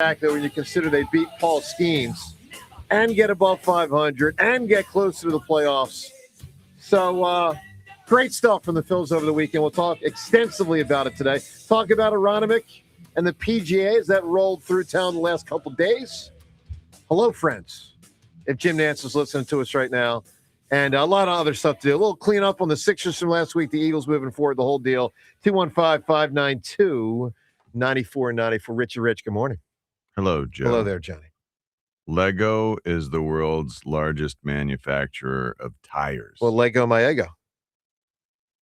That when you consider they beat Paul Skeens and get above 500 and get closer to the playoffs. So great stuff from the Phils over the weekend. We'll talk extensively about it today. Talk about Aronimik and the PGAs that rolled through town the last couple days. Hello, friends. If Jim Nance is listening to us right now. And a lot of other stuff to do. A little cleanup on the Sixers from last week. The Eagles moving forward, the whole deal. 215-592-9490 for Richie Rich. Good morning. Hello, Joe. Hello there, Johnny. Lego is the world's largest manufacturer of tires. Well, Lego my ego.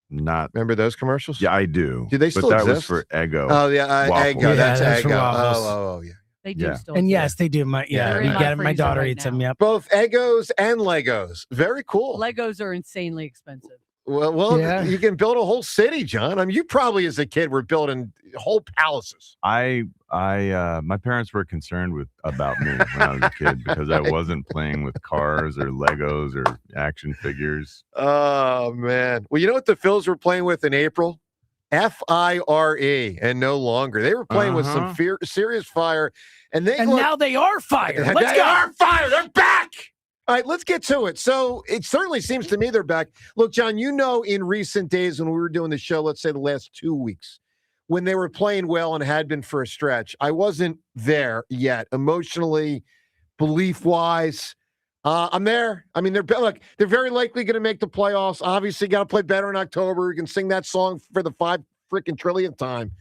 Not remember those commercials? Yeah, I do. Do they still exist? That was for Eggo. Oh yeah, Eggo. Yeah, that's for Eggo. waffles. Oh yeah. They do still. And do. yes, they do. We They're in get it. my My freezer daughter right eats now. them. Yep. Both Eggos and Legos. Very cool. Legos are insanely expensive. Well, Yeah. You can build a whole city, John. I mean, you probably as a kid were building whole palaces. My parents were concerned about me when I was a kid because I wasn't playing with cars or Legos or action figures. Oh man. Well, you know what the Phils were playing with in April? FIRE and no longer. They were playing with some serious fire, and now they are fired. Let's they go. are fired. They're back. All right, let's get to it. So it certainly seems to me they're back. Look, John, you know, in recent days when we were doing the show, let's say the last 2 weeks, when they were playing well and had been for a stretch, I wasn't there yet, emotionally, belief-wise. I'm there. I mean, they're very likely going to make the playoffs. Obviously, got to play better in October. You can sing that song for the 5 freaking trillionth time.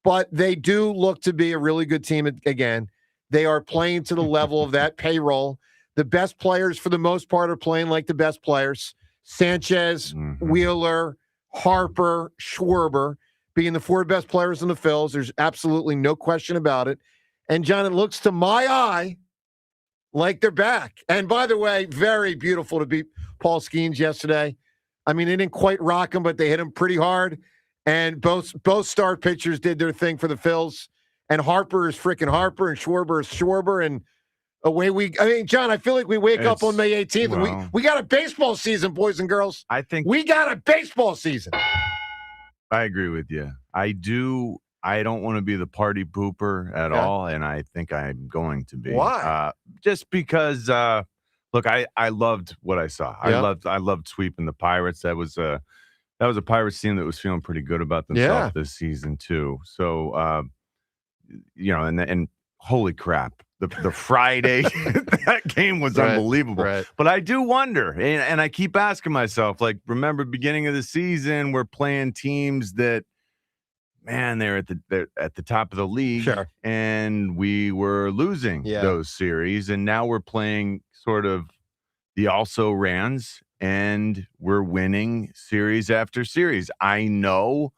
But they do look to be a really good team again. They are playing to the level of that payroll. The best players, for the most part, are playing like the best players. Sanchez, Wheeler, Harper, Schwarber being the 4 best players in the Phils. There's absolutely no question about it. And, John, it looks to my eye like they're back. And by the way, very beautiful to beat Paul Skeens yesterday. I mean, they didn't quite rock him, but they hit him pretty hard. And both star pitchers did their thing for the Phils. And Harper is freaking Harper, and Schwarber is Schwarber. And John, I feel like we wake up on May 18th, and we got a baseball season, boys and girls. I think we got a baseball season. I agree with you. I do. I don't want to be the party pooper at all, and I think I'm going to be. Why? Just because, look, I loved what I saw. Yeah. I loved sweeping the Pirates. That was a Pirates team that was feeling pretty good about themselves this season too. So, and holy crap, the Friday that game was unbelievable. Right. But I do wonder, and I keep asking myself, like, remember beginning of the season, we're playing teams that. Man, they're at the top of the league, and we were losing those series, and now we're playing sort of the also-rans, and we're winning series after series. I know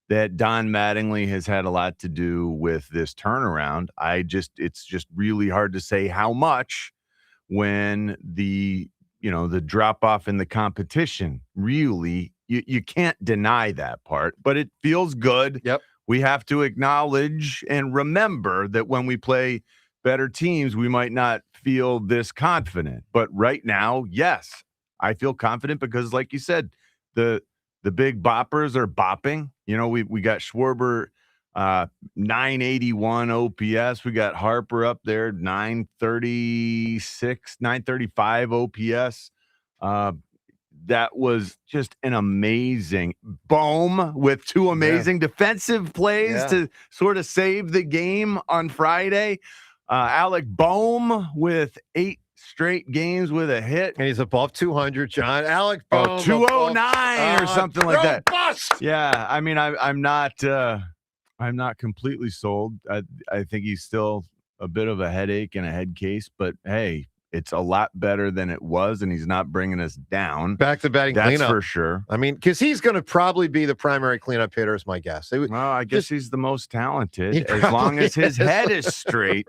that Don Mattingly has had a lot to do with this turnaround. It's just really hard to say how much when the drop-off in the competition really. You can't deny that part, but it feels good. Yep. We have to acknowledge and remember that when we play better teams, we might not feel this confident. But right now, yes, I feel confident because, like you said, the big boppers are bopping. You know, we got Schwarber 981 OPS. We got Harper up there 936, 935 OPS. That was just an amazing Bohm with 2 amazing defensive plays to sort of save the game on Friday. Alec Bohm with 8 straight games with a hit. And he's above 200, John. Alec Bohm. 209 or something like that. Bust. Yeah, I mean, I'm not completely sold. I think he's still a bit of a headache and a head case, but hey, it's a lot better than it was, and he's not bringing us down. Back to batting cleanup. That's for sure. I mean, because he's going to probably be the primary cleanup hitter, is my guess. I guess he's the most talented, as long as his head is straight.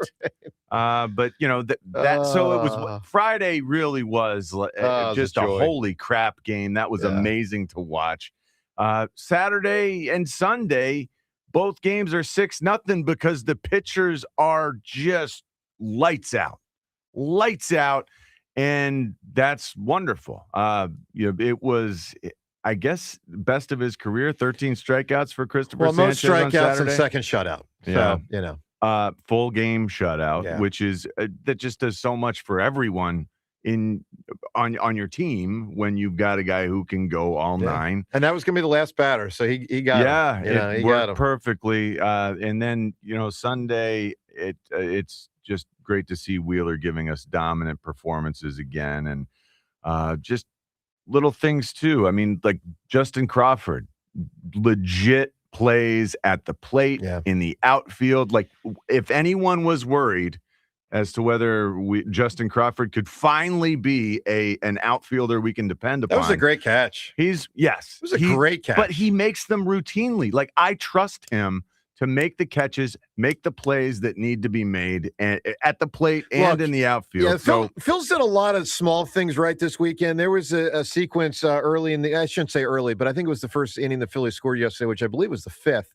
But, so it was Friday really was just a holy crap game. That was amazing to watch. Saturday and Sunday, both games are 6-0 because the pitchers are just lights out. And that's wonderful. It was, I guess, best of his career. 13 strikeouts for Christopher Sanchez. Most strikeouts on and second shutout. So, full game shutout, Yeah. which is that just does so much for everyone on your team when you've got a guy who can go all 9. And that was going to be the last batter, so he got him. Yeah, it worked perfectly. And then Sunday, it's just great to see Wheeler giving us dominant performances again, and just little things too. I mean, like Justin Crawford, legit plays at the plate, in the outfield. Like, if anyone was worried as to whether Justin Crawford could finally be an outfielder we can depend upon. That was a great catch. It was a great catch. But he makes them routinely. Like, I trust him to make the catches, make the plays that need to be made at the plate and in the outfield. Yeah, Phil's did a lot of small things right this weekend. There was a sequence early I shouldn't say early, but I think it was the first inning the Phillies scored yesterday, which I believe was the 5th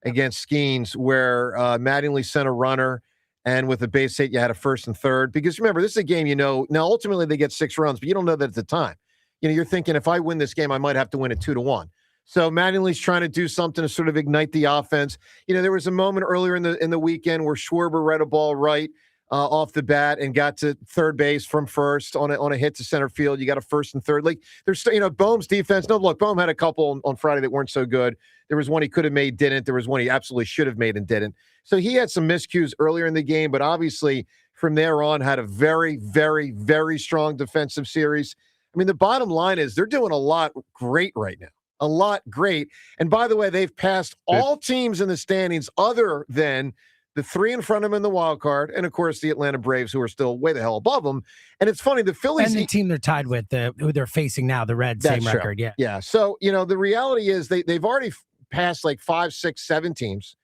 against Skeens, where Mattingly sent a runner, and with a base hit, you had a first and third. Because remember, this is a game, now ultimately they get 6 runs, but you don't know that at the time. You're thinking, if I win this game, I might have to win it 2-1. So Mattingly's trying to do something to sort of ignite the offense. There was a moment earlier in the weekend where Schwarber read a ball right off the bat and got to third base from first on a hit to center field. You got a first and third. Like, there's Bohm's defense. No, look, Bohm had a couple on Friday that weren't so good. There was one he could have made, didn't. There was one he absolutely should have made and didn't. So he had some miscues earlier in the game, but obviously from there on had a very, very, very strong defensive series. I mean, the bottom line is they're doing a lot great right now. A lot great. And by the way, they've passed all teams in the standings other than the 3 in front of them in the wild card, and of course the Atlanta Braves, who are still way the hell above them. And it's funny, the Phillies and the team they're tied with, who they're facing now, the Reds, same record. Yeah. So the reality is they've already passed like 5, 6, 7 teams,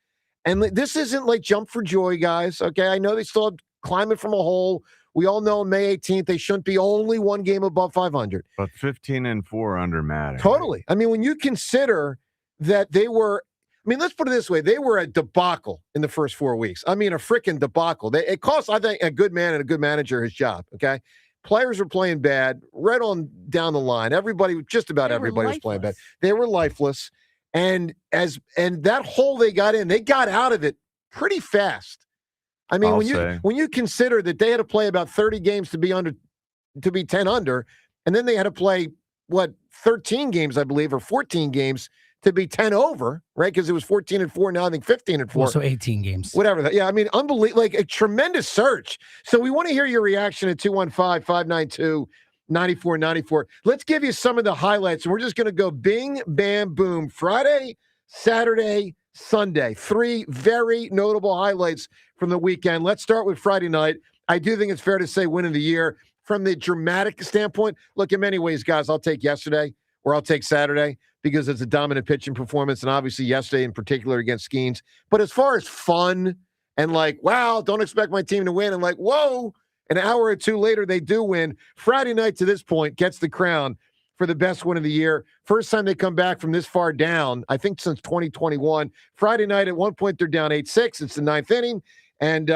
and this isn't like jump for joy, guys. Okay, I know they still have climbing from a hole. We all know on May 18th, they shouldn't be only one game above 500. But 15-4 under Matter. Totally. I mean, when you consider that let's put it this way. They were a debacle in the first 4 weeks. I mean, a freaking debacle. It cost, I think, a good man and a good manager his job, okay? Players were playing bad right on down the line. Just about everybody was playing bad. They were lifeless. And that hole they got in, they got out of it pretty fast. I mean, when you consider that they had to play about 30 games to be 10 under, and then they had to play 13 games, I believe, or 14 games to be 10 over, right? Because it was 14-4, now I think 15-4. Well, so 18 games. Whatever. Yeah, I mean, unbelievable, like a tremendous surge. So we want to hear your reaction at 215-592-9494. Let's give you some of the highlights, and we're just going to go bing, bam, boom. Friday, Saturday, Sunday. 3 very notable highlights from the weekend. Let's start with Friday night. I do think it's fair to say win of the year. From the dramatic standpoint, look, in many ways, guys, I'll take yesterday or I'll take Saturday because it's a dominant pitching performance, and obviously yesterday in particular against Skeens. But as far as fun and like, wow, don't expect my team to win, and like, whoa, an hour or two later they do win. Friday night to this point gets the crown for the best win of the year. First time they come back from this far down, I think since 2021. Friday night, at one point, they're down 8-6. It's the 9th inning. And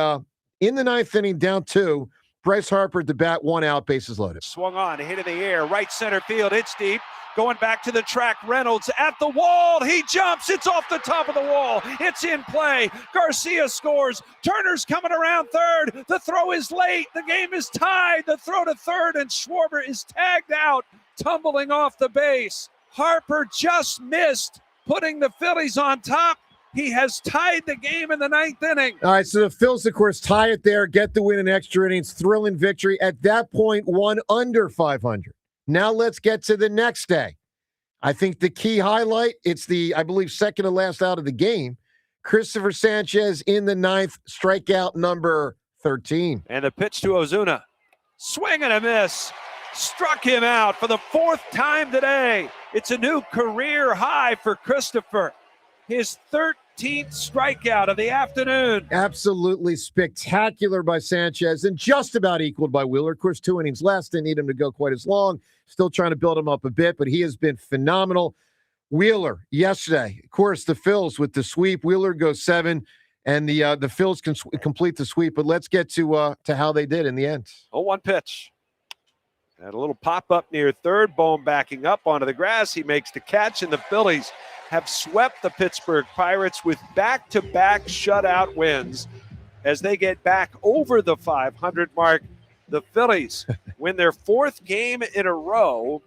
in the 9th inning, down 2, Bryce Harper at the bat, 1 out, bases loaded. Swung on, hit in the air, right center field. It's deep. Going back to the track, Reynolds at the wall. He jumps. It's off the top of the wall. It's in play. Garcia scores. Turner's coming around third. The throw is late. The game is tied. The throw to third, and Schwarber is tagged out, tumbling off the base. Harper just missed, putting the Phillies on top. He has tied the game in the 9th inning. All right, so the Phils, of course, tie it there, get the win in extra innings, thrilling victory. At that point, 1 under 500. Now let's get to the next day. I think the key highlight, it's I believe, second to last out of the game. Christopher Sanchez in the 9th, strikeout number 13. And the pitch to Ozuna. Swing and a miss. Struck him out for the 4th time today. It's a new career high for Christopher. His 13th strikeout of the afternoon. Absolutely spectacular by Sanchez and just about equaled by Wheeler. Of course, 2 innings less. Didn't need him to go quite as long. Still trying to build him up a bit, but he has been phenomenal. Wheeler, yesterday, of course, the Phils with the sweep. Wheeler goes 7, and the Phils can complete the sweep. But let's get to how they did in the end. 0-1 pitch. Had a little pop-up near third. Bohm backing up onto the grass. He makes the catch, and the Phillies have swept the Pittsburgh Pirates with back-to-back shutout wins. as they get back over the 500 mark. The Phillies win their 4th game in a row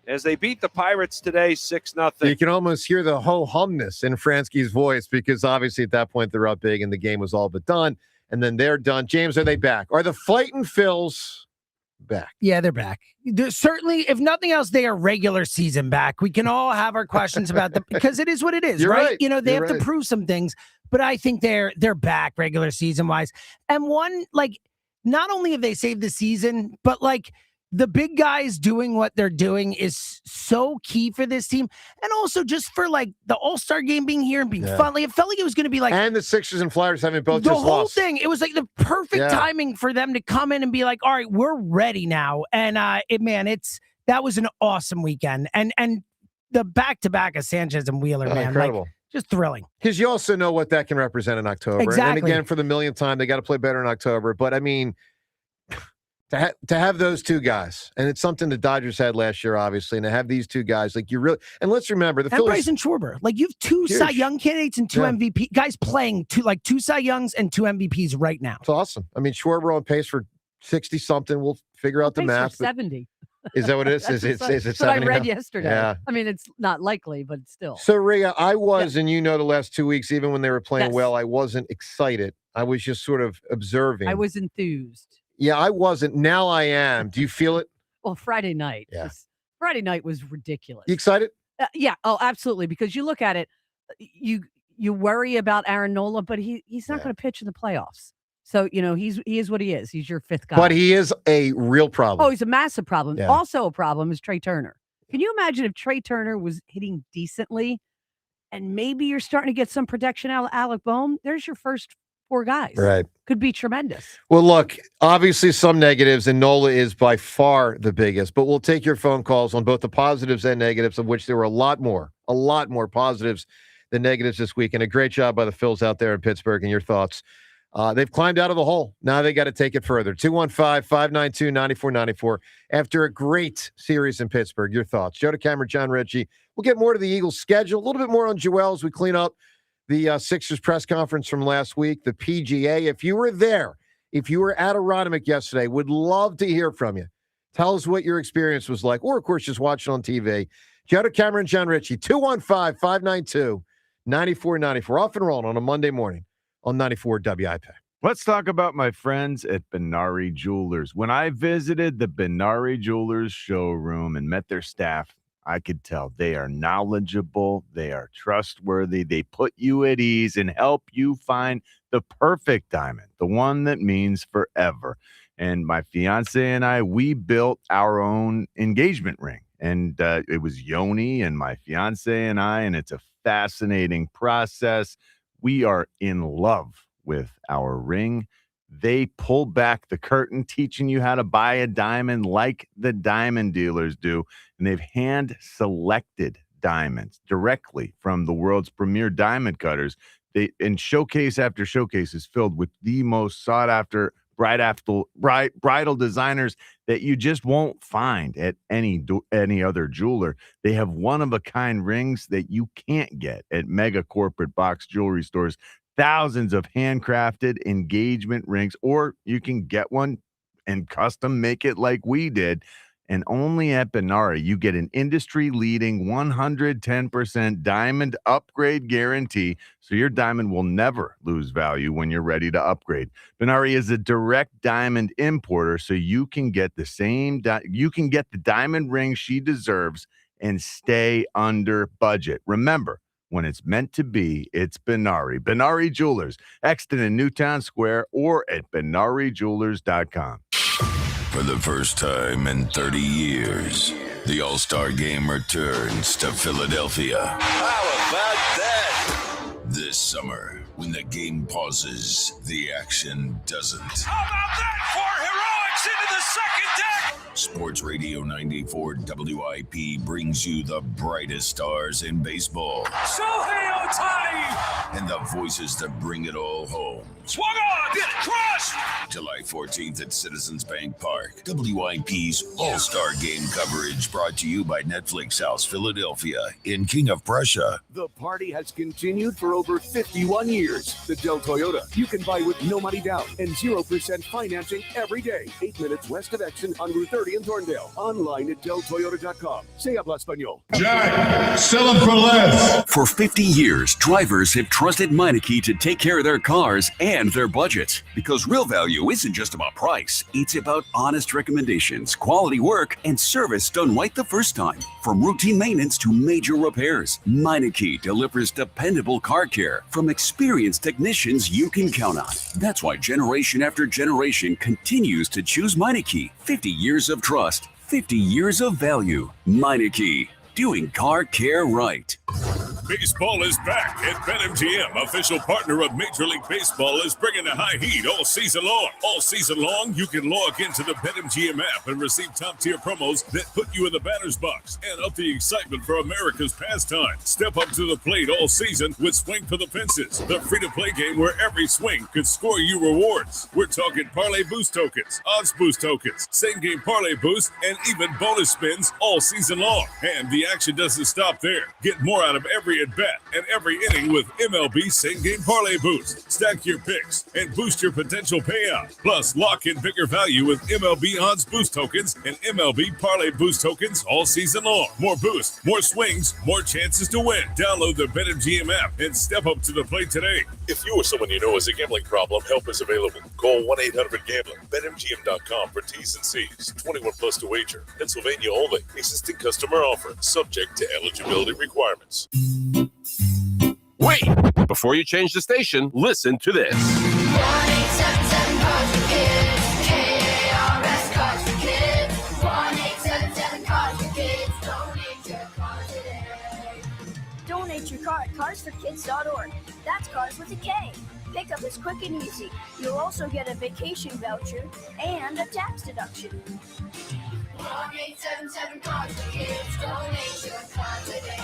as they beat the Pirates today 6-0. You can almost hear the ho-humness in Fransky's voice because obviously at that point they're up big and the game was all but done. And then they're done. James, are they back? Are the fighting Phils back? Yeah, they're back. They're certainly, if nothing else, they are regular season back. We can all have our questions about them because it is what it is, right? You know, they have to prove some things, but I think they're back regular season wise. And one, like, not only have they saved the season, but like the big guys doing what they're doing is so key for this team. And also just for like the All-Star game being here and being fun. Like, it felt like it was going to be like. And the Sixers and Flyers having both the just whole lost. thing. It was like the perfect timing for them to come in and be like, all right, we're ready now. And that was an awesome weekend. And the back-to-back of Sanchez and Wheeler, man. Incredible. Like, just thrilling. Because you also know what that can represent in October. Exactly. And again, for the millionth time, they got to play better in October. But I mean, to have those two guys, and it's something the Dodgers had last year, obviously, and to have these two guys, like you really, and let's remember the Phillies. Bryson Schwarber, like you have 2 Cy Young candidates and 2 MVP guys playing 2 Cy Youngs and 2 MVPs right now. It's awesome. I mean, Schwarber on pace for 60 something. We'll figure out the math. 70. Is that what it is? Is it 70? That's what I read yesterday. Yeah. I mean, it's not likely, but still. So, Rhea, I was, and you know, the last 2 weeks, even when they were playing well, I wasn't excited. I was just sort of observing. I was enthused. Yeah, I wasn't. Now I am. Do you feel it? Well, Friday night. Yeah. Friday night was ridiculous. You excited? Yeah. Oh, absolutely. Because you look at it, you worry about Aaron Nola, but he's not going to pitch in the playoffs. So, you know, he is what he is. He's your 5th guy. But he is a real problem. Oh, he's a massive problem. Yeah. Also a problem is Trey Turner. Can you imagine if Trey Turner was hitting decently and maybe you're starting to get some protection out of Alec Boehm? There's your first 4 guys. Right. Could be tremendous. Well, look, obviously some negatives, and Nola is by far the biggest, but we'll take your phone calls on both the positives and negatives, of which there were a lot more positives than negatives this week. And a great job by the Phils out there in Pittsburgh. And your thoughts. They've climbed out of the hole. Now they got to take it further. 215-592-9494. After a great series in Pittsburgh, your thoughts. Joe DeCamera, John Ritchie. We'll get more to the Eagles' schedule, a little bit more on Joel as we clean up the Sixers press conference from last week, the PGA. If you were there, if you were at Aronimink yesterday, would love to hear from you. Tell us what your experience was like, or, of course, just watch it on TV. Joe DeCamera and John Ritchie, 215-592-9494. Off and rolling on a Monday morning on 94 WIP. Let's talk about my friends at Benari Jewelers. When I visited the Benari Jewelers showroom and met their staff, I could tell they are knowledgeable, they are trustworthy, they put you at ease and help you find the perfect diamond, the one that means forever. And my fiance and I, we built our own engagement ring. And it was Yoni and my fiance and I, and it's a fascinating process. We are in love with our ring. They pull back the curtain, teaching you how to buy a diamond like the diamond dealers do. And they've hand-selected diamonds directly from the world's premier diamond cutters. And showcase after showcase is filled with the most sought-after bridal designers that you just won't find at any other jeweler. They have one-of-a-kind rings that you can't get at mega corporate box jewelry stores. Thousands of handcrafted engagement rings, or you can get one and custom make it like we did. And only at Benari, you get an industry-leading 110% diamond upgrade guarantee, so your diamond will never lose value when you're ready to upgrade. Benari is a direct diamond importer, so you can get the diamond ring she deserves and stay under budget. Remember, when it's meant to be, it's Benari. Benari Jewelers, Exton and Newtown Square, or at BenariJewelers.com. For the first time in 30 years, the All-Star Game returns to Philadelphia. How about that? This summer, when the game pauses, the action doesn't. How about that for heroics into the second deck? Sports Radio 94 WIP brings you the brightest stars in baseball. Shohei Ohtani! And the voices that bring it all home. Swung on! Crushed! July 14th at Citizens Bank Park. WIP's All-Star Game coverage brought to you by Netflix House Philadelphia in King of Prussia. The party has continued for over 51 years. The Del Toyota you can buy with no money down and 0% financing every day. 8 minutes west of Exton on Route 30 in Thorndale. Online at deltoyota.com. Se habla español. Jack, sell them for less. For 50 years, drivers have trusted Meineke to take care of their cars and their budgets. Because real value isn't just about price. It's about honest recommendations, quality work, and service done right the first time. From routine maintenance to major repairs, Meineke delivers dependable car care from experienced technicians you can count on. That's why generation after generation continues to choose Meineke. 50 years of trust, 50 years of value. Meineke, doing car care right. Baseball is back, and BetMGM, official partner of Major League Baseball, is bringing the high heat all season long. All season long, you can log into the BetMGM app and receive top-tier promos that put you in the batter's box and up the excitement for America's pastime. Step up to the plate all season with Swing for the Fences, the free-to-play game where every swing could score you rewards. We're talking parlay boost tokens, odds boost tokens, same-game parlay boosts, and even bonus spins all season long. And the action doesn't stop there. Get more out of every at-bat and every inning with MLB Same Game Parlay Boost. Stack your picks and boost your potential payout. Plus, lock in bigger value with MLB Odds Boost Tokens and MLB Parlay Boost Tokens all season long. More boosts, more swings, more chances to win. Download the BetMGM app and step up to the plate today. If you or someone you know has a gambling problem, help is available. Call 1-800-GAMBLER. BetMGM.com for T's and C's. 21 plus to wager. Pennsylvania only. Existing customer offer. Subject to eligibility requirements. Wait! Before you change the station, listen to this. 1-877 Cars for Kids. KARS Cars for Kids. 1-877 Cars for Kids. Donate your car today. Donate your car at carsforkids.org. That's cars with a K. Pickup is quick and easy. You'll also get a vacation voucher and a tax deduction. 1-877 Cars for Kids. Donate your car today.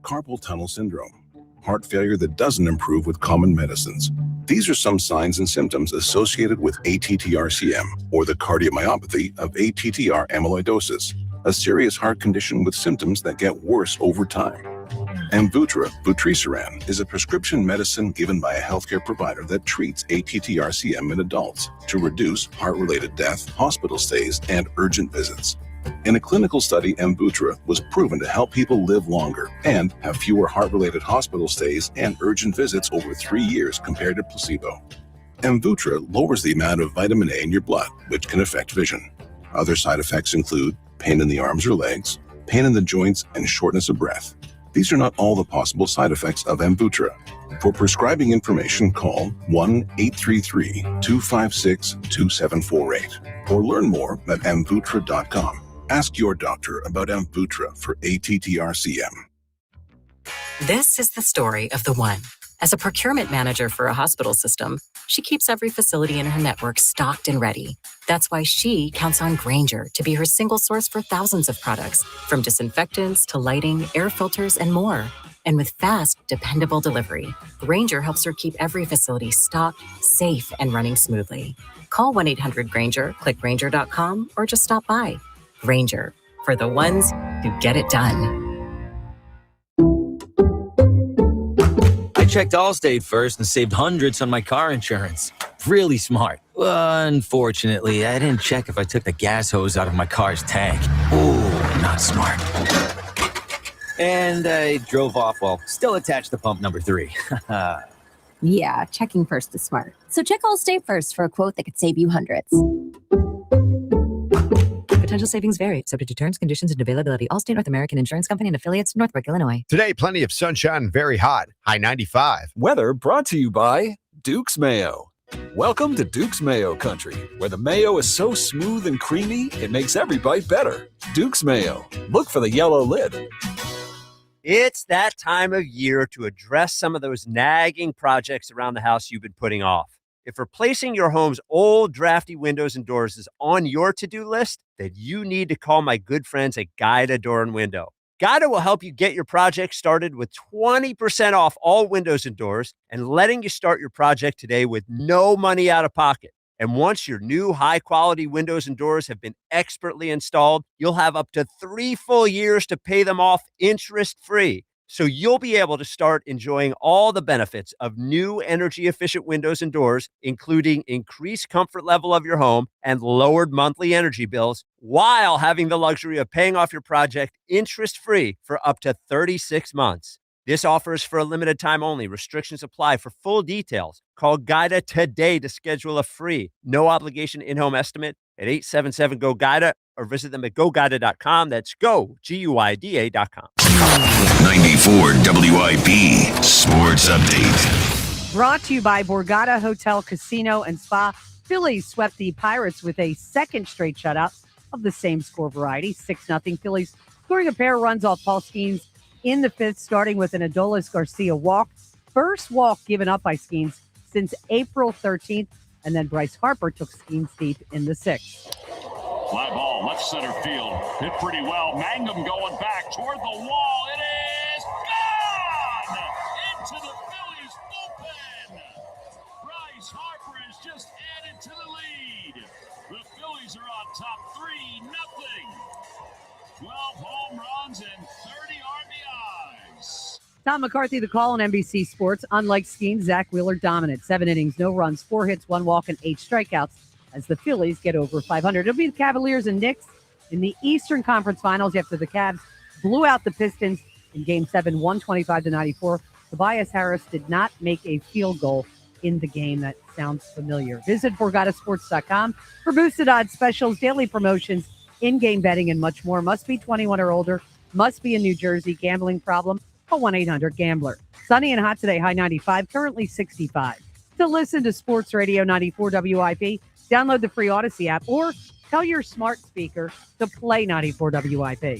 Carpal tunnel syndrome, heart failure that doesn't improve with common medicines. These are some signs and symptoms associated with ATTR-CM, or the cardiomyopathy of ATTR amyloidosis, a serious heart condition with symptoms that get worse over time. Amvuttra, vutrisiran, is a prescription medicine given by a healthcare provider that treats ATTR-CM in adults to reduce heart-related death, hospital stays, and urgent visits. In a clinical study, Amvuttra was proven to help people live longer and have fewer heart-related hospital stays and urgent visits over 3 years compared to placebo. Amvuttra lowers the amount of vitamin A in your blood, which can affect vision. Other side effects include pain in the arms or legs, pain in the joints, and shortness of breath. These are not all the possible side effects of Amvuttra. For prescribing information, call 1-833-256-2748 or learn more at amvuttra.com. Ask your doctor about Amvuttra for ATTR-CM. This is the story of the one. As a procurement manager for a hospital system, she keeps every facility in her network stocked and ready. That's why she counts on Grainger to be her single source for thousands of products, from disinfectants to lighting, air filters, and more. And with fast, dependable delivery, Grainger helps her keep every facility stocked, safe, and running smoothly. Call 1-800-GRAINGER, click Grainger.com, or just stop by. Grainger, for the ones who get it done. I checked Allstate first and saved hundreds on my car insurance. Really smart. Unfortunately, I didn't check if I took the gas hose out of my car's tank. Ooh, not smart. And I drove off while still attached to pump number 3. Yeah, checking first is smart. So check Allstate first for a quote that could save you hundreds. Potential savings vary, subject to terms, conditions, and availability. Allstate North American Insurance Company and affiliates, Northbrook, Illinois. Today, plenty of sunshine and very hot. High 95. Weather brought to you by Duke's Mayo. Welcome to Duke's Mayo Country, where the mayo is so smooth and creamy, it makes every bite better. Duke's Mayo. Look for the yellow lid. It's that time of year to address some of those nagging projects around the house you've been putting off. If replacing your home's old, drafty windows and doors is on your to-do list, then you need to call my good friends at Guida Door and Window. Guida will help you get your project started with 20% off all windows and doors and letting you start your project today with no money out of pocket. And once your new high-quality windows and doors have been expertly installed, you'll have up to 3 full years to pay them off interest-free. So you'll be able to start enjoying all the benefits of new energy-efficient windows and doors, including increased comfort level of your home and lowered monthly energy bills, while having the luxury of paying off your project interest-free for up to 36 months. This offer is for a limited time only. Restrictions apply. For full details, call Guida today to schedule a free, no-obligation in-home estimate at 877-GO-GUIDA or visit them at GoGuida.com. That's GoGuida.com. 94 WIP Sports Update. Brought to you by Borgata Hotel, Casino, and Spa. Phillies swept the Pirates with a second straight shutout of the same score variety, 6-0. Phillies scoring a pair of runs off Paul Skeens in the fifth, starting with an Adolis Garcia walk. First walk given up by Skeens since April 13th, and then Bryce Harper took Skeens deep in the sixth. Fly ball, left center field. Hit pretty well. Mangum going back toward the wall. It is gone! Into the Phillies bullpen. Bryce Harper has just added to the lead. The Phillies are on top 3-0. 12 home runs and 30 RBIs. Tom McCarthy, the call on NBC Sports. Unlike Skeens, Zach Wheeler dominant. 7 innings, no runs, 4 hits, 1 walk, and 8 strikeouts as the Phillies get over 500. It'll be the Cavaliers and Knicks in the Eastern Conference Finals after the Cavs blew out the Pistons in Game 7, 125-94. Tobias Harris did not make a field goal in the game. That sounds familiar. Visit BorgataSports.com for boosted odds specials, daily promotions, in-game betting, and much more. Must be 21 or older. Must be in New Jersey. Gambling problem? Call 1-800-GAMBLER. Sunny and hot today, high 95, currently 65. To listen to Sports Radio 94 WIP, download the free Odyssey app or tell your smart speaker to play 94 WIP.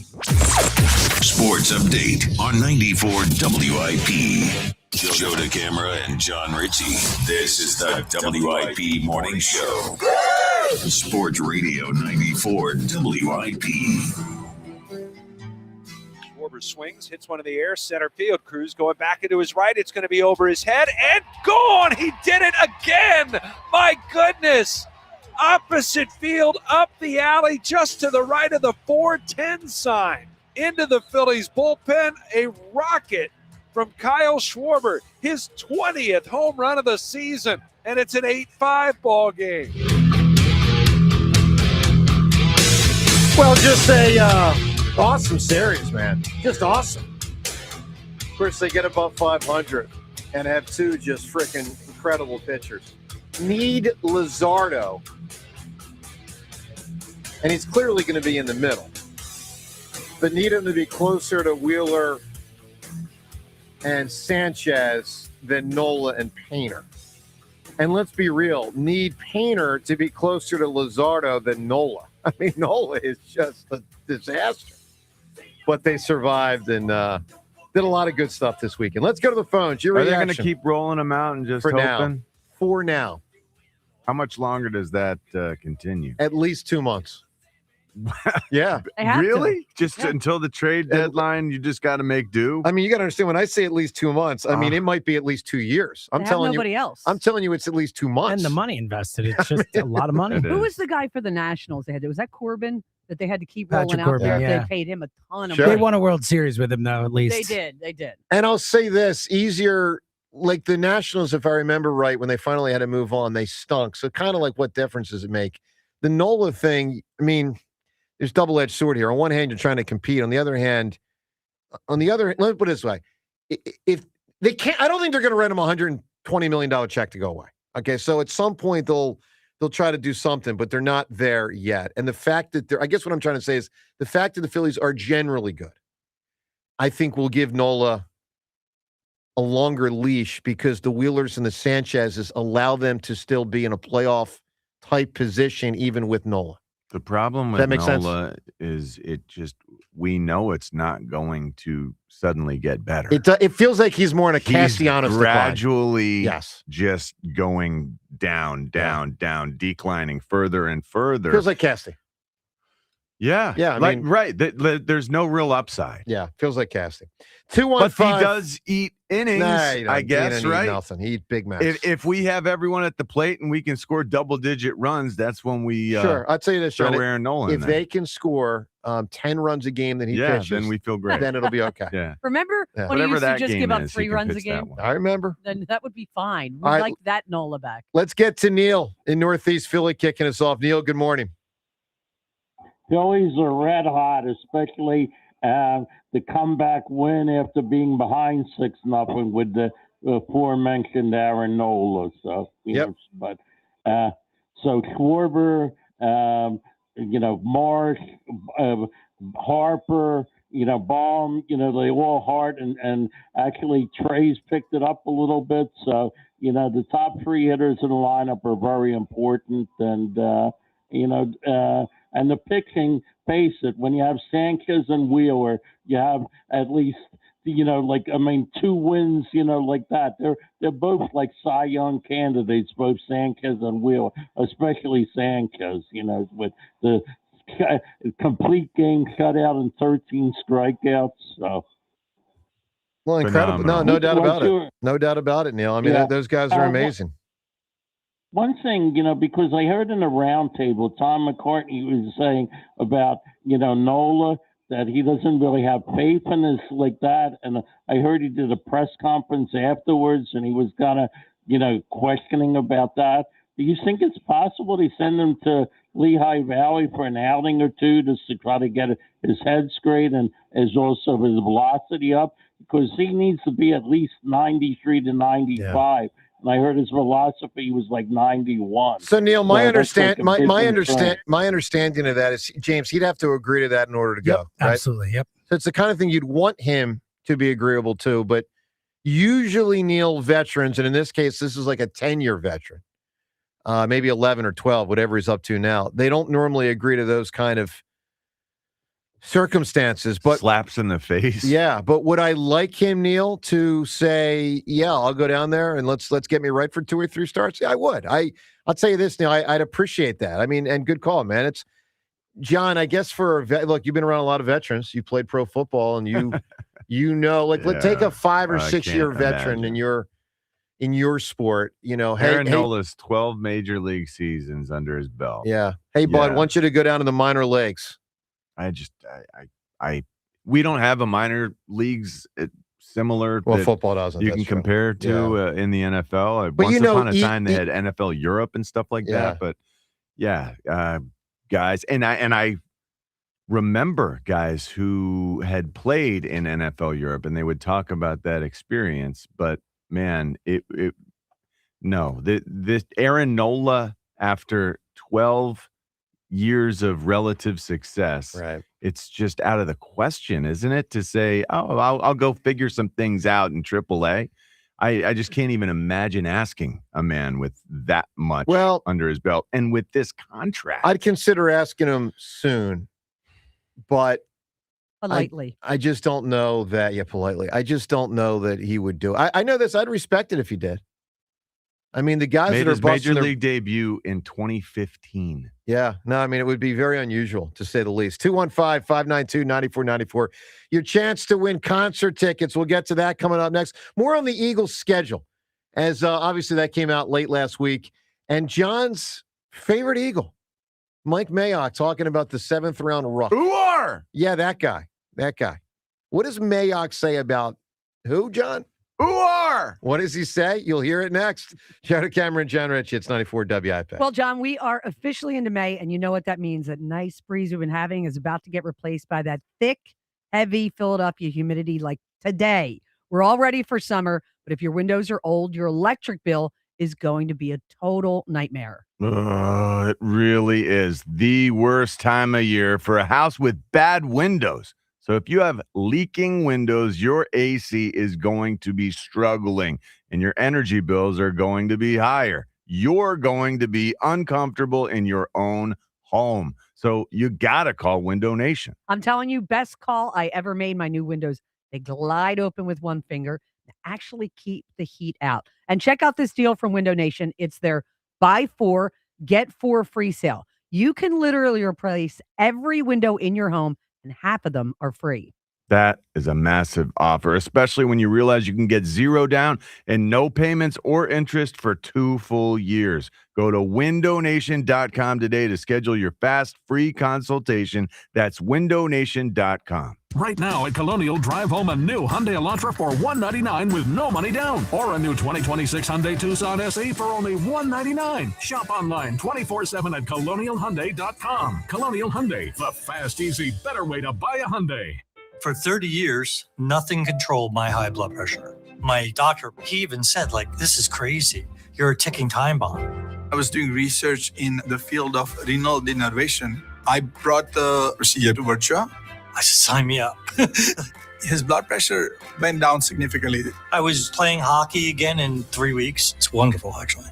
Sports Update on 94 WIP. Joe DeCamera and John Ritchie. This is the WIP Morning Show. Sports Radio 94 WIP. Schwarber swings, hits one in the air, center field. Cruz going back into his right. It's going to be over his head and gone. He did it again. My goodness. Opposite field, up the alley, just to the right of the 410 sign. Into the Phillies bullpen, a rocket from Kyle Schwarber. His 20th home run of the season, and it's an 8-5 ball game. Well, just a awesome series, man. Just awesome. Of course, they get above 500 and have 2 just freaking incredible pitchers. Need Luzardo, and he's clearly going to be in the middle. But need him to be closer to Wheeler and Sanchez than Nola and Painter. And let's be real, need Painter to be closer to Luzardo than Nola. I mean, Nola is just a disaster. But they survived and did a lot of good stuff this weekend. Let's go to the phones. Your reaction. Are they going to keep rolling them out and just for hoping? For now. How much longer does that continue? At least 2 months. Yeah. Really? Just until the trade deadline, you just got to make do? I mean, you got to understand, when I say at least 2 months, I mean, it might be at least 2 years. I'm telling nobody you. else. I'm telling you it's at least 2 months. And the money invested. It's just a lot of money. Who was the guy for the Nationals they had? Was that Corbin that they had to keep Patrick rolling Corbin, out there? yeah. They paid him a ton of They money. won a World Series with him, though, at least. They did. And I'll say this, easier, like the Nationals, if I remember right, when they finally had to move on, they stunk. So kind of like, what difference does it make? The Nola thing, I mean, there's double-edged sword here. On one hand, you're trying to compete. On the other hand, let me put it this way. If they can't, I don't think they're going to write him $120 million check to go away. Okay, so at some point they'll try to do something, but they're not there yet. And the fact that I guess what I'm trying to say is the fact that the Phillies are generally good, I think will give Nola a longer leash because the Wheelers and the Sanchez's allow them to still be in a playoff type position even with Nola. The problem with Nola is we know it's not going to suddenly get better. It feels like he's more in a Castellanos gradually decline. just going down, declining further and further. Feels like Casty. Yeah. Yeah, I like, mean- right. There's no real upside. Yeah, feels like casting. But 215. he does eat innings, Nah, he I doesn't. guess, He doesn't eat right? nothing. He eats Big Macs. If we have everyone at the plate and we can score double-digit runs, that's when we Sure. I'll tell you this, throw John. Aaron Nola in If there. they can score 10 runs a game that he Yeah, pitches, then we feel great. then it'll be okay. Yeah. Remember Yeah. when he Whatever used to that just game give up is, he 3 can runs a pitch that game? one. I remember. Then that would be fine. We All right. like that Nola back. Let's get to Neil in Northeast Philly kicking us off. Neil, good morning. Phillies are red hot, especially the comeback win after being behind 6-0 with the aforementioned Aaron Nola. So, but so Schwarber, Marsh, Harper, Baum, they all hard, and actually Trey's picked it up a little bit. So, the top 3 hitters in the lineup are very important, and and the pitching, face it, when you have Sanchez and Wheeler, you have at least, 2 wins, like that. They're both like Cy Young candidates, both Sanchez and Wheeler, especially Sanchez, with the complete game shutout and 13 strikeouts. So. Well, incredible. No doubt about it. No doubt about it, Neil. I mean, those guys are amazing. One thing, because I heard in the roundtable, Tom McCartney was saying about, Nola, that he doesn't really have faith in this like that. And I heard he did a press conference afterwards and he was kind of, questioning about that. Do you think it's possible to send him to Lehigh Valley for an outing or two just to try to get his head straight and as also his velocity up? Because he needs to be at least 93 to 95. Yeah. And I heard his velocity was like 91. So Neil, my understanding of that is, James, he'd have to agree to that in order to go. Right? Absolutely. Yep. So it's the kind of thing you'd want him to be agreeable to, but usually, Neil, veterans, and in this case, this is like a 10-year veteran, maybe 11 or 12, whatever he's up to now. They don't normally agree to those kind of circumstances, but slaps in the face. Yeah, but would I like him, Neil, to say, "Yeah, I'll go down there and let's get me right for 2 or 3 starts"? Yeah, I would. I'll tell you this, Neil. I'd appreciate that. I mean, and good call, man. It's John. I guess for look, you've been around a lot of veterans. You played pro football, and you let's take a 5 or 6 year veteran in your sport. Aaron Nola's 12 major league seasons under his belt. Yeah. Hey, bud, I want you to go down to the minor leagues. We don't have a minor leagues similar. Well, football doesn't. You can compare to in the NFL. But once upon a time, they had NFL Europe and stuff like that. But guys, and I remember guys who had played in NFL Europe, and they would talk about that experience. But man, this Aaron Nola after 12 years of relative success, right? It's just out of the question, isn't it, to say, "Oh, I'll go figure some things out in AAA." I just can't even imagine asking a man with that much under his belt and with this contract. I'd consider asking him soon, but politely. I just don't know that. Yeah, politely. I just don't know that he would do it. I know this. I'd respect it if he did. I mean, the guys made that are his major league debut in 2015. Yeah. No, I mean, it would be very unusual, to say the least. 215-592-9494. Your chance to win concert tickets. We'll get to that coming up next. More on the Eagles' schedule, as obviously that came out late last week. And John's favorite Eagle, Mike Mayock, talking about the 7th round ruck. Who are? Yeah, that guy. What does Mayock say about who, John? Who are? What does he say? You'll hear it next. Shout out Cameron, John Rich. It's 94 WIP. Well, John, we are officially into May, and you know what that means. That nice breeze we've been having is about to get replaced by that thick, heavy Philadelphia humidity like today. We're all ready for summer, but if your windows are old, your electric bill is going to be a total nightmare. It really is the worst time of year for a house with bad windows. So if you have leaking windows, your AC is going to be struggling and your energy bills are going to be higher. You're going to be uncomfortable in your own home. So you got to call Window Nation. I'm telling you, best call I ever made. My new windows, they glide open with one finger to actually keep the heat out. And check out this deal from Window Nation. It's their buy 4, get 4 free sale. You can literally replace every window in your home, and half of them are free. That is a massive offer, especially when you realize you can get zero down and no payments or interest for 2 full years. Go to windownation.com today to schedule your fast free consultation. That's windownation.com. Right now at Colonial, drive home a new Hyundai Elantra for $199 with no money down, or a new 2026 Hyundai Tucson SE for only $199. Shop online 24/7 at colonialhyundai.com. Colonial Hyundai, the fast, easy, better way to buy a Hyundai. For 30 years, nothing controlled my high blood pressure. My doctor, he even said, this is crazy. You're a ticking time bomb. I was doing research in the field of renal denervation. I brought the procedure to Virtua. I said, sign me up. His blood pressure went down significantly. I was playing hockey again in 3 weeks. It's wonderful, actually.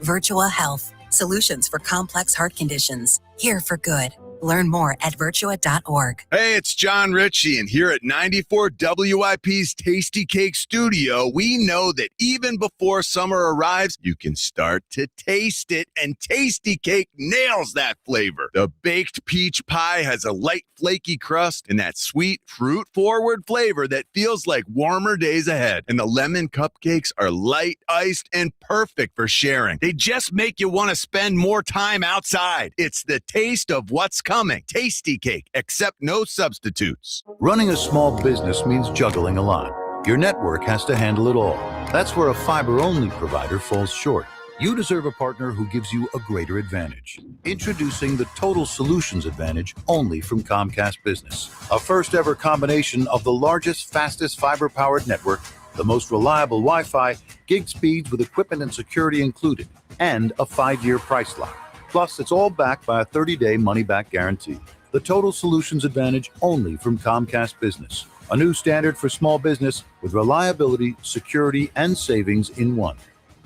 Virtua Health. Solutions for complex heart conditions. Here for good. Learn more at virtua.org. Hey, it's John Ritchie, and here at 94 WIP's Tasty Cake Studio, we know that even before summer arrives, you can start to taste it, and Tasty Cake nails that flavor. The baked peach pie has a light, flaky crust and that sweet, fruit-forward flavor that feels like warmer days ahead. And the lemon cupcakes are light, iced, and perfect for sharing. They just make you want to spend more time outside. It's the taste of what's coming. Tasty Cake, accept no substitutes. Running a small business means juggling a lot. Your network has to handle it all. That's where a fiber-only provider falls short. You deserve a partner who gives you a greater advantage. Introducing the Total Solutions Advantage only from Comcast Business. A first-ever combination of the largest, fastest fiber-powered network, the most reliable Wi-Fi, gig speeds with equipment and security included, and a 5-year price lock. Plus, it's all backed by a 30-day money-back guarantee. The Total Solutions Advantage only from Comcast Business. A new standard for small business with reliability, security, and savings in one.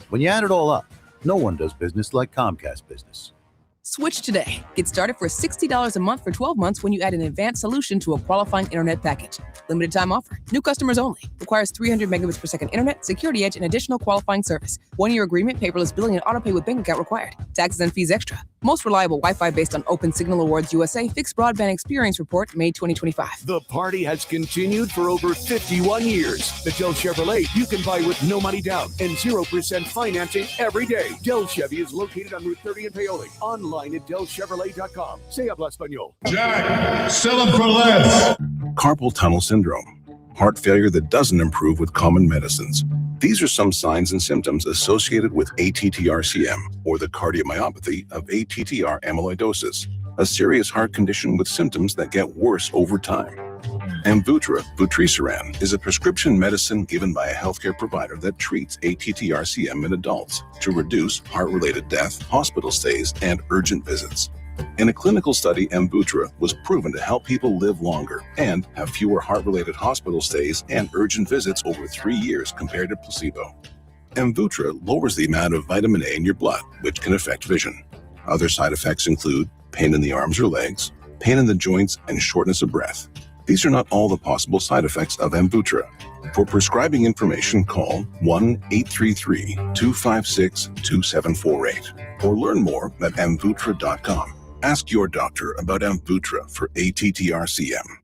When you add it all up, no one does business like Comcast Business. Switch today. Get started for $60 a month for 12 months when you add an advanced solution to a qualifying internet package. Limited time offer. New customers only. Requires 300 megabits per second internet, security edge, and additional qualifying service. 1-year agreement, paperless billing, and autopay with bank account required. Taxes and fees extra. Most reliable Wi-Fi based on Open Signal Awards USA Fixed Broadband Experience Report, May 2025. The party has continued for over 51 years. At Del Chevrolet, you can buy with no money down and 0% financing every day. Del Chevy is located on Route 30 in Paoli. Online at delchevrolet.com. Say habla español. Jack, sell them for less. Carpal tunnel syndrome. Heart failure that doesn't improve with common medicines. These are some signs and symptoms associated with ATTR-CM, or the cardiomyopathy of ATTR amyloidosis, a serious heart condition with symptoms that get worse over time. Amvuttra, vutrisiran, is a prescription medicine given by a healthcare provider that treats ATTR-CM in adults to reduce heart-related death, hospital stays, and urgent visits. In a clinical study, Amvuttra was proven to help people live longer and have fewer heart-related hospital stays and urgent visits over 3 years compared to placebo. Amvuttra lowers the amount of vitamin A in your blood, which can affect vision. Other side effects include pain in the arms or legs, pain in the joints, and shortness of breath. These are not all the possible side effects of Amvuttra. For prescribing information, call 1-833-256-2748 or learn more at amvuttra.com. Ask your doctor about Amvuttra for ATTR-CM.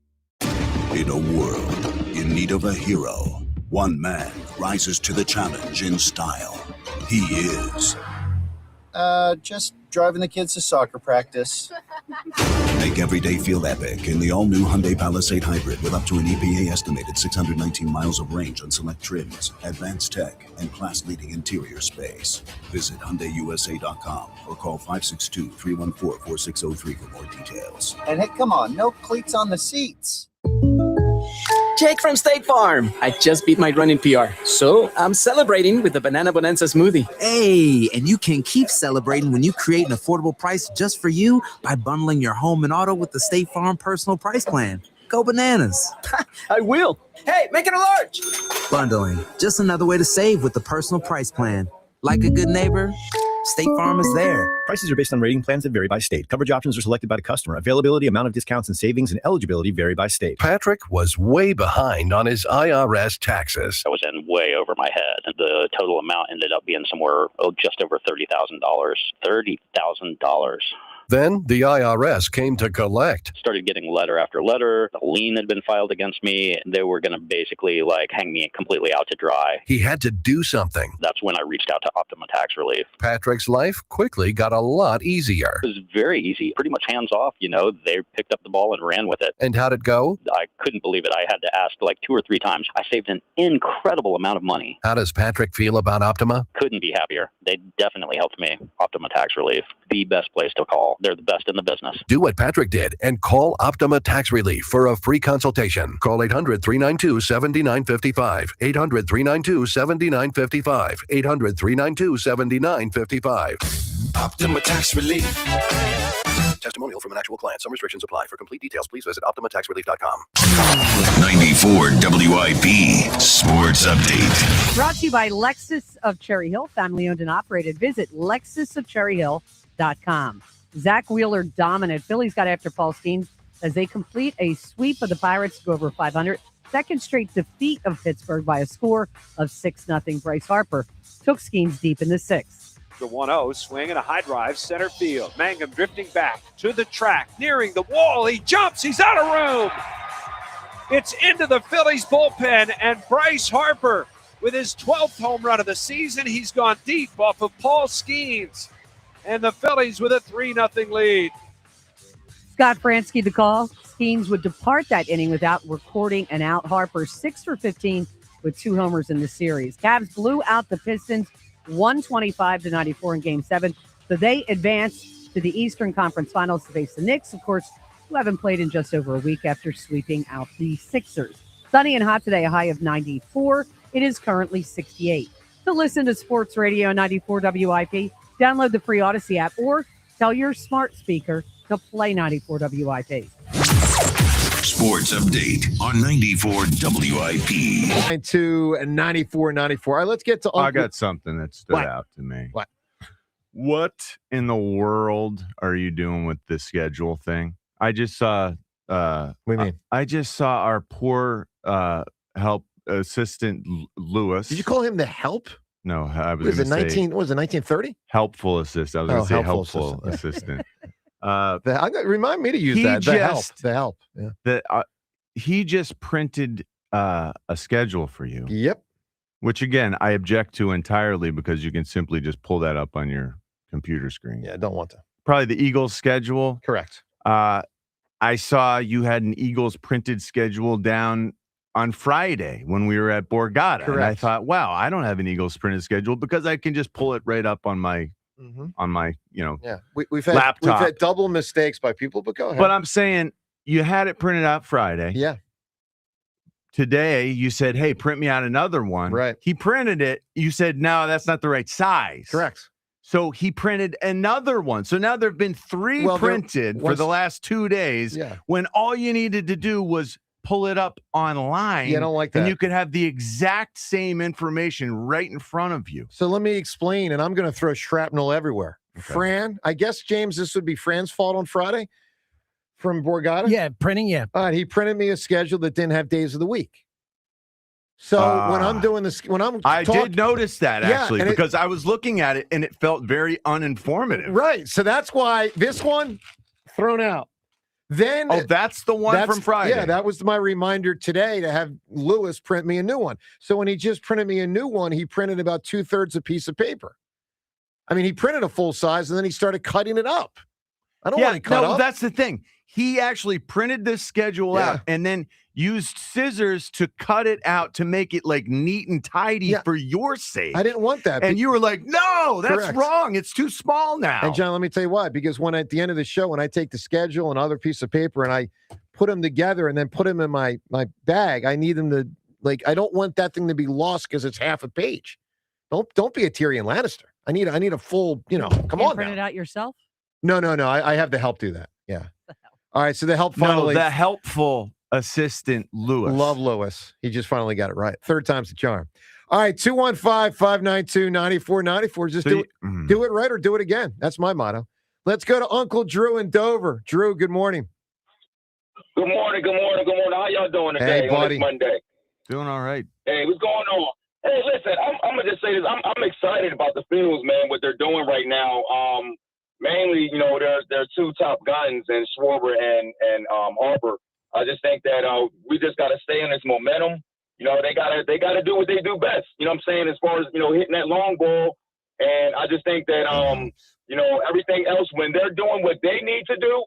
In a world in need of a hero, one man rises to the challenge in style. He is... just driving the kids to soccer practice. Make every day feel epic in the all-new Hyundai Palisade Hybrid with up to an EPA-estimated 619 miles of range on select trims, advanced tech, and class-leading interior space. Visit HyundaiUSA.com or call 562-314-4603 for more details. And hey, come on, no cleats on the seats. Jake from State Farm. I just beat my running PR, so I'm celebrating with the Banana Bonanza smoothie. Hey, and you can keep celebrating when you create an affordable price just for you by bundling your home and auto with the State Farm Personal Price Plan. Go bananas. I will. Hey, make it a large. Bundling, just another way to save with the Personal Price Plan. Like a good neighbor, State Farm is there. Prices are based on rating plans that vary by state. Coverage options are selected by the customer. Availability, amount of discounts and savings, and eligibility vary by state. Patrick was way behind on his IRS taxes. I was in way over my head. The total amount ended up being somewhere just over $30,000. $30,000. Then the IRS came to collect. Started getting letter after letter. A lien had been filed against me. They were going to basically hang me completely out to dry. He had to do something. That's when I reached out to Optima Tax Relief. Patrick's life quickly got a lot easier. It was very easy, pretty much hands off. They picked up the ball and ran with it. And how'd it go? I couldn't believe it. I had to ask 2 or 3 times. I saved an incredible amount of money. How does Patrick feel about Optima? Couldn't be happier. They definitely helped me. Optima Tax Relief, the best place to call. They're the best in the business. Do what Patrick did and call Optima Tax Relief for a free consultation. Call 800-392-7955. 800-392-7955. 800-392-7955. Optima Tax Relief. Testimonial from an actual client. Some restrictions apply. For complete details, please visit OptimaTaxRelief.com. 94 WIP Sports Update. Brought to you by Lexus of Cherry Hill, family owned and operated. Visit LexusofCherryHill.com. Zach Wheeler dominant. Phillies got after Paul Skeens as they complete a sweep of the Pirates to go over 500. Second straight defeat of Pittsburgh by a score of 6-0. Bryce Harper took Skeens deep in the 6th. The 1-0 swing and a high drive center field. Mangum drifting back to the track, nearing the wall. He jumps. He's out of room. It's into the Phillies bullpen, and Bryce Harper with his 12th home run of the season. He's gone deep off of Paul Skeens. And the Phillies with a 3-0 lead. Scott Fransky the call. Skeens would depart that inning without recording an out. Harper 6 for 15 with 2 homers in the series. Cavs blew out the Pistons 125-94 in Game 7. So they advance to the Eastern Conference Finals to face the Knicks, of course, who haven't played in just over a week after sweeping out the Sixers. Sunny and hot today, a high of 94. It is currently 68. To listen to Sports Radio 94 WIP, download the free Odyssey app or tell your smart speaker to play 94 WIP. Sports Update on 94 WIP. 94-94. All right, let's get to... I got something that stood out to me. What in the world are you doing with this schedule thing? I just saw... what do you mean? I just saw our poor help assistant, Lewis. Did you call him the help? No, I was going to say... What was it, 1930? Helpful assistant. I was going to say helpful assistant. Remind me to use that. The help. Yeah. He just printed a schedule for you. Yep. Which again, I object to entirely because you can simply just pull that up on your computer screen. Yeah, I don't want to. Probably the Eagles schedule. Correct. I saw you had an Eagles printed schedule down on Friday when we were at Borgata. Correct. And I thought, wow, I don't have an Eagles printed schedule because I can just pull it right up on my we've had laptop. We've had double mistakes by people, but go ahead. But I'm saying you had it printed out Friday. Yeah. Today you said, hey, print me out another one. Right. He printed it. You said, no, that's not the right size. Correct. So he printed another one. So now there have been 3 printed for the last 2 days when all you needed to do was pull it up online. Yeah, I don't like that. And you could have the exact same information right in front of you. So let me explain, and I'm going to throw shrapnel everywhere. Okay. Fran, I guess, James, this would be Fran's fault on Friday from Borgata? Yeah, printing, yeah. All right, he printed me a schedule that didn't have days of the week. So when I'm doing this, I did notice that actually because I was looking at it and it felt very uninformative. Right. So that's why this one thrown out. Then that's the one from Friday. Yeah, that was my reminder today to have Lewis print me a new one. So when he just printed me a new one, he printed about 2/3 a piece of paper. I mean, he printed a full size and then he started cutting it up. I don't want to cut up. That's the thing. He actually printed this schedule out and then used scissors to cut it out to make it like neat and tidy for your sake. I didn't want that. And you were like, no, that's wrong. It's too small now. And John, let me tell you why. Because when at the end of the show, when I take the schedule and other piece of paper and I put them together and then put them in my bag, I need them to, I don't want that thing to be lost because it's half a page. Don't be a Tyrion Lannister. I need a full, come on. Print it out yourself? No. I have the help do that. Yeah. All right. So the help finally. No, the helpful assistant, Lewis. Love Lewis. He just finally got it right. 3rd time's the charm. All right. 215-592-9494. Just do it right or do it again. That's my motto. Let's go to Uncle Drew in Dover. Drew, good morning. Good morning. How y'all doing today? Hey, buddy. On this Monday? Doing all right. Hey, what's going on? Hey, listen, I'm gonna just say this. I'm excited about the Phillies, man. What they're doing right now. mainly, their two top guns in Schwarber and Harper. I just think that we just got to stay in this momentum. They gotta do what they do best. You know what I'm saying? As far as hitting that long ball, and I just think that everything else, when they're doing what they need to do,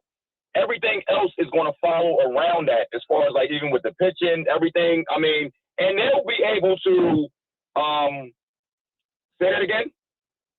everything else is going to follow around that. As far as like even with the pitching, everything. I mean, and they'll be able to say that again.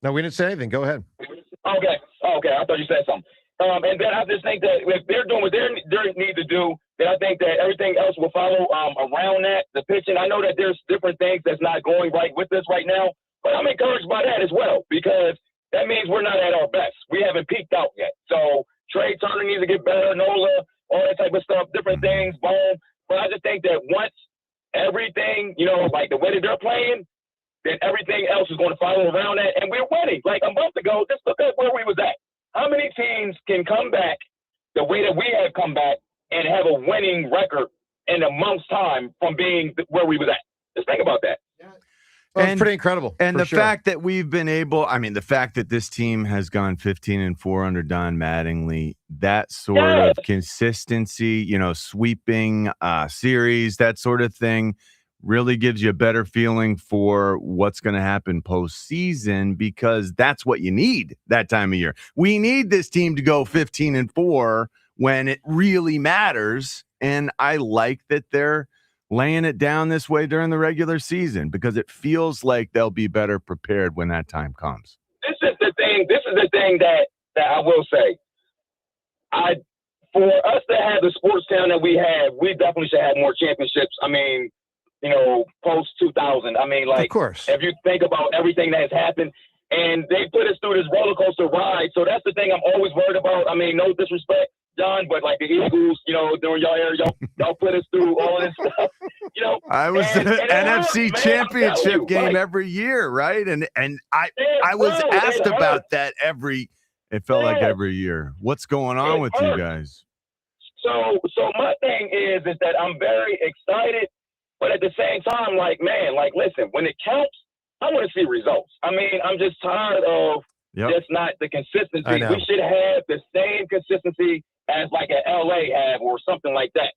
No, we didn't say anything. Go ahead. Okay. I thought you said something. And then I just think that if they're doing what they need to do, then I think that everything else will follow around that. The pitching, I know that there's different things that's not going right with us right now, but I'm encouraged by that as well because that means we're not at our best. We haven't peaked out yet. So Trey Turner needs to get better, Nola, all that type of stuff, different things, boom. But I just think that once everything, like the way that they're playing, then everything else is going to follow around that, and we're winning. Like a month ago, just look at where we was at. How many teams can come back the way that we have come back and have a winning record in a month's time from being where we was at? Just think about that. Well, it's pretty incredible. And the fact that we've been able, the fact that this team has gone 15-4 under Don Mattingly, that sort of consistency, sweeping series, that sort of thing, really gives you a better feeling for what's going to happen postseason because that's what you need that time of year. We need this team to go 15-4 when it really matters. And I like that they're laying it down this way during the regular season because it feels like they'll be better prepared when that time comes. This is the thing that I will say. For us to have the sports town that we have, we definitely should have more championships. I mean, post 2000. I mean, like, of course, if you think about everything that has happened, and they put us through this roller coaster ride. So that's the thing I'm always worried about. I mean, no disrespect, John, but like the Eagles, during y'all era, y'all put us through all of this stuff. I was the NFC Championship game every year, right? And I was asked about that it felt like every year. What's going on with you guys? So my thing is that I'm very excited. But at the same time, listen, when it counts, I want to see results. I mean, I'm just tired of just not the consistency. We should have the same consistency as like an LA have or something like that,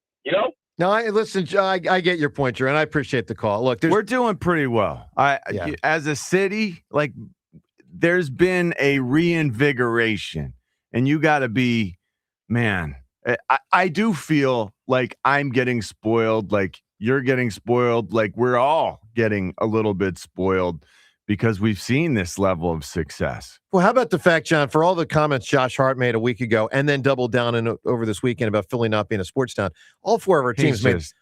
No, listen, I get your point, Drew, and I appreciate the call. Look, we're doing pretty well. As a city, there's been a reinvigoration, and you got to be, man, I do feel like I'm getting spoiled, like you're getting spoiled, like we're all getting a little bit spoiled because we've seen this level of success. Well, how about the fact, John, for all the comments Josh Hart made a week ago and then doubled down over this weekend about Philly not being a sports town, all four of our teams he's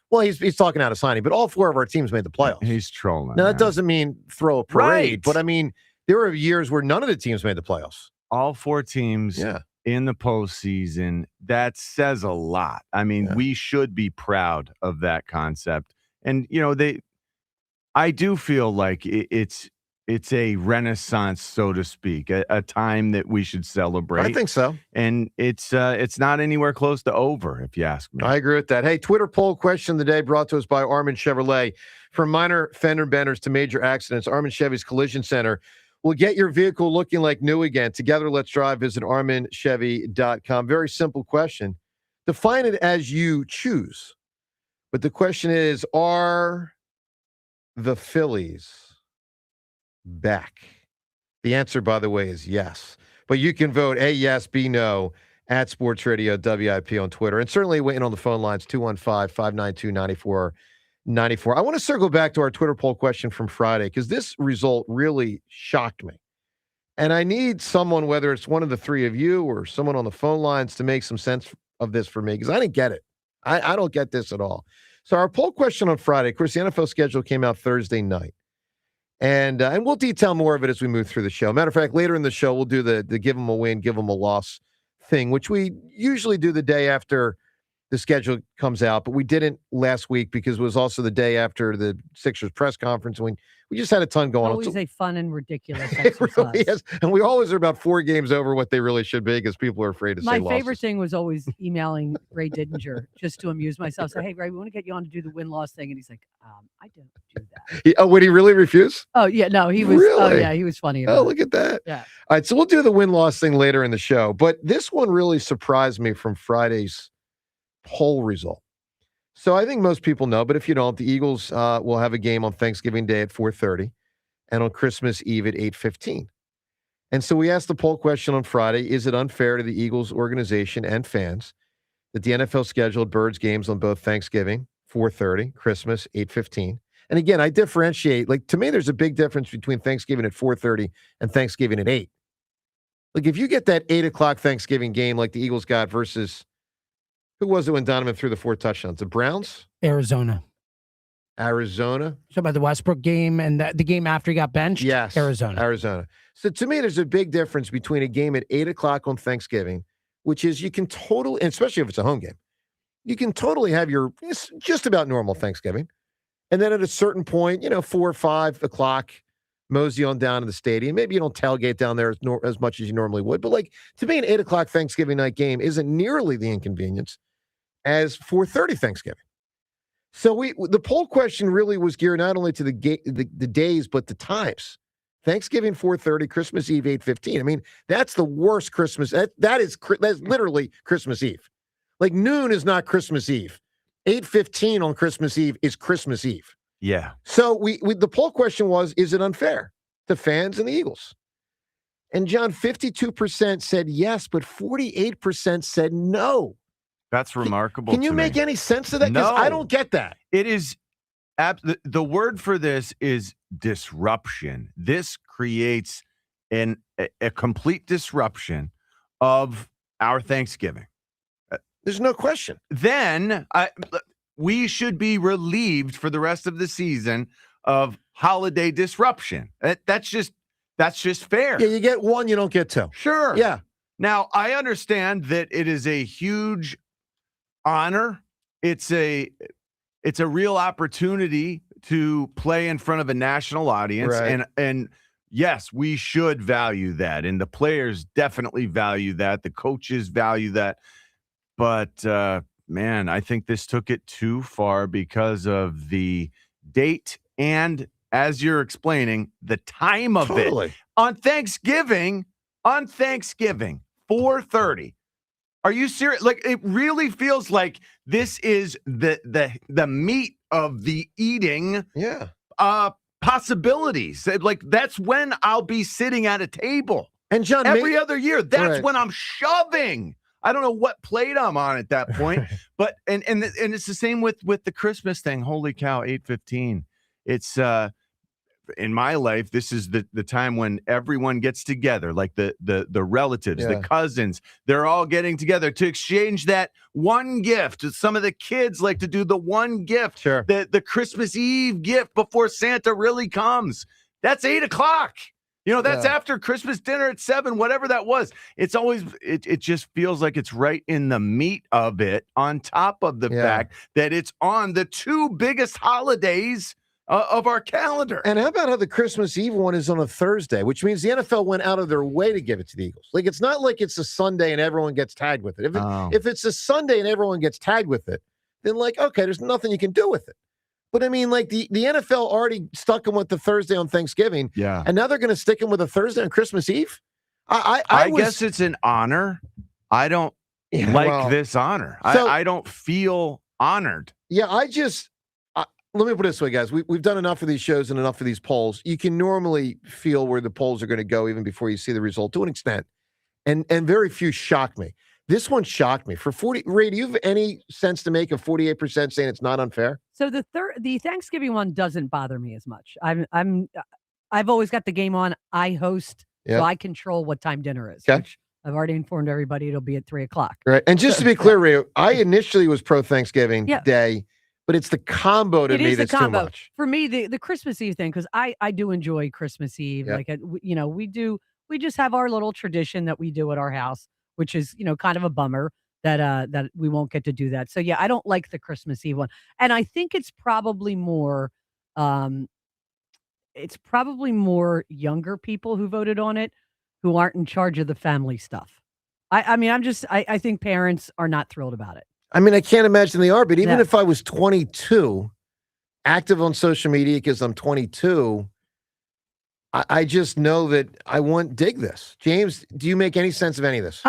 talking out of signing, but all four of our teams made the playoffs. He's trolling. Now, that doesn't mean throw a parade, but I mean, there were years where none of the teams made the playoffs. All four teams in the postseason. That says a lot. I mean, we should be proud of that concept. And, I do feel like it's a renaissance, so to speak, a time that we should celebrate. I think so. And it's not anywhere close to over, if you ask me. I agree with that. Hey, Twitter poll question of the day brought to us by Armin Chevrolet. From minor fender benders to major accidents, Armin Chevy's Collision Center will get your vehicle looking like new again. Together, let's drive. Visit ArminChevy.com. Very simple question. Define it as you choose. But the question is, are the Phillies back? The answer, by the way, is yes. But you can vote A, yes, B, no at Sports Radio WIP on Twitter. And certainly waiting on the phone lines, 215-592-9494. I want to circle back to our Twitter poll question from Friday because this result really shocked me. And I need someone, whether it's one of the three of you or someone on the phone lines, to make some sense of this for me because I didn't get it. I don't get this at all. So our poll question on Friday, of course, the NFL schedule came out Thursday night. And we'll detail more of it as we move through the show. Matter of fact, later in the show, we'll do the give them a win, give them a loss thing, which we usually do the day after the schedule comes out, but we didn't last week because it was also the day after the Sixers press conference. And we just had a ton going on. Always a fun and ridiculous It exercise. really is. And we always are about 4 games over what they really should be because people are afraid to say My losses. favorite thing was always emailing Ray Didinger just to amuse myself. Say, hey, Ray, we want to get you on to do the win-loss thing. And he's like, I don't do that. Would he really refuse? Oh, yeah. No, he was. Really? Oh, yeah. He was funny about it. Look at that. Yeah. All right. So we'll do the win-loss thing later in the show. But this one really surprised me from Friday's poll result. So I think most people know, but if you don't, the Eagles will have a game on Thanksgiving Day at 4:30 and on Christmas Eve at 8:15. And so we asked the poll question on Friday, is it unfair to the Eagles organization and fans that the NFL scheduled Birds games on both Thanksgiving, 4:30, Christmas, 8:15? And again, I differentiate. Like, to me, there's a big difference between Thanksgiving at 4:30 and Thanksgiving at 8. Like, if you get that 8 o'clock Thanksgiving game like the Eagles got versus, who was it when Donovan threw the 4 touchdowns? The Browns? Arizona. So by the Westbrook game and the game after he got benched? Yes. Arizona. So to me, there's a big difference between a game at 8 o'clock on Thanksgiving, which is you can totally, and especially if it's a home game, you can totally have it's just about normal Thanksgiving. And then at a certain point, 4 or 5 o'clock, mosey on down to the stadium. Maybe you don't tailgate down there as much as you normally would. But like, to me, an 8 o'clock Thanksgiving night game isn't nearly the inconvenience as 4:30 Thanksgiving. So the poll question really was geared not only to the days, but the times. Thanksgiving 4:30, Christmas Eve 8:15. I mean, that's the worst Christmas. That's literally Christmas Eve. Like, noon is not Christmas Eve. 8:15 on Christmas Eve is Christmas Eve. Yeah. So the poll question was, is it unfair to fans and the Eagles? And John, 52% said yes, but 48% said no. That's remarkable. Can you make any sense of that? No. I don't get that. It is the word for this is disruption. This creates a complete disruption of our Thanksgiving. There's no question. Then we should be relieved for the rest of the season of holiday disruption. That's just fair. Yeah, you get one, you don't get two. Sure. Yeah. Now, I understand that it is a huge honor. It's a real opportunity to play in front of a national audience. Right. And yes, we should value that. And the players definitely value that. The coaches value that. But man, I think this took it too far because of the date and, as you're explaining, the time of it. On Thanksgiving, 4:30. Are you serious? Like, it really feels like this is the meat of the eating possibilities. Like, that's when I'll be sitting at a table. And John, every other year, that's when I'm shoving. I don't know what plate I'm on at that point, but and it's the same with the Christmas thing. Holy cow, 8:15. It's in my life, this is the time when everyone gets together, like the relatives, the cousins. They're all getting together to exchange that one gift. Some of the kids like to do the one gift, the Christmas Eve gift before Santa really comes. That's 8 o'clock. That's after Christmas dinner at 7, whatever that was. It's always, it just feels like it's right in the meat of it, on top of the fact that it's on the 2 biggest holidays of our calendar. And how about how the Christmas Eve one is on a Thursday, which means the NFL went out of their way to give it to the Eagles. Like, it's not like it's a Sunday and everyone gets tagged with it. If it's a Sunday and everyone gets tagged with it, then okay, there's nothing you can do with it. But I mean, like, the NFL already stuck them with the Thursday on Thanksgiving. Yeah. And now they're going to stick them with a Thursday on Christmas Eve? I guess it's an honor. I don't this honor. I don't feel honored. Yeah, let me put it this way, guys. We've done enough of these shows and enough of these polls. You can normally feel where the polls are going to go even before you see the result to an extent. And very few shock me. This one shocked me. For 40, Ray, do you have any sense to make of 48% saying it's not unfair? So the Thanksgiving one doesn't bother me as much. I've always got the game on. I host, so I control what time dinner is. Okay. Which I've already informed everybody it'll be at 3 o'clock. Right. And just to be clear, Ray, I initially was pro Thanksgiving Day, but it's the combo to me that's too much. For me, the Christmas Eve thing, because I do enjoy Christmas Eve. Like, we just have our little tradition that we do at our house, which is, kind of a bummer that we won't get to do that. So yeah, I don't like the Christmas Eve one, and I think it's probably more younger people who voted on it who aren't in charge of the family stuff. I think parents are not thrilled about it. I mean, I can't imagine they are, but even if I was 22, active on social media because I'm 22, I just know that I won't dig this. James, do you make any sense of any of this?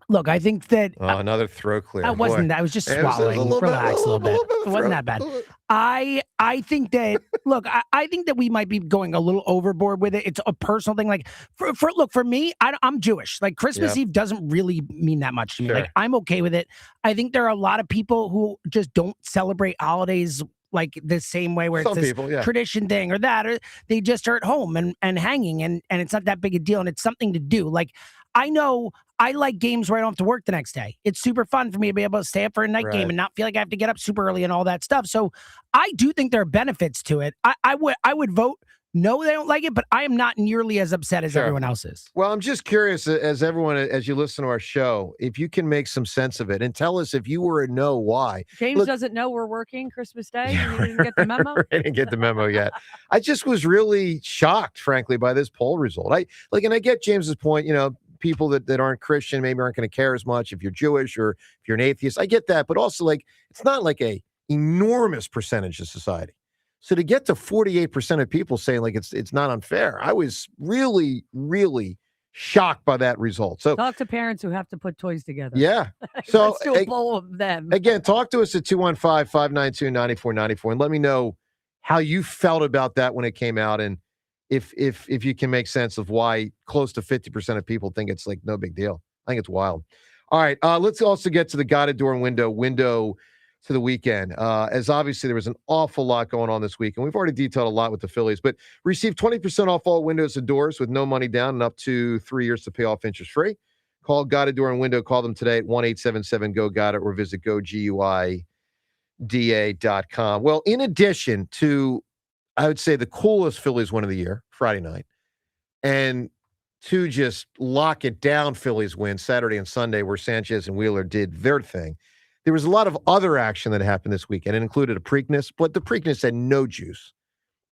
Look, I think that another throat clear. That wasn't that. I was just swallowing. Relax a little bit. It wasn't that bad. I think that look, I think that we might be going a little overboard with it. It's a personal thing. Like for me, I'm Jewish. Like Christmas Eve doesn't really mean that much to me. Like I'm okay with it. I think there are a lot of people who just don't celebrate holidays like the same way where it's this tradition thing or that, or they just are at home and hanging and it's not that big a deal and it's something to do. Like I know I like games where I don't have to work the next day. It's super fun for me to be able to stay up for a night game and not feel like I have to get up super early and all that stuff. So I do think there are benefits to it. I would vote no, they don't like it, but I am not nearly as upset as everyone else is. Well, I'm just curious, as you listen to our show, if you can make some sense of it and tell us if you were a no, why. James doesn't know we're working Christmas Day. You didn't get the memo? I didn't get the memo yet. I just was really shocked, frankly, by this poll result. And I get James's point, people that aren't Christian maybe aren't going to care as much if you're Jewish or if you're an atheist. I get that, but also it's not like a enormous percentage of society. So to get to 48% of people saying it's not unfair, I was really, really shocked by that result. So talk to parents who have to put toys together. Yeah. So let's do a poll of them. Again, talk to us at 215-592-9494 and let me know how you felt about that when it came out and if you can make sense of why close to 50% of people think it's no big deal. I think it's wild. All right, let's also get to the guided door and window to the weekend, as obviously there was an awful lot going on this week, and we've already detailed a lot with the Phillies, but receive 20% off all windows and doors with no money down and up to 3 years to pay off interest-free. Call Guided Door and Window. Call them today at 1-877-GO-GUIDED or visit GoGuida.com. Well, in addition to, I would say, the coolest Phillies win of the year, Friday night, and to just lock it down Phillies win Saturday and Sunday where Sanchez and Wheeler did their thing, there was a lot of other action that happened this weekend. It included a Preakness, but the Preakness had no juice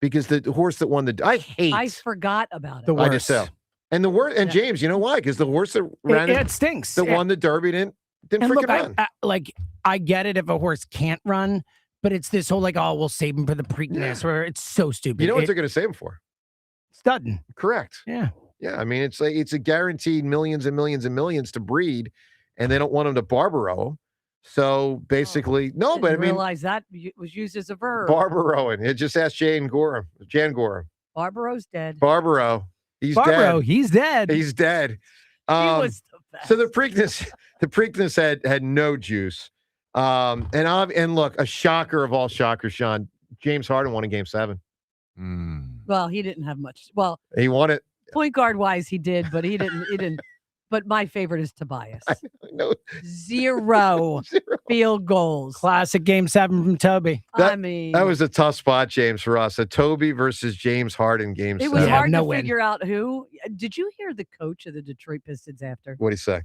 because the horse that won I forgot about it. I just so. And James, you know why? Because the horse that ran it stinks. That won the Derby didn't freaking run. I get it if a horse can't run, but it's this whole we'll save him for the Preakness, where it's so stupid. You know what they're going to save him for? Studding. Correct. Yeah. Yeah. I mean, it's a guaranteed millions and millions and millions to breed, and they don't want him to Barbaro. So basically, no, but I mean, realize that was used as a verb. Barbaroing. It just asked Jan Gorham. Barbaro's dead. Barbaro. He's dead. He's dead. He was the best. So the Preakness had no juice. And look, a shocker of all shockers, Sean. James Harden won in Game 7. Well, he didn't have much. Well, he won it. Point guard wise, he did, but he didn't. But my favorite is Tobias. Zero field goals. Classic Game 7 from Toby. That was a tough spot, James, for us. A Toby versus James Harden Game 7. It was hard to figure out who. Did you hear the coach of the Detroit Pistons after? What did he say?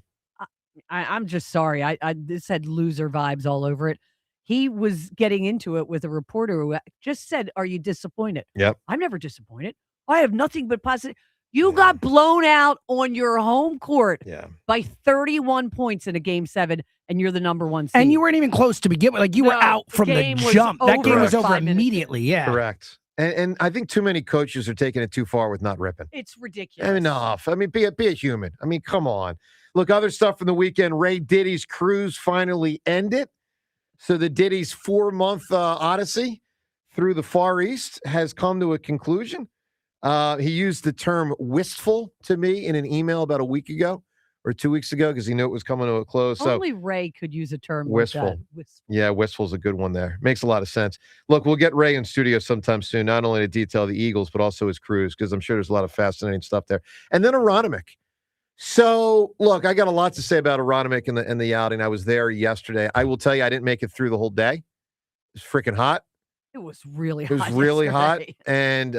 I'm just sorry. This had loser vibes all over it. He was getting into it with a reporter who just said, "Are you disappointed?" Yep. I'm never disappointed. I have nothing but positive. You got blown out on your home court by 31 points in a Game 7, and you're the number one seed. And you weren't even close to begin with. You were out from the jump. That game was over immediately. Yeah. Correct. And I think too many coaches are taking it too far with not ripping. It's ridiculous. Enough. I mean, be a human. I mean, come on. Look, other stuff from the weekend. Ray Diddy's cruise finally ended. So the Diddy's 4-month odyssey through the Far East has come to a conclusion. He used the term wistful to me in an email about a week ago or 2 weeks ago because he knew it was coming to a close. Only Ray could use a term wistful. Like that. Wistful. Yeah, wistful's a good one there. Makes a lot of sense. Look, we'll get Ray in studio sometime soon, not only to detail the Eagles, but also his cruise, because I'm sure there's a lot of fascinating stuff there. And then Aronimik. So, look, I got a lot to say about Aronimik and the outing. I was there yesterday. I will tell you, I didn't make it through the whole day. It was freaking hot. It was really hot. It was really hot. And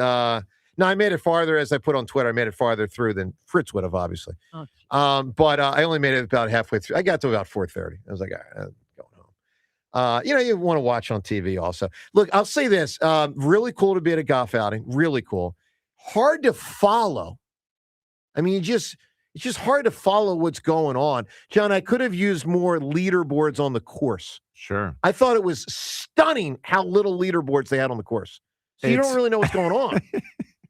No, I made it farther, as I put on Twitter. I made it farther through than Fritz would have, obviously. But I only made it about halfway through. I got to about 4:30. I was like, all right, I'm going home. You want to watch on TV also. Look, I'll say this. Really cool to be at a golf outing. Really cool. Hard to follow. I mean, it's just hard to follow what's going on. John, I could have used more leaderboards on the course. Sure. I thought it was stunning how little leaderboards they had on the course. So you don't really know what's going on.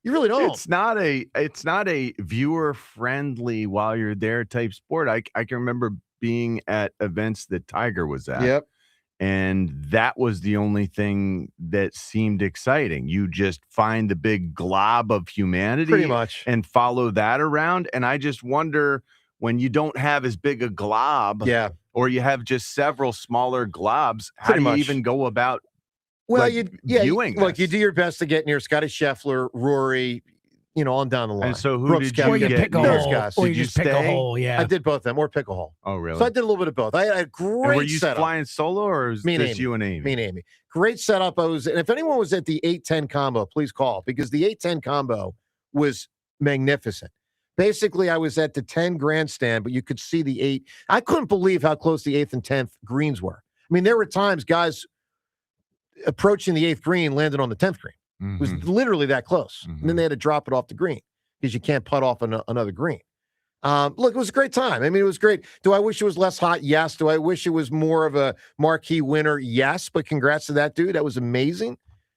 You really don't. It's not a viewer friendly while you're there type sport. I can remember being at events that Tiger was at. Yep. And that was the only thing that seemed exciting. You just find the big glob of humanity Pretty much. and follow that around. And I just wonder, when you don't have as big a glob, or you have just several smaller globs, how do you even go about viewing look, you do your best to get near Scotty Scheffler, Rory, on down the line. And so who Brooks did you Koepka, get? pick a Those hole. guys. Or Did you you just pick a stay? hole, I did both of them, or pick a hole. Oh, really? So I did a little bit of both. I had a And great were you setup. flying solo, or is Me and this Amy. you and Amy? Me and Amy. Great setup. And if anyone was at the 8-10 combo, please call, because the 8-10 combo was magnificent. Basically, I was at the 10 grandstand, but you could see the 8. I couldn't believe how close the 8th and 10th greens were. I mean, there were times guys approaching the 8th green landed on the 10th green. It was literally that close. And then they had to drop it off the green because you can't putt off another green. Look, it was a great time. I mean, it was great. Do I wish it was less hot? Yes. Do I wish it was more of a marquee winner? Yes. But congrats to that dude. That was amazing.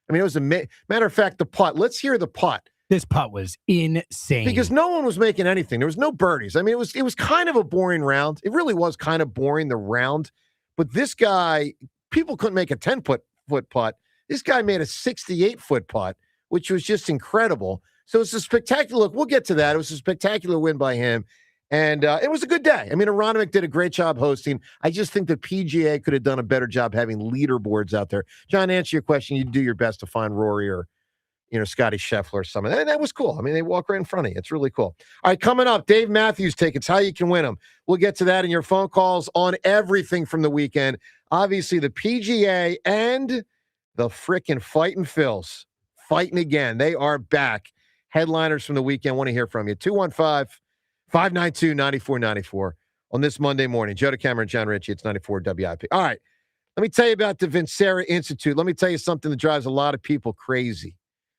I mean, it was matter of fact, the putt. Let's hear the putt. This putt was insane. Because no one was making anything. There was no birdies. I mean, it was kind of a boring round. It really was kind of boring, the round. But this guy, people couldn't make a 10-foot putt. This guy made a 68-foot putt, which was just incredible. So it's a spectacular look. We'll get to that. It was a spectacular win by him. And it was a good day. I mean, Aronimik did a great job hosting. I just think the PGA could have done a better job having leaderboards out there. John, to answer your question, you do your best to find Rory or, Scotty Scheffler or something. And that was cool. I mean, they walk right in front of you. It's really cool. All right, coming up, Dave Matthews tickets, how you can win them. We'll get to that in your phone calls on everything from the weekend. Obviously, the PGA and the frickin' Fightin' Phils fighting again. They are back. Headliners from the weekend. Want to hear from you. 215-592-9494 on this Monday morning. Joe DeCamera and John Ritchie. It's 94 WIP. All right. Let me tell you about the Vincera Institute. Let me tell you something that drives a lot of people crazy.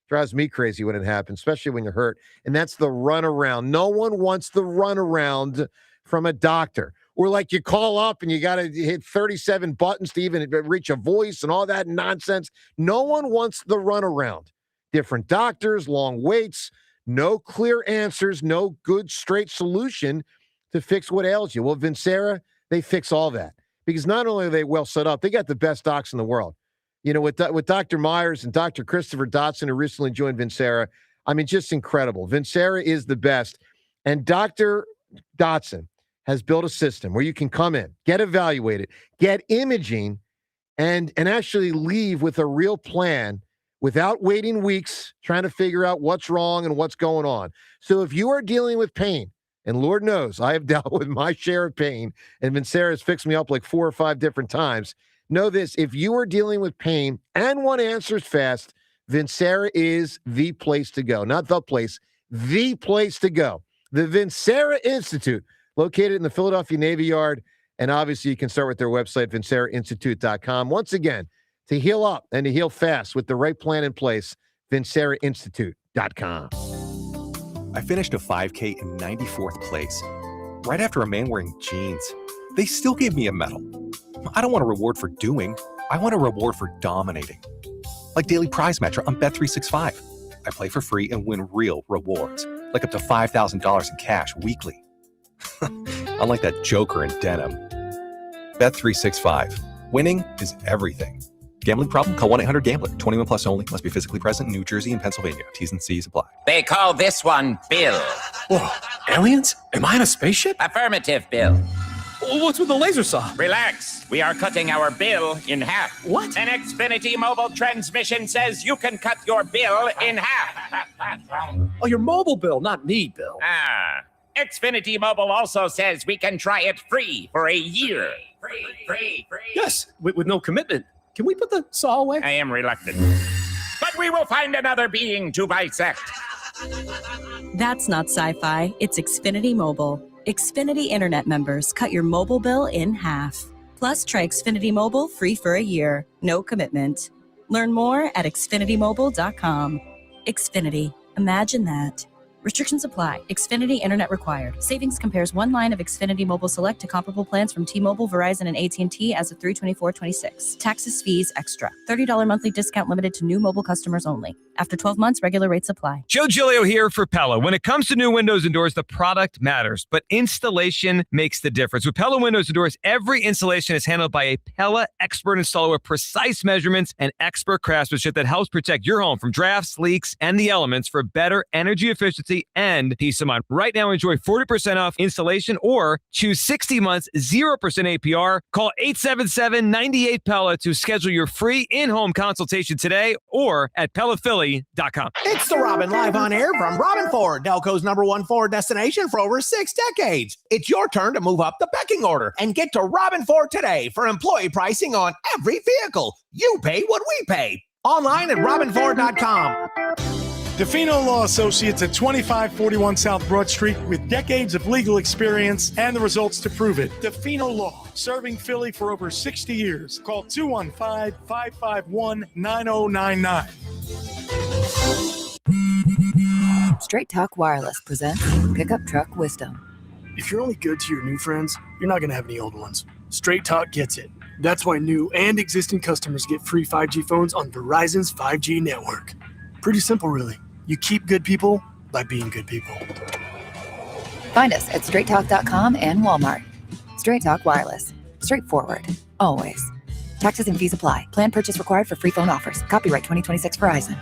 Drives me crazy when it happens, especially when you're hurt. And that's the runaround. No one wants the runaround from a doctor. Or like you call up and you got to hit 37 buttons to even reach a voice and all that nonsense. No one wants the runaround. Different doctors, long waits, no clear answers, no good straight solution to fix what ails you. Well, Vincera, they fix all that. Because not only are they well set up, they got the best docs in the world. With Dr. Myers and Dr. Christopher Dotson, who recently joined Vincera, I mean, just incredible. Vincera is the best. And Dr. Dotson has built a system where you can come in, get evaluated, get imaging, and actually leave with a real plan without waiting weeks trying to figure out what's wrong and what's going on. So if you are dealing with pain, and Lord knows I have dealt with my share of pain, and Vincera has fixed me up like 4 or 5 different times, know this: if you are dealing with pain and want answers fast, Vincera is the place to go. Not the place, the place to go. The Vincera Institute, located in the Philadelphia Navy Yard. And obviously, you can start with their website, vincerainstitute.com. Once again, to heal up and to heal fast with the right plan in place, vincerainstitute.com. I finished a 5K in 94th place, right after a man wearing jeans. They still gave me a medal. I don't want a reward for doing. I want a reward for dominating. Like Daily Prize Matcher on Bet365. I play for free and win real rewards, like up to $5,000 in cash weekly. Unlike that joker in denim. Bet365. Winning is everything. Gambling problem? Call 1-800-GAMBLER. 21 plus only. Must be physically present in New Jersey and Pennsylvania. T's and C's apply. They call this one Bill. Whoa, aliens? Am I in a spaceship? Affirmative, Bill. What's with the laser saw? Relax. We are cutting our bill in half. What? An Xfinity mobile transmission says you can cut your bill in half. Oh, your mobile bill, not me, Bill. Xfinity Mobile also says we can try it free for a year. Free. Yes, with no commitment. Can we put the saw away? I am reluctant. But we will find another being to bisect. That's not sci-fi, it's Xfinity Mobile. Xfinity Internet members cut your mobile bill in half. Plus, try Xfinity Mobile free for a year. No commitment. Learn more at xfinitymobile.com. Xfinity. Imagine that. Restrictions apply. Xfinity Internet required. Savings compares one line of Xfinity Mobile Select to comparable plans from T-Mobile, Verizon, and AT&T as of 3/24/26. Taxes, fees, extra. $30 monthly discount limited to new mobile customers only. After 12 months, regular rates apply. Joe Giglio here for Pella. When it comes to new windows and doors, the product matters, but installation makes the difference. With Pella windows and doors, every installation is handled by a Pella expert installer with precise measurements and expert craftsmanship that helps protect your home from drafts, leaks, and the elements for better energy efficiency and peace of mind. Right now, enjoy 40% off installation or choose 60 months, 0% APR. Call 877-98-PELLA to schedule your free in-home consultation today or at PellaPhilly.com. It's the Robin live on air from Robin Ford, Delco's #1 Ford destination for over 6 decades. It's your turn to move up the pecking order and get to Robin Ford today for employee pricing on every vehicle. You pay what we pay. Online at robinford.com. DeFino Law Associates at 2541 South Broad Street with decades of legal experience and the results to prove it. DeFino Law, serving Philly for over 60 years. Call 215-551-9099. Straight Talk Wireless presents Pickup Truck Wisdom. If you're only good to your new friends, you're not going to have any old ones. Straight Talk gets it. That's why new and existing customers get free 5G phones on Verizon's 5G network. Pretty simple, really. You keep good people by being good people. Find us at straighttalk.com and Walmart. Straight Talk Wireless. Straightforward. Always. Taxes and fees apply. Plan purchase required for free phone offers. Copyright 2026 Verizon.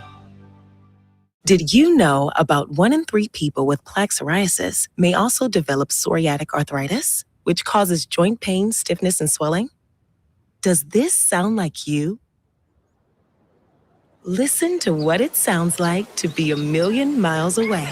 Did you know about 1 in 3 people with plaque psoriasis may also develop psoriatic arthritis, which causes joint pain, stiffness, and swelling? Does this sound like you? Listen to what it sounds like to be a million miles away.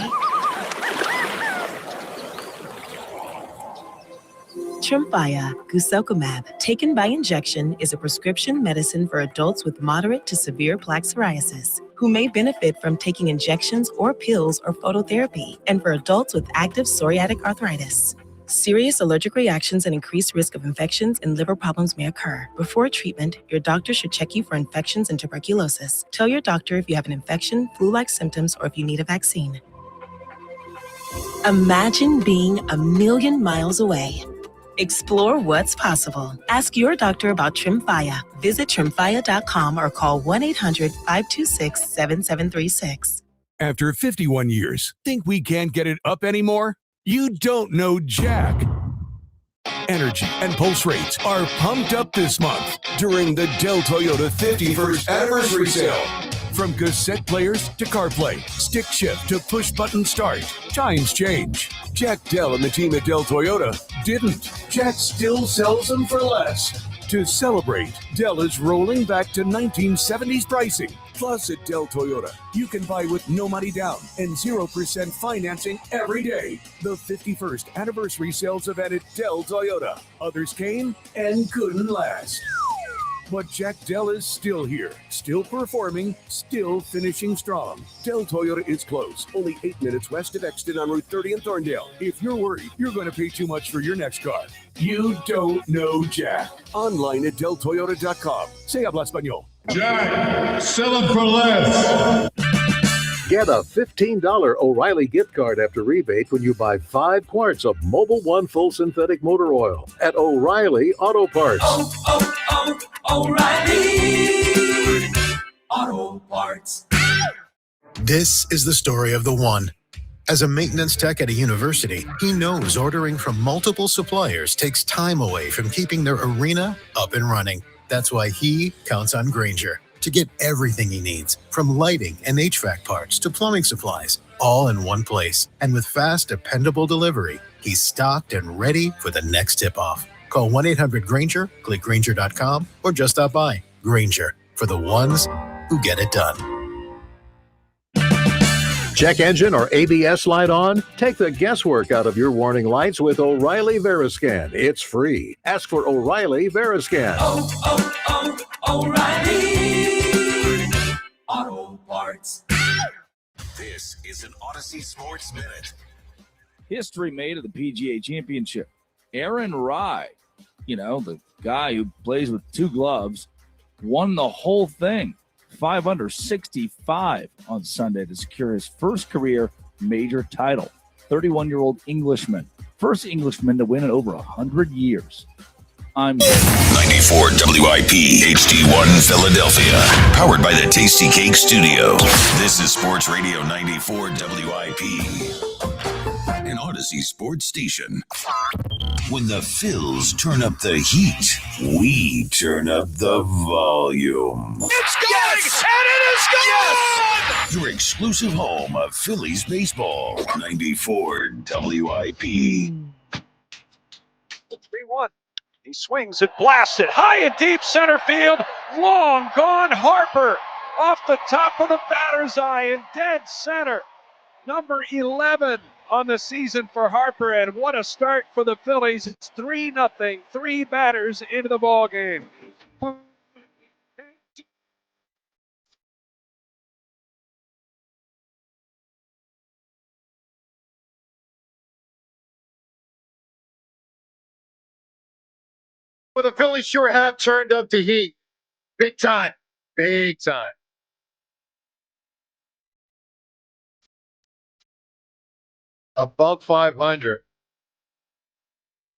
Tremfya guselkumab, taken by injection, is a prescription medicine for adults with moderate to severe plaque psoriasis who may benefit from taking injections or pills or phototherapy, and for adults with active psoriatic arthritis. Serious allergic reactions and increased risk of infections and liver problems may occur. Before treatment, your doctor should check you for infections and tuberculosis. Tell your doctor if you have an infection, flu-like symptoms, or if you need a vaccine. Imagine being a million miles away. Explore what's possible. Ask your doctor about Tremfya. Visit Tremfya.com or call 1-800-526-7736. After 51 years, think we can't get it up anymore? You don't know Jack. Energy and pulse rates are pumped up this month during the Dell Toyota 51st Anniversary Sale. From cassette players to CarPlay, stick shift to push-button start, times change. Jack Dell and the team at Dell Toyota didn't. Jack still sells them for less. To celebrate, Dell is rolling back to 1970s pricing. Plus, at Dell Toyota, you can buy with no money down and 0% financing every day. The 51st Anniversary Sales event at Dell Toyota. Others came and couldn't last. But Jack Dell is still here, still performing, still finishing strong. Dell Toyota is close, only 8 minutes west of Exton on Route 30 in Thorndale. If you're worried you're going to pay too much for your next car, you don't know Jack. Online at DellToyota.com. Se habla español. Jack, sell it for less. Get a $15 O'Reilly gift card after rebate when you buy 5 quarts of Mobil 1 full synthetic motor oil at O'Reilly Auto Parts. O'Reilly Auto Parts. This is the story of the one. As a maintenance tech at a university, he knows ordering from multiple suppliers takes time away from keeping their arena up and running. That's why he counts on Grainger to get everything he needs, from lighting and HVAC parts to plumbing supplies, all in one place. And with fast, dependable delivery, he's stocked and ready for the next tip-off. Call 1-800-GRAINGER, click Grainger.com, or just stop by. Grainger, for the ones who get it done. Check engine or ABS light on? Take the guesswork out of your warning lights with O'Reilly Veriscan. It's free. Ask for O'Reilly Veriscan. O'Reilly Auto Parts. This is an Odyssey Sports Minute. History made of the PGA Championship. Aaron Rye, the guy who plays with two gloves, won the whole thing. 5 under 65 on Sunday to secure his first career major title. 31-year-old Englishman. First Englishman to win in over 100 years. I'm 94 WIP HD1 Philadelphia. Powered by the Tasty Cake Studio. This is Sports Radio 94 WIP. An Odyssey sports station. When the Phils turn up the heat, we turn up the volume. It's going! Yes! And it is gone! Yes! Your exclusive home of Phillies baseball. 94 WIP. 3-1. He swings and blasts it high and deep center field. Long gone Harper off the top of the batter's eye in dead center. Number 11 on the season for Harper, and what a start for the Phillies. It's 3-0, 3 batters into the ball game. Well, the Phillies sure have turned up the heat. Big time. Big time. Above 500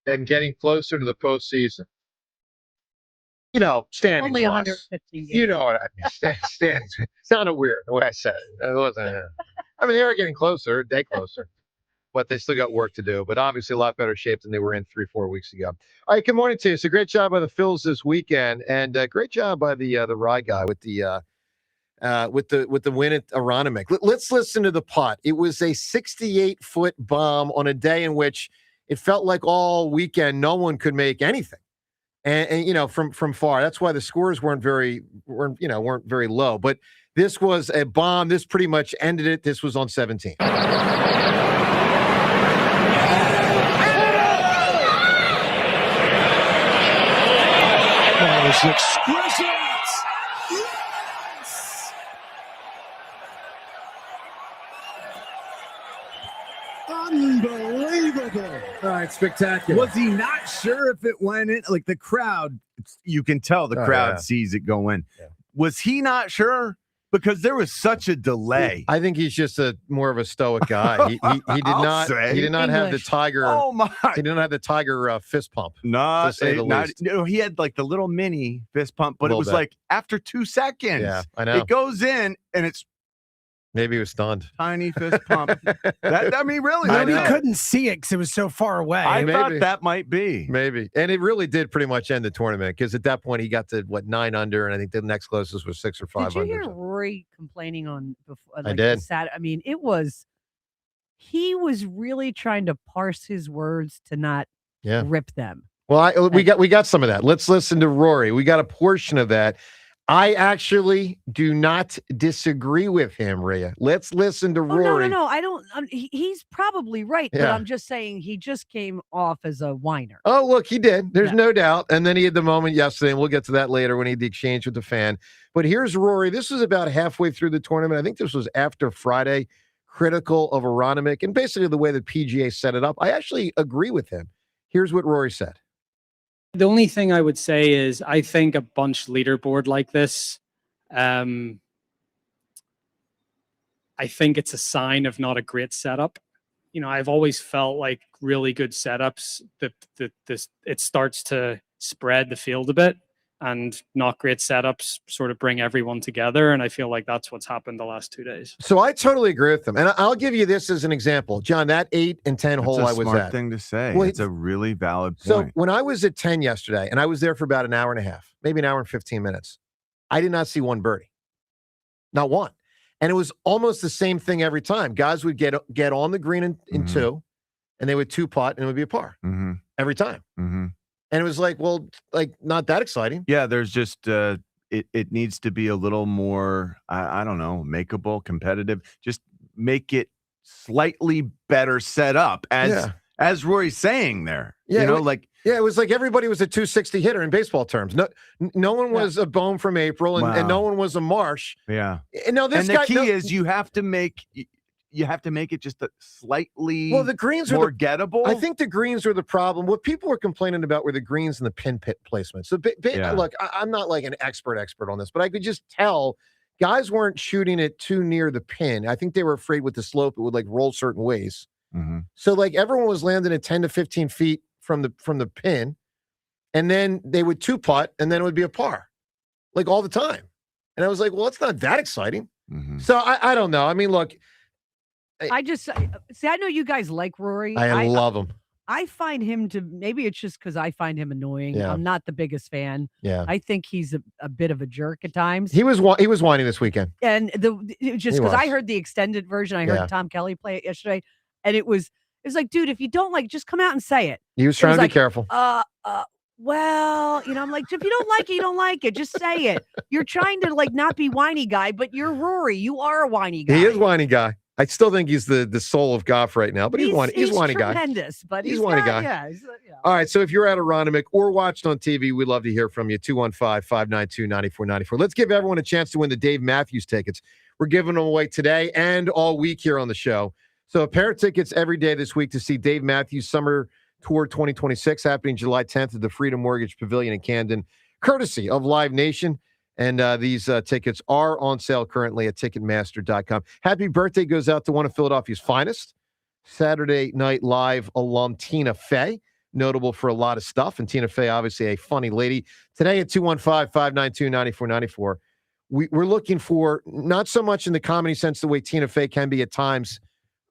and getting closer to the postseason. Standing Only plus. 115 games. You know what I mean. Standing. Sounded weird the way I said it. It wasn't. I mean, they are getting closer, a day closer. But they still got work to do. But obviously a lot better shape than they were in 3-4 weeks ago. All right, good morning to you. So great job by the Phils this weekend, and great job by the Rye guy with the win at Aronimink. Let's listen to the putt. It was a 68-foot bomb on a day in which it felt like all weekend no one could make anything, and from far. That's why the scores weren't very low. But this was a bomb. This pretty much ended it. This was on 17. That was exquisite. Yes! Unbelievable. All right, spectacular. Was he not sure if it went in? Like the crowd, you can tell the crowd sees it go in. Yeah. Was he not sure? Because there was such a delay. I think he's just more of a stoic guy. He did not have the tiger. Oh my! He didn't have the tiger fist pump. Not he had like the little mini fist pump, but it was like after 2 seconds. Yeah, I know. It goes in and it's maybe he was stunned. Tiny fist pump. Really? Maybe he couldn't see it because it was so far away. I thought that might be. Maybe. And it really did pretty much end the tournament because at that point he got to 9 under, and I think the next closest was 6 or 5 under. Did you hear Rory complaining on before? I did. He was really trying to parse his words to not rip them. Well, we got some of that. Let's listen to Rory. We got a portion of that. I actually do not disagree with him, Rhea. Let's listen to Rory. No. I don't. He's probably right, but I'm just saying he just came off as a whiner. Oh, look, he did. There's no doubt. And then he had the moment yesterday, and we'll get to that later when he had the exchange with the fan. But here's Rory. This was about halfway through the tournament. I think this was after Friday, critical of Aronimink and basically the way the PGA set it up. I actually agree with him. Here's what Rory said. The only thing I would say is I think a bunch leaderboard like this, I think it's a sign of not a great setup. I've always felt like really good setups that it starts to spread the field a bit, and not great setups sort of bring everyone together. And I feel like that's what's happened the last 2 days. So I totally agree with them. And I'll give you this as an example. John, that 8 and 10 hole I was at. That's a smart thing to say. Well, it's a really valid point. So when I was at 10 yesterday, and I was there for about an hour and a half, maybe an hour and 15 minutes, I did not see one birdie. Not one. And it was almost the same thing every time. Guys would get on the green in 2, and they would 2-putt, and it would be a par every time. Mm-hmm. And it was not that exciting. Yeah, there's just it needs to be a little more, I don't know, makeable, competitive. Just make it slightly better set up, as Rory's saying there. Yeah, it was like everybody was a 260 hitter in baseball terms. No one was a Bone from April, and no one was a Marsh. Yeah. And the key is you have to make you have to make it just a slightly the greens more are gettable. I think the greens were the problem. What people were complaining about were the greens and the pin pit placement. So, look, I'm not like an expert on this, but I could just tell guys weren't shooting it too near the pin. I think they were afraid with the slope it would like roll certain ways. Mm-hmm. So like everyone was landing at 10 to 15 feet from the pin, and then they would two putt, and then it would be a par, like all the time. And I was like, well, it's not that exciting. Mm-hmm. So I don't know. I mean, look, I just see. I know you guys like Rory. I love him. I find him to maybe it's just because I find him annoying. Yeah. I'm not the biggest fan. Yeah, I think he's a bit of a jerk at times. He was whining this weekend, and just because I heard the extended version, I heard Yeah. Tom Kelly play it yesterday, and it was like, dude, if you don't like, just come out and say it. He was trying to be careful. Well, I'm like, if you don't like it, you don't like it. Just say it. You're trying to like not be whiny guy, but you're Rory. You are a whiny guy. He is whiny guy. I still think he's the soul of golf right now, but he's whiny guy. Tremendous, but he's whiny guy. Yeah, All right, so if you're at a Aronimink or watched on TV, we'd love to hear from you. 215-592-9494. Let's give everyone a chance to win the Dave Matthews tickets. We're giving them away today and all week here on the show. So a pair of tickets every day this week to see Dave Matthews Summer Tour 2026 happening July 10th at the Freedom Mortgage Pavilion in Camden, courtesy of Live Nation. And these tickets are on sale currently at Ticketmaster.com. Happy birthday goes out to one of Philadelphia's finest. Saturday Night Live alum Tina Fey, notable for a lot of stuff. And Tina Fey, obviously a funny lady. Today at 215-592-9494, we're looking for, not so much in the comedy sense the way Tina Fey can be at times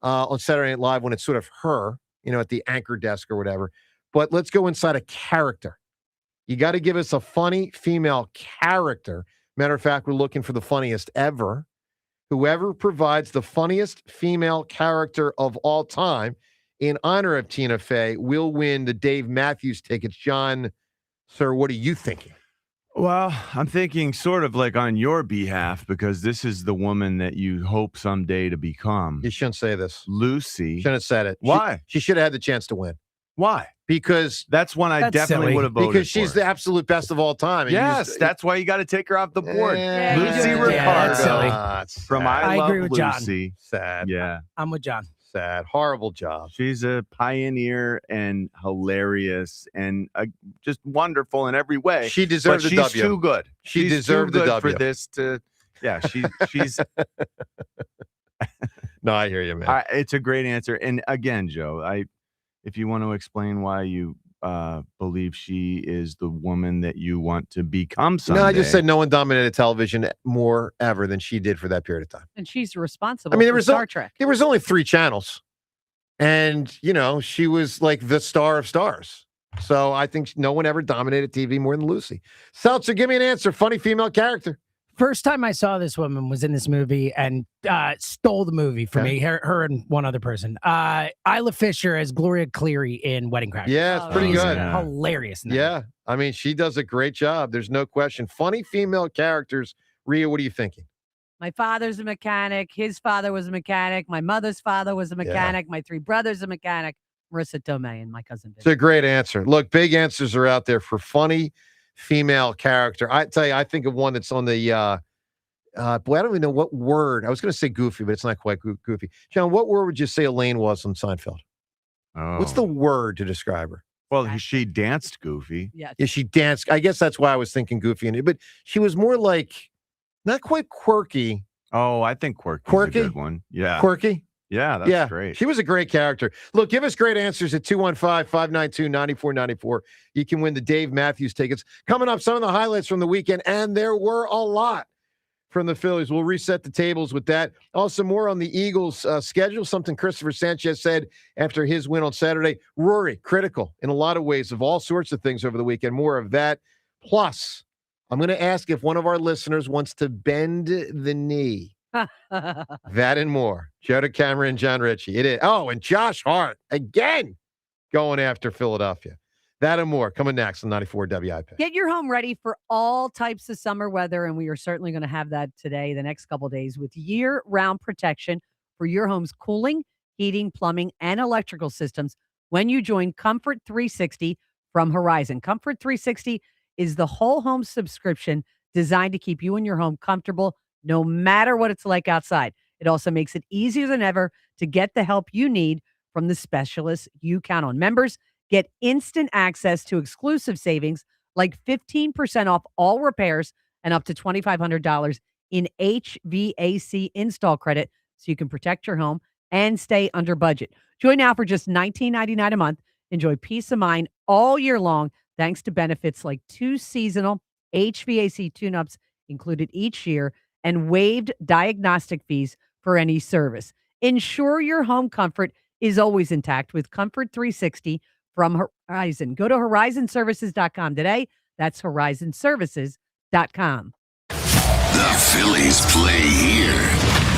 on Saturday Night Live when it's sort of her, at the anchor desk or whatever. But let's go inside a character. You got to give us a funny female character. Matter of fact, we're looking for the funniest ever. Whoever provides the funniest female character of all time in honor of Tina Fey will win the Dave Matthews tickets. John, sir, what are you thinking? Well, I'm thinking sort of like on your behalf, because this is the woman that you hope someday to become. You shouldn't say this. Lucy. Shouldn't have said it. Why? She should have had the chance to win. Why? Because that's one I definitely would have voted because she's for. the absolute best of all time. And Yes, that's why you got to take her off the board. Lucy that's Ricardo from I Love agree with Lucy. John. Sad. Yeah. I'm with John. Sad. Horrible job. She's a pioneer and hilarious and just wonderful in every way. She deserves but the she's W. too good. She She's deserved too the good W. for this to. Yeah, she's. No, I hear you, man. It's a great answer. And again, Joe, if you want to explain why you believe she is the woman that you want to become someday. No, I just said no one dominated television more ever than she did for that period of time. And she's responsible there for was Star Trek. There was only 3 channels. And, she was like the star of stars. So I think no one ever dominated TV more than Lucy. Seltzer, give me an answer. Funny female character. First time I saw this woman was in this movie and stole the movie for me. Her and one other person. Isla Fisher as Gloria Cleary in Wedding Crashers. Yeah, it's pretty good. Hilarious. in that. Yeah. I mean, she does a great job. There's no question. Funny female characters. Rhea, what are you thinking? My father's a mechanic. His father was a mechanic. My mother's father was a mechanic. My 3 brothers a mechanic. Marissa Tomei and my cousin. It's a great answer. Look, big answers are out there for funny female character. I tell you, I think of one that's on the boy, I don't even know what word. I was going to say goofy, but it's not quite goofy. John, what word would you say Elaine was on Seinfeld? What's the word to describe her? Well, she danced goofy. Yeah, she danced. I guess that's why I was thinking goofy in it, but she was more like not quite quirky. Oh, I think quirky. A good one. Yeah. Quirky? Yeah, that's great. She was a great character. Look, give us great answers at 215-592-9494. You can win the Dave Matthews tickets. Coming up, some of the highlights from the weekend, and there were a lot from the Phillies. We'll reset the tables with that. Also, more on the Eagles' schedule, something Christopher Sanchez said after his win on Saturday. Rory, critical in a lot of ways of all sorts of things over the weekend. More of that. Plus, I'm going to ask if one of our listeners wants to bend the knee. That and more. Joe DeCamera and John Ritchie. It is. Oh, and Josh Hart again going after Philadelphia. That and more coming next on 94 WIP. Get your home ready for all types of summer weather, and we are certainly going to have that today, the next couple of days, with year-round protection for your home's cooling, heating, plumbing, and electrical systems when you join Comfort 360 from Horizon. Comfort 360 is the whole home subscription designed to keep you and your home comfortable no matter what it's like outside. It also makes it easier than ever to get the help you need from the specialists you count on. Members get instant access to exclusive savings like 15% off all repairs and up to $2,500 in HVAC install credit so you can protect your home and stay under budget. Join now for just $19.99 a month. Enjoy peace of mind all year long thanks to benefits like 2 seasonal HVAC tune-ups included each year and waived diagnostic fees for any service. Ensure your home comfort is always intact with Comfort 360 from Horizon. Go to horizonservices.com today. That's horizonservices.com. The Phillies play here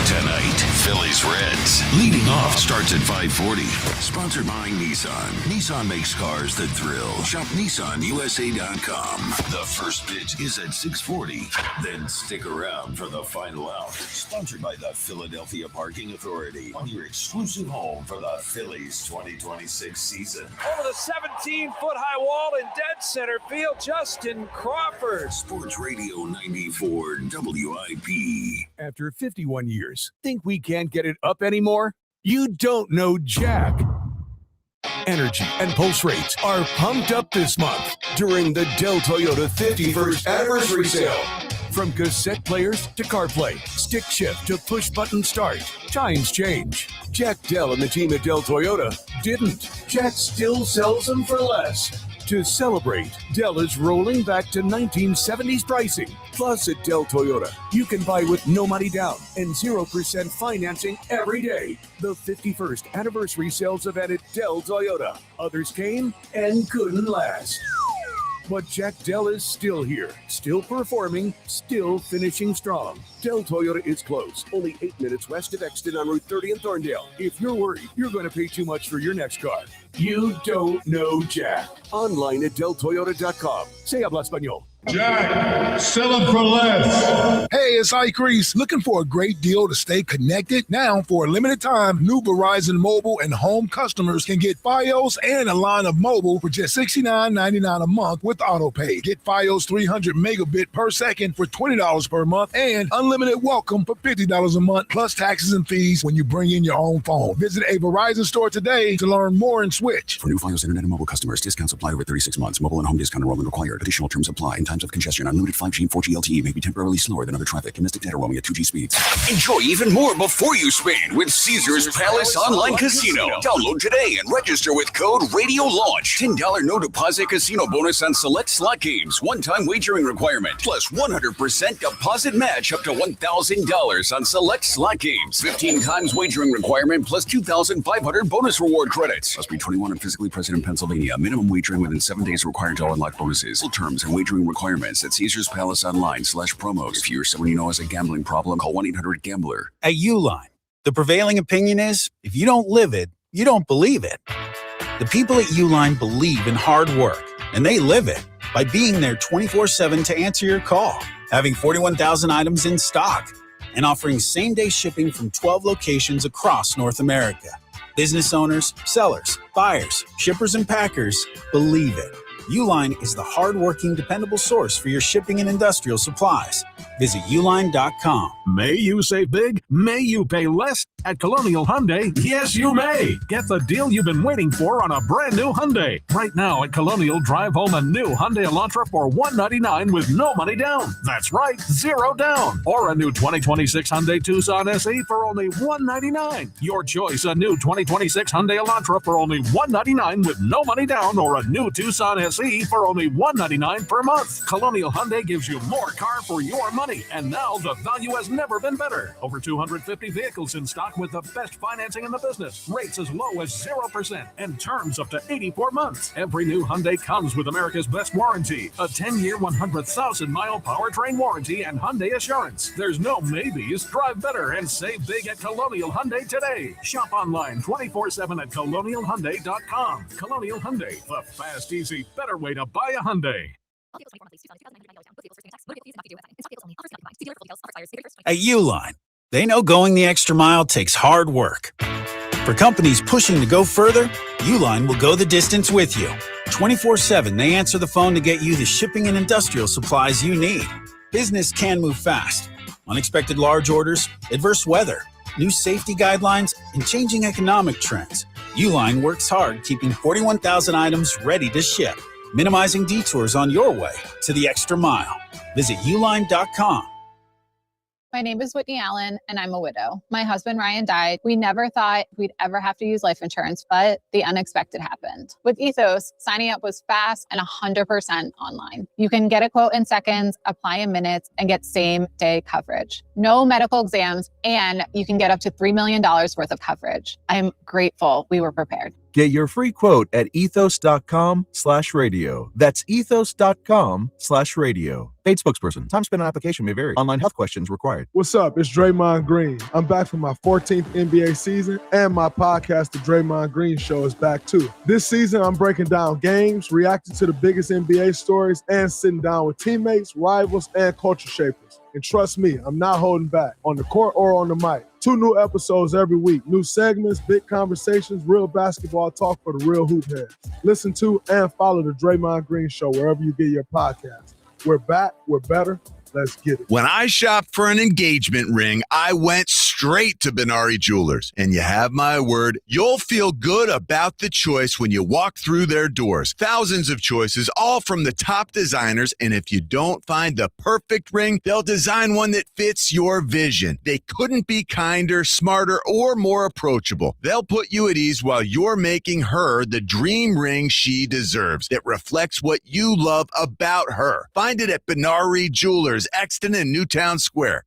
tonight. Phillies Reds. Leading off starts at 5:40. Sponsored by Nissan. Nissan makes cars that thrill. Shop NissanUSA.com. The first pitch is at 6:40. Then stick around for the final out. Sponsored by the Philadelphia Parking Authority. On your exclusive home for the Phillies 2026 season. Over the 17-foot high wall in dead center field, Justin Crawford. Sports Radio 94 WIP. After 51 years, think we can't get it up anymore? You don't know Jack. Energy and pulse rates are pumped up this month during the Dell Toyota 51st anniversary sale. From cassette players to CarPlay, stick shift to push button start, times change. Jack Dell and the team at Dell Toyota didn't. Jack still sells them for less. To celebrate, Dell is rolling back to 1970s pricing. Plus, at Dell Toyota, you can buy with no money down and 0% financing every day. The 51st anniversary sales event at Dell Toyota. Others came and couldn't last. But Jack Dell is still here, still performing, still finishing strong. Dell Toyota is closed, only 8 minutes west of Exton on Route 30 in Thorndale. If you're worried you're going to pay too much for your next car, you don't know Jack. Online at DellToyota.com. Se habla español. Jack, sell them for less. Hey, it's Ike Reese. Looking for a great deal to stay connected? Now, for a limited time, new Verizon mobile and home customers can get Fios and a line of mobile for just $69.99 a month with AutoPay. Get Fios 300 megabit per second for $20 per month and unlimited welcome for $50 a month, plus taxes and fees when you bring in your own phone. Visit a Verizon store today to learn more and switch. For new Fios Internet and mobile customers, discounts apply over 36 months. Mobile and home discount enrollment required. Additional terms apply. In times of congestion, unlimited 5G and 4G LTE may be temporarily slower than other traffic. Domestic data roaming at 2G speeds. Enjoy even more before you spend with Caesars Palace Online Casino. Download today and register with code RADIOLAUNCH. $10 no deposit casino bonus on select slot games. One-time wagering requirement. Plus 100% deposit match up to $1,000 on select slot games. 15 times wagering requirement plus 2,500 bonus reward credits. Must be 21 and physically present in Pennsylvania. Minimum wagering within 7 days required to unlock bonuses. Full terms and wagering requirements at Caesars Palace Online/promos. If you or someone you know has a gambling problem, call 1-800-GAMBLER. At Uline, the prevailing opinion is, if you don't live it, you don't believe it. The people at Uline believe in hard work, and they live it by being there 24/7 to answer your call, having 41,000 items in stock, and offering same-day shipping from 12 locations across North America. Business owners, sellers, buyers, shippers, and packers believe it. Uline is the hard-working, dependable source for your shipping and industrial supplies. Visit uline.com. May you save big? May you pay less? At Colonial Hyundai, yes, you may. Get the deal you've been waiting for on a brand new Hyundai. Right now at Colonial, drive home a new Hyundai Elantra for $199 with no money down. That's right, zero down. Or a new 2026 Hyundai Tucson SE for only $199. Your choice, a new 2026 Hyundai Elantra for only $199 with no money down, or a new Tucson SE for only $199 per month. Colonial Hyundai gives you more car for your money, and now the value has never been better. Over 250 vehicles in stock with the best financing in the business. Rates as low as 0% and terms up to 84 months. Every new Hyundai comes with America's best warranty, a 10-year, 100,000-mile powertrain warranty and Hyundai Assurance. There's no maybes. Drive better and save big at Colonial Hyundai today. Shop online 24/7 at colonialhyundai.com. Colonial Hyundai, the fast, easy, better way to buy a Hyundai. At Uline, they know going the extra mile takes hard work. For companies pushing to go further, Uline will go the distance with you. 24/7, they answer the phone to get you the shipping and industrial supplies you need. Business can move fast. Unexpected large orders, adverse weather, new safety guidelines, and changing economic trends, Uline works hard keeping 41,000 items ready to ship, minimizing detours on your way to the extra mile. Visit uline.com. My name is Whitney Allen, and I'm a widow. My husband, Ryan, died. We never thought we'd ever have to use life insurance, but the unexpected happened. With Ethos, signing up was fast and 100% online. You can get a quote in seconds, apply in minutes, and get same-day coverage. No medical exams, and you can get up to $3 million worth of coverage. I'm grateful we were prepared. Get your free quote at ethos.com/radio. That's ethos.com/radio. Paid spokesperson. Time spent on application may vary. Online health questions required. What's up? It's Draymond Green. I'm back for my 14th NBA season, and my podcast, The Draymond Green Show, is back too. This season, I'm breaking down games, reacting to the biggest NBA stories, and sitting down with teammates, rivals, and culture shapers. And trust me, I'm not holding back, on the court or on the mic. 2 new episodes every week. New segments, big conversations, real basketball talk for the real hoop heads. Listen to and follow The Draymond Green Show wherever you get your podcasts. We're back. We're better. Let's get it. When I shopped for an engagement ring, I went straight to Benari Jewelers. And you have my word, you'll feel good about the choice when you walk through their doors. Thousands of choices, all from the top designers. And if you don't find the perfect ring, they'll design one that fits your vision. They couldn't be kinder, smarter, or more approachable. They'll put you at ease while you're making her the dream ring she deserves that reflects what you love about her. Find it at Benari Jewelers, Exton and Newtown Square.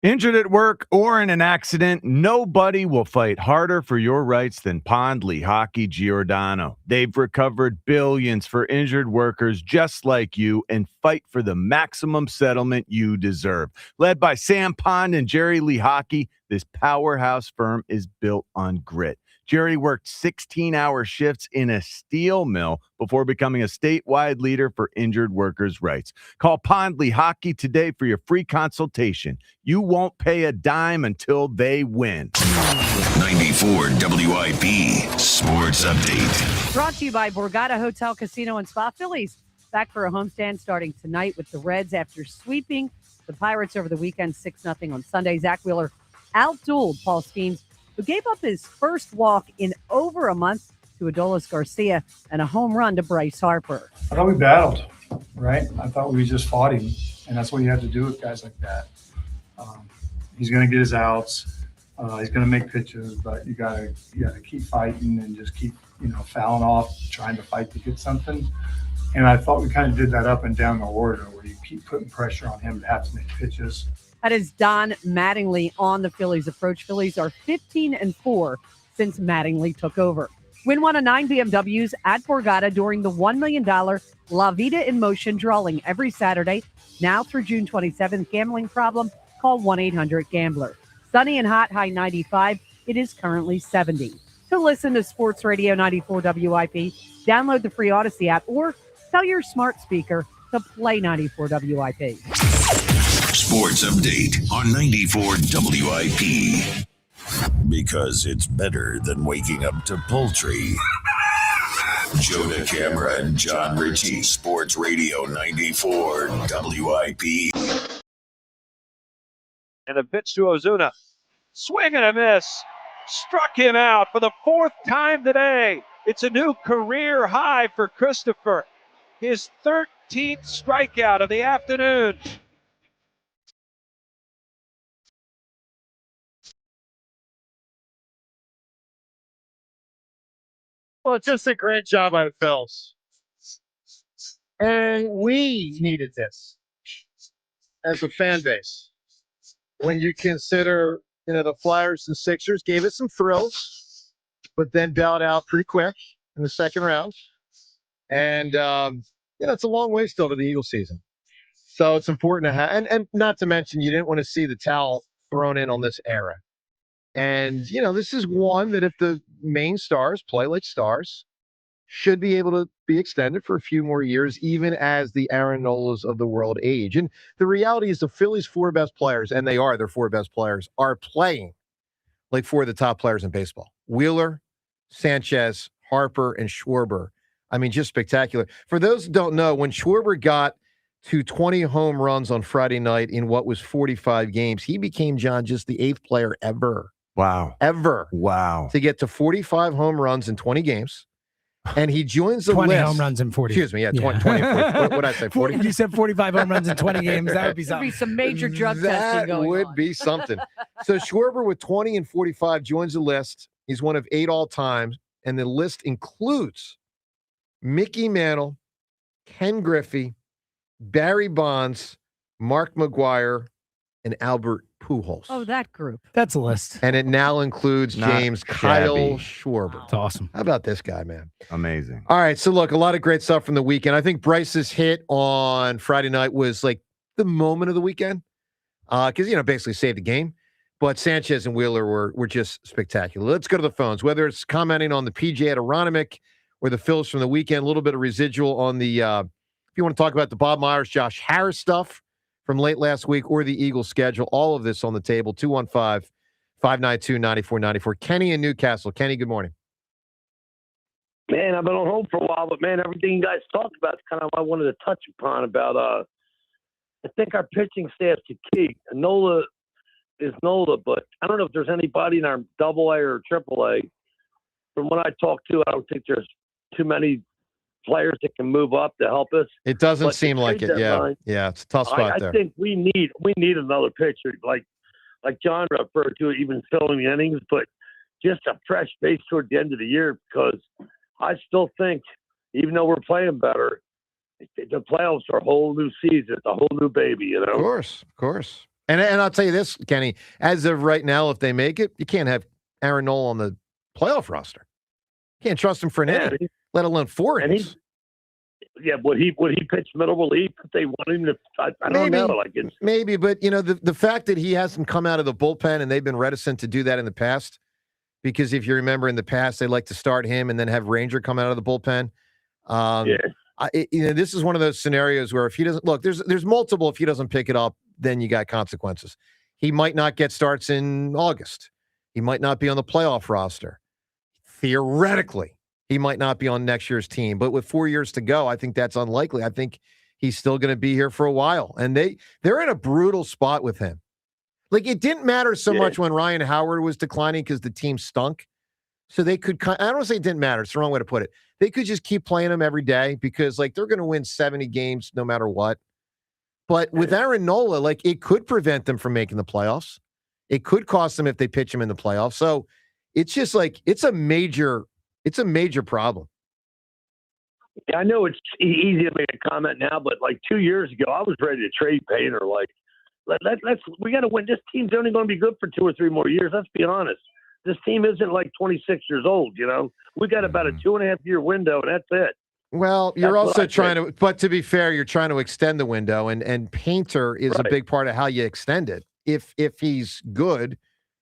Injured at work or in an accident, nobody will fight harder for your rights than Pond Lehocky Giordano. They've recovered billions for injured workers just like you and fight for the maximum settlement you deserve. Led by Sam Pond and Jerry Lehocky, this powerhouse firm is built on grit. Jerry worked 16-hour shifts in a steel mill before becoming a statewide leader for injured workers' rights. Call Pond Lehocky today for your free consultation. You won't pay a dime until they win. 94 WIP Sports Update. Brought to you by Borgata Hotel, Casino, and Spa. Phillies back for a homestand starting tonight with the Reds after sweeping the Pirates over the weekend 6-0 on Sunday. Zach Wheeler outdueled Paul Skeens, who gave up his first walk in over a month to Adolis Garcia and a home run to Bryce Harper. I thought we battled, right? I thought we just fought him, and that's what you have to do with guys like that. He's going to get his outs. He's going to make pitches, but you got to keep fighting and just keep fouling off, trying to fight to get something. And I thought we kind of did that up and down the order, where you keep putting pressure on him to have to make pitches. That is Don Mattingly on the Phillies approach. Phillies are 15-4 since Mattingly took over. Win one of 9 BMWs at Borgata during the $1 million La Vida in Motion drawing every Saturday, now through June 27th. Gambling problem? Call 1-800-GAMBLER. Sunny and hot, high 95. It is currently 70. To listen to Sports Radio 94 WIP, download the free Odyssey app or tell your smart speaker to play 94 WIP. Sports Update on 94 WIP. Because it's better than waking up to poultry. Jonah Camera and John Ritchie, Sports Radio 94 WIP. And a pitch to Ozuna. Swing and a miss. Struck him out for the 4th time today. It's a new career high for Christopher. His 13th strikeout of the afternoon. Well, it's just a great job by the Phils. And we needed this as a fan base. When you consider, the Flyers and Sixers gave it some thrills, but then bowed out pretty quick in the second round. And, it's a long way still to the Eagles season. So it's important to have, and not to mention, you didn't want to see the towel thrown in on this era. And, this is one that if the main stars play like stars, should be able to be extended for a few more years, even as the Aaron Nolas of the world age. And the reality is the Phillies' 4 best players, and they are their 4 best players, are playing like 4 of the top players in baseball. Wheeler, Sanchez, Harper, and Schwarber. I mean, just spectacular. For those who don't know, when Schwarber got to 20 home runs on Friday night in what was 45 games, he became, John, just the 8th player ever Wow. Ever. Wow. To get to 45 home runs in 20 games. And he joins the 20 list. home runs in 40. Excuse me, 20 and 40. What did I say? 40? You said 45 home runs in 20 games. That would be There'd something. be some major drug testing going That would on. be something. So Schwarber with 20 and 45 joins the list. He's one of 8 all-time, and the list includes Mickey Mantle, Ken Griffey, Barry Bonds, Mark McGwire, and Albert Pujols. Oh, that group. That's a list. And it now includes Not James Kyle shabby. Schwarber. That's awesome. How about this guy, man? Amazing. All right, so look, a lot of great stuff from the weekend. I think Bryce's hit on Friday night was like the moment of the weekend because, basically saved the game. But Sanchez and Wheeler were just spectacular. Let's go to the phones, whether it's commenting on the PJ at Aronimik or the Phils from the weekend, a little bit of residual on the, if you want to talk about the Bob Myers, Josh Harris stuff from late last week or the Eagles schedule, all of this on the table, 215-592-9494. Kenny in Newcastle. Kenny, good morning. Man, I've been on hold for a while, but man, everything you guys talked about is kind of what I wanted to touch upon about, I think our pitching staff's the key. Nola is Nola, but I don't know if there's anybody in our AA or AAA. From what I talked to, I don't think there's too many players that can move up to help us. It doesn't But seem the like trade it. Yeah. deadline, Yeah, it's a tough spot I there. think we need another pitcher, like John referred to, even filling the innings, but just a fresh base toward the end of the year, because I still think, even though we're playing better, the playoffs are a whole new season. It's a whole new baby, you know? Of course. And I'll tell you this, Kenny, as of right now, if they make it, you can't have Aaron Nola on the playoff roster. You can't trust him for an inning, let alone 4 innings. Would he pitch middle relief if they want him to? I don't know. Maybe, but the fact that he hasn't come out of the bullpen and they've been reticent to do that in the past, because if you remember in the past they like to start him and then have Ranger come out of the bullpen. This is one of those scenarios where if he doesn't look, there's multiple. If he doesn't pick it up, then you got consequences. He might not get starts in August. He might not be on the playoff roster. Theoretically, he might not be on next year's team, but with 4 years to go, I think that's unlikely. I think he's still going to be here for a while, and they're in a brutal spot with him. Like, it didn't matter so much when Ryan Howard was declining because the team stunk. So they could, I don't want to say it didn't matter. It's the wrong way to put it. They could just keep playing him every day because, like, they're going to win 70 games no matter what. But with Aaron Nola, like, it could prevent them from making the playoffs. It could cost them if they pitch him in the playoffs. So it's just like, it's a major problem. Yeah, I know it's easy to make a comment now, but like 2 years ago, I was ready to trade Painter. Like, we got to win. This team's only going to be good for 2 or 3 more years. Let's be honest. This team isn't like 26 years old, you know. We got about a 2.5 year window, and that's it. Well, you're also trying to, but to be fair, you're trying to extend the window, and Painter is a big part of how you extend it. If he's good,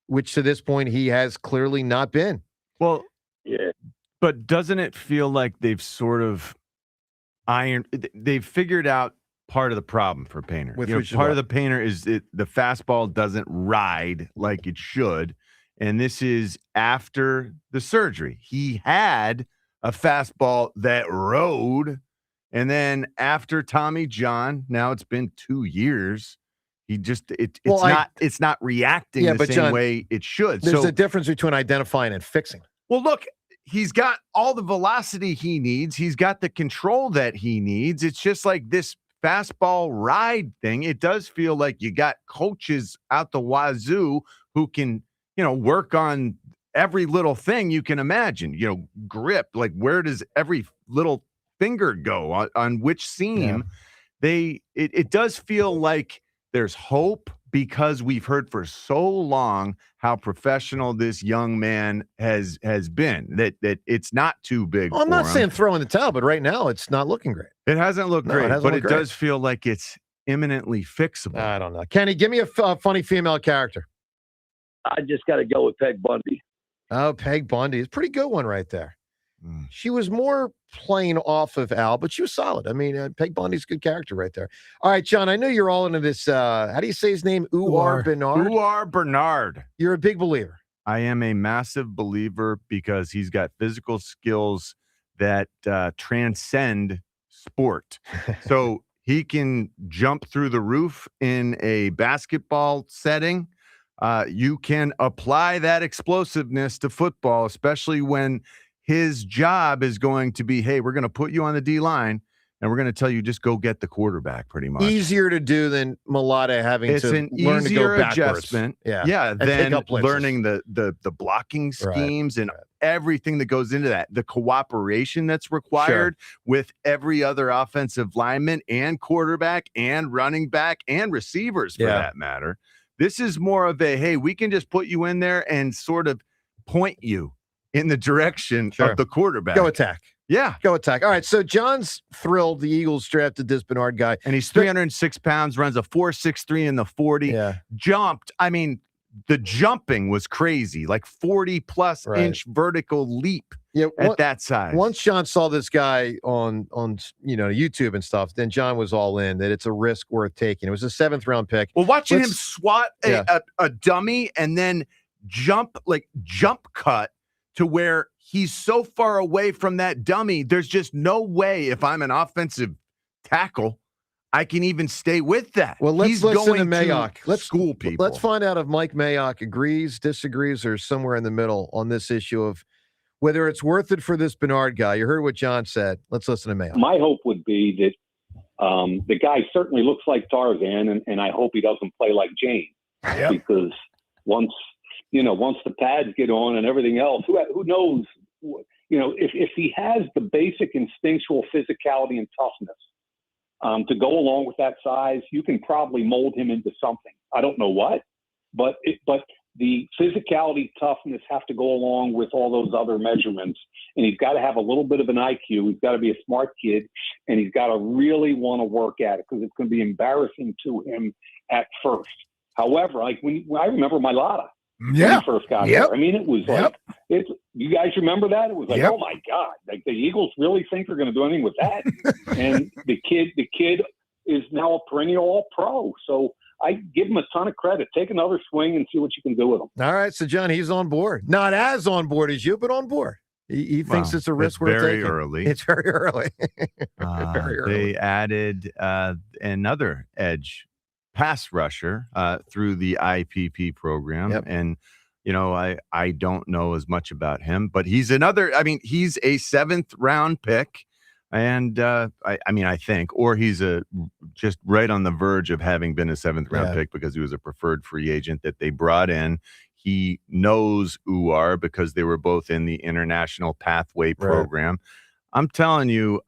which to this point he has clearly not been. Well, yeah. But doesn't it feel like they've sort of they've figured out part of the problem for Painter? Part of the Painter is the fastball doesn't ride like it should. And this is after the surgery. He had a fastball that rode. And then after Tommy John, now it's been 2 years. He just it's not reacting the same way it should. There's a difference between identifying and fixing. Well, look, he's got all the velocity he needs. He's got the control that he needs. It's just like this fastball ride thing. It does feel like you got coaches out the wazoo who can, work on every little thing you can imagine, grip, like where does every little finger go on which seam. It does feel like there's hope because we've heard for so long how professional this young man has been, that it's not too big. Well, I'm not saying throw in the towel, but right now it's not looking great. It hasn't looked great, but it does feel like it's imminently fixable. I don't know. Kenny, give me a funny female character. I just got to go with Peg Bundy. Oh, Peg Bundy is a pretty good one right there. She was more playing off of Al, but she was solid. I mean, Peg Bundy's a good character right there. All right, John, I know you're all into this. How do you say his name? Uar Bernard? Uar Bernard. You're a big believer. I am a massive believer because he's got physical skills that transcend sport. So he can jump through the roof in a basketball setting. you can apply that explosiveness to football, especially when his job is going to be, hey, we're going to put you on the D-line, and we're going to tell you just go get the quarterback pretty much. Easier to do than Mulata having it's to an learn to go backwards. Adjustment. Yeah. Then learning the blocking schemes and everything that goes into that, the cooperation that's required with every other offensive lineman and quarterback and running back and receivers for that matter. This is more of a, hey, we can just put you in there and sort of point you in the direction of the quarterback. Go attack. Yeah. Go attack. All right. So John's thrilled the Eagles drafted this Bernard guy. And he's 306 pounds, runs a 4.63 in the 40. Yeah. Jumped. I mean, the jumping was crazy, like 40-plus inch vertical leap at that size. Once John saw this guy on YouTube and stuff, then John was all in that it's a risk worth taking. It was a 7th-round pick. Well, watching him swat a dummy and then jump cut to where he's so far away from that dummy, there's just no way if I'm an offensive tackle, I can even stay with that. Well, let's listen to Mayock. Let's school people. Let's find out if Mike Mayock agrees, disagrees, or somewhere in the middle on this issue of whether it's worth it for this Bernard guy. You heard what John said. Let's listen to Mayock. My hope would be that the guy certainly looks like Tarzan, and I hope he doesn't play like Jane. Yep. Because once the pads get on and everything else, who knows? If he has the basic instinctual physicality and toughness to go along with that size, you can probably mold him into something. I don't know what, but the physicality, toughness have to go along with all those other measurements. And he's got to have a little bit of an IQ. He's got to be a smart kid, and he's got to really want to work at it because it's going to be embarrassing to him at first. However, like I remember Mulata. When he first got there. I mean, it was like, you guys remember that? It was like, oh my God, like the Eagles really think they're going to do anything with that. And the kid is now a perennial All-Pro. So I give him a ton of credit. Take another swing and see what you can do with him. All right. So John, he's on board. Not as on board as you, but on board. He thinks it's a risk worth taking. Early. It's very early. Very early. They added another edge pass rusher through the IPP program. And, I don't know as much about him, but he's he's a 7th-round pick. And I think, or he's just right on the verge of having been a 7th-round pick because he was a preferred free agent that they brought in. He knows UR because they were both in the International Pathway program. I'm telling you,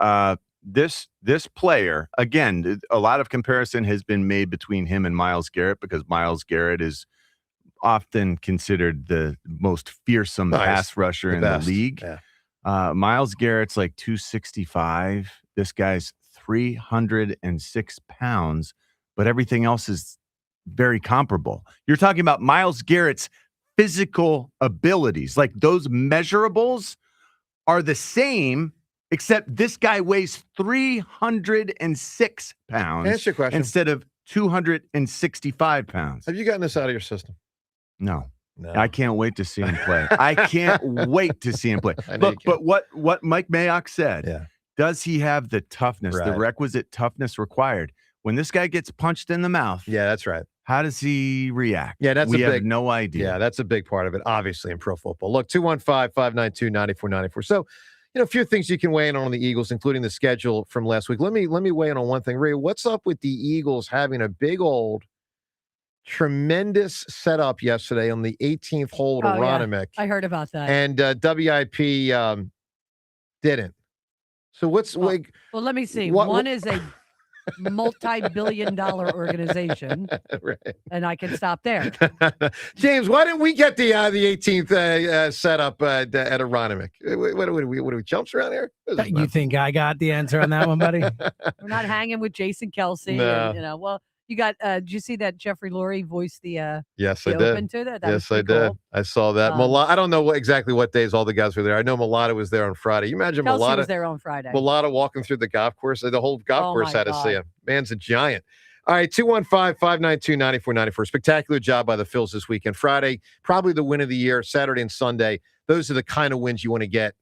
this player, again, a lot of comparison has been made between him and Myles Garrett because Myles Garrett is often considered the most fearsome pass rusher in the league. Myles Garrett's like 265. This guy's 306 pounds, but everything else is very comparable. You're talking about Myles Garrett's physical abilities. Like those measurables are the same, except this guy weighs 306 pounds Answer your question. instead of 265 pounds. Have you gotten this out of your system? No. I can't wait to see him play. I can't wait to see him play. Look, but what Mike Mayock said, does he have the toughness, the requisite toughness required? When this guy gets punched in the mouth, that's right. How does he react? We have no idea. Yeah, that's a big part of it, obviously, in pro football. Look, 215-592-9494. So, a few things you can weigh in on the Eagles, including the schedule from last week. Let me weigh in on one thing. Ray, what's up with the Eagles having a big old tremendous setup yesterday on the 18th hole at Aronimink? I heard about that. And WIP didn't. So what's well, let me see. One is a multi-billion-dollar organization, and I can stop there. James, why didn't we get the 18th setup at Aronimink? What are we chumps around here? You think I got the answer on that one, buddy? We're not hanging with Jason Kelsey. No. And, you got. Did you see that Jeffrey Lurie voiced the? Yes, the I did. Open to that? Yes, I did. Cool. I saw that. I don't know exactly what days all the guys were there. I know Mulata was there on Friday. You imagine Kelsey Mulata was there on Friday. Mulata walking through the golf course. The whole golf course had to see him. Man's a giant. All right, 215-592-9494. Spectacular job by the Phils this weekend. Friday, probably the win of the year. Saturday and Sunday, those are the kind of wins you want to get,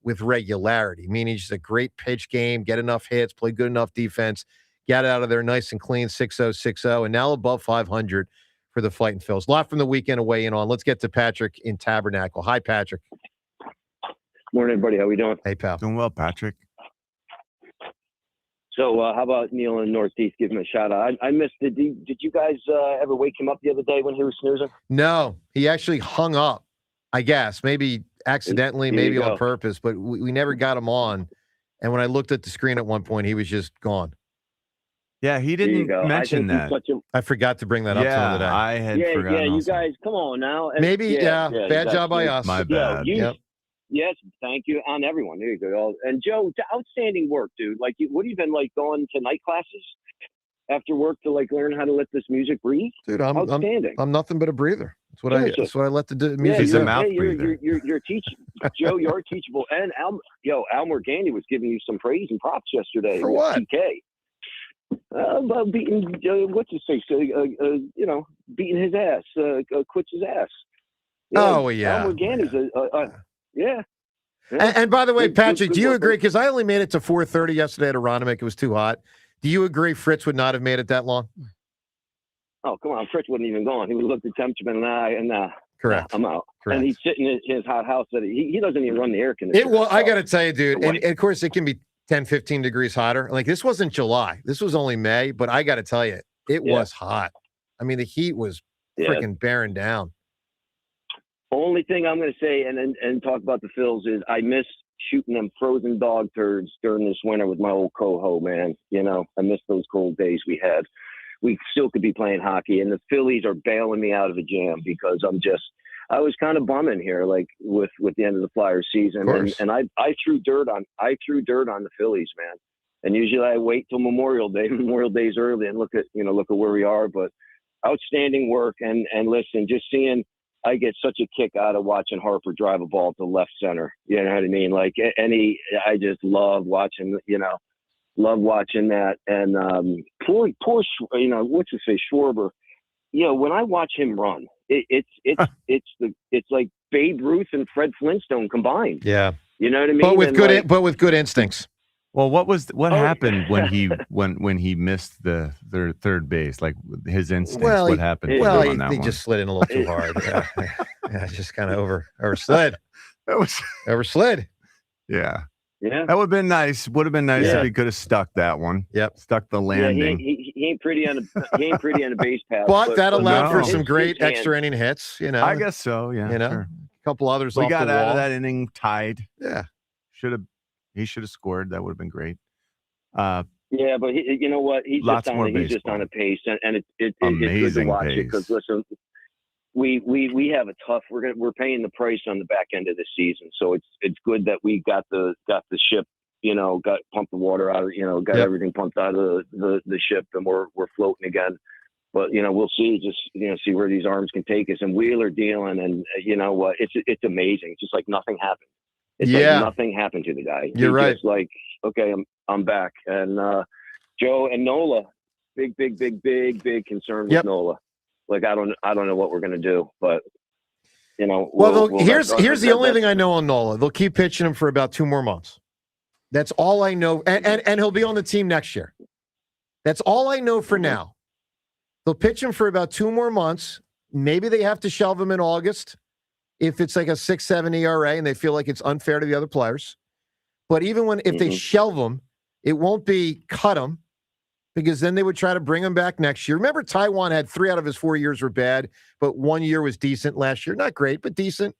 with regularity. Meaning just a great pitch game, get enough hits, play good enough defense, get out of there nice and clean, 6-0, 6-0, and now above 500 for the Fighting Phils. A lot from the weekend to weigh in on. Let's get to Patrick in Tabernacle. Hi, Patrick. Morning, everybody. How we doing? Hey, pal. Doing well, Patrick. So how about Neil in Northeast? Give him a shout out. I missed it. Did you guys ever wake him up the other day when he was snoozing? No, he actually hung up, I guess. Maybe accidentally, There you maybe on go. purpose, but we never got him on. And when I looked at the screen at one point, he was just gone. Yeah, he There you didn't go. I mention think he's that. such a- I forgot to bring that up to him today. I had yeah, forgotten. you also. guys, come on now. Maybe, yeah, bad job by us. My Yo, bad. Yes, thank you on everyone. There you go. And Joe, outstanding work, dude. Like, what have you been like going to night classes after work to like learn how to let this music breathe? Dude, I'm outstanding. I'm nothing but a breather. That's what Seriously. that's what I let the Yeah, music you're- do. hey, you're teaching, Joe. You're teachable. And Al Morgani was giving you some praise and props yesterday. For with what? TK. About beating what's his face? Beating his ass. Quits his ass. Oh, yeah. Al Morgani's yeah. And by the way, Good- Patrick, good do you work. agree? Because I only made it to 4:30 yesterday at Aronimink. It was too hot. Do you agree Fritz would not have made it that long? Oh, come on. Fritz wasn't even gone. He would have looked at temperature and Correct. I'm out. Correct. And he's sitting in his hot house that he doesn't even run the air conditioner. I got to tell you, dude, and of course it can be 10, 15 degrees hotter. Like this wasn't July. This was only May, but I got to tell you, it was hot. I mean, the heat was freaking bearing down. Only thing I'm going to say and talk about the Phils is I miss shooting them frozen dog turds during this winter with my old coho, man. You know, I miss those cold days we had. We still could be playing hockey, and the Phillies are bailing me out of a jam because I was kind of bumming here, like with the end of the Flyers season, and I threw dirt on the Phillies, man. And usually I wait till Memorial Day. Memorial Day's early, and look at where we are. But outstanding work, and listen, just seeing. I get such a kick out of watching Harper drive a ball to left center. You know what I mean? Like I just love watching. Love watching that. And poor, what's his face, Schwarber. When I watch him run, it's like Babe Ruth and Fred Flintstone combined. Yeah, you know what I mean. But with good instincts. Well, what happened when he missed the third base? Like his instincts. What happened? He just slid in a little too hard. Yeah, just kind of overslid. Overslid. Yeah. Yeah. That would have been nice. Would have been nice if he could have stuck that one. Yep. Stuck the landing. He ain't pretty on a base pass. But that allowed for some his great hand- extra inning hits. I guess so. Yeah. a couple others. We off got the out wall. of that inning tied. Yeah. He should have scored. That would have been great. Yeah, but you know what? He's Lots just more he's just baseball. on a pace, and it's good to Amazing watch it pace. because listen, we have a tough. We're paying the price on the back end of this season, so it's good that we got the ship. Got pumped the water out. Got everything pumped out of the ship, and we're floating again. But we'll see. Just see where these arms can take us. And Wheeler dealing, and you know what? It's amazing. It's just like nothing happened. It's like nothing happened to the guy. You're right. Just like, okay, I'm back. And Joe and Nola, big concern with Nola. Like I don't know what we're gonna do, but here's the only thing I know on Nola. They'll keep pitching him for about 2 more months. That's all I know, and he'll be on the team next year. That's all I know for now. They'll pitch him for about 2 more months. Maybe they have to shelve him in August if it's like a 6.7 ERA and they feel like it's unfair to the other players. But even if they shelve him, it won't be cut him because then they would try to bring him back next year. Remember, Taiwan had 3 out of his 4 years were bad, but 1 year was decent last year. Not great, but decent.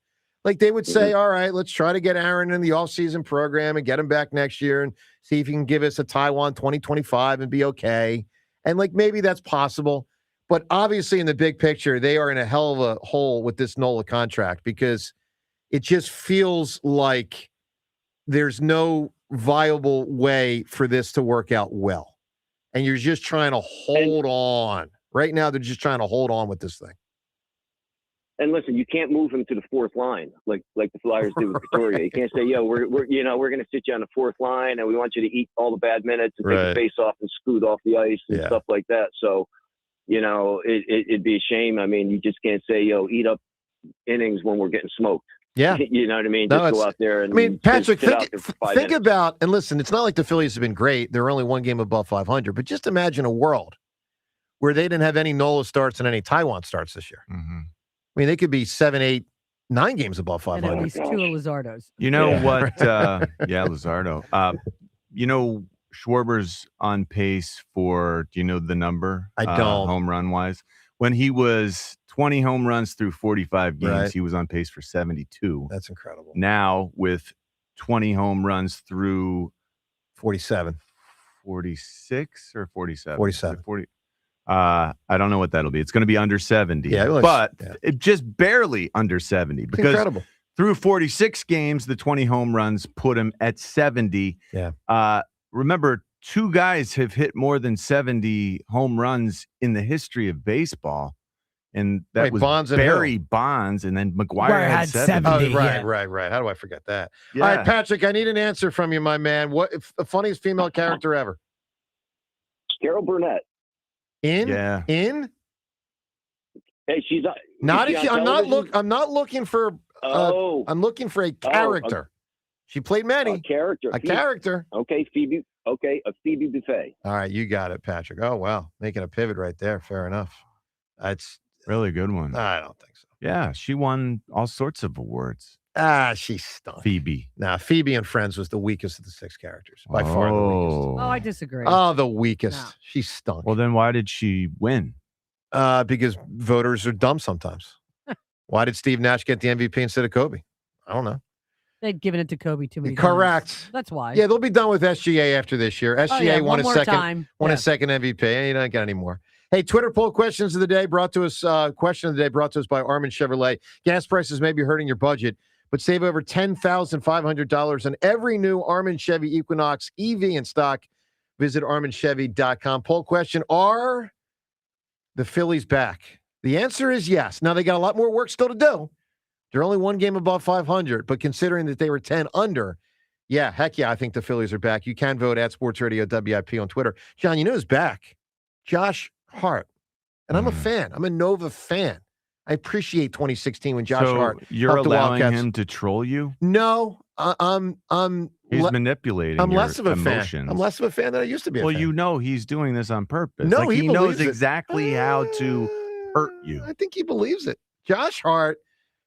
Like they would say, all right, let's try to get Aaron in the offseason program and get him back next year and see if he can give us a Taiwan 2025 and be okay. And like maybe that's possible. But obviously in the big picture, they are in a hell of a hole with this Nola contract because it just feels like there's no viable way for this to work out well. And you're just trying to hold on. Right now, they're just trying to hold on with this thing. And listen, you can't move him to the 4th line like the Flyers do with Victoria. You can't say, we're going to sit you on the 4th line and we want you to eat all the bad minutes and take the face off and scoot off the ice and stuff like that. So, it'd be a shame. I mean, you just can't say, eat up innings when we're getting smoked. Yeah. You know what I mean? No, just go out there and Patrick, sit out there for 5 think minutes. about, and listen, it's not like the Phillies have been great. They're only 1 game above 500, but just imagine a world where they didn't have any Nola starts and any Taiwan starts this year. Mm-hmm. I mean, they could be 7, 8, 9 games above 500. And at least 2 of Luzardo's. You know what? Luzardo. You know, Schwarber's on pace for, do you know the number? I don't. Home run wise. When he was 20 home runs through 45 games, Right. he was on pace for 72. That's incredible. Now with 20 home runs through 47. 46 or 47? 47. 40. I don't know what that'll be. It's going to be under 70. Yeah, but it just barely under 70 It's because incredible. through 46 games, the 20 home runs put him at 70. Yeah. Remember, 2 guys have hit more than 70 home runs in the history of baseball. And that Wait, was Bonds and Barry Bonds, and then McGuire had 70. Oh, right. How do I forget that? Yeah. All right, Patrick, I need an answer from you, my man. What if the funniest female character ever? Carol Burnett. In? Yeah. In? Hey, she's Not is if she she, on television? I'm not looking for I'm looking for a character. She played many. A character. A character. Okay, Phoebe. Okay, a Phoebe Buffet. All right, you got it, Patrick. Oh, wow. Making a pivot right there. Fair enough. That's really good one. I don't think so. Yeah, she won all sorts of awards. She stunk. Phoebe. Nah, Phoebe and Friends was the weakest of the 6 characters. By far the weakest. Oh, I disagree. Oh, the weakest. No. She stunk. Well, then why did she win? Because voters are dumb sometimes. Why did Steve Nash get the MVP instead of Kobe? I don't know. They'd given it to Kobe too many Correct. times. That's why. Yeah, they'll be done with SGA after this year. SGA won a second MVP. You don't get any more. Hey, Twitter poll questions of the day brought to us. Question of the day brought to us by Armin Chevrolet. Gas prices may be hurting your budget, but save over $10,500 on every new Armin Chevy Equinox EV in stock. Visit ArminChevy.com. Poll question: are the Phillies back? The answer is yes. Now they got a lot more work still to do. They're only 1 game above 500, but considering that they were 10 under, yeah, heck yeah, I think the Phillies are back. You can vote at Sports Radio WIP on Twitter. John, you know who's back? Josh Hart. And I'm a fan. I'm a Nova fan. I appreciate 2016 when Josh Hart. You're helped the allowing Wildcats. him to troll you? No, He's manipulating. I'm your less of a emotions. fan. I'm less of a fan than I used to be. Well, you know he's doing this on purpose. No, like, he knows believes it. exactly how to hurt you. I think he believes it. Josh Hart,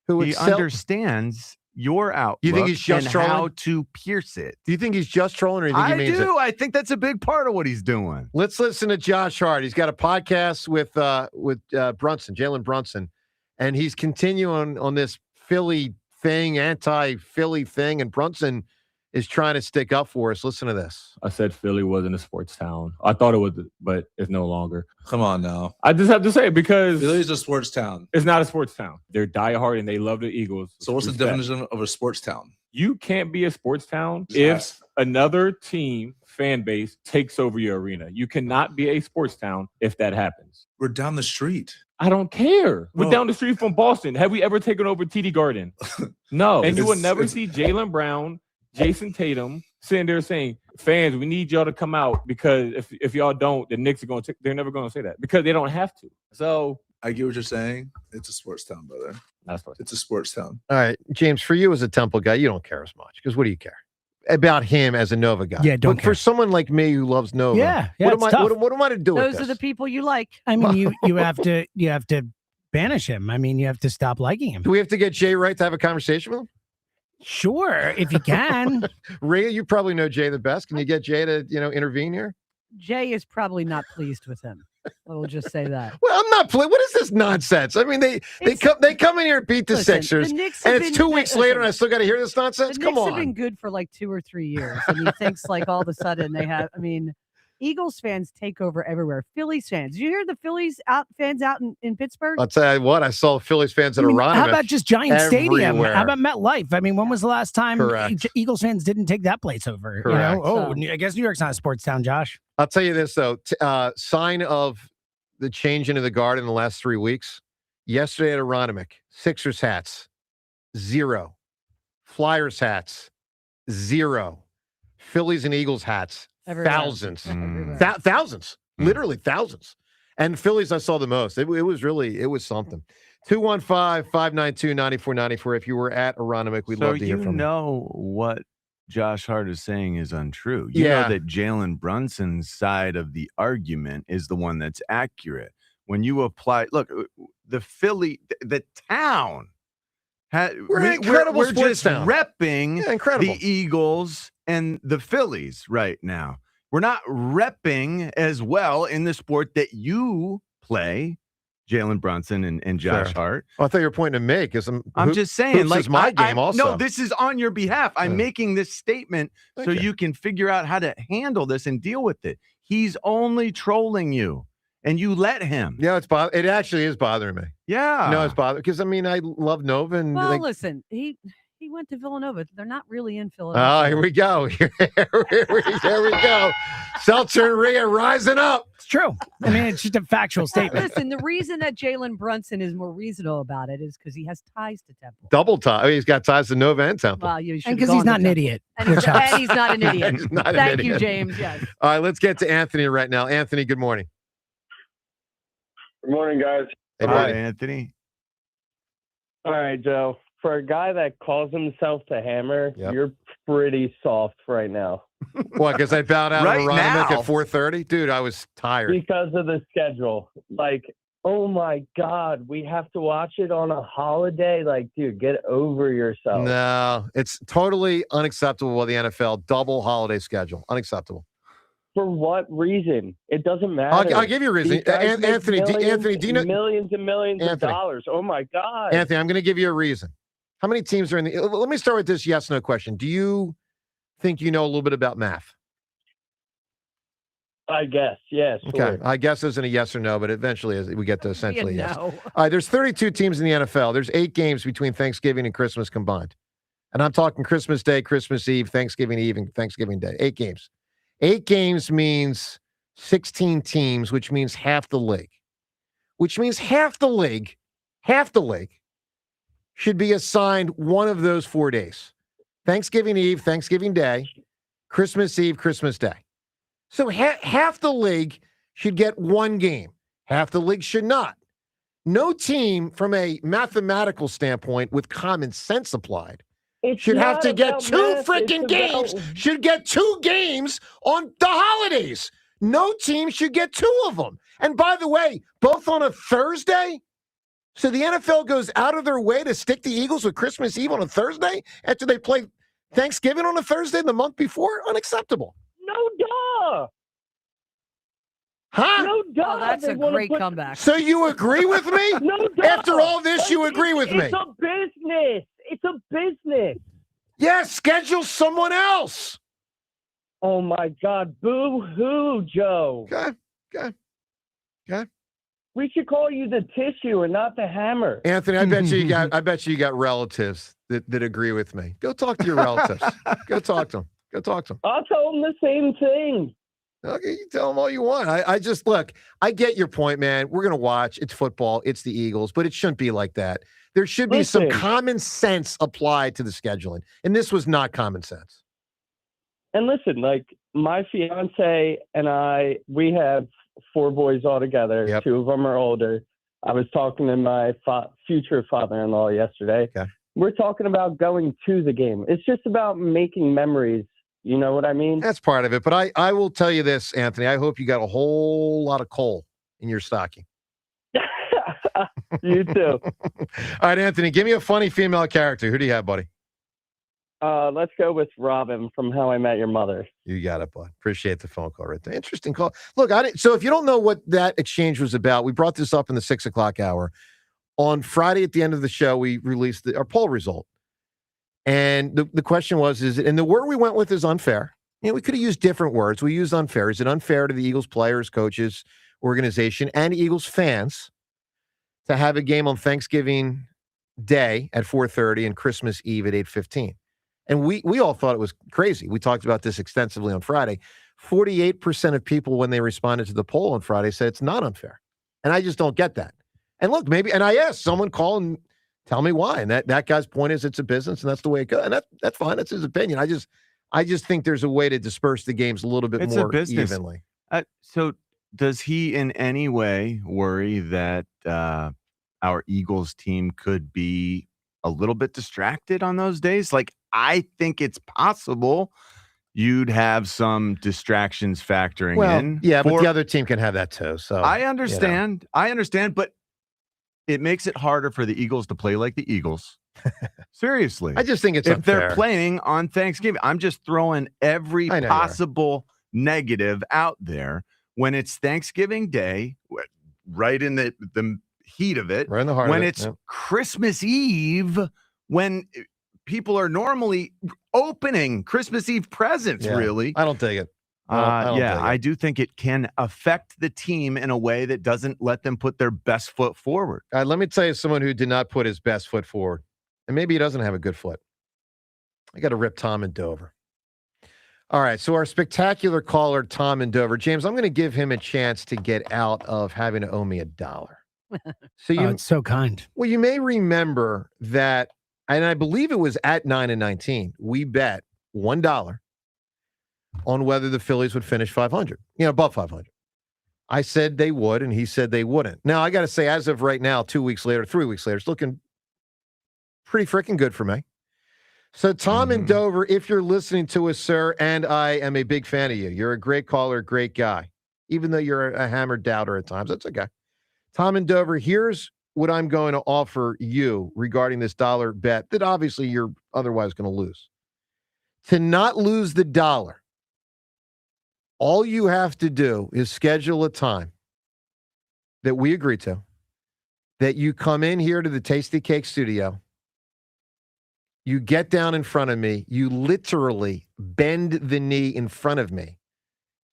who he understands your outlook. You think he's just and trolling? how to pierce it. Do you think he's just trolling, or do you think he means it? I think that's a big part of what he's doing. Let's listen to Josh Hart. He's got a podcast with Brunson, Jalen Brunson, and he's continuing on this Philly thing, anti-Philly thing, and Brunson is trying to stick up for us. Listen to this. I said Philly wasn't a sports town. I thought it was, but it's no longer. Come on now. I just have to say it because Philly's a sports town. It's not a sports town. They're diehard and they love the Eagles. So what's the definition of a sports town? You can't be a sports town if another team fan base takes over your arena. You cannot be a sports town if that happens. We're down the street. I don't care. We're down the street from Boston. Have we ever taken over TD Garden? No. And you will never see Jaylen Brown, Jason Tatum sitting there saying, fans, we need y'all to come out because if y'all don't, the Knicks are going to, they're never going to say that because they don't have to. So I get what you're saying. It's a sports town, brother. It's a sports town. All right, James, for you as a Temple guy, you don't care as much because what do you care about him as a Nova guy? Yeah, don't But care. for someone like me who loves Nova, Yeah, what it's am I? tough. What am I to do with Those this? are the people you like. I mean, you have to banish him. I mean, you have to stop liking him. Do we have to get Jay Wright to have a conversation with him? Sure, if you can. Rhea, you probably know Jay the best. Can you get Jay to intervene here? Jay is probably not pleased with him. We'll just say that. Well, I'm not playing. What is this nonsense? I mean, they come in here and beat the Listen, Sixers, the Knicks and have it's been- 2 weeks listen, later, and I still got to hear this nonsense. The Come Knicks have on. been good for like 2 or 3 years, and he thinks like all of a sudden they have. I mean, Eagles fans take over everywhere. Phillies fans. Did you hear the Phillies fans out in Pittsburgh? I'll tell you what. I saw Phillies fans at Aronimink. How about just Giant Stadium? everywhere. How about MetLife? I mean, when was the last time Correct. Eagles fans didn't take that place over? Correct. You know? I guess New York's not a sports town, Josh. I'll tell you this though. Sign of the change into the guard in the last 3 weeks. Yesterday at Aronimink, Sixers hats, 0. Flyers hats, 0. Phillies and Eagles hats, Everywhere. thousands. Everywhere. Thousands. Literally thousands. And Phillies, I saw the most. It was something. 215-592-9494. If you were at Aronimink, we'd love to hear from you. So you know what Josh Hart is saying is untrue. You know that Jalen Brunson's side of the argument is the one that's accurate. When you apply, look, the Philly, the town, we're an incredible we're sports just town. repping incredible. the Eagles and the Phillies right now. We're not repping as well in the sport that you play, Jalen Brunson and Josh Hart. Well, I thought you were pointing to me because I'm just saying, like, is my game also. No, this is on your behalf. I'm making this statement so you can figure out how to handle this and deal with it. He's only trolling you, and you let him. Yeah, it actually is bothering me. Yeah. No, it's bothering because, I mean, I love Nova. And well, listen, he went to Villanova. They're not really in Philadelphia. Oh, here we go. Here we go. Seltzer and Rhea rising up. It's true. I mean, it's just a factual statement. Listen, the reason that Jalen Brunson is more reasonable about it is because he has ties to Temple. Double tie. I mean, he's got ties to Nova and Temple. Well, and because he's not an idiot. And he's not an idiot. Thank you, James. Yes. All right, let's get to Anthony right now. Anthony, good morning. Good morning, guys. Hey, Hi, Anthony. All right, Joe. For a guy that calls himself the Hammer, you're pretty soft right now. What, because I bowed out Right of Aronimink now. at 4:30? Dude, I was tired. Because of the schedule. Like, oh my God, we have to watch it on a holiday. Like, dude, get over yourself. No, it's totally unacceptable with the NFL double holiday schedule. Unacceptable. For what reason? It doesn't matter. I'll give you a reason. These guys make Anthony, do you know millions and millions of Anthony. dollars? Oh my God. Anthony, I'm going to give you a reason. How many teams are in the? Let me start with this yes/no question. Do you think you know a little bit about math? I guess, yes. Okay, Sure. I guess isn't a yes or no, but eventually we get to essentially yes. know. All right, there's 32 teams in the NFL. There's 8 games between Thanksgiving and Christmas combined, and I'm talking Christmas Day, Christmas Eve, Thanksgiving Eve, and Thanksgiving Day. 8 games. 8 games means 16 teams, which means half the league. Which means half the league should be assigned one of those 4 days. Thanksgiving Eve, Thanksgiving Day, Christmas Eve, Christmas Day. So half the league should get one game. Half the league should not. No team from a mathematical standpoint with common sense applied should have to get 2 freaking games, should get 2 games on the holidays. No team should get 2 of them. And by the way, both on a Thursday. So the NFL goes out of their way to stick the Eagles with Christmas Eve on a Thursday after they play Thanksgiving on a Thursday the month before? Unacceptable. No duh. Huh? No duh. Oh, that's a great comeback. So you agree with me? No duh. After all this, you agree with me? It's a business. It's a business. Yes, schedule someone else. Oh my God. Boo-hoo, Joe. Okay. We should call you the tissue and not the hammer. Anthony, I bet you got relatives that agree with me. Go talk to your relatives. Go talk to them. I'll tell them the same thing. Okay, you tell them all you want. I just look. I get your point, man. We're gonna watch. It's football. It's the Eagles, but it shouldn't be like that. There should be some common sense applied to the scheduling, and this was not common sense. And listen, like my fiance and I, we have 4 boys all together. Yep. 2 of them are older. I was talking to my future father-in-law yesterday. Okay. We're talking about going to the game. It's just about making memories. You know what I mean? That's part of it. But I will tell you this, Anthony. I hope you got a whole lot of coal in your stocking. You too. All right, Anthony, give me a funny female character. Who do you have, buddy? Let's go with Robin from How I Met Your Mother. You got it, bud. Appreciate the phone call right there. Interesting call. Look, so if you don't know what that exchange was about, we brought this up in the 6 o'clock hour. On Friday at the end of the show, we released our poll result. And the question was, and the word we went with is unfair. You know, we could have used different words. We used unfair. Is it unfair to the Eagles players, coaches, organization, and Eagles fans to have a game on Thanksgiving Day at 4:30 and Christmas Eve at 8:15? And we all thought it was crazy. We talked about this extensively on Friday. 48% of people, when they responded to the poll on Friday, said it's not unfair. And I just don't get that. And look, and I asked someone, call and tell me why. And that guy's point is it's a business and that's the way it goes. And that's fine. That's his opinion. I just think there's a way to disperse the games a little bit more evenly. So does he in any way worry that our Eagles team could be a little bit distracted on those days? Like, I think it's possible you'd have some distractions factoring in. Yeah, but the other team can have that too. So I understand. I understand, but it makes it harder for the Eagles to play like the Eagles. Seriously. I just think it's if unfair. they're playing on Thanksgiving. I'm just throwing every possible negative out there when it's Thanksgiving Day, right in the heat of it. Right in the heart when of it. it's Christmas Eve, when people are normally opening Christmas Eve presents, really. I don't take it. I do think it can affect the team in a way that doesn't let them put their best foot forward. All right, let me tell you someone who did not put his best foot forward. And maybe he doesn't have a good foot. I got to rip Tom in Dover. All right, so our spectacular caller, Tom in Dover. James, I'm going to give him a chance to get out of having to owe me $1. So it's so kind. Well, you may remember that, and I believe it was at 9-19, we bet $1 on whether the Phillies would finish 500, above 500. I said they would, and he said they wouldn't. Now, I got to say, as of right now, 2 weeks later, 3 weeks later, it's looking pretty freaking good for me. So, Tom in Dover, if you're listening to us, sir, and I am a big fan of you. You're a great caller, great guy. Even though you're a hammered doubter at times, that's okay. Tom in Dover, here's what I'm going to offer you regarding this dollar bet that obviously you're otherwise going to lose. To not lose the $1, all you have to do is schedule a time that we agree to, that you come in here to the Tasty Cake studio, you get down in front of me, you literally bend the knee in front of me,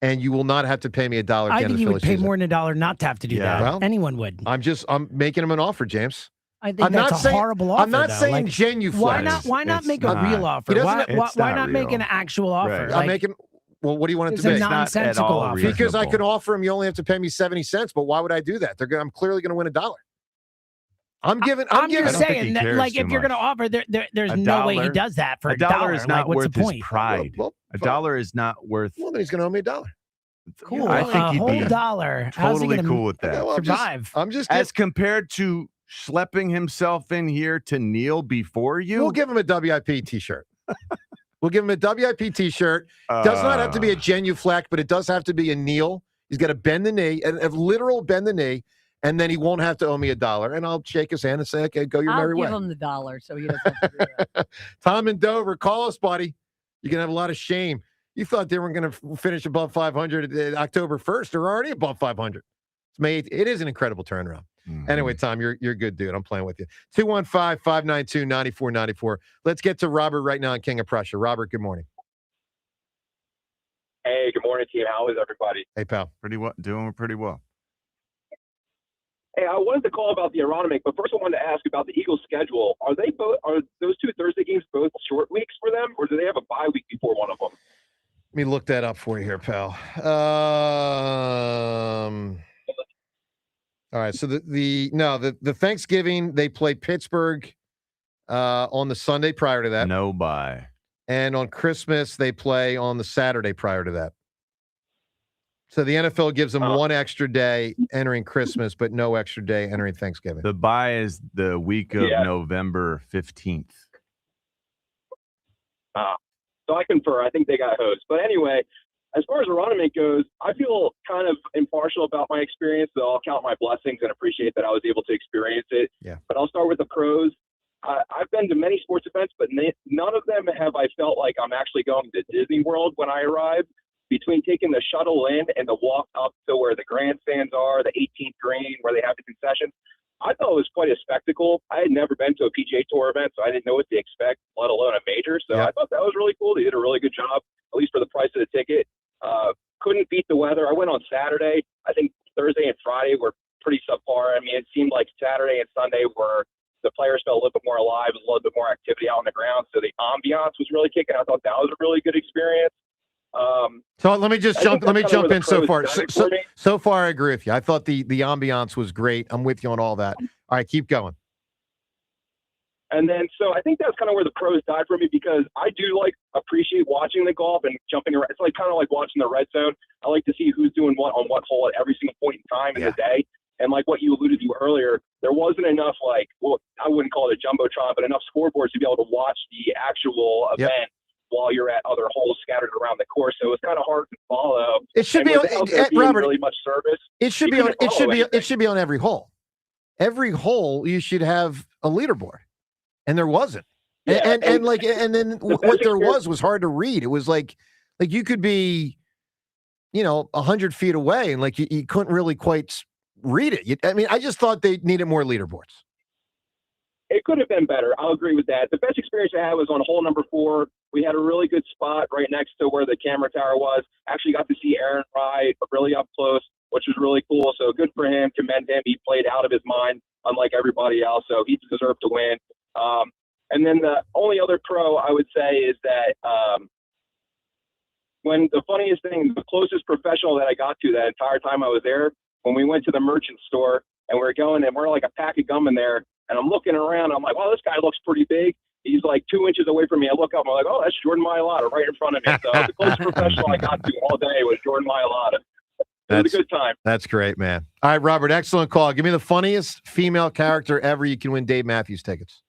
and you will not have to pay me $1 I think you would pay more than $1 not to have to do that. Well, Anyone would. I'm making him an offer, James. I think that's a horrible offer. I'm not saying like, genuflex. Why not make a real offer? Why not make an actual offer? Right. I'm making. Well, what do you want it It's to a be? nonsensical offer. Because I could offer him, you only have to pay me 70 cents. But why would I do that? I'm clearly going to win $1. I'm just saying that, like, if you're going to offer, there's no way he does that for $1. Is not what's worth the point? his pride. $1 is not worth. Well, then he's going to owe me $1. Cool. I think he'd whole be $1. How's he totally gonna cool with that. survive? I'm just as compared to schlepping himself in here to kneel before you. We'll give him a WIP T-shirt. We'll give him a WIP T-shirt. Does not have to be a genuflect, but it does have to be a kneel. He's got to bend the knee, a literal bend the knee, and then he won't have to owe me $1. And I'll shake his hand and say, "Okay, go your merry way." I'll give him the $1 so he doesn't have to do that. Tom in Dover, call us, buddy. You're gonna have a lot of shame. You thought they weren't going to finish above 500 October 1st. They're already above 500. It's May 8th. It is an incredible turnaround. Anyway, Tom, you're a good dude. I'm playing with you. 215-592-9494. Let's get to Robert right now in King of Prussia. Robert, good morning. Hey, good morning, team. How is everybody? Hey, pal. Doing pretty well. Hey, I wanted to call about the Aronimink, but first I wanted to ask about the Eagles' schedule. Are those two Thursday games both short weeks for them, or do they have a bye week before one of them? Let me look that up for you here, pal. All right. So the Thanksgiving, they play Pittsburgh on the Sunday prior to that. No bye. And on Christmas, they play on the Saturday prior to that. So the NFL gives them one extra day entering Christmas, but no extra day entering Thanksgiving. The bye is the week of November 15th. So I confer. I think they got hosed. But anyway, as far as Aronimink goes, I feel kind of impartial about my experience, so I'll count my blessings and appreciate that I was able to experience it. Yeah. But I'll start with the pros. I've been to many sports events, but none of them have I felt like I'm actually going to Disney World when I arrived. Between taking the shuttle in and the walk up to where the grandstands are, the 18th green, where they have the concessions, I thought it was quite a spectacle. I had never been to a PGA Tour event, so I didn't know what to expect, let alone a major. So I thought that was really cool. They did a really good job, at least for the price of the ticket. Couldn't beat the weather. I went on Saturday. I think Thursday and Friday were pretty subpar. I mean, it seemed like Saturday and Sunday were the players felt a little bit more alive, a little bit more activity out on the ground. So the ambiance was really kicking. I thought that was a really good experience. So let me jump in so far. So far, I agree with you. I thought the ambiance was great. I'm with you on all that. All right, keep going. And then, so I think that's kind of where the pros died for me, because I do appreciate watching the golf and jumping around. It's kind of like watching the red zone. I like to see who's doing what on what hole at every single point in time in the day. And like what you alluded to earlier, there wasn't enough I wouldn't call it a jumbotron, but enough scoreboards to be able to watch the actual should And be on without there being Robert. really much service. It should you be on. couldn't It should follow be. anything. It should be on every hole. Every hole you should have a leaderboard, and there wasn't. Yeah, and then the what there experience- was hard to read. It was like you could be, 100 feet away, and you couldn't really quite read it. I just thought they needed more leaderboards. It could have been better. I'll agree with that. The best experience I had was on hole number 4. We had a really good spot right next to where the camera tower was. Actually got to see Aaron ride really up close, which was really cool. So good for him. Commend him. He played out of his mind, unlike everybody else. So he deserved to win. And then the only other pro I would say is that when the funniest thing, the closest professional that I got to that entire time I was there, when we went to the merchant store and we were going and we're like a pack of gum in there, and I'm looking around, I'm like, well, this guy looks pretty big. He's like 2 inches away from me. I look up, I'm like, oh, that's Jordan Mailata right in front of me. So the closest professional I got to all day was Jordan Mailata. It was a good time. That's great, man. All right, Robert, excellent call. Give me the funniest female character ever. You can win Dave Matthews tickets.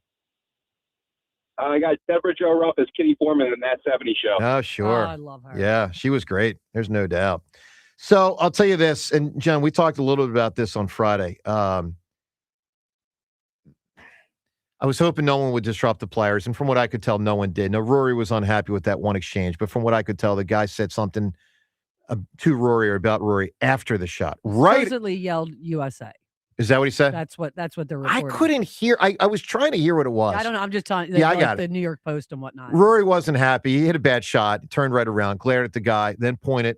I got Deborah Jo Rupp as Kitty Foreman in That 70 Show. Oh, sure. I love her. Yeah, she was great. There's no doubt. So I'll tell you this, and John, we talked a little bit about this on Friday. I was hoping no one would disrupt the players, and from what I could tell, no one did. Now, Rory was unhappy with that one exchange, but from what I could tell, the guy said something to Rory or about Rory after the shot. Right? Supposedly yelled USA. Is that what he said? That's what they're I reporting. couldn't hear. I was trying to hear what it was. I don't know. I'm just telling you. Yeah, I like got the it. New York Post and whatnot. Rory wasn't happy. He hit a bad shot, turned right around, glared at the guy, then pointed,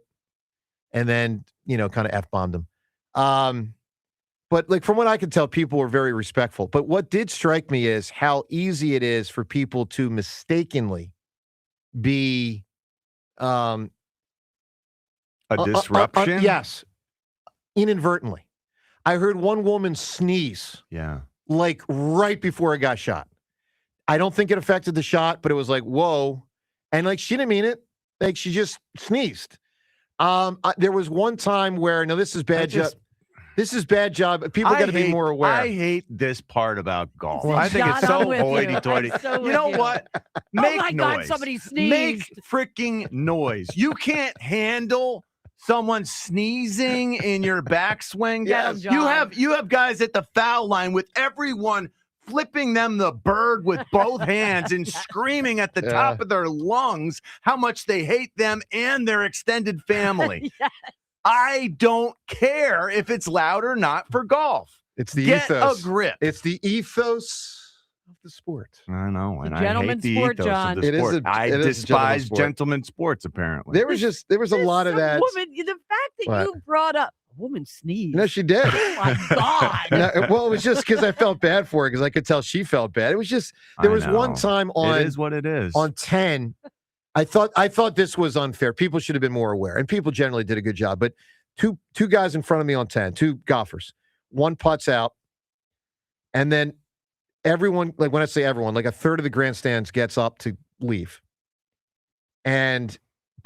and then, kind of F-bombed him. But from what I could tell, people were very respectful. But what did strike me is how easy it is for people to mistakenly be a disruption? Yes. Inadvertently. I heard one woman sneeze. Yeah. Right before it got shot. I don't think it affected the shot, but it was like, whoa. And she didn't mean it. She just sneezed. There was one time where, this is bad job. This is bad job. People got to be more aware. I hate this part about golf. Well, I think John, it's so I'm with you. hoity-toity. I'm so You with know you. what? Oh Make my noise. God, somebody sneezed. Make freaking noise. You can't handle someone sneezing in your backswing. Get 'em, John. You have guys at the foul line with everyone flipping them the bird with both hands and screaming at the top of their lungs how much they hate them and their extended family. Yes. I don't care if it's loud or not for golf. It's the Get ethos. a grip. It's the ethos of the sport. I know, and a I hate gentleman's the sport, ethos John. of the It is sport. a- I it is a despise gentleman's sport. gentlemen's sports, apparently. There was a lot of that. Woman, the fact that What? you brought up a woman sneezed. No, she did. Oh my God. No, well, it was just because I felt bad for her because I could tell she felt bad. It was just there I was one know. time on It is what it is. on 10. I thought this was unfair. People should have been more aware, and people generally did a good job. But two guys in front of me on 10, two golfers, one putts out, and then everyone, when I say everyone, a third of the grandstands gets up to leave, but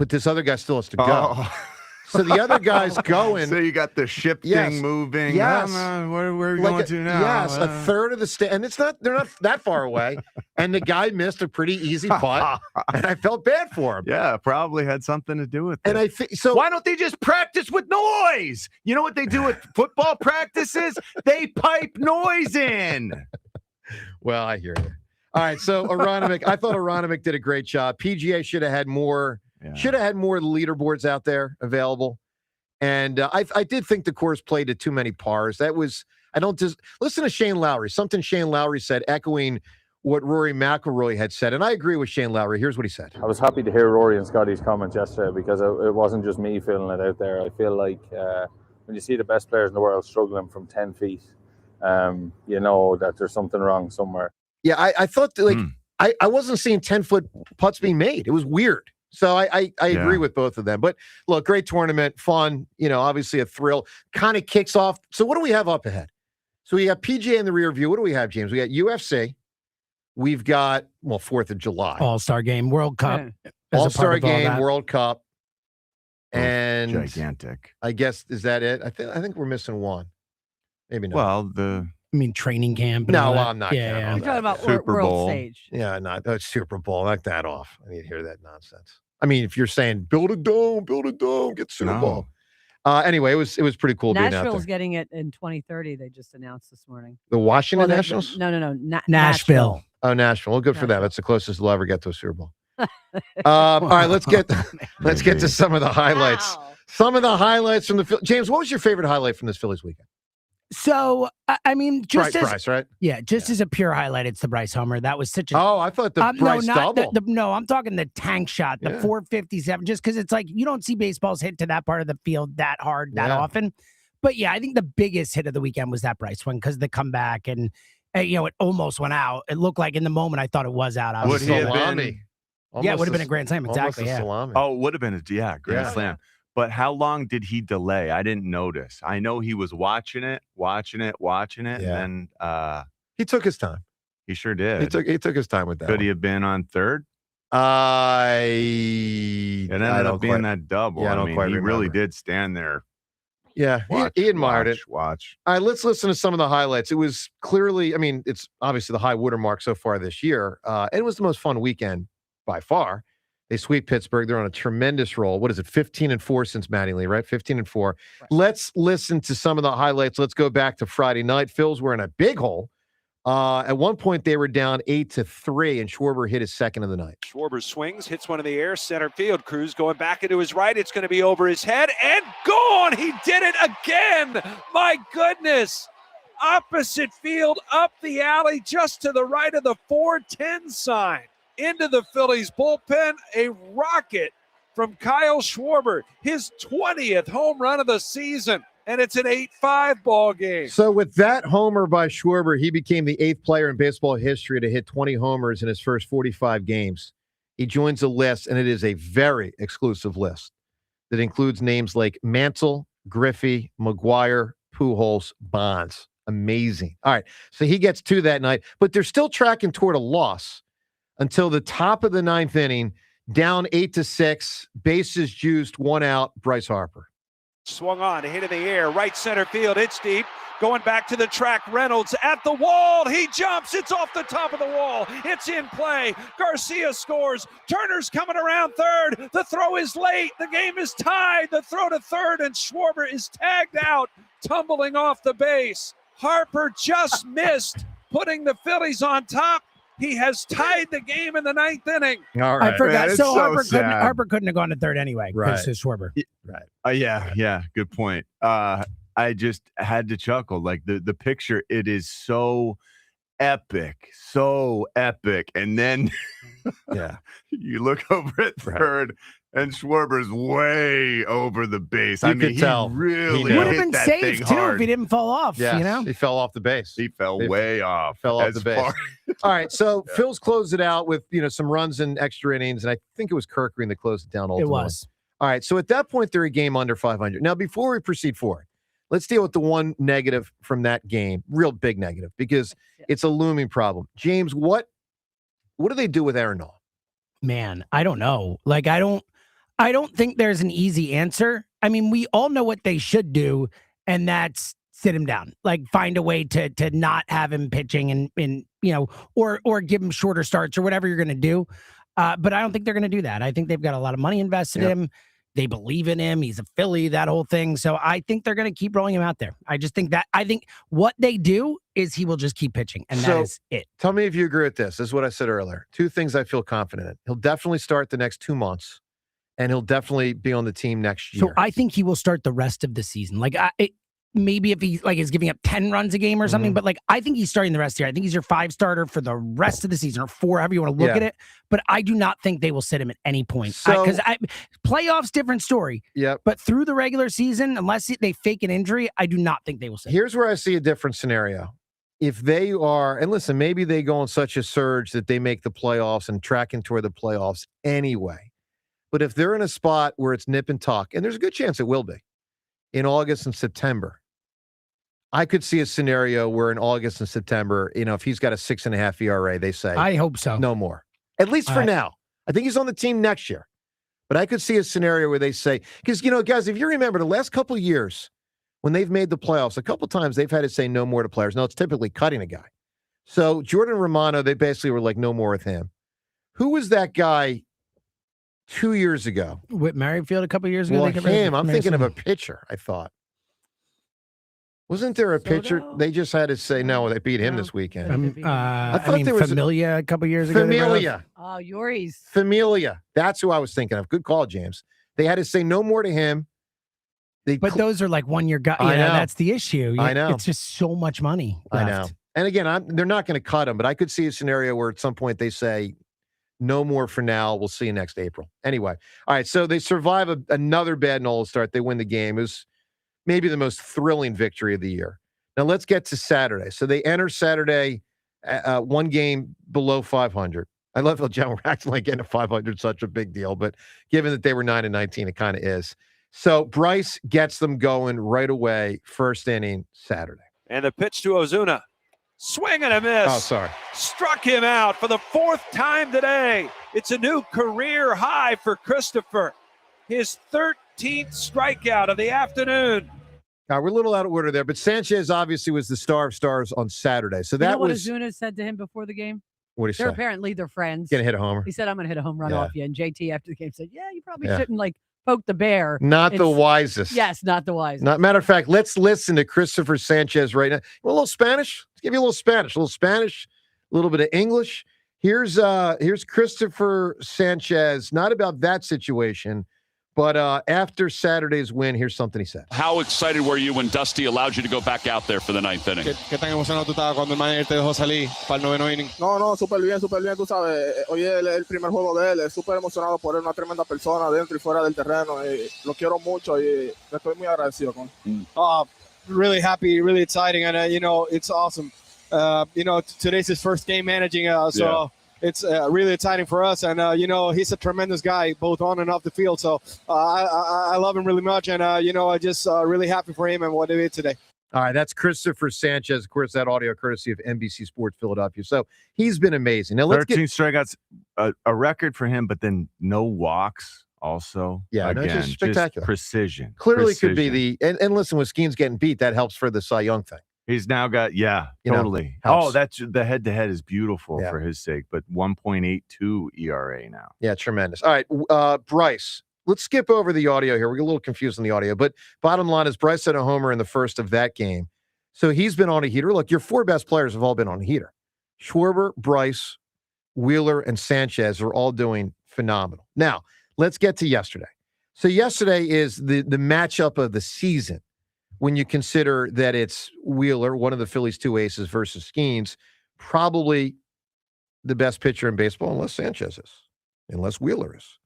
this other guy still has to go. Oh. So the other guy's going. So you got the ship Yes. thing moving. Yes. Where are we going to now? Yes, a third of the stand, and they're not that far away. And the guy missed a pretty easy putt, and I felt bad for him. Yeah, probably had something to do with it. And I think so. Why don't they just practice with noise? You know what they do at football practices? They pipe noise in. Well, I hear you. All right, so Aronimik, I thought Aronimik did a great job. PGA should have had more. Yeah. Should have had more leaderboards out there available. And I did think the course played at too many pars. I don't just listen to Shane Lowry. Something Shane Lowry said, echoing what Rory McIlroy had said. And I agree with Shane Lowry. Here's what he said. I was happy to hear Rory and Scotty's comments yesterday because it wasn't just me feeling it out there. I feel like when you see the best players in the world struggling from 10 feet, you know that there's something wrong somewhere. Yeah, I thought I wasn't seeing 10-foot putts being made. It was weird. So I agree with both of them. But look, great tournament, fun, obviously a thrill. Kind of kicks off. So what do we have up ahead? So we have PGA in the rear view. What do we have, James? We got UFC. We've got, 4th of July. All-Star game, World Cup. as a part All-Star of all game, that. World Cup. And gigantic. I guess, is that it? I think we're missing one. Maybe not. Well, I mean, training camp. and No, all that. I'm not. Yeah, counting yeah. all You're talking that. about Super world Bowl. stage. Yeah, not Super Bowl. Knock that off. I need to hear that nonsense. I mean, if you're saying build a dome, get Super Bowl. Anyway, it was pretty cool being out Nashville's there. getting it in 2030. They just announced this morning. The Washington Nationals? No. Nashville. Oh, Nashville. Well, good for them. That's the closest they'll ever get to a Super Bowl. All right, let's get to some of the highlights. Wow. Some of the highlights from the James. What was your favorite highlight from this Phillies weekend? So, I mean, just Bryce, right? Yeah, as a pure highlight, it's the Bryce homer. That was such a... Oh, I thought the Bryce double. No, I'm talking the tank shot, the 457, just because it's like you don't see baseballs hit to that part of the field that hard that often. But yeah, I think the biggest hit of the weekend was that Bryce one because the comeback and, it almost went out. It looked like in the moment I thought it was out. I was Would he have been? Yeah, it would have been a grand slam. Exactly. Yeah. Salami. Oh, it would have been a grand slam. But how long did he delay? I didn't notice. I know he was watching it, and then he took his time. He sure did. He took his time with that. Could he have been on third? It ended up being that double. Yeah, I don't quite he remember. really did stand there. Yeah, he admired it. Watch. All right, let's listen to some of the highlights. It was clearly, it's obviously the high watermark so far this year. It was the most fun weekend by far. They sweep Pittsburgh. They're on a tremendous roll. What is it? 15-4 since Mattingly, right? 15-4. Right. Let's listen to some of the highlights. Let's go back to Friday night. Phils were in a big hole. At one point, they were down 8-3, and Schwarber hit his second of the night. Schwarber swings, hits one in the air, center field. Cruz going back into his right. It's going to be over his head and gone. He did it again. My goodness. Opposite field, up the alley, just to the right of the 410 sign. Into the Phillies bullpen, a rocket from Kyle Schwarber, his 20th home run of the season, and it's an 8-5 ball game. So with that homer by Schwarber, he became the 8th player in baseball history to hit 20 homers in his first 45 games. He joins a list, and it is a very exclusive list that includes names like Mantle, Griffey, McGuire, Pujols, Bonds. Amazing. All right, so he gets 2 that night, but they're still tracking toward a loss until the top of the 9th inning, down 8-6, bases juiced, 1 out, Bryce Harper. Swung on, hit in the air, right center field, it's deep, going back to the track, Reynolds at the wall, he jumps, it's off the top of the wall, it's in play, Garcia scores, Turner's coming around third, the throw is late, the game is tied, the throw to third, and Schwarber is tagged out, tumbling off the base. Harper just missed, putting the Phillies on top. He has tied the game in the 9th inning. All right. I forgot. Man, So sad. Harper couldn't have gone to third anyway. Right. It's Schwarber. Right. Yeah. Good point. I just had to chuckle. Like the picture, it is so epic. And then you look over at third, and Schwarber's way over the base. You could tell. He really He would have hit been that safe thing too hard. if he didn't fall off. Yes, he fell off the base. He fell way off. Fell off as the base. far- All right, so Phil's closed it out with some runs in extra innings, and I think it was Kirkgreen that closed it down ultimately. It was. All right, so at that point, they're a game under 500. Now, before we proceed forward, let's deal with the one negative from that game, real big negative, because it's a looming problem. James, what do they do with Aaron Nola? Man, I don't know. Like, I don't think there's an easy answer. I mean, we all know what they should do, and that's sit him down. Like, find a way to not have him pitching and or give him shorter starts or whatever you're going to do. But I don't think they're going to do that. I think they've got a lot of money invested in him. They believe in him. He's a Philly, that whole thing. So I think they're going to keep rolling him out there. I think what they do is he will just keep pitching, and that is it. Tell me if you agree with this. This is what I said earlier. 2 things I feel confident in. He'll definitely start the next 2 months, and he'll definitely be on the team next year. So I think he will start the rest of the season. Like, maybe if he is giving up 10 runs a game or something, but I think he's starting the rest of the year. I think he's your 5 starter for the rest of the season, or 4, however you want to look at it. But I do not think they will sit him at any point. Because playoffs, different story. Yep. But through the regular season, unless they fake an injury, I do not think they will sit him. Here's where I see a different scenario. If they are, and listen, maybe they go on such a surge that they make the playoffs and tracking toward the playoffs anyway. But if they're in a spot where it's nip and tuck, and there's a good chance it will be, in August and September, I could see a scenario where in August and September, if he's got a 6.5 ERA, they say, I hope so. No more. At least for now. I think he's on the team next year. But I could see a scenario where they say, because, guys, if you remember the last couple of years when they've made the playoffs, a couple of times they've had to say no more to players. No, it's typically cutting a guy. So Jordan Romano, they basically were like, no more with him. Who was that guy 2 years ago. Whit Merrifield a couple years ago. Well, him. I'm thinking of a pitcher, I thought. Wasn't there a pitcher? They just had to say no. They beat him this weekend. I thought there was Familia a couple years ago. Familia. Oh, Yuri's. Familia. That's who I was thinking of. Good call, James. They had to say no more to him. But those are like 1 year guys. I know. That's the issue. I know. It's just so much money left. I know. And again, they're not going to cut him, but I could see a scenario where at some point they say, no more for now. We'll see you next April. Anyway, all right, so they survive another bad Nola start. They win the game. It was maybe the most thrilling victory of the year. Now let's get to Saturday. So they enter Saturday one game below 500. I love how John, we're acting like getting to 500 such a big deal, but given that they were 9-19, it kind of is. So Bryce gets them going right away, first inning Saturday. And the pitch to Ozuna. Swing and a miss. Oh, sorry. Struck him out for the 4th time today. It's a new career high for Christopher. His 13th strikeout of the afternoon. We're a little out of order there, but Sanchez obviously was the star of stars on Saturday. So that what was Ozuna said to him before the game? What did he They're say? apparently they're friends. Gonna hit a homer. He said, "I'm gonna hit a home run Yeah. off you." And JT after the game said, "Yeah, you probably Yeah. shouldn't like poke the bear." Not the wisest. Yes, not the wisest. Matter of fact, let's listen to Christopher Sanchez right now. A little Spanish. Let's give you a little Spanish, a little bit of English. Here's Christopher Sanchez. Not about that situation, but after Saturday's win, here's something he said. How excited were you when Dusty allowed you to go back out there for the 9th inning? ¿Qué tan emocionado tú estabas cuando el manager te dejó salir para el 9º inning? No, súper bien, tú sabes. Hoy es el primer juego de él. Súper emocionado por él, una tremenda persona dentro y fuera del terreno. Lo quiero mucho y estoy muy agradecido con él. Really happy, really exciting, and it's awesome. Today's his first game managing, so it's really exciting for us. And he's a tremendous guy, both on and off the field. So I love him really much, and I just really happy for him and what he did today. All right, that's Christopher Sanchez. Of course, that audio courtesy of NBC Sports Philadelphia. So he's been amazing. Now let's 13 strikeouts, a record for him, but then no walks. Also, again, just spectacular precision. Clearly could be the and listen, when Skeen's getting beat, that helps for the Cy Young thing. He's now got totally. That's the head-to-head is beautiful for his sake, but 1.82 ERA now. Yeah, tremendous. All right, Bryce, let's skip over the audio here. We're a little confused on the audio, but bottom line is Bryce had a homer in the first of that game. So he's been on a heater. Look, your 4 best players have all been on a heater. Schwarber, Bryce, Wheeler, and Sanchez are all doing phenomenal. Now, let's get to yesterday. So yesterday is the matchup of the season when you consider that it's Wheeler, one of the Phillies' 2 aces, versus Skeens, probably the best pitcher in baseball, unless Sanchez is, unless Wheeler is.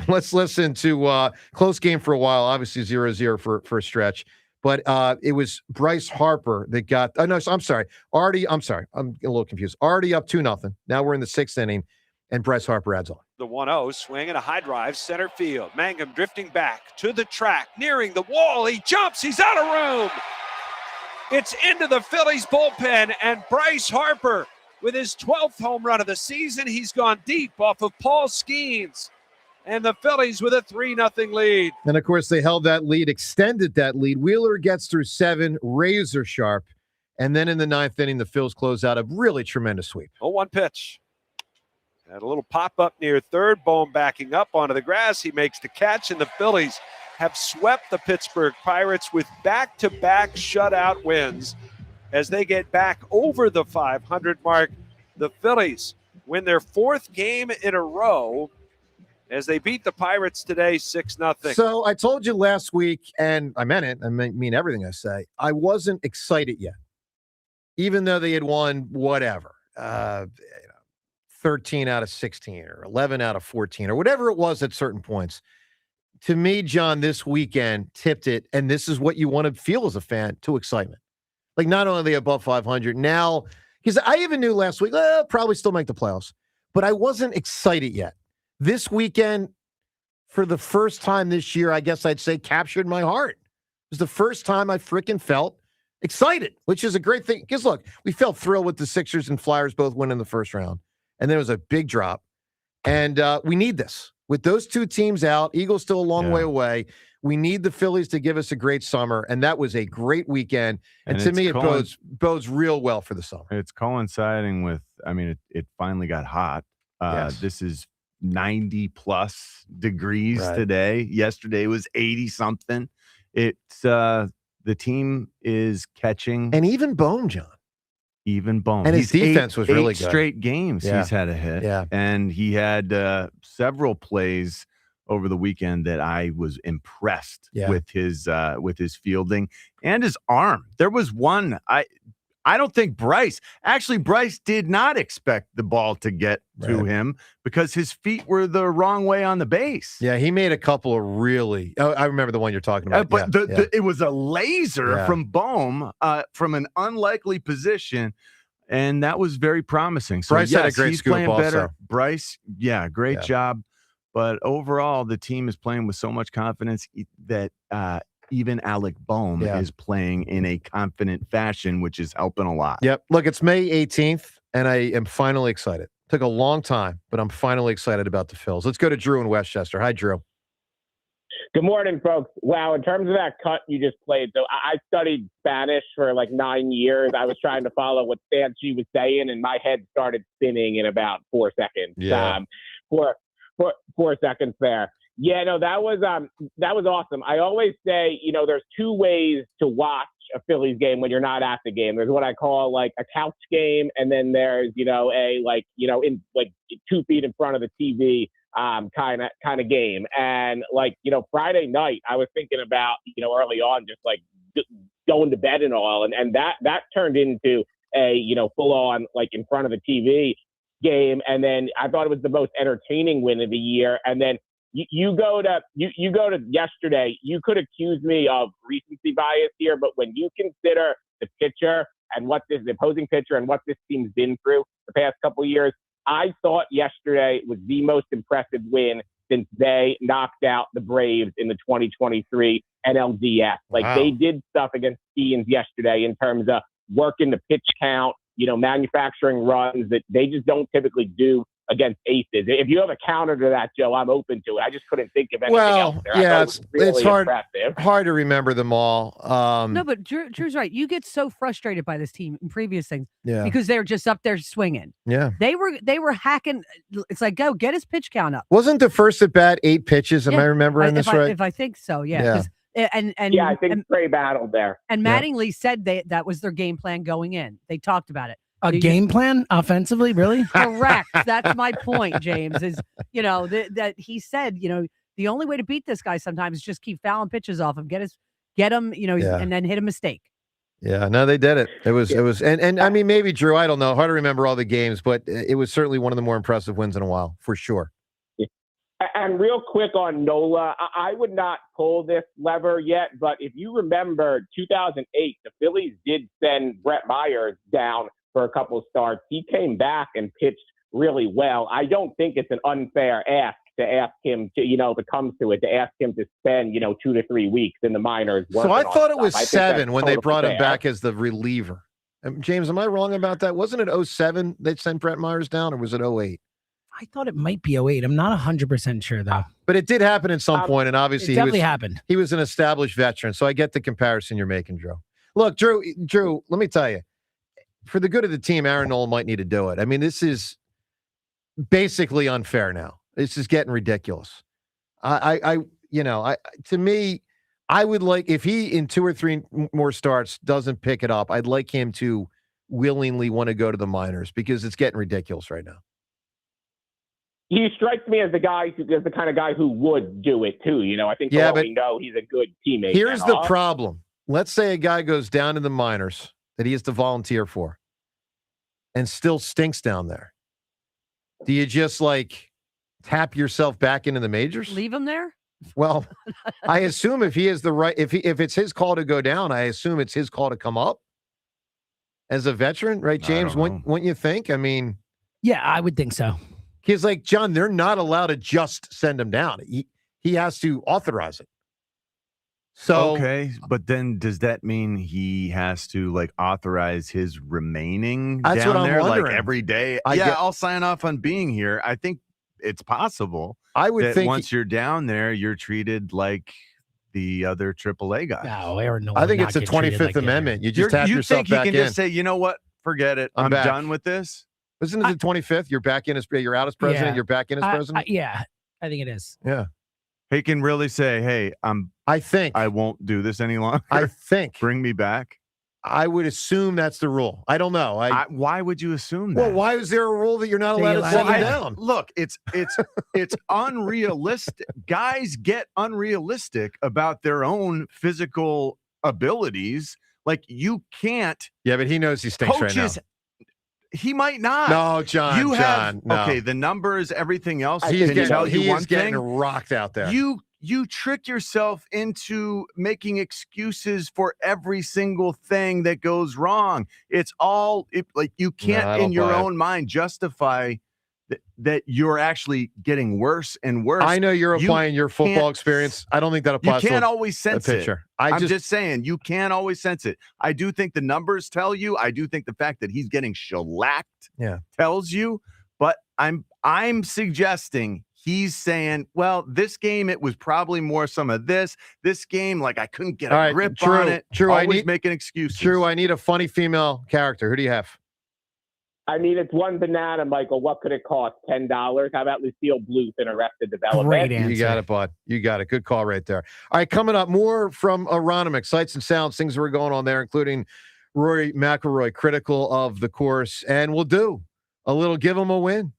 Let's listen to close game for a while, obviously 0-0 for a stretch. But it was Bryce Harper that got I'm sorry. I'm a little confused. Already up 2-0. Now we're in the 6th inning, and Bryce Harper adds on. The 1-0 swing and a high drive, center field. Mangum drifting back to the track, nearing the wall. He jumps. He's out of room. It's into the Phillies bullpen, and Bryce Harper with his 12th home run of the season. He's gone deep off of Paul Skeens, and the Phillies with a 3-0 lead. And, of course, they held that lead, extended that lead. Wheeler gets through 7, razor sharp. And then in the 9th inning, the Phils close out a really tremendous sweep. 0-1 pitch. Had a little pop-up near third. Bohm backing up onto the grass. He makes the catch, and the Phillies have swept the Pittsburgh Pirates with back-to-back shutout wins as they get back over the 500 mark. The Phillies win their 4th game in a row as they beat the Pirates today 6-0. So I told you last week, and I meant it, I mean everything I say, I wasn't excited yet, even though they had won whatever. 13 out of 16 or 11 out of 14 or whatever it was at certain points. To me, John, this weekend tipped it, and this is what you want to feel as a fan, to excitement. Like, not only are they above 500 now, because I even knew last week, probably still make the playoffs, but I wasn't excited yet. This weekend, for the first time this year, I guess I'd say captured my heart. It was the first time I freaking felt excited, which is a great thing. Because, look, we felt thrilled with the Sixers and Flyers both winning the first round. And then it was a big drop. And we need this. With those 2 teams out, Eagles still a long way away. We need the Phillies to give us a great summer. And that was a great weekend. And to me, it bodes real well for the summer. It's coinciding with, it finally got hot. Yes. This is 90 plus degrees today. Yesterday was 80 something. It's the team is catching, and even Bohm, John. Even Bohm, and his defense was really eight good. Straight games he's had a hit. Yeah, and he had several plays over the weekend that I was impressed with his fielding and his arm. There was one I don't think Bryce did not expect the ball to get to him because his feet were the wrong way on the base. Yeah, he made a couple of really. Oh, I remember the one you're talking about. But it was a laser from Bohm from an unlikely position, and that was very promising. So Bryce had a great he's scoop playing better. also. Bryce, great job. But overall, the team is playing with so much confidence that even Alec Bohm is playing in a confident fashion, which is helping a lot. Yep. Look, it's May 18th, and I am finally excited. Took a long time, but I'm finally excited about the Phils. Let's go to Drew in Westchester. Hi, Drew. Good morning, folks. Wow, in terms of that cut you just played, so I studied Spanish for like 9 years. I was trying to follow what Sanchi was saying, and my head started spinning in about 4 seconds. Yeah. 4 seconds there. Yeah, no, that was awesome. I always say, there's two ways to watch a Phillies game when you're not at the game. There's what I call like a couch game, and then there's in 2 feet in front of the TV kind of game. And Friday night, I was thinking about early on just like going to bed and all, and that turned into a full on in front of the TV game. And then I thought it was the most entertaining win of the year. And then you go to yesterday, you could accuse me of recency bias here, but when you consider the pitcher and the opposing pitcher and what this team's been through the past couple of years, I thought yesterday was the most impressive win since they knocked out the Braves in the 2023 NLDS. They did stuff against Skeens yesterday in terms of working the pitch count, manufacturing runs that they just don't typically do against aces. If you have a counter to that, Joe, I'm open to it. I just couldn't think of anything else there. Yeah, it's really hard to remember them all. No, but Drew's right. You get so frustrated by this team in previous things because they're just up there swinging. Yeah, they were hacking. It's like, go get his pitch count up. Wasn't the first at bat 8 pitches? Am I remembering this right? If I think so, yeah. And I think Trey battled there. And Mattingly said that was their game plan going in. They talked about it. A game plan offensively, really? Correct. That's my point, James, is, that he said, the only way to beat this guy sometimes is just keep fouling pitches off him, get him, and then hit a mistake. Yeah, no, they did it. It was, and I mean, maybe Drew, I don't know, hard to remember all the games, but it was certainly one of the more impressive wins in a while, for sure. And real quick on Nola, I would not pull this lever yet, but if you remember 2008, the Phillies did send Brett Myers down for a couple of starts. He came back and pitched really well. I don't think it's an unfair ask to ask him to, if it comes to it, to ask him to spend, 2 to 3 weeks in the minors. So I thought it was 7 when they brought him back as the reliever. James, am I wrong about that? Wasn't it 07 they sent Brett Myers down, or was it 08? I thought it might be 08. I'm not 100% sure, though. But it did happen at some point, and obviously it definitely happened. He was an established veteran, so I get the comparison you're making, Drew. Look, Drew, let me tell you, for the good of the team, Aaron Nola might need to do it. I mean, this is basically unfair now. This is getting ridiculous. To me, I would like, if he in 2 or 3 more starts doesn't pick it up, I'd like him to willingly want to go to the minors because it's getting ridiculous right now. He strikes me as the kind of guy who would do it too. I think but we know he's a good teammate. Here's the problem. Let's say a guy goes down to the minors that he has to volunteer for and still stinks down there. Do you just tap yourself back into the majors? Leave him there? Well, I assume if he has the right, if it's his call to go down, I assume it's his call to come up as a veteran, right, James? Wouldn't you think? I mean, yeah, I would think so. He's like, John, they're not allowed to just send him down. He has to authorize it. So okay, but then does that mean he has to authorize his remaining that's down what I'm there wondering. Every day? I'll sign off on being here. I think it's possible. I would think once you're down there, you're treated like the other AAA guys. No, Aaron Nola. I think it's the 25th Amendment. You just tap yourself think he back can in. just say, you know what? Forget it. I'm done with this. Isn't it the 25th? You're back in you're out as president. Yeah. You're back in as president. Yeah, I think it is. Yeah. He can really say, "Hey, I won't do this any longer." I think. Bring me back. I would assume that's the rule. I don't know. Why would you assume that? Well, why is there a rule that you're not allowed to sit down? Look, it's unrealistic. Guys get unrealistic about their own physical abilities. Like you can't. Yeah, but he knows he stinks right now. He might not. No, John. No. Okay, the numbers, everything else. He is one getting thing. rocked out there. You trick yourself into making excuses for every single thing that goes wrong. It's all like you can't in your own mind justify that you're actually getting worse and worse. I know you're applying your football experience. I don't think that applies. You can't to always sense a pitcher. I'm just saying you can't always sense it. I do think the numbers tell you. I do think the fact that he's getting shellacked tells you. But I'm suggesting he's saying, well, this game it was probably more some of this. This game, like I couldn't get a grip on it. True, Always making excuses. True, I need a funny female character. Who do you have? I mean, it's one banana, Michael. What could it cost? $10? How about Lucille Bluth in Arrested Development? Great answer. You got it, bud. You got it. Good call right there. All right, coming up, more from Aronimix, sights and sounds, things that were going on there, including Rory McIlroy, critical of the course. And we'll do a little give him a win.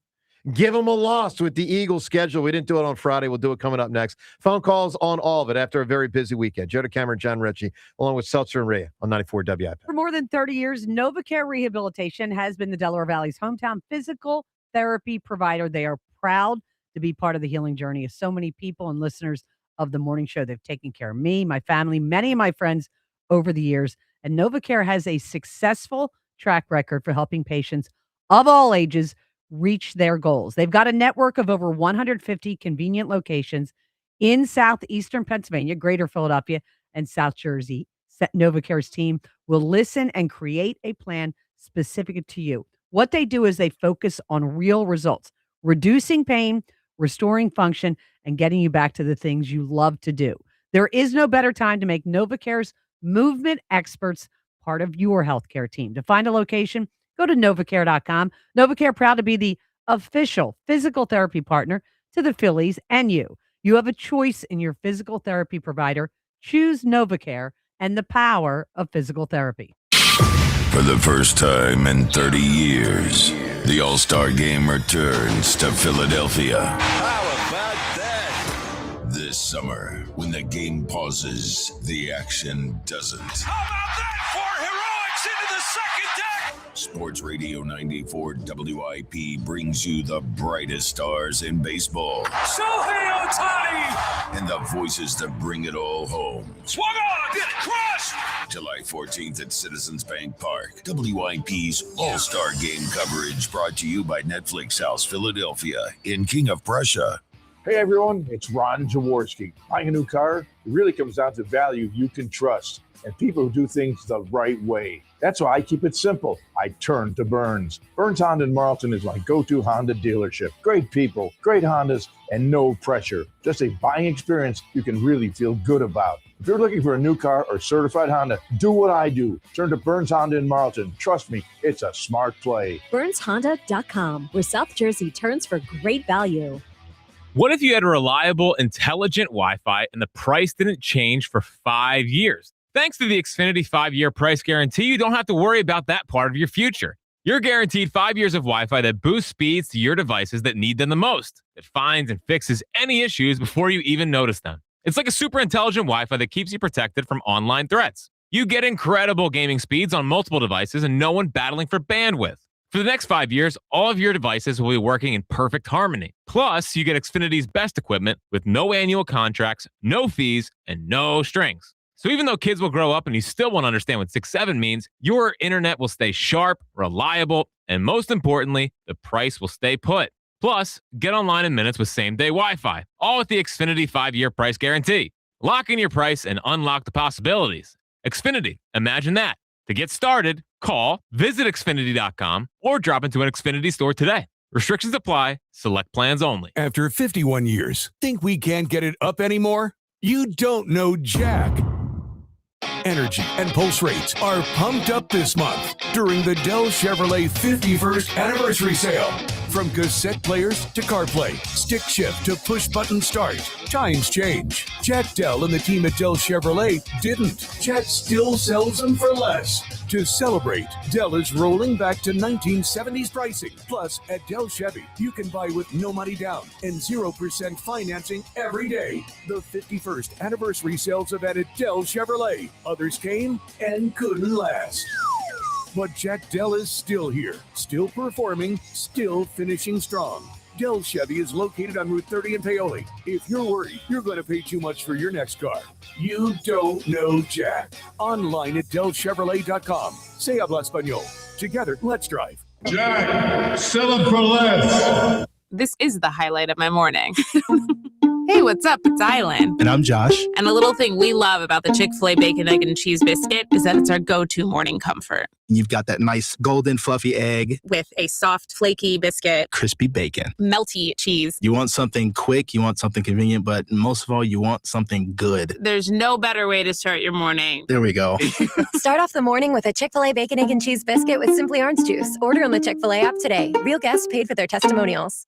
Give them a loss with the Eagles schedule. We didn't do it on Friday. We'll do it coming up next. Phone calls on all of it after a very busy weekend. Joe DeCamera and John Ritchie, along with Seltzer and Rhea on 94 WIP. For more than 30 years, NovaCare Rehabilitation has been the Delaware Valley's hometown physical therapy provider. They are proud to be part of the healing journey of so many people and listeners of the morning show. They've taken care of me, my family, many of my friends over the years. And NovaCare has a successful track record for helping patients of all ages reach their goals. They've got a network of over 150 convenient locations in southeastern Pennsylvania, greater Philadelphia, and South Jersey. NovaCare's team will listen and create a plan specific to you. What they do is they focus on real results, reducing pain, restoring function, and getting you back to the things you love to do. There is no better time to make NovaCare's movement experts part of your healthcare team. To find a location, go to NovaCare.com. NovaCare, proud to be the official physical therapy partner to the Phillies and you. You have a choice in your physical therapy provider. Choose NovaCare and the power of physical therapy. For the first time in 30 years, the All-Star Game returns to Philadelphia. How about that? This summer, when the game pauses, the action doesn't. How about that for heroics into the second deck? Sports Radio 94 WIP brings you the brightest stars in baseball. Shohei Ohtani! And the voices that bring it all home. Swung on! Get crushed! July 14th at Citizens Bank Park. WIP's All-Star Game coverage brought to you by Netflix House Philadelphia in King of Prussia. Hey everyone, it's Ron Jaworski. Buying a new car, it really comes down to value you can trust and people who do things the right way. That's why I keep it simple. I turn to Burns. Burns Honda in Marlton is my go-to Honda dealership. Great people, great Hondas, and no pressure. Just a buying experience you can really feel good about. If you're looking for a new car or certified Honda, do what I do. Turn to Burns Honda in Marlton. Trust me, it's a smart play. BurnsHonda.com, where South Jersey turns for great value. What if you had reliable, intelligent Wi-Fi and the price didn't change for 5 years? Thanks to the Xfinity 5-year price guarantee, you don't have to worry about that part of your future. You're guaranteed 5 years of Wi-Fi that boosts speeds to your devices that need them the most. It finds and fixes any issues before you even notice them. It's like a super intelligent Wi-Fi that keeps you protected from online threats. You get incredible gaming speeds on multiple devices and no one battling for bandwidth. For the next 5 years, all of your devices will be working in perfect harmony. Plus, you get Xfinity's best equipment with no annual contracts, no fees, and no strings. So even though kids will grow up and you still won't understand what 6-7 means, your internet will stay sharp, reliable, and most importantly, the price will stay put. Plus, get online in minutes with same-day Wi-Fi, all with the Xfinity 5-year price guarantee. Lock in your price and unlock the possibilities. Xfinity, imagine that. To get started, call, visit Xfinity.com, or drop into an Xfinity store today. Restrictions apply. Select plans only. After 51 years, think we can't get it up anymore? You don't know Jack. energy, and pulse rates are pumped up this month during the Dell Chevrolet 51st Anniversary Sale. From cassette players to CarPlay, stick shift to push-button start, times change. Jack Dell and the team at Dell Chevrolet didn't. Jack still sells them for less. To celebrate, Dell is rolling back to 1970s pricing. Plus, at Dell Chevy, you can buy with no money down and 0% financing every day. The 51st Anniversary Sales event at Dell Chevrolet. Others came and couldn't last. But Jack Dell is still here, still performing, still finishing strong. Dell Chevy is located on Route 30 in Paoli. If you're worried you're going to pay too much for your next car, you don't know Jack. Online at DellChevrolet.com. Se habla español. Together, let's drive. Jack, sell them for less. This is the highlight of my morning. Hey, what's up? It's Island. And I'm Josh. And the little thing we love about the Chick-fil-A Bacon, Egg, and Cheese Biscuit is that it's our go-to morning comfort. You've got that nice golden fluffy egg. With a soft, flaky biscuit. Crispy bacon. Melty cheese. You want something quick, you want something convenient, but most of all, you want something good. There's no better way to start your morning. There we go. Start off the morning with a Chick-fil-A Bacon, Egg, and Cheese Biscuit with Simply Orange Juice. Order on the Chick-fil-A app today. Real guests paid for their testimonials.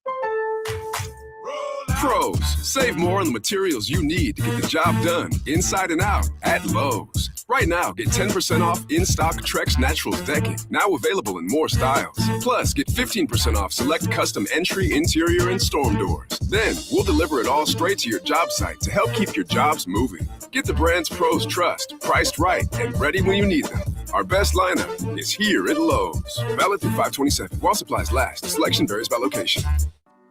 Pros, save more on the materials you need to get the job done inside and out at Lowe's. Right now, get 10% off in-stock Trex Naturals decking, now available in more styles. Plus, get 15% off select custom entry, interior, and storm doors. Then, we'll deliver it all straight to your job site to help keep your jobs moving. Get the brands pros trust, priced right, and ready when you need them. Our best lineup is here at Lowe's. Valid through 5/27. While supplies last. Selection varies by location.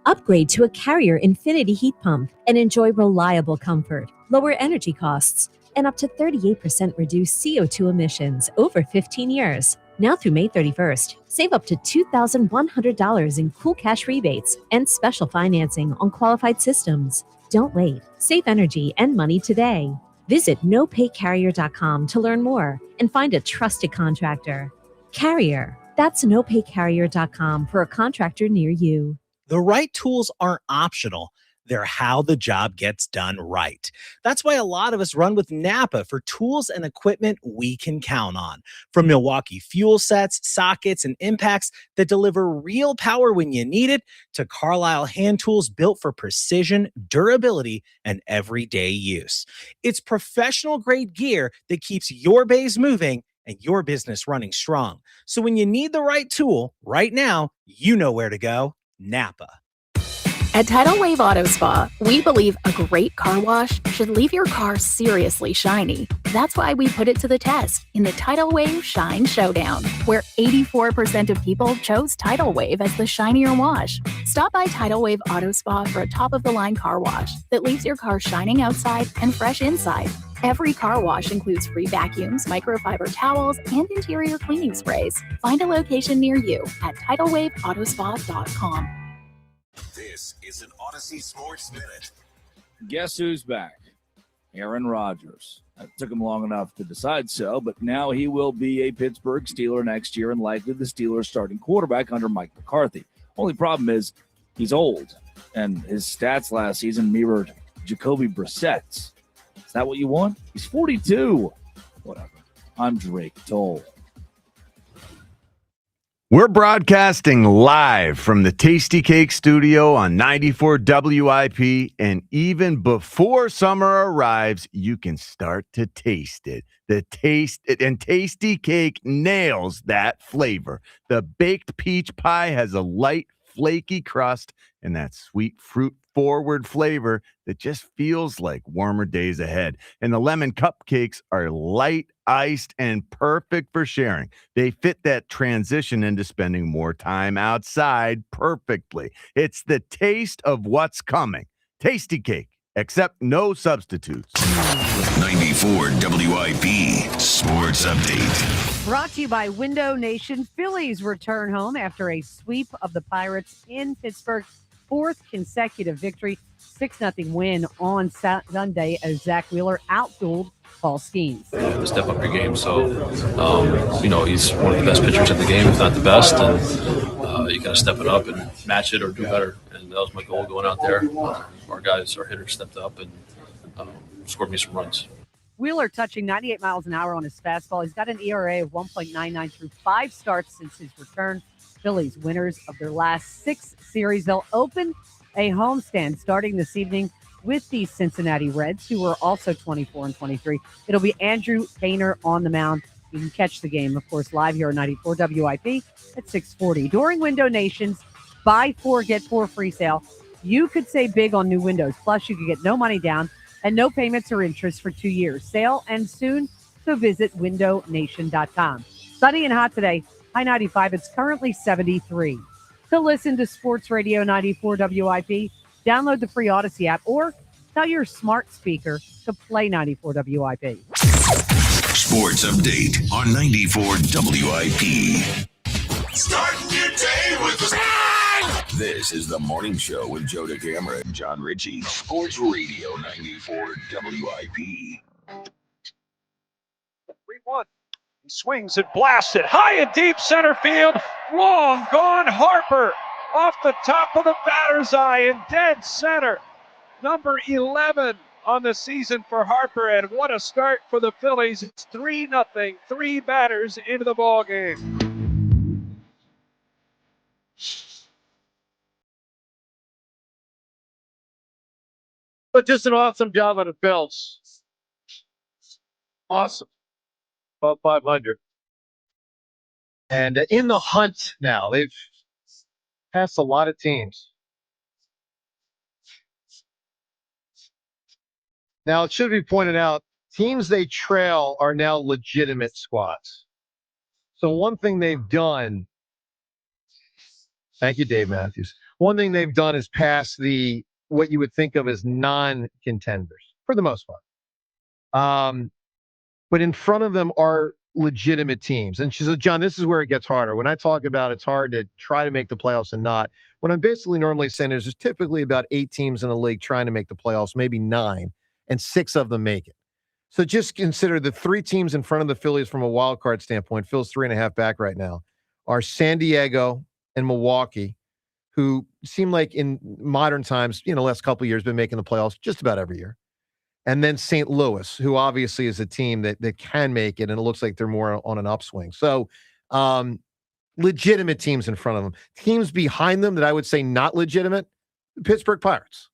Upgrade to a Carrier Infinity heat pump and enjoy reliable comfort, lower energy costs, and up to 38% reduced CO2 emissions over 15 years. Now through May 31st, save up to $2,100 in cool cash rebates and special financing on qualified systems. Don't wait. Save energy and money today. Visit nopaycarrier.com to learn more and find a trusted contractor. Carrier. That's nopaycarrier.com for a contractor near you. The right tools aren't optional. They're how the job gets done right. That's why a lot of us run with Napa for tools and equipment we can count on. From Milwaukee fuel sets, sockets, and impacts that deliver real power when you need it, to Carlisle hand tools built for precision, durability, and everyday use. It's professional-grade gear that keeps your bays moving and your business running strong. So when you need the right tool, right now, you know where to go. Napa. At Tidal Wave Auto Spa, we believe a great car wash should leave your car seriously shiny. That's why we put it to the test in the Tidal Wave Shine Showdown, where 84% of people chose Tidal Wave as the shinier wash. Stop by Tidal Wave Auto Spa for a top-of-the-line car wash that leaves your car shining outside and fresh inside. Every car wash includes free vacuums, microfiber towels, and interior cleaning sprays. Find a location near you at TidalWaveAutospa.com. This is an Odyssey Sports Minute. Guess who's back? Aaron Rodgers. It took him long enough to decide so, but now he will be a Pittsburgh Steeler next year and likely the Steelers' starting quarterback under Mike McCarthy. Only problem is he's old, and his stats last season mirrored Jacoby Brissett's. Is that what you want? He's 42. Whatever. I'm Drake Toll. We're broadcasting live from the Tasty Cake Studio on 94 WIP, and even before summer arrives, you can start to taste it. And Tasty Cake nails that flavor. The baked peach pie has a light, flaky crust and that sweet fruit-forward flavor that just feels like warmer days ahead. And the lemon cupcakes are light, iced, and perfect for sharing. They fit that transition into spending more time outside perfectly. It's the taste of what's coming. Tasty Cake, except no substitutes. 94 WIP Sports Update. Brought to you by Window Nation. Phillies return home after a sweep of the Pirates in Pittsburgh. Fourth consecutive victory, 6-0 win on Sunday as Zach Wheeler outdueled Paul Skeens. You have to step up your game. So, he's one of the best pitchers in the game, if not the best. And you got to step it up and match it or do better. And that was my goal going out there. Our hitters stepped up and scored me some runs. Wheeler touching 98 miles an hour on his fastball. He's got an ERA of 1.99 through 5 starts since his return. Phillies winners of their last 6 series. They'll open a homestand starting this evening with the Cincinnati Reds, who are also 24-23. It'll be Andrew Painter on the mound. You can catch the game, of course, live here on 94 WIP at 6:40. During Window Nation's Buy 4, Get 4 free sale, you could save big on new windows. Plus, you could get no money down and no payments or interest for 2 years. Sale ends soon, so visit windownation.com. Sunny and hot today, high 95. It's currently 73. To listen to Sports Radio 94 WIP, download the free Odyssey app or tell your smart speaker to play 94 WIP. Sports update on 94 WIP. Starting your day with the bang! This is the morning show with Joe DeCamera and John Ritchie. Sports Radio 94 WIP. 3-1. He swings and blasts it high and deep center field. Long gone Harper off the top of the batter's eye in dead center. Number 11 on the season for Harper, and what a start for the Phillies. It's 3-0, 3 batters into the ball game. But just an awesome job on the Phils. Awesome. About 500. And in the hunt now. They've passed a lot of teams. Now, it should be pointed out, teams they trail are now legitimate squads. So one thing they've done, thank you, Dave Matthews. One thing they've done is pass what you would think of as non-contenders, for the most part. But in front of them are legitimate teams. And she said, John, this is where it gets harder. When I talk about it's hard to try to make the playoffs and not, what I'm basically normally saying is there's typically about 8 teams in the league trying to make the playoffs, maybe 9, and 6 of them make it. So just consider the 3 teams in front of the Phillies from a wild card standpoint. Phil's 3.5 back right now are San Diego and Milwaukee, who seem like in modern times, the last couple of years, been making the playoffs just about every year. And then St. Louis, who obviously is a team that can make it, and it looks like they're more on an upswing. So legitimate teams in front of them. Teams behind them that I would say not legitimate, the Pittsburgh Pirates,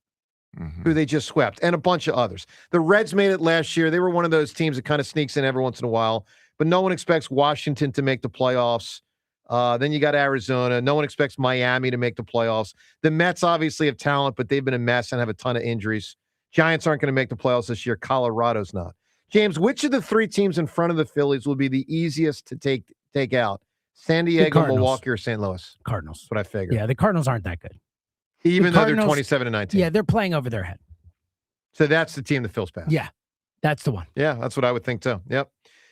who they just swept, and a bunch of others. The Reds made it last year. They were one of those teams that kind of sneaks in every once in a while, but no one expects Washington to make the playoffs. Then you got Arizona. No one expects Miami to make the playoffs. The Mets obviously have talent, but they've been a mess and have a ton of injuries. Giants aren't going to make the playoffs this year. Colorado's not. James, which of the 3 teams in front of the Phillies will be the easiest to take out? San Diego, Milwaukee, or St. Louis? Cardinals. That's what I figured. Yeah, the Cardinals aren't that good. Even though they're 27-19. Yeah, they're playing over their head. So that's the team the Phils pass. Yeah, that's the one. Yeah, that's what I would think too. Yep.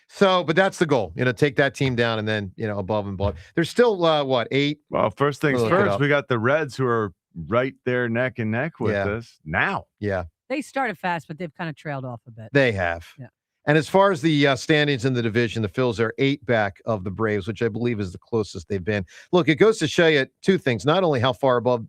So, but that's the goal, take that team down and then, above and below. There's still, 8? Well, first things first, we got the Reds who are right there neck and neck with us now. Yeah. They started fast, but they've kind of trailed off a bit. They have. Yeah. And as far as the standings in the division, the Phils are 8 back of the Braves, which I believe is the closest they've been. Look, it goes to show you 2 things. Not only how far above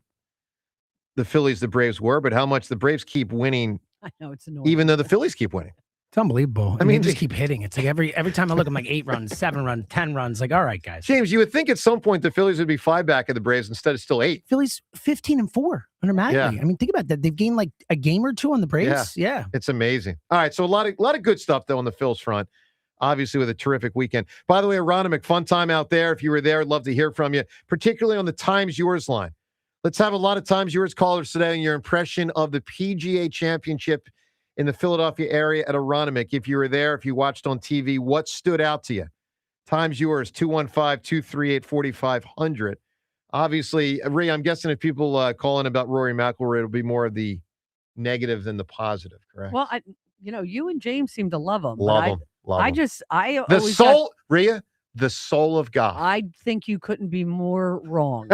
the Phillies the Braves were, but how much the Braves keep winning. I know, it's annoying. Even though the Phillies keep winning. It's unbelievable. I mean, they just keep hitting. It's like every time I look, I'm like 8 runs, 7 runs, 10 runs. Like, all right, guys. James, you would think at some point the Phillies would be 5 back of the Braves instead of still 8. Phillies 15-4 automatically. Yeah. I mean, think about that. They've gained like a game or 2 on the Braves. Yeah. It's amazing. All right, so a lot of good stuff though on the Phils front. Obviously with a terrific weekend. By the way, Aronimick, fun time out there. If you were there, I'd love to hear from you, particularly on the Times Yours line. Let's have a lot of Times Yours callers today on your impression of the PGA Championship in the Philadelphia area at Aronimick. If you were there, if you watched on TV, what stood out to you? Times Yours, 215-238-4500. Obviously, Ray, I'm guessing if people call in about Rory McIlroy, it'll be more of the negative than the positive, correct? Well, you and James seem to love him. Love him. The soul, Rhea, the soul of God. I think you couldn't be more wrong.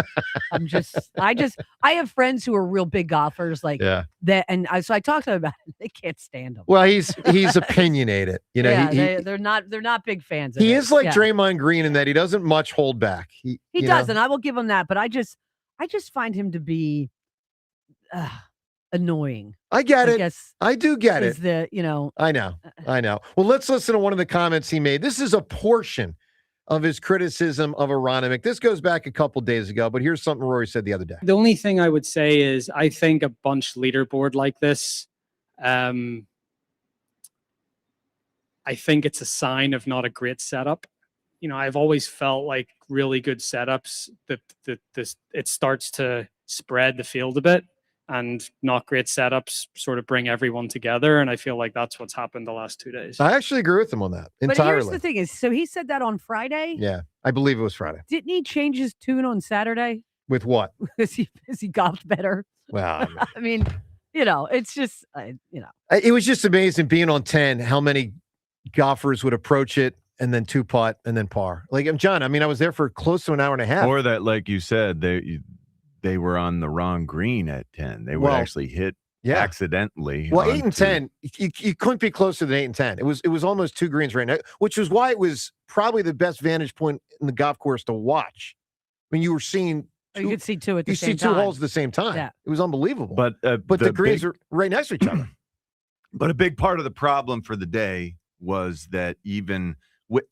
I have friends who are real big golfers that. And so I talked to them about it. They can't stand him. Well, he's opinionated. They're not big fans of He him. is like Draymond Green in that he doesn't much hold back. He doesn't. I will give him that. But I just find him to be annoying. I get it. Guess I do get is it. I know. Well, let's listen to one of the comments he made. This is a portion of his criticism of Aronimik. This goes back a couple days ago, but here's something Rory said the other day. The only thing I would say is I think a bunch leaderboard like this, I think it's a sign of not a great setup. I've always felt like really good setups that it starts to spread the field a bit, and not great setups sort of bring everyone together. And I feel like that's what's happened the last 2 days. I actually agree with him on that entirely. But here's the thing is, so he said that on Friday? Yeah, I believe it was Friday. Didn't he change his tune on Saturday? With what? Is he golfed better? Well, I mean, it's just, it was just amazing being on 10, how many golfers would approach it and then 2-putt and then par. Like, John, I was there for close to an hour and a half. Or that, like you said, they were on the wrong green at 10. They would actually hit accidentally. Well, 8 and 10, you couldn't be closer than 8 and 10. It was almost 2 greens right now, which was why it was probably the best vantage point in the golf course to watch. When you were seeing you could see two at the same time. You see 2 holes at the same time. Yeah. It was unbelievable. But the greens are right next to each other. But a big part of the problem for the day was that even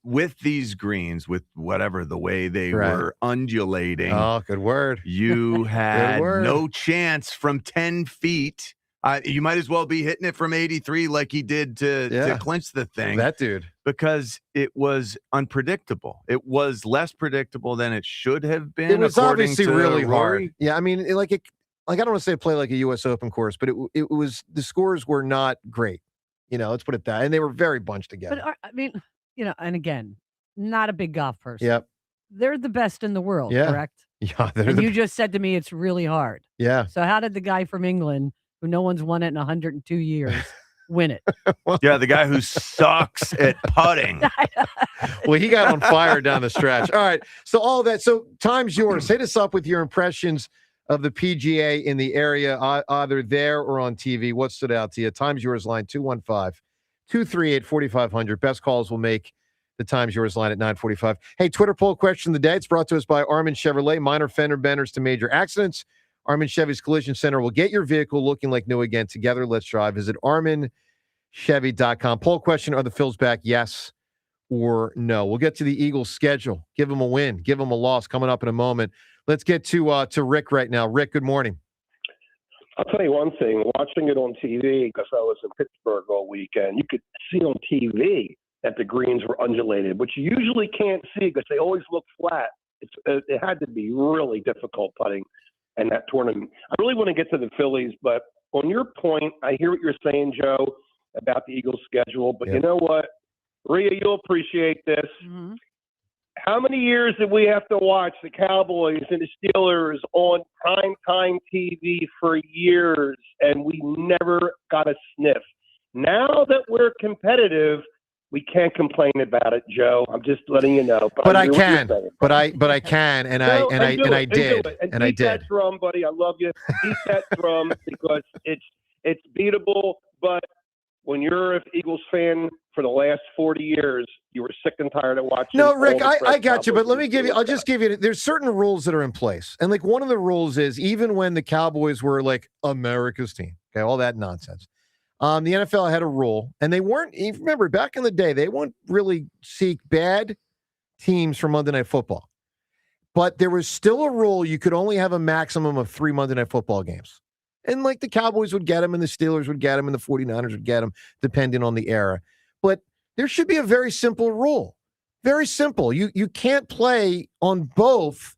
with these greens, with whatever the way they were undulating. Oh, good word. You had no chance from 10 feet. You might as well be hitting it from 83 like he did to clinch the thing. That dude. Because it was unpredictable. It was less predictable than it should have been. It was obviously really Rory. hard. Yeah, I don't want to say play like a U.S. Open course, but it was, the scores were not great. Let's put it that. And they were very bunched together. But and again, not a big golf person. Yep. They're the best in the world, correct? Yeah. And you just said to me it's really hard. Yeah. So how did the guy from England, who no one's won it in 102 years, win it? Yeah, the guy who sucks at putting. Well, he got on fire down the stretch. All right. So all that. So time's yours. Hit us up with your impressions of the PGA in the area, either there or on TV. What stood out to you? Time's yours line 215-238-4500. Best calls will make the Time's Yours line at 9:45. Hey, Twitter poll question of the day. It's brought to us by Armin Chevrolet. Minor fender benders to major accidents. Armin Chevy's Collision Center will get your vehicle looking like new again. Together, let's drive. Visit ArminChevy.com. Poll question: are the Phils back? Yes or no? We'll get to the Eagles' schedule. Give them a win. Give them a loss. Coming up in a moment. Let's get to Rick right now. Rick, good morning. I'll tell you one thing. Watching it on TV, because I was in Pittsburgh all weekend, you could see on TV that the greens were undulated, which you usually can't see because they always look flat. It had to be really difficult putting in that tournament. I really want to get to the Phillies, but on your point, I hear what you're saying, Joe, about the Eagles' schedule. But you know what? Rhea, you'll appreciate this. Mm-hmm. How many years did we have to watch the Cowboys and the Steelers on primetime TV for years, and we never got a sniff? Now that we're competitive, we can't complain about it, Joe. I'm just letting you know. But I can. But I can, and I did. And beat that drum, buddy. I love you. Beat that drum because it's beatable. But when you're an Eagles fan for the last 40 years, you were sick and tired of watching. No, Rick, I got you. But let me give you. I'll just give you. There's certain rules that are in place, and like one of the rules is even when the Cowboys were like America's team, okay, all that nonsense. The NFL had a rule, and they weren't, remember, back in the day, they wouldn't really seek bad teams for Monday Night Football. But there was still a rule you could only have a maximum of 3 Monday Night Football games. And like the Cowboys would get them, and the Steelers would get them, and the 49ers would get them, depending on the era. But there should be a very simple rule. Very simple. You can't play on both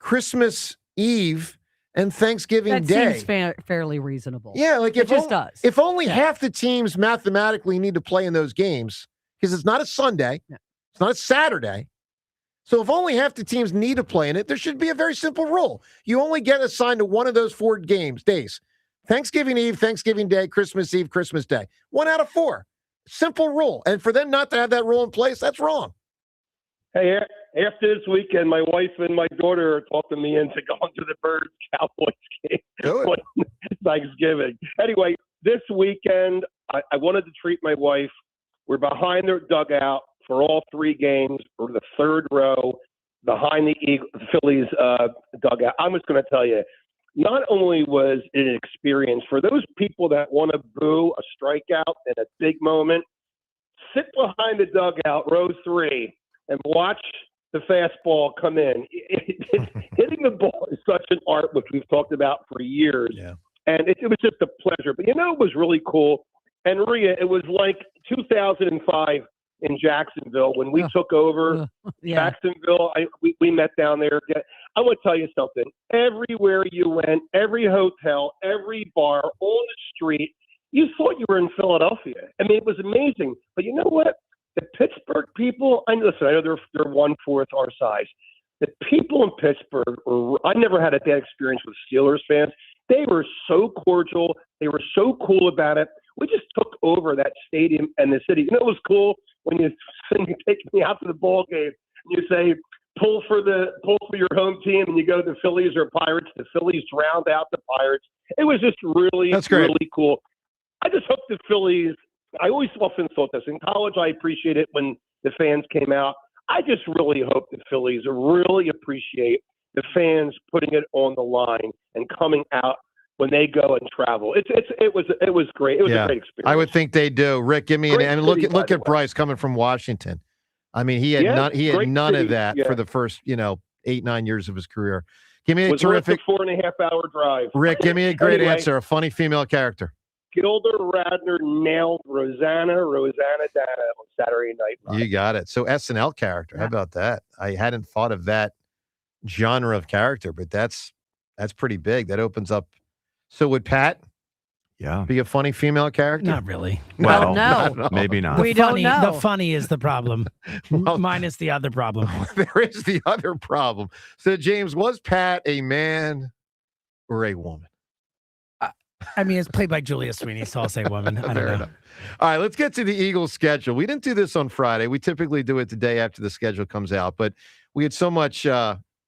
Christmas Eve and Thanksgiving Day. That seems fairly reasonable. Yeah, like it just does. If only half the teams mathematically need to play in those games, because it's not a Sunday, it's not a Saturday. So if only half the teams need to play in it, there should be a very simple rule. You only get assigned to one of those 4 days. Thanksgiving Eve, Thanksgiving Day, Christmas Eve, Christmas Day. 1 out of 4. Simple rule. And for them not to have that rule in place, that's wrong. Hey, after this weekend, my wife and my daughter are talking me into going to the Birds-Cowboys game on Thanksgiving. Anyway, this weekend, I wanted to treat my wife. We're behind their dugout for all 3 games. We're the 3rd row behind the Phillies dugout. I'm just going to tell you, not only was it an experience for those people that want to boo a strikeout in a big moment, sit behind the dugout, row 3, and watch the fastball come in. Hitting the ball is such an art, which we've talked about for years. Yeah. And it was just a pleasure. But, it was really cool. And, Rhea, it was like 2005 in Jacksonville when we took over Jacksonville. We met down there. I want to tell you something. Everywhere you went, every hotel, every bar, on the street, you thought you were in Philadelphia. I mean, it was amazing. But you know what? The Pittsburgh people, I know they're 1/4 our size. The people in Pittsburgh, I never had a bad experience with Steelers fans. They were so cordial. They were so cool about it. We just took over that stadium and the city. It was cool when you take me out to the ball game and you say, pull for your home team, and you go to the Phillies or Pirates. The Phillies drowned out the Pirates. It was just really cool. I just hope the Phillies, I always often thought this. In college, I appreciate it when the fans came out. I just really hope the Phillies really appreciate the fans putting it on the line and coming out when they go and travel. It was great. It was a great experience. I would think they do. Rick, give me look at Bryce coming from Washington. I mean, he had none of that for the first 8-9 years of his career. Give me a terrific 4.5-hour drive. Rick, give me a great answer. A funny female character. Gilda Radner nailed Rosanna Dana on Saturday Night Live. You got it. So SNL character. How about that? I hadn't thought of that genre of character, but that's pretty big. That opens up. So would Pat be a funny female character? Not really. Well, no. Maybe not. We don't know. The funny is the problem. Minus the other problem. There is the other problem. So, James, was Pat a man or a woman? I mean, it's played by Julia Sweeney, so I'll say woman. I don't know. Enough. All right, let's get to the Eagles schedule. We didn't do this on Friday. We typically do it the day after the schedule comes out, but we had so much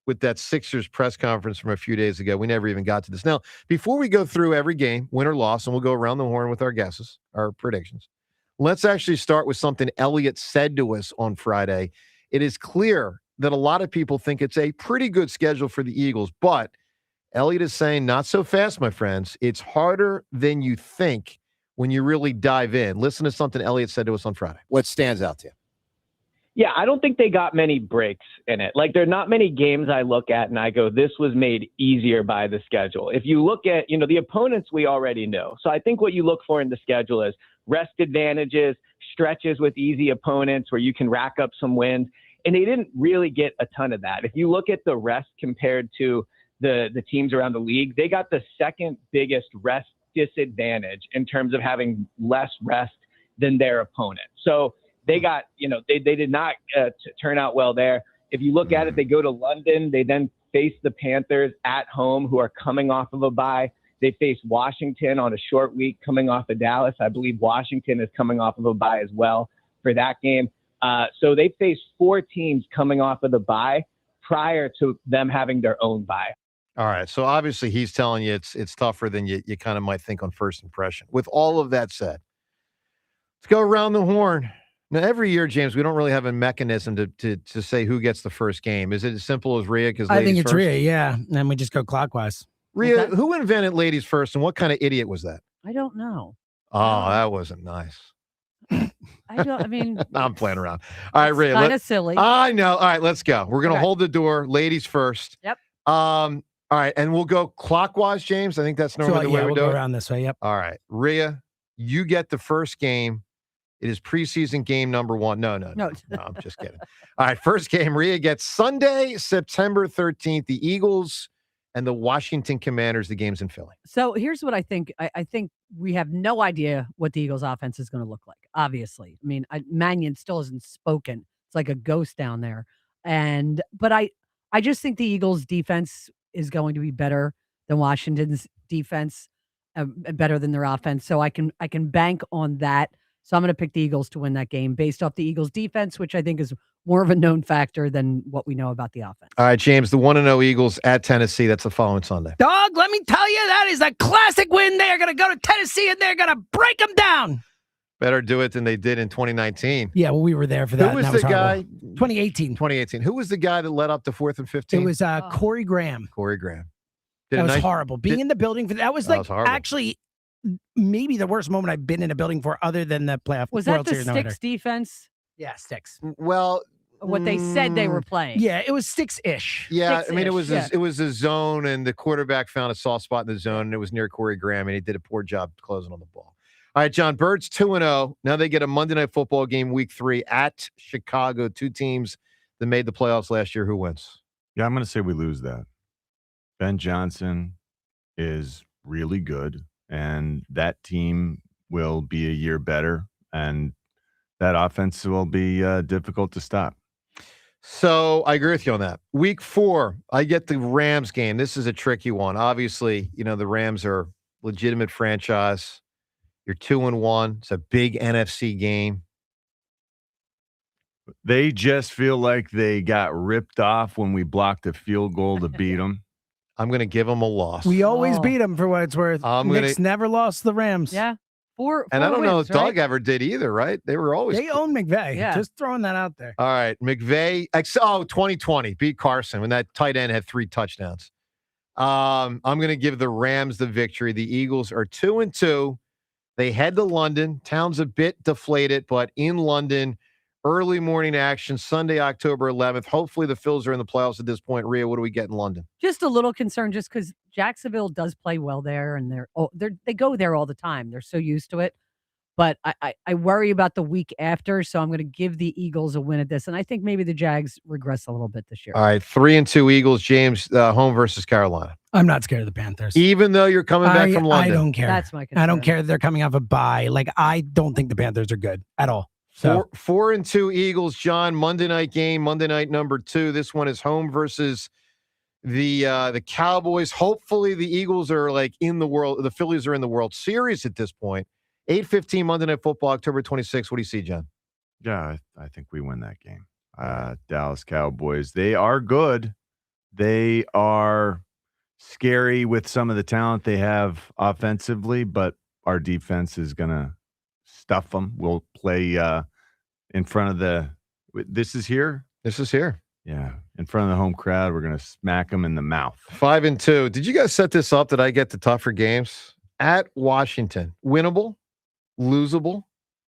with that Sixers press conference from a few days ago. We never even got to this. Now, before we go through every game, win or loss, and we'll go around the horn with our guesses, our predictions, let's actually start with something Elliott said to us on Friday. It is clear that a lot of people think it's a pretty good schedule for the Eagles, but Elliott is saying, not so fast, my friends. It's harder than you think when you really dive in. Listen to something Elliott said to us on Friday. What stands out to you? Yeah, I don't think they got many breaks in it. Like, there are not many games I look at and I go, this was made easier by the schedule. If you look at, the opponents we already know. So I think what you look for in the schedule is rest advantages, stretches with easy opponents where you can rack up some wins. And they didn't really get a ton of that. If you look at the rest compared to the teams around the league, they got the second biggest rest disadvantage in terms of having less rest than their opponent. So they got, they did not turn out well there. If you look at it, they go to London. They then face the Panthers at home, who are coming off of a bye. They face Washington on a short week coming off of Dallas. I believe Washington is coming off of a bye as well for that game. So they face 4 teams coming off of the bye prior to them having their own bye. All right. So obviously he's telling you it's tougher than you kind of might think on first impression. With all of that said, let's go around the horn. Now, every year, James, we don't really have a mechanism to say who gets the first game. Is it as simple as Rhea? I think it's Rhea, yeah. And then we just go clockwise. Rhea, who invented ladies first, and what kind of idiot was that? I don't know. Oh, that wasn't nice. I'm playing around. All right, Rhea. Kind of silly. I know. All right, let's go. We're going to hold the door. Ladies first. Yep. All right, and we'll go clockwise, James. I think that's normally the way we we'll do go it. around this way, yep. All right. Rhea, you get the first game. It is preseason game number 1. No, I'm just kidding. All right, first game, Rhea gets Sunday, September 13th, the Eagles and the Washington Commanders. The game's in Philly. So here's what I think. I think we have no idea what the Eagles offense is going to look like, obviously. I mean, Mannion still hasn't spoken. It's like a ghost down there. But I just think the Eagles defense is going to be better than Washington's defense, better than their offense. So I can bank on that. So I'm going to pick the Eagles to win that game based off the Eagles defense, which I think is more of a known factor than what we know about the offense. All right, James, the 1-0 Eagles at Tennessee. That's the following Sunday. Dog, let me tell you, that is a classic win. They are going to go to Tennessee and they're going to break them down. Better do it than they did in 2019. Yeah, well, we were there for that. Who was the guy? 2018. 2018. Who was the guy that led up to 4th and 15? It was Corey Graham. Corey Graham. That was horrible. Being in the building for that was That like was horrible. actually maybe the worst moment I've been in a building for, other than the playoff. Was World that the Series no-hitter. Sticks defense? Yeah, Sticks. Well, What they said they were playing. Yeah, it was Sticks-ish. Yeah, I mean, it Six-ish, was a zone, and the quarterback found a soft spot in the zone, and it was near Corey Graham, and he did a poor job closing on the ball. All right, John, Birds 2-0. Now they get a Monday Night Football game, Week 3 at Chicago. Two teams that made the playoffs last year. Who wins? Yeah, I'm going to say we lose that. Ben Johnson is really good, and that team will be a year better, and that offense will be difficult to stop. So I agree with you on that. Week 4, I get the Rams game. This is a tricky one. Obviously, the Rams are legitimate franchise. You're 2-1. It's a big NFC game. They just feel like they got ripped off when we blocked a field goal to beat them. I'm going to give them a loss. We always beat them for what it's worth. Knicks never lost the Rams. Yeah. Four and I don't know if wins, right? Doug ever did either, right? They were always. They own McVay. Yeah. Just throwing that out there. All right. McVay. 2020 beat Carson when that tight end had 3 touchdowns. I'm going to give the Rams the victory. The Eagles are 2-2. They head to London. Town's a bit deflated, but in London, early morning action, Sunday, October 11th. Hopefully the Phils are in the playoffs at this point. Rhea, what do we get in London? Just a little concerned, just because Jacksonville does play well there, and they go there all the time. They're so used to it. But I worry about the week after, so I'm going to give the Eagles a win at this. And I think maybe the Jags regress a little bit this year. All right, 3-2 Eagles. James, home versus Carolina. I'm not scared of the Panthers. Even though you're coming back from London. I don't care. That's my concern. I don't care that they're coming off a bye. Like, I don't think the Panthers are good at all. So 4-2 Eagles, John. Monday night game, Monday night number 2. This one is home versus the Cowboys. Hopefully the Eagles are like in the world. The Phillies are in the World Series at this point. 8:15 Monday Night Football, October 26th. What do you see, John? Yeah, I think we win that game. Dallas Cowboys, they are good. They are scary with some of the talent they have offensively, but our defense is going to stuff them. We'll play in front of the – this is here? This is here. Yeah, in front of the home crowd. We're going to smack them in the mouth. 5-2. Did you guys set this up? Did I get the tougher games? At Washington. Winnable? Losable?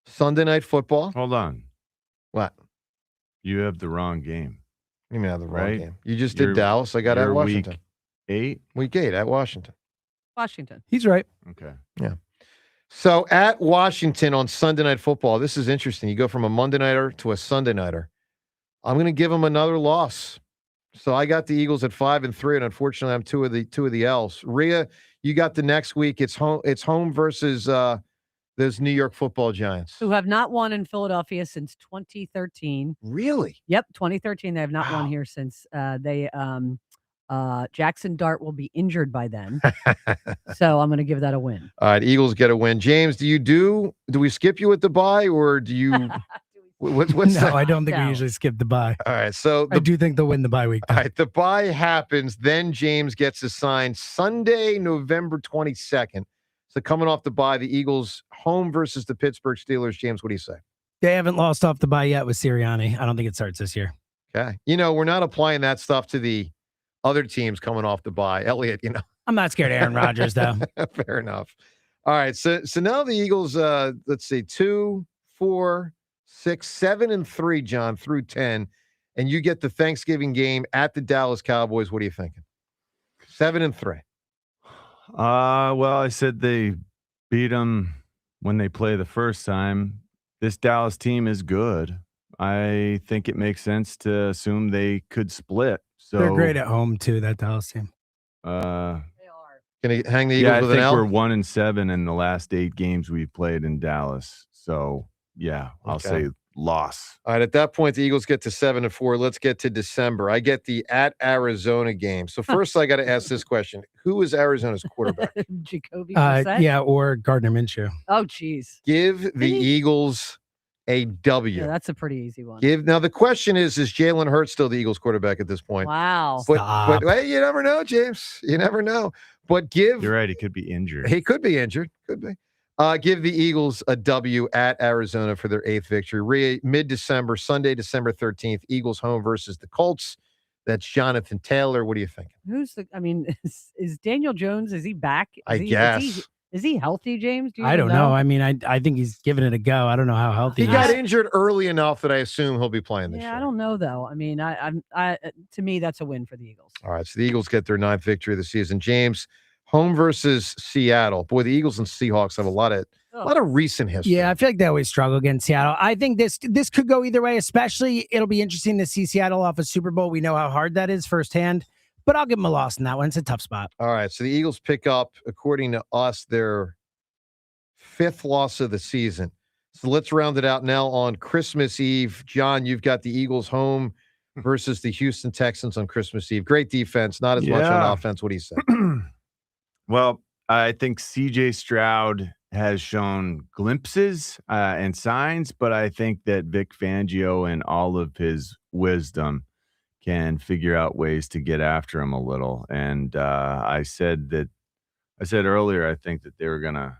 Sunday Night Football? Hold on. What? You have the wrong game. You mean I have the wrong Right? game? You just did Dallas. I got at Washington. Week 8? Week 8 at Washington. Washington. he's right. Okay. Yeah. So at Washington on Sunday Night Football, this is interesting. You go from a Monday Nighter to a Sunday Nighter. I'm going to give them another loss. So I got the Eagles at 5-3, and unfortunately, I'm two of the L's. Rhea, you got the next week. It's home versus those New York Football Giants, Who have not won in Philadelphia since 2013. Really? Yep, 2013. They have not won here since Jackson Dart will be injured by then. So I'm going to give that a win. All right, Eagles get a win. James, do we skip you at the bye, or do you? what's No, I don't think we usually skip the bye. All right, so I do think they'll win the bye week. All right, the bye happens. Then James gets assigned Sunday, November 22nd. So coming off the bye, the Eagles home versus the Pittsburgh Steelers. James, what do you say? They haven't lost off the bye yet with Sirianni. I don't think it starts this year. Okay. We're not applying that stuff to the other teams coming off the bye. Elliot, I'm not scared of Aaron Rodgers, though. Fair enough. All right. So now the Eagles, let's see, 2, 4, 6, 7, and 3, John, through 10. And you get the Thanksgiving game at the Dallas Cowboys. What are you thinking? 7-3. Well, I said they beat them when they play the first time. This Dallas team is good. I think it makes sense to assume they could split. So They're great at home, too, that Dallas team. Can you hang the Eagles with an L? I think we're 1-7 in the last 8 games we've played in Dallas. So, yeah, I'll say loss. All right. At that point, the Eagles get to 7-4. Let's get to December. I get the at Arizona game. So first, I got to ask this question: who is Arizona's quarterback? Jacoby Brissett? Yeah, or Gardner Minshew. Oh, geez. Give the Eagles a W. Yeah, that's a pretty easy one. Now the question is Jalen Hurts still the Eagles quarterback at this point? Wow. But hey, you never know, James. You never know. But You're right. He could be injured. He could be injured. Could be. Give the Eagles a W at Arizona for their 8th victory. Mid-December, Sunday, December 13th, Eagles home versus the Colts. That's Jonathan Taylor. What do you think? Is Daniel Jones, is he back? I guess. Is he healthy, James? Do you I even don't know. I mean, I think he's giving it a go. I don't know how healthy He got injured early enough that I assume he'll be playing this year. I don't know though. I mean, to me, that's a win for the Eagles. All right, so the Eagles get their 9th victory of the season. James, home versus Seattle. Boy, the Eagles and Seahawks have a lot of recent history. Yeah, I feel like they always struggle against Seattle. I think this could go either way, especially it'll be interesting to see Seattle off a Super Bowl. We know how hard that is firsthand, but I'll give them a loss in that one. It's a tough spot. All right, so the Eagles pick up, according to us, their 5th loss of the season. So let's round it out now on Christmas Eve. John, you've got the Eagles home versus the Houston Texans on Christmas Eve. Great defense, not as much on offense. What do you say? Well, I think C.J. Stroud has shown glimpses and signs, but I think that Vic Fangio and all of his wisdom can figure out ways to get after him a little. And I said earlier, I think that they were going to,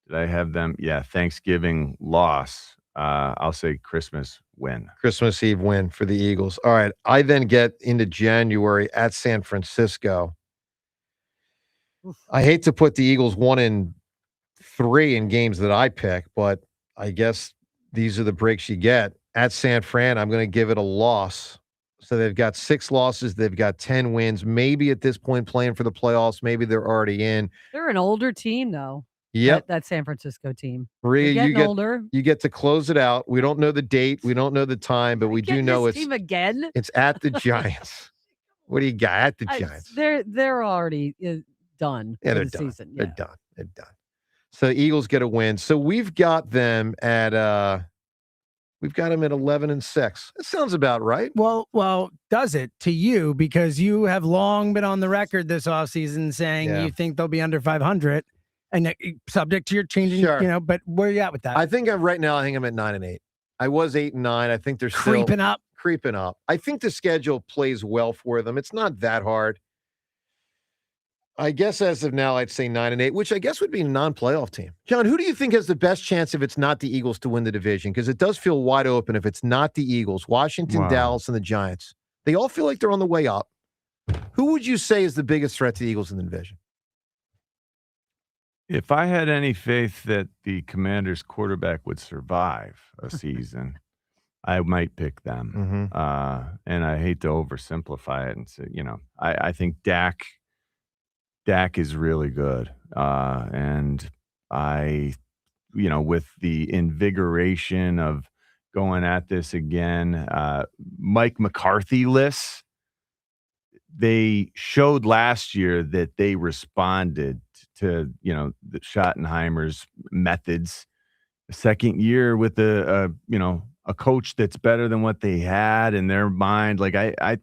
did I have them? Yeah, Thanksgiving loss. I'll say Christmas win. Christmas Eve win for the Eagles. All right, I then get into January at San Francisco. I hate to put the Eagles 1-3 in games that I pick, but I guess these are the breaks you get. At San Fran, I'm going to give it a loss. So they've got 6 losses. They've got 10 wins. Maybe at this point playing for the playoffs. Maybe they're already in. They're an older team, though. Yep. That San Francisco team. Maria, older. You get to close it out. We don't know the date. We don't know the time, but we do know this team again. It's at the Giants. What do you got at the Giants? They're already done Yeah, for they're the done. season. They're done. They're done. So Eagles get a win. So we've got them at 11-6. That sounds about right. Well, does it to you? Because you have long been on the record this offseason saying you think they'll be under 500, and subject to your changing, but where are you at with that? I think right now, I'm at 9-8. I was 8-9. I think they're still creeping up. I think the schedule plays well for them. It's not that hard. I guess as of now, I'd say 9-8, which I guess would be a non-playoff team. John, who do you think has the best chance if it's not the Eagles to win the division? Because it does feel wide open if it's not the Eagles, Washington, Dallas, and the Giants. They all feel like they're on the way up. Who would you say is the biggest threat to the Eagles in the division? If I had any faith that the Commanders quarterback would survive a season, I might pick them. And I hate to oversimplify it and say, I think Dak is really good. And with the invigoration of going at this again, Mike McCarthy-less, they showed last year that they responded to, the Schottenheimer's methods. The second year with a coach that's better than what they had in their mind. Like I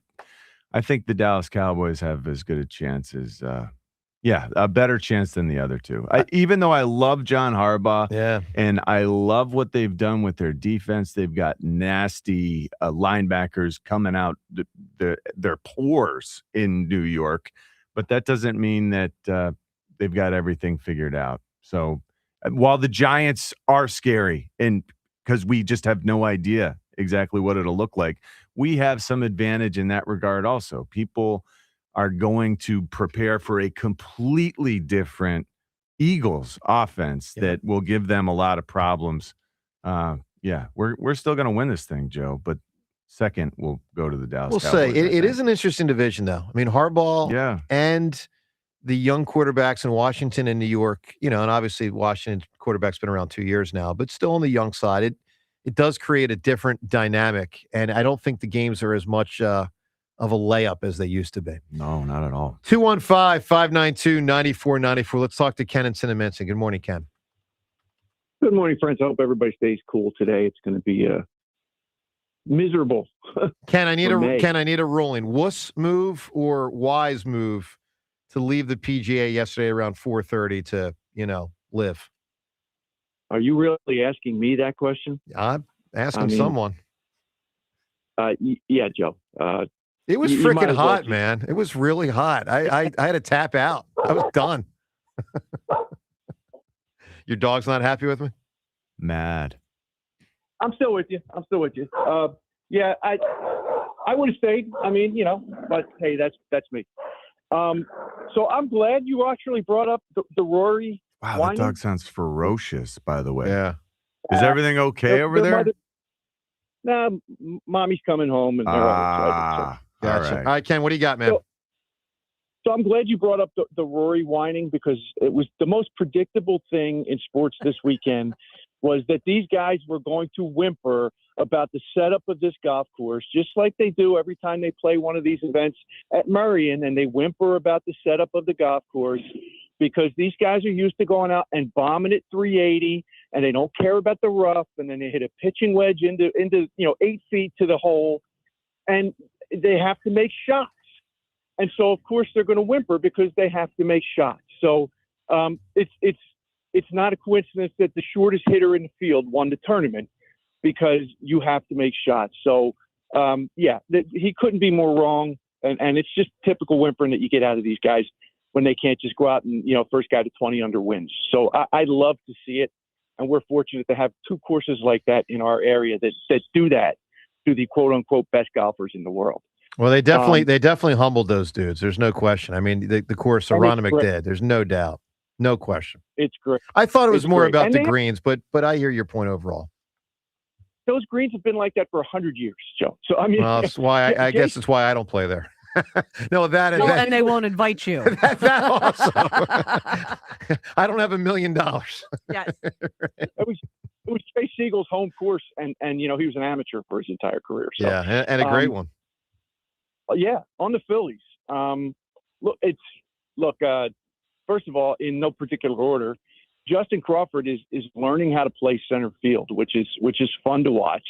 think the Dallas Cowboys have as good a chance as, a better chance than the other two. Even though I love John Harbaugh, and I love what they've done with their defense, they've got nasty linebackers coming out their pores in New York, but that doesn't mean that they've got everything figured out. So while the Giants are scary, and because we just have no idea exactly what it'll look like, we have some advantage in that regard also. People are going to prepare for a completely different Eagles that will give them a lot of problems. We're still going to win this thing, Joe, but second we'll go to the Dallas Cowboys. We'll say it is an interesting division, though. I mean, Harbaugh and the young quarterbacks in Washington and New York, and obviously Washington quarterback's been around 2 years now, but still on the young side. It does create a different dynamic, and I don't think the games are as much of a layup as they used to be. No, not at all. 215-592-9494. Let's talk to Ken in Cinnaminson. Good morning, Ken. Good morning, friends. I hope everybody stays cool today. It's going to be miserable. Ken, I need a ruling. Wuss move or wise move to leave the PGA yesterday around 4:30 to, live? Are you really asking me that question? I'm asking someone. Yeah, Joe. It was freaking hot, man. It was really hot. I had to tap out. I was done. Your dog's not happy with me? Mad. I'm still with you. I would have stayed. I mean, but hey, that's me. So I'm glad you actually brought up the Rory. Wow, whining. that dog sounds ferocious, by the way. Yeah. Is everything okay over there? Nah, mommy's coming home and they're all excited. So. Gotcha. All right, Ken, what do you got, man? So I'm glad you brought up the Rory whining, because it was the most predictable thing in sports this weekend was that these guys were going to whimper about the setup of this golf course, just like they do every time they play one of these events at Merion, and they whimper about the setup of the golf course because these guys are used to going out and bombing at 380, and they don't care about the rough, and then they hit a pitching wedge into 8 feet to the hole, and they have to make shots. And so, of course, they're going to whimper because they have to make shots. So it's not a coincidence that the shortest hitter in the field won the tournament, because you have to make shots. So, he couldn't be more wrong. And it's just typical whimpering that you get out of these guys when they can't just go out and, first guy to 20 under wins. So I love to see it. And we're fortunate to have two courses like that in our area that do that to the quote unquote best golfers in the world. Well, they definitely humbled those dudes. There's no question. I mean, the course Aronimik did. There's no doubt. No question. It's great. I thought it was more about the greens, but I hear your point overall. Those greens have been like that for 100 years, Joe. So I mean, well, that's why I guess it's why I don't play there. And they won't invite you. that also. I don't have $1 million. Yes. It was Chase Siegel's home course, and he was an amateur for his entire career. So, yeah, and a great one. Yeah, on the Phillies. First of all, in no particular order, Justin Crawford is learning how to play center field, which is fun to watch.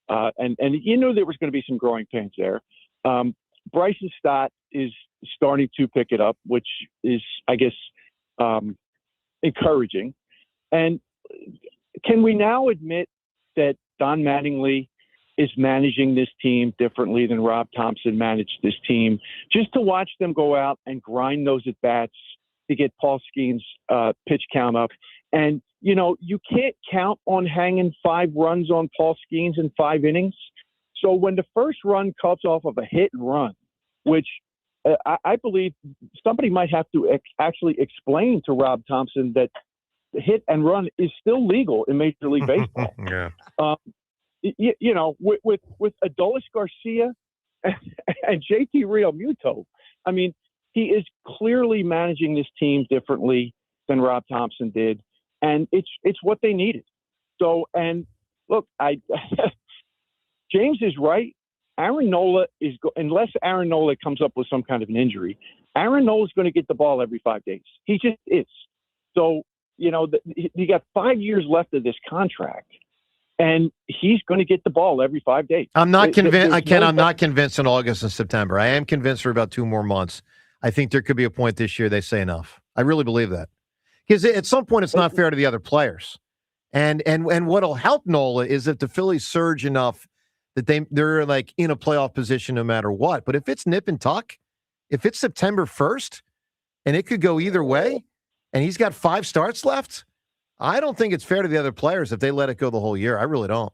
And there was going to be some growing pains there. Bryson Stott is starting to pick it up, which is, I guess, encouraging. And can we now admit that Don Mattingly is managing this team differently than Rob Thompson managed this team, just to watch them go out and grind those at bats to get Paul Skeens' pitch count up? And, you can't count on hanging 5 runs on Paul Skeens in 5 innings. So when the first run cuts off of a hit and run, which I believe somebody might have to actually explain to Rob Thompson that the hit and run is still legal in Major League Baseball. Yeah. With Adolis Garcia and JT Real Muto, I mean, he is clearly managing this team differently than Rob Thompson did, and it's what they needed. So, and look, James is right. Aaron Nola unless Aaron Nola comes up with some kind of an injury, Aaron Nola is going to get the ball every 5 days. He just is. So, he got 5 years left of this contract, and he's going to get the ball every 5 days. I'm not convinced. I'm not convinced in August and September. I am convinced for about 2 more months. I think there could be a point this year they say enough. I really believe that, because at some point it's not fair to the other players. And what'll help Nola is if the Phillies surge enough that they're like in a playoff position no matter what. But if it's nip and tuck, if it's September 1st, and it could go either way, and he's got 5 starts left, I don't think it's fair to the other players if they let it go the whole year. I really don't.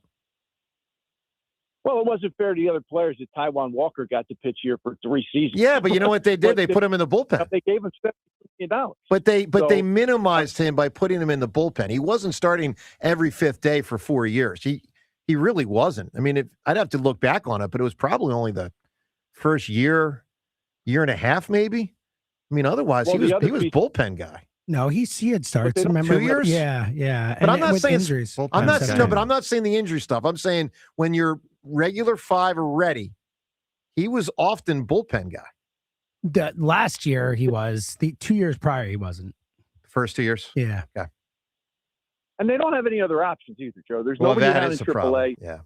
Well, it wasn't fair to the other players that Taijuan Walker got to pitch here for 3 seasons. Yeah, but you know what they did? They put him in the bullpen. They gave him $70 million. But they minimized him by putting him in the bullpen. He wasn't starting every 5th day for 4 years. He really wasn't. I mean, I'd have to look back on it, but it was probably only the first year and a half, maybe. I mean, otherwise he was bullpen guy. No, he had starts. Remember 2 years? Yeah. But I'm not saying injuries. but I'm not saying the injury stuff. I'm saying when your regular 5 are ready, he was often bullpen guy. The last year he was. The 2 years prior he wasn't. First 2 years? Yeah. Okay. And they don't have any other options either, Joe. There's nobody down in AAA. Yeah.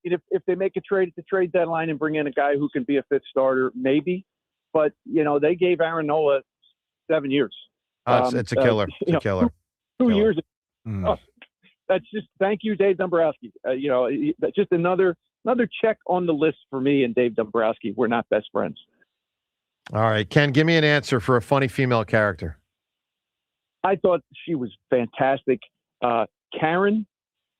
If they make a trade at the trade deadline and bring in a guy who can be a 5th starter, maybe. But, they gave Aaron Nola 7 years. It's a killer. It's a killer. 2 years. That's just thank you, Dave Dombrowski. That's just another check on the list for me and Dave Dombrowski. We're not best friends. All right, Ken, give me an answer for a funny female character. I thought she was fantastic. Karen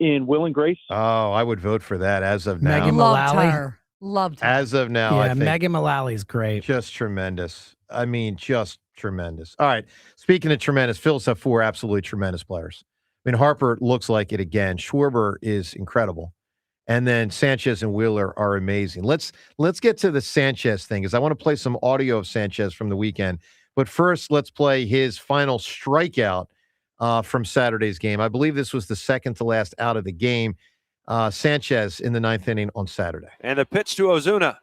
in Will and Grace. Oh, I would vote for that as of now. Megan Loved Mullally. her. Loved him. As of now, Yeah, I think Megan Mullally is great. just tremendous. I mean, just tremendous. All right. Speaking of tremendous, Phillies have 4 absolutely tremendous players. I mean, Harper looks like it again. Schwarber is incredible. And then Sanchez and Wheeler are amazing. Let's get to the Sanchez thing, because I want to play some audio of Sanchez from the weekend. But first, let's play his final strikeout from Saturday's game. I believe this was the second to last out of the game. Sanchez in the 9th inning on Saturday. And the pitch to Ozuna.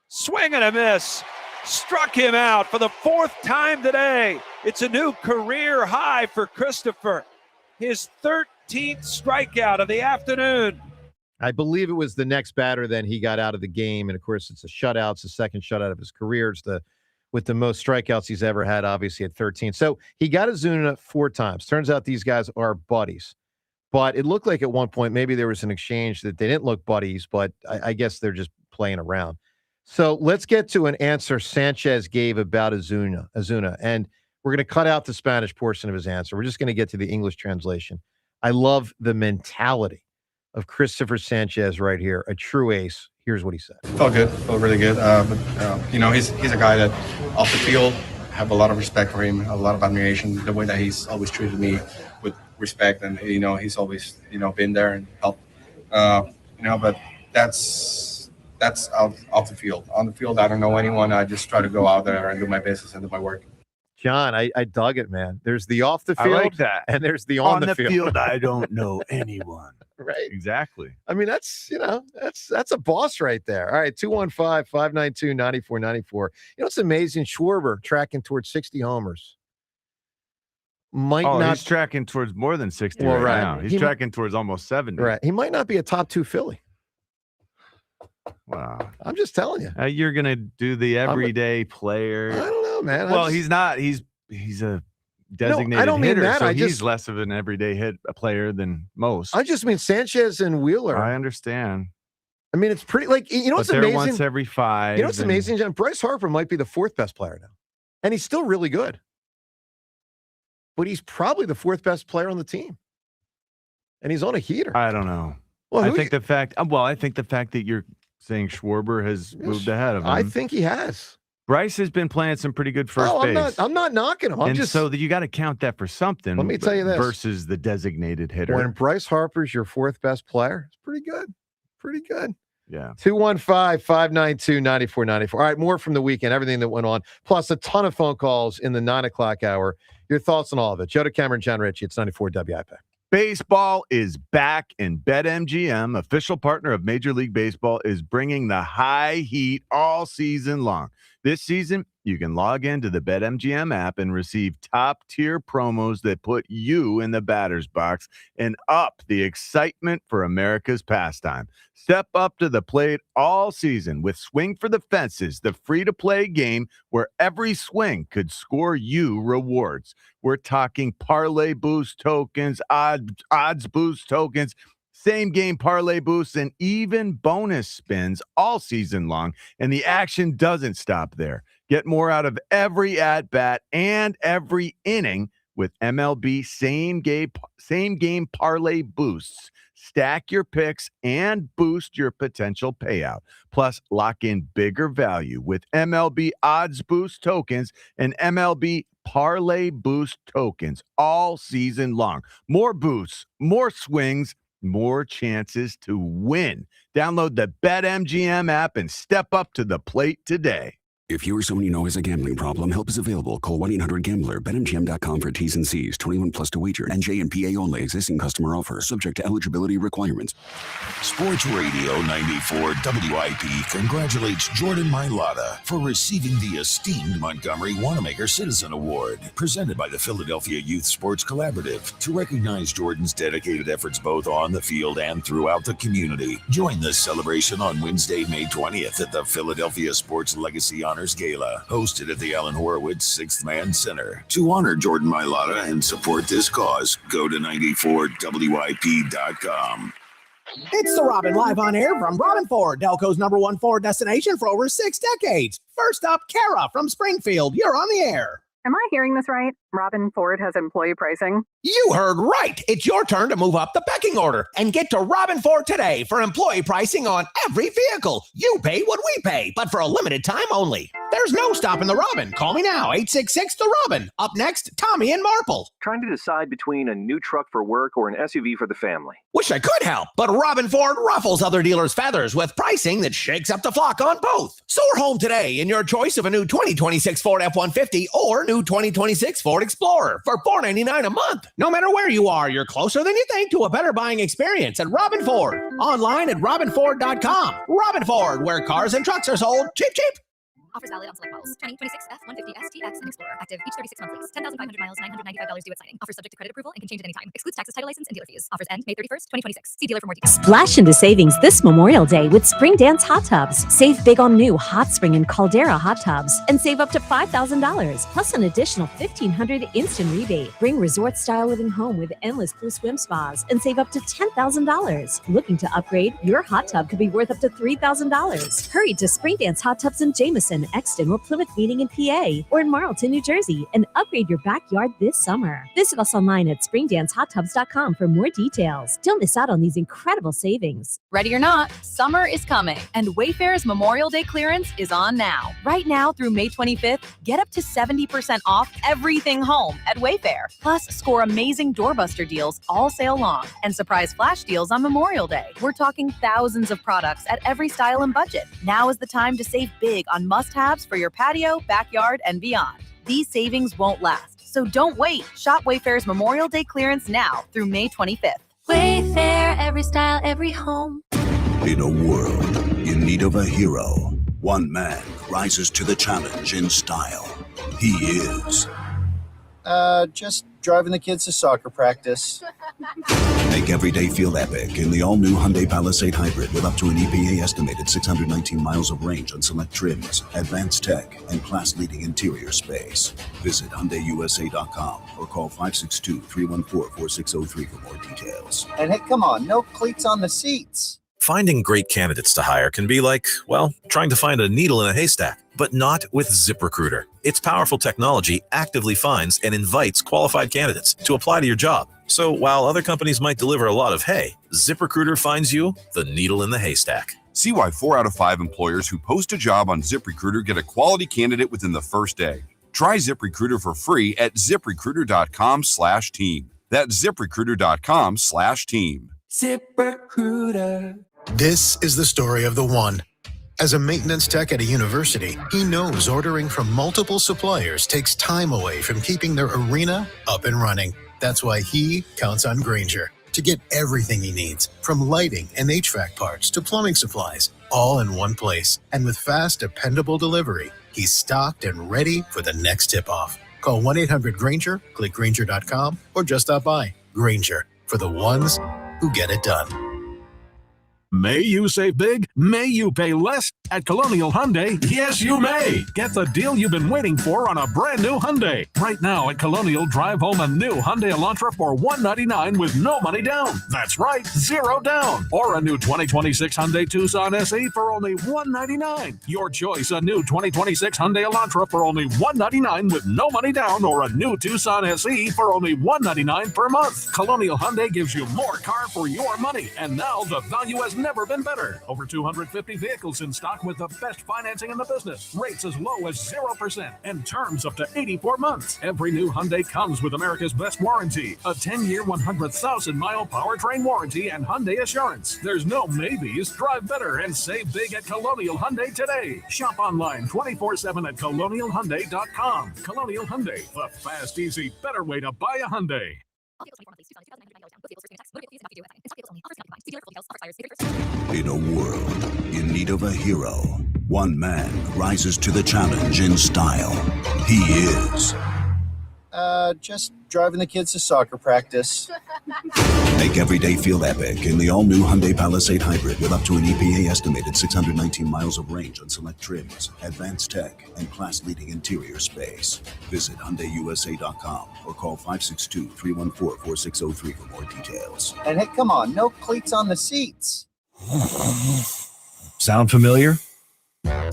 Swing and a miss. Struck him out for the 4th time today. It's a new career high for Christopher. His 13th strikeout of the afternoon. I believe it was the next batter then he got out of the game. And, of course, it's a shutout. It's the second shutout of his career. It's with the most strikeouts he's ever had, obviously, at 13. So he got Ozuna 4 times. Turns out these guys are buddies. But it looked like at one point maybe there was an exchange that they didn't look buddies, but I guess they're just playing around. So let's get to an answer Sanchez gave about Ozuna. And we're going to cut out the Spanish portion of his answer. We're just going to get to the English translation. I love the mentality of Christopher Sanchez right here, a true ace. Here's what he said. Felt good, felt really good. He's a guy that off the field, have a lot of respect for him, a lot of admiration, the way that he's always treated me with respect, and he's always been there and helped. But that's off the field. On the field, I don't know anyone. I just try to go out there and do my business and do my work. John, I dug it, man. There's the off the field, I like that, and there's the on the field. I don't know anyone. Right. Exactly. I mean, that's a boss right there. All right, 215-592-9494. It's amazing. Schwarber tracking towards 60 homers. He's tracking towards more than 60 right now. He's tracking towards almost 70. Right. He might not be a top 2 Philly. Wow. I'm just telling you. You're going to do the everyday player. I don't know, man. Well, he's not. He's a designated I don't hitter, mean that. so he's less of an everyday player than most. I just mean Sanchez and Wheeler. I understand. I mean, it's pretty what's they're amazing? Once every 5. What's amazing, John? Bryce Harper might be the 4th best player now. And he's still really good. But he's probably the 4th best player on the team. And he's on a heater. I don't know. Well, I think the fact that you're saying Schwarber has moved ahead of him. I think he has. Bryce has been playing some pretty good first base. I'm not knocking him. So you got to count that for something. Let me tell you this. Versus the designated hitter. When Bryce Harper's your 4th best player, it's pretty good. Pretty good. Yeah. 215-592-9494. All right, more from the weekend, everything that went on, plus a ton of phone calls in the 9 o'clock hour. Your thoughts on all of it. Joe DeCamera, John Ritchie, it's 94 WIP. Baseball is back, and BetMGM, official partner of Major League Baseball, is bringing the high heat all season long. This season, you can log into the BetMGM app and receive top-tier promos that put you in the batter's box and up the excitement for America's pastime. Step up to the plate all season with Swing for the Fences, the free-to-play game where every swing could score you rewards. We're talking parlay boost tokens, odds boost tokens, same game parlay boosts, and even bonus spins all season long. And the action doesn't stop there. Get more out of every at-bat and every inning with MLB same game parlay boosts. Stack your picks and boost your potential payout. Plus, lock in bigger value with MLB odds boost tokens and MLB parlay boost tokens all season long. More boosts, more swings, more chances to win. Download the BetMGM app and step up to the plate today. If you or someone you know has a gambling problem, help is available. Call 1-800-GAMBLER. BetMGM.com for T's and C's. 21 plus to wager. NJ and PA only. Existing customer offer. Subject to eligibility requirements. Sports Radio 94 WIP congratulates Jordan Mailata for receiving the esteemed Montgomery Wanamaker Citizen Award, presented by the Philadelphia Youth Sports Collaborative, to recognize Jordan's dedicated efforts both on the field and throughout the community. Join the celebration on Wednesday, May 20th at the Philadelphia Sports Legacy Honors Gala, hosted at the Alan Horowitz Sixth Man Center. To honor Jordan Mailata and support this cause, go to 94WIP.com. It's The Robin, live on air from Robin Ford, Delco's #1 Ford destination for over 6 decades. First up, Kara from Springfield. You're on the air. Am I hearing this right? Robin Ford has employee pricing? You heard right. It's your turn to move up the pecking order and get to Robin Ford today for employee pricing on every vehicle. You pay what we pay, but for a limited time only. There's no stopping the Robin. Call me now, 866-THE-ROBIN. Up next, Tommy in Marple. Trying to decide between a new truck for work or an SUV for the family. Wish I could help, but Robin Ford ruffles other dealers' feathers with pricing that shakes up the flock on both. Soar home today in your choice of a new 2026 Ford F-150 or new 2026 Ford Explorer for $499 a month. No matter where you are, you're closer than you think to a better buying experience at Robin Ford. Online at robinford.com. Robin Ford, where cars and trucks are sold cheap, cheap. Offers valid on select models. 2026 F-150 STX and Explorer. Active each 36 month lease. 10,500 miles, $995 due at signing. Offers subject to credit approval and can change at any time. Excludes taxes, title license, and dealer fees. Offers end May 31st, 2026. See dealer for more details. Splash into savings this Memorial Day with Spring Dance Hot Tubs. Save big on new Hot Spring and Caldera hot tubs and save up to $5,000 plus an additional $1,500 instant rebate. Bring resort style living home with endless pool swim spas and save up to $10,000. Looking to upgrade? Your hot tub could be worth up to $3,000. Hurry to Spring Dance Hot Tubs in Jameson, Exton, or Plymouth Meeting in PA or in Marlton, New Jersey, and upgrade your backyard this summer. Visit us online at springdancehottubs.com for more details. Don't miss out on these incredible savings. Ready or not, summer is coming, and Wayfair's Memorial Day clearance is on now. Right now through May 25th, get up to 70% off everything home at Wayfair. Plus, score amazing doorbuster deals all sale long and surprise flash deals on Memorial Day. We're talking thousands of products at every style and budget. Now is the time to save big on must-haves for your patio, backyard, and beyond. These savings won't last, so don't wait. Shop Wayfair's Memorial Day clearance now through May 25th. Wayfair, every style, every home. In a world in need of a hero, one man rises to the challenge in style. He is... just driving the kids to soccer practice. Make every day feel epic in the all-new Hyundai Palisade Hybrid with up to an EPA estimated 619 miles of range on select trims, advanced tech, and class-leading interior space. Visit HyundaiUSA.com or call 562-314-4603 for more details. And hey, come on, no cleats on the seats. Finding great candidates to hire can be like, well, trying to find a needle in a haystack, but not with ZipRecruiter. Its powerful technology actively finds and invites qualified candidates to apply to your job. So while other companies might deliver a lot of hay, ZipRecruiter finds you the needle in the haystack. See why 4 out of 5 employers who post a job on ZipRecruiter get a quality candidate within the first day. Try ZipRecruiter for free at ZipRecruiter.com/team. That's ZipRecruiter.com/team. ZipRecruiter. This is the story of the one. As a maintenance tech at a university, he knows ordering from multiple suppliers takes time away from keeping their arena up and running. That's why he counts on Grainger to get everything he needs, from lighting and HVAC parts to plumbing supplies, all in one place. And with fast, dependable delivery, he's stocked and ready for the next tip-off. Call 1-800-GRAINGER, click Grainger.com, or just stop by. Grainger, for the ones who get it done. May you save big? May you pay less? At Colonial Hyundai, yes you may! Get the deal you've been waiting for on a brand new Hyundai. Right now at Colonial, drive home a new Hyundai Elantra for $199 with no money down. That's right, $0 down. Or a new 2026 Hyundai Tucson SE for only $199. Your choice, a new 2026 Hyundai Elantra for only $199 with no money down, or a new Tucson SE for only $199 per month. Colonial Hyundai gives you more car for your money, and now the value has never been better. Over 250 vehicles in stock with the best financing in the business. Rates as low as 0% and terms up to 84 months. Every new Hyundai comes with America's best warranty, a 10-year, 100,000-mile powertrain warranty and Hyundai Assurance. There's no maybes. Drive better and save big at Colonial Hyundai today. Shop online 24/7 at colonialhyundai.com. Colonial Hyundai, the fast, easy, better way to buy a Hyundai. In a world in need of a hero, one man rises to the challenge in style. He is... just driving the kids to soccer practice. Make every day feel epic in the all-new Hyundai Palisade Hybrid with up to an EPA estimated 619 miles of range on select trims, advanced tech, and class-leading interior space. Visit HyundaiUSA.com or call 562-314-4603 for more details. And hey, come on, no cleats on the seats. Sound familiar?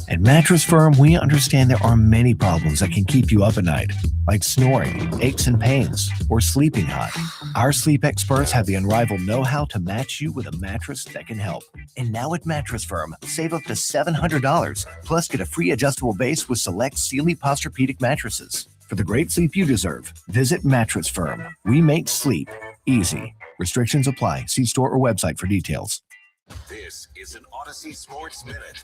At Mattress Firm, we understand there are many problems that can keep you up at night, like snoring, aches and pains, or sleeping hot. Our sleep experts have the unrivaled know-how to match you with a mattress that can help. And now at Mattress Firm, save up to $700, plus get a free adjustable base with select Sealy Posturepedic mattresses. For the great sleep you deserve, visit Mattress Firm. We make sleep easy. Restrictions apply. See store or website for details. This is an Odyssey Sports Minute.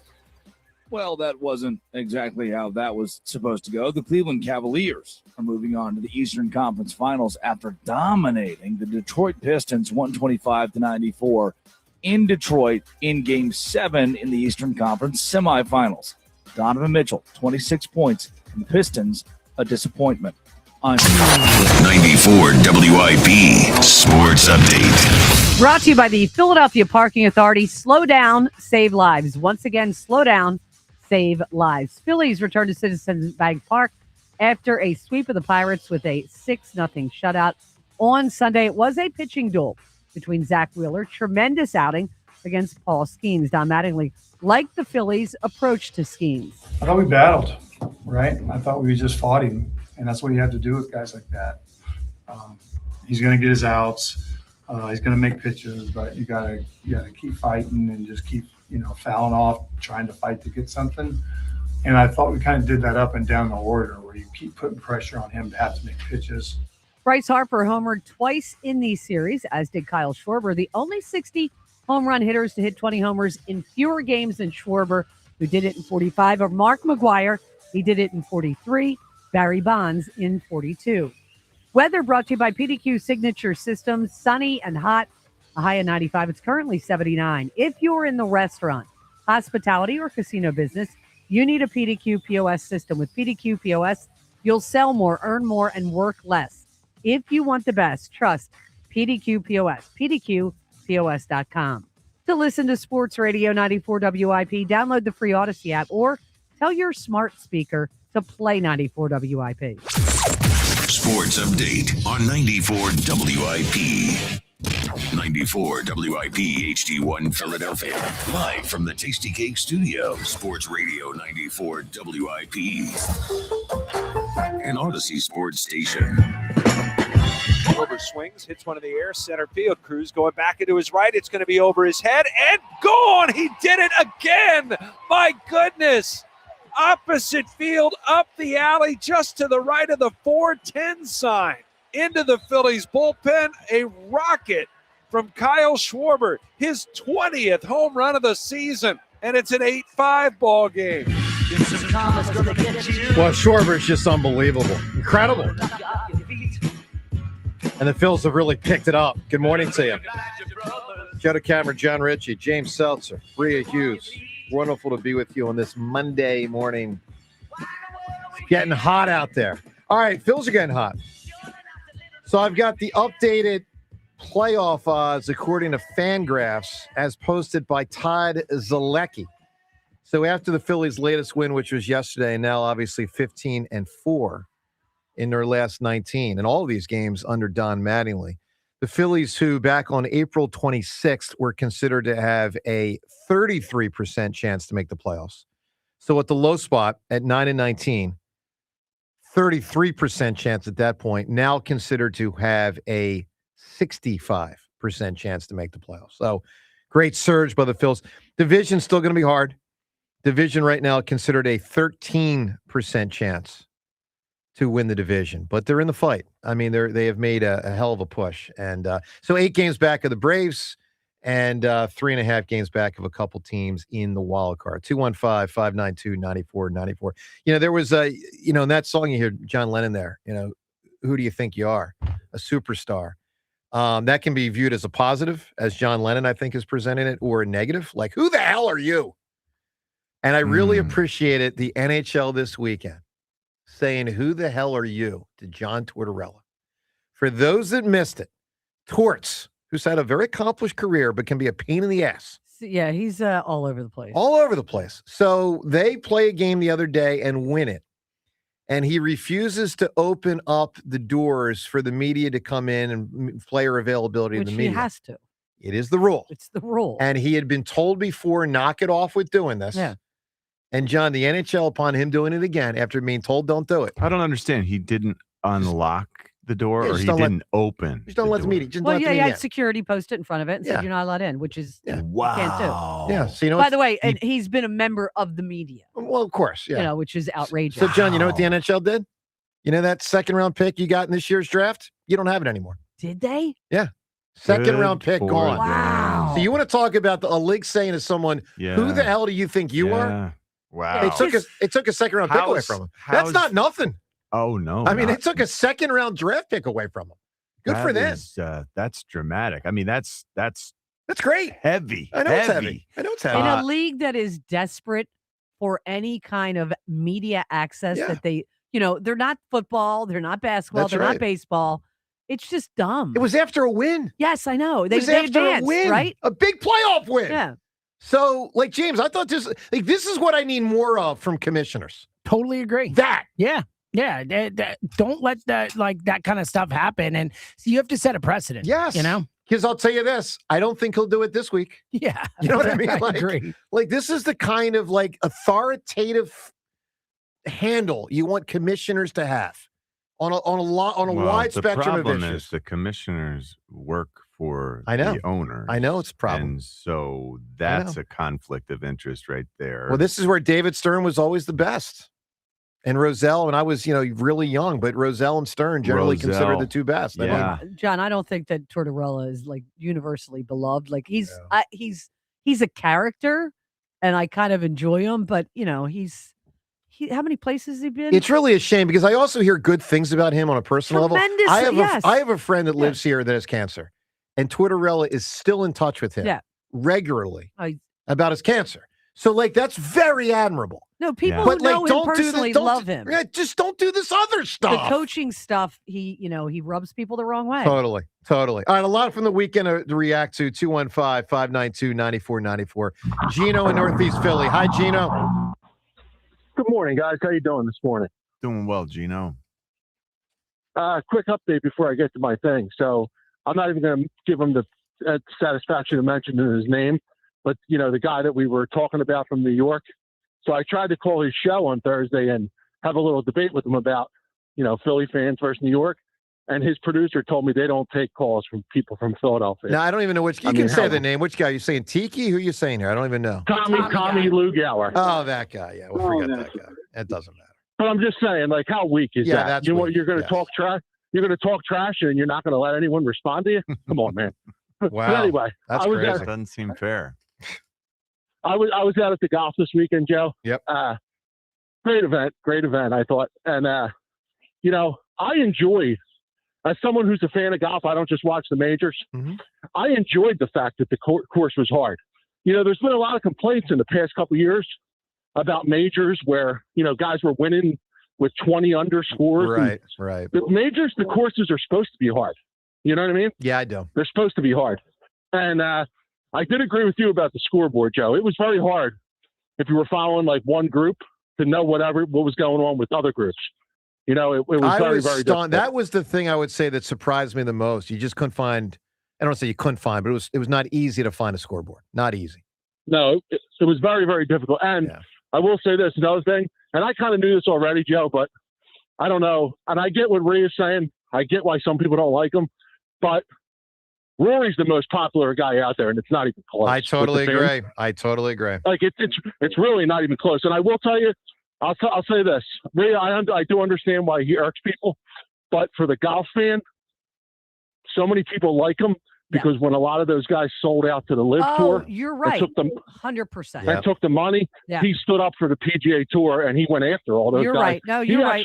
Well, that wasn't exactly how that was supposed to go. The Cleveland Cavaliers are moving on to the Eastern Conference Finals after dominating the Detroit Pistons 125-94 in Detroit in Game 7 in the Eastern Conference semifinals. Donovan Mitchell, 26 points, and the Pistons, a disappointment. On 94 WIP Sports Update. Brought to you by the Philadelphia Parking Authority. Slow down, save lives. Once again, slow down, save lives. Phillies return to Citizens Bank Park after a sweep of the Pirates with a 6-0 shutout on Sunday. It was a pitching duel between Zach Wheeler. Tremendous outing against Paul Skeens. Don Mattingly liked the Phillies' approach to Skeens. I thought we battled, right? I thought we just fought him, and that's what you have to do with guys like that. He's going to get his outs. He's going to make pitches, but you gotta keep fighting and just keep fouling off, trying to fight to get something. And I thought we kind of did that up and down the order, where you keep putting pressure on him to have to make pitches. Bryce Harper homered twice in these series, as did Kyle Schwarber. The only 60 home run hitters to hit 20 homers in fewer games than Schwarber, who did it in 45, or Mark McGwire. He did it in 43. Barry Bonds in 42. Weather brought to you by PDQ Signature Systems. Sunny and hot, a high of 95. It's currently 79. If you're in the restaurant, hospitality, or casino business, you need a PDQ POS system. With PDQ POS, you'll sell more, earn more, and work less. If you want the best, trust PDQ POS. PDQPOS.com. To listen to Sports Radio 94 WIP, download the free Odyssey app or tell your smart speaker to play 94 WIP. Sports Update on 94 WIP. 94 WIP HD1 Philadelphia. Live from the Tasty Cake Studio. Sports Radio 94 WIP. An Odyssey Sports Station. Over swings, hits one in the air, center field. Cruz going back into his right. It's going to be over his head and gone. He did it again. My goodness. Opposite field, up the alley, just to the right of the 410 sign. Into the Phillies bullpen, a rocket from Kyle Schwarber, his 20th home run of the season, and it's an 8-5 ball game. Well, Schwarber is just unbelievable. Incredible. And the Phils have really picked it up. Good morning to you. Joe DeCamera, John Ritchie, James Seltzer, Bria Hughes. Wonderful to be with you on this Monday morning. It's getting hot out there. All right, Phils are getting hot. So I've got the updated playoff odds according to Fangraphs as posted by Todd Zalecki. So after the Phillies' latest win, which was yesterday, now obviously 15-4 in their last 19, and all of these games under Don Mattingly. The Phillies, who back on April 26th were considered to have a 33% chance to make the playoffs. So at the low spot at 9-19, 33% chance at that point, now considered to have a 65% chance to make the playoffs. So great surge by the Phils. Division's still going to be hard. Division right now considered a 13% chance to win the division, but they're in the fight. I mean, they have made a hell of a push. And so 8 games back of the Braves and 3.5 games back of a couple teams in the wild card. 215-592-9494. There was in that song you hear John Lennon there, who do you think you are? A superstar. That can be viewed as a positive, as John Lennon, I think, is presenting it, or a negative, like, who the hell are you? And I really appreciated the NHL this weekend saying, who the hell are you, to John Tortorella. For those that missed it, Torts, who's had a very accomplished career but can be a pain in the ass. Yeah, he's all over the place. All over the place. So they play a game the other day and win it. And he refuses to open up the doors for the media to come in and player availability of the media. Which he has to. It is the rule. It's the rule. And he had been told before, knock it off with doing this. Yeah. And John, the NHL, upon him doing it again after being told don't do it. I don't understand. He didn't unlock the door, Yeah, or just he don't didn't open. Just don't let the meeting. Just Well, don't let yeah, the he meeting had in. security posted in front of it and Yeah. said you're not allowed in, which is you can't Wow. do. Yeah. So you know. By what's- the way, and he's been a member of the media. Well, of course. Yeah. You know, which is outrageous. So, John, you know what the NHL did? You know that second round pick you got in this year's draft? You don't have it anymore. Did they? Yeah. Second Good round pick for gone. Wow. So you want to talk about a league saying to someone, who the hell do you think you are? Yeah. Wow. It took a second round pick away How's- from him. That's how's- not nothing. Oh, no. I mean, not- it took a second round draft pick away from him. Good for them. That's dramatic. I mean, that's great. Heavy. I know it's heavy. I know it's heavy. In a league that is desperate for any kind of media access that they, they're not football, they're not basketball, That's they're right. not baseball. It's just dumb. It was after a win. Yes, I know. It was They after advanced, a win, right? A big playoff win. Yeah. So, James, I thought this is what I need more of from commissioners. Totally agree. That. Yeah. Yeah. Don't let that kind of stuff happen. And so you have to set a precedent. Yes. Because I'll tell you this, I don't think he'll do it this week. Yeah. You know what I mean? I agree. This is the kind of authoritative handle you want commissioners to have on a wide spectrum of The problem issues. is the commissioners work for I know. the owners. I know it's a problem. And so that's a conflict of interest right there. Well, this is where David Stern was always the best. And Rozelle, and I was, really young, but Rozelle and Stern generally considered the two best. Yeah. John, I don't think that Tortorella is universally beloved. He's a character, and I kind of enjoy him. But how many places has he been? It's really a shame because I also hear good things about him on a personal level. Tremendous, I have a friend that lives here that has cancer, and Tortorella is still in touch with him regularly about his cancer. So that's very admirable. No, people who know him personally love him. Yeah, just don't do this other stuff. The coaching stuff, he rubs people the wrong way. Totally. All right, a lot from the weekend to react to. 215-592-9494. Gino in Northeast Philly. Hi, Gino. Good morning, guys. How you doing this morning? Doing well, Gino. Quick update before I get to my thing. So I'm not even going to give him the satisfaction of mentioning his name, but the guy that we were talking about from New York. So I tried to call his show on Thursday and have a little debate with him about, Philly fans versus New York. And his producer told me they don't take calls from people from Philadelphia. Now, I don't even know which. You can say the name. Which guy? Are you saying Tiki? Who are you saying here? I don't even know. Tommy Lugauer. Oh, that guy. Yeah, we'll forget that guy. It doesn't matter. But I'm just saying, how weak is that? That's what you're going to talk trash. You're going to talk trash, and you're not going to let anyone respond to you. Come on, man. Wow. But anyway, that's I was crazy. That doesn't seem fair. I was out at the golf this weekend, Joe. Yep. Great event, I thought. And, I enjoy, as someone who's a fan of golf, I don't just watch the majors. Mm-hmm. I enjoyed the fact that the course was hard. There's been a lot of complaints in the past couple of years about majors where, guys were winning with 20 under scores. Right. The majors, the courses are supposed to be hard. You know what I mean? Yeah, I do. They're supposed to be hard. And I did agree with you about the scoreboard, Joe. It was very hard if you were following one group to know what was going on with other groups. It was very, very difficult. That was the thing I would say that surprised me the most. You just couldn't find. I don't say you couldn't find, but it was not easy to find a scoreboard. Not easy. No, it was very, very difficult. And I will say this, another thing, and I kind of knew this already, Joe, but I don't know. And I get what Ray is saying. I get why some people don't like him, but Rory's the most popular guy out there, and it's not even close. I totally agree. It's really not even close. And I will tell you, I'll say this, Ray, I do understand why he irks people, but for the golf fan, so many people like him because when a lot of those guys sold out to the LIV Tour, you're right, 100%. And took the money. Yeah. He stood up for the PGA Tour, and he went after all those You're guys. right. No, you're right.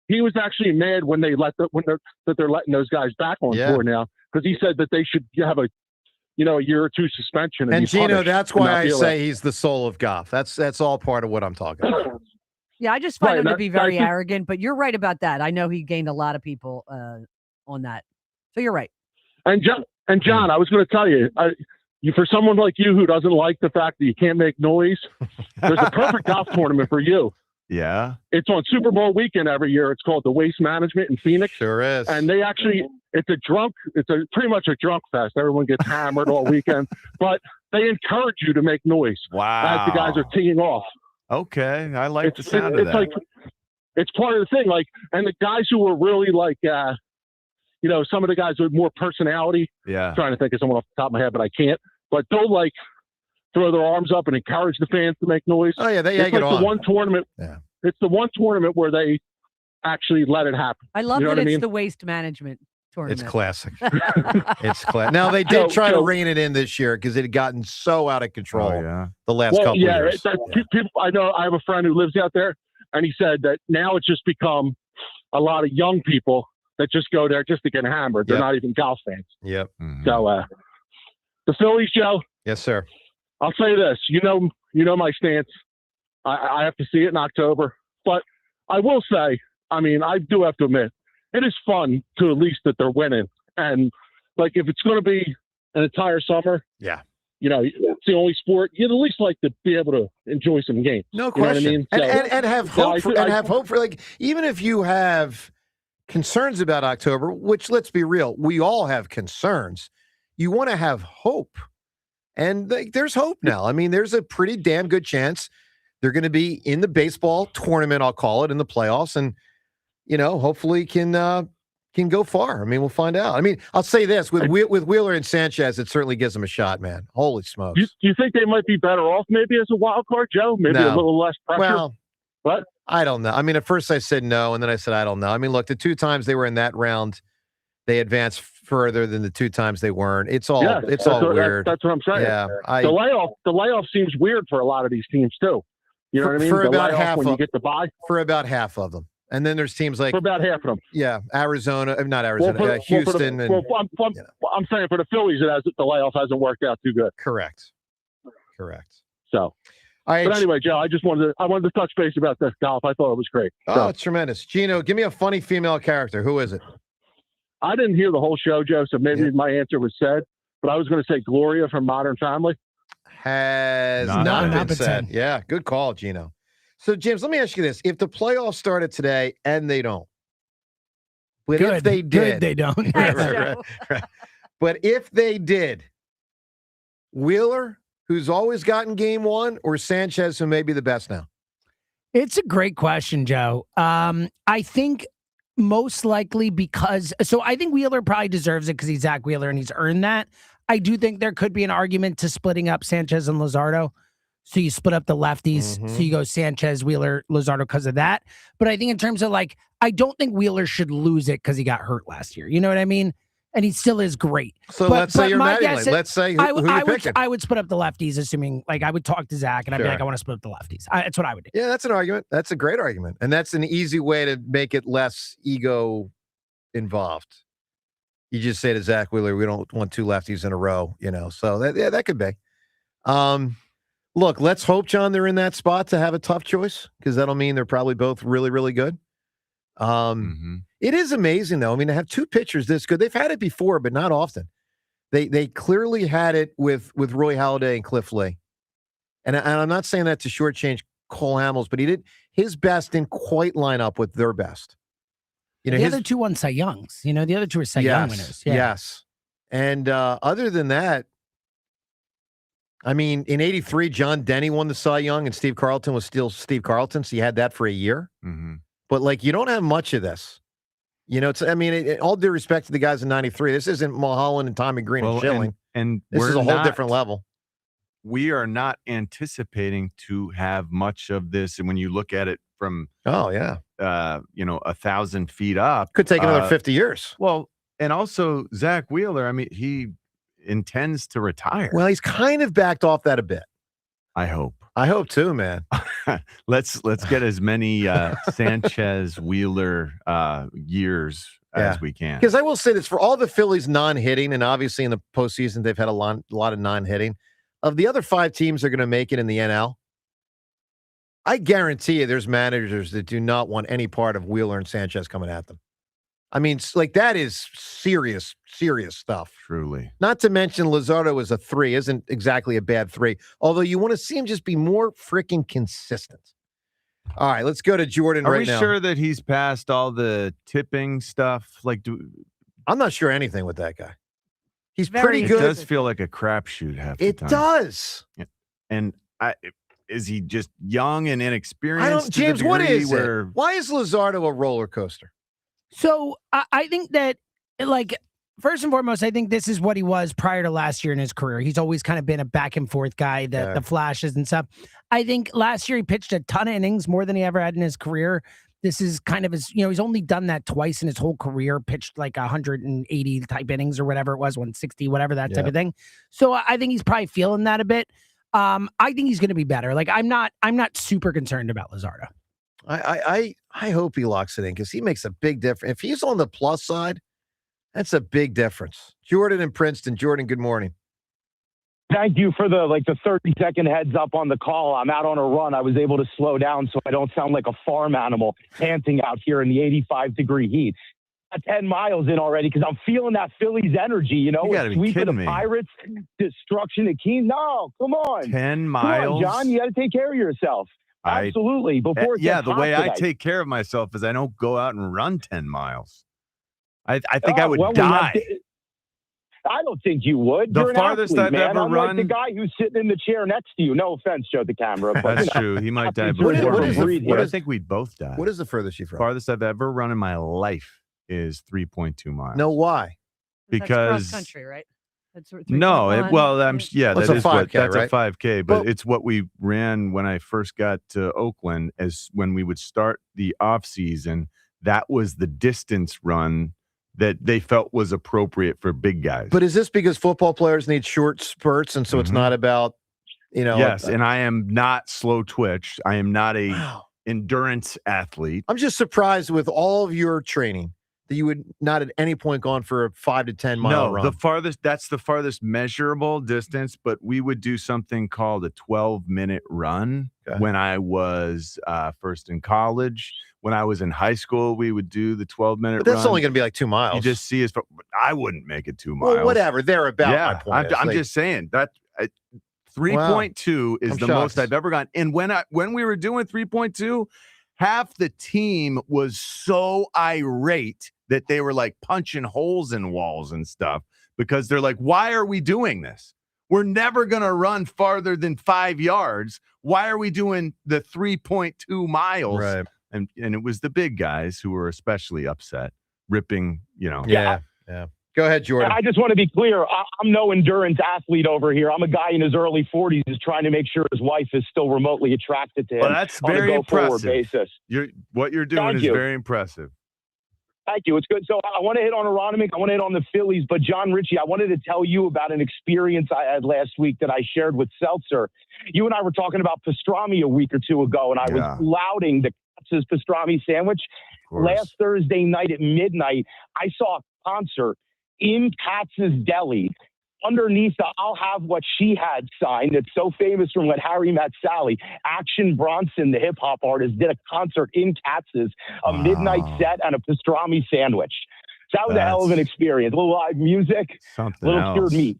He was actually mad when they're letting those guys back on tour now because he said that they should have a year or two suspension. And be Gino, punished that's and why not I be say allowed. he's the soul of golf. That's all part of what I'm talking about. Yeah, I just find him to that- be very that's- arrogant, but you're right about that. I know he gained a lot of people on that. So you're right. And John, I was going to tell you, for someone like you who doesn't like the fact that you can't make noise, there's a perfect golf tournament for you. Yeah. It's on Super Bowl weekend every year. It's called the Waste Management in Phoenix. Sure is. And they actually, it's pretty much a drunk fest. Everyone gets hammered all weekend, but they encourage you to make noise Wow. as the guys are teeing off. Okay, I like the It's sound of that. like it's part of the thing. Like, and the guys who were really like, some of the guys with more personality. Yeah. I'm trying to think of someone off the top of my head, but I can't. But they'll like throw their arms up and encourage the fans to make noise. Oh yeah, they it's egg it like on. the one tournament. Yeah. It's the one tournament where they actually let it happen. I love you know that what it's I mean? the waste management tournament. It's classic. It's classic. Now they did try to rein it in this year because it had gotten so out of control the last couple years. People, I know I have a friend who lives out there, and he said that now it's just become a lot of young people that just go there just to get hammered. They're not even golf fans. Yep. So the Phillies, Joe. Yes, sir. I'll say this. You know my stance. I have to see it in October, but I will say, I mean, I do have to admit, it is fun to at least that they're winning. And like, if it's going to be an entire summer, yeah, it's the only sport, you'd at least like to be able to enjoy some games. No question. You know what I mean? And have hope have hope for, like, even if you have concerns about October, which, let's be real, we all have concerns. You want to have hope. And there's hope now. I mean, there's a pretty damn good chance they're going to be in the baseball tournament, I'll call it, in the playoffs, and hopefully can go far. I mean, we'll find out. I mean, I'll say this with Wheeler and Sanchez, it certainly gives them a shot, man. Holy smokes! Do you think they might be better off maybe as a wild card, Joe? Maybe a little less pressure. Well, what? I don't know. I mean, at first I said no, and then I said I don't know. I mean, look, the 2 times they were in that round, they advanced further than the 2 times they weren't. It's all weird. That's what I'm saying. Yeah, the layoff seems weird for a lot of these teams too. You know what I mean? For about half when you get to buy. For about half of them. And then there's teams like... For about half of them. Yeah, Arizona, not Arizona, Houston. I'm saying for the Phillies, the layoff hasn't worked out too good. Correct. So, but anyway, Joe, I wanted to touch base about this golf. I thought it was great. Oh, it's tremendous. Gino, give me a funny female character. Who is it? I didn't hear the whole show, Joe, so maybe my answer was said, but I was going to say Gloria from Modern Family. Has not been said. Yeah, good call, Gino. So, James, let me ask you this. If the playoffs started today and they don't, but if they did, they don't. right. But if they did, Wheeler, who's always gotten game 1, or Sanchez, who may be the best now? It's a great question, Joe. I think most likely I think Wheeler probably deserves it because he's Zach Wheeler and he's earned that. I do think there could be an argument to splitting up Sanchez and Luzardo. So you split up the lefties. So you go Sanchez, Wheeler, Luzardo because of that. But I think in terms of I don't think Wheeler should lose it because he got hurt last year. You know what I mean? And he still is great. So let's say you're Mattingly. Let's say who you're picking. I would split up the lefties, assuming I would talk to Zach and I'd be like, I want to split up the lefties. That's what I would do. Yeah, that's an argument. That's a great argument. And that's an easy way to make it less ego involved. You just say to Zach Wheeler, we don't want 2 lefties in a row, So that could be. Look, let's hope, John, they're in that spot to have a tough choice because that'll mean they're probably both really, really good. It is amazing, though. I mean, to have 2 pitchers this good. They've had it before, but not often. They clearly had it with Roy Halladay and Cliff Lee. And I'm not saying that to shortchange Cole Hamels, but he did his best didn't quite line up with their best. The other 2 won Cy Youngs. The other 2 are Cy Young winners. Yeah. Yes. And other than that, I mean, in 83, John Denny won the Cy Young and Steve Carlton was still Steve Carlton. So you had that for a year. But you don't have much of this. All due respect to the guys in 93, this isn't Mulholland and Tommy Green and Schilling. And this is a whole different level. We are not anticipating to have much of this. And when you look at it from 1,000 feet up, could take another 50 years. Well, and also Zach Wheeler, I mean, he intends to retire. Well, he's kind of backed off that a bit. I hope too, man. let's get as many Sanchez Wheeler years as we can. Because I will say this, for all the Phillies non-hitting, and obviously in the postseason they've had a lot of non-hitting, of the other 5 teams that are going to make it in the NL, I guarantee you there's managers that do not want any part of Wheeler and Sanchez coming at them. I mean, that is serious, serious stuff. Truly. Not to mention Luzardo is a 3, isn't exactly a bad 3. Although you want to see him just be more freaking consistent. All right, let's go to Jordan now. Are we sure that he's passed all the tipping stuff? I'm not sure anything with that guy. He's pretty good. It does feel like a crapshoot half the time. It does. And is he just young and inexperienced? James, what is it? Why is Luzardo a roller coaster? So I think that, like, first and foremost, I think this is what he was prior to last year in his career. He's always kind of been a back and forth guy, the flashes and stuff. I think last year he pitched a ton of innings, more than he ever had in his career. This is kind of his, he's only done that twice in his whole career, pitched like 180 type innings or whatever it was, 160, whatever, that type of thing. So I think he's probably feeling that a bit. I think he's going to be better. Like, I'm not super concerned about Luzardo. I hope he locks it in because he makes a big difference. If he's on the plus side, that's a big difference. Jordan in Princeton. Jordan, good morning. Thank you for the 30-second heads up on the call. I'm out on a run. I was able to slow down so I don't sound like a farm animal panting out here in the 85-degree heat. 10 miles in already because I'm feeling that Phillies energy, You gotta be sweep of kidding the me. Pirates, destruction of Keene. No, come on. 10 Come miles? on, John, you got to take care of yourself. Absolutely. Before it gets the hot way I today. take care of myself is I don't go out and run 10 miles. I think I would well, we die. I don't think you would. The You're an farthest athlete, I've man. ever I'm run- like the guy who's sitting in the chair next to you. No offense, Joe, the camera. But, That's true. He might die What before is me. the- I think we'd both die. What is the furthest you've run? Farthest I've ever run in my life is 3.2 miles. No, why? That's Because cross country, right? That's what no, 3.1. That's that a is 5K, that's right? a 5K, but it's what we ran when I first got to Oakland. As when we would start the off season, that was the distance run that they felt was appropriate for big guys. But is this because football players need short spurts, and so it's not about, yes, and I am not slow twitch. I am not a endurance athlete. I'm just surprised with all of your training that you would not at any point gone for a 5 to 10 mile run. That's the farthest measurable distance, but we would do something called a 12-minute run when I was first in college. When I was in high school, we would do the 12-minute run. But that's only going to be like 2 miles. You just see I wouldn't make it 2 miles. Well, whatever. They're about my point. I'm just saying that 3.2 is the most I've ever gotten. And when we were doing 3.2, half the team was so irate that they were like punching holes in walls and stuff because they're like, why are we doing this? We're never going to run farther than 5 yards. Why are we doing the 3.2 miles? Right. And it was the big guys who were especially upset, ripping, Yeah. Go ahead, Jordan. I just want to be clear. I'm no endurance athlete over here. I'm a guy in his early 40s who's trying to make sure his wife is still remotely attracted to him. Well, that's on very a go-forward impressive. basis. What you're doing Thank is you. very impressive. Thank you. It's good. So I want to hit on Aronimink. I want to hit on the Phillies. But John Ritchie, I wanted to tell you about an experience I had last week that I shared with Seltzer. You and I were talking about pastrami a week or two ago, and I was lauding the Katz's pastrami sandwich. Last Thursday night at midnight, I saw a concert in Katz's Deli. Underneath the I'll Have What She Had sign that's so famous from when Harry Met Sally, Action Bronson, the hip-hop artist, did a concert in Katz's, a midnight set and a pastrami sandwich. So that was a hell of an experience. A little live music, Something a little else. cured meat.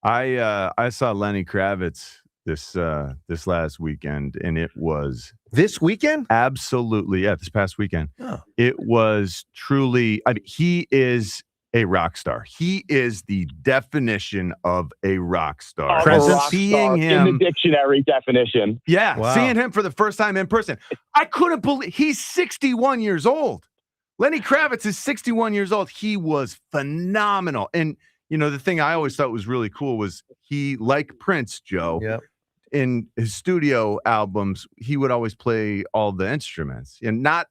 I saw Lenny Kravitz this last weekend, and it was this weekend. Absolutely, this past weekend. Oh. It was truly. I mean, he is a rock star. He is the definition of a rock star. Seeing him in the dictionary definition. Yeah, Wow. seeing him for the first time in person. I couldn't believe he's 61 years old. Lenny Kravitz is 61 years old. He was phenomenal. And the thing I always thought was really cool was he, like Prince, Joe, in his studio albums, he would always play all the instruments. And not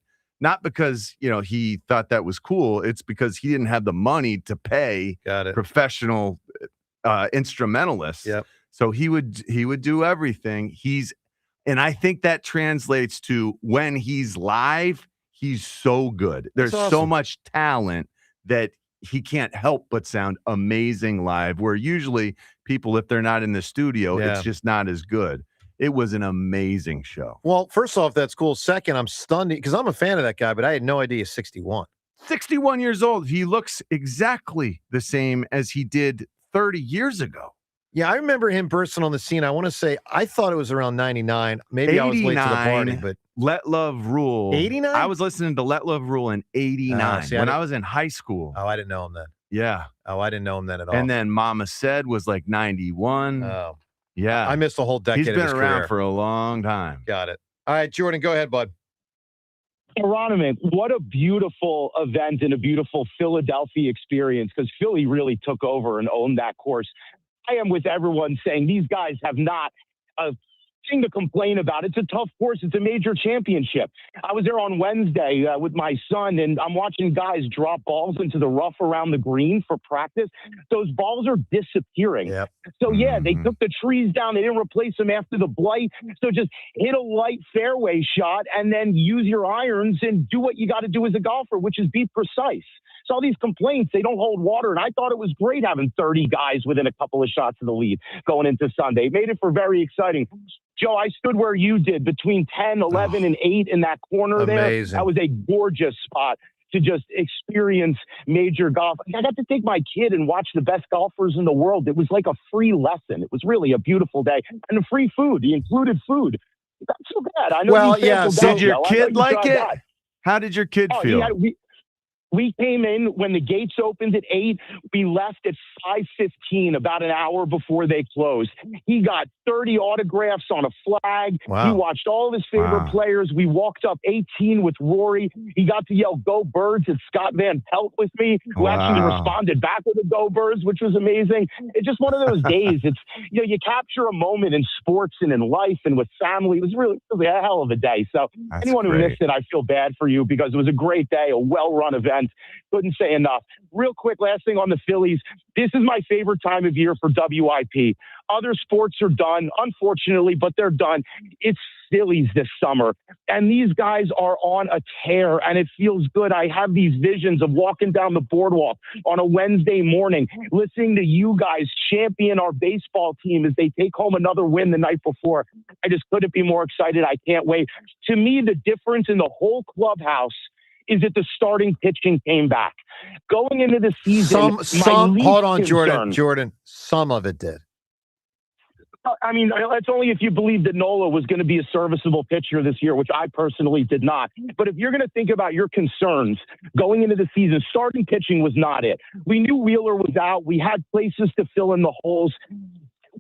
because, he thought that was cool. It's because he didn't have the money to pay professional instrumentalists. Yep. So he would do everything. And I think that translates to when he's live, he's so good. There's That's so awesome. much talent that he can't help but sound amazing live, where usually people, if they're not in the studio, it's just not as good. It was an amazing show. Well, first off, that's cool. Second, I'm stunned because I'm a fan of that guy, but I had no idea he's 61. 61 years old. He looks exactly the same as he did 30 years ago. Yeah, I remember him bursting on the scene. I want to say, I thought it was around 99. Maybe I was late to the party, but Let Love Rule. 89? I was listening to Let Love Rule in 89 see, when I was in high school. Oh, I didn't know him then. Yeah. Oh, I didn't know him then at all. And then Mama Said was like 91. Oh. Yeah. I missed the whole decade. He's been of his around career. for a long time. Got it. All right, Jordan, go ahead, bud. Aronimik, what a beautiful event and a beautiful Philadelphia experience, because Philly really took over and owned that course. I am with everyone saying these guys have not a thing to complain about. It's a tough course. It's a major championship. I was there on Wednesday with my son, and I'm watching guys drop balls into the rough around the green for practice. Those balls are disappearing. Yep. So, yeah, they took the trees down. They didn't replace them after the blight. So just hit a light fairway shot and then use your irons and do what you got to do as a golfer, which is be precise. So all these complaints, they don't hold water. And I thought it was great having 30 guys within a couple of shots of the lead going into Sunday. It made it for very exciting. Joe, I stood where you did between 10, 11, and 8 in that corner there. That was a gorgeous spot to just experience major golf. I got to take my kid and watch the best golfers in the world. It was like a free lesson. It was really a beautiful day. And the free food, the included food. Not so bad. I know. Well, yeah. Did your kid like it? How did your kid feel? We came in when the gates opened at 8. We left at 5:15, about an hour before they closed. He got 30 autographs on a flag. Wow. He watched all of his favorite players. We walked up 18 with Rory. He got to yell "Go Birds" at Scott Van Pelt with me, who actually responded back with a "Go Birds," which was amazing. It's just one of those days. It's, you capture a moment in sports and in life and with family. It was really a hell of a day. So anyone who missed it, I feel bad for you, because it was a great day, a well-run event. Couldn't say enough. Real quick, last thing on the Phillies. This is my favorite time of year for WIP. Other sports are done, unfortunately, but they're done. It's Phillies this summer, and these guys are on a tear, and it feels good. I have these visions of walking down the boardwalk on a Wednesday morning, listening to you guys champion our baseball team as they take home another win the night before. I just couldn't be more excited. I can't wait. To me, the difference in the whole clubhouse is that the starting pitching came back. Going into the season, hold on, Jordan. Some of it did. I mean, that's only if you believe that Nola was going to be a serviceable pitcher this year, which I personally did not. But if you're going to think about your concerns going into the season, starting pitching was not it. We knew Wheeler was out. We had places to fill in the holes.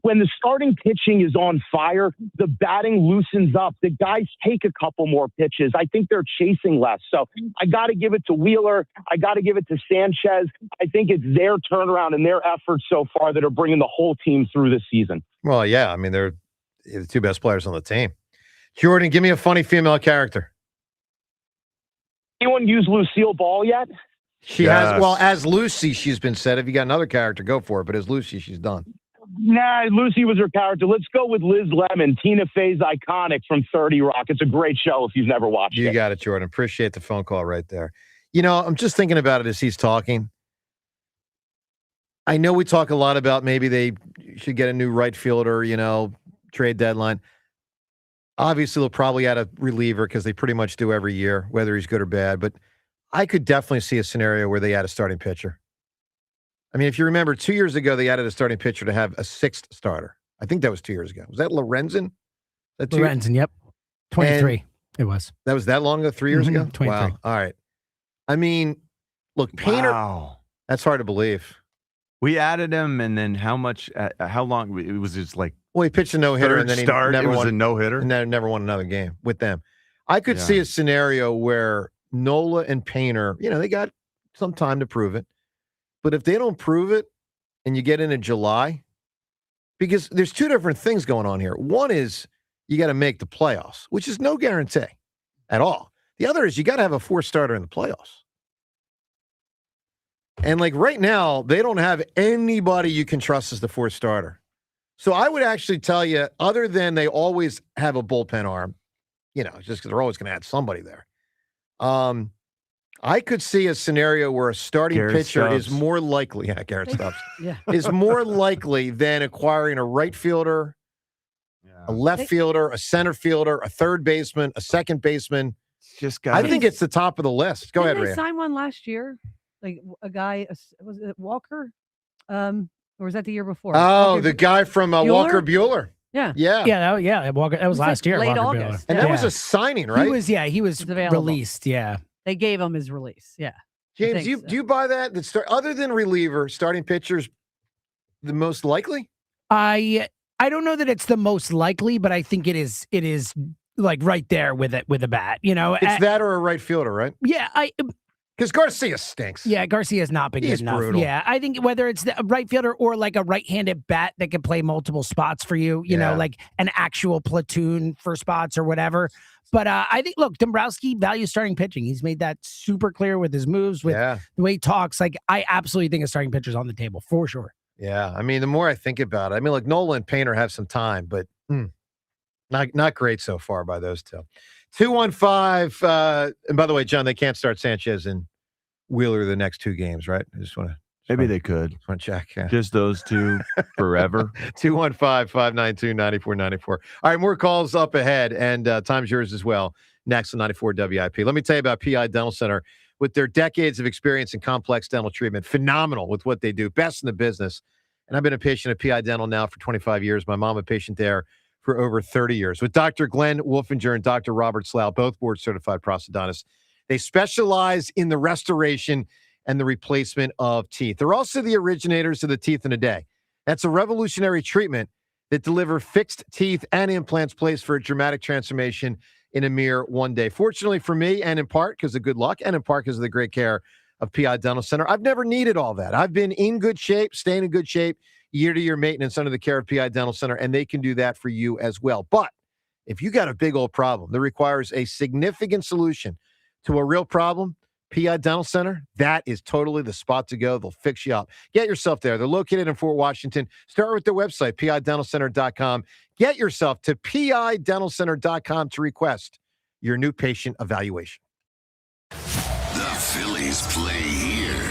When the starting pitching is on fire, the batting loosens up. The guys take a couple more pitches. I think they're chasing less. So I got to give it to Wheeler. I got to give it to Sanchez. I think it's their turnaround and their efforts so far that are bringing the whole team through this season. Well, yeah. I mean, they're the two best players on the team. Jordan, give me a funny female character. Anyone use Lucille Ball yet? She has. Well, as Lucy, she's been said. If you got another character, go for it. But as Lucy, she's done. Nah, Lucy was her character. Let's go with Liz Lemon, Tina Fey's Iconic from 30 Rock. It's a great show if you've never watched it. You got it, Jordan. Appreciate the phone call right there. You know, I'm just thinking about it as he's talking. I know we talk a lot about maybe they should get a new right fielder, trade deadline. Obviously, they'll probably add a reliever because they pretty much do every year, whether he's good or bad. But I could definitely see a scenario where they add a starting pitcher. I mean, if you remember, 2 years ago, they added a starting pitcher to have a sixth starter. I think that was 2 years ago. Was that Lorenzen? Lorenzen, yep. 23, it was. That was that long ago, 3 years ago? 23. Wow. All right. I mean, look, Painter, that's hard to believe. We added him, and then how long? It was just like, well, he pitched a no-hitter, and then he never won a no-hitter. And then never won another game with them. I could see a scenario where Nola and Painter, they got some time to prove it. But if they don't prove it and you get into July, because there's two different things going on here. One is you got to make the playoffs, which is no guarantee at all. The other is you got to have a fourth starter in the playoffs. And like right now, they don't have anybody you can trust as the fourth starter. So I would actually tell you, other than they always have a bullpen arm, just because they're always going to add somebody there. I could see a scenario where a starting pitcher is more likely, Garrett Stubbs, is more likely than acquiring a right fielder, a left fielder, a center fielder, a third baseman, a second baseman. I think it's the top of the list. Go ahead, Didn't Rhea. they sign one last year? Like a guy, was it Walker? Or was that the year before? Oh, Walker, the guy from Walker Bueller. Yeah. Walker. That was last year. Late Walker August. Buehler. And that was a signing, right? He was released. Yeah. They gave him his release. Yeah. James, do you buy that? That other than reliever, starting pitchers, the most likely? I I don't know that it's the most likely, but I think it is like right there with a bat. It's that or a right fielder, right? Yeah, because Garcia stinks. Yeah, Garcia's not been good enough. Brutal. Yeah, I think whether it's the right fielder or like a right-handed bat that can play multiple spots for you, you know, like an actual platoon for spots or whatever. But I think, look, Dombrowski values starting pitching. He's made that super clear with his moves, with the way he talks. Like, I absolutely think a starting pitcher's on the table for sure. Yeah, I mean, the more I think about it, I mean, like Nola and Painter have some time, but not great so far by those two. 215. And by the way, John, they can't start Sanchez and Wheeler the next two games, right? I just want to. Maybe they could. Just want to check. Yeah. Just those two forever. 215-592-9494. All right, more calls up ahead, and time's yours as well. Next on 94 WIP. Let me tell you about PI Dental Center. With their decades of experience in complex dental treatment, phenomenal with what they do, best in the business. And I've been a patient at PI Dental now for 25 years. My mom a patient there for over 30 years. With Dr. Glenn Wolfinger and Dr. Robert Slough, both board-certified prosthodontists. They specialize in the restoration and the replacement of teeth. They're also the originators of the Teeth in a Day. That's a revolutionary treatment that delivers fixed teeth and implants placed for a dramatic transformation in a mere one day. Fortunately for me, and in part because of good luck, and in part because of the great care of PI Dental Center, I've never needed all that. I've been in good shape, staying in good shape, year-to-year maintenance under the care of PI Dental Center, and they can do that for you as well. But if you got a big old problem that requires a significant solution to a real problem, PI Dental Center, that is totally the spot to go. They'll fix you up. Get yourself there. They're located in Fort Washington. Start with their website, pidentalcenter.com. Get yourself to pidentalcenter.com to request your new patient evaluation. The Phillies play here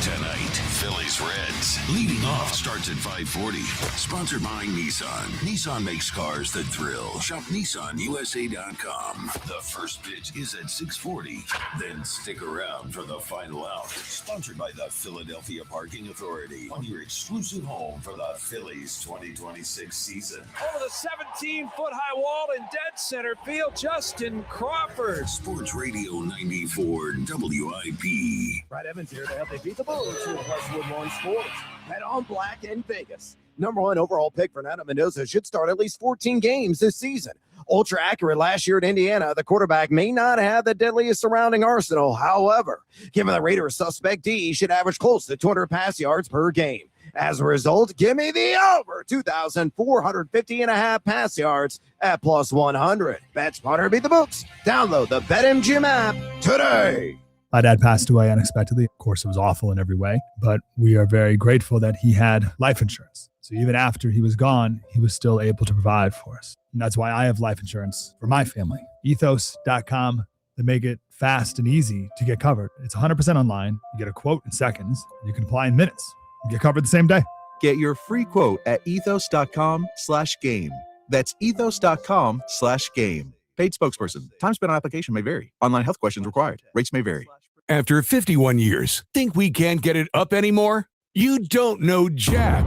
tonight. Phillies Reds. Leading off starts at 5:40. Sponsored by Nissan. Nissan makes cars that thrill. Shop NissanUSA.com. The first pitch is at 6:40. Then stick around for the final out. Sponsored by the Philadelphia Parking Authority. On your exclusive home for the Phillies 2026 season. Over the 17-foot-high wall in dead center field, Justin Crawford. Sports Radio 94 WIP. Brad Evans here to help they beat the Bulls here at Westwood Lawn Sports. Bet on black in Vegas. Number one overall pick Fernando Mendoza should start at least 14 games this season. Ultra accurate last year at Indiana, the quarterback may not have the deadliest surrounding arsenal. However, given the Raiders' suspect D, he should average close to 200 pass yards per game. As a result, give me the over 2,450.5 pass yards at plus 100. Bet smarter, beat the books. Download the BetMGM app today. My dad passed away unexpectedly. Of course, it was awful in every way, but we are very grateful that he had life insurance. So even after he was gone, he was still able to provide for us. And that's why I have life insurance for my family. Ethos.com. They make it fast and easy to get covered. It's 100% online. You get a quote in seconds. You can apply in minutes. You get covered the same day. Get your free quote at ethos.com/game. That's ethos.com/game. Paid spokesperson. Time spent on application may vary. Online health questions required. Rates may vary. After 51 years, think we can't get it up anymore? You don't know Jack.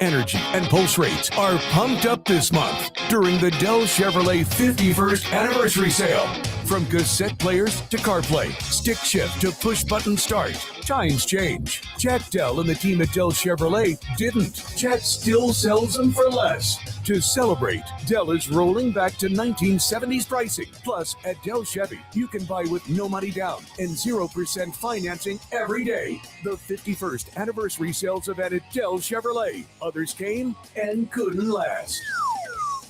Energy and pulse rates are pumped up this month during the Dell Chevrolet 51st anniversary sale. From cassette players to CarPlay, stick shift to push button start, times change. Jack Dell and the team at Dell Chevrolet didn't. Jack still sells them for less. To celebrate, Dell is rolling back to 1970s pricing. Plus, at Dell Chevy, you can buy with no money down and 0% financing every day. The 51st anniversary sales event at Dell Chevrolet. Others came and couldn't last.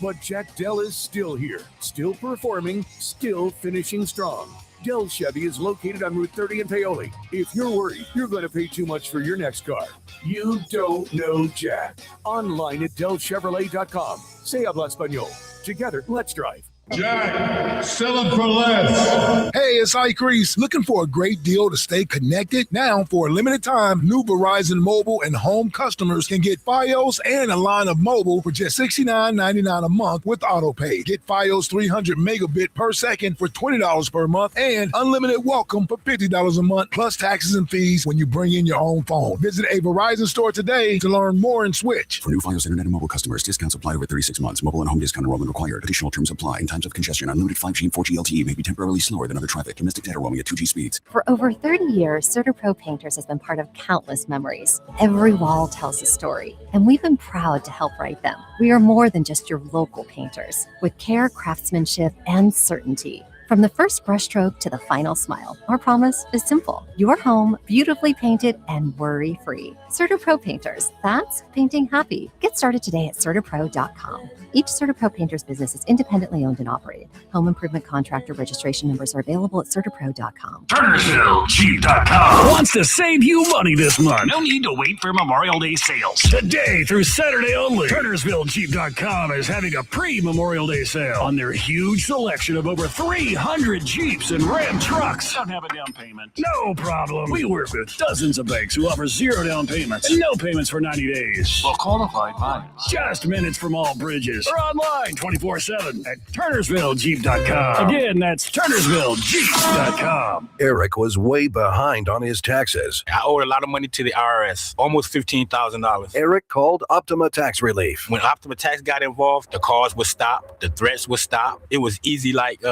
But Jack Dell is still here, still performing, still finishing strong. Dell Chevy is located on Route 30 in Paoli. If you're worried you're going to pay too much for your next car, you don't know Jack. Online at DellChevrolet.com. Se habla español. Together, let's drive. Jack, sell them for less. Hey, it's Ike Reese. Looking for a great deal to stay connected? Now, for a limited time, new Verizon mobile and home customers can get Fios and a line of mobile for just $69.99 a month with AutoPay. Get Fios 300 megabit per second for $20 per month and unlimited welcome for $50 a month, plus taxes and fees when you bring in your own phone. Visit a Verizon store today to learn more and switch. For new Fios Internet and mobile customers, discounts apply over 36 months. Mobile and home discount enrollment required. Additional terms apply. And time times of congestion. Unlimited 5G and 4G LTE may be temporarily slower than other traffic. Domestic data roaming at 2G speeds. For over 30 years, CertaPro Painters has been part of countless memories. Every wall tells a story, and we've been proud to help write them. We are more than just your local painters, with care, craftsmanship, and certainty. From the first brushstroke to the final smile, our promise is simple. Your home beautifully painted and worry-free. CertaPro Painters, that's painting happy. Get started today at CertaPro.com. Each CertaPro Painters business is independently owned and operated. Home improvement contractor registration numbers are available at CertaPro.com. TurnersvilleJeep.com wants to save you money this month. No need to wait for Memorial Day sales. Today through Saturday only, TurnersvilleJeep.com is having a pre-Memorial Day sale on their huge selection of over 300 Jeeps and Ram trucks. Don't have a down payment. No problem. We work with dozens of banks who offer 0 down payments and no payments for 90 days. For qualified buyers. Just minutes from all bridges. Or online 24/7 at TurnersvilleJeep.com. Again, that's TurnersvilleJeep.com. Eric was way behind on his taxes. I owed a lot of money to the IRS, almost $15,000. Eric called Optima Tax Relief. When Optima Tax got involved, the calls would stop, the threats would stop. It was easy like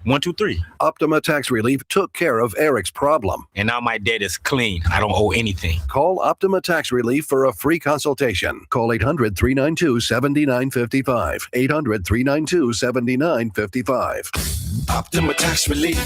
1, 2, 3. Optima Tax Relief took care of Eric's problem. And now my debt is clean. I don't owe anything. Call Optima Tax Relief for a free consultation. Call 800-392-7955. 800-392-7955. Optima Tax Relief.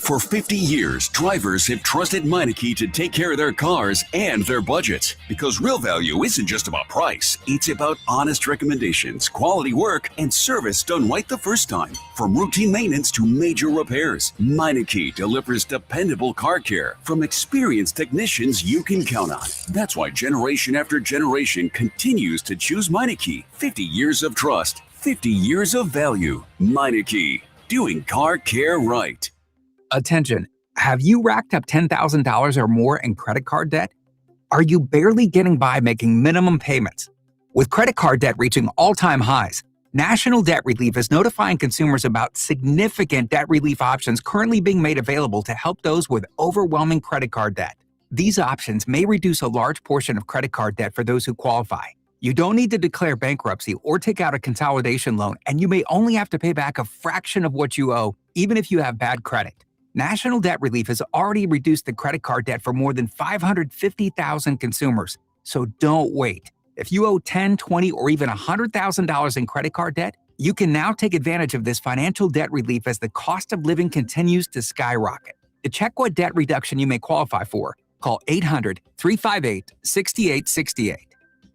For 50 years, drivers have trusted Meineke to take care of their cars and their budgets. Because real value isn't just about price. It's about honest recommendations, quality work, and service done right the first time. From routine maintenance to major repairs, Meineke delivers dependable car care from experienced technicians you can count on. That's why generation after generation continues to choose Meineke. 50 years of trust, 50 years of value. Meineke, doing car care right. Attention, have you racked up $10,000 or more in credit card debt? Are you barely getting by making minimum payments? With credit card debt reaching all-time highs, National Debt Relief is notifying consumers about significant debt relief options currently being made available to help those with overwhelming credit card debt. These options may reduce a large portion of credit card debt for those who qualify. You don't need to declare bankruptcy or take out a consolidation loan, and you may only have to pay back a fraction of what you owe, even if you have bad credit. National Debt Relief has already reduced the credit card debt for more than 550,000 consumers. So don't wait. If you owe $10,000, $20,000, or even $100,000 in credit card debt, you can now take advantage of this financial debt relief as the cost of living continues to skyrocket. To check what debt reduction you may qualify for, call 800-358-6868.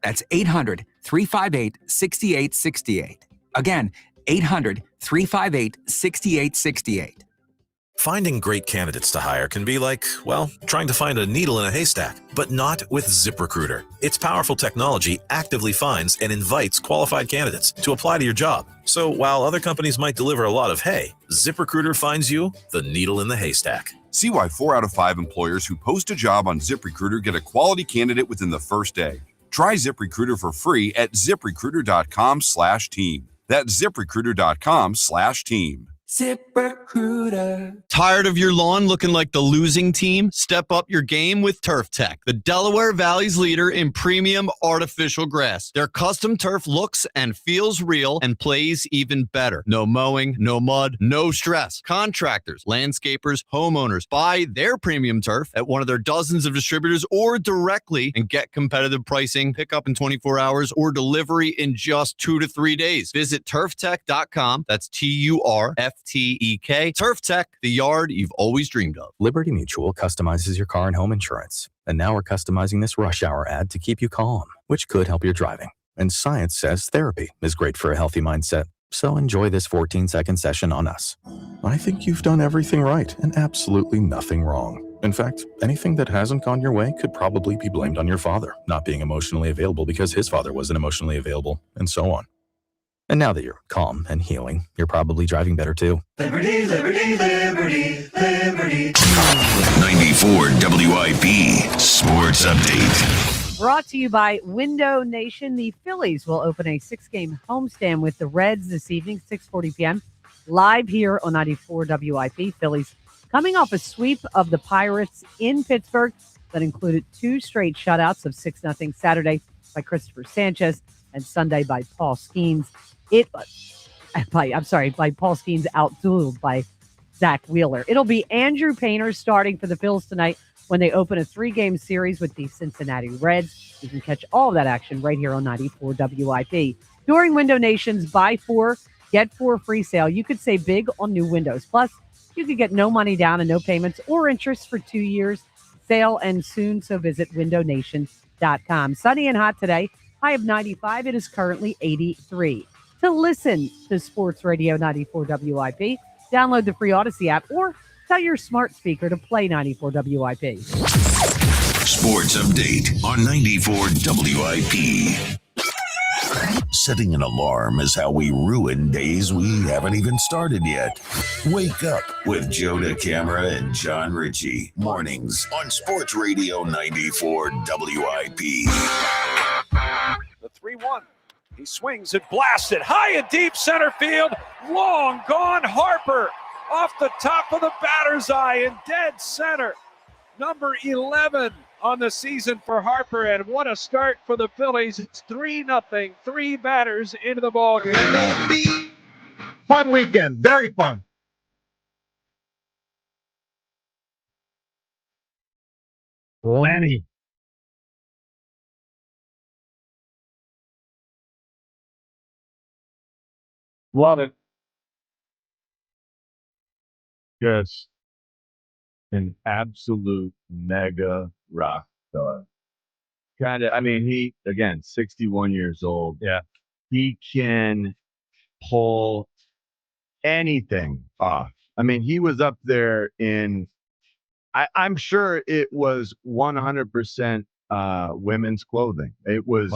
That's 800-358-6868. Again, 800-358-6868. Finding great candidates to hire can be like, well, trying to find a needle in a haystack, but not with ZipRecruiter. Its powerful technology actively finds and invites qualified candidates to apply to your job. So while other companies might deliver a lot of hay, ZipRecruiter finds you the needle in the haystack. See why 4 out of 5 employers who post a job on ZipRecruiter get a quality candidate within the first day. Try ZipRecruiter for free at ZipRecruiter.com/team. That's ZipRecruiter.com/team. ZipRecruiter. Tired of your lawn looking like the losing team? Step up your game with Turf Tech, the Delaware Valley's leader in premium artificial grass. Their custom turf looks and feels real and plays even better. No mowing, no mud, no stress. Contractors, landscapers, homeowners buy their premium turf at one of their dozens of distributors or directly and get competitive pricing, pickup in 24 hours, or delivery in just 2 to 3 days. Visit turftech.com. That's TURFTEK. Turf Tech, the yard you've always dreamed of. Liberty Mutual customizes your car and home insurance. And now we're customizing this rush hour ad to keep you calm, which could help your driving. And science says therapy is great for a healthy mindset. So enjoy this 14-second session on us. I think you've done everything right and absolutely nothing wrong. In fact, anything that hasn't gone your way could probably be blamed on your father not being emotionally available because his father wasn't emotionally available, and so on. And now that you're calm and healing, you're probably driving better too. Liberty, liberty, liberty, liberty. 94 WIP Sports Update. Brought to you by Window Nation. The Phillies will open a 6-game homestand with the Reds this evening, 6:40 p.m. Live here on 94 WIP. Phillies coming off a sweep of the Pirates in Pittsburgh that included 2 straight shutouts of 6-0 Saturday by Christopher Sanchez and Sunday by Paul Skeens. It by Paul Skeens outdueled by Zach Wheeler. It'll be Andrew Painter starting for the Phils tonight when they open a 3-game series with the Cincinnati Reds. You can catch all of that action right here on 94 WIP. During Window Nation's Buy 4, Get 4 free sale, you could save big on new windows. Plus, you could get no money down and no payments or interest for 2 years. Sale ends soon, so visit windownation.com. Sunny and hot today. High of 95. It is currently 83. To listen to Sports Radio 94 WIP, download the free Odyssey app or tell your smart speaker to play 94 WIP. Sports update on 94 WIP. Setting an alarm is how we ruin days we haven't even started yet. Wake up with Joe Camera and John Ritchie. Mornings on Sports Radio 94 WIP. The 3-1. He swings and blasts it high and deep center field. Long gone Harper off the top of the batter's eye in dead center. Number 11 on the season for Harper, and what a start for the Phillies. It's 3-0, 3 batters into the ball game. Fun weekend. Very fun. Lenny. Love it. Yes. An absolute mega rock star. He, again, 61 years old. Yeah. He can pull anything off. He was up there I'm sure it was 100% women's clothing. It was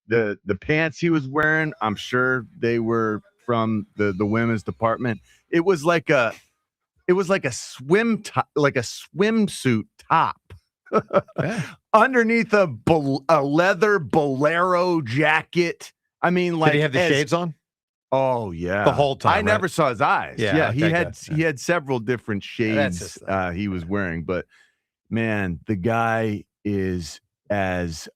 the pants he was wearing. I'm sure they were from the women's department. It was like a swimsuit top underneath a leather bolero jacket. Did he have the shades on? Oh yeah, the whole time. I never saw his eyes. Yeah, okay, he had several different shades he was wearing, but man, the guy is as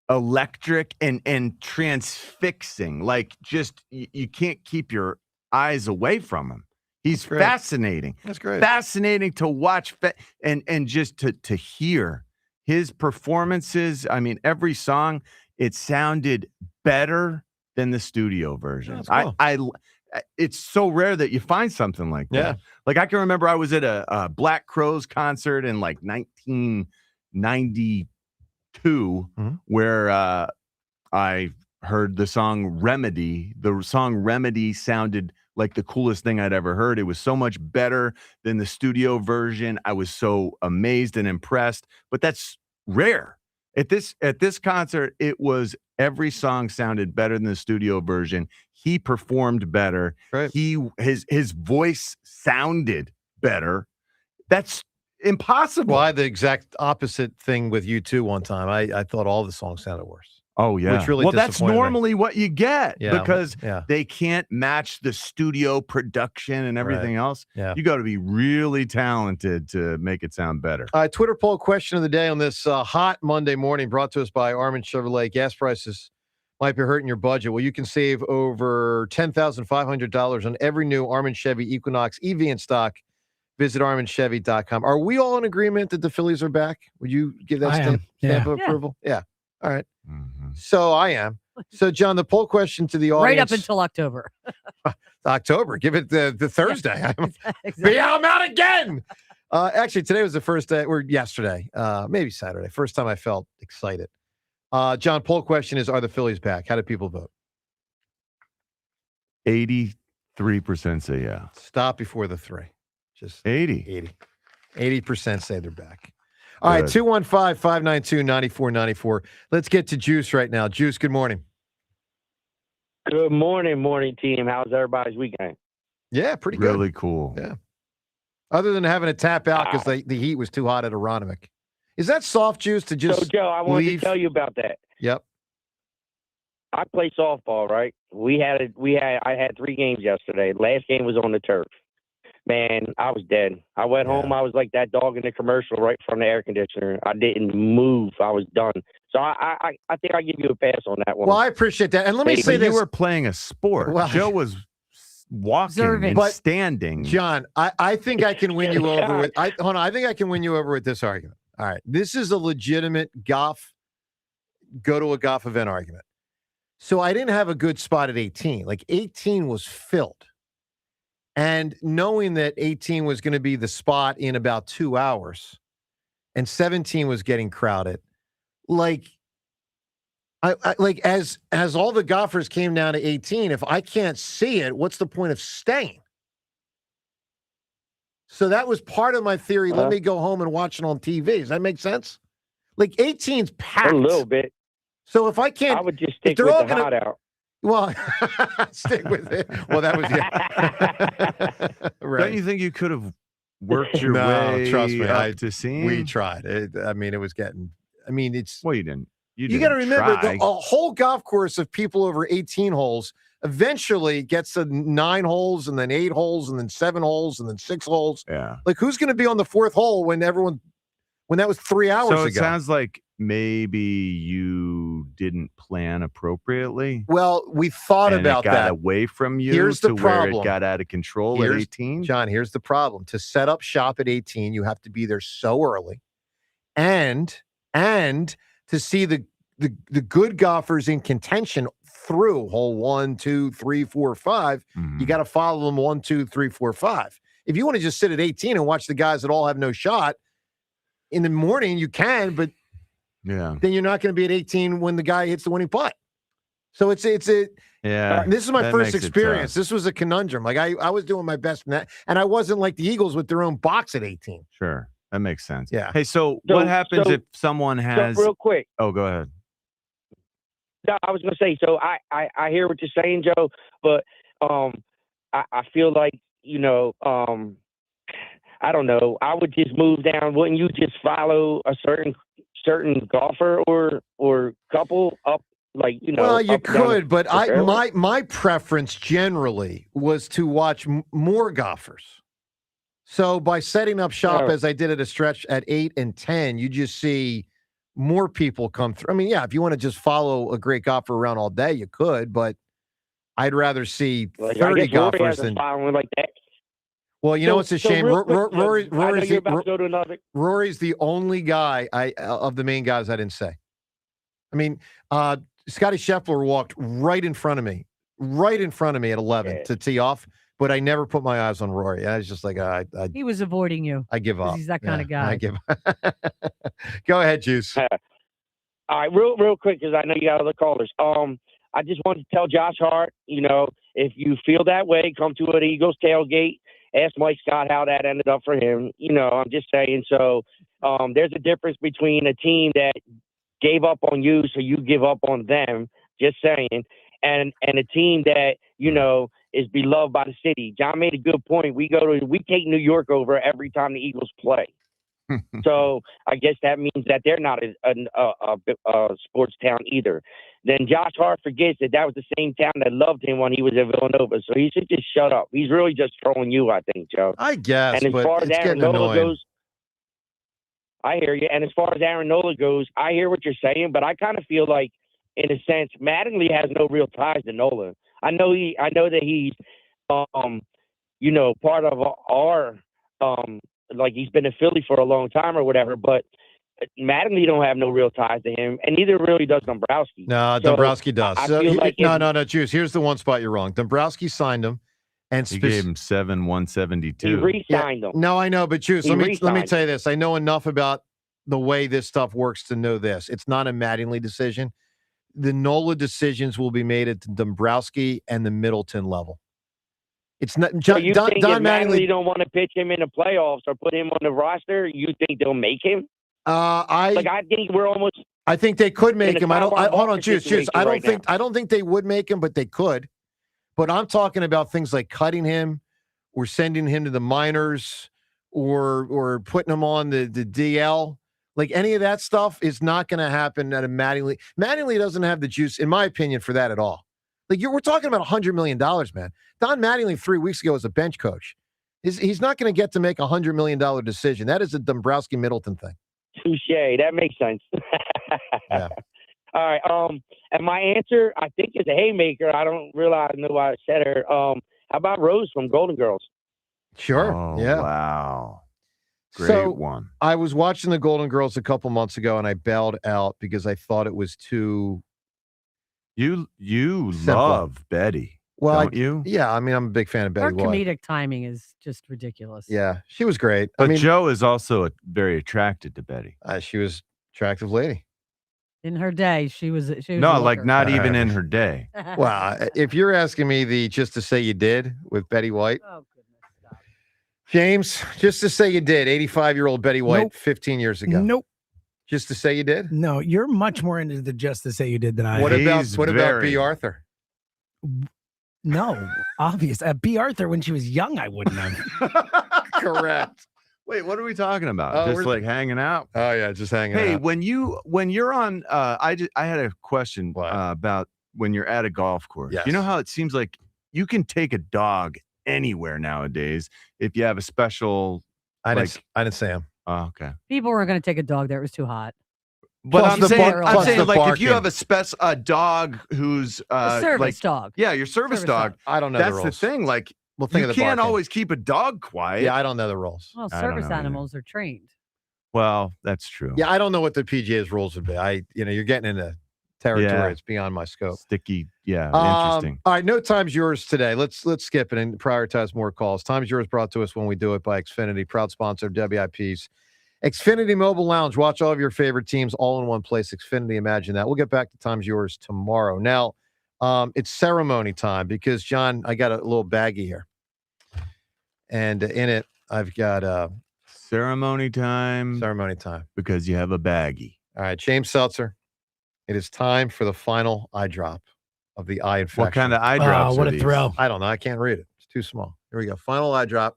electric and transfixing. Like, just you can't keep your eyes away from him. He's fascinating. That's great. Fascinating to watch and just to hear his performances. Every song, it sounded better than the studio version. Cool. It's so rare that you find something like that. Yeah. Like, I can remember I was at a Black Crowes concert in like 1992 where I heard the song Remedy. The song Remedy sounded like the coolest thing I'd ever heard. It was so much better than the studio version. I was so amazed and impressed, but that's rare. At this concert, it was every song sounded better than the studio version. He performed better. Right. His voice sounded better. That's impossible. Well, I had the exact opposite thing with U2 one time. I thought all the songs sounded worse. Oh, yeah. Which really that's disappointed me. normally what you get because yeah. they can't match the studio production and everything else. Yeah. You got to be really talented to make it sound better. Twitter poll question of the day on this hot Monday morning, brought to us by Armin Chevrolet. Gas prices might be hurting your budget. Well, you can save over $10,500 on every new Armin Chevy Equinox EV in stock. Visit ArminChevy.com. Are we all in agreement that the Phillies are back? Would you give that stamp of approval? Yeah. All right. Mm-hmm. So I am. So, John, the poll question to the audience. Right up until October. October. Give it the Thursday. Exactly. I'm out again. Actually, today was the first day, or yesterday, maybe Saturday. First time I felt excited. John, poll question is, are the Phillies back? How do people vote? 83% say yeah. Stop before the 3. Just 80. 80% say they're back. All right, 215-592-9494. Let's get to Juice right now. Juice, good morning. Good morning, team. How's everybody's weekend? Yeah, pretty good. Really cool. Yeah. Other than having to tap out because the heat was too hot at Aronimink. Is that soft, Juice, to just So, Joe, I wanted to tell you about that. Yep. I play softball, right? I had 3 games yesterday. Last game was on the turf. Man, I was dead. I went home. I was like that dog in the commercial right from the air conditioner. I didn't move. I was done. So I think I'll give you a pass on that one. Well, I appreciate that. And let me say this. You were playing a sport. Well, Joe was walking observing. and standing. John, I think I can win you over with. Hold on. I think I can win you over with this argument. All right. This is a legitimate golf, go to a golf event argument. So I didn't have a good spot at 18. Like 18 was filled. And knowing that 18 was going to be the spot in about 2 hours and 17 was getting crowded, like I like as all the golfers came down to 18, if I can't see it, what's the point of staying? So that was part of my theory. Let me go home and watch it on TV. Does that make sense? Like 18's packed. A little bit. So if I can't, I would just stick with the hot out. Well, stick with it. Well, that was right. Don't you think you could have worked your way? Trust me, up to see. We tried. It was getting. I mean, it's. Well, you didn't. You got to remember a whole golf course of people over 18 holes eventually gets to 9 holes and then 8 holes and then 7 holes and then 6 holes. Yeah. Like who's going to be on the 4th hole when that was 3 hours ago? So it sounds like maybe you didn't plan appropriately. Well, we thought and about it got that. Away from you. Here's the to problem. Where it got out of control at 18. John, here's the problem. To set up shop at 18, you have to be there so early, and to see the good golfers in contention through hole 1, 2, 3, 4, 5. You got to follow them 1, 2, 3, 4, 5. If you want to just sit at 18 and watch the guys that all have no shot in the morning, you can, but then you're not going to be at 18 when the guy hits the winning putt. So it's this is my first experience. This was a conundrum. Like I was doing my best in that, and I wasn't like the Eagles with their own box at 18. Sure, that makes sense. Yeah. Hey, so what happens if someone has? So real quick. Oh, go ahead. No, I was going to say. So I hear what you're saying, Joe, but I feel like I don't know. I would just move down. Wouldn't you just follow a certain golfer or couple up? Like, well, you could, but my preference generally was to watch more golfers. So by setting up shop as I did at a stretch at 8 and 10, you just see more people come through. I mean, yeah, if you want to just follow a great golfer around all day, you could, but I'd rather see 30 golfers than following like that. Well, you know what's a shame? Rory's the only guy of the main guys I didn't say. I mean, Scotty Scheffler walked right in front of me at 11 to tee off, but I never put my eyes on Rory. I was just like, he was avoiding you. I give up. He's that kind of guy. I give up. Go ahead, Juice. All right, real quick, because I know you got other callers. I just wanted to tell Josh Hart, if you feel that way, come to an Eagles tailgate. Ask Mike Scott how that ended up for him. I'm just saying. So there's a difference between a team that gave up on you, so you give up on them. Just saying, and a team that is beloved by the city. John made a good point. We take New York over every time the Eagles play. So I guess that means that they're not a sports town either. Then Josh Hart forgets that was the same town that loved him when he was at Villanova. So he should just shut up. He's really just trolling you, I think, Joe. I guess. And as far as Aaron Nola goes, I hear you. And as far as Aaron Nola goes, I hear what you're saying, but I kind of feel like, in a sense, Mattingly has no real ties to Nola. I know that he's, part of our, like he's been a Philly for a long time or whatever, but Mattingly don't have no real ties to him, and neither really does Dombrowski. No, so Dombrowski does. No, Juice. Here's the one spot you're wrong. Dombrowski signed him, and he gave him 172. He re-signed him. No, I know, but Juice, let me tell you this. I know enough about the way this stuff works to know this. It's not a Mattingly decision. The Nola decisions will be made at the Dombrowski and the Middleton level. It's not So you think if Don Mattingly Mattingly. don't want to pitch him in the playoffs or put him on the roster, you think they'll make him? I think we're almost. I think they could make in a him. Hold on, Walker Juice. situation I don't right think they would make him, but they could. But I'm talking about things like cutting him, or sending him to the minors, or putting him on the DL. Like any of that stuff is not going to happen at a Mattingly. Mattingly doesn't have the juice, in my opinion, for that at all. Like we're talking about $100 million, man. Don Mattingly 3 weeks ago was a bench coach. He's not going to get to make $100 million decision. That is a Dombrowski Middleton thing. Touche. That makes sense. Yeah. All right. And my answer, I think, is a haymaker. I don't realize know why I said her. How about Rose from Golden Girls? Sure. Oh, yeah. Wow. Great one. I was watching the Golden Girls a couple months ago, and I bailed out because I thought it was too. You simple. love Betty, Well, don't you? Yeah, I mean, I'm a big fan of Betty Her White. comedic timing is just ridiculous. Yeah, she was great. But I mean, Joe is also very attracted to Betty. She was attractive lady. In her day, she was No, a like looker. not even in her day. Well, if you're asking me the just to say you did with Betty White, Oh, goodness. Stop. James, just to say you did, 85-year-old Betty White, Nope. 15 years ago. Nope. Just to say you did. No, you're much more into the just to say you did than I What am. about B. Arthur? No, obvious. B. Arthur, when she was young, I wouldn't have. Correct. Wait, what are we talking about? Oh, Just like hanging out? Oh yeah, just hanging Hey, out. when you're on, I had a question about when you're at a golf course. Yes. You know how it seems like you can take a dog anywhere nowadays if you have a special. I didn't say him. Oh, okay. People weren't going to take a dog there. It was too hot. But Plus I'm the saying, bar- I'm plus saying the like if you barking. have a dog who's A service dog. Yeah, your service dog. I don't know That's the the rules. thing. Like, Well, think you of the can't barking. always keep a dog quiet. Yeah, I don't know the rules. Well, I don't service know either. animals are trained. Well, that's true. Yeah, I don't know what the PGA's rules would be. You're getting into territory. Yeah. It's beyond my scope. Sticky. Yeah, interesting. All right, no time's yours today. Let's skip it and prioritize more calls. Time's yours brought to us when we do it by Xfinity, proud sponsor of WIP's Xfinity Mobile Lounge. Watch all of your favorite teams all in one place. Xfinity, imagine that. We'll get back to time's yours tomorrow. Now, it's ceremony time because, John, I got a little baggie here. And in it, I've got ceremony time. Ceremony time. Because you have a baggie. All right, James Seltzer, it is time for the final eye drop of the eye infection. What kind of eye drops? what are a these? thrill. I don't know. I can't read it. It's too small. Here we go. Final eye drop.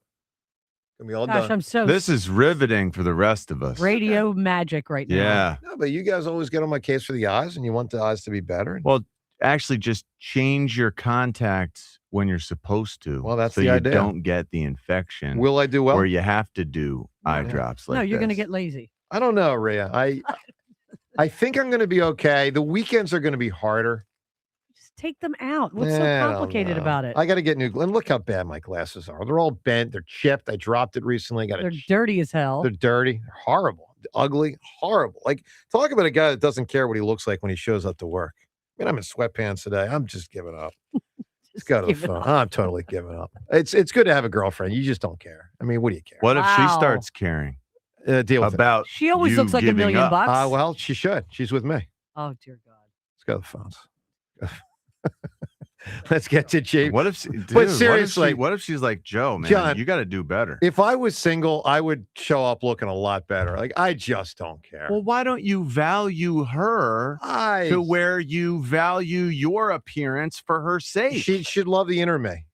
Gonna be all Gosh, done. I'm so This is riveting for the rest of us. radio magic right now. Yeah. No, but you guys always get on my case for the eyes, and you want the eyes to be better. Well, actually, just change your contacts when you're supposed to. Well, that's so the you idea. don't get the infection. Will I do well? Or you have to do eye drops like No, you're going to this. get lazy. I don't know, Rhea. I think I'm going to be okay. The weekends are going to be harder. Just take them out. What's so I don't complicated know. about it? I got to get new. And look how bad my glasses are. They're all bent. They're chipped. I dropped it recently. They're dirty as hell. They're dirty. They're horrible. Ugly. Horrible. Like, talk about a guy that doesn't care what he looks like when he shows up to work. I mean, I'm in sweatpants today. I'm just giving up. Let's go to the giving phone. up. I'm totally giving up. It's good to have a girlfriend. You just don't care. I mean, what do you care? What if she Wow. starts caring Deal with about She always you looks like $1 giving million up? bucks. Well, she should. She's with me. Oh, dear God. Let's go to the phones. Let's get to Jay. What if, dude, But seriously, what if she's like, Joe, man, John, you got to do better. if I was single, I would show up looking a lot better. Like, I just don't care. Well, why don't you value her to where you value your appearance for her sake? She should love the inner me.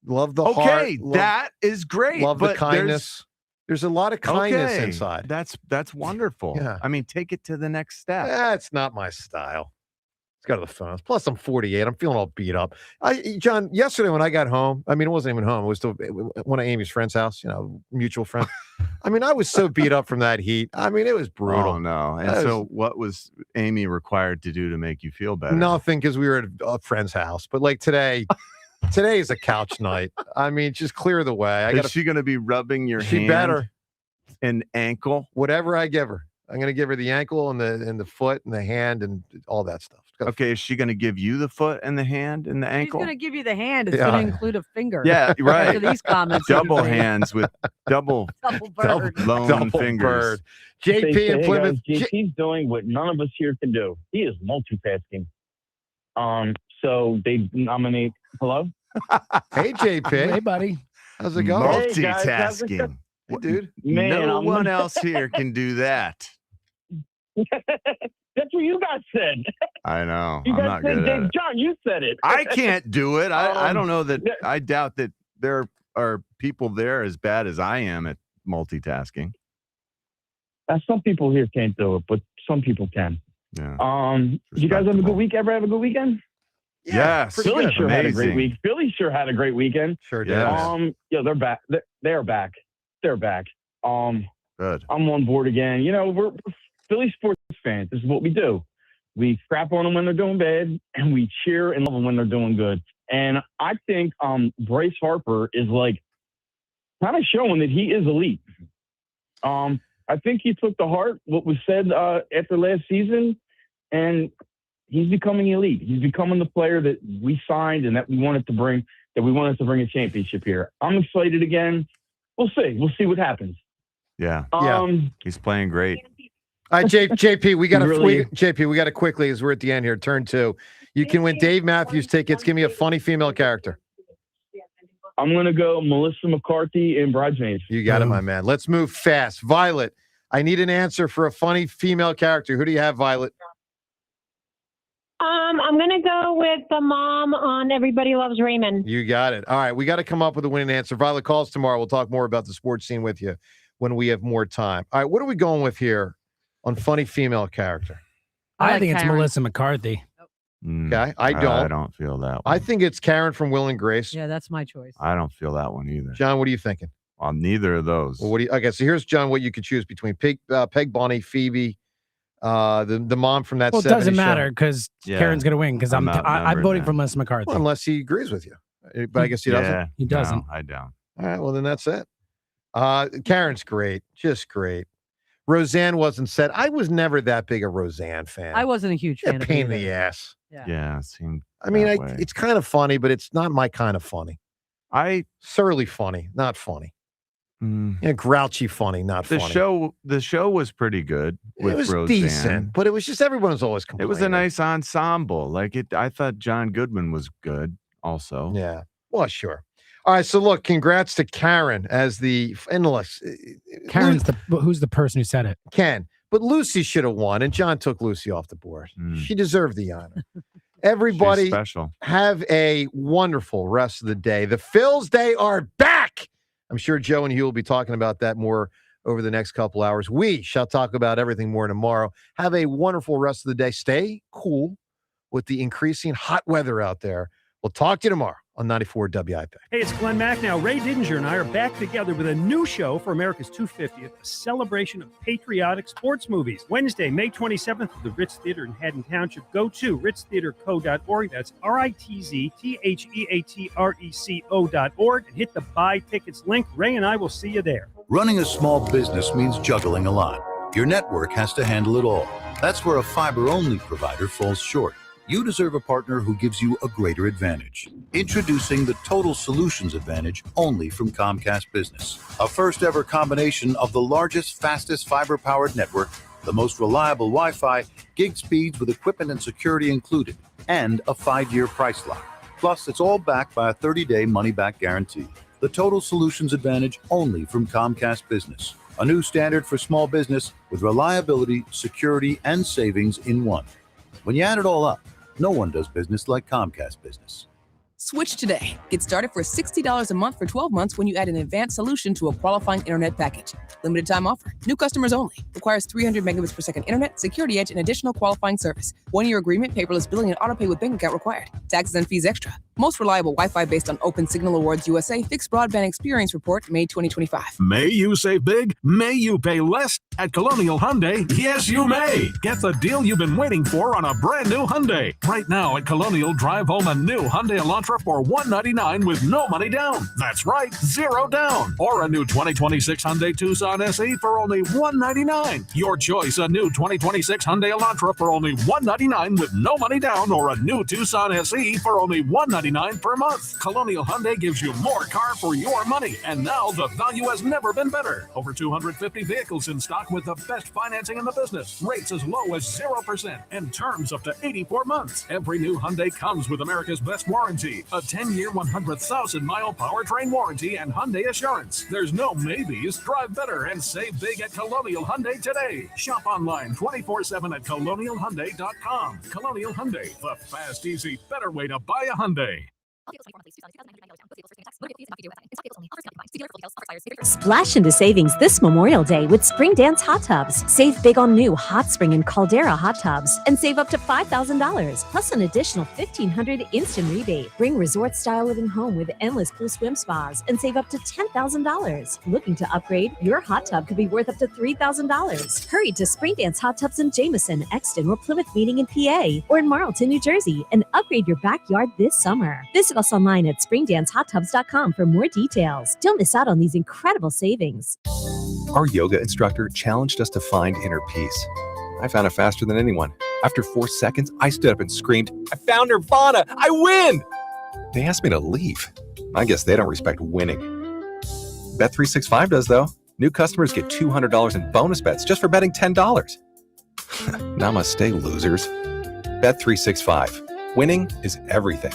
Love the heart. Okay, love- that is great. Love the but kindness. There's a lot of kindness okay, inside. That's wonderful. Yeah. I mean, take it to the next step. That's not my style. Let's go to the phones. Plus, I'm 48. I'm feeling all beat up. John, yesterday when I got home, I mean, it wasn't even home. It was to one of Amy's friend's house, mutual friend. I mean, I was so beat up from that heat. I mean, it was brutal. Oh, no. And That so what was Amy required to do to make you feel better? Nothing, because we were at a friend's house. But like today is a couch night. I mean, just clear the way. Is she going to be rubbing your She hand better. and ankle? Whatever I give her. I'm going to give her the ankle and the foot and the hand and all that stuff. Okay, is she going to give you the foot and the hand and the She's ankle? going to give you the hand. It's Yeah. going to include a finger. Yeah, right. After these comments. that Double you made. hands with double Double bird. lone Double fingers. bird. JP in Plymouth. JP's doing what none of us here can do. He is multitasking. So they nominate. Hello. Hey, JP. Hey, buddy. How's it going? Hey, guys, how's it Multitasking. Hey, dude. Man, no I'm one gonna- else here can do that. That's what you guys said. I know. You I'm guys not said, good at it. John, you said it. I can't do it. I don't know that. yeah. I doubt that there are people there as bad as I am at multitasking. Some people here can't do it, but some people can. Yeah. You guys have a good week? Ever have a good weekend? Yes. pretty Philly good. sure had a great Amazing. week. Philly sure had a great weekend. Sure did. Yes. Yeah, they're back. They're back. They're back. Good. I'm on board again. You know, we're Philly sports fans. This is what we do. We crap on them when they're doing bad, and we cheer and love them when they're doing good. And I think Bryce Harper is like kind of showing that he is elite. I think he took to heart what was said after last season, and he's becoming elite. He's becoming the player that we signed and that we wanted to bring. That we wanted to bring a championship here. I'm excited again. We'll see. We'll see what happens. Yeah. He's playing great. All right, JP, we got to Really? JP, we got to quickly as we're at the end here. Turn 2. You can win Dave Matthews tickets. Give me a funny female character. I'm going to go Melissa McCarthy in Bridesmaids. You got it, my man. Let's move fast. Violet, I need an answer for a funny female character. Who do you have, Violet? I'm going to go with the mom on Everybody Loves Raymond. You got it. All right, we got to come up with a winning answer. Violet calls tomorrow. We'll talk more about the sports scene with you when we have more time. All right, what are we going with here on funny female character? I like think it's Karen. Melissa McCarthy. Okay, I don't. I don't feel that one. I think it's Karen from Will and Grace. Yeah, that's my choice. I don't feel that one either. John, what are you thinking? On neither of those. Well, what do you? Okay, so here's John. What you could choose between Peg Bonnie, Phoebe, the mom from that. Well, it 70s doesn't show. matter because Yeah. Karen's going to win because I'm outnumbered voting now. for Melissa McCarthy. Well, unless he agrees with you, but I guess he doesn't. Yeah, He doesn't. No, I don't. All right, well then that's it. Karen's great, just great. Roseanne wasn't said. I was never that big a Roseanne fan. I wasn't a huge fan of pain in either. the ass. Yeah, it seemed. I mean, that way. it's kind of funny, but it's not my kind of funny. Surly funny, not funny. Grouchy funny, not the funny. The show was pretty good. With It was Roseanne. decent, but it was just everyone was always complaining. It was a nice ensemble. Like it, I thought John Goodman was good. Also, Yeah. Well, sure. All right. So look, congrats to Karen as the endless. Karen's who's the person who said it? Ken, but Lucy should have won, and John took Lucy off the board. She deserved the honor. Everybody, She's special. have a wonderful rest of the day. The Phils, they are back. I'm sure Joe and Hugh will be talking about that more over the next couple hours. We shall talk about everything more tomorrow. Have a wonderful rest of the day. Stay cool with the increasing hot weather out there. We'll talk to you tomorrow on 94 WIP. Hey, it's Glenn Macnow. Ray Didinger and I are back together with a new show for America's 250th, a celebration of patriotic sports movies. Wednesday, May 27th, at the Ritz Theater in Haddon Township. Go to ritztheaterco.org. That's ritztheaterco.org. And hit the buy tickets link. Ray and I will see you there. Running a small business means juggling a lot. Your network has to handle it all. That's where a fiber-only provider falls short. You deserve a partner who gives you a greater advantage. Introducing the Total Solutions Advantage only from Comcast Business. A first-ever combination of the largest, fastest fiber-powered network, the most reliable Wi-Fi, gig speeds with equipment and security included, and a 5-year price lock. Plus, it's all backed by a 30-day money-back guarantee. The Total Solutions Advantage only from Comcast Business. A new standard for small business with reliability, security, and savings in one. When you add it all up, no one does business like Comcast Business. Switch today. Get started for $60 a month for 12 months when you add an advanced solution to a qualifying internet package. Limited time offer. New customers only. Requires 300 megabits per second internet, security edge, and additional qualifying service. 1-year agreement, paperless billing, and autopay with bank account required. Taxes and fees extra. Most reliable Wi-Fi based on Open Signal Awards USA Fixed Broadband Experience Report, May 2025. May you save big? May you pay less? At Colonial Hyundai, yes you may. Get the deal you've been waiting for on a brand new Hyundai. Right now at Colonial, drive home a new Hyundai Elantra for $199 with no money down. That's right, 0 down. Or a new 2026 Hyundai Tucson SE for only $199. Your choice, a new 2026 Hyundai Elantra for only $199 with no money down, or a new Tucson SE for only $199 per month. Colonial Hyundai gives you more car for your money, and now the value has never been better. Over 250 vehicles in stock with the best financing in the business. Rates as low as 0% and terms up to 84 months. Every new Hyundai comes with America's best warranty, a 10-year, 100,000-mile powertrain warranty and Hyundai Assurance. There's no maybes. Drive better and save big at Colonial Hyundai today. Shop online 24/7 at colonialhyundai.com. Colonial Hyundai, the fast, easy, better way to buy a Hyundai. Splash into savings this Memorial Day with Spring Dance Hot Tubs. Save big on new Hot Spring and Caldera hot tubs and save up to $5,000 plus an additional $1,500 instant rebate. Bring resort-style living home with endless pool swim spas and save up to $10,000. Looking to upgrade? Your hot tub could be worth up to $3,000. Hurry to Spring Dance Hot Tubs in Jameson, Exton, or Plymouth Meeting in PA, or in Marlton, New Jersey, and upgrade your backyard this summer. Visit us online at springdancehottubs.com for more details. Don't miss out on these incredible savings. Our yoga instructor challenged us to find inner peace. I found it faster than anyone. After 4 seconds, I stood up and screamed, "I found Nirvana! I win!" They asked me to leave. I guess they don't respect winning. Bet365 does, though. New customers get $200 in bonus bets just for betting $10. Namaste, losers. Bet365. Winning is everything.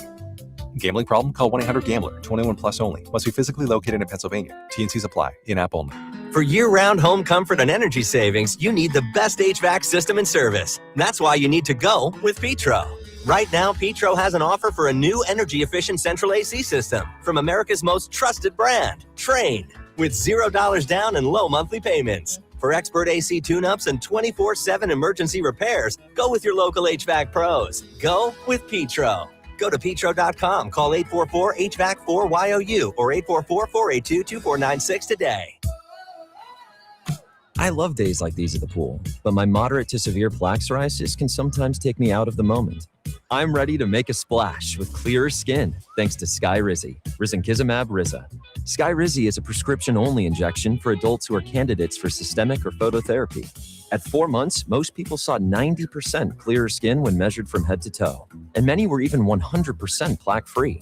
Gambling problem? Call 1-800-GAMBLER. 21 plus only. Must be physically located in Pennsylvania. T&Cs apply. In-app only. For year-round home comfort and energy savings, you need the best HVAC system and service. That's why you need to go with Petro. Right now, Petro has an offer for a new energy-efficient central AC system from America's most trusted brand, Trane, with $0 down and low monthly payments. For expert AC tune-ups and 24/7 emergency repairs, go with your local HVAC pros. Go with Petro. Go to petro.com, call 844-HVAC-4YOU or 844-482-2496 today. I love days like these at the pool, but my moderate to severe plaque psoriasis can sometimes take me out of the moment. I'm ready to make a splash with clearer skin thanks to Skyrizi, risankizumab Riza. Skyrizi is a prescription-only injection for adults who are candidates for systemic or phototherapy. At 4 months, most people saw 90% clearer skin when measured from head to toe, and many were even 100% plaque-free.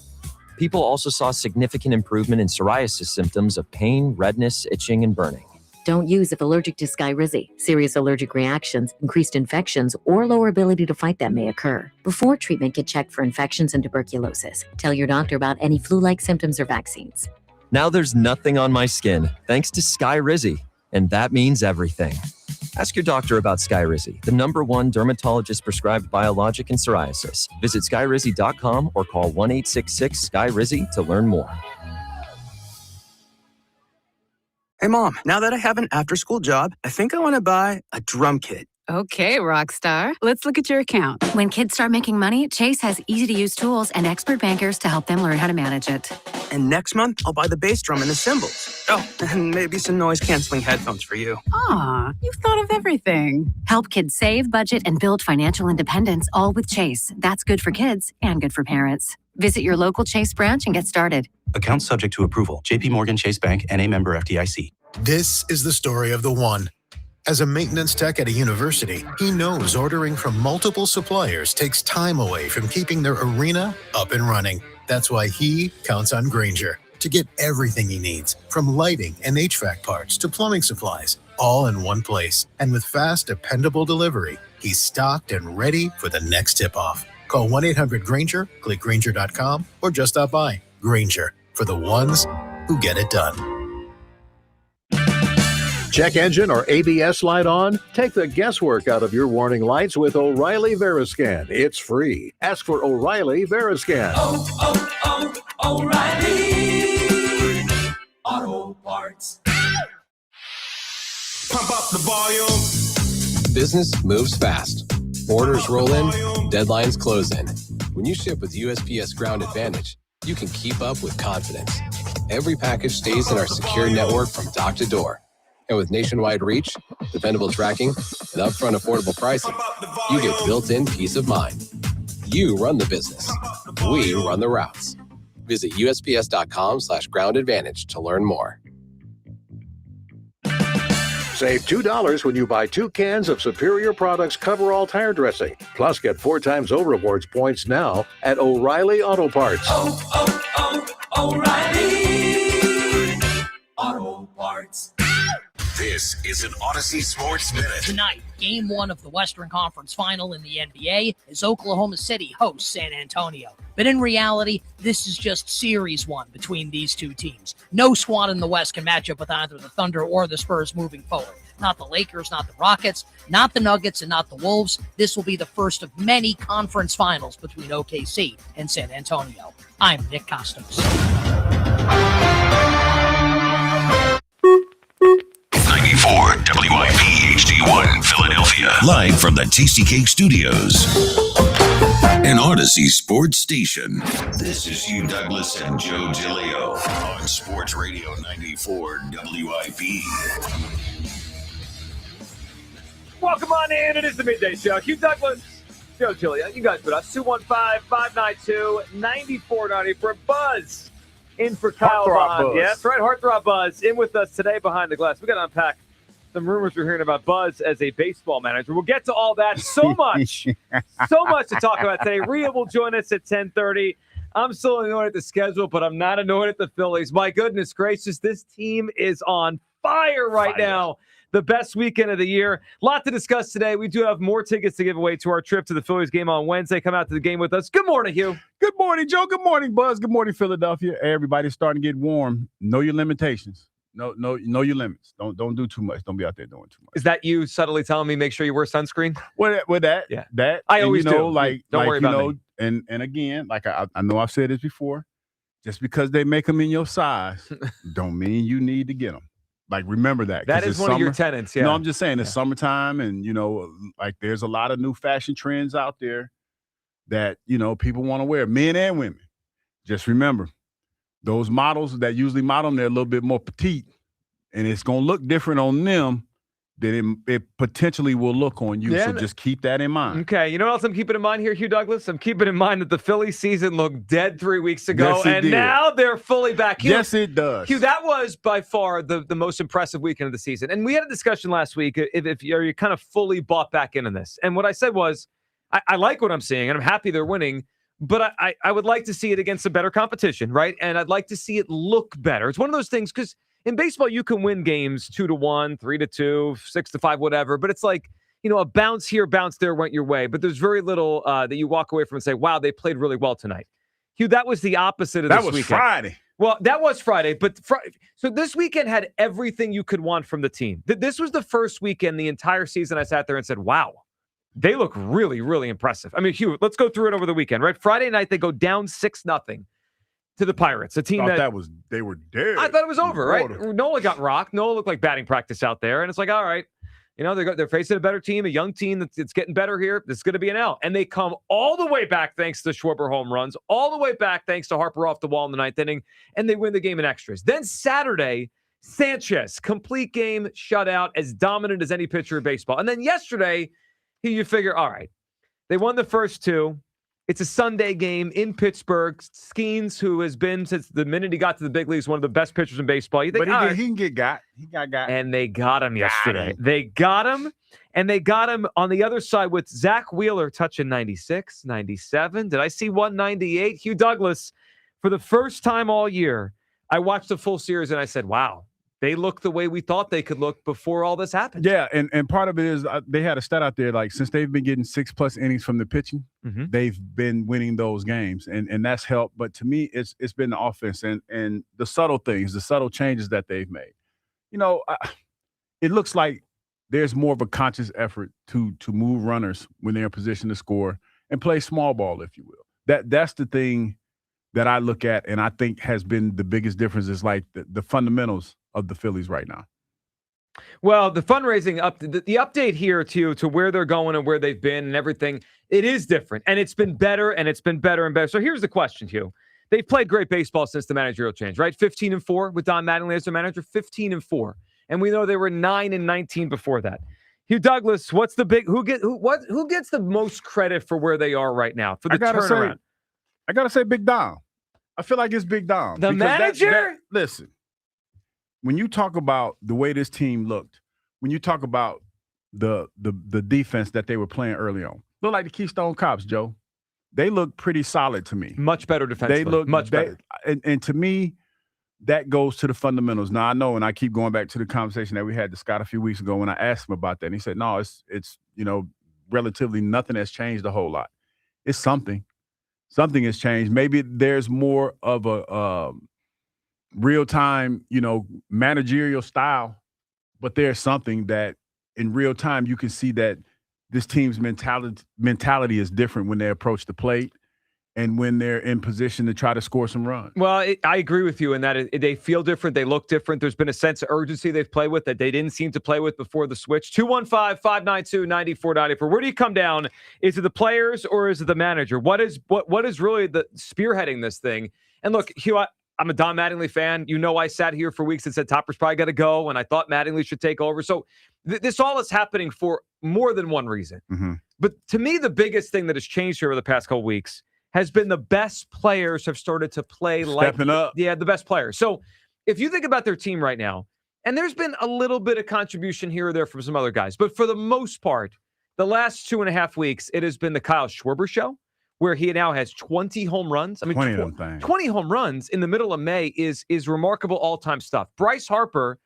People also saw significant improvement in psoriasis symptoms of pain, redness, itching, and burning. Don't use if allergic to Skyrizi. Serious allergic reactions, increased infections, or lower ability to fight them may occur. Before treatment, get checked for infections and tuberculosis. Tell your doctor about any flu-like symptoms or vaccines. Now there's nothing on my skin thanks to Skyrizi, and that means everything. Ask your doctor about Skyrizi, the #1 dermatologist-prescribed biologic in psoriasis. Visit skyrizi.com or call 1-866-SKY-RIZI to learn more. Hey, Mom, now that I have an after-school job, I think I want to buy a drum kit. Okay, Rockstar. Let's look at your account. When kids start making money, Chase has easy-to-use tools and expert bankers to help them learn how to manage it. And next month, I'll buy the bass drum and the cymbals. Oh, and maybe some noise-canceling headphones for you. Aw, you've thought of everything. Help kids save, budget, and build financial independence, all with Chase. That's good for kids and good for parents. Visit your local Chase branch and get started. Account subject to approval. JP Morgan Chase Bank, N.A. member FDIC. This is the story of the one. As a maintenance tech at a university, he knows ordering from multiple suppliers takes time away from keeping their arena up and running. That's why he counts on Grainger to get everything he needs, from lighting and HVAC parts to plumbing supplies, all in one place. And with fast, dependable delivery, he's stocked and ready for the next tip-off. Call 1-800-GRAINGER, click Grainger.com, or just stop by. Grainger, for the ones who get it done. Check engine or ABS light on? Take the guesswork out of your warning lights with O'Reilly Veriscan. It's free. Ask for O'Reilly Veriscan. O'Reilly Auto Parts. Pump up the volume. Business moves fast. Orders roll in, deadlines close in. When you ship with USPS Ground Advantage, you can keep up with confidence. Every package stays in our secure network from dock to door. And with nationwide reach, dependable tracking, and upfront affordable pricing, you get built-in peace of mind. You run the business. We run the routes. Visit USPS.com/Ground Advantage to learn more. Save $2 when you buy 2 cans of Superior Products Coverall Tire Dressing. Plus, get 4 times O Rewards points now at O'Reilly Auto Parts. O'Reilly Auto Parts. This is an Odyssey Sports Minute. Tonight, Game 1 of the Western Conference Final in the NBA as Oklahoma City hosts San Antonio. But in reality, this is just Series 1 between these two teams. No squad in the West can match up with either the Thunder or the Spurs moving forward. Not the Lakers, not the Rockets, not the Nuggets, and not the Wolves. This will be the first of many conference finals between OKC and San Antonio. I'm Nick Costos. live from the Tasty Cake Studios. An Odyssey Sports Station. This is Hugh Douglas and Joe Giglio on Sports Radio 94 WIP. Welcome on in. It is the Midday Show. Hugh Douglas, Joe Giglio. You guys with us. 215-592-9490 for Buzz. In for Kyle Bond. Yeah, that's right. Heartthrob Buzz in with us today behind the glass. We got to unpack some rumors we're hearing about Buzz as a baseball manager. We'll get to all that. So much to talk about today. Rhea will join us at 10:30. I'm still annoyed at the schedule, but I'm not annoyed at the Phillies. My goodness gracious, this team is on fire right now. The best weekend of the year. A lot to discuss today. We do have more tickets to give away to our trip to the Phillies game on Wednesday. Come out to the game with us. Good morning, Hugh. Good morning, Joe. Good morning, Buzz. Good morning, Philadelphia. Everybody's starting to get warm. Know your limitations. Know your limits. Don't do too much. Don't be out there doing too much. Is that you subtly telling me make sure you wear sunscreen? With that, yeah. That I always do. Don't worry about me. And again, like I know I've said this before, just because they make them in your size, don't mean you need to get them. Like, remember that. That is one of your tenets, yeah. No, I'm just saying it's summertime and, like there's a lot of new fashion trends out there that, people want to wear, men and women. Just remember, those models that usually model them, they're a little bit more petite, and it's going to look different on them than it potentially will look on you. Yeah, so just keep that in mind. Okay, you know what else I'm keeping in mind here, Hugh Douglas? I'm keeping in mind that the Phillies season looked dead 3 weeks ago, Yes, it did. now they're fully back. Hugh, Yes, it does. Hugh, that was by far the most impressive weekend of the season. And we had a discussion last week if you're kind of fully bought back into this. And what I said was, I like what I'm seeing, and I'm happy they're winning, but I would like to see it against a better competition, right? And I'd like to see it look better. It's one of those things, because in baseball, you can win games 2-1, 3-2, 6-5, whatever. But it's like, a bounce here, bounce there went your way. But there's very little that you walk away from and say, wow, they played really well tonight. Hugh, that was the opposite of this weekend. That was Friday. Well, that was Friday. But so this weekend had everything you could want from the team. This was the first weekend the entire season I sat there and said, wow, they look really, really impressive. I mean, Hugh, let's go through it over the weekend, right? Friday night, they go down 6-0. To the Pirates, a team they were dead. I thought it was over, right? Nola got rocked. Nola looked like batting practice out there, and it's like, all right, they're facing a better team, a young team that's getting better here. This is going to be an L, and they come all the way back thanks to Schwarber home runs, all the way back thanks to Harper off the wall in the ninth inning, and they win the game in extras. Then Saturday, Sanchez, complete game shutout, as dominant as any pitcher in baseball. And then yesterday, you figure, all right, they won the first two. It's a Sunday game in Pittsburgh. Skeens, who has been since the minute he got to the big leagues, one of the best pitchers in baseball. You think, but he can get got. He got got. And they got him yesterday. They got him, and they got him on the other side with Zach Wheeler touching 96, 97. Did I see 198? Hugh Douglas, for the first time all year, I watched the full series, and I said, wow, they look the way we thought they could look before all this happened. Yeah, and part of it is they had a stat out there, like since they've been getting 6+ innings from the pitching, they've been winning those games, and that's helped. But to me, it's been the offense and the subtle things, the subtle changes that they've made. It looks like there's more of a conscious effort to move runners when they're in position to score and play small ball, if you will. That's the thing that I look at, and I think has been the biggest difference is like the fundamentals of the Phillies right now. Well, the fundraising the update here to where they're going and where they've been and everything, it is different, and it's been better, and it's been better and better. So here's the question, Hugh. They've played great baseball since the managerial change, right? 15-4 with Don Mattingly as their manager, 15-4, and we know they were 9-19 before that. Hugh Douglas, what's the big who gets the most credit for where they are right now for the turnaround? I gotta say, Big Dom. I feel like it's Big Dom. The manager. Listen. When you talk about the way this team looked, when you talk about the defense that they were playing early on, look like the Keystone Cops, Joe. They look pretty solid to me. Much better defensively. They look much better. And to me, that goes to the fundamentals. Now I know, and I keep going back to the conversation that we had to Scott a few weeks ago when I asked him about that. And he said, "No, it's relatively nothing has changed a whole lot. It's something. Something has changed. Maybe there's more of a real-time, managerial style, but there's something that in real time you can see that this team's mentality is different when they approach the plate, and when they're in position to try to score some runs. Well, I agree with you in that they feel different. They look different. There's been a sense of urgency they've played with that they didn't seem to play with before the switch. 215-592-9494. Where do you come down? Is it the players or is it the manager? What is really the spearheading this thing? And look, Hugh, I'm a Don Mattingly fan. You know, I sat here for weeks and said Topper's probably got to go, and I thought Mattingly should take over. So this all is happening for more than one reason. Mm-hmm. But to me, the biggest thing that has changed here over the past couple weeks has been the best players have started to play Stepping up. Yeah, the best players. So if you think about their team right now, and there's been a little bit of contribution here or there from some other guys, but for the most part, the last 2.5 weeks, it has been the Kyle Schwarber show, where he now has 20 home runs. I mean, 20 of them things. 20 home runs in the middle of May is remarkable all-time stuff. Bryce Harper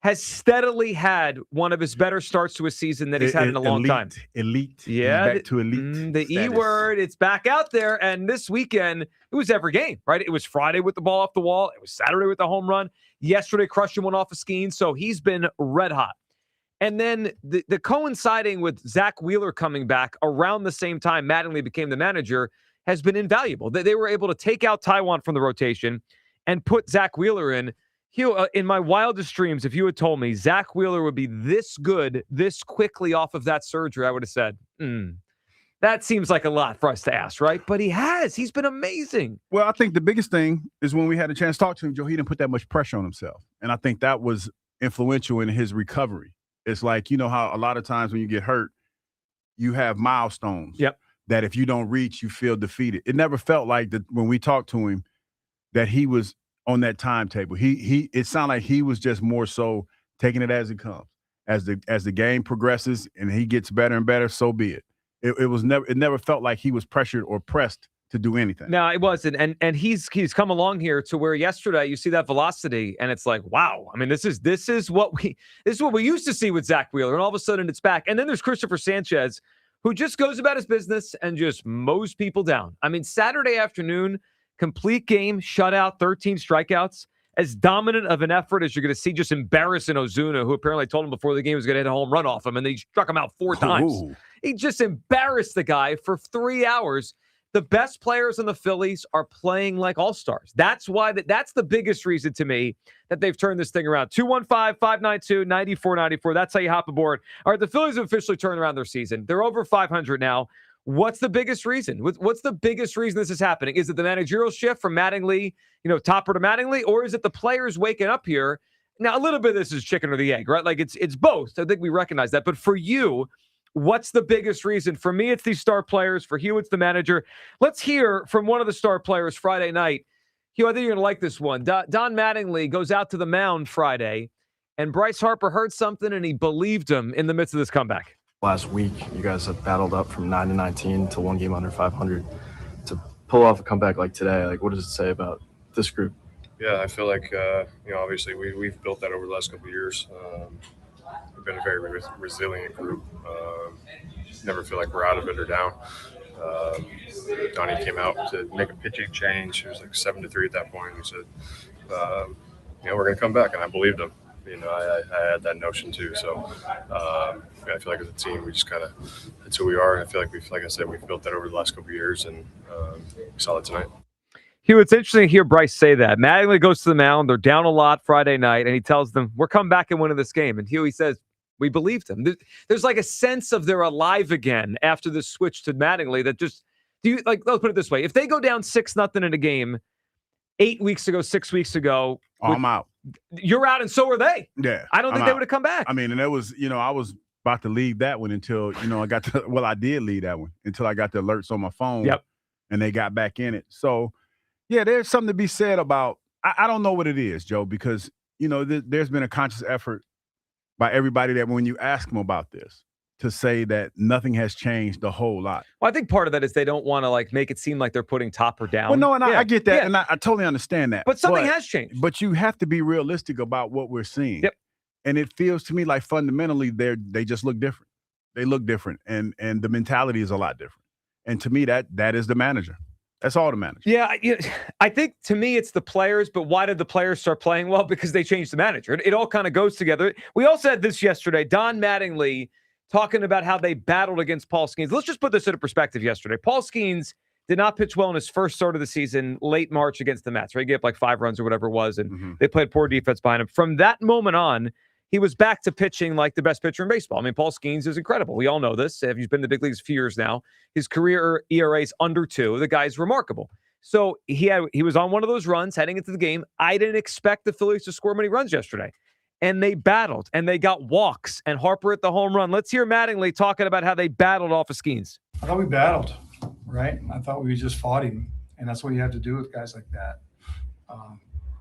has steadily had one of his better starts to a season that he's had in a long time. Elite. Yeah. Back to elite. The status. E word, it's back out there. And this weekend, it was every game, right? It was Friday with the ball off the wall. It was Saturday with the home run. Yesterday, crushing one off a skiing. So he's been red hot. And then the coinciding with Zach Wheeler coming back around the same time Mattingly became the manager has been invaluable. They were able to take out Taiwan from the rotation and put Zach Wheeler in. Hugh, in my wildest dreams, if you had told me Zach Wheeler would be this good this quickly off of that surgery, I would have said, that seems like a lot for us to ask, right? But he has. He's been amazing. Well, I think the biggest thing is when we had a chance to talk to him, Joe, he didn't put that much pressure on himself. And I think that was influential in his recovery. It's like, you know how a lot of times when you get hurt, you have milestones. Yep. That if you don't reach, you feel defeated. It never felt like that when we talked to him that he was on that timetable. It sounded like he was just more so taking it as it comes. As the game progresses and he gets better and better, so be it. It never felt like he was pressured or pressed to do anything. No, it wasn't. And he's come along here to where yesterday you see that velocity and it's like, wow. I mean, this is what we used to see with Zach Wheeler, and all of a sudden it's back. And then there's Christopher Sanchez, who just goes about his business and just mows people down. I mean, Saturday afternoon, complete game, shutout, 13 strikeouts, as dominant of an effort as you're going to see, just embarrassing Ozuna, who apparently told him before the game was going to hit a home run off him, and they struck him out 4 times. Ooh. He just embarrassed the guy for 3 hours. The best players in the Phillies are playing like all-stars. That's why that's the biggest reason to me that they've turned this thing around. 215-592-9494. That's how you hop aboard. All right, the Phillies have officially turned around their season. They're over 500 now. What's the biggest reason? What's the biggest reason this is happening? Is it the managerial shift from Mattingly, Topper to Mattingly, or is it the players waking up here? Now, a little bit of this is chicken or the egg, right? Like it's both. I think we recognize that. But for you, what's the biggest reason? For me, it's these star players. For Hugh, it's the manager. Let's hear from one of the star players Friday night. Hugh, I think you're going to like this one. Don Mattingly goes out to the mound Friday, and Bryce Harper heard something, and he believed him in the midst of this comeback. Last week, you guys have battled up from 9-19 to 1 game under 500. To pull off a comeback like today, what does it say about this group? Yeah, I feel like, obviously we've built that over the last couple of years. We've been a very resilient group. Never feel like we're out of it or down. Donnie came out to make a pitching change. It was like 7-3 at that point. He said, we're going to come back, and I believed him. I had that notion too. So I feel like as a team, we just that's who we are. And I feel like like I said, we've built that over the last couple of years, and we saw it tonight. Hugh, it's interesting to hear Bryce say that. Mattingly goes to the mound. They're down a lot Friday night, and he tells them, we're coming back and winning this game. And Hugh, he says, we believed him. There's like a sense of they're alive again after this switch to Mattingly that just, let's put it this way. If they go down 6-0 in a game 6 weeks ago, I'm out. You're out, and so are they. Yeah. I don't think they would have come back. I mean, and that was, I was about to leave that one until, I did leave that one until I got the alerts on my phone. Yep. And they got back in it. So, yeah, there's something to be said about, I don't know what it is, Joe, because, there's been a conscious effort by everybody that when you ask them about this, to say that nothing has changed a whole lot. Well, I think part of that is they don't want to make it seem like they're putting Topper down. Well, no, and I get that, and I totally understand that. But something has changed. But you have to be realistic about what we're seeing. Yep. And it feels to me like fundamentally they just look different. They look different, and the mentality is a lot different. And to me, that is the manager. That's all the manager. Yeah, I think to me it's the players, but why did the players start playing well? Because they changed the manager. It all kind of goes together. We all said this yesterday. Don Mattingly talking about how they battled against Paul Skeens. Let's just put this into perspective yesterday. Paul Skeens did not pitch well in his first start of the season, late March against the Mets, right? He gave up like 5 runs or whatever it was, and they played poor defense behind him. From that moment on, he was back to pitching like the best pitcher in baseball. I mean, Paul Skeens is incredible. We all know this. He's been in the big leagues a few years now. His career ERA is under 2. The guy's remarkable. So he was on one of those runs heading into the game. I didn't expect the Phillies to score many runs yesterday. And they battled, and they got walks, and Harper at the home run. Let's hear Mattingly talking about how they battled off of Skeens. I thought we battled, right? I thought we just fought him, and that's what you have to do with guys like that.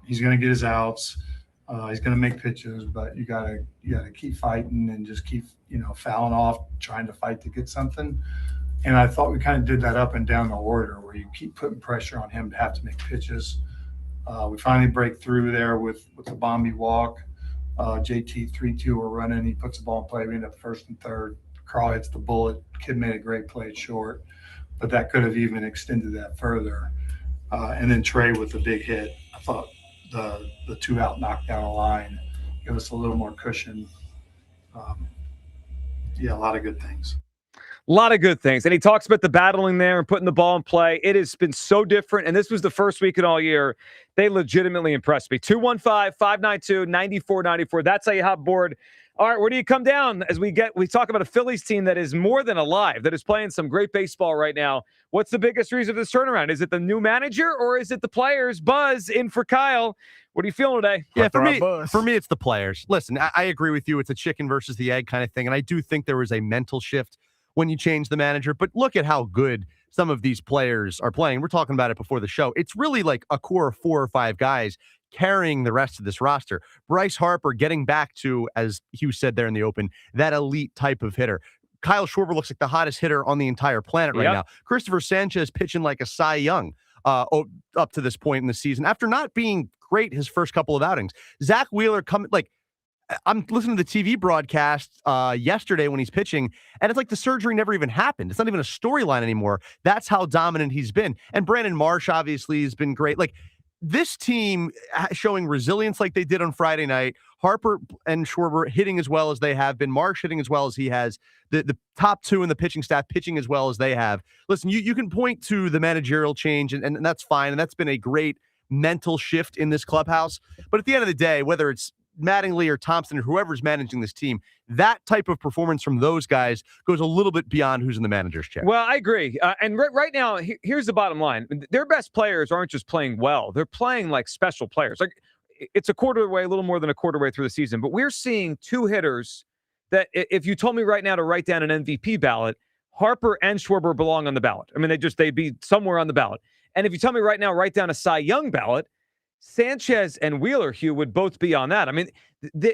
He's going to get his outs. He's going to make pitches, but you gotta keep fighting and just keep fouling off, trying to fight to get something. And I thought we kind of did that up and down the order, where you keep putting pressure on him to have to make pitches. We finally break through there with the Bombi walk. JT 3-2 we're running. He puts the ball in play. We end up first and third. Craw hits the bullet. Kid made a great play at short, but that could have even extended that further. And then Trey with the big hit. I thought the 2-out knockdown line give us a little more cushion. A lot of good things. A lot of good things. And he talks about the battling there and putting the ball in play. It has been so different. And this was the first weekend all year. They legitimately impressed me. 215-592-9494. That's how you hop board. All right, where do you come down as we talk about a Phillies team that is more than alive, that is playing some great baseball right now? What's the biggest reason for this turnaround? Is it the new manager or is it the players? Buzz in for Kyle. What are you feeling today? Yeah, for me, it's the players. Listen, I agree with you. It's a chicken versus the egg kind of thing. And I do think there was a mental shift when you change the manager, but look at how good some of these players are playing. We're talking about it before the show. It's really like a core of 4 or 5 guys carrying the rest of this roster. Bryce Harper getting back to, as Hugh said there in the open, that elite type of hitter. Kyle Schwarber looks like the hottest hitter on the entire planet right now. Christopher Sanchez pitching like a Cy Young up to this point in the season after not being great his first couple of outings. Zach Wheeler I'm listening to the TV broadcast yesterday when he's pitching, and it's like the surgery never even happened. It's not even a storyline anymore. That's how dominant he's been. And Brandon Marsh obviously has been great. Like, this team showing resilience like they did on Friday night. Harper and Schwarber hitting as well as they have been. Marsh hitting as well as he has. The top 2 in the pitching staff pitching as well as they have. Listen, you can point to the managerial change, and that's fine. And that's been a great mental shift in this clubhouse. But at the end of the day, whether it's Mattingly or Thompson or whoever's managing this team, that type of performance from those guys goes a little bit beyond who's in the manager's chair. Well, I agree. And right now, here's the bottom line. Their best players aren't just playing well. They're playing like special players. Like, it's a quarter way, a little more than a quarter way through the season. But we're seeing 2 hitters that if you told me right now to write down an MVP ballot, Harper and Schwarber belong on the ballot. I mean, they'd be somewhere on the ballot. And if you tell me right now, write down a Cy Young ballot, Sanchez and Wheeler, Hugh, would both be on that. I mean,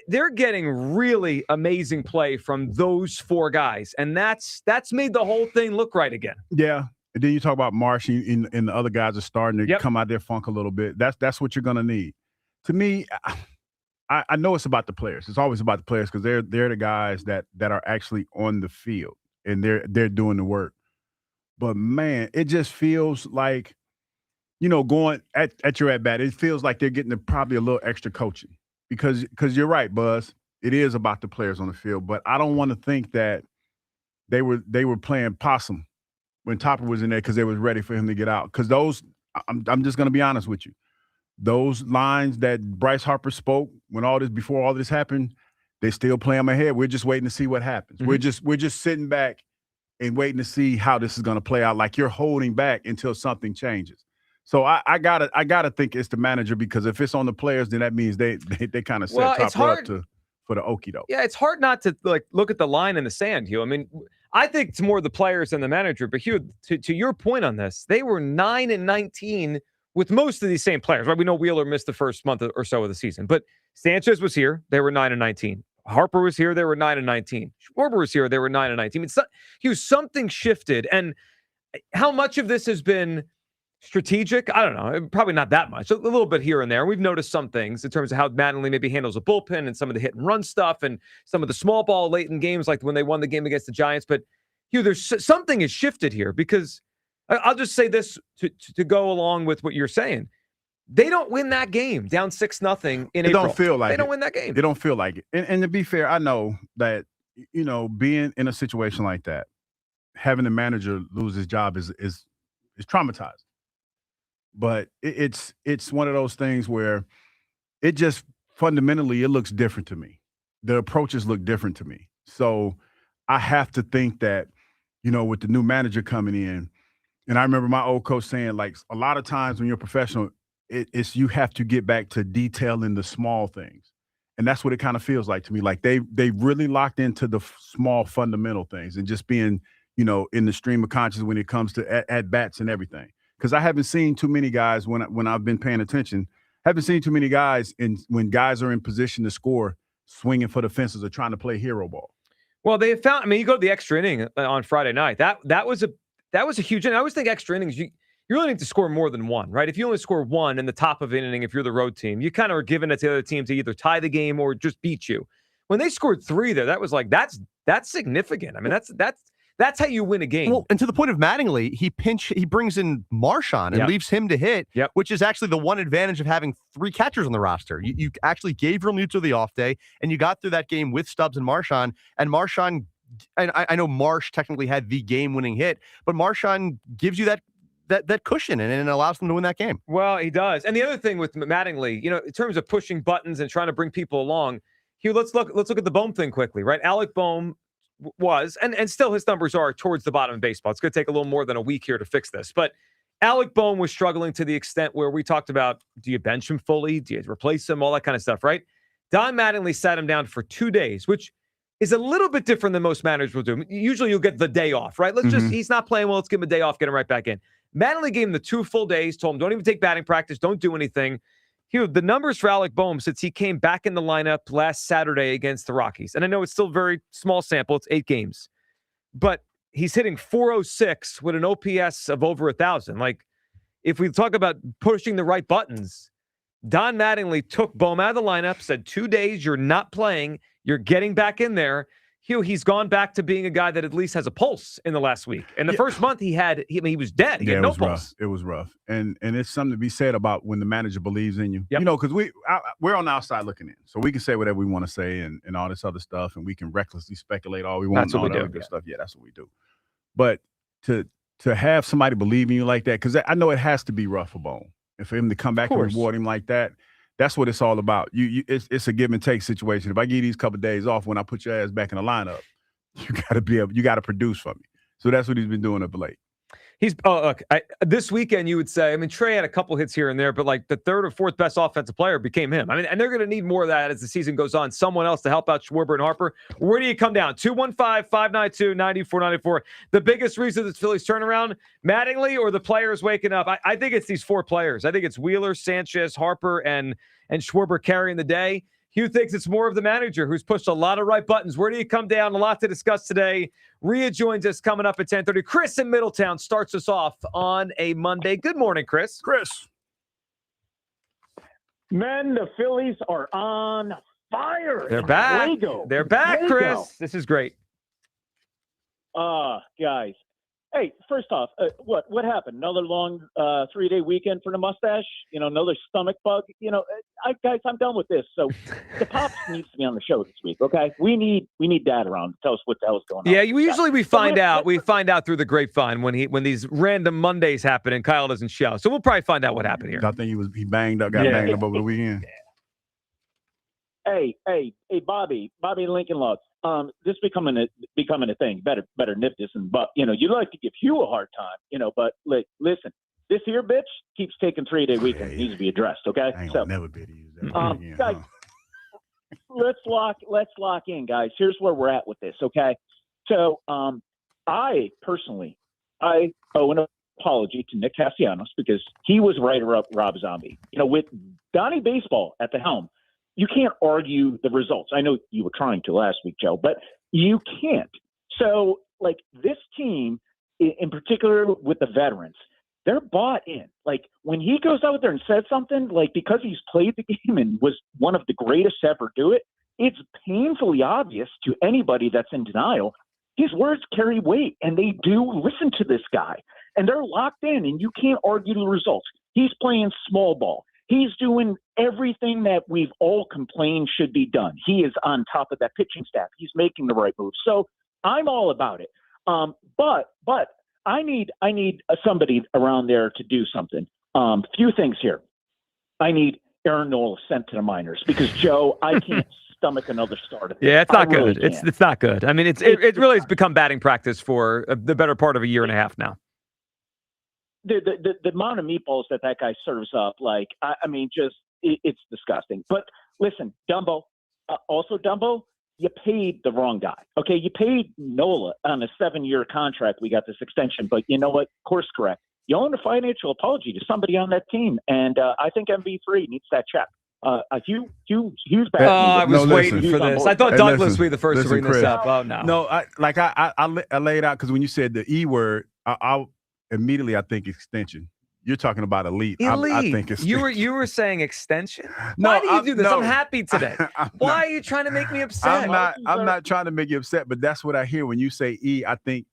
they're getting really amazing play from those 4 guys, and that's made the whole thing look right again. Yeah, and then you talk about Marsh and the other guys are starting to come out their funk a little bit. That's what you're going to need. To me, I know it's about the players. It's always about the players because they're the guys that are actually on the field and they're doing the work. But man, it just feels like, going at your at-bat, it feels like they're getting probably a little extra coaching because you're right, Buzz. It is about the players on the field, but I don't want to think that they were playing possum when Topper was in there because they was ready for him to get out. Because those, I'm just going to be honest with you, those lines that Bryce Harper spoke before all this happened, they still play them ahead. We're just waiting to see what happens. Mm-hmm. We're just sitting back and waiting to see how this is going to play out. Like you're holding back until something changes. So I gotta think it's the manager because if it's on the players, then that means they kind of set Top up for the okie doke. Yeah, it's hard not to look at the line in the sand, Hugh. I mean, I think it's more the players than the manager. But Hugh, to your point on this, they were 9-19 with most of these same players. Right? We know Wheeler missed the first month or so of the season, but Sanchez was here. They were 9-19. Harper was here. They were 9-19. Schwarber was here. They were 9-19. Hugh, something shifted, and how much of this has been strategic? I don't know. Probably not that much. A little bit here and there. We've noticed some things in terms of how Mattingly maybe handles a bullpen and some of the hit and run stuff and some of the small ball late in games, like when they won the game against the Giants. But Hugh, there's something has shifted here because I'll just say this to go along with what you're saying. They don't win that game down 6-0 in April. It don't feel like they don't win that game. They don't feel like it. And to be fair, I know that being in a situation like that, having the manager lose his job is It's traumatizing. But it's one of those things where it just fundamentally, it looks different to me. The approaches look different to me. So I have to think that, with the new manager coming in, and I remember my old coach saying, like, a lot of times when you're a professional, it's you have to get back to detailing the small things. And that's what it kind of feels like to me. Like they really locked into the small fundamental things and just being, in the stream of consciousness when it comes to at bats and everything. Because I haven't seen too many guys when I've been paying attention, haven't seen too many guys when guys are in position to score, swinging for the fences or trying to play hero ball. Well, they have found. I mean, you go to the extra inning on Friday night. That was a huge inning. I always think extra innings, you really need to score more than one, right? If you only score one in the top of an inning, if you're the road team, you kind of are giving it to the other team to either tie the game or just beat you. When they scored 3 there, that was like that's significant. I mean, that's how you win a game. Well, and to the point of Mattingly, he brings in Marchand and leaves him to hit, which is actually the one advantage of having 3 catchers on the roster. You actually gave Realmuto the off day, and you got through that game with Stubbs and Marchand. And Marchand, and I know Marsh technically had the game-winning hit, but Marchand gives you that cushion, and it allows them to win that game. Well, he does. And the other thing with Mattingly, in terms of pushing buttons and trying to bring people along, Hugh, let's look at the Bohm thing quickly, right? Alec Bohm was, and still his numbers are towards the bottom of baseball. It's going to take a little more than a week here to fix this. But Alec Bohm was struggling to the extent where we talked about, do you bench him fully? Do you replace him? All that kind of stuff, right? Don Mattingly sat him down for 2 days, which is a little bit different than most managers will do. Usually you'll get the day off, right? He's not playing well. Let's give him a day off, get him right back in. Mattingly gave him the 2 full days, told him, don't even take batting practice, don't do anything. Hugh, the numbers for Alec Bohm since he came back in the lineup last Saturday against the Rockies, and I know it's still very small sample, it's 8 games, but he's hitting .406 with an OPS of over 1,000. Like, if we talk about pushing the right buttons, Don Mattingly took Bohm out of the lineup, said 2 days, you're not playing, you're getting back in there. Hugh, he's gone back to being a guy that at least has a pulse in the last week. In the first month, he was dead. He had no pulse. Rough. It was rough. And it's something to be said about when the manager believes in you. Because we're on the outside looking in. So we can say whatever we want to say and all this other stuff, and we can recklessly speculate all we want. That's what we do. Good stuff. Yeah, that's what we do. But to have somebody believe in you like that, because I know it has to be rough for Bohm. And for him to come back and reward him like that, that's what it's all about. It's a give and take situation. If I give you these couple of days off when I put your ass back in the lineup, you got to produce for me. So that's what he's been doing up late. This weekend you would say, I mean, Trey had a couple hits here and there, but like the 3rd or 4th best offensive player became him. I mean, and they're going to need more of that as the season goes on. Someone else to help out Schwarber and Harper. Where do you come down? 215-592-9494. The biggest reason this Phillies turnaround, Mattingly or the players waking up? I think it's these 4 players. I think it's Wheeler, Sanchez, Harper, and Schwarber carrying the day. Hugh thinks it's more of the manager who's pushed a lot of right buttons. Where do you come down? A lot to discuss today. Rhea joins us coming up at 10:30. Chris in Middletown starts us off on a Monday. Good morning, Chris. Men, the Phillies are on fire. They're back. They're back, Chris. Go. This is great. Guys. Hey, first off, what happened? Another long 3-day weekend for the mustache? Another stomach bug? Guys, I'm done with this. So the Pops needs to be on the show this week, okay? We need Dad around to tell us what the hell's going on. Yeah, we find out through the grapevine when these random Mondays happen and Kyle doesn't show. So we'll probably find out what happened here. I think he got banged up over the weekend. Hey, Bobby Lincoln Logs. This becoming a thing. Better nip this, but you like to give Hugh a hard time, but listen, this here bitch keeps taking 3-day weekends. Needs to be addressed, okay? I ain't gonna never be to use that again, guys, let's lock in, guys. Here's where we're at with this, okay? So, I personally owe an apology to Nick Castellanos because he was right up Rob Zombie. With Donnie Baseball at the helm, you can't argue the results. I know you were trying to last week, Joe, but you can't. So, this team, in particular with the veterans, they're bought in. When he goes out there and says something, because he's played the game and was one of the greatest to ever do it, it's painfully obvious to anybody that's in denial. His words carry weight, and they do listen to this guy. And they're locked in, and you can't argue the results. He's playing small ball. He's doing everything that we've all complained should be done. He is on top of that pitching staff. He's making the right moves. So I'm all about it. But I need somebody around there to do something. Few things here. I need Aaron Nola sent to the minors because Joe, I can't stomach another start. Yeah, it's not really good. It's not good. I mean, it really has become batting practice for the better part of a year and a half now. The amount of meatballs that guy serves up, like I mean, just it's disgusting. But listen, Dumbo, Dumbo, you paid the wrong guy. Okay, you paid Nola on a 7-year contract. We got this extension, but you know what? Course correct. You owe a financial apology to somebody on that team, and I think MV3 needs that check. Hugh's back. I was waiting for this. I thought Douglas would be the first to bring Chris, this up. Oh no, no. I laid out because when you said the E word, I immediately think extension. You're talking about elite. I think it's you were saying extension. No, Why do you do this? no. I'm happy today. Why are you trying to make me upset? I'm not trying to make you upset, but that's what I hear when you say E. I think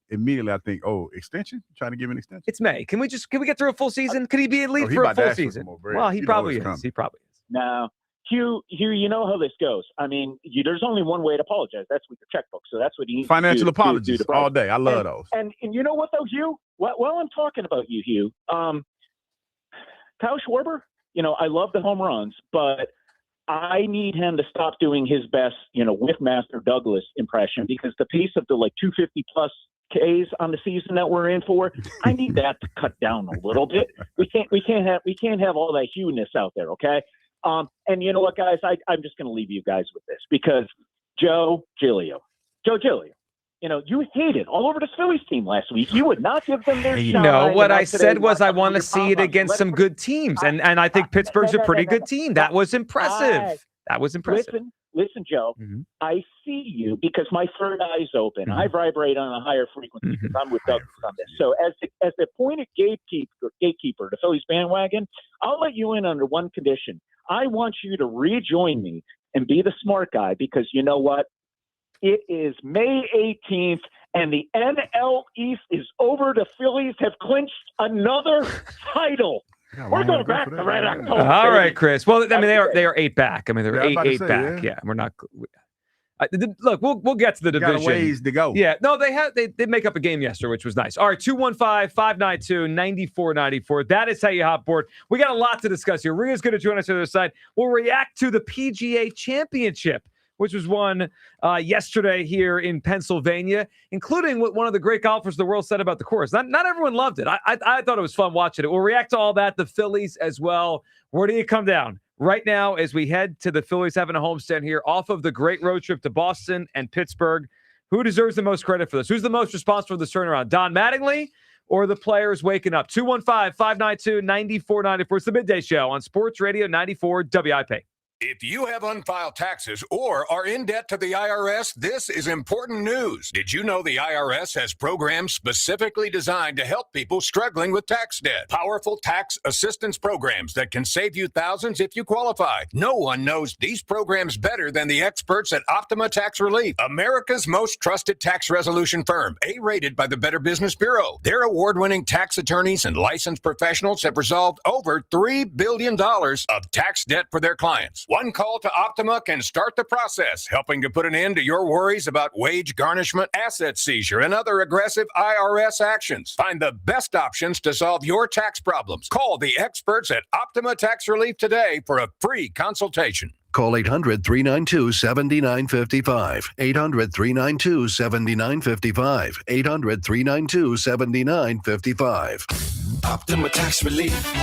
oh, extension. Trying to give an extension. It's May. Can we get through a full season? Could he be elite he for a about to full ask for season? some more bread. Well, he You know probably it's is. coming. He probably is. Now, Hugh, you know how this goes. I mean, there's only one way to apologize. That's with your checkbook. So that's what you need Financial to do. apologies all day. I love those. And you know what though, Hugh? While I'm talking about you, Hugh, Kyle Schwarber, I love the home runs, but I need him to stop doing his best, with Master Douglas impression because the pace of the 250 plus Ks on the season that we're in for, I need that to cut down a little bit. We can't have all that Hughness out there, okay? And you know what, guys? I'm just going to leave you guys with this because Joe Giglio, you hated all over this Phillies team last week. You would not give them their shine. No, what I today, said was I want to your see it against some good teams, and I think Pittsburgh's a pretty good team. That was impressive. That was impressive. Listen, Joe. Mm-hmm. I see you because my third eye's open. Mm-hmm. I vibrate on a higher frequency because I'm with Douglas on this. So as the appointed gatekeeper, the Phillies bandwagon, I'll let you in under one condition. I want you to rejoin me and be the smart guy because you know what? It is May 18th, and the NL East is over. The Phillies have clinched another title. We're going back to Red October. All right, Chris. Well, I mean, they are 8 back. I mean, they're eight back. Yeah, we're not. Look, we'll get to the division. Got a ways to go. Yeah, no, they did make up a game yesterday, which was nice. All right, 215-592-9494. That is how you hot board. We got a lot to discuss here. Ria's going to join us on the other side. We'll react to the PGA Championship, which was won yesterday here in Pennsylvania, including what one of the great golfers of the world said about the course. Not everyone loved it. I thought it was fun watching it. We'll react to all that, the Phillies as well. Where do you come down? Right now, as we head to the Phillies having a homestand here off of the great road trip to Boston and Pittsburgh, who deserves the most credit for this? Who's the most responsible for this turnaround? Don Mattingly or the players waking up? 215-592-9494. It's the Midday Show on Sports Radio 94 WIP. If you have unfiled taxes or are in debt to the IRS, this is important news. Did you know the IRS has programs specifically designed to help people struggling with tax debt? Powerful tax assistance programs that can save you thousands if you qualify. No one knows these programs better than the experts at Optima Tax Relief, America's most trusted tax resolution firm, A-rated by the Better Business Bureau. Their award-winning tax attorneys and licensed professionals have resolved over $3 billion of tax debt for their clients. One call to Optima can start the process, helping to put an end to your worries about wage garnishment, asset seizure, and other aggressive IRS actions. Find the best options to solve your tax problems. Call the experts at Optima Tax Relief today for a free consultation. Call 800-392-7955. 800-392-7955. 800-392-7955. Optima Tax Relief.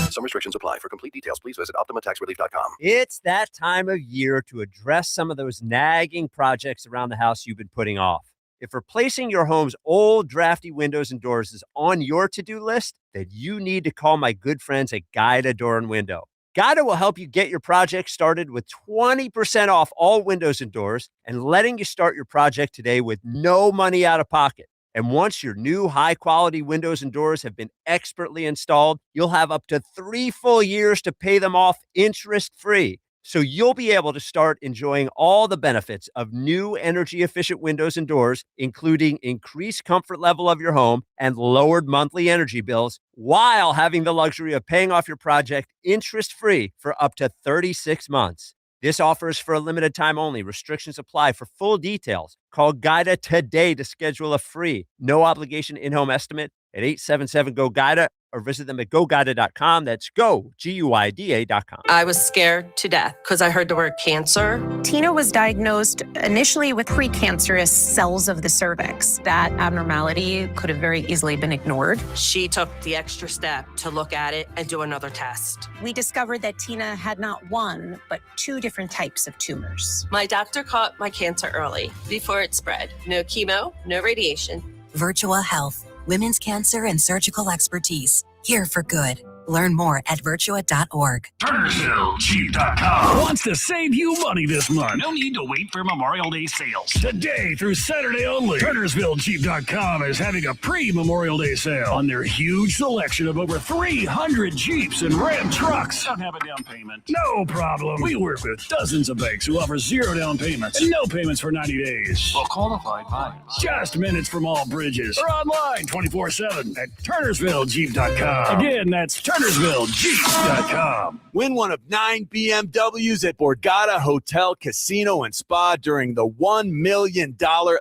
Some restrictions apply. For complete details, please visit OptimaTaxRelief.com. It's that time of year to address some of those nagging projects around the house you've been putting off. If replacing your home's old, drafty windows and doors is on your to-do list, then you need to call my good friends at Guida Door and Window. Guida will help you get your project started with 20% off all windows and doors and letting you start your project today with no money out of pocket. And once your new high-quality windows and doors have been expertly installed, you'll have up to 3 full years to pay them off interest-free. So you'll be able to start enjoying all the benefits of new energy-efficient windows and doors, including increased comfort level of your home and lowered monthly energy bills, while having the luxury of paying off your project interest-free for up to 36 months. This offer is for a limited time only. Restrictions apply. For full details, call GUIDA today to schedule a free, no obligation in-home estimate at 877-GO-GUIDA or visit them at GoGuida.com. That's GoGuida.com. I was scared to death because I heard the word cancer. Tina was diagnosed initially with precancerous cells of the cervix. That abnormality could have very easily been ignored. She took the extra step to look at it and do another test. We discovered that Tina had not one, but 2 different types of tumors. My doctor caught my cancer early, before it spread. No chemo, no radiation. Virtua Health, women's cancer and surgical expertise. Here for good. Learn more at virtua.org. TurnersvilleJeep.com wants to save you money this month. No need to wait for Memorial Day sales. Today through Saturday only, TurnersvilleJeep.com is having a pre-Memorial Day sale on their huge selection of over 300 Jeeps and Ram trucks. Don't have a down payment? No problem. We work with dozens of banks who offer 0 down payments and no payments for 90 days. For qualified buyers. Just minutes from all bridges or online 24/7 at TurnersvilleJeep.com. Again, that's TurnersvilleJeep.com. Win one of 9 BMWs at Borgata Hotel, Casino, and Spa during the $1 million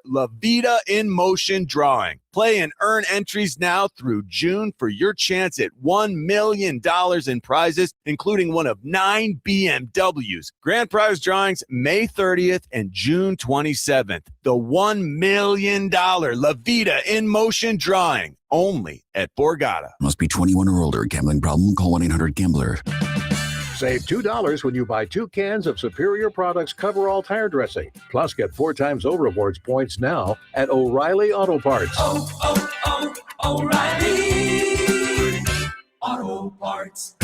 La Vida in Motion drawing. Play and earn entries now through June for your chance at $1 million in prizes, including one of 9 BMWs. Grand prize drawings May 30th and June 27th. The $1 million La Vida in Motion drawing. Only at Borgata. Must be 21 or older. Gambling problem? Call 1-800-GAMBLER. Save $2 when you buy 2 cans of Superior Products Coverall Tire Dressing. Plus, get 4 times O-Rewards points now at O'Reilly Auto Parts. O'Reilly Auto Parts.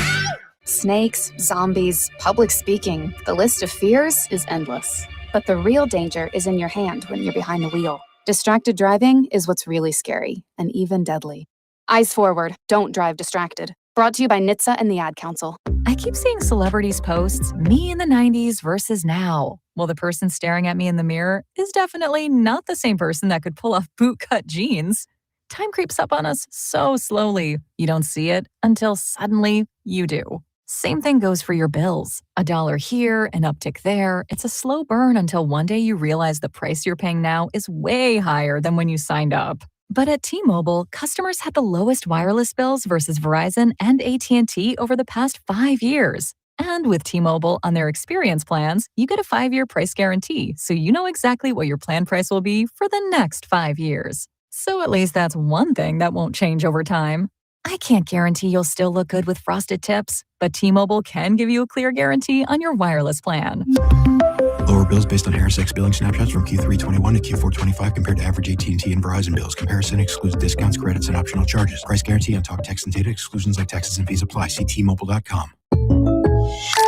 Snakes, zombies, public speaking. The list of fears is endless. But the real danger is in your hand when you're behind the wheel. Distracted driving is what's really scary and even deadly. Eyes forward, don't drive distracted. Brought to you by NHTSA and the Ad Council. I keep seeing celebrities post me in the 90s versus now. Well, the person staring at me in the mirror is definitely not the same person that could pull off bootcut jeans. Time creeps up on us so slowly. You don't see it until suddenly you do. Same thing goes for your bills. $1 here, an uptick there. It's a slow burn until one day you realize the price you're paying now is way higher than when you signed up. But at T-Mobile, customers had the lowest wireless bills versus Verizon and AT&T over the past 5 years. And with T-Mobile on their experience plans, you get a 5-year price guarantee, so you know exactly what your plan price will be for the next 5 years. So at least that's one thing that won't change over time. I can't guarantee you'll still look good with frosted tips, but T-Mobile can give you a clear guarantee on your wireless plan. Lower bills based on Harris X billing snapshots from Q3 21 to Q4 25 compared to average AT&T and Verizon bills. Comparison excludes discounts, credits, and optional charges. Price guarantee on talk, text, and data. Exclusions like taxes and fees apply. See T-Mobile.com.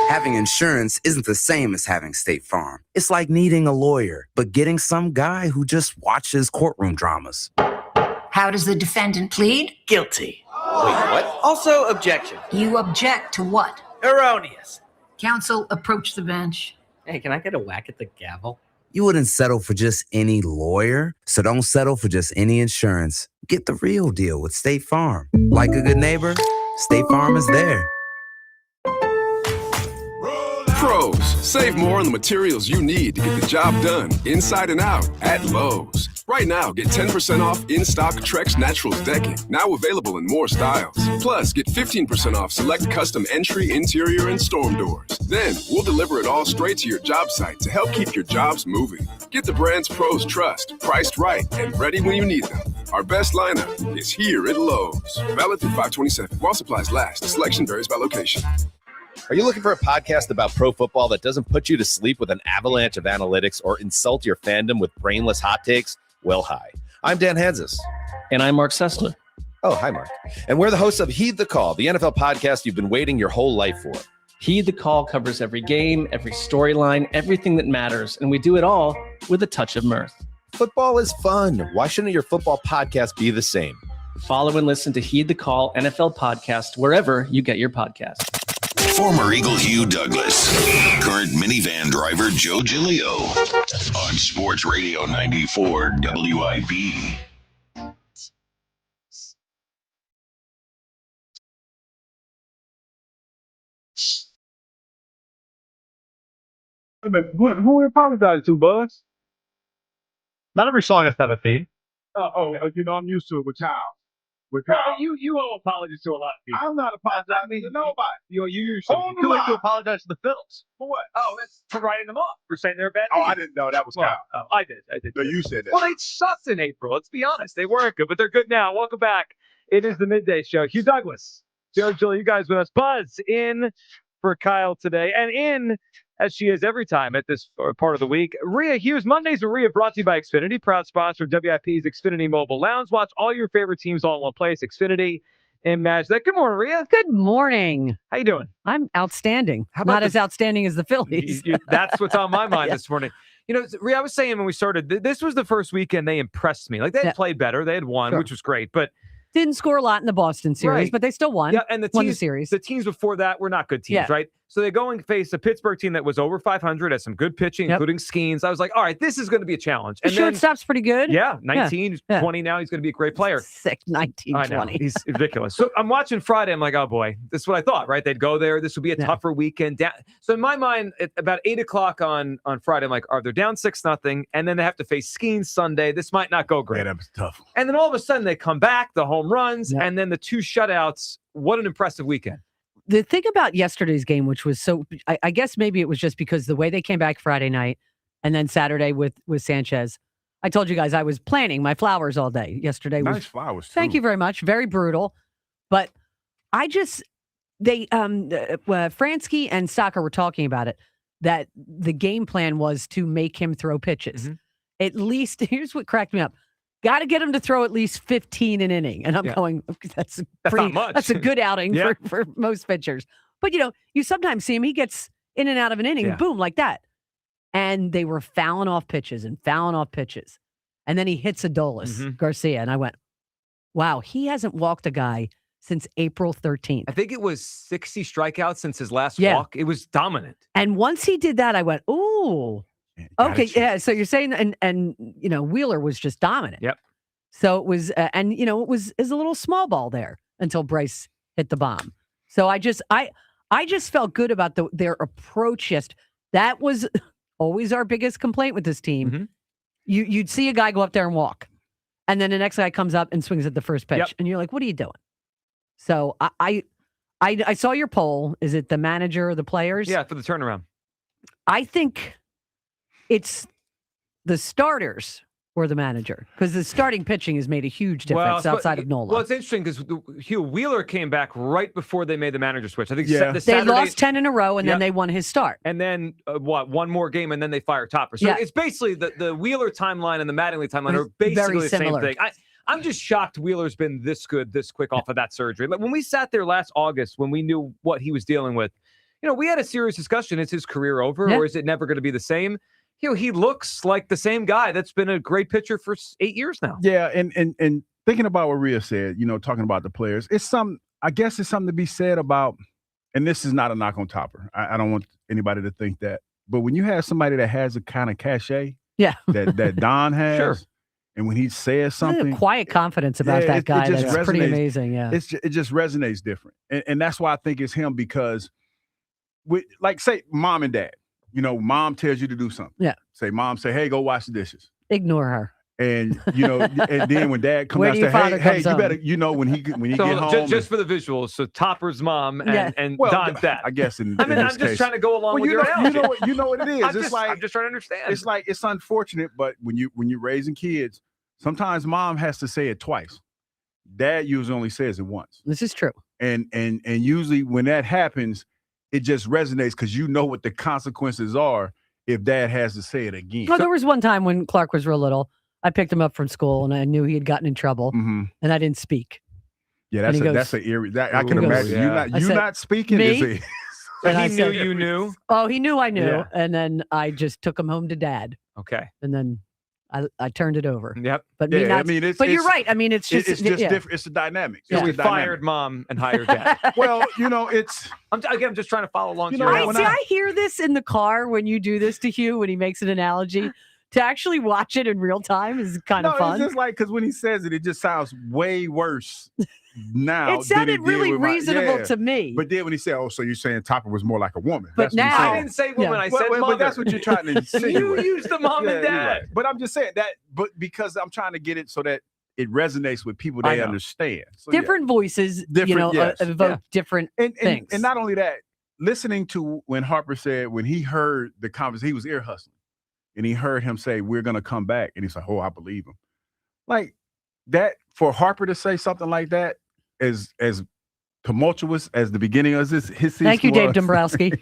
Having insurance isn't the same as having State Farm. It's like needing a lawyer, but getting some guy who just watches courtroom dramas. How does the defendant plead? Guilty. Wait, what? Also, objection. You object to what? Erroneous. Counsel, approach the bench. Hey, can I get a whack at the gavel? You wouldn't settle for just any lawyer, so don't settle for just any insurance. Get the real deal with State Farm. Like a good neighbor, State Farm is there. Pros, save more on the materials you need to get the job done inside and out at Lowe's. Right now, get 10% off in-stock Trex Naturals decking, now available in more styles. Plus, get 15% off select custom entry, interior, and storm doors. Then, we'll deliver it all straight to your job site to help keep your jobs moving. Get the brands pros trust, priced right, and ready when you need them. Our best lineup is here at Lowe's. Valid through 5/27. While supplies last. Selection varies by location. Are you looking for a podcast about pro football that doesn't put you to sleep with an avalanche of analytics or insult your fandom with brainless hot takes? Well, hi. I'm Dan Hansis. And I'm Mark Sessler. Oh, hi, Mark. And we're the hosts of Heed the Call, the NFL podcast you've been waiting your whole life for. Heed the Call covers every game, every storyline, everything that matters, and we do it all with a touch of mirth. Football is fun. Why shouldn't your football podcast be the same? Follow and listen to Heed the Call NFL podcast wherever you get your podcast. Former Eagle Hugh Douglas, current minivan driver Joe Giglio on Sports Radio 94 WIP. Who apologized to, Buzz? Not every song has to have a theme. I'm used to it with Kyle. With Kyle. You owe apologies to a lot of people. I'm not apologizing to nobody. You have to apologize to the Phils. For what? Oh, it's for writing them off. For saying they're a bad Oh, team. I didn't know that was Kyle. Oh, I did. No, you said that. Well, they sucked in April. Let's be honest. They weren't good, but they're good now. Welcome back. It is the Midday Show. Hugh Douglas, Joe Gill, you guys with us. Buzz in for Kyle today, and in as she is every time at this part of the week. Rhea Hughes, Mondays with Rhea, brought to you by Xfinity, proud sponsor of WIP's Xfinity Mobile Lounge. Watch all your favorite teams all in one place. Xfinity. Imagine that. Good morning, Rhea. Good morning. How you doing? I'm outstanding. How about Not as outstanding as the Phillies. That's what's on my mind this morning. Rhea, I was saying when we started, this was the first weekend they impressed me. Like, they had played better. They had won, which was great. But didn't score a lot in the Boston series, but they still won. Yeah, and won the series. The teams before that were not good teams, right? So they go and face a Pittsburgh team that was over 500, has some good pitching, including Skeens. I was like, all right, this is going to be a challenge. And shortstop's pretty good. Yeah, 19, 20 now. He's going to be a great player. Sick, 19, I know. 20. He's ridiculous. So I'm watching Friday. I'm like, oh, boy, this is what I thought, right? They'd go there. This would be a tougher weekend. So in my mind, at about 8 o'clock on Friday, I'm like, they're down 6-0, and then they have to face Skeens Sunday. This might not go great. Yeah, that was tough. And then all of a sudden they come back, the home runs, and then the 2 shutouts. What an impressive weekend. The thing about yesterday's game, which was I guess maybe it was just because the way they came back Friday night and then Saturday with Sanchez. I told you guys I was planting my flowers all day yesterday. Nice flowers. Thank you very much. Very brutal. But Fransky and Saka were talking about it, that the game plan was to make him throw pitches. Mm-hmm. At least, here's what cracked me up. Got to get him to throw at least 15 an inning. And I'm going, that's not much. That's a good outing for most pitchers. But, you sometimes see him, he gets in and out of an inning, boom, like that. And they were fouling off pitches. And then he hits Adolis, Garcia. And I went, wow, he hasn't walked a guy since April 13th. I think it was 60 strikeouts since his last walk. It was dominant. And once he did that, I went, ooh. Okay, yeah. So you're saying, and Wheeler was just dominant. Yep. So it was, it was a little small ball there until Bryce hit the bomb. So I just felt good about their approach. That was always our biggest complaint with this team. Mm-hmm. You'd see a guy go up there and walk, and then the next guy comes up and swings at the first pitch, and you're like, "What are you doing?" So I saw your poll. Is it the manager or the players? Yeah, for the turnaround. I think it's the starters or the manager, because the starting pitching has made a huge difference outside of Nola. Well, it's interesting because Hugh Wheeler came back right before they made the manager switch. I think they lost 10 in a row, and then they won his start. And then, one more game, and then they fire Topper. So it's basically the Wheeler timeline and the Mattingly timeline are basically the same thing. I'm just shocked Wheeler's been this good, this quick off of that surgery. Like, when we sat there last August, when we knew what he was dealing with, we had a serious discussion. Is his career over, or is it never going to be the same? He looks like the same guy that's been a great pitcher for 8 years now. Yeah, and thinking about what Rhea said, talking about the players, I guess it's something to be said about, and this is not a knock on Topper. I don't want anybody to think that. But when you have somebody that has a kind of cachet that Don has, and when he says something, quiet confidence about that guy, that's pretty amazing. Yeah, it just resonates different, and that's why I think it's him, because, say mom and dad. Mom tells you to do something. Yeah. Mom say, hey, go wash the dishes. Ignore her. And, and then when dad comes out, say, hey, you better, when he get home. Just for the visuals. So Topper's mom and Don's dad. I guess I'm just trying to go along with your analogy. You know what it is. I'm just trying to understand. It's unfortunate, but when you're raising kids, sometimes mom has to say it twice. Dad usually only says it once. This is true. And usually when that happens, it just resonates because what the consequences are if dad has to say it again. Well, there was one time when Clark was real little. I picked him up from school, and I knew he had gotten in trouble, and I didn't speak. Yeah, that's an eerie. I can imagine. You're not speaking. Me? So he knew you knew? Oh, he knew I knew. Yeah. And then I just took him home to dad. Okay. And then I turned it over. Yep. But you're right. I mean, it's just different. It's a dynamic. So we fired mom and hired dad. Well, I'm just trying to follow along. I hear this in the car when you do this to Hugh, when he makes an analogy. to actually watch it in real time is kind of fun. It's just like, because when he says it, it just sounds way worse now. It sounded really reasonable to me. But then when he said, "Oh, so you're saying Topper was more like a woman?" But now I didn't say woman. I said mother. But that's what you're trying to insinuate. You used the mom and dad. Right. But I'm just saying that. But because I'm trying to get it so that it resonates with people they understand. So, different voices, evoke different things. And not only that, listening to when Harper said when he heard the conversation, he was ear hustling. And he heard him say, "We're going to come back." And he's like, "Oh, I believe him." Like that, for Harper to say something like that, as tumultuous as the beginning of his season. Thank you, Dave Dombrowski.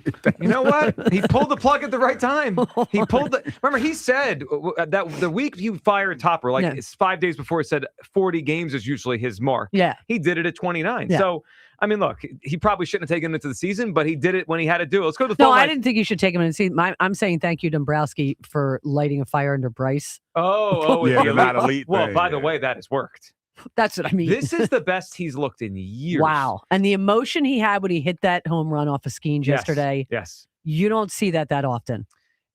You know what? He pulled the plug at the right time. He pulled the. Remember, he said that the week he fired Topper, it's 5 days before, he said 40 games is usually his mark. Yeah. He did it at 29. Yeah. So, I mean, look, he probably shouldn't have taken him into the season, but he did it when he had to do it. Let's go to the phone. No, I didn't think you should take him in the season. I'm saying thank you, Dombrowski, for lighting a fire under Bryce. Yeah, the not elite. Well, by the way, that has worked. That's what I mean. This is the best he's looked in years. Wow. And the emotion he had when he hit that home run off of Skeens yesterday. Yes. You don't see that often.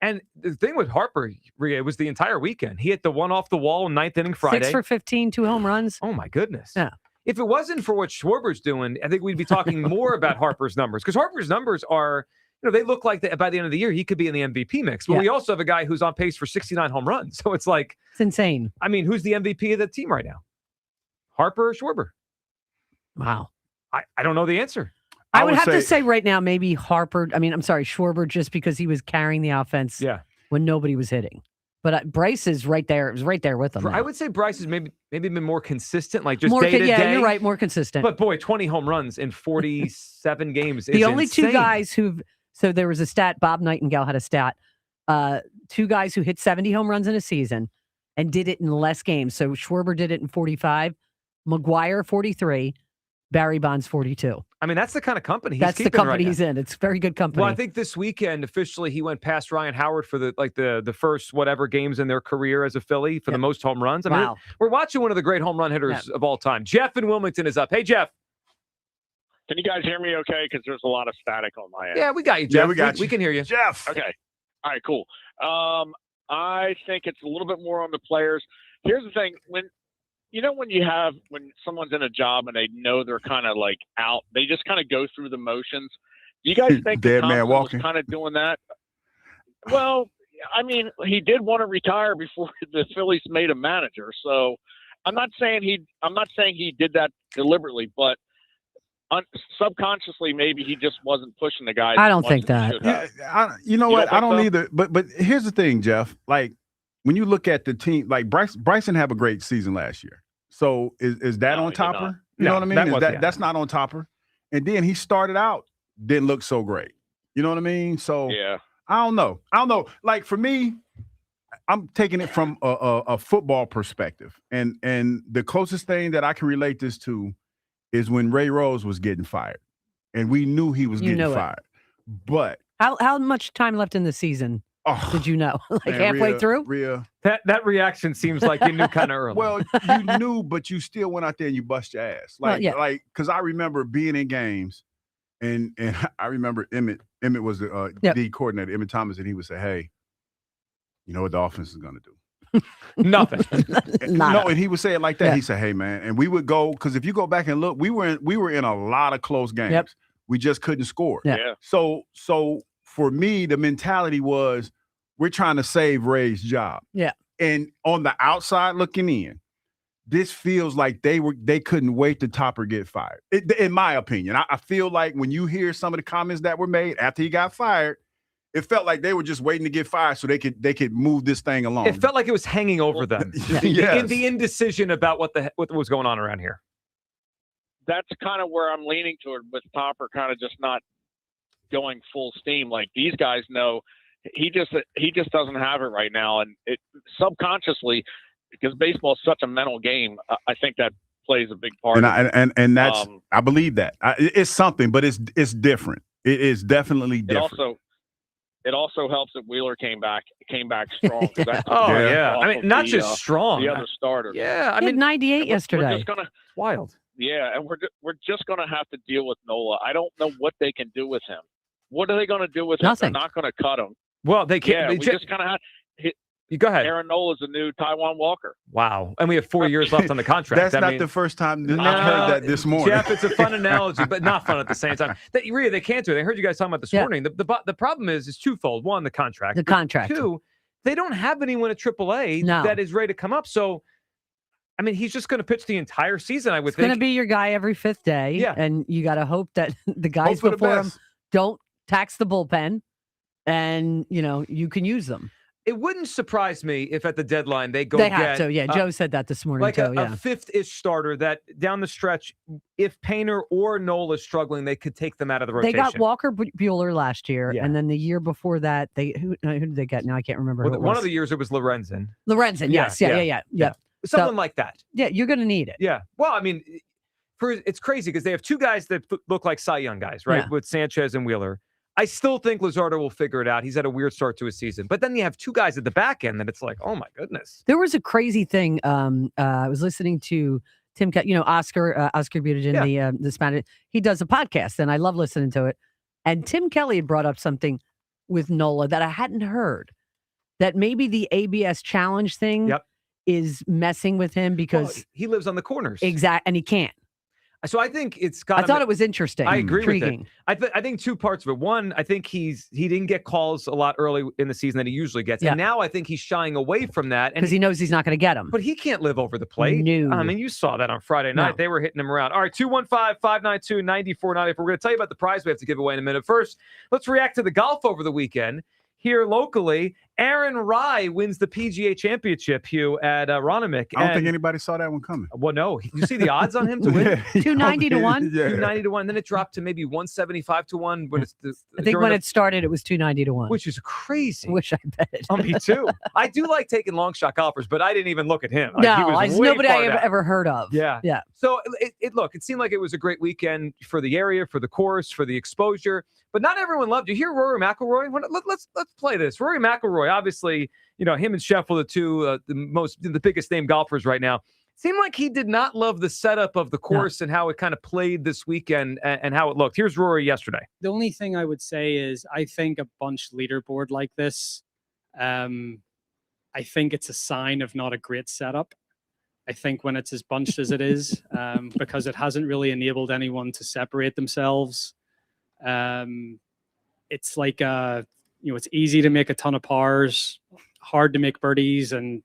And the thing with Harper, Rhea, it was the entire weekend. He hit the one off the wall in ninth inning Friday. 6 for 15, 2 home runs. Oh, my goodness. Yeah. If it wasn't for what Schwarber's doing, I think we'd be talking more about Harper's numbers. Because Harper's numbers are, they look like that by the end of the year, he could be in the MVP mix. But we also have a guy who's on pace for 69 home runs. So it's like. It's insane. I mean, who's the MVP of the team right now? Harper or Schwarber? Wow. I don't know the answer. I would have to say right now, maybe Harper. I mean, I'm sorry, Schwarber, just because he was carrying the offense when nobody was hitting. But Bryce is right there. It was right there with him. I would say Bryce has maybe been more consistent, like just more, day to day. Yeah, you're right, more consistent. But boy, 20 home runs in 47 games is the only insane. two guys so there was a stat, Bob Nightingale had a stat, 2 guys who hit 70 home runs in a season and did it in less games. So Schwarber did it in 45, McGuire 43, Barry Bonds 42. I mean, that's the kind of company he's That's the company right he's in. It's very good company. Well, I think this weekend, officially, he went past Ryan Howard for the first whatever games in their career as a Philly for the most home runs. I mean, we're watching one of the great home run hitters of all time. Jeff in Wilmington is up. Hey, Jeff. Can you guys hear me okay? Because there's a lot of static on my end. Yeah, we got you, Jeff. Yeah, we got you. We can hear you. Jeff. Okay. All right, cool. I think it's a little bit more on the players. Here's the thing. When someone's in a job and they know they're kind of like out, they just kind of go through the motions. Do you guys think Dead man walking was kind of doing that? Well, I mean, he did want to retire before the Phillies made him manager. So I'm not saying he did that deliberately, but subconsciously maybe he just wasn't pushing the guys. I don't think that. You know what? I don't either. But here's the thing, Jeff. Like when you look at the team, like Bryson had a great season last year. So is that on Topper? You know what I mean? That's not on Topper. And then he started out, didn't look so great. You know what I mean? So I don't know. Like for me, I'm taking it from a football perspective. And the closest thing that I can relate this to is when Ray Rose was getting fired. And we knew he was getting fired. But how much time left in the season? Did you know? Halfway through? Rhea. That reaction seems like you knew kind of early. Well, you knew, but you still went out there and you bust your ass. Because I remember being in games, and I remember Emmett was the D coordinator, Emmett Thomas, and he would say, "Hey, you know what the offense is going to do? Nothing." No, and he would say it like that. Yeah. He said, "Hey, man," and we would go, because if you go back and look, we were in a lot of close games. Yep. We just couldn't score. Yeah. So for me, the mentality was, we're trying to save Ray's job. Yeah. And on the outside looking in, this feels like they couldn't wait to Topper get fired. In my opinion, I feel like when you hear some of the comments that were made after he got fired, it felt like they were just waiting to get fired so they could move this thing along. It felt like it was hanging over them. The indecision about what was going on around here. That's kind of where I'm leaning toward, with Topper kind of just not going full steam. Like these guys know he just doesn't have it right now, and it subconsciously, because baseball is such a mental game, I think that plays a big part. And that's I believe that it's something, but it's different. It is definitely different. It also helps that Wheeler came back strong. I mean, not just strong. The other starter. Yeah, I mean, 98 yesterday. Wild. Yeah, and we're just gonna have to deal with Nola. I don't know what they can do with him. What are they going to do with him? Nothing. They're not going to cut him. Well, they can't. Yeah, we just kind of have. You go ahead. Aaron Nola is a new Taiwan Walker. Wow. And we have 4 years left on the contract. That's not the first time I've heard that this morning. Jeff, it's a fun analogy, but not fun at the same time. They can't do it. I heard you guys talking about this morning. The problem is twofold. One, the contract. The contract. Two, they don't have anyone at AAA that is ready to come up. So, I mean, he's just going to pitch the entire season, I would think. It's going to be your guy every 5th day. Yeah. And you got to hope that the guys before him don't tax the bullpen and, you can use them. It wouldn't surprise me if at the deadline they have to. Yeah, Joe said that this morning like too. a fifth-ish starter that down the stretch, if Painter or Nola is struggling, they could take them out of the rotation. They got Walker Buehler last year, and then the year before that, who did they get? Now I can't remember. One of the years it was Lorenzen. Yes, yeah. Someone like that. Yeah, you're going to need it. Yeah. Well, I mean, it's crazy because they have two guys that look like Cy Young guys, right? Yeah. With Sanchez and Wheeler. I still think Luzardo will figure it out. He's had a weird start to his season. But then you have two guys at the back end that it's like, oh, my goodness. There was a crazy thing. I was listening to Tim, Oscar Butajen, the Spanish. He does a podcast, and I love listening to it. And Tim Kelly had brought up something with Nola that I hadn't heard, that maybe the ABS challenge thing is messing with him because he lives on the corners. Exactly, and he can't. So I think it's got. I thought it was interesting. I agree intriguing. with it. I think two parts of it. One, I think he didn't get calls a lot early in the season that he usually gets, and now I think he's shying away from that because he knows he's not going to get them. But he can't live over the plate. No. I mean, you saw that on Friday night. They were hitting him around. All right, 215-592-9490. We're going to tell you about the prize we have to give away in a minute. First, let's react to the golf over the weekend. Here locally, Aaron Rai wins the PGA Championship, Hugh, at Ronimick. I don't think anybody saw that one coming. Well, no. You see the odds on him to win? 290 to 1? Yeah. 290 to 1. Then it dropped to maybe 175 to 1. When it's I think when it started, it was 290 to 1. Which is crazy. Wish I bet. Me too. I do like taking long shot golfers, but I didn't even look at him. No, it's nobody I have ever heard of. Yeah. So it seemed like it was a great weekend for the area, for the course, for the exposure. But not everyone loved you. Hear Rory McIlroy? Let's play this. Rory McIlroy, obviously, him and Scheffler, the two the biggest name golfers right now. Seemed like he did not love the setup of the course and how it kind of played this weekend and how it looked. Here's Rory yesterday. The only thing I would say is I think a bunch leaderboard like this, I think it's a sign of not a great setup. I think when it's as bunched as it is, because it hasn't really enabled anyone to separate themselves. It's like it's easy to make a ton of pars, hard to make birdies, and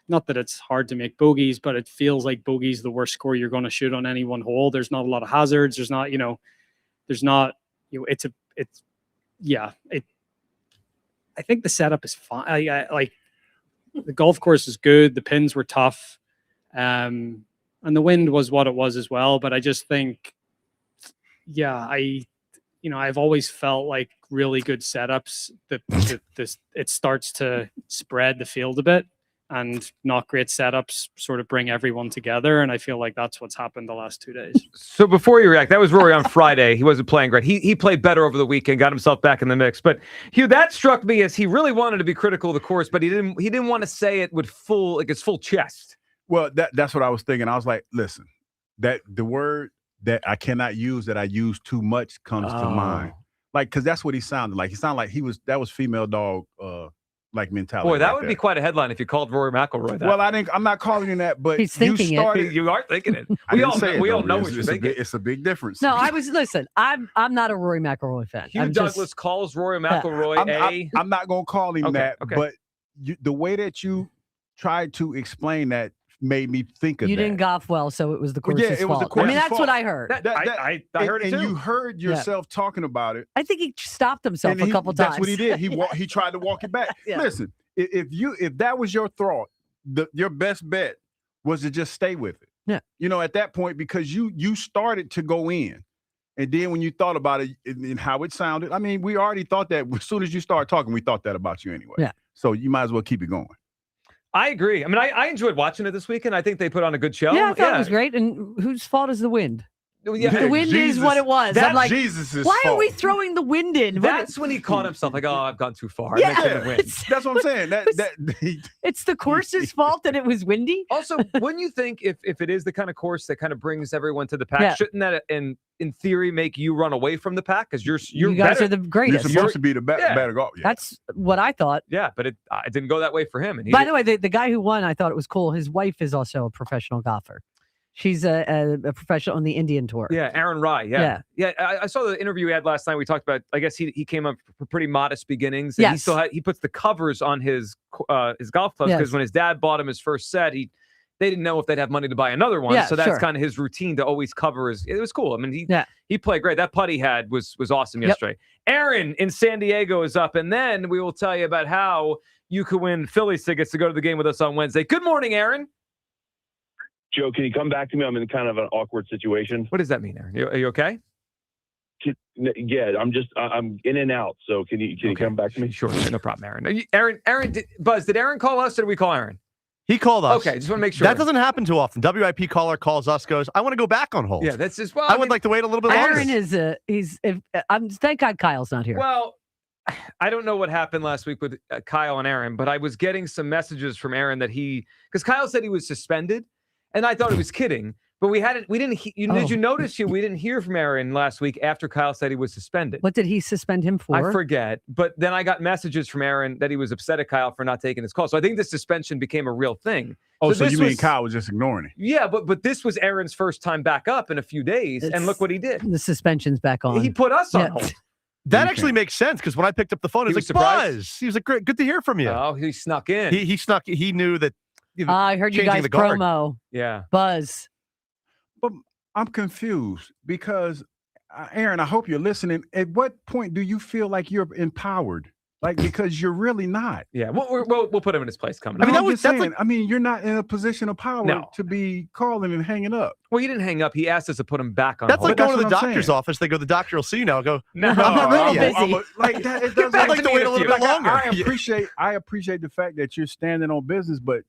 not that it's hard to make bogeys, but it feels like bogey's the worst score you're going to shoot on any one hole. There's not a lot of hazards. I think the setup is fine. Like the golf course is good. The pins were tough. And the wind was what it was as well. But I just think, I've always felt like really good setups it starts to spread the field a bit, and not great setups sort of bring everyone together. And I feel like that's what's happened the last 2 days. So before you react, that was Rory on Friday. He wasn't playing great. He played better over the weekend, got himself back in the mix. But Hugh, that struck me as he really wanted to be critical of the course, but he didn't want to say it with his full chest. Well, that's what I was thinking. I was like, listen, that the word that I cannot use that I use too much comes to mind. Like, because that's what he sounded like. He sounded like that was female dog like mentality. Boy, that would be quite a headline if you called Rory McIlroy that. Well, I'm not calling him that, but he's thinking it. You are thinking it. We all know what you're thinking. It's a big difference. No, listen, I'm not a Rory McIlroy fan. Hugh Douglas calls Rory McIlroy I'm not going to call him that, okay. but the way that you tried to explain that made me think of you that. didn't golf well, so it was the course's fault. fault. The course's that's fault. what I heard. I heard it too. And you heard yourself talking about it. I think he stopped himself a couple times. That's what he did. He tried to walk it back. Listen, if that was your thought, your best bet was to just stay with it. Yeah. At that point, because you started to go in. And then when you thought about it and how it sounded, I mean, we already thought that as soon as you started talking, we thought that about you anyway. Yeah. So you might as well keep it going. I agree. I mean, I enjoyed watching it this weekend. I think they put on a good show. Yeah, I thought it was great. And whose fault is the wind? The wind is what it was. I'm like, Jesus' why fault. are we throwing the wind in? That's when he caught himself like, oh, I've gone too far. Yeah. That's what I'm saying. It's the course's fault that it was windy. Also, wouldn't you think if it is the kind of course that kind of brings everyone to the pack, shouldn't that in theory make you run away from the pack? Because you guys better. are the greatest. You're supposed to be the better golf. Yeah. That's what I thought. Yeah, but it didn't go that way for him. And By the way, the guy who won, I thought it was cool. His wife is also a professional golfer. She's a professional on the Indian tour. Yeah, Aaron Rye. Yeah. I saw the interview we had last night. We talked about. I guess he came up for pretty modest beginnings. And he puts the covers on his golf clubs because when his dad bought him his first set, they didn't know if they'd have money to buy another one. So that's kind of his routine to always cover his. It was cool. I mean, he played great. That putt he had was awesome yesterday. Aaron in San Diego is up, and then we will tell you about how you could win Phillies tickets to go to the game with us on Wednesday. Good morning, Aaron. Joe, can you come back to me? I'm in kind of an awkward situation. What does that mean, Aaron? Are you okay? Yeah, I'm in and out. So can you come back to me? Sure, no problem, Aaron. Aaron, did Aaron call us or did we call Aaron? He called us. Okay, just want to make sure. That doesn't happen too often. WIP caller calls us, goes, I want to go back on hold. Yeah, that's just, I would like to wait a little bit longer. Aaron is, thank God Kyle's not here. Well, I don't know what happened last week with Kyle and Aaron, but I was getting some messages from Aaron because Kyle said he was suspended. And I thought he was kidding, but did you notice we didn't hear from Aaron last week after Kyle said he was suspended? What did he suspend him for? I forget, but then I got messages from Aaron that he was upset at Kyle for not taking his call. So I think the suspension became a real thing. Oh, so you mean Kyle was just ignoring it? Yeah, but this was Aaron's first time back up in a few days, and look what he did. The suspension's back on. He put us on hold. That actually makes sense because when I picked up the phone, he was like, Buzz. He was like, great, good to hear from you. Oh, he snuck in. He snuck. He knew that. I heard you guys promo. Yeah. Buzz. But I'm confused because, Aaron, I hope you're listening. At what point do you feel like you're empowered? Like, because you're really not. Yeah, we'll put him in his place coming up. I mean, you're not in a position of power to be calling and hanging up. Well, he didn't hang up. He asked us to put him back on That's hold. like going to the doctor's office. They go, the doctor will see you now. I go, no, I'm not ready yet. Like that, it doesn't I'd like to wait a little bit longer. I appreciate the fact that you're standing on business, but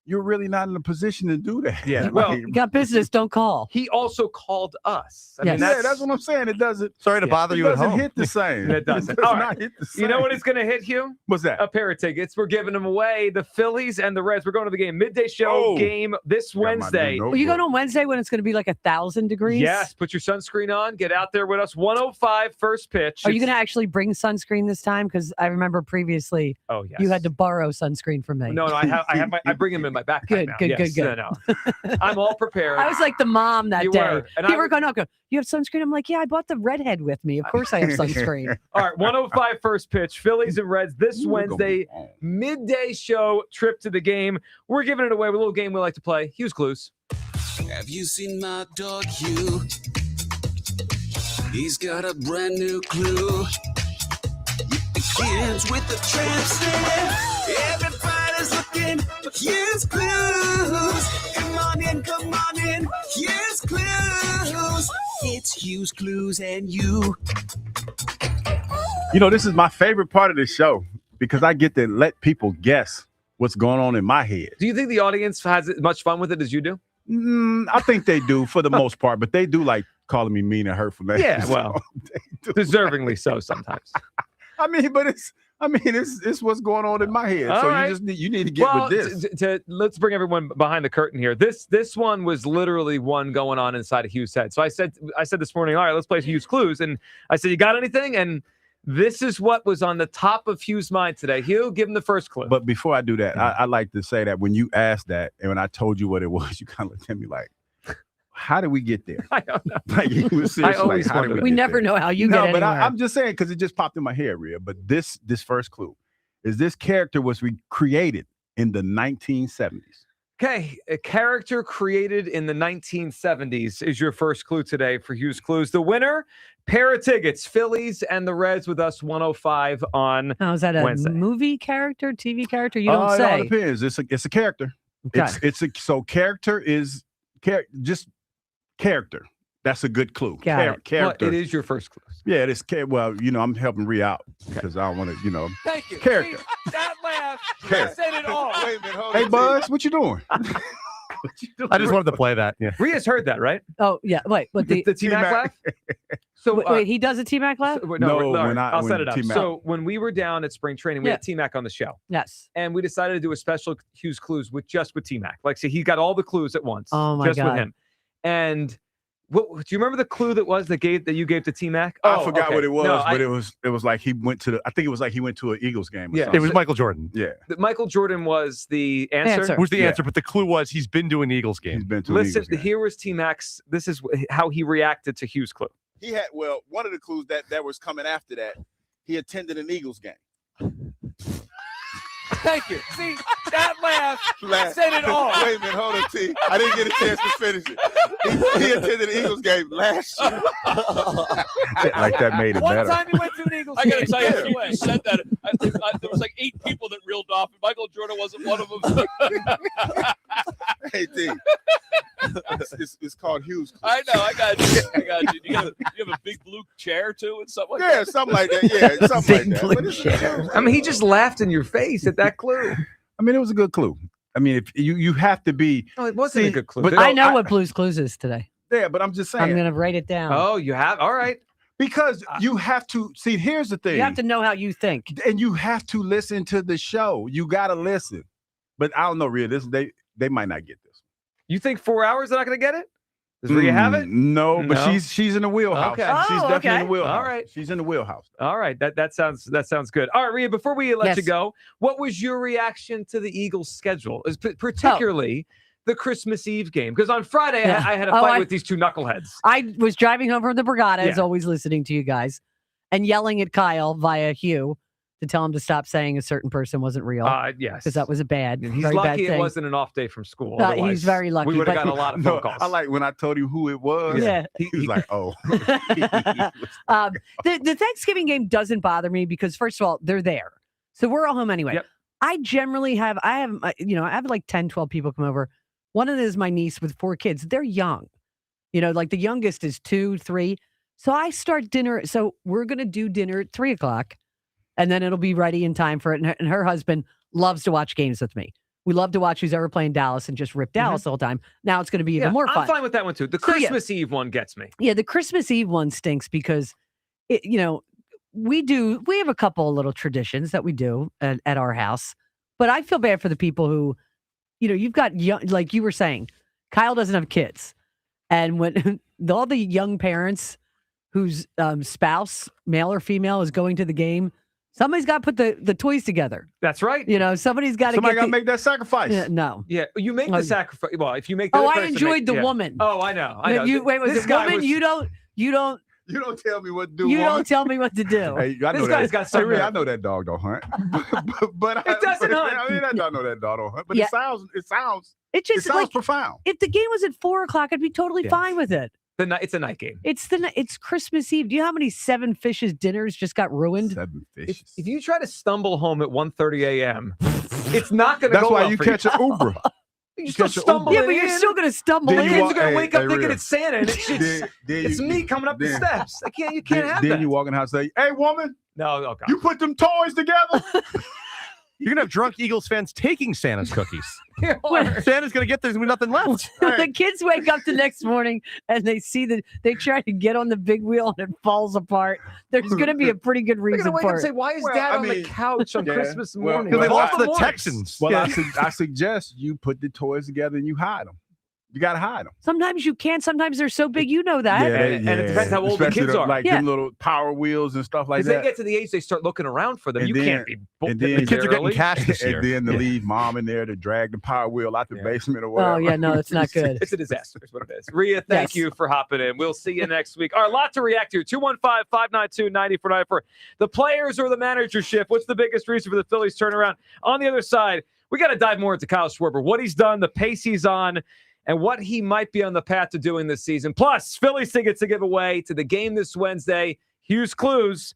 you're really not in a position to do that. Yeah. Well, you got business, don't call. He also called us. I mean, that's what I'm saying. It doesn't. Sorry to bother you at home. It doesn't hit the same. It doesn't. It does All not right. hit the same. You know what is going to hit, Hugh? What's that? A pair of tickets. We're giving them away. The Phillies and the Reds. We're going to the game. Midday show game this Wednesday. Are you going on Wednesday when it's going to be like 1,000 degrees? Yes. Put your sunscreen on. Get out there with us. 1:05 first pitch. Are you going to actually bring sunscreen this time? Because I remember previously you had to borrow sunscreen from me. No, I bring them in my backpack Good, now. good. No. I'm all prepared. I was like the mom that You day. were. And People were going, you have sunscreen? I'm like, yeah, I bought the redhead with me. Of course I have sunscreen. All right, 1:05 first pitch. Phillies and Reds this Wednesday. Midday show trip to the game. We're giving it away with a little game we like to play. Hugh's Clues. Have you seen my dog Hugh? He's got a brand new clue. It begins with the transit. Everybody's looking for Hugh's Clues. Come on in. Hugh's Clues. It's Hugh's Clues and you. You know, this is my favorite part of the show because I get to let people guess what's going on in my head. Do you think the audience has as much fun with it as you do? I think they do for the most part, but they do like calling me mean and hurtful names. Yeah, well, deservingly so sometimes. I mean, it's what's going on in my head. All so right. you need to get with this. Let's bring everyone behind the curtain here. This one was literally one going on inside of Hugh's head. So I said this morning, all right, let's play Hugh's Clues. And I said, you got anything? And this is what was on the top of Hugh's mind today. Hugh, give him the first clue. But before I do that, I like to say that when you asked that and when I told you what it was, you kind of looked at me like, how did we get there? I don't know. Like, you were serious, I always how did we never know how you get but anywhere. I'm just saying because it just popped in my head, Rhea. But this first clue is this character was created in the 1970s. Okay, a character created in the 1970s is your first clue today for Hugh's Clues. The winner, pair of tickets, Phillies and the Reds with us 1:05 on Now, is that a Wednesday. movie character, TV character? You don't It say. all depends. It's a character. Okay. So character is just character. That's a good clue. Got it. Character. Well, it is your first clue. Yeah, it is. Well, I'm helping Rhea out because I don't want to, Thank you. Character. See, that laugh Character. said it all. Hey, Buzz, what you doing? I just wanted to play that. Yeah. Ria's heard that, right? Oh, yeah. Wait, but the T-Mac laugh? So wait, he does a T-Mac laugh? No, I'll set it up. So when we were down at spring training, we had T-Mac on the show. Yes. And we decided to do a special Hughes Clues with T-Mac. Like, so he got all the clues at once. Oh, my just God. with him. And do you remember the clue that you gave to T-Mac? I forgot what it was, but it was like he went to I think it was like he went to an Eagles game. Or It was Michael Jordan. Yeah. Michael Jordan was the answer. Was the answer, but the clue was he's been to an Eagles game. He's been to Listen, here was T-Mac's. This is how he reacted to Hughes' clue. He had one of the clues that was coming after that. He attended an Eagles game. Thank you. See, that laugh said it all. Wait a minute, hold on, T. I didn't get a chance to finish it. He attended the Eagles game last year. Like that made it better. One time he went to an Eagles I game. got to tell you, you said that. There was like 8 people that reeled off, and Michael Jordan wasn't one of them. Hey, T. It's called Hughes. I know. I got you. You have a big blue chair, too, and something like that? Yeah, something like that. Yeah, something like that. I mean, he just laughed in your face at that clue. I mean, it was a good clue. I mean, if you have to be. Oh, it wasn't a good clue. But I know what Blue's Clues is today. Yeah, but I'm just saying. I'm going to write it down. Oh, you have? All right. Because you have to see. Here's the thing. You have to know how you think, and you have to listen to the show. You got to listen. But I don't know, Rhea. They might not get this. You think 4 hours they're not going to get it? Does Rhea have it? No, but she's in the wheelhouse. Okay. She's definitely in the wheelhouse. All right. She's in the wheelhouse. All right. That sounds good. All right, Rhea, before we let you go, what was your reaction to the Eagles' schedule? Particularly the Christmas Eve game? Because on Friday, I had a fight with these two knuckleheads. I was driving home from the Borgata, as always listening to you guys, and yelling at Kyle via Hugh to tell him to stop saying a certain person wasn't real. Yes. Because that was a He's very lucky bad thing. it wasn't an off day from school. He's very lucky. We would have gotten a lot of phone calls. I like when I told him who it was. Yeah. He was like, oh. The Thanksgiving game doesn't bother me because, first of all, they're there. So we're all home anyway. Yep. I generally have like 10, 12 people come over. One of them is my niece with 4 kids. They're young. Like the youngest is 2, 3. So I start dinner. So we're going to do dinner at 3:00. And then it'll be ready in time for it. And her husband loves to watch games with me. We love to watch who's ever playing Dallas and just rip Dallas the whole time. Now it's going to be even more fun. I'm fine with that one too. The Christmas Eve one gets me. Yeah, the Christmas Eve one stinks because, we have a couple of little traditions that we do at our house. But I feel bad for the people who, you've got young, like you were saying, Kyle doesn't have kids. And when all the young parents whose spouse, male or female, is going to the game, somebody's got to put the toys together. That's right. Somebody's got to Somebody got to make that sacrifice. No. Yeah, you make the sacrifice. Well, if you make the I enjoyed the woman. Oh, I know. Was it woman? You don't tell me what to do. You don't tell me what to do. Hey, I know this guy's got something. I know that dog don't hunt. but it doesn't hunt. I mean, I know that dog don't hunt. But it sounds like profound. If the game was at 4:00, I'd be totally fine with it. It's a night game. It's Christmas Eve. Do you know how many 7 Fishes dinners just got ruined? 7 Fishes. If you try to stumble home at 1:30 a.m., it's not going to go That's why well you for catch an Uber. You still stumble but you're still going to stumble in. Kids are going to wake up thinking it's Santa, and it's me coming up the steps. You can't have that. Then you walk in the house and say, "Hey, woman, no, God. You put them toys together." You're going to have drunk Eagles fans taking Santa's cookies. Santa's going to get there's going to be nothing left. The kids wake up the next morning and they see that they try to get on the big wheel and it falls apart. There's going to be a pretty good reason They're going to wake for up and it. say, why is Dad on the couch on Christmas morning? Because they lost to the mornings. Texans. Well, I suggest you put the toys together and you hide them. You got to hide them. Sometimes you can't. Sometimes they're so big, you know that. And it depends how old the kids are. Like them little Power Wheels and stuff like that. They get to the age they start looking around for them. And you then, can't be. The kids are getting cash this year. And then to leave mom in there to drag the Power Wheel out the basement or whatever. Oh, yeah, no, it's not good. It's a disaster is what it is. Rhea, thank you for hopping in. We'll see you next week. All right, a lot to react to. 215-592-9494. The players or the managership, what's the biggest reason for the Phillies turnaround? On the other side, we got to dive more into Kyle Schwarber, what he's done, the pace he's on, and what he might be on the path to doing this season. Plus, Phillies tickets to give away to the game this Wednesday. Hughes Clues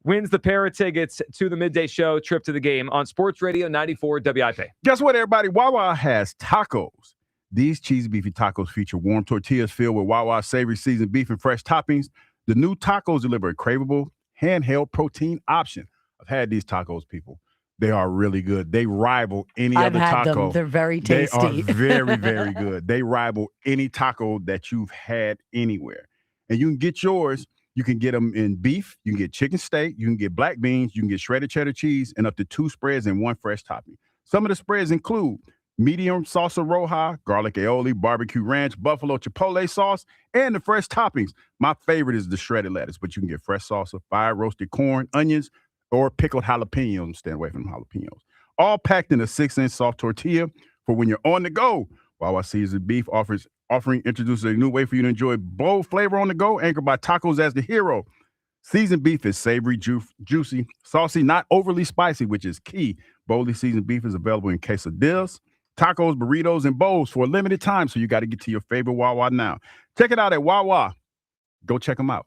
wins the pair of tickets to the midday show trip to the game on Sports Radio 94 WIP. Guess what, everybody? Wawa has tacos. These cheesy beefy tacos feature warm tortillas filled with Wawa savory seasoned beef and fresh toppings. The new tacos deliver a craveable, handheld protein option. I've had these tacos, people. They are really good. They rival any other taco. Them. They're very tasty. They are very, very good. They rival any taco that you've had anywhere. And you can get yours. You can get them in beef. You can get chicken steak. You can get black beans. You can get shredded cheddar cheese and up to 2 spreads and 1 fresh topping. Some of the spreads include medium salsa roja, garlic aioli, barbecue ranch, buffalo chipotle sauce, and the fresh toppings. My favorite is the shredded lettuce, but you can get fresh salsa, fire roasted corn, onions, or pickled jalapenos. Stay away from jalapenos. All packed in a 6-inch soft tortilla for when you're on the go. Wawa Seasoned Beef offering introduces a new way for you to enjoy bold flavor on the go, anchored by tacos as the hero. Seasoned beef is savory, juicy, saucy, not overly spicy, which is key. Boldly seasoned beef is available in quesadillas, tacos, burritos, and bowls for a limited time, so you got to get to your favorite Wawa now. Check it out at Wawa. Go check them out.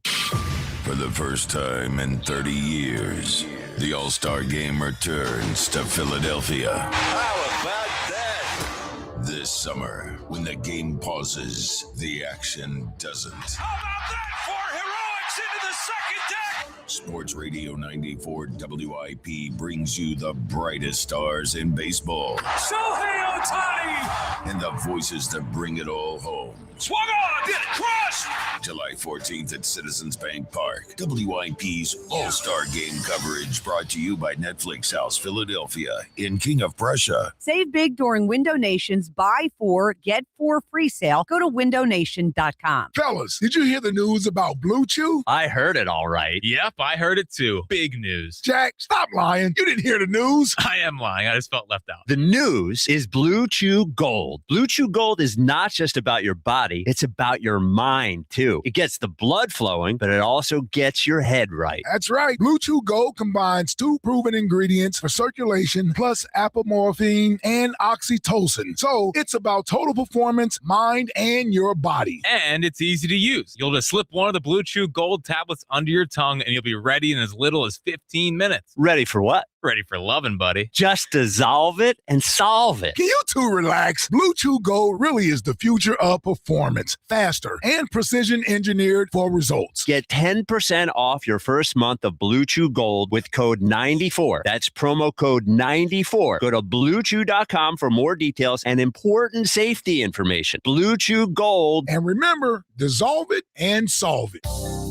For the first time in 30 years, the All-Star Game returns to Philadelphia. How about that? This summer, when the game pauses, the action doesn't. How about that for heroics into the second deck? Sports Radio 94 WIP brings you the brightest stars in baseball. Shohei Ohtani! And the voices that bring it all home. Swung on! Get it! Crushed! July 14th at Citizens Bank Park. WIP's All-Star Game coverage brought to you by Netflix House Philadelphia in King of Prussia. Save big during Window Nation's Buy 4, Get 4 free sale. Go to windownation.com. Fellas, did you hear the news about Blue Chew? I heard it all right. Yep, I heard it too. Big news. Jack, stop lying. You didn't hear the news. I am lying. I just felt left out. The news is Blue Chew Gold. Blue Chew Gold is not just about your body. It's about your mind, too. It gets the blood flowing, but it also gets your head right. That's right. Blue Chew Gold combines 2 proven ingredients for circulation, plus apomorphine and oxytocin. So it's about total performance, mind, and your body. And it's easy to use. You'll just slip one of the Blue Chew Gold tablets under your tongue, and you'll be ready in as little as 15 minutes. Ready for what? Ready for loving, buddy. Just dissolve it and solve it. Can you two relax? Blue Chew Gold really is the future of performance. Faster and precision engineered for results. Get 10% off your first month of Blue Chew Gold with code 94. That's promo code 94. Go to BlueChew.com for more details and important safety information. Blue Chew Gold. And remember, dissolve it and solve it.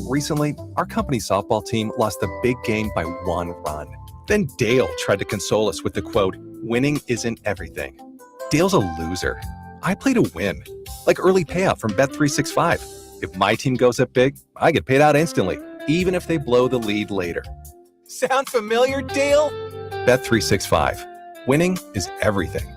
Recently, our company's softball team lost a big game by 1 run. Then Dale tried to console us with the quote, "Winning isn't everything." Dale's a loser. I play to win, like early payout from Bet365. If my team goes up big, I get paid out instantly, even if they blow the lead later. Sound familiar, Dale? Bet365. Winning is everything.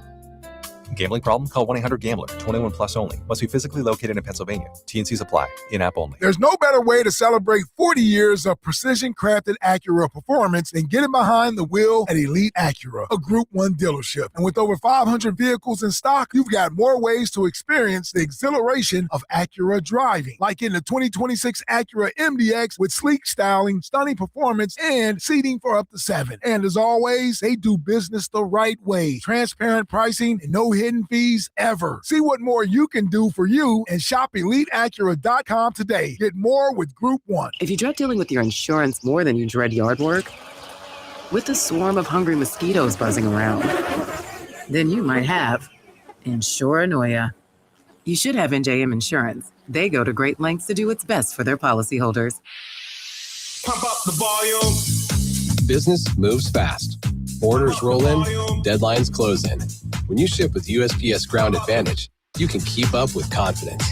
Gambling problem? Call 1-800-GAMBLER. 21 plus only. Must be physically located in Pennsylvania. T&Cs apply. In-app only. There's no better way to celebrate 40 years of precision-crafted Acura performance than getting behind the wheel at Elite Acura, a Group 1 dealership. And with over 500 vehicles in stock, you've got more ways to experience the exhilaration of Acura driving. Like in the 2026 Acura MDX with sleek styling, stunning performance, and seating for up to 7. And as always, they do business the right way. Transparent pricing and no hidden fees ever. See what more you can do for you and shop EliteAcura.com today. Get more with Group 1. If you dread dealing with your insurance more than you dread yard work, with a swarm of hungry mosquitoes buzzing around, then you might have Insuranoia. You should have NJM Insurance. They go to great lengths to do what's best for their policyholders. Pump up the volume. Business moves fast. Orders roll in, deadlines close in. When you ship with USPS Ground Advantage, you can keep up with confidence.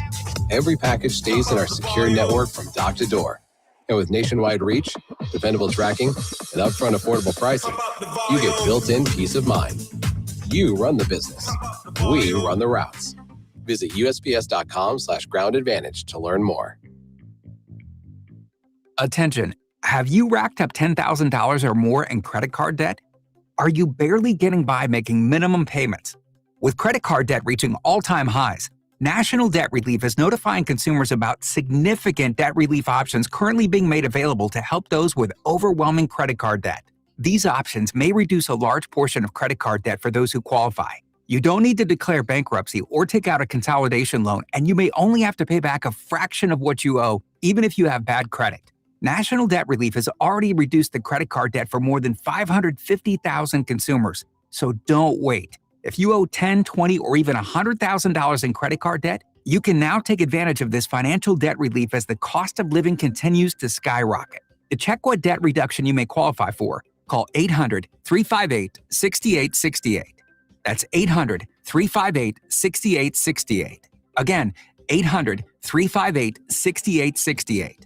Every package stays in our secure network from dock to door. And with nationwide reach, dependable tracking, and upfront affordable pricing, you get built-in peace of mind. You run the business. We run the routes. Visit USPS.com/Ground Advantage to learn more. Attention. Have you racked up $10,000 or more in credit card debt? Are you barely getting by making minimum payments? With credit card debt reaching all-time highs, National Debt Relief is notifying consumers about significant debt relief options currently being made available to help those with overwhelming credit card debt. These options may reduce a large portion of credit card debt for those who qualify. You don't need to declare bankruptcy or take out a consolidation loan, and you may only have to pay back a fraction of what you owe, even if you have bad credit. National Debt Relief has already reduced the credit card debt for more than 550,000 consumers. So don't wait. If you owe $10, $20, or even $100,000 in credit card debt, you can now take advantage of this financial debt relief as the cost of living continues to skyrocket. To check what debt reduction you may qualify for, call 800-358-6868. That's 800-358-6868. Again, 800-358-6868.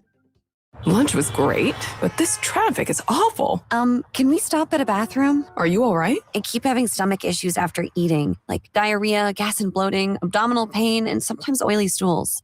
Lunch was great, but this traffic is awful. Can we stop at a bathroom? Are you all right? I keep having stomach issues after eating, like diarrhea, gas and bloating, abdominal pain, and sometimes oily stools.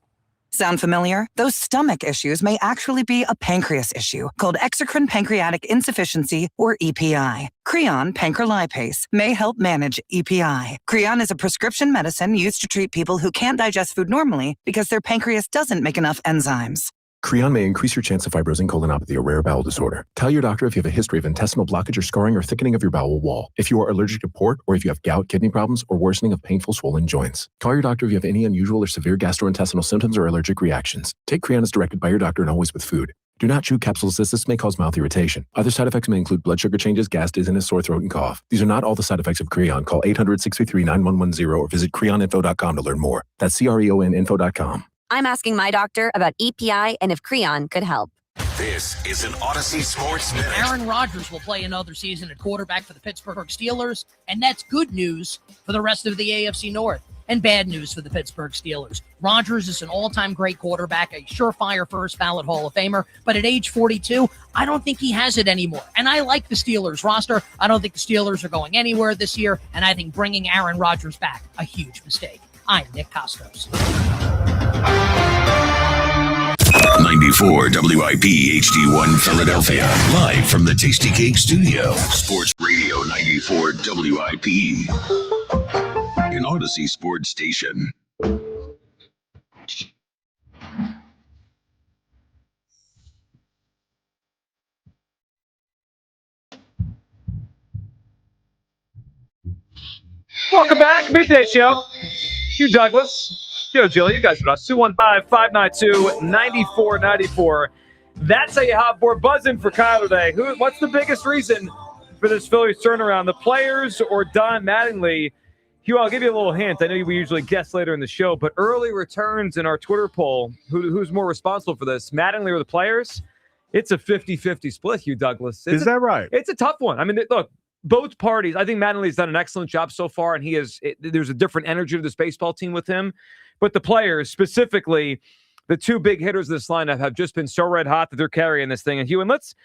Sound familiar? Those stomach issues may actually be a pancreas issue called exocrine pancreatic insufficiency, or EPI. Creon pancrelipase may help manage EPI. Creon is a prescription medicine used to treat people who can't digest food normally because their pancreas doesn't make enough enzymes. Creon may increase your chance of fibrosing colonopathy, a rare bowel disorder. Tell your doctor if you have a history of intestinal blockage or scarring or thickening of your bowel wall, if you are allergic to pork, or if you have gout, kidney problems, or worsening of painful swollen joints. Call your doctor if you have any unusual or severe gastrointestinal symptoms or allergic reactions. Take Creon as directed by your doctor and always with food. Do not chew capsules as this may cause mouth irritation. Other side effects may include blood sugar changes, gas, dizziness, sore throat, and cough. These are not all the side effects of Creon. Call 800-633-9110 or visit creoninfo.com to learn more. That's creoninfo.com. I'm asking my doctor about EPI and if Creon could help. This is an Odyssey Sports Minute. Aaron Rodgers will play another season at quarterback for the Pittsburgh Steelers, and that's good news for the rest of the AFC North and bad news for the Pittsburgh Steelers. Rodgers is an all-time great quarterback, a surefire first-ballot Hall of Famer, but at age 42, I don't think he has it anymore. And I like the Steelers roster. I don't think the Steelers are going anywhere this year, and I think bringing Aaron Rodgers back, a huge mistake. I'm Nick Costos. 94 WIP HD1 Philadelphia. Live from the Tasty Cake Studio. Sports Radio 94 WIP. An Odyssey Sports Station. Welcome back. Midday Show. Hugh Douglas, Joe Gill, you guys with us. 215-592-9494. That's how you hot board buzzing for Kyle today. What's the biggest reason for this Phillies turnaround? The players or Don Mattingly? Hugh, I'll give you a little hint. I know we usually guess later in the show, but early returns in our Twitter poll, who's more responsible for this, Mattingly or the players? It's a 50-50 split, Hugh Douglas. Is that right? It's a tough one. I mean, look, both parties, I think Mattingly's done an excellent job so far, and there's a different energy to this baseball team with him. But the players, specifically the two big hitters of this lineup, have just been so red hot that they're carrying this thing. And Hugh, and let's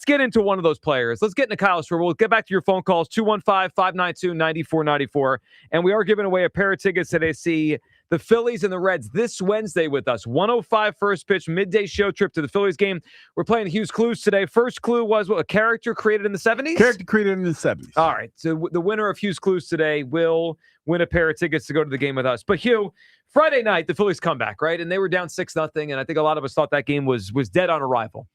get into one of those players. Let's get into Kyle Schwarber. We'll get back to your phone calls, 215-592-9494. And we are giving away a pair of tickets today to see the Phillies and the Reds this Wednesday with us. 1:05 first pitch, midday show trip to the Phillies game. We're playing Hugh's Clues today. First clue was a character created in the 70s? Character created in the 70s. All right. So the winner of Hugh's Clues today will win a pair of tickets to go to the game with us. But Hugh, Friday night, the Phillies come back, right? And they were down 6-0, and I think a lot of us thought that game was dead on arrival.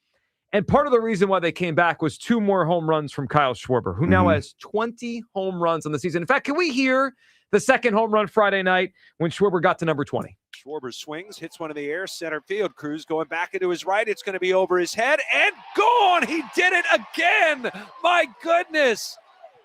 And part of the reason why they came back was 2 more home runs from Kyle Schwarber, who now has 20 home runs on the season. In fact, can we hear the second home run Friday night when Schwarber got to number 20? Schwarber swings, hits one in the air, center field. Cruz going back into his right. It's going to be over his head and gone. He did it again. My goodness.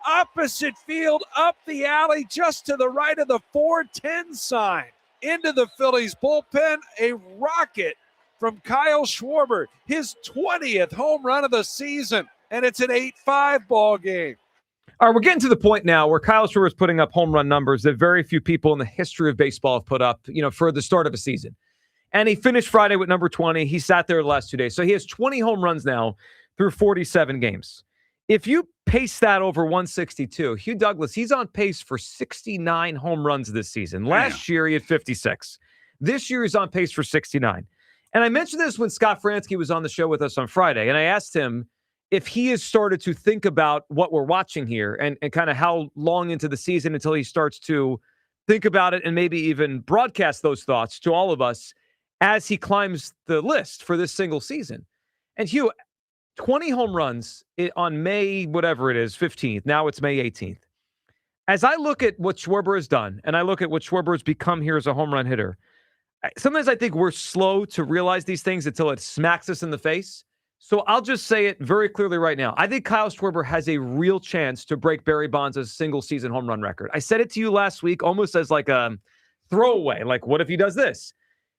Opposite field, up the alley, just to the right of the 410 sign. Into the Phillies bullpen, a rocket from Kyle Schwarber. His 20th home run of the season, and it's an 8-5 ball game. All right, we're getting to the point now where Kyle Schwarber is putting up home run numbers that very few people in the history of baseball have put up, for the start of a season. And he finished Friday with number 20. He sat there the last 2 days. So he has 20 home runs now through 47 games. If you pace that over 162, Hugh Douglas, he's on pace for 69 home runs this season. Last year, he had 56. This year, he's on pace for 69. And I mentioned this when Scott Fransky was on the show with us on Friday, and I asked him if he has started to think about what we're watching here and kind of how long into the season until he starts to think about it and maybe even broadcast those thoughts to all of us as he climbs the list for this single season. And Hugh, 20 home runs on May, whatever it is, 15th. Now it's May 18th. As I look at what Schwarber has done, and I look at what Schwarber has become here as a home run hitter, sometimes I think we're slow to realize these things until it smacks us in the face. So I'll just say it very clearly right now. I think Kyle Schwarber has a real chance to break Barry Bonds' single-season home run record. I said it to you last week almost as like a throwaway. Like, what if he does this?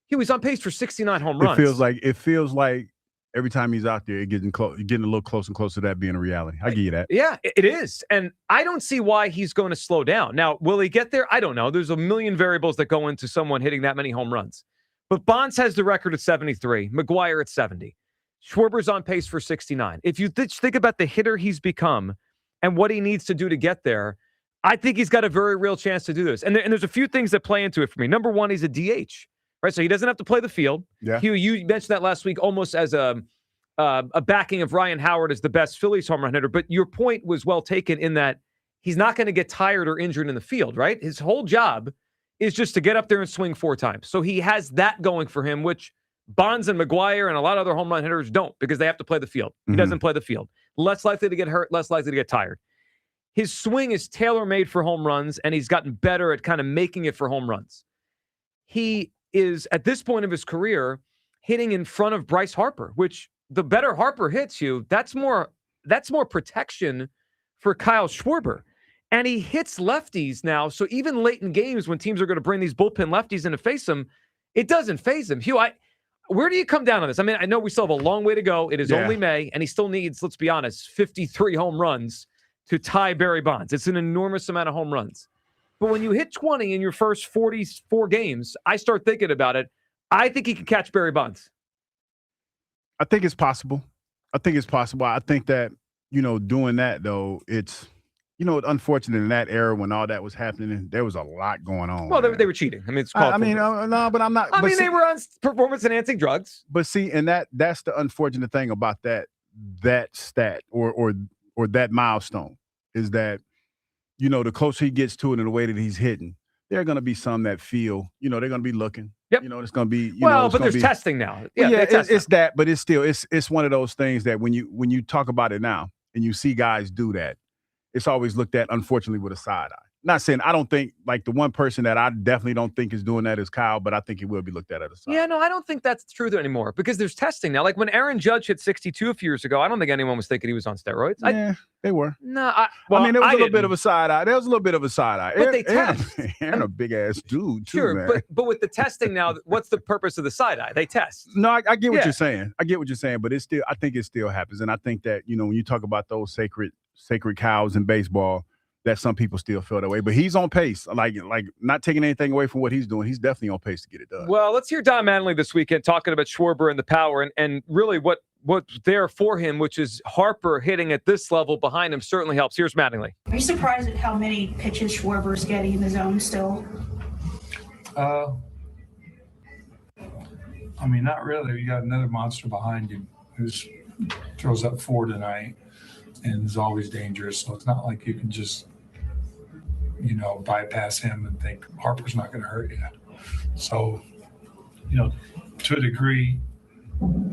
He's on pace for 69 home runs. It feels like every time he's out there, it's getting a little closer and closer to that being a reality. I give you that. Yeah, it is. And I don't see why he's going to slow down. Now, will he get there? I don't know. There's a million variables that go into someone hitting that many home runs. But Bonds has the record at 73. McGuire at 70. Schwarber's on pace for 69. If you think about the hitter he's become and what he needs to do to get there, I think he's got a very real chance to do this. And there's a few things that play into it for me. Number one, he's a DH, right? So he doesn't have to play the field. Yeah. Hugh, you mentioned that last week almost as a backing of Ryan Howard as the best Phillies home run hitter. But your point was well taken in that he's not going to get tired or injured in the field, right? His whole job is just to get up there and swing 4 times. So he has that going for him, which Bonds and McGuire and a lot of other home run hitters don't because they have to play the field. He doesn't play the field. Less likely to get hurt, less likely to get tired. His swing is tailor-made for home runs, and he's gotten better at kind of making it for home runs. He is, at this point of his career, hitting in front of Bryce Harper, which the better Harper hits you, that's more protection for Kyle Schwarber. And he hits lefties now, so even late in games when teams are going to bring these bullpen lefties in to face him, it doesn't faze him. Hugh, where do you come down on this? I mean, I know we still have a long way to go. It is only May, and he still needs, let's be honest, 53 home runs to tie Barry Bonds. It's an enormous amount of home runs. But when you hit 20 in your first 44 games, I start thinking about it. I think he can catch Barry Bonds. I think it's possible. I think that, doing that, though, it's, unfortunate in that era when all that was happening, there was a lot going on. Well, they were cheating. I mean, it's called. No, but I'm not. They were on performance-enhancing drugs. But see, and that's the unfortunate thing about that stat or that milestone is that, the closer he gets to it in the way that he's hitting, there are going to be some that feel, they're going to be looking. Yep. It's going to be. But there's testing now. Yeah, it's that, but it's still it's one of those things that when you talk about it now and you see guys do that, it's always looked at, unfortunately, with a side eye. Not saying I don't think, like, the one person that I definitely don't think is doing that is Kyle, but I think he will be looked at as a side. Yeah, no, I don't think that's true anymore because there's testing now. Like when Aaron Judge hit 62 a few years ago, I don't think anyone was thinking he was on steroids. Yeah, they were. No, there was a little bit of a side eye. But they test. Aaron a big-ass dude, too, sure, man. but with the testing now, what's the purpose of the side eye? They test. No, I get what you're saying. But I think it still happens. And I think that, when you talk about those sacred cows in baseball, that some people still feel that way. But he's on pace. Like not taking anything away from what he's doing. He's definitely on pace to get it done. Well, let's hear Don Mattingly this weekend talking about Schwarber and the power and really what's there for him, which is Harper hitting at this level behind him certainly helps. Here's Mattingly. Are you surprised at how many pitches Schwarber's getting in the zone still? Not really. You got another monster behind you who throws up 4 tonight and is always dangerous. So it's not like you can just, bypass him and think Harper's not going to hurt you. So, to a degree,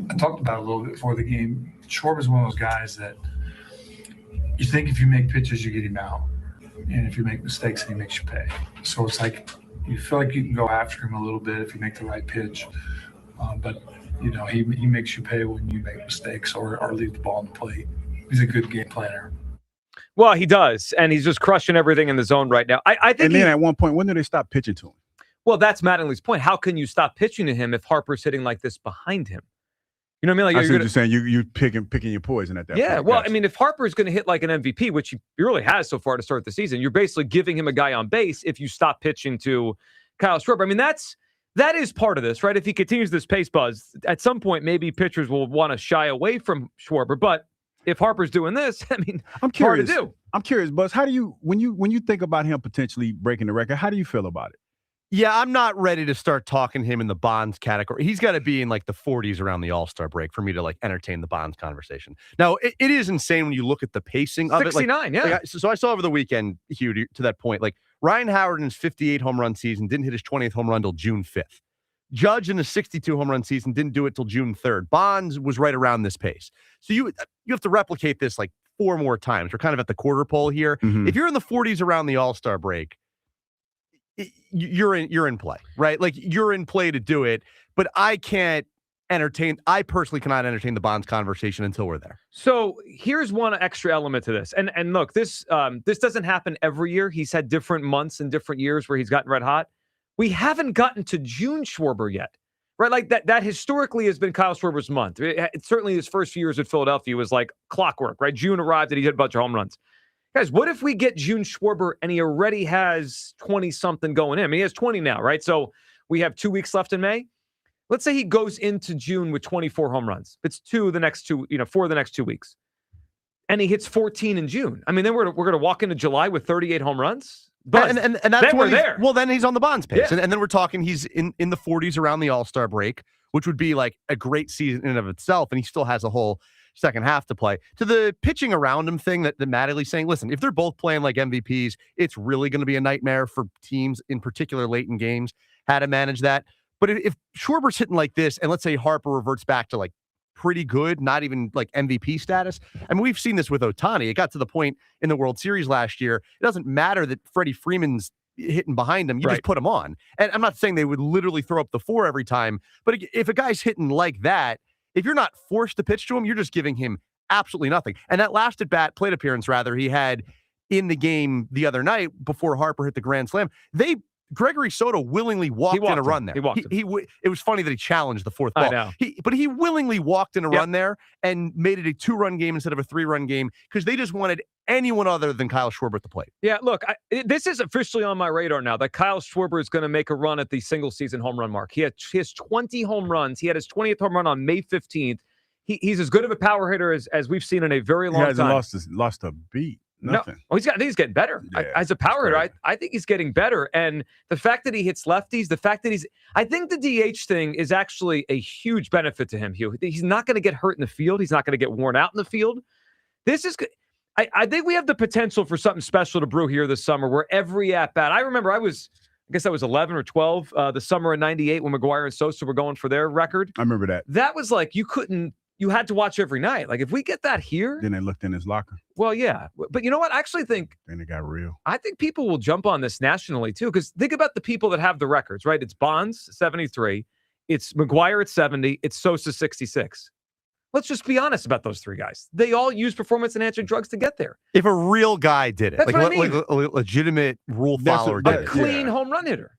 I talked about it a little bit before the game. Schwarber's one of those guys that you think if you make pitches, you get him out. And if you make mistakes, he makes you pay. So it's like you feel like you can go after him a little bit if you make the right pitch. But, he makes you pay when you make mistakes or leave the ball on the plate. He's a good game planner. Well, he does, and he's just crushing everything in the zone right now. I think. And then at one point, when do they stop pitching to him? Well, that's Mattingly's point. How can you stop pitching to him if Harper's hitting like this behind him? You know what I mean? Like, I see what you're saying. You picking your poison at that point. Yeah, well, if Harper's going to hit like an MVP, which he really has so far to start the season, you're basically giving him a guy on base if you stop pitching to Kyle Schwarber. That is part of this, right? If he continues this pace buzz, at some point, maybe pitchers will want to shy away from Schwarber, but if Harper's doing this, I'm curious. Hard to do. I'm curious, Buzz. How do you, when you think about him potentially breaking the record, how do you feel about it? Yeah, I'm not ready to start talking him in the Bonds category. He's got to be in like the 40s around the All-Star break for me to entertain the Bonds conversation. Now, it is insane when you look at the pacing of 69, it. So I saw over the weekend, Hugh, to that point, Ryan Howard in his 58 home run season didn't hit his 20th home run till June 5th. Judge in the 62 home run season didn't do it till June 3rd. Bonds was right around this pace. So you have to replicate this 4 more times. We're kind of at the quarter pole here. Mm-hmm. If you're in the 40s around the All-Star break, you're in play, right? You're in play to do it, but I can't I personally cannot entertain the Bonds conversation until we're there. So here's one extra element to this. And look, this doesn't happen every year. He's had different months and different years where he's gotten red hot. We haven't gotten to June Schwarber yet, right? Like that historically has been Kyle Schwarber's month. It certainly his first few years at Philadelphia was like clockwork, right? June arrived and he hit a bunch of home runs. Guys, what if we get June Schwarber and he already has 20-something going in? I mean, he has 20 now, right? So we have 2 weeks left in May. Let's say he goes into June with 24 home runs. It's 4 the next 2 weeks. And he hits 14 in June. I mean, then we're going to walk into July with 38 home runs. But and that's then we're there. Well, then he's on the Bonds pace. Yeah. And then we're talking he's in the 40s around the All-Star break, which would be like a great season in and of itself. And he still has a whole second half to play. To the pitching around him thing that Mattingly's saying, listen, if they're both playing like MVPs, it's really going to be a nightmare for teams, in particular late in games, how to manage that. But if Schwarber's hitting like this, and let's say Harper reverts back to like pretty good, not even like MVP status. I mean, we've seen this with Ohtani. It got to the point in the World Series last year. It doesn't matter that Freddie Freeman's hitting behind him. You just put him on. And I'm not saying they would literally throw up the 4 every time, but if a guy's hitting like that, if you're not forced to pitch to him, you're just giving him absolutely nothing. And that last plate appearance, he had in the game the other night before Harper hit the grand slam, Gregory Soto willingly walked in a run there. It was funny that he challenged the 4th ball. I know. But he willingly walked in a run there and made it a 2-run game instead of a 3-run game because they just wanted anyone other than Kyle Schwarber at the plate. Yeah, look, this is officially on my radar now that Kyle Schwarber is going to make a run at the single-season home run mark. He has 20 home runs. He had his 20th home run on May 15th. He's as good of a power hitter as we've seen in a very long time. He hasn't lost a beat. Nothing. No. I think he's getting better. Yeah, as a power hitter, I think he's getting better. And the fact that he hits lefties, I think the DH thing is actually a huge benefit to him, Hugh. He's not going to get hurt in the field. He's not going to get worn out in the field. This is good. I think we have the potential for something special to brew here this summer where every at-bat, I remember I was 11 or 12 the summer of 98 when McGuire and Sosa were going for their record. I remember that. That was like you had to watch every night. Like if we get that here. Then they looked in his locker. Well, yeah. But you know what? I actually think. Then it got real. I think people will jump on this nationally too. Because think about the people that have the records, right? It's Bonds, 73. It's McGuire at 70. It's Sosa, 66. Let's just be honest about those 3 guys. They all use performance-enhancing drugs to get there. If a real guy did it, That's what I mean. like a legitimate rule follower did a clean home run hitter.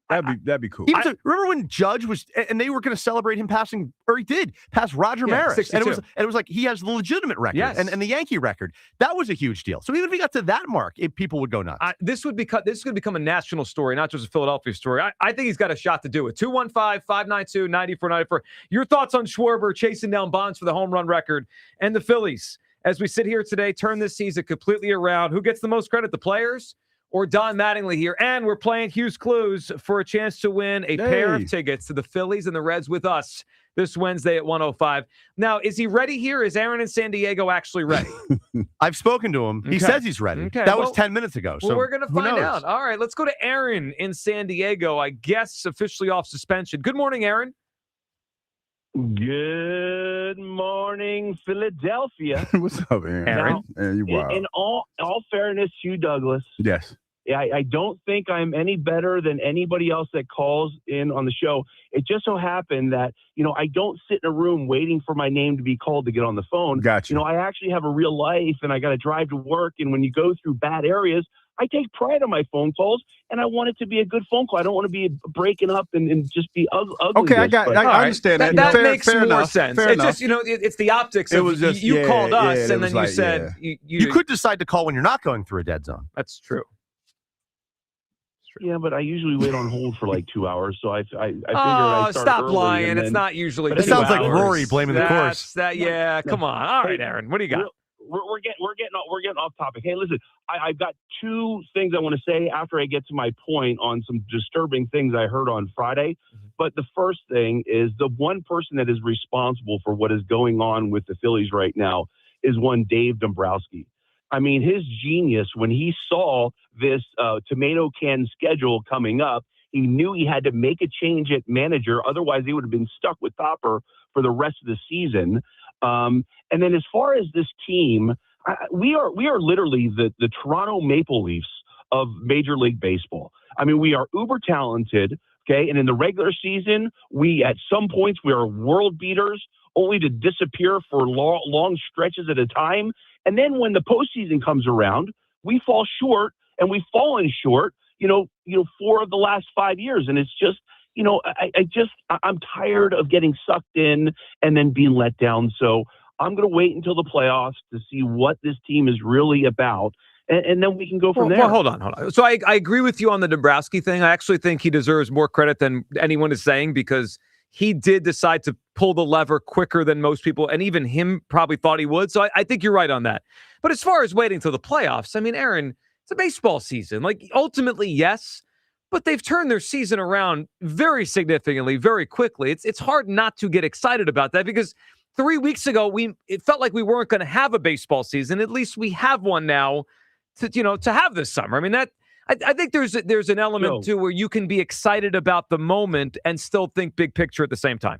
That'd be cool. Remember when Judge was, and they were going to celebrate him passing, or he did pass Roger Maris, 62. and it was like he has the legitimate record, and the Yankee record. That was a huge deal. So even if he got to that mark, people would go nuts. This is going to become a national story, not just a Philadelphia story. I think he's got a shot to do it. 215-592-9494. Your thoughts on Schwarber chasing down Bonds for the home run record and the Phillies as we sit here today, turn this season completely around. Who gets the most credit, the players or Don Mattingly here? And we're playing Hughes Clues for a chance to win a pair of tickets to the Phillies and the Reds with us this Wednesday at 1:05. Now, is he ready here? Is Aaron in San Diego actually ready? I've spoken to him. He says he's ready. Okay. That was 10 minutes ago. So we're going to find out. All right, let's go to Aaron in San Diego, I guess officially off suspension. Good morning, Aaron. Good morning, Philadelphia. What's up, Aaron? You wild. In all fairness to you, Douglas. Yes. I don't think I'm any better than anybody else that calls in on the show. It just so happened that, I don't sit in a room waiting for my name to be called to get on the phone. Gotcha. I actually have a real life, and I got to drive to work. And when you go through bad areas, I take pride on my phone calls, and I want it to be a good phone call. I don't want to be breaking up and just be ugly. Okay, I understand that. That Fair, makes fair more enough. sense. Fair it's enough. just, it's the optics. It of was just, you called us, and then you like, said you could decide to call when you're not going through a dead zone. That's true. Yeah, but I usually wait on hold for like 2 hours, so I figured I start stop early. lying. It's not usually. It sounds like Rory blaming the course. Yeah, come on. All right, Aaron, what do you got? We're getting off topic. Hey, listen, I've got 2 things I want to say after I get to my point on some disturbing things I heard on Friday. But the first thing is the one person that is responsible for what is going on with the Phillies right now is one Dave Dombrowski. I mean, his genius, when he saw this tomato can schedule coming up, he knew he had to make a change at manager. Otherwise, he would have been stuck with Topper for the rest of the season. And then as far as this team, we are literally the Toronto Maple Leafs of Major League Baseball. I mean, we are uber talented Okay. And in the regular season, at some points, we are world beaters only to disappear for long stretches at a time. And then when the postseason comes around, we fall short, and we've fallen short, 4 of the last 5 years. And it's just, I'm tired of getting sucked in and then being let down. So I'm going to wait until the playoffs to see what this team is really about. And then we can go from there. Well, hold on. So I agree with you on the Dombrowski thing. I actually think he deserves more credit than anyone is saying, because he did decide to pull the lever quicker than most people, and even him probably thought he would. So I think you're right on that. But as far as waiting till the playoffs, I mean, Aaron, it's a baseball season. Like, ultimately, yes, but they've turned their season around very significantly, very quickly. It's hard not to get excited about that, because 3 weeks ago, it felt like we weren't going to have a baseball season. At least we have one now to have this summer. I mean, I think there's an element to where you can be excited about the moment and still think big picture at the same time.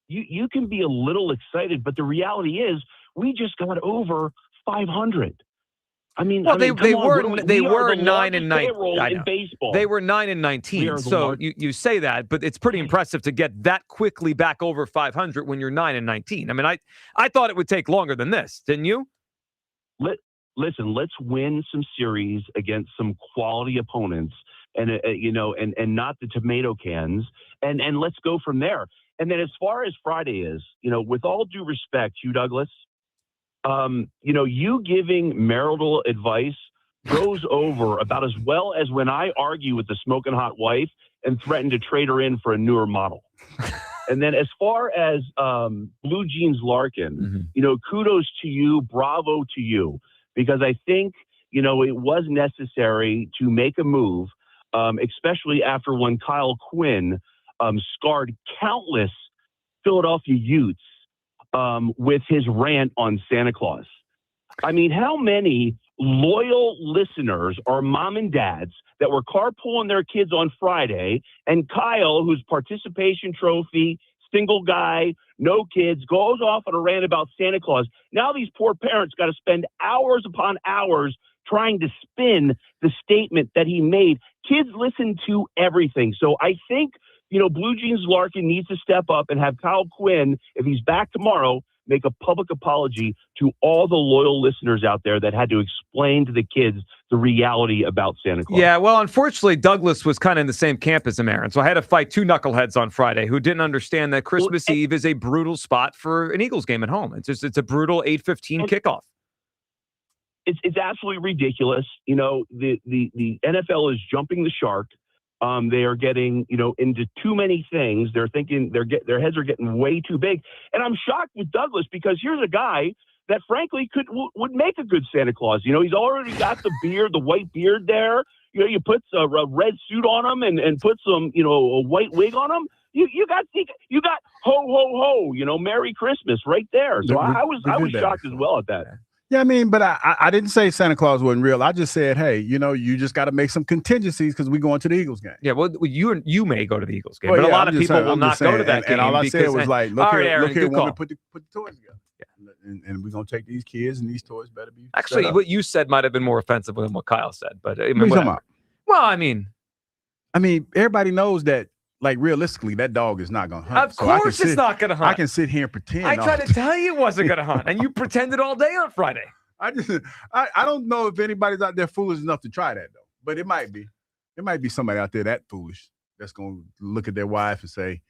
You can be a little excited, but the reality is we just got over 500. I mean, well, they were 9 and 19 in baseball. They were 9 and 19. So you say that, but it's pretty impressive to get that quickly back over 500 when you're 9 and 19. I mean, I thought it would take longer than this, didn't you? Listen, let's win some series against some quality opponents, and not the tomato cans, and let's go from there. And then as far as Friday is, with all due respect, Hugh Douglas, you giving marital advice goes over about as well as when I argue with the smoking hot wife and threaten to trade her in for a newer model. And then as far as Blue Jeans Larkin, kudos to you, bravo to you, because I think, it was necessary to make a move, especially after when Kyle Quinn scarred countless Philadelphia Utes with his rant on Santa Claus. I mean, how many loyal listeners are mom and dads that were carpooling their kids on Friday, and Kyle, whose participation trophy, single guy, no kids, goes off on a rant about Santa Claus. Now these poor parents got to spend hours upon hours trying to spin the statement that he made. Kids listen to everything. So I think, Blue Jeans Larkin needs to step up and have Kyle Quinn, if he's back tomorrow, make a public apology to all the loyal listeners out there that had to explain to the kids the reality about Santa Claus. Yeah, well, unfortunately, Douglas was kind of in the same camp as him, Aaron. So I had to fight two knuckleheads on Friday who didn't understand that Christmas Eve is a brutal spot for an Eagles game at home. It's a brutal 8:15 kickoff. It's absolutely ridiculous. The NFL is jumping the shark. They are getting, into too many things. They're thinking their heads are getting way too big. And I'm shocked with Douglas, because here's a guy that frankly would make a good Santa Claus. He's already got the beard, the white beard there. You put a red suit on him and put some, a white wig on him. You got ho ho ho, Merry Christmas right there. So I was shocked as well at that. Yeah, I mean, but I didn't say Santa Claus wasn't real. I just said, hey, you just got to make some contingencies because we're going to the Eagles game. Yeah, well, you may go to the Eagles game, but a lot of people will not go to that game. And all I said was like, look here, Aaron, want to put the toys together. Yeah. And we're going to take these kids, and these toys better be. Actually, what you said might have been more offensive than what Kyle said. But I mean, what are you talking about? Well, I mean, everybody knows that. Like, realistically, that dog is not going to hunt. Of course it's not going to hunt. I can sit here and pretend. I tried to tell you it wasn't going to hunt, and you pretended all day on Friday. I don't know if anybody's out there foolish enough to try that, though. But it might be. There might be somebody out there that foolish that's going to look at their wife and say,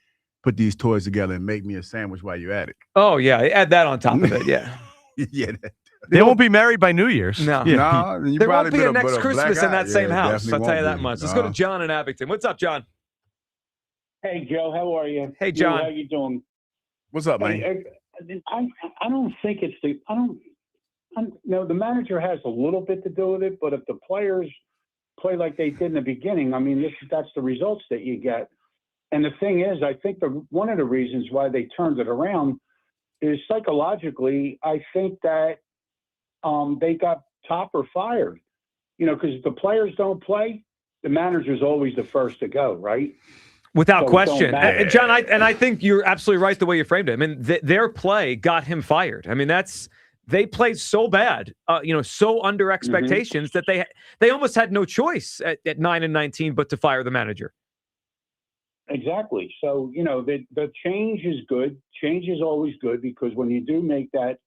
put these toys together and make me a sandwich while you're at it. Oh, yeah. Add that on top of it, yeah. Yeah. They won't be married by New Year's. No. Yeah. No, there won't be a next Christmas in that same house. I'll tell you that much. No. Let's go to John in Abington. What's up, John? Hey, Joe, how are you? Hey, John. How you doing? What's up, man? I don't think it's the manager has a little bit to do with it, but if the players play like they did in the beginning, I mean, that's the results that you get. And the thing is, I think one of the reasons why they turned it around is psychologically, I think that they got Topper fired, because if the players don't play, the manager's always the first to go, right? Without question. John, I think you're absolutely right the way you framed it. I mean, their play got him fired. I mean, they played so bad, so under expectations that they almost had no choice at 9 and 19 but to fire the manager. Exactly. So, the change is good. Change is always good because when you do make that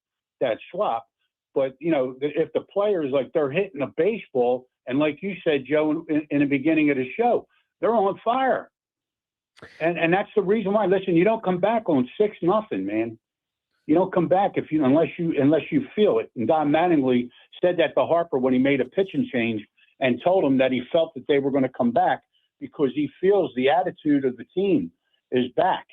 swap, but, if the players, like, they're hitting a baseball, and like you said, Joe, in the beginning of the show, they're on fire. And that's the reason why. Listen, you don't come back on 6-0, man. You don't come back unless you feel it. And Don Mattingly said that to Harper when he made a pitching change and told him that he felt that they were going to come back because he feels the attitude of the team is back.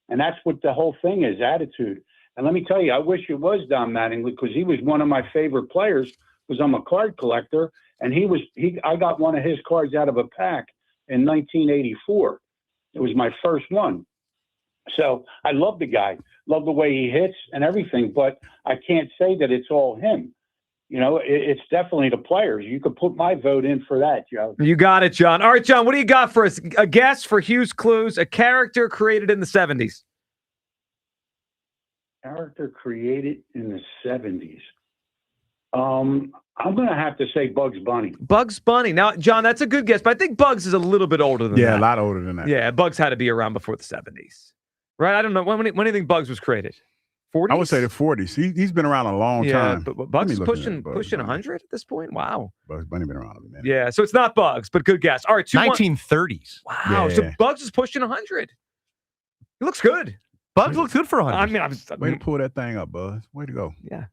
And that's what the whole thing is, attitude. And let me tell you, I wish it was Don Mattingly because he was one of my favorite players because I'm a card collector. And I got one of his cards out of a pack in 1984. It was my first one. So I love the guy, love the way he hits and everything, but I can't say that it's all him. It's definitely the players. You could put my vote in for that, Joe. You got it, John. All right, John, what do you got for us? A guess for Hughes Clues, a character created in the 70s. Character created in the 70s. I'm going to have to say Bugs Bunny. Bugs Bunny. Now, John, that's a good guess, but I think Bugs is a little bit older than that. Yeah, a lot older than that. Yeah, Bugs had to be around before the 70s. Right? I don't know. When do you think Bugs was created? 40s? I would say the 40s. He's been around a long time. But Bugs is pushing 100 at this point? Wow. Bugs Bunny been around a minute. Yeah, so it's not Bugs, but good guess. All right. 1930s. Wow. Yeah. So Bugs is pushing 100. He looks good. Bugs looks good for 100. I mean, Way to pull that thing up, Buzz. Way to go. Yeah.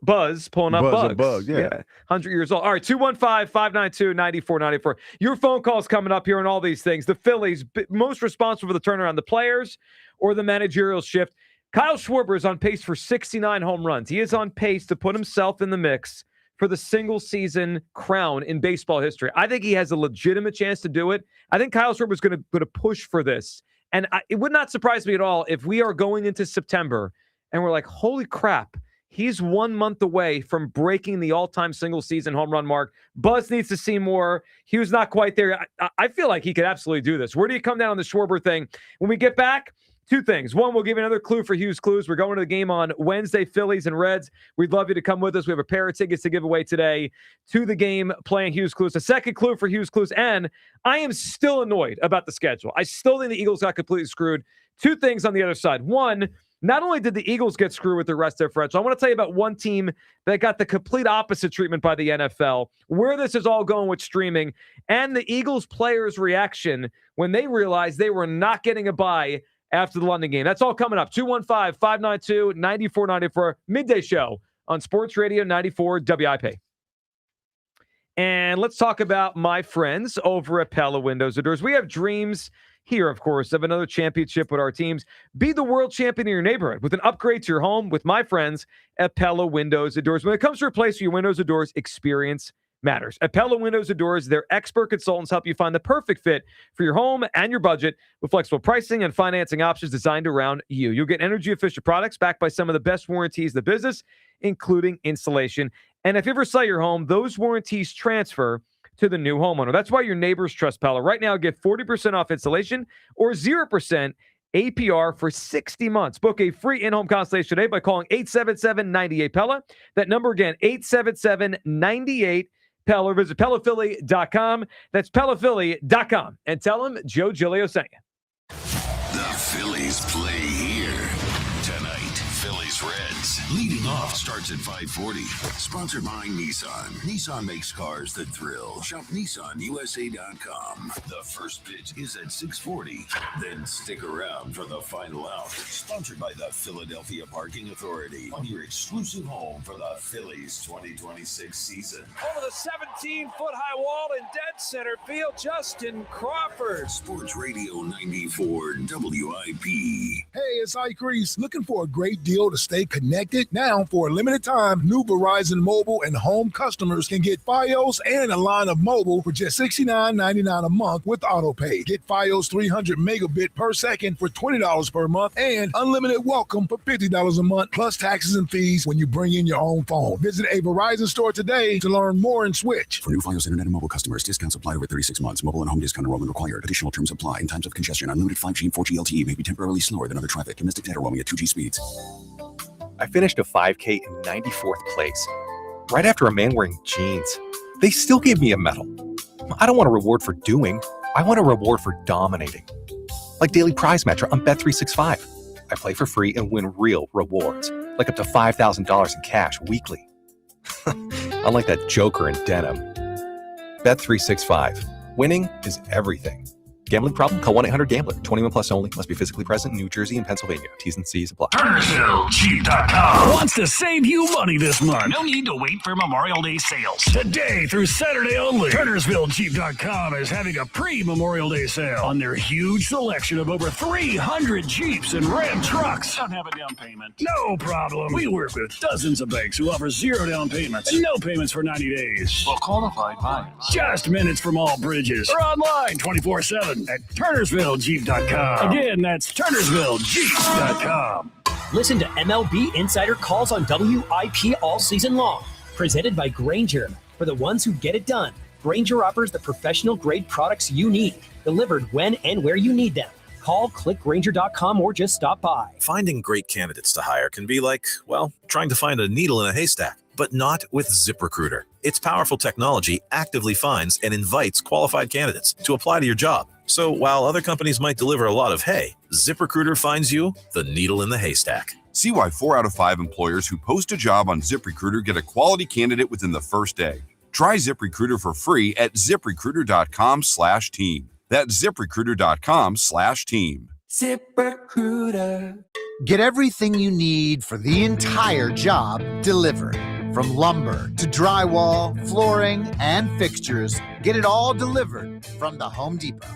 Buzz pulling up Bugs. Bugs, yeah. 100 years old. All right, 215-592-9494. Your phone calls coming up here on all these things. The Phillies, most responsible for the turnaround, the players or the managerial shift. Kyle Schwarber is on pace for 69 home runs. He is on pace to put himself in the mix for the single-season crown in baseball history. I think he has a legitimate chance to do it. I think Kyle Schwarber is going to push for this. And it would not surprise me at all if we are going into September and we're like, holy crap, he's 1 month away from breaking the all-time single-season home run mark. Buzz needs to see more. He was not quite there. I feel like he could absolutely do this. Where do you come down on the Schwarber thing? When we get back, two things. One, we'll give you another clue for Hughes Clues. We're going to the game on Wednesday, Phillies and Reds. We'd love you to come with us. We have a pair of tickets to give away today to the game playing Hughes Clues. A second clue for Hughes Clues. And I am still annoyed about the schedule. I still think the Eagles got completely screwed. Two things on the other side. One, not only did the Eagles get screwed with the rest of their friends, so I want to tell you about one team that got the complete opposite treatment by the NFL, where this is all going with streaming, and the Eagles players' reaction when they realized they were not getting a bye after the London game. That's all coming up. 215-592-9494, midday show on Sports Radio 94 WIP. And let's talk about my friends over at Pella Windows and Doors. We have dreams here, of course, of another championship with our teams. Be the world champion in your neighborhood with an upgrade to your home with my friends at Pella Windows and Doors. When it comes to replacing your windows and doors, experience matters. At Pella Windows and Doors, their expert consultants help you find the perfect fit for your home and your budget with flexible pricing and financing options designed around you. You'll get energy-efficient products backed by some of the best warranties in the business, including installation. And if you ever sell your home, those warranties transfer to the new homeowner. That's why your neighbors trust Pella. Right now, get 40% off installation or 0% APR for 60 months. Book a free in-home consultation today by calling 877-98-PELLA. That number again, 877-98-PELLA. Visit PellaPhilly.com. That's PellaPhilly.com. And tell them Joe Giglio sent you. The Phillies play here tonight. Phillies Reds. Leading off starts at 5:40. Sponsored by Nissan. Nissan makes cars that thrill. Shop NissanUSA.com. The first pitch is at 6:40. Then stick around for the final out. Sponsored by the Philadelphia Parking Authority. On your exclusive home for the Phillies 2026 season. Over the 17-foot high wall in dead center field, Justin Crawford. Sports Radio 94 WIP. Hey, it's Ike Reese. Looking for a great deal to stay connected? Now, for a limited time, new Verizon mobile and home customers can get Fios and a line of mobile for just $69.99 a month with AutoPay. Get Fios 300 megabit per second for $20 per month and unlimited welcome for $50 a month plus taxes and fees when you bring in your own phone. Visit a Verizon store today to learn more and switch. For new Fios internet and mobile customers, discounts apply over 36 months. Mobile and home discount enrollment required. Additional terms apply. In times of congestion, unlimited 5G and 4G LTE may be temporarily slower than other traffic. Domestic data roaming at 2G speeds. I finished a 5K in 94th place, right after a man wearing jeans. They still gave me a medal. I don't want a reward for doing. I want a reward for dominating. like daily prize match on Bet365. I play for free and win real rewards, like up to $5,000 in cash weekly. Unlike that joker in denim. Bet365. Winning is everything. Gambling problem? Call 1-800-GAMBLER. 21 plus only. Must be physically present in New Jersey and Pennsylvania. T's and C's apply. TurnersvilleJeep.com wants to save you money this month. No need to wait for Memorial Day sales. Today through Saturday only, TurnersvilleJeep.com is having a pre-Memorial Day sale on their huge selection of over 300 Jeeps and Ram trucks. Don't have a down payment? No problem. We work with dozens of banks who offer 0 down payments and no payments for 90 days. For qualified buyers. Just minutes from all bridges or online 24/7. At TurnersvilleJeep.com. Again, that's TurnersvilleJeep.com. Listen to MLB Insider Calls on WIP all season long. Presented by Grainger. For the ones who get it done, Grainger offers the professional-grade products you need, delivered when and where you need them. Call, click Grainger.com, or just stop by. Finding great candidates to hire can be like, well, trying to find a needle in a haystack. But not with ZipRecruiter. Its powerful technology actively finds and invites qualified candidates to apply to your job. So while other companies might deliver a lot of hay, ZipRecruiter finds you the needle in the haystack. See why 4 out of 5 employers who post a job on ZipRecruiter get a quality candidate within the first day. Try ZipRecruiter for free at ZipRecruiter.com/team. That's ZipRecruiter.com/team. ZipRecruiter. Get everything you need for the entire job delivered. From lumber to drywall, flooring, and fixtures, get it all delivered from the Home Depot.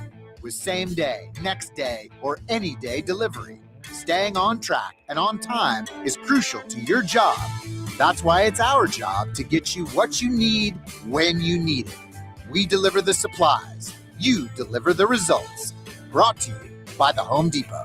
With same day, next day, or any day delivery. Staying on track and on time is crucial to your job. That's why it's our job to get you what you need when you need it. We deliver the supplies. You deliver the results. Brought to you by the Home Depot.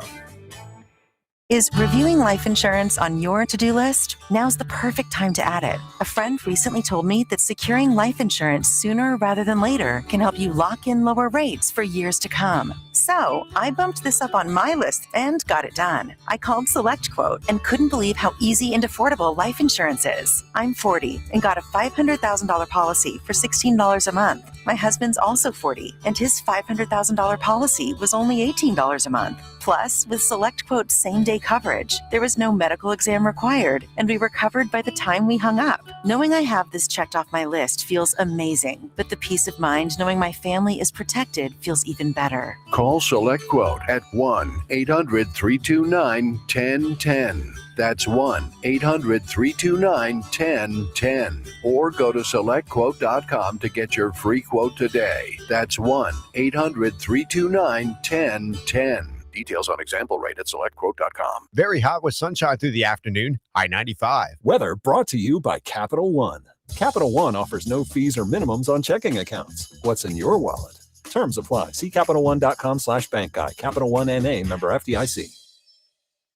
Is reviewing life insurance on your to-do list? Now's the perfect time to add it. A friend recently told me that securing life insurance sooner rather than later can help you lock in lower rates for years to come. So I bumped this up on my list and got it done. I called SelectQuote and couldn't believe how easy and affordable life insurance is. I'm 40 and got a $500,000 policy for $16 a month. My husband's also 40 and his $500,000 policy was only $18 a month. Plus, with SelectQuote's same-day coverage, there was no medical exam required, and we were covered by the time we hung up. Knowing I have this checked off my list feels amazing, but the peace of mind knowing my family is protected feels even better. Call SelectQuote at 1-800-329-1010. That's 1-800-329-1010. Or go to SelectQuote.com to get your free quote today. That's 1-800-329-1010. Details on example rate at SelectQuote.com. Very hot with sunshine through the afternoon. High 95. Weather brought to you by Capital One. Capital One offers no fees or minimums on checking accounts. What's in your wallet? Terms apply. See CapitalOne.com/bank guide. Capital One NA, member FDIC.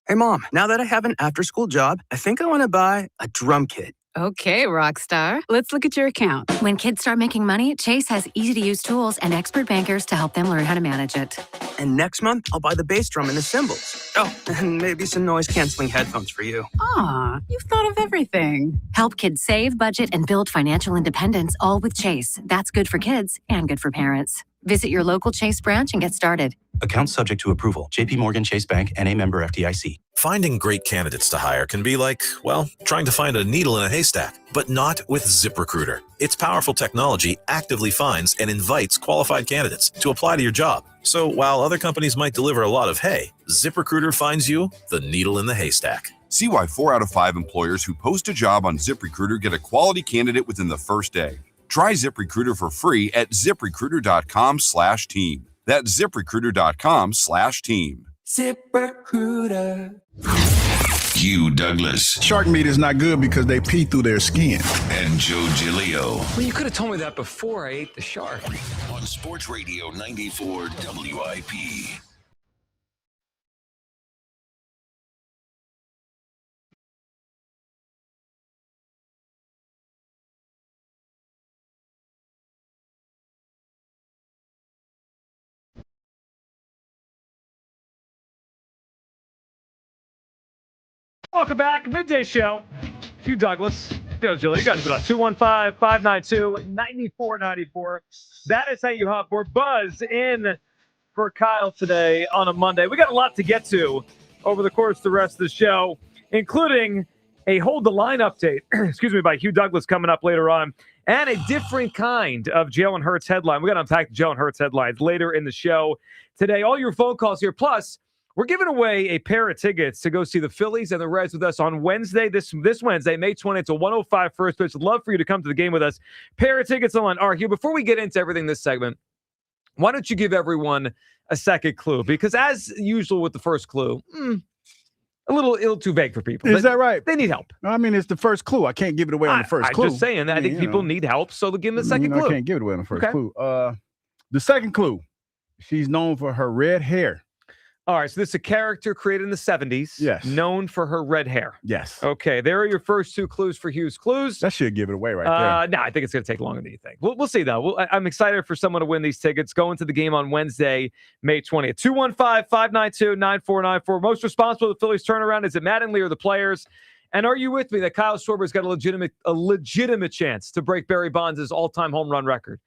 Hey, Mom, now that I have an after-school job, I think I want to buy a drum kit. Okay, Rockstar. Let's look at your account. When kids start making money, Chase has easy-to-use tools and expert bankers to help them learn how to manage it. And next month, I'll buy the bass drum and the cymbals. Oh, and maybe some noise-canceling headphones for you. Aw, you've thought of everything. Help kids save, budget, and build financial independence, all with Chase. That's good for kids and good for parents. Visit your local Chase branch and get started. Account subject to approval. JP Morgan Chase Bank, N.A. member FDIC. Finding great candidates to hire can be like, well, trying to find a needle in a haystack. But not with ZipRecruiter. Its powerful technology actively finds and invites qualified candidates to apply to your job. So while other companies might deliver a lot of hay, ZipRecruiter finds you the needle in the haystack. See why 4 out of 5 employers who post a job on ZipRecruiter get a quality candidate within the first day. Try ZipRecruiter for free at ZipRecruiter.com/team. That's ZipRecruiter.com/team. ZipRecruiter. Hugh Douglas. Shark meat is not good because they pee through their skin. And Joe Giglio. Well, you could have told me that before I ate the shark. On Sports Radio 94 WIP. Welcome back. Midday Show. Hugh Douglas. Joe Giglio. You guys have been on 215-592-9494. That is how you hop. We're Buzz in for Kyle today on a Monday. We got a lot to get to over the course of the rest of the show, including a Hold the Line update, by Hugh Douglas coming up later on, and a different kind of Jalen Hurts headline. We're going to unpack the Jalen Hurts headlines later in the show today. All your phone calls here. Plus, we're giving away a pair of tickets to go see the Phillies and the Reds with us on Wednesday, this Wednesday, May 20th. It's a 105 first pitch. Love for you to come to the game with us. Pair of tickets on. All right, Hugh, before we get into everything this segment, why don't you give everyone a second clue? Because as usual with the first clue, a little too vague for people. Is that right? They need help. I mean, it's the first clue. I can't give it away on the first clue. I'm just saying that I think people need help, so they'll give them the second clue. I can't give it away on the first clue. The second clue, she's known for her red hair. All right, so this is a character created in the 70s. Yes. Known for her red hair. Yes. Okay, there are your first two clues for Hugh's Clues. That should give it away right there. No, I think it's going to take longer than you think. We'll see, though. I'm excited for someone to win these tickets. Going to the game on Wednesday, May 20th. 215-592-9494. Most responsible for the Phillies turnaround, is it Mattingly or the players? And are you with me that Kyle Schwarber's got a legitimate chance to break Barry Bonds' all-time home run record?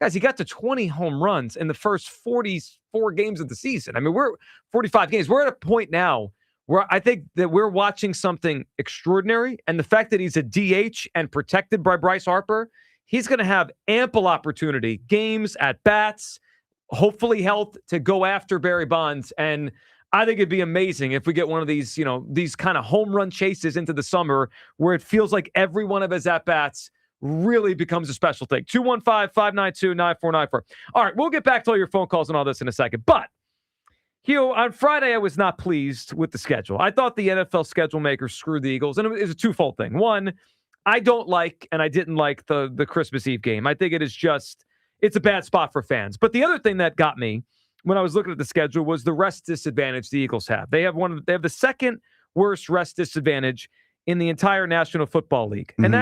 Guys, he got to 20 home runs in the first 44 games of the season. I mean, we're 45 games. We're at a point now where I think that we're watching something extraordinary. And the fact that he's a DH and protected by Bryce Harper, he's going to have ample opportunity, games, at bats, hopefully health, to go after Barry Bonds. And I think it'd be amazing if we get one of these, these kind of home run chases into the summer where it feels like every one of his at-bats really becomes a special thing. 215-592-9494. All right, we'll get back to all your phone calls and all this in a second. But, Hugh, on Friday, I was not pleased with the schedule. I thought the NFL schedule makers screwed the Eagles, and it was a twofold thing. One, I don't like and I didn't like the Christmas Eve game. I think it's a bad spot for fans. But the other thing that got me when I was looking at the schedule was the rest disadvantage the Eagles have. They have the second worst rest disadvantage in the entire National Football League. Mm-hmm. And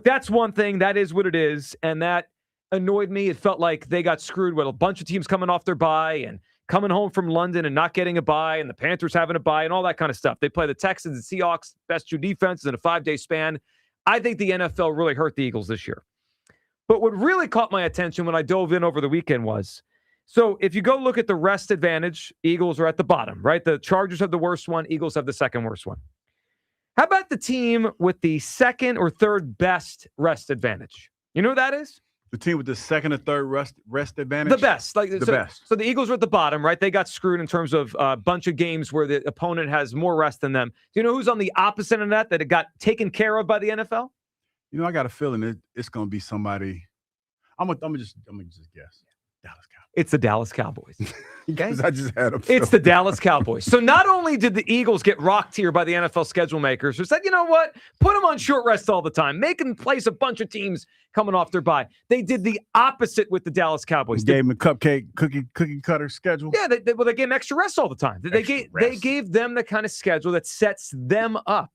that's one thing. That is what it is. And that annoyed me. It felt like they got screwed with a bunch of teams coming off their bye and coming home from London and not getting a bye, and the Panthers having a bye and all that kind of stuff. They play the Texans and Seahawks, best two defenses in a 5-day span. I think the NFL really hurt the Eagles this year. But what really caught my attention when I dove in over the weekend was, so if you go look at the rest advantage, Eagles are at the bottom, right? The Chargers have the worst one. Eagles have the second worst one. How about the team with the second or third best rest advantage? You know who that is? The team with the second or third rest advantage? The best. Best. So the Eagles are at the bottom, right? They got screwed in terms of a bunch of games where the opponent has more rest than them. Do you know who's on the opposite of that it got taken care of by the NFL? I got a feeling it's going to be somebody. I'm gonna just guess. Dallas Cowboys. It's the Dallas Cowboys. Okay? I just had them. It's the Dallas Cowboys. So not only did the Eagles get rocked here by the NFL schedule makers who said, you know what, put them on short rest all the time, make them place a bunch of teams coming off their bye. They did the opposite with the Dallas Cowboys. Gave them a cookie cutter schedule. Yeah, they gave them extra rest all the time. They gave them the kind of schedule that sets them up.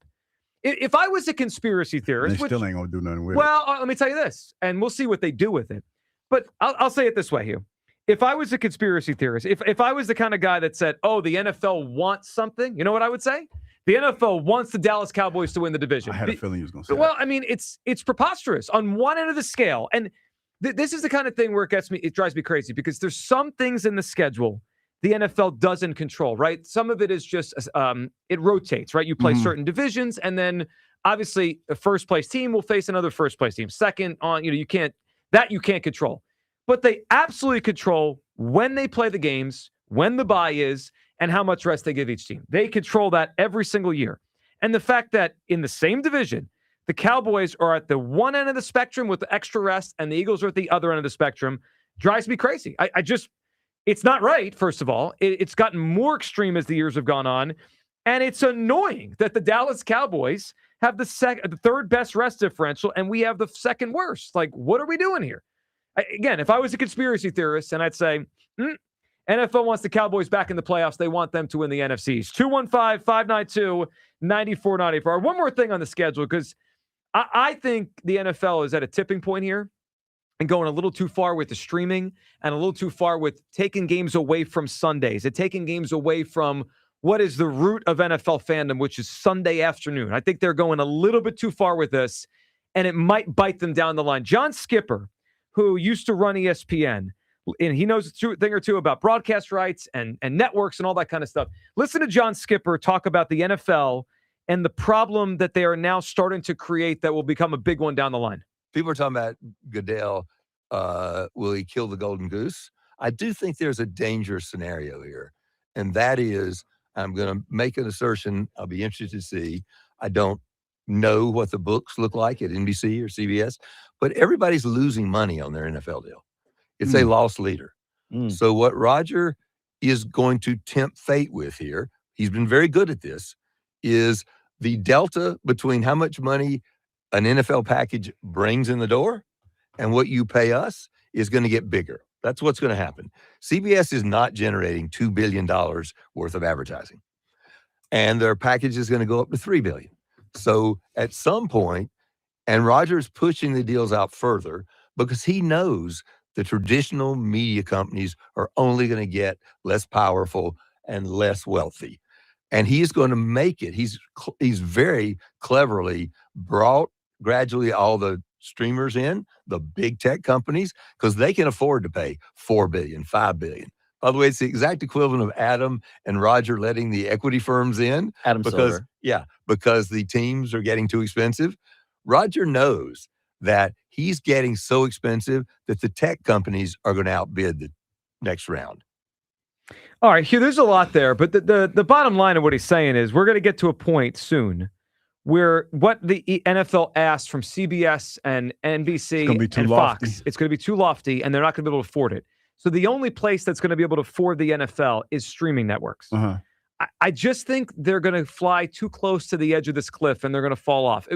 If I was a conspiracy theorist, they still ain't gonna do nothing with it. Well, let me tell you this, and we'll see what they do with it. But I'll say it this way, Hugh. If I was a conspiracy theorist, if I was the kind of guy that said, oh, the NFL wants something, you know what I would say? The NFL wants the Dallas Cowboys to win the division. I had a feeling you was going to say Well, I mean, it's preposterous on one end of the scale. And this is the kind of thing where it drives me crazy because there's some things in the schedule the NFL doesn't control, right? Some of it is just, it rotates, right? You play certain divisions, and then obviously a first place team will face another first place team. Second on, you can't control. But they absolutely control when they play the games, when the bye is, and how much rest they give each team. They control that every single year. And the fact that in the same division, the Cowboys are at the one end of the spectrum with the extra rest, and the Eagles are at the other end of the spectrum drives me crazy. It's not right, first of all. It's gotten more extreme as the years have gone on. And it's annoying that the Dallas Cowboys have the third best rest differential, and we have the second worst. Like, what are we doing here? Again, if I was a conspiracy theorist, and I'd say, NFL wants the Cowboys back in the playoffs. They want them to win the NFCs. 215-592-9494. One more thing on the schedule, because I think the NFL is at a tipping point here and going a little too far with the streaming and a little too far with taking games away from Sundays and taking games away from what is the root of NFL fandom, which is Sunday afternoon. I think they're going a little bit too far with this, and it might bite them down the line. John Skipper, who used to run ESPN, and he knows a thing or two about broadcast rights and networks and all that kind of stuff. Listen to John Skipper talk about the NFL and the problem that they are now starting to create that will become a big one down the line. People are talking about Goodell. Will he kill the golden goose? I do think there's a dangerous scenario here, and that is, I'm going to make an assertion. I'll be interested to see. I don't know what the books look like at NBC or CBS, but everybody's losing money on their NFL deal. It's a loss leader. So what Roger is going to tempt fate with here, he's been very good at this, is the delta between how much money an NFL package brings in the door and what you pay us is going to get bigger. That's what's going to happen. CBS is not generating $2 billion worth of advertising, and their package is going to go up to $3 billion. So at some point, and Roger's pushing the deals out further because he knows the traditional media companies are only going to get less powerful and less wealthy. And he is going to make it. He's very cleverly brought gradually all the streamers in, the big tech companies, because they can afford to pay $4 billion, $5 billion. By the way, it's the exact equivalent of Adam and Roger letting the equity firms in. Silver. Because the teams are getting too expensive. Roger knows that he's getting so expensive that the tech companies are going to outbid the next round. All right, Hugh, there's a lot there, but the bottom line of what he's saying is we're going to get to a point soon where what the NFL asked from CBS and NBC and Fox, it's going to be too lofty, and they're not going to be able to afford it. So the only place that's going to be able to afford the NFL is streaming networks. I just think they're going to fly too close to the edge of this cliff, and they're going to fall off.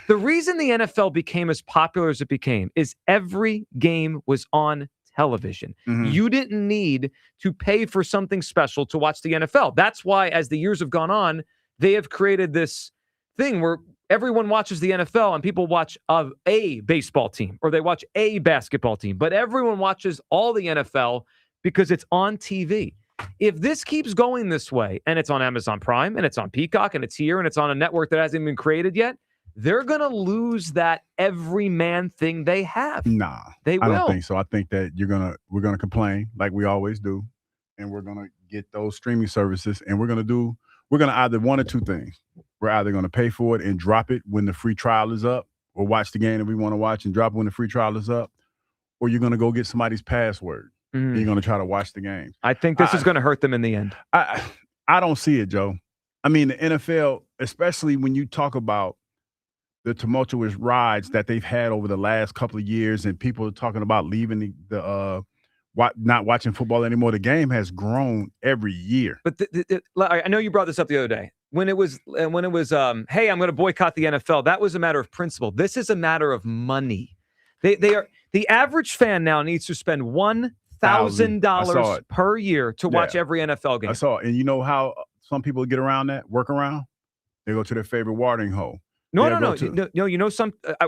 The reason the NFL became as popular as it became is every game was on television. You didn't need to pay for something special to watch the NFL. That's why, as the years have gone on, they have created this thing where everyone watches the NFL and people watch a baseball team or they watch a basketball team, but everyone watches all the NFL because it's on TV. If this keeps going this way and it's on Amazon Prime and it's on Peacock and it's here and it's on a network that hasn't been created yet, they're going to lose that everyman thing they have. Nah, they will. I don't think so. I think that we're going to complain like we always do, and we're going to get those streaming services, and we're going to either one or two things. We're either going to pay for it and drop it when the free trial is up, or watch the game that we want to watch and drop it when the free trial is up, or you're going to go get somebody's password and you're going to try to watch the game. I think this is going to hurt them in the end. I don't see it, Joe. I mean, the NFL, especially when you talk about the tumultuous rides that they've had over the last couple of years, and people are talking about leaving not watching football anymore. The game has grown every year. But I know you brought this up the other day. When it was, hey, I'm going to boycott the NFL, that was a matter of principle. This is a matter of money. The average fan now needs to spend $1,000 per year to watch every NFL game. I saw it. And you know how some people get around that, work around? They go to their favorite watering hole. No. You know,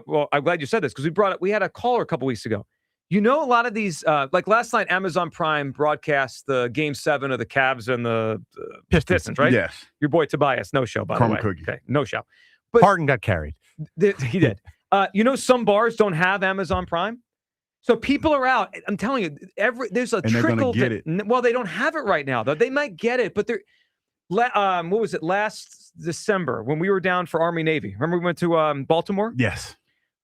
well, I'm glad you said this because we had a caller a couple weeks ago. You know, a lot of these, like last night, Amazon Prime broadcast the Game 7 of the Cavs and the Pistons, right? Yes. Your boy Tobias, no show, by the way. Cookie. Okay, no show. But Harden got carried. He did. You know, some bars don't have Amazon Prime. So people are out. I'm telling you, there's a trickle. Well, they don't have it right now, though. They might get it, but they're. What was it last December when we were down for Army Navy? Remember we went to Baltimore? Yes.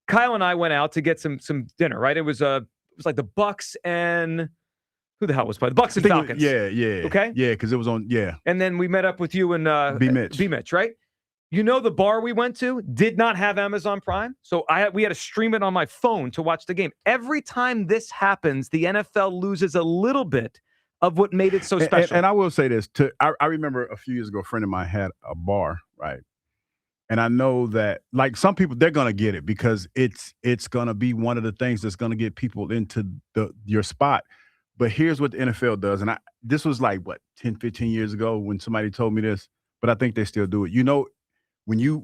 Kyle and I went out to get some dinner. Right? It was like the Bucks and who the hell was playing? The Bucks and Falcons. Yeah. Okay. Yeah, because it was on. Yeah. And then we met up with you and B Mitch, right? You know, the bar we went to did not have Amazon Prime, so we had to stream it on my phone to watch the game. Every time this happens, the NFL loses a little bit of what made it so special. And I will say this, I remember a few years ago, a friend of mine had a bar, right? And I know that, like, some people, they're going to get it because it's going to be one of the things that's going to get people into your spot. But here's what the NFL does, and this was like, 10, 15 years ago when somebody told me this, but I think they still do it. You know, when you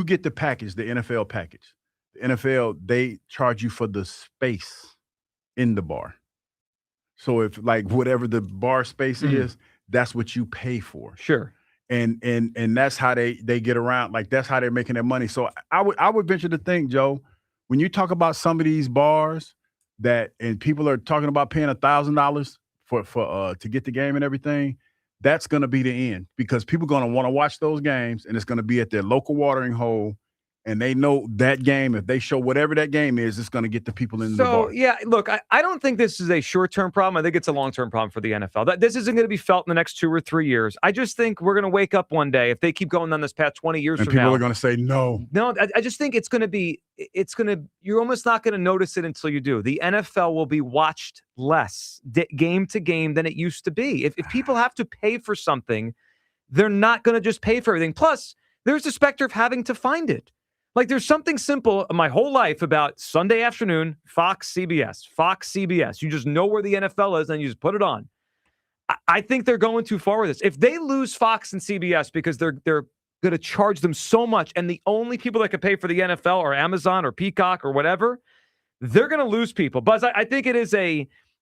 get the package, the NFL package, the NFL, they charge you for the space in the bar. So if, like, whatever the bar space is, that's what you pay for. Sure. And that's how they get around. Like, that's how they're making their money. So I would venture to think, Joe, when you talk about some of these bars and people are talking about paying $1,000 for to get the game and everything, that's going to be the end because people are going to want to watch those games, and it's going to be at their local watering hole. And they know that game, if they show whatever that game is, it's going to get the people in the bar. So, yeah, look, I don't think this is a short-term problem. I think it's a long-term problem for the NFL. This isn't going to be felt in the next 2 or 3 years. I just think we're going to wake up one day, if they keep going on this path 20 years and from now. People are going to say no. No, I just think you're almost not going to notice it until you do. The NFL will be watched less game to game than it used to be. If people have to pay for something, they're not going to just pay for everything. Plus, there's the specter of having to find it. Like, there's something simple my whole life about Sunday afternoon, Fox, CBS. You just know where the NFL is, and you just put it on. I think they're going too far with this. If they lose Fox and CBS because they're going to charge them so much, and the only people that can pay for the NFL are Amazon or Peacock or whatever, they're going to lose people. Buzz, I think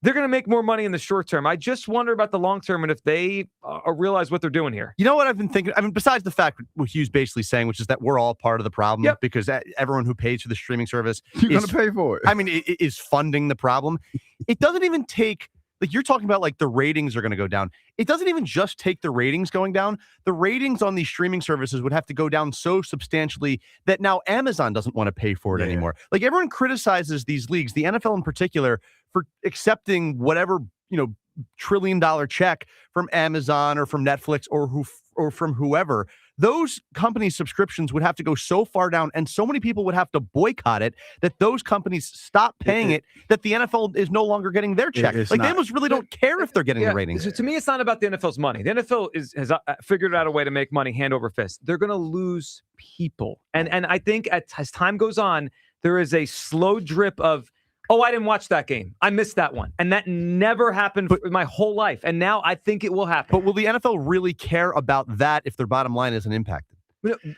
they're going to make more money in the short term. I just wonder about the long term and if they realize what they're doing here. You know what I've been thinking? I mean, besides the fact what Hugh's basically saying, which is that we're all part of the problem because everyone who pays for the streaming service you're going to pay for it. I mean, it is funding the problem. It doesn't even take, like you're talking about, like the ratings are going to go down. It doesn't even just take the ratings going down. The ratings on these streaming services would have to go down so substantially that now Amazon doesn't want to pay for it anymore. Like everyone criticizes these leagues, the NFL in particular, for accepting whatever, $1 trillion check from Amazon or from Netflix or from whoever. Those companies' subscriptions would have to go so far down, and so many people would have to boycott it that those companies stop paying it. That the NFL is no longer getting their check. They almost really don't care if they're getting the ratings. So to me, it's not about the NFL's money. The NFL has figured out a way to make money hand over fist. They're going to lose people, and I think as time goes on, there is a slow drip of, oh, I didn't watch that game. I missed that one. And that never happened in my whole life. And now I think it will happen. But will the NFL really care about that if their bottom line isn't impacted?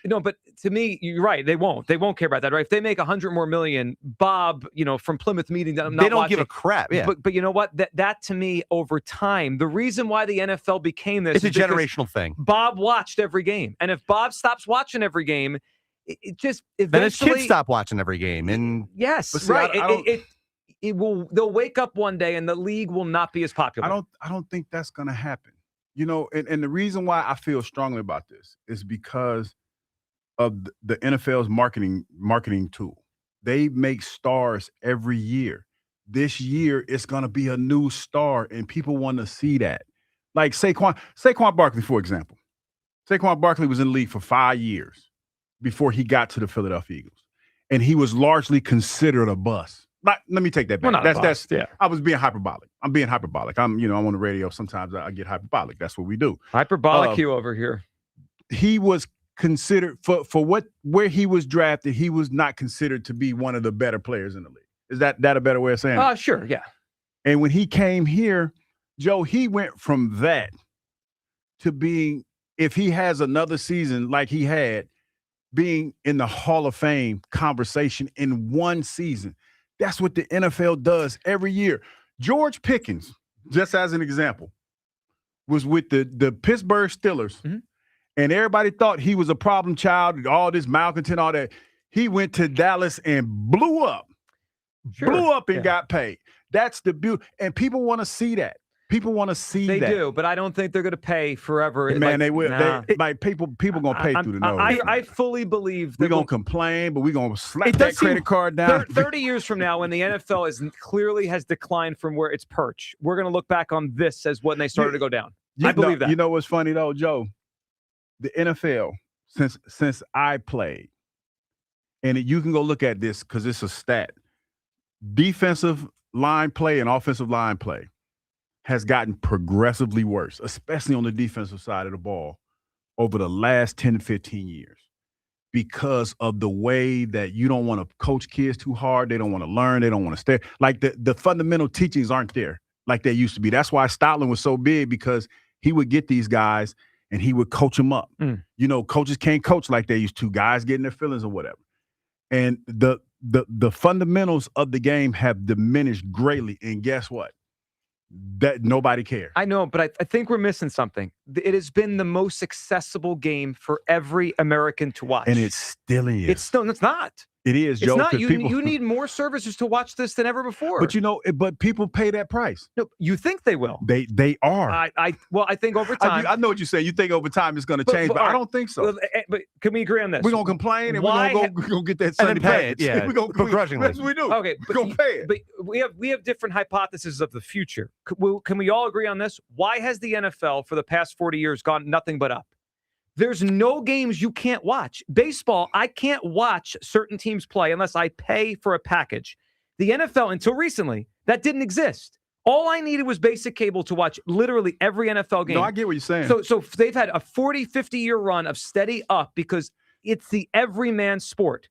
No, but to me, you're right. They won't. They won't care about that, right? If they make $100 million more, Bob, from Plymouth Meeting, they don't give a crap. Yeah. But you know what? That to me, over time, the reason why the NFL became this is a generational thing. Bob watched every game. And if Bob stops watching every game, it just eventually... Then his kids stop watching every game. And yes, right. They'll wake up one day and the league will not be as popular. I don't think that's going to happen. And the reason why I feel strongly about this is because of the NFL's marketing tool. They make stars every year. This year it's going to be a new star, and people want to see that. Like Saquon Barkley, for example. Saquon Barkley was in the league for 5 years before he got to the Philadelphia Eagles, and he was largely considered a bust. Let me take that back. I was being hyperbolic. I'm being hyperbolic. I'm on the radio. Sometimes I get hyperbolic. That's what we do. Hyperbolic you over here. He was considered for where he was drafted. He was not considered to be one of the better players in the league. Is that a better way of saying it? Sure. Yeah. And when he came here, Joe, he went from that to being, if he has another season like he had, being in the Hall of Fame conversation in one season. That's what the NFL does every year. George Pickens, just as an example, was with the Pittsburgh Steelers, and everybody thought he was a problem child, all this malcontent, all that. He went to Dallas and blew up and got paid. That's the beauty. And people want to see that. People want to see that. They do, but I don't think they're going to pay forever. Man, they will. Nah. People going to pay through the nose. I fully believe we're going to complain, but we're going to slap that credit card down. 30 years from now, when the NFL clearly has declined from where it's perched, we're going to look back on this as when they started to go down. I believe that. You know what's funny, though, Joe? The NFL, since I played, and you can go look at this because it's a stat, defensive line play and offensive line play has gotten progressively worse, especially on the defensive side of the ball over the last 10 to 15 years because of the way that you don't want to coach kids too hard. They don't want to learn. They don't want to stay. Like the fundamental teachings aren't there like they used to be. That's why Stoutland was so big, because he would get these guys and he would coach them up. Coaches can't coach like they used to. Guys getting their feelings or whatever. And the fundamentals of the game have diminished greatly. And guess what? That nobody cares. I know, but I think we're missing something. It has been the most accessible game for every American to watch. And it still is. It's not. It is, Joe. It's not. You need more services to watch this than ever before. But people pay that price. No, you think they will? They are. I think over time. I know what you're saying. You think over time it's going to change, but I don't think so. But can we agree on this? We're going to complain and we're going to go get that Sunday package. Yeah, we're going begrudgingly. That's what we do. Okay, we're going to pay it. But we have different hypotheses of the future. Can we all agree on this? Why has the NFL for the past 40 years gone nothing but up? There's no games you can't watch. Baseball, I can't watch certain teams play unless I pay for a package. The NFL, until recently, that didn't exist. All I needed was basic cable to watch literally every NFL game. No, I get what you're saying. So they've had a 40, 50-year run of steady up because it's the everyman sport.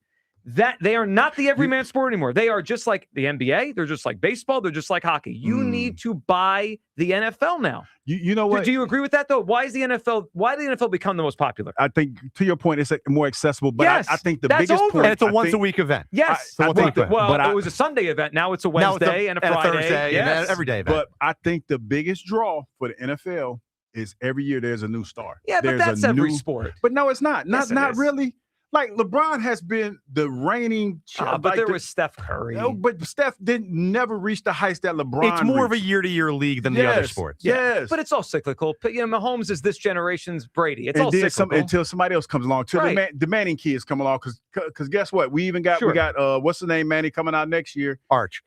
That they are not the everyman sport anymore. They are just like the NBA. They're just like baseball. They're just like hockey. You need to buy the NFL now. You know what? Do you agree with that though? Why did the NFL become the most popular? I think to your point, it's more accessible. But yes, I think the that's biggest over. point, and it's a once-a-week event. Yes, it was a Sunday event. Now it's a Wednesday and a Friday, and a Thursday, and every day event. But I think the biggest draw for the NFL is every year there's a new star. Yeah, but that's every sport. But no, it's not. Not is. really. Like LeBron has been the reigning. But there was Steph Curry. No, but Steph never reach the heights that LeBron. It's more reached. of a year-to-year league than the other sports. Yes, but it's all cyclical. Mahomes is this generation's Brady. It's all cyclical until somebody else comes along. Till the Manning kids come along. Because guess what? We got what's the name Manning coming out next year? Arch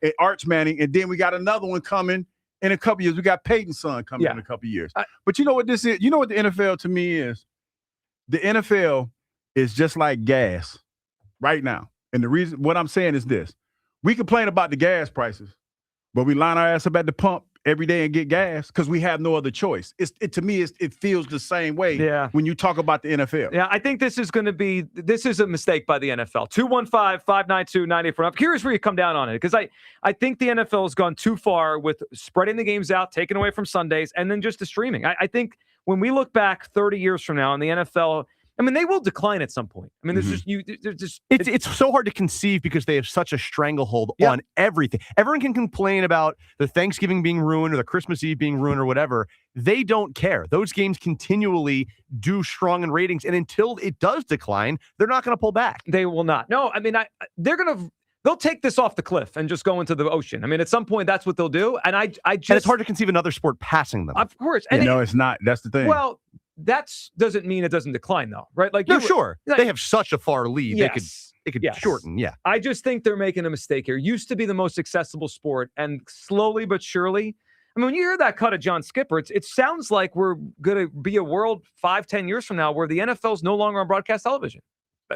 Manning, and then we got another one coming in a couple years. We got Peyton's son coming in a couple years. But you know what this is? You know what the NFL to me is? The NFL is just like gas right now. And the reason what I'm saying is this. We complain about the gas prices, but we line our ass up at the pump every day and get gas because we have no other choice. To me, it feels the same way when you talk about the NFL. Yeah, I think this is a mistake by the NFL. 215-592-9849. Here's where you come down on it, because I think the NFL has gone too far with spreading the games out, taking away from Sundays, and then just the streaming. I think when we look back 30 years from now in the NFL, I mean, they will decline at some point. I mean, it's so hard to conceive because they have such a stranglehold on everything. Everyone can complain about the Thanksgiving being ruined or the Christmas Eve being ruined or whatever. They don't care. Those games continually do strong in ratings, and until it does decline, they're not going to pull back. They will not. No, I mean, they'll take this off the cliff and just go into the ocean. I mean, at some point, that's what they'll do. And and it's hard to conceive another sport passing them. Of course. And no, it's not. That's the thing. Well, that doesn't mean it doesn't decline, though, right? Like, sure. They have such a far lead. Yes. They could shorten. Yeah. I just think they're making a mistake here. Used to be the most accessible sport, and slowly but surely, I mean, when you hear that cut of John Skipper, it sounds like we're going to be a world 5-10 years from now where the NFL's no longer on broadcast television.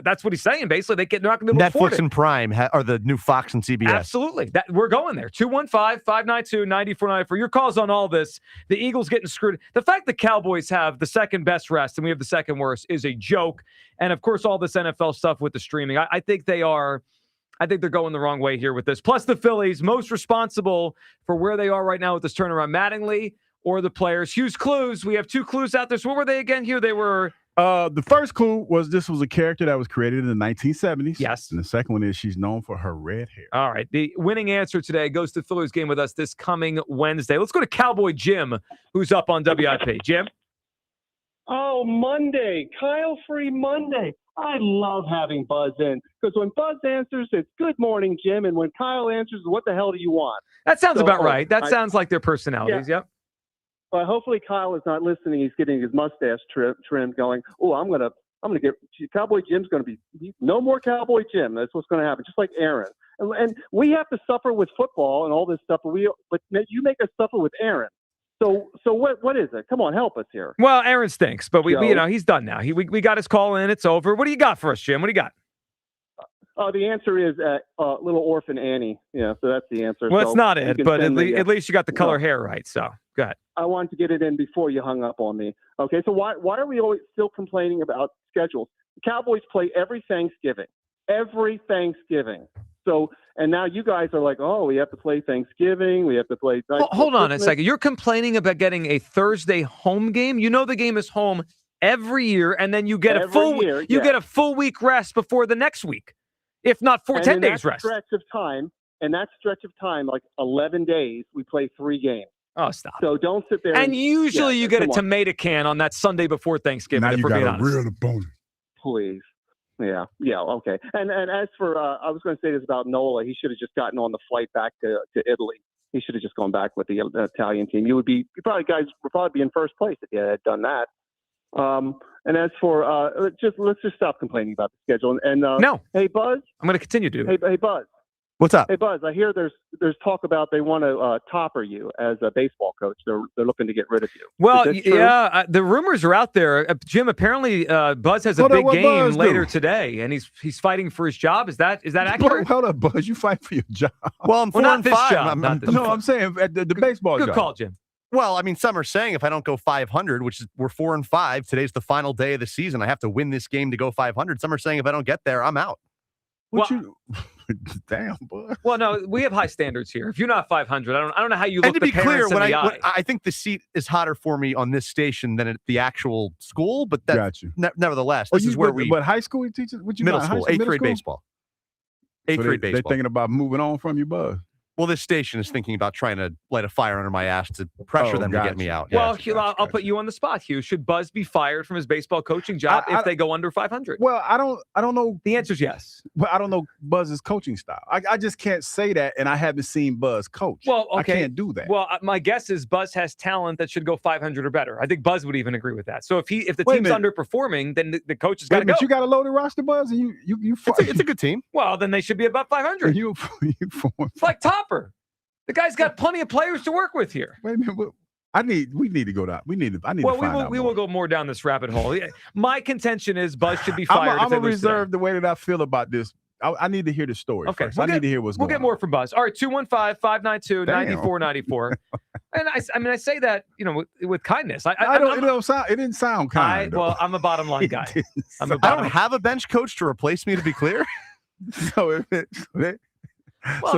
That's what he's saying. Basically, they're not going to be able to afford it. Netflix and Prime are the new Fox and CBS. Absolutely. We're going there. 215-592-9494. For your calls on all this, the Eagles getting screwed. The fact the Cowboys have the second best rest and we have the second worst is a joke. And, of course, all this NFL stuff with the streaming. I think they're going the wrong way here with this. Plus, the Phillies, most responsible for where they are right now with this turnaround, Mattingly or the players. Hughes clues. We have 2 clues out there. So what were they again, Hugh? They were... The first clue was this was a character that was created in the 1970s. Yes. And the second one is she's known for her red hair. All right. The winning answer today goes to the Phillies game with us this coming Wednesday. Let's go to Cowboy Jim, who's up on WIP. Jim? Oh, Monday. Kyle-free Monday. I love having Buzz in because when Buzz answers, it's good morning, Jim. And when Kyle answers, what the hell do you want? That sounds about right. That sounds like their personalities. Yeah. Yep. But hopefully Kyle is not listening. He's getting his mustache trimmed going, oh, I'm going to get Cowboy Jim's going to be no more Cowboy Jim. That's what's going to happen. Just like Aaron. And we have to suffer with football and all this stuff. But you make us suffer with Aaron. So what is it? Come on, help us here. Well, Aaron stinks, but he's done now. We got his call in. It's over. What do you got for us, Jim? What do you got? The answer is Little Orphan Annie. Yeah, so that's the answer. Well, it's not it, but at least you got the color hair right. So go ahead. I wanted to get it in before you hung up on me. Okay, so why are we always still complaining about schedules? The Cowboys play every Thanksgiving. So, and now you guys are like, oh, we have to play Thanksgiving. We have to play. Hold on a second. You're complaining about getting a Thursday home game. You know the game is home every year, and then you get a full week rest before the next week, if not 10 days rest. In that stretch of time, like 11 days, we play 3 games. Oh, stop. So don't sit there. And usually you get a tomato can on that Sunday before Thanksgiving. Now if you we're got being a honest. real opponent. Please. Yeah, okay. And as for, I was going to say this about Nola. He should have just gotten on the flight back to Italy. He should have just gone back with the Italian team. Guys would probably be in first place if you had done that. And as for, let's just stop complaining about the schedule. And no, hey Buzz, I'm going to continue to. Hey Buzz, what's up? Hey Buzz, I hear there's talk about they want to topper you as a baseball coach. They're looking to get rid of you. Well, yeah, the rumors are out there. Jim, apparently Buzz has a big game later today, and he's fighting for his job. Is that accurate? Hold up, Buzz. You fight for your job. Well, I'm 4 not and this 5. job. I'm saying at the baseball Good job. call, Jim. Well, I mean, some are saying if I don't go 500, which is we're 4 and 5, today's the final day of the season. I have to win this game to go 500. Some are saying if I don't get there, I'm out. Damn, boy. Well, no, we have high standards here. If you're not 500, I don't know how you look. And to be clear, when I think the seat is hotter for me on this station than at the actual school, but that's nevertheless, this is where we. But high school teachers, what you middle got, school, high 8th grade baseball. 8th grade baseball. They're thinking about moving on from you, Buzz. Well, this station is thinking about trying to light a fire under my ass to pressure them to get me out. Well, Hugh, I'll put you on the spot, Hugh. Should Buzz be fired from his baseball coaching job if they go under 500? Well, I don't know. The answer is yes. Well, I don't know Buzz's coaching style. I just can't say that, and I haven't seen Buzz coach. Well, okay. I can't do that. Well, my guess is Buzz has talent that should go 500 or better. I think Buzz would even agree with that. So if the team's underperperforing, then the coach has got to go. But you got a loaded roster, Buzz, and you it's a good team. Well, then they should be above 500. It's like Topper. The guy's got plenty of players to work with here. Wait a minute. We need to go down. I need to find out. We will go more down this rabbit hole. My contention is Buzz should be fired. I'm going to reserve the way that I feel about this. I need to hear the story. Okay. First. I need to hear what's going on. We'll get more from Buzz. All right, 215-592-9494. And I say that, with kindness. It didn't sound kind. Well, I'm a bottom line guy. I don't have a bench coach to replace me, to be clear. So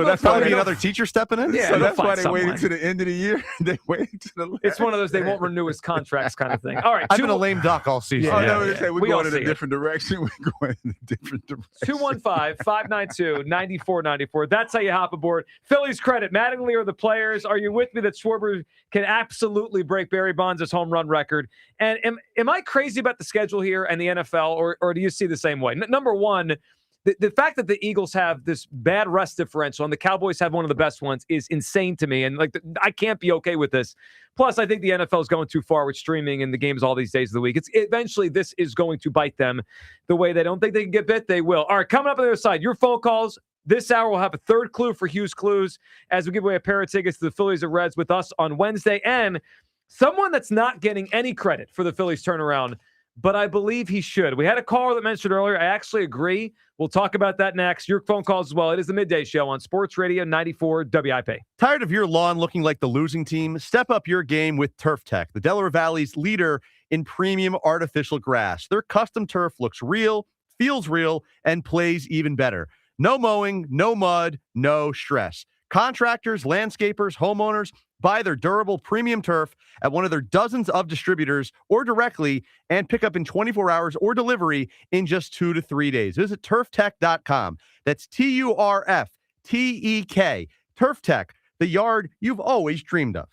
that's probably another teacher stepping in? Yeah, so that's why they waited to the end of the year. They waited to the last. It's one of those they won't renew his contracts kind of thing. All right. I've been a lame duck all season. We're going in a different direction. We're going in a different direction. 215-592-9494. That's how you hop aboard. Phillies credit. Mattingly are the players. Are you with me that Schwarber can absolutely break Barry Bonds' home run record? And am I crazy about the schedule here and the NFL, or do you see the same way? Number one, the fact that the Eagles have this bad rest differential and the Cowboys have one of the best ones is insane to me. And I can't be okay with this. Plus, I think the NFL is going too far with streaming and the games all these days of the week. Eventually, this is going to bite them the way they don't think they can get bit. They will. All right, coming up on the other side, your phone calls. This hour, we'll have a third clue for Hugh's Clues as we give away a pair of tickets to the Phillies and Reds with us on Wednesday. And someone that's not getting any credit for the Phillies turnaround, but I believe he should. We had a caller that mentioned earlier. I actually agree. We'll talk about that next. Your phone calls as well. It is the Midday Show on Sports Radio 94 WIP. Tired of your lawn looking like the losing team? Step up your game with Turf Tech, the Delaware Valley's leader in premium artificial grass. Their custom turf looks real, feels real, and plays even better. No mowing, no mud, no stress. Contractors, landscapers, homeowners, buy their durable premium turf at one of their dozens of distributors or directly and pick up in 24 hours or delivery in just 2 to 3 days. Visit turftech.com. That's TURFTEK. Turf Tech, the yard you've always dreamed of.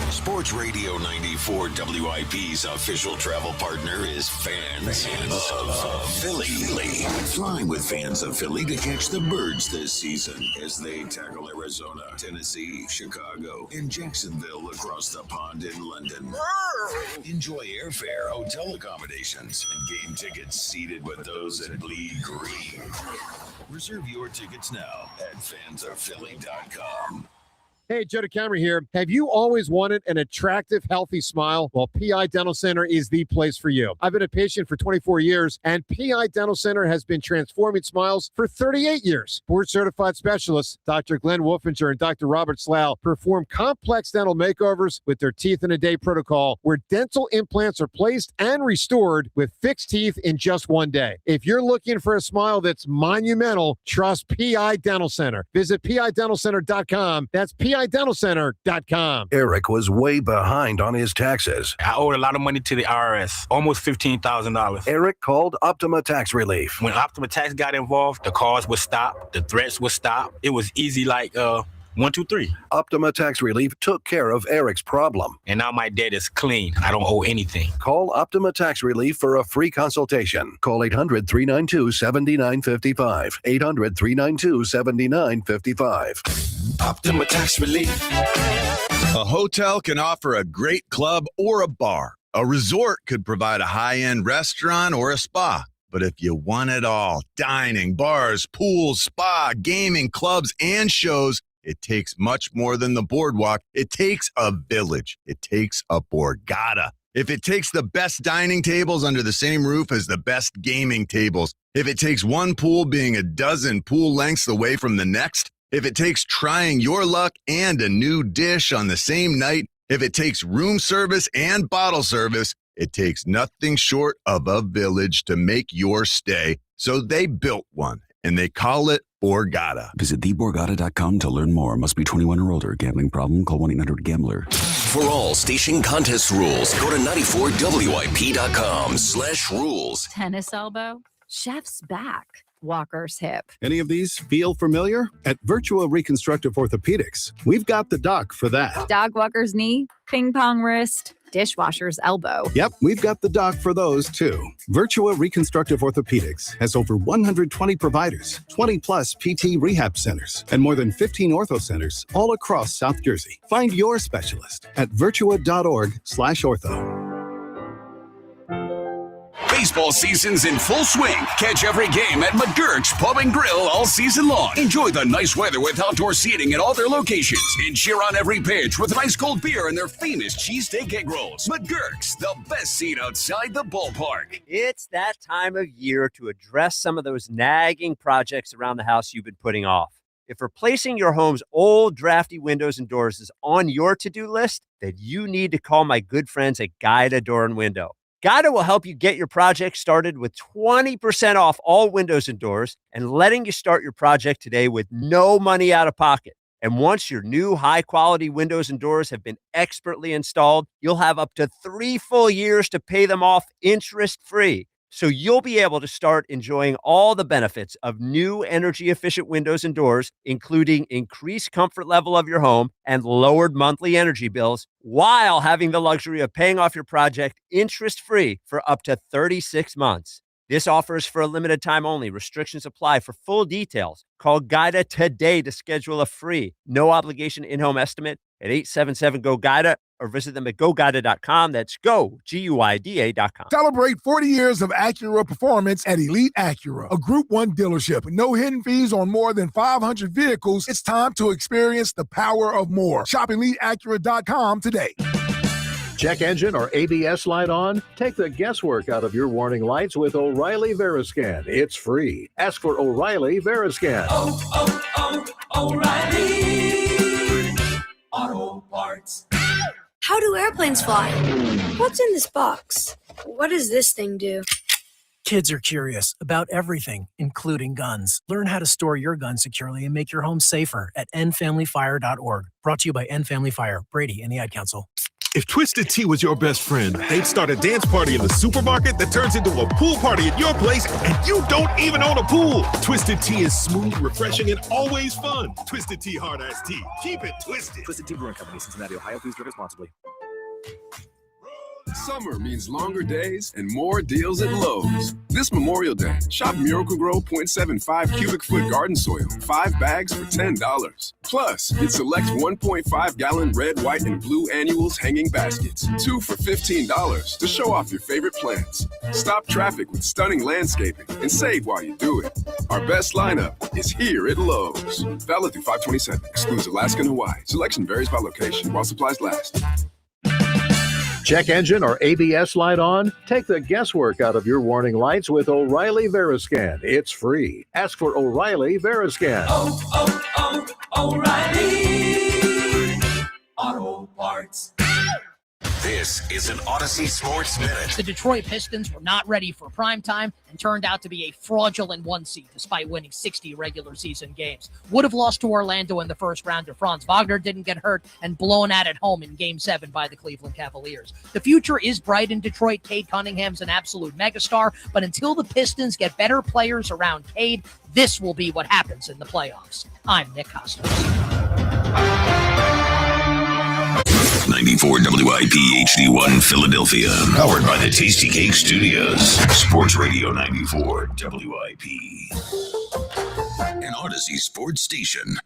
Sports Radio 94 WIP's official travel partner is Fans of Philly. Fly with Fans of Philly to catch the birds this season as they tackle Arizona, Tennessee, Chicago, and Jacksonville across the pond in London. Enjoy airfare, hotel accommodations, and game tickets seated with those that bleed green. Reserve your tickets now at fansofphilly.com. Hey, Joe DeCamera here. Have you always wanted an attractive, healthy smile? Well, PI Dental Center is the place for you. I've been a patient for 24 years, and PI Dental Center has been transforming smiles for 38 years. Board-certified specialists, Dr. Glenn Wolfinger and Dr. Robert Slough, perform complex dental makeovers with their teeth-in-a-day protocol, where dental implants are placed and restored with fixed teeth in just one day. If you're looking for a smile that's monumental, trust PI Dental Center. Visit PIDentalCenter.com. That's PIDentalCenter.com. Eric was way behind on his taxes. I owed a lot of money to the IRS, almost $15,000. Eric called Optima Tax Relief. When Optima Tax got involved, the calls would stop, the threats would stop. It was easy like 1, 2, 3. Optima Tax Relief took care of Eric's problem. And now my debt is clean. I don't owe anything. Call Optima Tax Relief for a free consultation. Call 800-392-7955. 800-392-7955. Optima Tax Relief. A hotel can offer a great club or a bar. A resort could provide a high-end restaurant or a spa. But if you want it all, dining, bars, pools, spa, gaming, clubs, and shows, it takes much more than the boardwalk. It takes a village. It takes a Borgata. If it takes the best dining tables under the same roof as the best gaming tables, if it takes one pool being a dozen pool lengths away from the next, if it takes trying your luck and a new dish on the same night, if it takes room service and bottle service, it takes nothing short of a village to make your stay. So they built one, and they call it Borgata. Visit theborgata.com to learn more. Must be 21 or older. Gambling problem? Call 1-800-GAMBLER. For all station contest rules, go to 94WIP.com/rules. Tennis elbow, chef's back, walker's hip. Any of these feel familiar? At Virtua Reconstructive Orthopedics, we've got the doc for that. Dog walker's knee, ping pong wrist, dishwasher's elbow. Yep, we've got the doc for those too. Virtua Reconstructive Orthopedics has over 120 providers, 20 plus PT rehab centers, and more than 15 ortho centers all across South Jersey. Find your specialist at virtua.org/ortho. Baseball season's in full swing. Catch every game at McGurk's Pub and Grill all season long. Enjoy the nice weather with outdoor seating at all their locations. And cheer on every pitch with an ice cold beer and their famous cheesesteak egg rolls. McGurk's, the best seat outside the ballpark. It's that time of year to address some of those nagging projects around the house you've been putting off. If replacing your home's old drafty windows and doors is on your to-do list, then you need to call my good friends at Guida Door and Window. Guida will help you get your project started with 20% off all windows and doors and letting you start your project today with no money out of pocket. And once your new high-quality windows and doors have been expertly installed, you'll have up to 3 full years to pay them off interest-free. So you'll be able to start enjoying all the benefits of new energy-efficient windows and doors, including increased comfort level of your home and lowered monthly energy bills, while having the luxury of paying off your project interest-free for up to 36 months. This offer is for a limited time only. Restrictions apply. For full details, call Guida today to schedule a free, no-obligation in-home estimate at 877-GO-GUIDA or visit them at GoGuida.com. That's GoGuida.com. Celebrate 40 years of Acura performance at Elite Acura, a Group 1 dealership. No hidden fees on more than 500 vehicles. It's time to experience the power of more. Shop EliteAcura.com today. Check engine or ABS light on? Take the guesswork out of your warning lights with O'Reilly Veriscan. It's free. Ask for O'Reilly Veriscan. O'Reilly Auto Parts. How do airplanes fly? What's in this box? What does this thing do? Kids are curious about everything, including guns. Learn how to store your gun securely and make your home safer at endfamilyfire.org. Brought to you by End Family Fire, Brady, and the Ad Council. If Twisted Tea was your best friend, they'd start a dance party in the supermarket that turns into a pool party at your place, and you don't even own a pool. Twisted Tea is smooth, refreshing, and always fun. Twisted Tea Hard Iced Tea. Keep it twisted. Twisted Tea Brewing Company, Cincinnati, Ohio. Please drink responsibly. Summer means longer days and more deals at Lowe's. This Memorial Day, shop Miracle-Gro 0.75 cubic foot garden soil, 5 bags for $10. Plus, get select 1.5-gallon red, white, and blue annuals hanging baskets, 2 for $15 to show off your favorite plants. Stop traffic with stunning landscaping and save while you do it. Our best lineup is here at Lowe's. Valid through 5/27, excludes Alaska and Hawaii. Selection varies by location while supplies last. Check engine or ABS light on? Take the guesswork out of your warning lights with O'Reilly Veriscan. It's free. Ask for O'Reilly Veriscan. O'Reilly Auto Parts. This is an Odyssey Sports Minute. The Detroit Pistons were not ready for primetime and turned out to be a fraudulent 1 seed despite winning 60 regular season games. Would have lost to Orlando in the first round if Franz Wagner didn't get hurt and blown out at home in Game 7 by the Cleveland Cavaliers. The future is bright in Detroit. Cade Cunningham's an absolute megastar, but until the Pistons get better players around Cade, this will be what happens in the playoffs. I'm Nick Costos. 94 WIP HD1 Philadelphia. Powered by the Tasty Cake Studios. Sports Radio 94 WIP. An Odyssey sports station.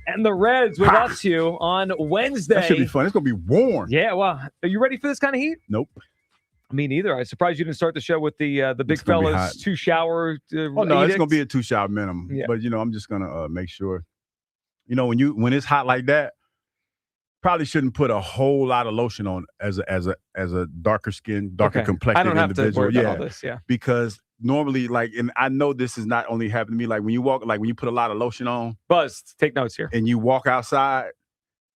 And the Reds with us, Hugh, on Wednesday. That should be fun. It's going to be warm. Yeah, well, are you ready for this kind of heat? Nope. Me neither. I'm surprised you didn't start the show with the big fellas 2-shower. Oh no, it's gonna be a 2-shower minimum. Yeah. But I'm just gonna make sure. When it's hot like that, probably shouldn't put a whole lot of lotion on as a darker skin, darker complected I don't have individual. to worry about all this. Yeah. Because normally, and I know this is not only happening to me. Like when you put a lot of lotion on. Buzz, take notes here. And you walk outside.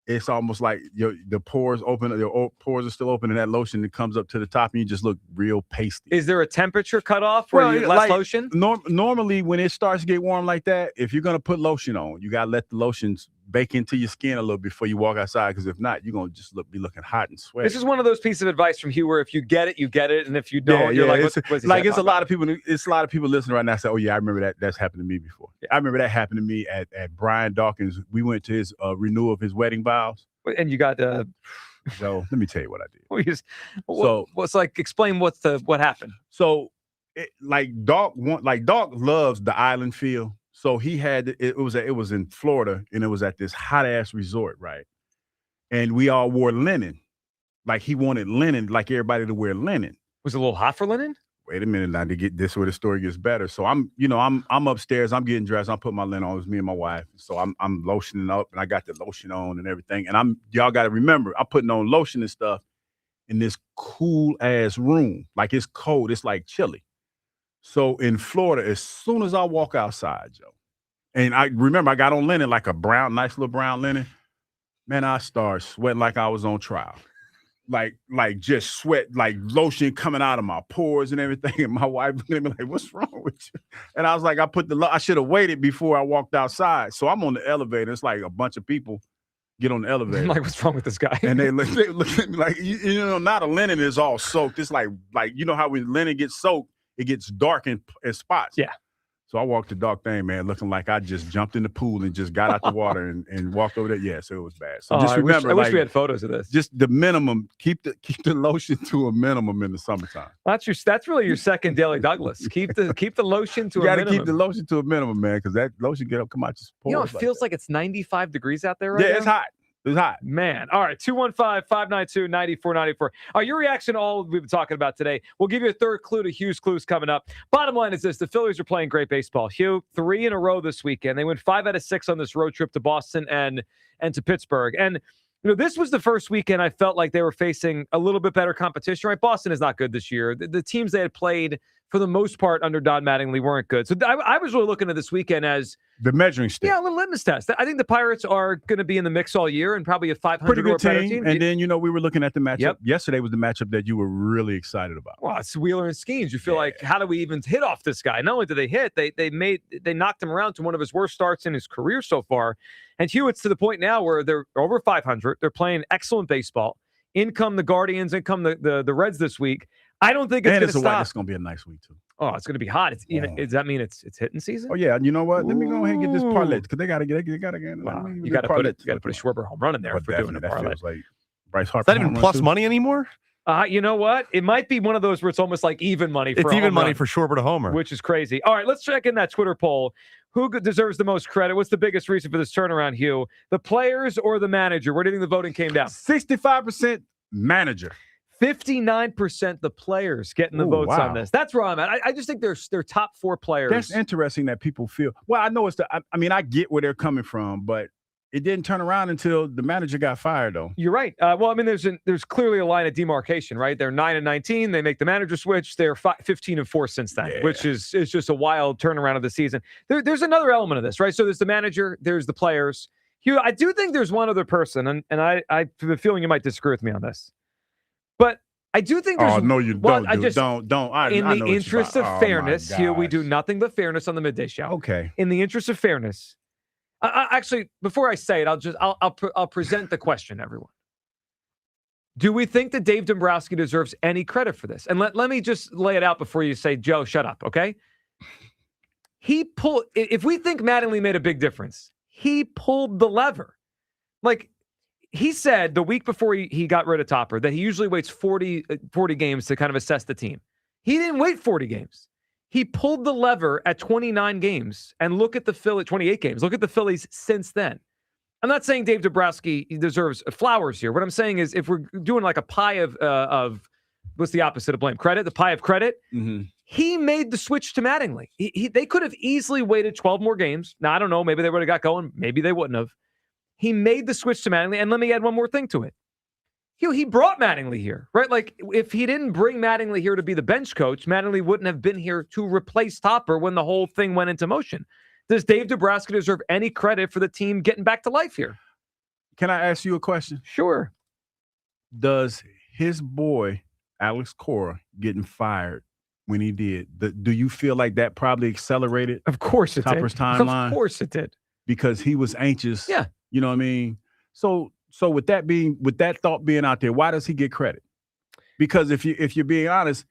It's almost like the pores open. Your pores are still open, and that lotion that comes up to the top, and you just look real pasty. Is there a temperature cutoff where you less lotion? Normally, when it starts to get warm like that, if you're gonna put lotion on, you gotta let the lotions bake into your skin a little before you walk outside. Because if not, you're gonna just be looking hot and sweaty. This is one of those pieces of advice from Hugh where if you get it, you get it, and if you don't, you're like, what's it's a lot of people. It's a lot of people listening right now say, "Oh yeah, I remember that. That's happened to me before." I remember that happened to me at Brian Dawkins. We went to his renewal of his wedding vows. And you got so let me tell you what I did. Explain what happened. So Doc loves the island feel. So he had it was in Florida, and it was at this hot ass resort, right? And we all wore linen. Like he wanted linen, like everybody to wear linen. Was it a little hot for linen? Wait a minute now to get this where the story gets better. So I'm upstairs, I'm getting dressed, I'm putting my linen on. It was me and my wife. So I'm lotioning up, and I got the lotion on and everything. And y'all got to remember, I'm putting on lotion and stuff in this cool ass room. Like it's cold, it's like chilly. So in Florida, as soon as I walk outside, Joe, and I remember I got on linen, like a nice little brown linen. Man, I started sweating like I was on trial. Like just sweat, like lotion coming out of my pores and everything. And my wife looked at me like, "What's wrong with you?" And I was like, I should have waited before I walked outside. So I'm on the elevator. It's like a bunch of people get on the elevator. I'm like, what's wrong with this guy? And they look at me like, now the linen is all soaked. It's like how when linen gets soaked, it gets dark in spots. Yeah. So I walked the dog thing, man, looking like I just jumped in the pool and just got out the water and walked over there. Yeah, so it was bad. So just remember, I wish we had photos of this. Just the minimum. Keep the lotion to a minimum in the summertime. That's really your second Daily Douglas. Keep the lotion to a minimum. You got to keep the lotion to a minimum, man, because that lotion come out your pores. It feels like it's 95 degrees out there right now. Yeah, it's hot. It's hot. Man. All right. 215-592-9494. All right, your reaction to all we've been talking about today. We'll give you a third clue to Hugh's clues coming up. Bottom line is this. The Phillies are playing great baseball. Hugh, 3 in a row this weekend. They went 5 out of 6 on this road trip to Boston and to Pittsburgh. And, this was the first weekend I felt like they were facing a little bit better competition, right? Boston is not good this year. The teams they had played, for the most part, under Don Mattingly weren't good. So I was really looking at this weekend as the measuring stick. Yeah, a little litmus test. I think the Pirates are going to be in the mix all year and probably a 500 pretty good or better team. And then, we were looking at the matchup. Yep. Yesterday was the matchup that you were really excited about. Well, it's Wheeler and Skeens. You feel like, how do we even hit off this guy? Not only did they hit, they knocked him around to one of his worst starts in his career so far. And Hugh, it's to the point now where they're over 500. They're playing excellent baseball. In come the Guardians, in come the Reds this week. I don't think it's going to stop. It's going to be a nice week, too. Oh, it's going to be hot. Does that mean it's hitting season? Oh, yeah. You know what? Let me go ahead and get this parlay because they got to get. Wow. You got to put a Schwarber home run in there for doing a parlay. Feels like Bryce Harper. Is that even plus money anymore? You know what? It might be one of those where it's almost like even money. It's even money for Schwarber to homer, which is crazy. All right, let's check in that Twitter poll. Who deserves the most credit? What's the biggest reason for this turnaround, Hugh? The players or the manager? Where do you think the voting came down? 65% manager. 59% the players getting the votes on this. That's where I'm at. I just think they're top 4 players. That's interesting that people feel. Well, I know I get where they're coming from, but it didn't turn around until the manager got fired, though. You're right. There's clearly a line of demarcation, right? They're 9-19. They make the manager switch. They're 15-4 since then, which is just a wild turnaround of the season. There's another element of this, right? So there's the manager, there's the players. Hugh, I do think there's one other person, and I have a feeling you might disagree with me on this. But I do think there's... Oh, no, you don't. In the interest of fairness, Hugh, we do nothing but fairness on the Midday Show. Okay. In the interest of fairness, actually, before I say it, I'll present the question, everyone. Do we think that Dave Dombrowski deserves any credit for this? And let me just lay it out before you say, Joe, shut up, okay? If we think Mattingly made a big difference, he pulled the lever. Like, he said the week before he got rid of Topper that he usually waits 40 games to kind of assess the team. He didn't wait 40 games. He pulled the lever at 29 games and look at the Phillies, 28 games. Look at the Phillies since then. I'm not saying Dave Dombrowski deserves flowers here. What I'm saying is if we're doing like a pie of what's the opposite of blame? Credit, the pie of credit. Mm-hmm. He made the switch to Mattingly. They could have easily waited 12 more games. Now, I don't know. Maybe they would have got going. Maybe they wouldn't have. He made the switch to Mattingly. And let me add one more thing to it. He brought Mattingly here, right? Like, if he didn't bring Mattingly here to be the bench coach, Mattingly wouldn't have been here to replace Topper when the whole thing went into motion. Does Dave Dombrowski deserve any credit for the team getting back to life here? Can I ask you a question? Sure. Does his boy, Alex Cora, getting fired when he did, do you feel like that probably accelerated Of course it Topper's did. timeline? Of course it did. Because he was anxious. Yeah. You know what I mean? So with that thought being out there, why does he get credit? Because if you're being honest,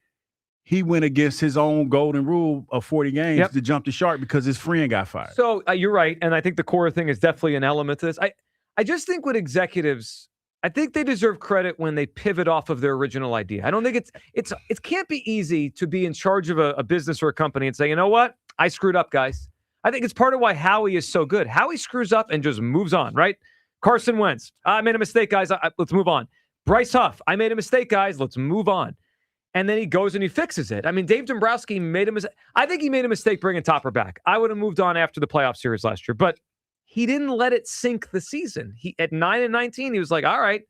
he went against his own golden rule of 40 games to jump the shark because his friend got fired. So you're right, and I think the core thing is definitely an element to this. I just think with executives, I think they deserve credit when they pivot off of their original idea. I don't think it can't be easy to be in charge of a business or a company and say, you know what, I screwed up, guys. I think it's part of why Howie is so good. Howie screws up and just moves on, right? Carson Wentz, I made a mistake, guys. Let's move on. Bryce Huff, I made a mistake, guys. Let's move on. And then he goes and he fixes it. I mean, Dave Dombrowski made a mistake. I think he made a mistake bringing Topper back. I would have moved on after the playoff series last year, but he didn't let it sink the season. At 9-19, he was like, all right,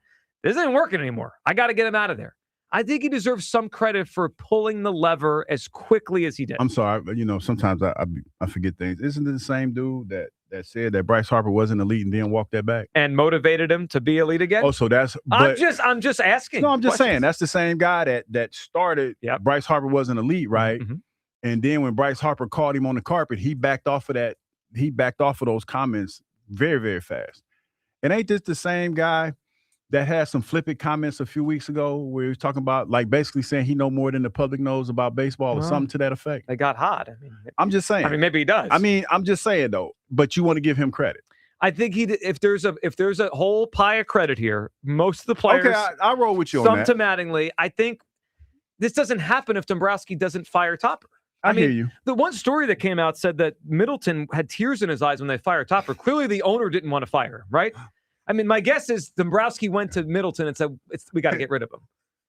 this isn't working anymore. I got to get him out of there. I think he deserves some credit for pulling the lever as quickly as he did. I'm sorry. Sometimes I forget things. Isn't it the same dude that said that Bryce Harper wasn't elite and then walked that back? And motivated him to be elite again? Oh, so that's... I'm just asking. No, I'm just saying. That's the same guy that started. Yep. Bryce Harper wasn't elite, right? Mm-hmm. And then when Bryce Harper caught him on the carpet, he backed off of that. He backed off of those comments very, very fast. And ain't this the same guy that had some flippant comments a few weeks ago where he was talking about, like, basically saying he know more than the public knows about baseball or something to that effect? They got hot. I'm just saying. Maybe he does. I'm just saying, though. But you want to give him credit. I think if there's a whole pie of credit here, most of the players. Okay, I roll with you on that. Some to Mattingly. I think this doesn't happen if Dombrowski doesn't fire Topper. I hear you. The one story that came out said that Middleton had tears in his eyes when they fired Topper. Clearly, the owner didn't want to fire him, right? I mean, my guess is Dombrowski went to Middleton and said, we got to get rid of him.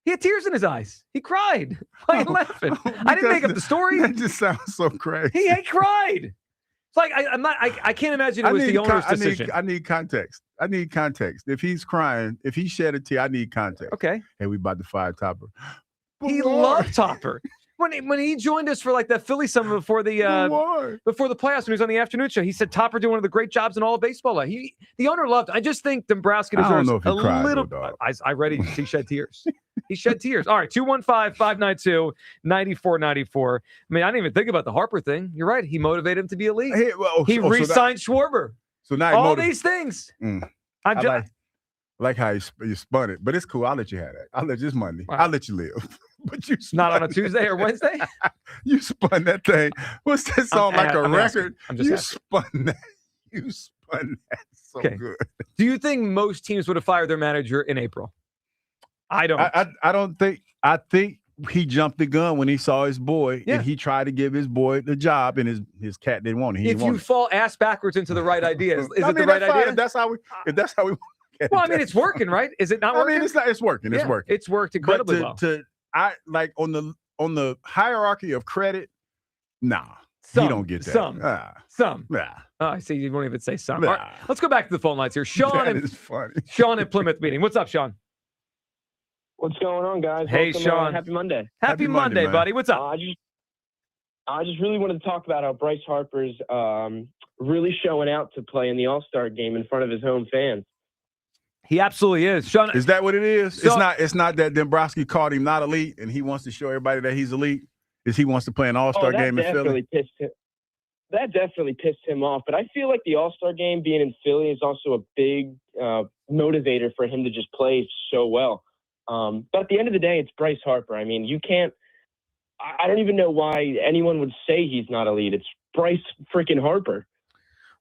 He had tears in his eyes. He cried. Why are you laughing? I didn't make up the story. That just sounds so crazy. He cried. It's like, I can't imagine it was the owner's decision. I need context. If he's crying, if he shed a tear, I need context. Okay. Hey, we about to fire Topper. He loved Topper. When he joined us for like that Philly Summit before the playoffs, when he was on the afternoon show, he said Topper did one of the great jobs in all of baseball. The owner loved it. I just think Dombrowski deserves a little. I read he shed tears. He shed tears. All right, 215-592-9494. I mean, I didn't even think about the Harper thing. You're right. He motivated him to be elite. He re-signed Schwarber. So now all these things. I like how you spun it, but it's cool. I'll let you have that. I'll let you this Monday. Wow. I'll let you live. But you not on a Tuesday or Wednesday. You spun that thing. What's that song like a record? You spun that. You spun that so good. Do you think most teams would have fired their manager in April? I don't. I don't think. I think he jumped the gun when he saw his boy, and he tried to give his boy the job, and his cat didn't want it. If you fall ass backwards into the right idea, is it the right idea? If that's how we. Well, I mean, it's working, right? Is it not working? I mean, it's working. It's working. It's worked incredibly well. I like on the hierarchy of credit. Nah, he don't get that. Some. Nah. Oh, I see. You won't even say some. Nah. All right, let's go back to the phone lines here. Sean is funny. Sean in Plymouth meeting. What's up, Sean? What's going on, guys? Hey, Welcome, Sean. Happy Monday. Happy Monday, buddy. What's up? I just really wanted to talk about how Bryce Harper's really showing out to play in the All-Star game in front of his home fans. He absolutely is. Sean, is that what it is? It's not that Dombrowski called him not elite and he wants to show everybody that he's elite. Is he wants to play an All-Star game in Philly? That definitely pissed him off. But I feel like the All-Star game being in Philly is also a big motivator for him to just play so well. But at the end of the day, it's Bryce Harper. I mean, you can't – I don't even know why anyone would say he's not elite. It's Bryce freaking Harper.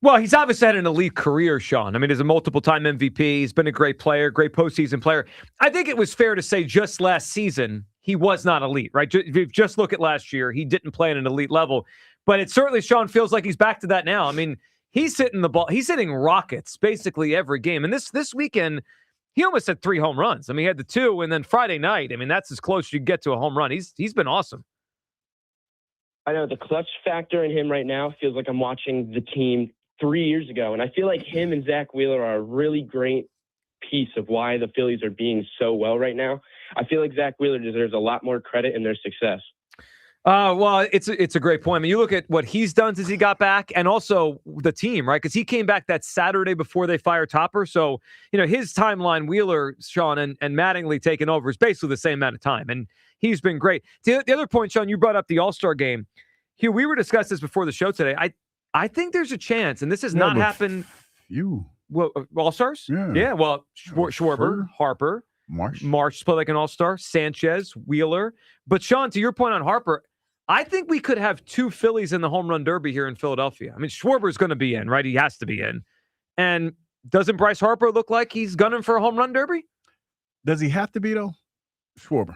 Well, he's obviously had an elite career, Sean. I mean, he's a multiple-time MVP. He's been a great player, great postseason player. I think it was fair to say just last season he was not elite, right? If you just look at last year, he didn't play at an elite level. But it certainly, Sean, feels like he's back to that now. I mean, he's hitting the ball. He's hitting rockets basically every game. And this weekend, he almost had 3 home runs. I mean, he had the 2, and then Friday night, I mean, that's as close as you get to a home run. He's been awesome. I know the clutch factor in him right now feels like I'm watching the team 3 years ago. And I feel like him and Zach Wheeler are a really great piece of why the Phillies are being so well right now. I feel like Zach Wheeler deserves a lot more credit in their success. Well, it's a great point. I mean, you look at what he's done since he got back and also the team, right? Because he came back that Saturday before they fired Topper. So, his timeline, Wheeler, Sean, and Mattingly taking over is basically the same amount of time. And he's been great. The other point, Sean, you brought up the All-Star game. Hugh, we were discussing this before the show today. I think there's a chance, and this has not happened. Well, All-Stars? Yeah. Well, Schwarber, Harper, Marsh played like an All-Star, Sanchez, Wheeler. But Sean, to your point on Harper, I think we could have 2 Phillies in the home run derby here in Philadelphia. I mean, Schwarber's going to be in, right? He has to be in. And doesn't Bryce Harper look like he's gunning for a home run derby? Does he have to be, though? Schwarber?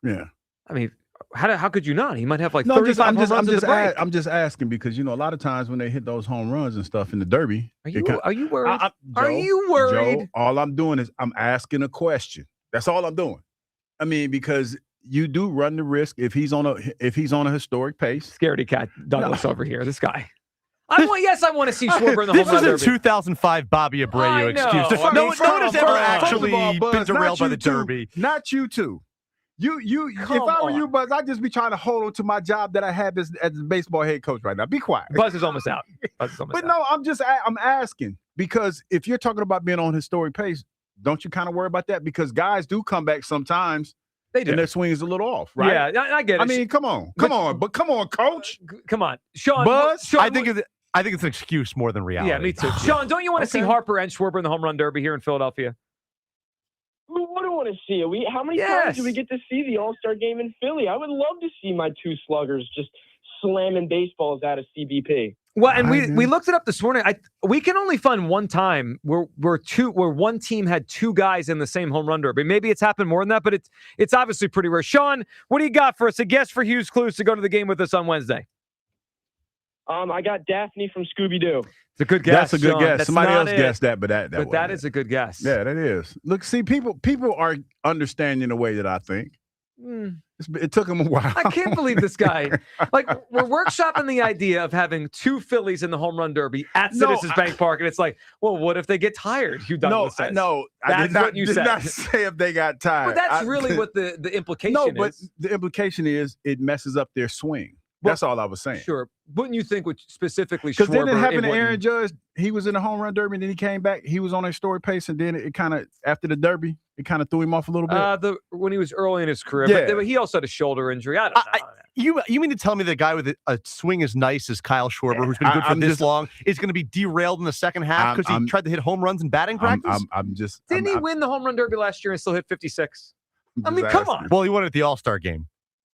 Yeah. I mean, how could you not? He might have like 35 home runs in the break. I'm just asking because, a lot of times when they hit those home runs and stuff in the derby. Are you worried? Are you worried? Joe, all I'm doing is I'm asking a question. That's all I'm doing. I mean, because you do run the risk if he's on a historic pace. Scaredy cat Douglas over here. This guy. I want to see Schwarber in the home run derby. This is a 200005 Bobby Abreu excuse. No one has ever actually been derailed by the derby. Not you two. If I were you, Buzz, I'd just be trying to hold on to my job that I have as the baseball head coach right now. Be quiet. Buzz is almost out. No, I'm asking because if you're talking about being on historic pace, don't you kind of worry about that? Because guys do come back sometimes. They do. And their swing is a little off, right? Yeah, I get it. I mean, come on, coach. Come on, Sean. Buzz, Sean, I think it's an excuse more than reality. Yeah, me too. Sean, don't you want to see Harper and Schwarber in the home run derby here in Philadelphia? Who wouldn't want to see it? How many times do we get to see the All-Star game in Philly? I would love to see my 2 sluggers just slamming baseballs out of CBP. Well, and we looked it up this morning. We can only find one time where one team had 2 guys in the same home run derby. Maybe it's happened more than that, but it's obviously pretty rare. Sean, what do you got for us? A guess for Hughes Clues to go to the game with us on Wednesday. I got Daphne from Scooby-Doo. It's a good guess. That's a good Sean. guess. That's Somebody else it. guessed that, but that is a good guess. Yeah, that is. Look, see, people are understanding the way that I think. It took him a while. I can't believe this guy. Like, we're workshopping the idea of having 2 Phillies in the home run derby at Citizens Bank Park, and it's like, well, what if they get tired? Hugh Douglas says. I did not say if they got tired. But that's really what the implication is. No, but the implication is it messes up their swing. That's all I was saying. Sure. Wouldn't you think specifically Schwarber? Because then it happened to Aaron Judge. He was in the home run derby, and then he came back. He was on a historic pace, and then it kind of, after the derby, it kind of threw him off a little bit. When he was early in his career. Yeah. But he also had a shoulder injury. I don't know. You mean to tell me the guy with a swing as nice as Kyle Schwarber, who's been good for this long, is going to be derailed in the second half because he tried to hit home runs in batting practice? Didn't he win the home run derby last year and still hit 56? I mean, come on. Well, he won it at the All-Star game.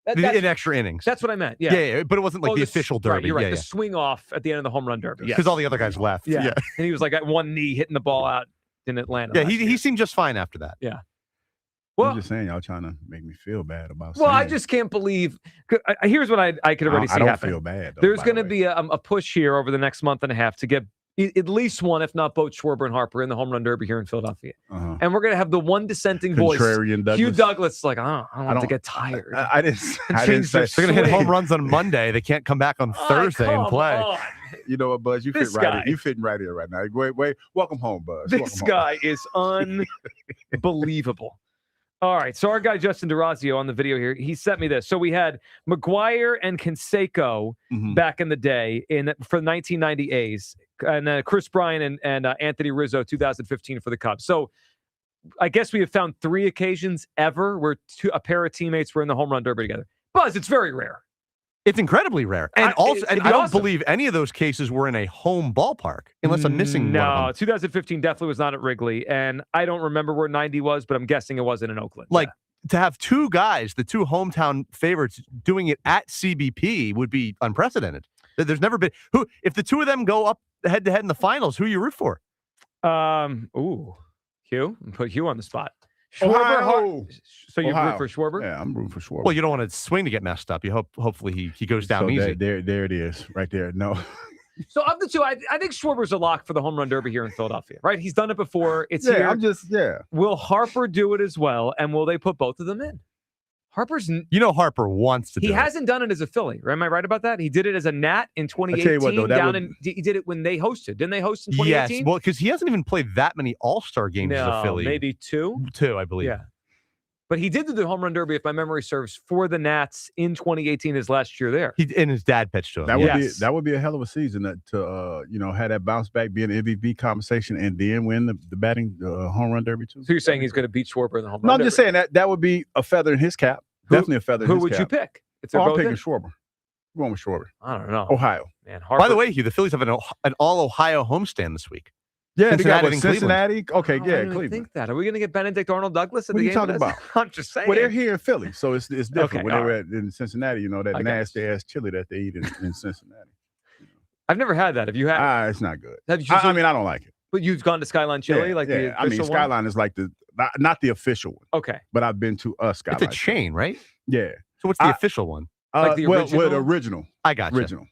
In extra innings. That's what I meant. Yeah. Yeah, but it wasn't like the official derby. Right, you're right. Yeah, the swing off at the end of the home run derby. Because all the other guys left. Yeah. And he was like at one knee hitting the ball out in Atlanta. Yeah, he seemed just fine after that. Yeah. Well, I'm just saying, y'all trying to make me feel bad about. Well, I just can't believe. Here's what I could already see happen. I don't feel bad. There's going to be a push here over the next month and a half to get at least one, if not both, Schwarber and Harper in the home run derby here in Philadelphia. And we're going to have the one dissenting voice, Hugh Douglas. Like, I don't want to get tired. I didn't say. They're going to hit home runs on Monday. They can't come back on Thursday and play. You know what, Buzz? You fit right in. You fitting right here right now. Wait. Welcome home, Buzz. This guy is unbelievable. All right, so our guy Justin DeRazio on the video here, he sent me this. So we had McGuire and Canseco back in the day for the 1990 A's, and Chris Bryant and Anthony Rizzo 2015 for the Cubs. So I guess we have found 3 occasions ever where a pair of teammates were in the home run derby together. Buzz, it's very rare. It's incredibly rare. And I don't believe any of those cases were in a home ballpark, unless I'm missing one of them. 2015 definitely was not at Wrigley, and I don't remember where 90 was, but I'm guessing it wasn't in Oakland. Like, to have 2 guys, the 2 hometown favorites, doing it at CBP would be unprecedented. There's never been if the two of them go up head to head in the finals, who you root for? Hugh. Put Hugh on the spot. Schwarber. So you root for Schwarber? Yeah, I'm rooting for Schwarber. Well, you don't want to swing to get messed up. You hopefully he goes down easy. There it is, right there. No. So of the two, I think Schwarber's a lock for the home run derby here in Philadelphia, right? He's done it before. It's here. Will Harper do it as well, and will they put both of them in? Harper wants to do it. He hasn't done it as a Philly. Am I right about that? He did it as a Nat in 2018. I tell you what, he did it when they hosted. Didn't they host in 2018? Yes, well, because he hasn't even played that many All-Star games as a Philly. Maybe two? Two, I believe. Yeah. But he did do the home run derby, if my memory serves, for the Nats in 2018, his last year there. And his dad pitched to him. That would be a hell of a season to have that bounce back, be an MVP conversation, and then win the batting home run derby too. So you're saying he's going to beat Schwarber in the home run derby? No, I'm just saying that would be a feather in his cap. Definitely a feather in his cap. Who would you pick? I'm picking Schwarber. I'm going with Schwarber. I don't know. Ohio. Man, by the way, Hugh, the Phillies have an all-Ohio homestand this week. Yeah, they got Cincinnati. Okay, Cleveland. Think that. Are we going to get Benedict Arnold Douglas at the game? What are you talking about? I'm just saying. Well, they're here in Philly, so it's different. Okay, when they were in Cincinnati, that nasty-ass chili that they eat in Cincinnati. I've never had that. Have you had? It's not good. Have you, I don't like it. But you've gone to Skyline Chili? Skyline is like not the official one. Okay. But I've been to a Skyline. It's a chain, right? Yeah. So what's the official one? Like the original? The original. I got you. Original.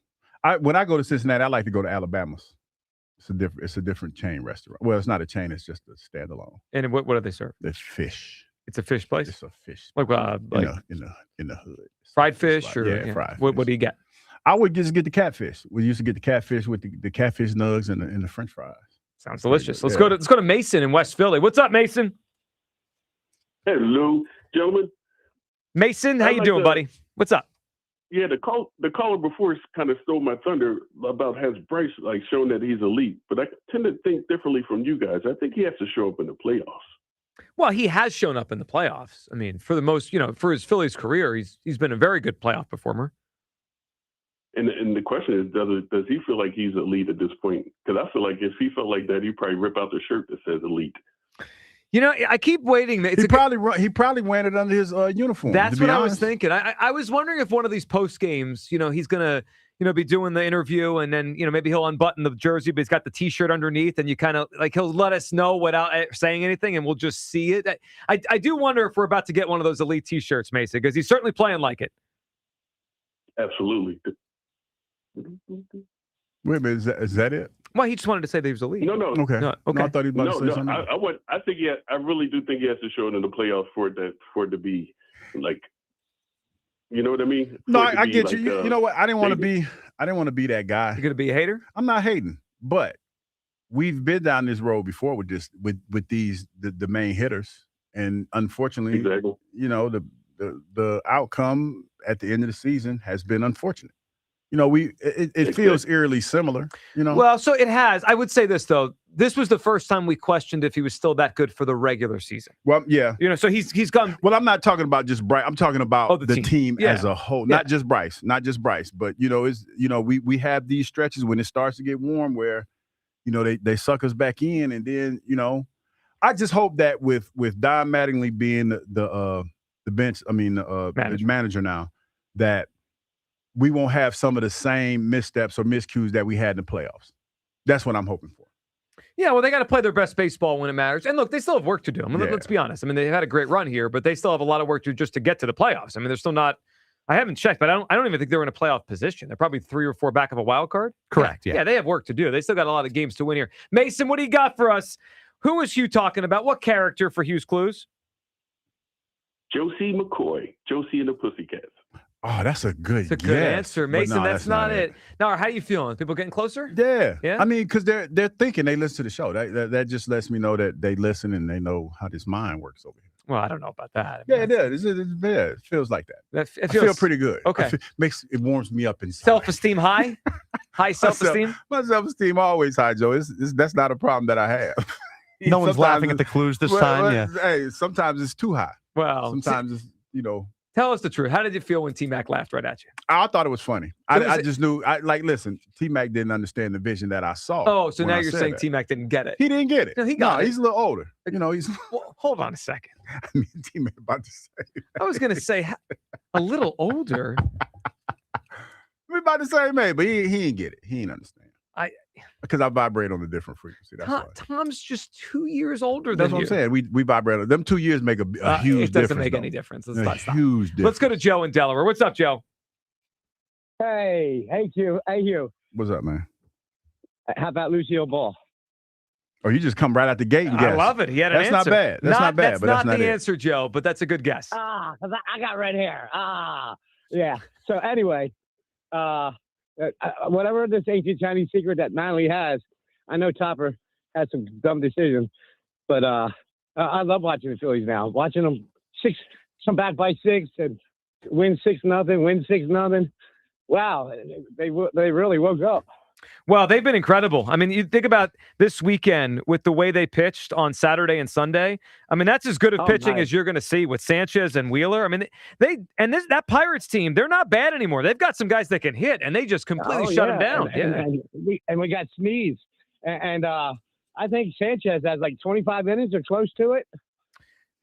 When I go to Cincinnati, I like to go to Alabama's. It's a different chain restaurant. Well, it's not a chain. It's just a standalone. And what do they serve? It's fish. It's a fish place? It's a fish. Like in the hood. Fried fish? Fried fish. What do you get? I would just get the catfish. We used to get the catfish with the catfish nugs and the French fries. Sounds delicious. Let's go to Mason in West Philly. What's up, Mason? Hello, gentlemen. Mason, how you doing, buddy? What's up? Yeah, the caller before kind of stole my thunder about has Bryce shown that he's elite, but I tend to think differently from you guys. I think he has to show up in the playoffs. Well, he has shown up in the playoffs. I mean, for the most, for his Phillies career, he's been a very good playoff performer. And the question is, does he feel like he's elite at this point? Because I feel like if he felt like that, he'd probably rip out the shirt that says elite. I keep waiting. He probably wearing it under his uniform. That's what I was thinking. I was wondering if one of these post games, he's gonna, be doing the interview, and then maybe he'll unbutton the jersey, but he's got the T-shirt underneath, and you kind of he'll let us know without saying anything, and we'll just see it. I do wonder if we're about to get one of those elite T-shirts, Mason, because he's certainly playing like it. Absolutely. Wait a minute, is that it? Well, he just wanted to say that he was elite. No. Okay. No, I thought he was about to say something. I really do think he has to show it in the playoffs for it to be like, you know what I mean? No, I get you. You know what? I didn't want to be that guy. You're gonna be a hater? I'm not hating, but we've been down this road before with these the main hitters, and unfortunately, exactly. The outcome at the end of the season has been unfortunate. It feels eerily similar, Well, so it has. I would say this, though. This was the first time we questioned if he was still that good for the regular season. Well, yeah. So he's gone. Well, I'm not talking about just Bryce. I'm talking about the team as a whole, not just Bryce, but, we have these stretches when it starts to get warm where, they suck us back in. And then, I just hope that with Don Mattingly being the manager now, that we won't have some of the same missteps or miscues that we had in the playoffs. That's what I'm hoping for. Yeah, well, they got to play their best baseball when it matters. And look, they still have work to do. Let's be honest. They've had a great run here, but they still have a lot of work to do just to get to the playoffs. They're still not. I haven't checked, but I don't even think they're in a playoff position. They're probably 3 or 4 back of a wild card. Correct. Yeah, they have work to do. They still got a lot of games to win here. Mason, what do you got for us? Who is Hugh talking about? What character for Hugh's Clues? Josie McCoy. Josie and the Pussycats. Oh, that's a good answer, Mason. That's not it. Now, how are you feeling? People getting closer? Yeah. I mean, because they're thinking they listen to the show. That just lets me know that they listen and they know how this mind works over here. Well, I don't know about that. Yeah, it does. It feels like that. I feel pretty good. Okay. It warms me up inside. Self-esteem high? High self-esteem? My self-esteem always high, Joe. That's not a problem that I have. No one's laughing at the clues this time. Hey, sometimes it's too high. Well, sometimes it's, Tell us the truth. How did you feel when T-Mac laughed right at you? I thought it was funny. I just knew. Listen, T-Mac didn't understand the vision that I saw. Oh, so now you're saying T-Mac didn't get it? He didn't get it. No, he got it. He's a little older. He's. Well, hold on a second. I mean, T-Mac about to say. I was going to say a little older. We about the same age, but he ain't get it. He ain't understand. Because I vibrate on a different frequency. That's why. Tom's just 2 years older than That's what I'm saying. We vibrate. Them 2 years make a huge difference. It doesn't make any difference. Let's stop. Huge difference. Let's go to Joe in Delaware. What's up, Joe? Hey, Q. Hey, Hugh. What's up, man? How about Lucille Ball? Oh, you just come right out the gate and guess. I love it. He had an answer. That's not bad. That's not bad. That's but not that's the not answer, Joe, but that's a good guess. I got red hair. Yeah. So anyway, whatever this ancient Chinese secret that Manley has, I know Topper had some dumb decisions, but I love watching the Phillies now. Watching them some back by 6 and win 6-0, win 6-0. Wow, they really woke up. Well, they've been incredible. I mean, you think about this weekend with the way they pitched on Saturday and Sunday. I mean, that's as good of pitching as you're going to see with Sanchez and Wheeler. I mean, that Pirates team, they're not bad anymore. They've got some guys that can hit, and they just completely shut them down. And we got Sneeze. And I think Sanchez has like 25 innings or close to it.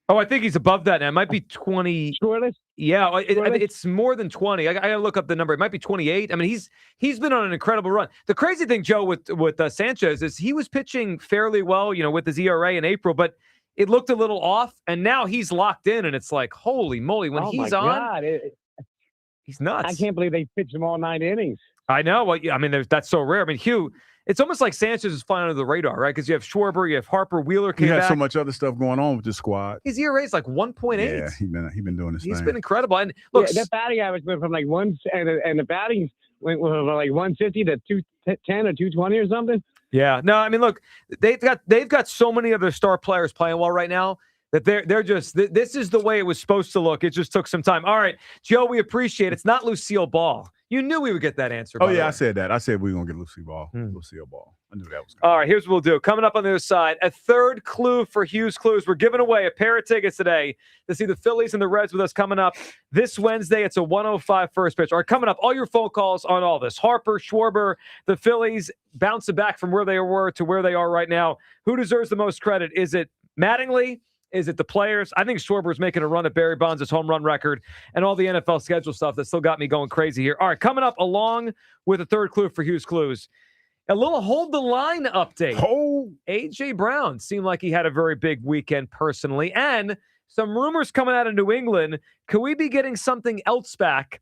Oh, I think he's above that now. It might be 20. Scoreless? Yeah, it's more than 20. I got to look up the number. It might be 28. I mean, he's been on an incredible run. The crazy thing, Joe, with Sanchez is he was pitching fairly well, with his ERA in April, but it looked a little off, and now he's locked in, and it's like, holy moly, when he's on, he's nuts. I can't believe they pitched him all 9 innings. I know. Well, I mean, that's so rare. I mean, Hugh, it's almost like Sanchez is flying under the radar, right? Because you have Schwarber, you have Harper, Wheeler came back. He has so much other stuff going on with this squad. His ERA is like 1.8. Yeah, he been doing this thing. He's been incredible. And look, the batting average went from like and the batting went from like 150 to 210 or 220 or something. Yeah. No, I mean, look, they've got so many other star players playing well right now that they're just this is the way it was supposed to look. It just took some time. All right, Joe, we appreciate it. It's not Lucille Ball. You knew we would get that answer. Oh, yeah, I said that. I said we were going to get Lucille Ball. I knew that was coming. All right, here's what we'll do. Coming up on the other side, a third clue for Hugh's Clues. We're giving away a pair of tickets today to see the Phillies and the Reds with us coming up this Wednesday. It's a 1:05 first pitch. All right, coming up, all your phone calls on all this. Harper, Schwarber, the Phillies bouncing back from where they were to where they are right now. Who deserves the most credit? Is it Mattingly? Is it the players? I think Schwarber's making a run at Barry Bonds' home run record and all the NFL schedule stuff that still got me going crazy here. All right, coming up along with a third clue for Hugh's Clues, a little hold the line update. A.J. Brown seemed like he had a very big weekend personally, and some rumors coming out of New England. Could we be getting something else back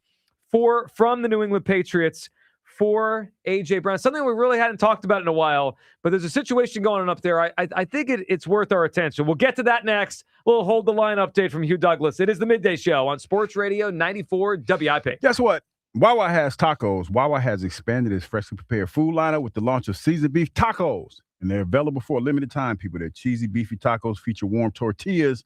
from the New England Patriots for A.J. Brown? Something we really hadn't talked about in a while, but there's a situation going on up there. I think it's worth our attention. We'll get to that next. We'll hold the line update from Hugh Douglas. It is the Midday Show on Sports Radio 94 WIP. Guess what? Wawa has tacos. Wawa has expanded its freshly prepared food lineup with the launch of seasoned beef tacos, and they're available for a limited time, people. Their cheesy, beefy tacos feature warm tortillas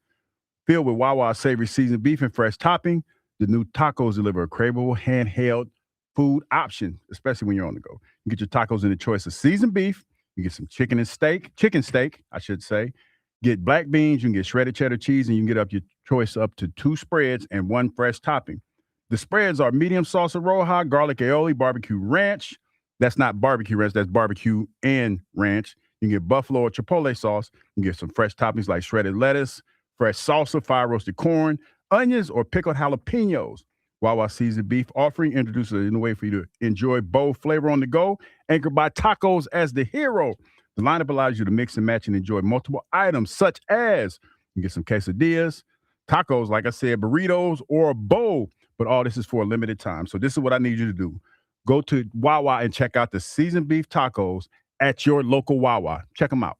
filled with Wawa savory seasoned beef and fresh topping. The new tacos deliver a craveable, handheld food option, especially when you're on the go. You get your tacos in the choice of seasoned beef. You get some chicken steak, I should say. Get black beans. You can get shredded cheddar cheese, and you can get up your choice up to 2 spreads and 1 fresh topping. The spreads are medium salsa roja, garlic aioli, barbecue ranch. That's not barbecue ranch. That's barbecue and ranch. You can get buffalo or chipotle sauce. You can get some fresh toppings like shredded lettuce, fresh salsa, fire roasted corn, onions, or pickled jalapenos. Wawa seasoned beef offering introduces a new way for you to enjoy bold flavor on the go, anchored by tacos as the hero. The lineup allows you to mix and match and enjoy multiple items, such as you can get some quesadillas, tacos, like I said, burritos, or a bowl. But all this is for a limited time. So this is what I need you to do. Go to Wawa and check out the seasoned beef tacos at your local Wawa. Check them out.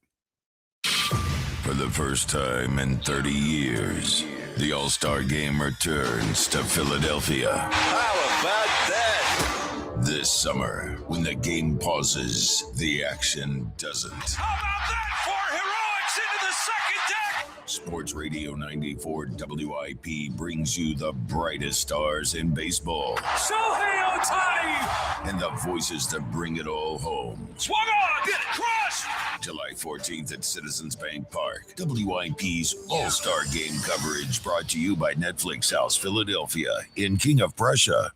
For the first time in 30 years, the All-Star Game returns to Philadelphia. How about that? This summer, when the game pauses, the action doesn't. How about that for heroics into the second deck? Sports Radio 94 WIP brings you the brightest stars in baseball. Shohei Ohtani! And the voices that bring it all home. Swung on! Get it! Crushed! July 14th at Citizens Bank Park. WIP's All-Star Game coverage brought to you by Netflix House Philadelphia in King of Prussia.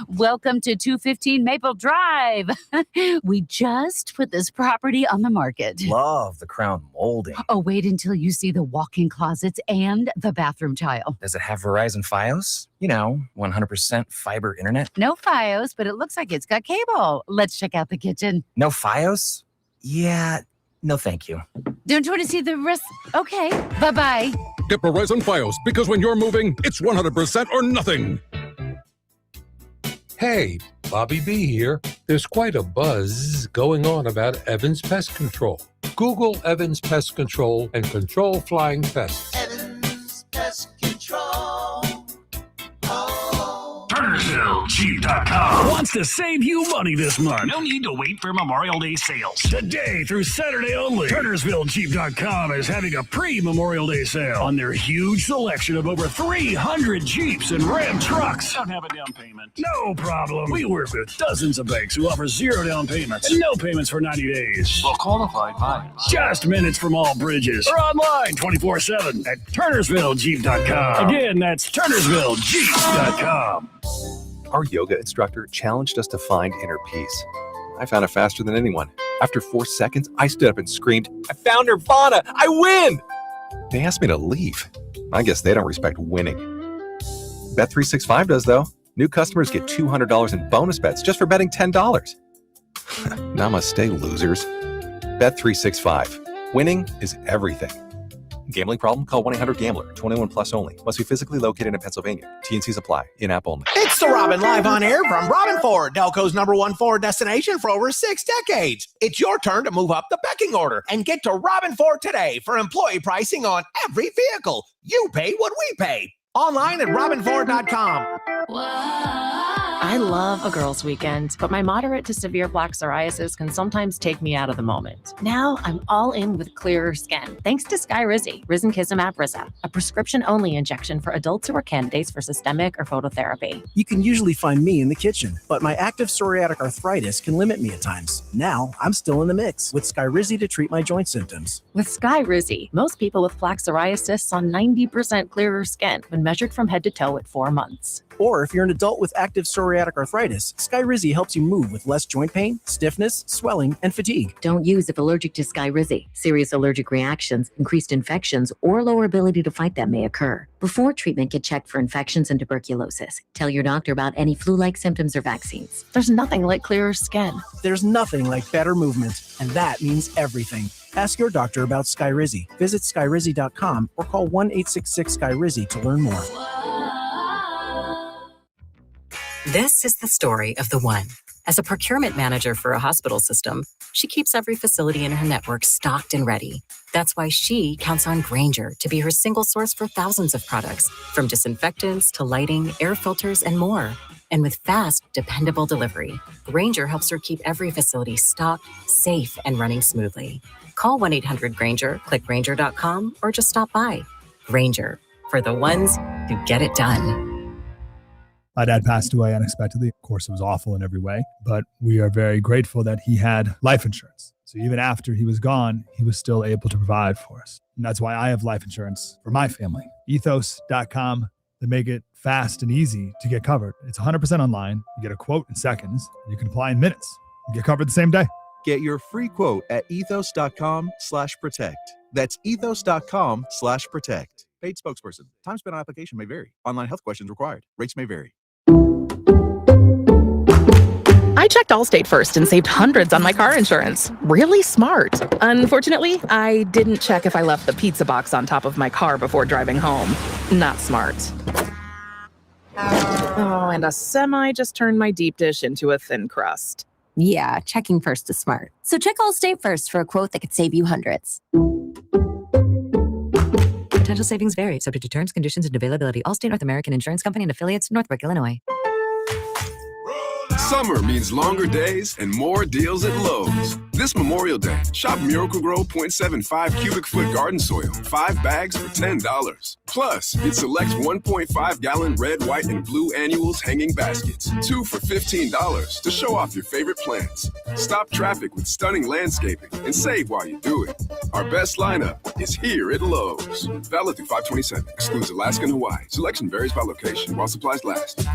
Welcome to 215 Maple Drive. We just put this property on the market. Love the crown molding. Oh, wait until you see the walk-in closets and the bathroom tile. Does it have Verizon Fios? 100% fiber internet? No Fios, but it looks like it's got cable. Let's check out the kitchen. No Fios? Yeah, no thank you. Don't you want to see the rest? Okay, bye-bye. Get Verizon Fios, because when you're moving, it's 100% or nothing. Hey, Bobby B here. There's quite a buzz going on about Evans Pest Control. Google Evans Pest Control and control flying pests. Evans Pest Control. TurnersvilleJeep.com wants to save you money this month. No need to wait for Memorial Day sales. Today through Saturday only, TurnersvilleJeep.com is having a pre-Memorial Day sale on their huge selection of over 300 Jeeps and Ram trucks. Don't have a down payment? No problem. We work with dozens of banks who offer 0 down payments and no payments for 90 days. For qualified buyers. Just minutes from all bridges or online 24/7 at TurnersvilleJeep.com. Again, that's TurnersvilleJeep.com. Our yoga instructor challenged us to find inner peace. I found it faster than anyone. After 4 seconds, I stood up and screamed, "I found Nirvana! I win!" They asked me to leave. I guess they don't respect winning. Bet365 does, though. New customers get $200 in bonus bets just for betting $10. Namaste, losers. Bet365. Winning is everything. Gambling problem? Call 1-800-GAMBLER. 21 plus only. Must be physically located in Pennsylvania. T&Cs apply. In-app only. It's the Robin live on air from Robin Ford, Delco's #1 Ford destination for over 6 decades. It's your turn to move up the pecking order and get to Robin Ford today for employee pricing on every vehicle. You pay what we pay. Online at robinford.com. I love a girls' weekend, but my moderate to severe plaque psoriasis can sometimes take me out of the moment. Now I'm all in with clearer skin, thanks to Skyrizi, Risankizumab Risa, a prescription-only injection for adults who are candidates for systemic or phototherapy. You can usually find me in the kitchen, but my active psoriatic arthritis can limit me at times. Now I'm still in the mix with Skyrizi to treat my joint symptoms. With Skyrizi, most people with plaque psoriasis saw 90% clearer skin when measured from head to toe at 4 months. Or if you're an adult with active psoriatic arthritis, Skyrizi helps you move with less joint pain, stiffness, swelling, and fatigue. Don't use if allergic to Skyrizi. Serious allergic reactions, increased infections, or lower ability to fight them may occur. Before treatment, get checked for infections and tuberculosis. Tell your doctor about any flu-like symptoms or vaccines. There's nothing like clearer skin. There's nothing like better movement, and that means everything. Ask your doctor about Skyrizi. Visit Skyrizi.com or call 1-866-SKYRIZI to learn more. This is the story of the one. As a procurement manager for a hospital system, she keeps every facility in her network stocked and ready. That's why she counts on Grainger to be her single source for thousands of products, from disinfectants to lighting, air filters, and more. And with fast, dependable delivery, Grainger helps her keep every facility stocked, safe, and running smoothly. Call 1-800-GRAINGER, click Grainger.com, or just stop by. Grainger, for the ones who get it done. My dad passed away unexpectedly. Of course, it was awful in every way, but we are very grateful that he had life insurance. So even after he was gone, he was still able to provide for us. And that's why I have life insurance for my family. Ethos.com. They make it fast and easy to get covered. It's 100% online. You get a quote in seconds. You can apply in minutes. You get covered the same day. Get your free quote at ethos.com/protect. That's ethos.com/protect. Paid spokesperson. Time spent on application may vary. Online health questions required. Rates may vary. I checked Allstate first and saved hundreds on my car insurance. Really smart. Unfortunately, I didn't check if I left the pizza box on top of my car before driving home. Not smart. Oh, and a semi just turned my deep dish into a thin crust. Yeah, checking first is smart. So check Allstate first for a quote that could save you hundreds. Potential savings vary, subject to terms, conditions, and availability. Allstate North American Insurance Company and affiliates, Northbrook, Illinois. Summer means longer days and more deals at Lowe's. This Memorial Day, shop Miracle-Gro 0.75 cubic foot garden soil, 5 bags for $10. Plus, get select 1.5-gallon red, white, and blue annuals hanging baskets, 2 for $15 to show off your favorite plants. Stop traffic with stunning landscaping and save while you do it. Our best lineup is here at Lowe's. Valid through 5/27. Excludes Alaska and Hawaii. Selection varies by location while supplies last.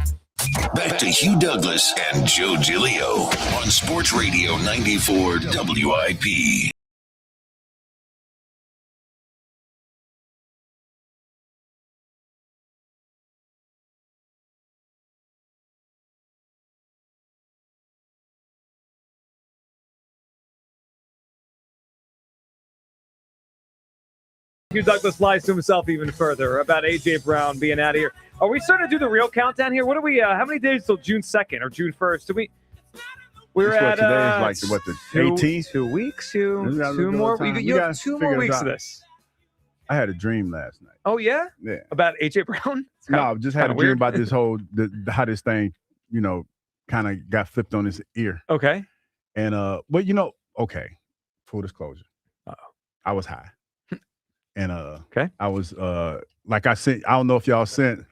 Back to Hugh Douglas and Joe Giglio on Sports Radio 94 WIP. Hugh Douglas lies to himself even further about A.J. Brown being out of here. Are we starting to do the real countdown here? What are we? How many days till June 2nd or June 1st? We're at today is like the 18th. 2 weeks. Two more. You have 2 more weeks of this. I had a dream last night. Oh yeah. Yeah. About A.J. Brown? No, I just had a dream about this whole how this thing, kind of got flipped on his ear. Okay. And okay. Full disclosure. I was high. And okay. I was like I sent. I don't know if y'all sent.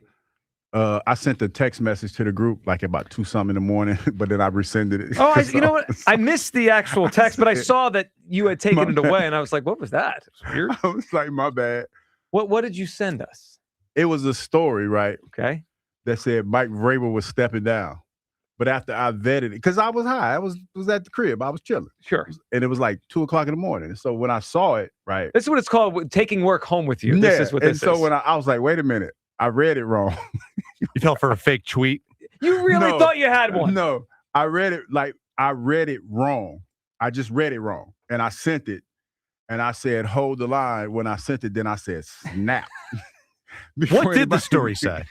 I sent the text message to the group like about 2-something in the morning, but then I rescinded it. Oh, you know what? I missed the actual text, but I saw that you had taken it away, and I was like, "What was that?" It was weird. I was like, "My bad." What did you send us? It was a story, right? Okay. That said Mike Vrabel was stepping down, but after I vetted it, because I was high, I was at the crib, I was chilling. Sure. And it was like 2:00 in the morning. So when I saw it, right? This is what it's called, taking work home with you. Yeah. This is what this is. And so when I was like, wait a minute, I read it wrong. You fell for a fake tweet? You really thought you had one? No, I read it wrong. I just read it wrong. And I sent it. And I said, hold the line. When I sent it, then I said, snap. What did the story say?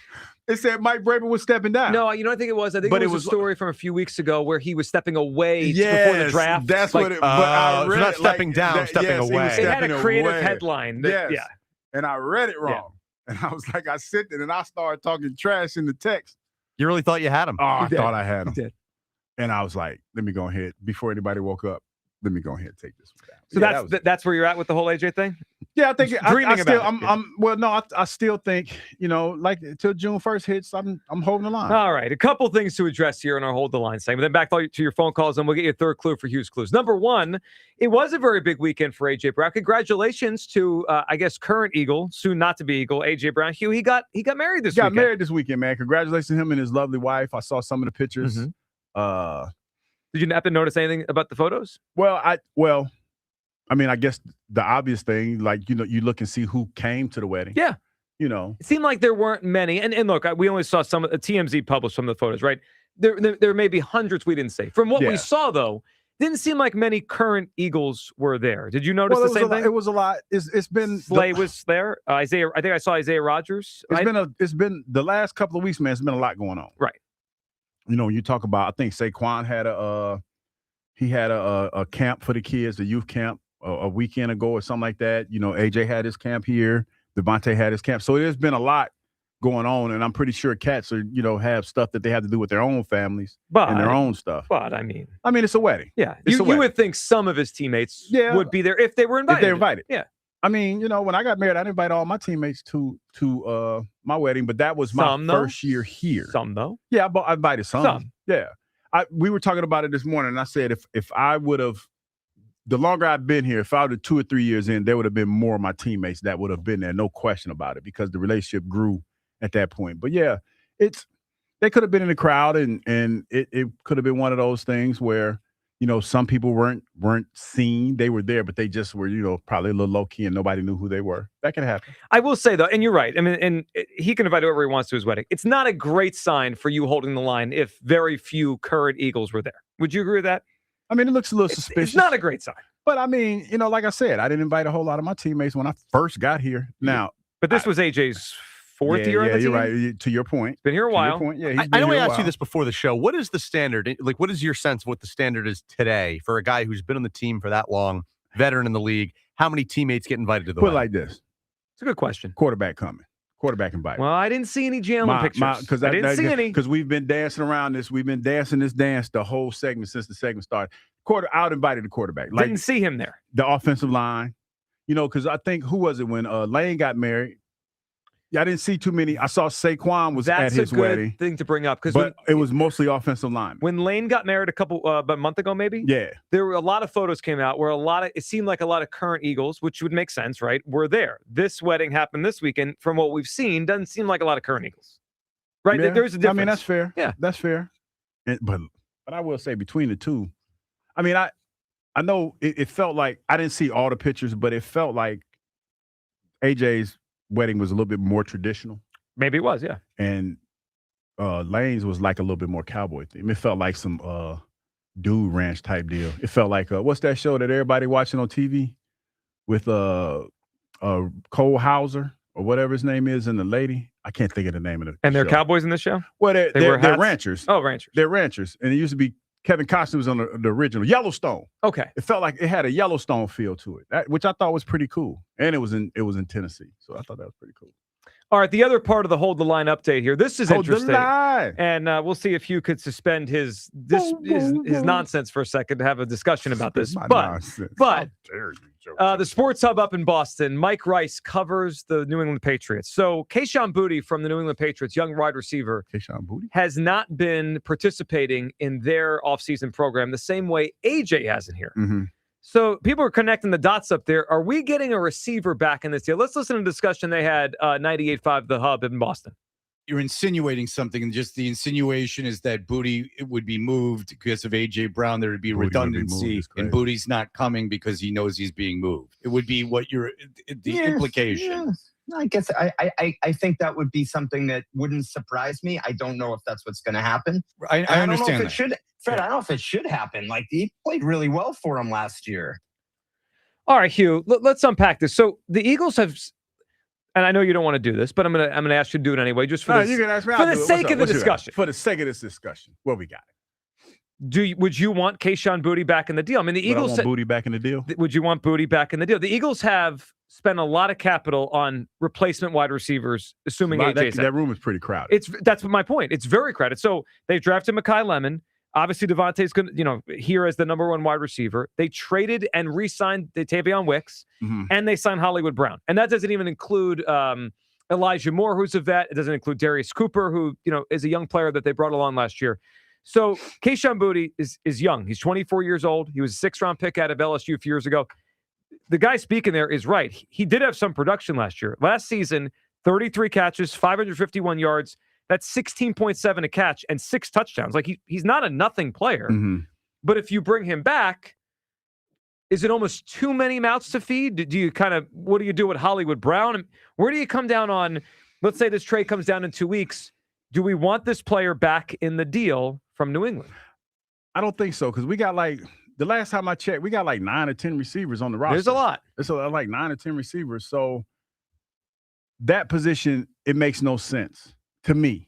It said Mike Vrabel was stepping down. No, I think it was. I think it was a story from a few weeks ago where he was stepping away before the draft. That's what it was. So not stepping down, stepping away. It had a creative headline. Yes. Yeah. And I read it wrong. And I was like, I sent it, and I started talking trash in the text. You really thought you had him? Oh, I thought I had him. You did. And I was like, let me go ahead, before anybody woke up, let me go ahead and take this one down. So that's where you're at with the whole AJ thing? Yeah, I think dreaming about it. I still think, like until June 1st hits, I'm holding the line. All right. A couple things to address here in our Hold the Line segment. Then back to your phone calls, and we'll get you a third clue for Hugh's Clues. Number one, it was a very big weekend for A.J. Brown. Congratulations to, current Eagle, soon not to be Eagle, A.J. Brown. Hugh, he got married this weekend. Got married this weekend, man. Congratulations to him and his lovely wife. I saw some of the pictures. Mm-hmm. Did you happen to notice anything about the photos? I guess the obvious thing, like, you look and see who came to the wedding. Yeah. It seemed like there weren't many. And look, we only saw some of the TMZ published some of the photos, right? There may be hundreds we didn't see. From what we saw, though, didn't seem like many current Eagles were there. Did you notice the same thing? It was a lot. It's been Slay was there. Isaiah, I think I saw Isaiah Rodgers. It's been the last couple of weeks, man. It's been a lot going on. Right. When you talk about, I think Saquon had a camp for the kids, a youth camp, a weekend ago or something like that. AJ had his camp here. Devontae had his camp. So there's been a lot going on, and I'm pretty sure cats are, have stuff that they have to do with their own families and their own stuff. But I mean, it's a wedding. Yeah, you would think some of his teammates would be there if they were invited. If they're invited. Yeah. When I got married, I didn't invite all my teammates to my wedding, but that was my first year here. Some though. Yeah, I invited some. Yeah. We were talking about it this morning, and I said if I would have, the longer I've been here, if I would have 2 or 3 years in, there would have been more of my teammates that would have been there, no question about it, because the relationship grew at that point. But yeah, they could have been in the crowd, and it could have been one of those things where, some people weren't seen. They were there, but they just were, probably a little low key, and nobody knew who they were. That can happen. I will say though, and you're right. He can invite whoever he wants to his wedding. It's not a great sign for you holding the line if very few current Eagles were there. Would you agree with that? It looks a little suspicious. It's not a great sign. But like I said, I didn't invite a whole lot of my teammates when I first got here. Now, but this was AJ's fourth year on the team? You're right. To your point. Been here a while. I know I asked you this before the show. What is the standard? Like, what is your sense of what the standard is today for a guy who's been on the team for that long, veteran in the league? How many teammates get invited to the wedding? Put it like this. It's a good question. Quarterback coming. Quarterback invited. Well, I didn't see any Jalen pictures. I didn't see any. Because we've been dancing around this. We've been dancing this dance the whole segment since the segment started. I invited the quarterback. Didn't see him there. The offensive line. Because I think, who was it when Lane got married? Yeah, I didn't see too many. I saw Saquon was at his wedding. That's a good thing to bring up. But it was mostly offensive linemen. When Lane got married about a month ago, maybe? Yeah. There were a lot of photos came out where it seemed like a lot of current Eagles, which would make sense, right, were there. This wedding happened this weekend. From what we've seen, doesn't seem like a lot of current Eagles. right? Yeah. There's a difference. I mean, that's fair. Yeah, that's fair. But I will say between the two, I mean, I know it felt like I didn't see all the pictures, but it felt like AJ's wedding was a little bit more traditional. Maybe it was, yeah. And Lane's was like a little bit more cowboy theme. It felt like some dude ranch type deal. It felt like what's that show that everybody watching on TV with Cole Hauser or whatever his name is and the lady? I can't think of the name of it. And they're cowboys in this show? Well, they're ranchers. Oh, ranchers. They're ranchers. And it used to be Kevin Costner was on the original Yellowstone. Okay. It felt like it had a Yellowstone feel to it, which I thought was pretty cool. And it was in Tennessee. So I thought that was pretty cool. All right, the other part of the Hold the Line update here. This is interesting. The line. And we'll see if Hugh could suspend his nonsense for a second to have a discussion about this. But the Sports Hub up in Boston, Mike Rice covers the New England Patriots. So Kayshon Boutte from the New England Patriots, young wide receiver, has not been participating in their offseason program the same way AJ hasn't here. Mm-hmm. So people are connecting the dots up there. Are we getting a receiver back in this deal? Let's listen to the discussion they had 98.5 The Hub in Boston. You're insinuating something, and just the insinuation is that Boutte would be moved because of A.J. Brown. There would be redundancy, and Boutte's not coming because he knows he's being moved. It would be what the implication. Yeah. I guess I think that would be something that wouldn't surprise me. I don't know if that's what's going to happen. I understand don't know if that. it should. Fred, I don't know if it should happen. Like, he played really well for him last year. All right, Hugh, let's unpack this. So the Eagles have, and I know you don't want to do this, but I'm gonna ask you to do it anyway, just for you can ask me. For the sake of the discussion. For the sake of this discussion, what we got? Would you want Kayshon Boutte back in the deal? I mean, the Eagles want Boutte back in the deal. Would you want Boutte back in the deal? The Eagles have spent a lot of capital on replacement wide receivers, assuming AJ's that room is pretty crowded. That's my point. It's very crowded. So they've drafted Mekhi Lemon. Obviously, Devontae's going to, here as the number one wide receiver. They traded and re-signed Tavion Wicks, and they signed Hollywood Brown. And that doesn't even include Elijah Moore, who's a vet. It doesn't include Darius Cooper, who is a young player that they brought along last year. So Kayshon Boutte is young. He's 24 years old. He was a sixth-round pick out of LSU a few years ago. The guy speaking there is right. He did have some production last year. Last season, 33 catches, 551 yards. That's 16.7 a catch and 6 touchdowns. Like, he's not a nothing player. But if you bring him back, is it almost too many mouths to feed? What do you do with Hollywood Brown? Where do you come down on, let's say this trade comes down in 2 weeks. Do we want this player back in the deal from New England? I don't think so, because we got the last time I checked, we got 9 or 10 receivers on the roster. There's a lot. It's like 9 or 10 receivers. So that position, it makes no sense to me,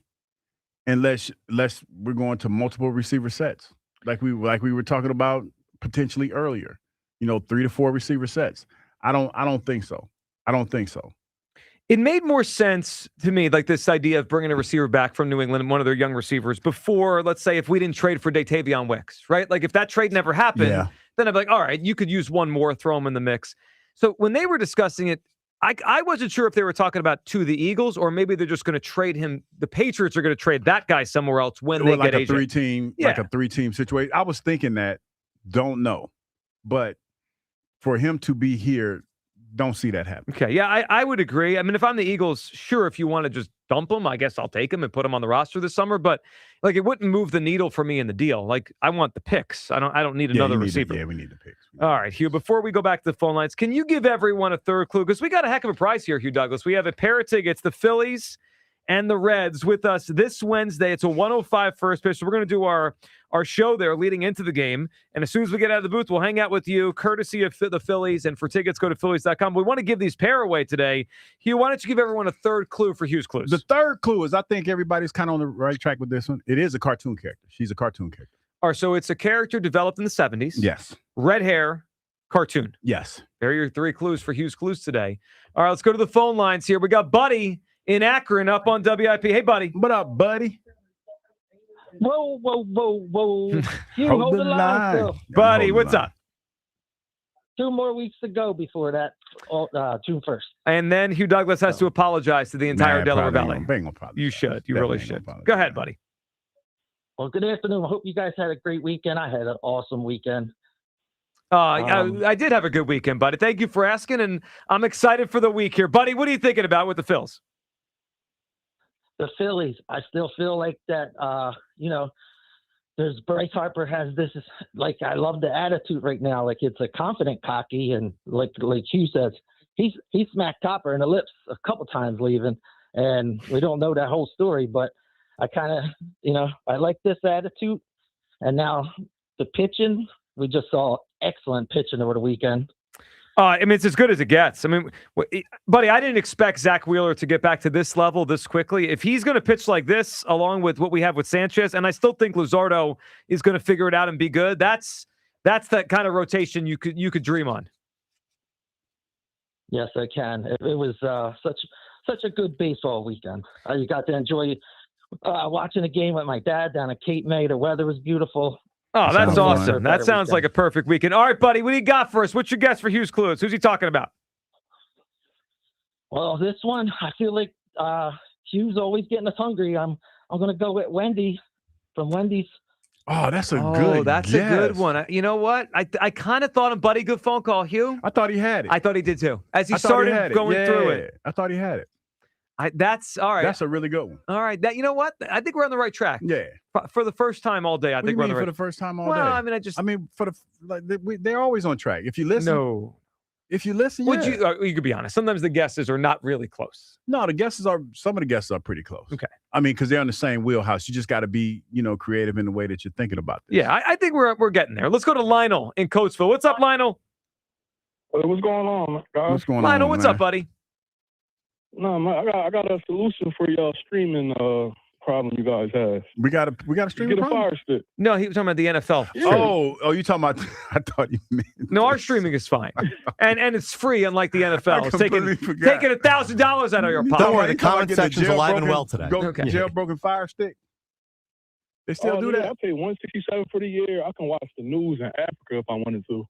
unless we're going to multiple receiver sets, like we were talking about potentially earlier. 3 to 4 receiver sets. I don't think so. It made more sense to me, like this idea of bringing a receiver back from New England, one of their young receivers, before, let's say, if we didn't trade for Tavion Wicks, right? Like, if that trade never happened, then I'd be like, all right, you could use one more, throw him in the mix. So when they were discussing it, I wasn't sure if they were talking about to the Eagles, or maybe they're just going to trade him. The Patriots are going to trade that guy somewhere else when they get AJ. Like a three-team situation. I was thinking that. Don't know. But for him to be here, don't see that happen. Okay, yeah, I would agree. I mean, if I'm the Eagles, sure, if you want to just dump him, I guess I'll take him and put him on the roster this summer. But it wouldn't move the needle for me in the deal. Like, I want the picks. I don't need another receiver. We need the picks. All right, Hugh, before we go back to the phone lines, can you give everyone a third clue? Because we got a heck of a prize here, Hugh Douglas. We have a pair of tickets, the Phillies and the Reds, with us this Wednesday. It's a 1:05 first pitch. So we're going to do our show there leading into the game. And as soon as we get out of the booth, we'll hang out with you, courtesy of the Phillies. And for tickets, go to Phillies.com. We want to give these pair away today. Hugh, why don't you give everyone a third clue for Hugh's Clues? The third clue is, I think everybody's kind of on the right track with this one. It is a cartoon character. She's a cartoon character. All right, so it's a character developed in the 70s. Yes. Red hair, cartoon. Yes. There are your 3 clues for Hugh's Clues today. All right, let's go to the phone lines here. We got Buddy in Akron up on WIP. Hey, Buddy. What up, Buddy? Whoa. You hold the line. Buddy, what's up? 2 more weeks to go before that, June 1st. And then Hugh Douglas has to apologize to the entire Delaware Valley. You should. You really should. Go ahead, buddy. Well, good afternoon. I hope you guys had a great weekend. I had an awesome weekend. I did have a good weekend, buddy. Thank you for asking, and I'm excited for the week here. Buddy, what are you thinking about with the Phils? the Phillies, I still feel like that, there's Bryce Harper has this, like, I love the attitude right now. Like, it's a confident cocky, and like Hugh says, he smacked Topper in the lips a couple times leaving, and we don't know that whole story, but I kind of, I like this attitude. And now the pitching, we just saw excellent pitching over the weekend. It's as good as it gets. Buddy, I didn't expect Zach Wheeler to get back to this level this quickly. If he's going to pitch like this, along with what we have with Sanchez, and I still think Luzardo is going to figure it out and be good, that's that kind of rotation you could dream on. Yes, I can. It was such a good baseball weekend. You got to enjoy watching the game with my dad down at Cape May. The weather was beautiful. Oh, that's awesome. That sounds like a perfect weekend. All right, buddy, what do you got for us? What's your guess for Hughes Clues? Who's he talking about? Well, this one, I feel like Hughes always getting us hungry. I'm going to go with Wendy from Wendy's. Oh, that's a good one. You know what? I kind of thought him, buddy. Good phone call, Hugh. I thought he had it. I thought he did too. As he started going through it. I thought he had it. That's all right. That's a really good one. All right. You know what? I think we're on the right track. Yeah. For the first time all day, I think we're on the right. For the first time all day. Well, they're always on track. If you listen. No. If you listen, you could be honest. Sometimes the guesses are not really close. No, some of the guesses are pretty close. Okay. Because they're in the same wheelhouse. You just got to be, creative in the way that you're thinking about this. Yeah, I think we're getting there. Let's go to Lionel in Coatesville. What's up, Lionel? What's going on, guys? What's going Lionel, on, what's man? up, buddy? No, man, I got a solution for y'all streaming problem you guys have. We got a streaming Get a problem? Fire Stick. No, he was talking about the NFL. Yeah. Oh, you talking about? I thought you meant. No, our streaming is fine, and it's free, unlike the NFL. It's taking $1,000 out of your pocket. Don't worry, the comment section's alive and well today. Jailbroken Fire Stick. They still do that. I pay $167 for the year. I can watch the news in Africa if I wanted to.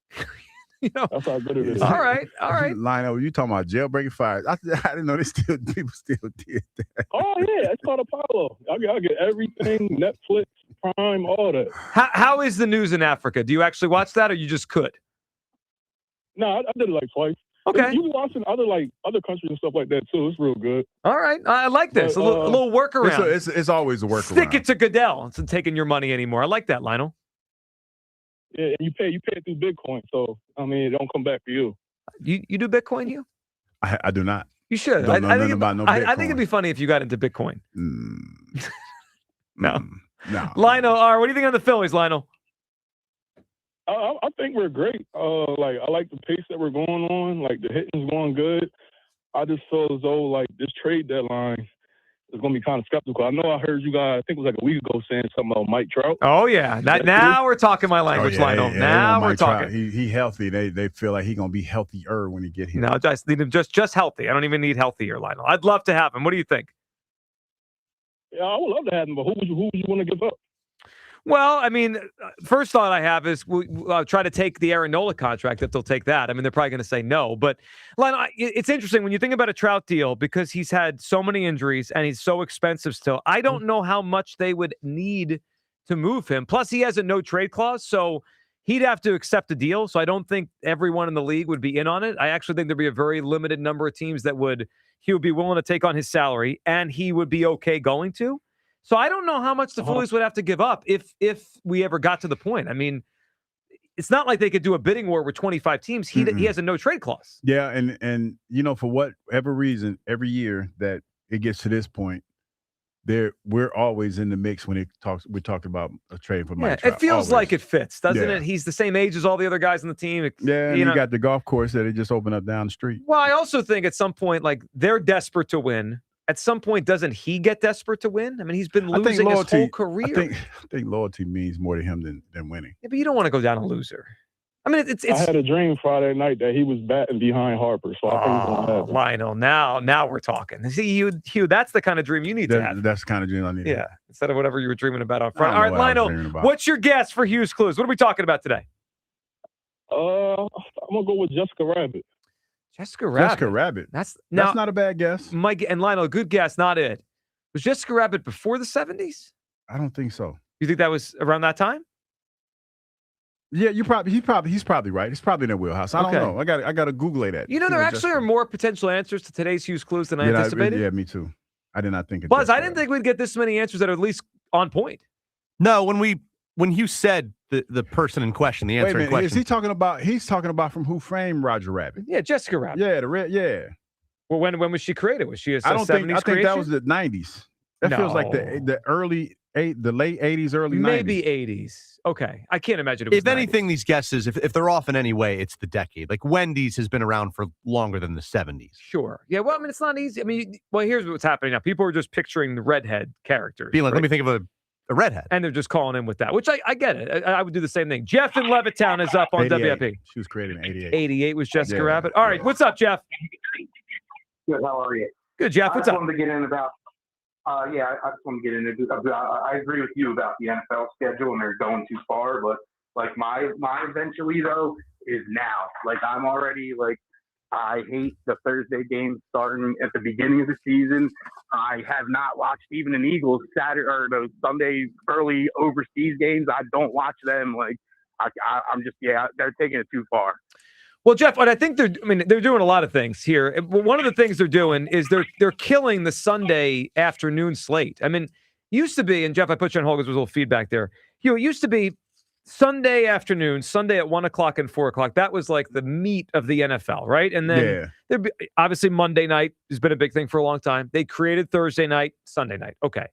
That's how good it is. All right. Lionel, you talking about jailbreaking fire? I didn't know people still did that. Oh yeah, it's called Apollo. I get everything, Netflix, Prime, all that. How is the news in Africa? Do you actually watch that, or you just could? No, I did it like twice. Okay. You can watch in other countries and stuff like that too. It's real good. All right, I like this. But, a little workaround. It's always a workaround. Stick it to Goodell. It's not taking your money anymore. I like that, Lionel. Yeah, and you pay it through Bitcoin, so it don't come back to you. You do Bitcoin, you? I do not. You should. Don't know nothing about no Bitcoin. I think it'd be funny if you got into Bitcoin. No. Lionel, all right, what do you think on the Phillies, Lionel? I think we're great. I like the pace that we're going on. Like, the hitting's going good. I just feel as though this trade deadline is going to be kind of skeptical. I know I heard you guys, I think it was like a week ago, saying something about Mike Trout. Oh yeah, now we're talking my language, Lionel. Now we're talking. He healthy. They feel like he's going to be healthier when he get here. No, just need him just healthy. I don't even need healthier, Lionel. I'd love to have him. What do you think? Yeah, I would love to have him, but who would you want to give up? Well, first thought I have is we'll try to take the Aaron Nola contract if they'll take that. They're probably going to say no. But, Lionel, it's interesting when you think about a Trout deal because he's had so many injuries and he's so expensive still. I don't know how much they would need to move him. Plus, he has a no-trade clause, so he'd have to accept the deal. So I don't think everyone in the league would be in on it. I actually think there'd be a very limited number of teams that he would be willing to take on his salary and he would be okay going to. So I don't know how much the Phillies would have to give up if we ever got to the point. It's not like they could do a bidding war with 25 teams. He has a no-trade clause. Yeah, and for whatever reason, every year that it gets to this point, we're always in the mix when we're talking about a trade for Mike Trout. It feels like it fits, doesn't it? He's the same age as all the other guys on the team. You got the golf course that it just opened up down the street. Well, I also think at some point, they're desperate to win. At some point, doesn't he get desperate to win? He's been losing his whole career. I think loyalty means more to him than winning. Yeah, but you don't want to go down a loser. It's I had a dream Friday night that he was batting behind Harper, so I think he's going to have it. Lionel, now we're talking. See, Hugh, that's the kind of dream you need to have. That's the kind of dream I need. Yeah, instead of whatever you were dreaming about on Friday. All right, Lionel, what's your guess for Hughes Clues? What are we talking about today? I'm going to go with Jessica Rabbit. Jessica Rabbit. That's not a bad guess. Mike and Lionel, good guess, not it. Was Jessica Rabbit before the 70s? I don't think so. You think that was around that time? Yeah, he's probably right. He's probably in their wheelhouse. I don't know. I got to Google that. There actually are more potential answers to today's Hughes Clues than I anticipated. Yeah, me too. I did not think. Buzz, I didn't think we'd get this many answers that are at least on point. No, when you said the person in question, the answer in question, is he talking about? He's talking about from Who Framed Roger Rabbit? Yeah, Jessica Rabbit. Yeah, the red. Yeah. Well, when was she created? Was she a 70s I think that creation? was the 90s. That feels like the late 80s, early 90s. Maybe 80s. Okay. I can't imagine it was If anything, these guesses, if they're off in any way, it's the decade. Like Wendy's has been around for longer than the 70s. Sure. Yeah, well, I mean, it's not easy. I mean, well, here's what's happening now. People are just picturing the redhead characters. Being like, right? let me think of a redhead. And they're just calling in with that, which I get it. I would do the same thing. Jeff in Levittown is up on 88. WIP. She was created in 88. 88 was Jessica Rabbit. All right. What's up, Jeff? Good. How are you? Good, Jeff. What's I up? just wanted to get in about. I just want to get into. I agree with you about the NFL schedule and they're going too far, but like my eventually though is now. Like I'm already like I hate the Thursday games starting at the beginning of the season. I have not watched even an Eagles Saturday or the Sunday early overseas games. I don't watch them. Like I'm just they're taking it too far. Well, Jeff, what I think they're doing a lot of things here. One of the things they're doing is they're killing the Sunday afternoon slate. I mean, used to be, and Jeff, I put you on hold because there was a little feedback there. It used to be Sunday afternoon, Sunday at 1 o'clock and 4 o'clock. That was like the meat of the NFL, right? And then there'd be, obviously Monday night has been a big thing for a long time. They created Thursday night, Sunday night. Okay.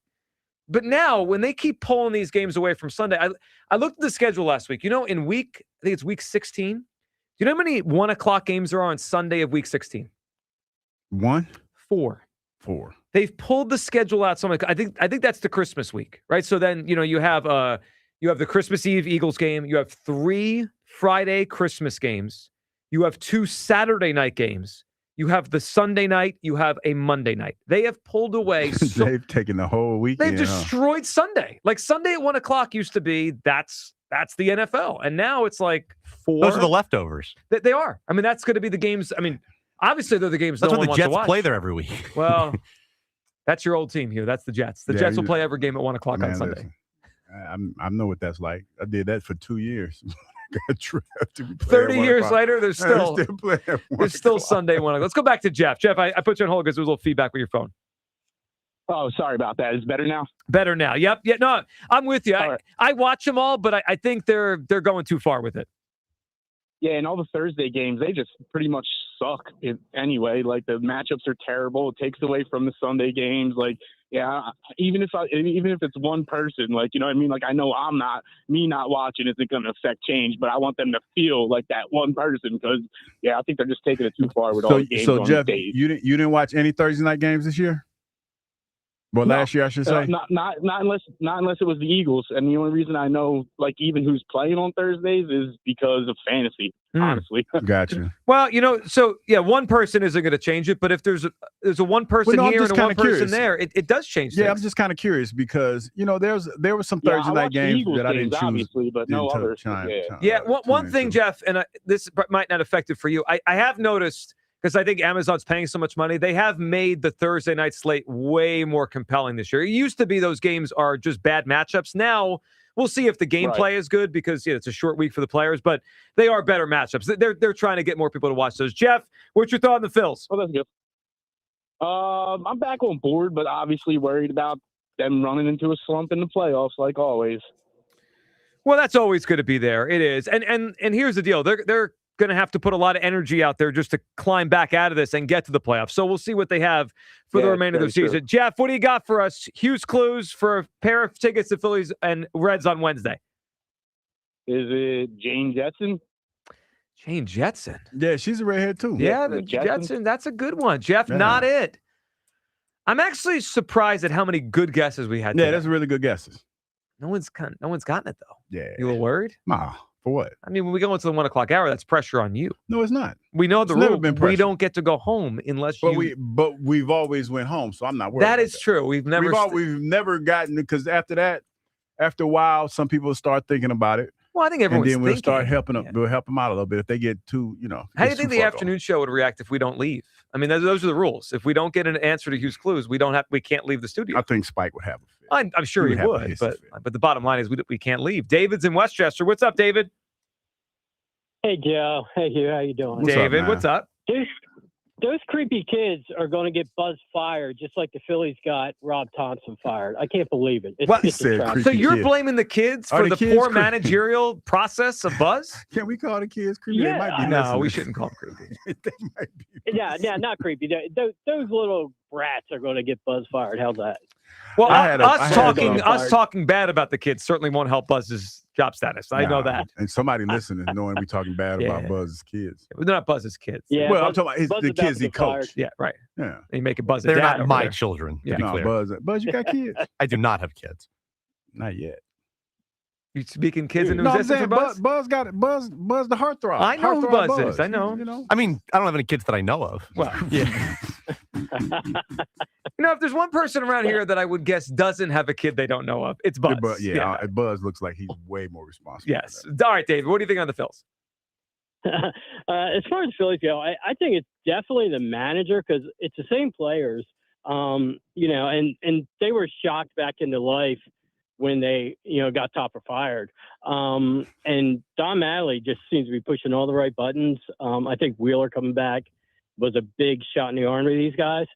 But now when they keep pulling these games away from Sunday, I looked at the schedule last week. I think it's week 16. Do you know how many 1 o'clock games there are on Sunday of week 16? 4. They've pulled the schedule out. So I think that's the Christmas week, right? So then, you have the Christmas Eve Eagles game. You have 3 Friday Christmas games. You have 2 Saturday night games. You have the Sunday night. You have a Monday night. They have pulled away. They've taken the whole weekend. They've destroyed Sunday. Like Sunday at 1 o'clock used to be, that's the NFL. And now it's like 4. Those are the leftovers. They are. I mean, that's going to be the games. I mean, obviously they're the games That's no why one the wants to Jets watch. play there every week. Well, that's your old team here. That's the Jets. The Jets will play every game at 1 o'clock on Sunday. Listen, I know what that's like. I did that for 2 years. got drafted. 30 years later, there's still Sunday 1 o'clock. Let's go back to Jeff. Jeff, I put you on hold because there was a little feedback with your phone. Oh, sorry about that. Is it better now? Better now. Yep. Yeah. No, I'm with you. Right. I watch them all, but I think they're going too far with it. Yeah, and all the Thursday games, they just pretty much suck anyway. Like the matchups are terrible. It takes away from the Sunday games. Like, yeah, even if it's one person, like, you know what I mean? Like, I know not watching isn't going to affect change, but I want them to feel like that one person because, I think they're just taking it too far with all the games. So, Jeff, the you didn't watch any Thursday night games this year? Well, last year, I should say. Not unless it was the Eagles. And the only reason I know, like, even who's playing on Thursdays is because of fantasy, honestly. Gotcha. Well, one person isn't going to change it, but if there's a one person here and a one person there, it does change things. Yeah, I'm just kind of curious because, there was some Thursday night games that I didn't choose. Obviously, but no others. One thing, Jeff, and this might not affect it for you. I have noticed, because I think Amazon's paying so much money, they have made the Thursday night slate way more compelling this year. It used to be those games are just bad matchups. Now we'll see if the gameplay is good because it's a short week for the players, but they are better matchups. They're trying to get more people to watch those. Jeff, what's your thought on the Phils? Oh, that's good. I'm back on board, but obviously worried about them running into a slump in the playoffs like always. Well, that's always going to be there. It is. And here's the deal. They're going to have to put a lot of energy out there just to climb back out of this and get to the playoffs. So we'll see what they have for the remainder of the season. Jeff, what do you got for us? Hughes clues for a pair of tickets to Phillies and Reds on Wednesday. Is it Jane Jetson? Jane Jetson. Yeah, she's a redhead too. Yeah, the Jetson. That's a good one. Jeff, not it. I'm actually surprised at how many good guesses we had. Yeah, that's really good guesses. No one's gotten it though. Yeah. You a little worried? Nah. For what? I mean, when we go into the 1 o'clock hour, that's pressure on you. No, it's not. We know the rule. We don't get to go home unless But we've always went home, so I'm not worried. That is true. We've never gotten it because after a while, some people start thinking about it. Well, I think everyone's and then we'll thinking. start helping them. We'll help them out a little bit if they get too, How do you think the afternoon show would react if we don't leave? I mean, those are the rules. If we don't get an answer to Hughes Clues, we can't leave the studio. I think Spike would have a fit. I'm sure he would, but the bottom line is we can't leave. David's in Westchester. What's up, David? Hey, Joe. Hey, Hugh. How you doing? David, what's up? Those creepy kids are going to get Buzz fired, just like the Phillies got Rob Thompson fired. I can't believe it. It's just a tragedy. So you're blaming the kids for the poor managerial process of Buzz? Can we call the kids creepy? Yeah. They might be No, listening. we shouldn't call them creepy. They might be. Yeah, not creepy. Those little brats are going to get Buzz fired. How's that? Well, us talking bad about the kids certainly won't help Buzz's job status. I know that. And somebody listening, knowing we talking bad about Buzz's kids. They're not Buzz's kids. Yeah, well, I'm talking about the kids he coached. Yeah, right. Yeah. And you make a Buzz a They're dad not my there. children. Yeah. To be No, clear. Buzz, you got kids? I do not have kids. Not yet. You speaking kids into No, I'm existence saying for Buzz? Buzz got it. Buzz the heartthrob. I know who Heartthrob Buzz is. I know. You know? I mean, I don't have any kids that I know of. Well, yeah. You know, if there's one person around here that I would guess doesn't have a kid they don't know of, it's Buzz. Buzz looks like he's way more responsible. Yes. All right, David, what do you think on the Phils? As far as Phillies go, I think it's definitely the manager because it's the same players. You know, and they were shocked back into life when they, got Topper fired. And Don Mattingly just seems to be pushing all the right buttons. I think Wheeler coming back was a big shot in the arm to these guys.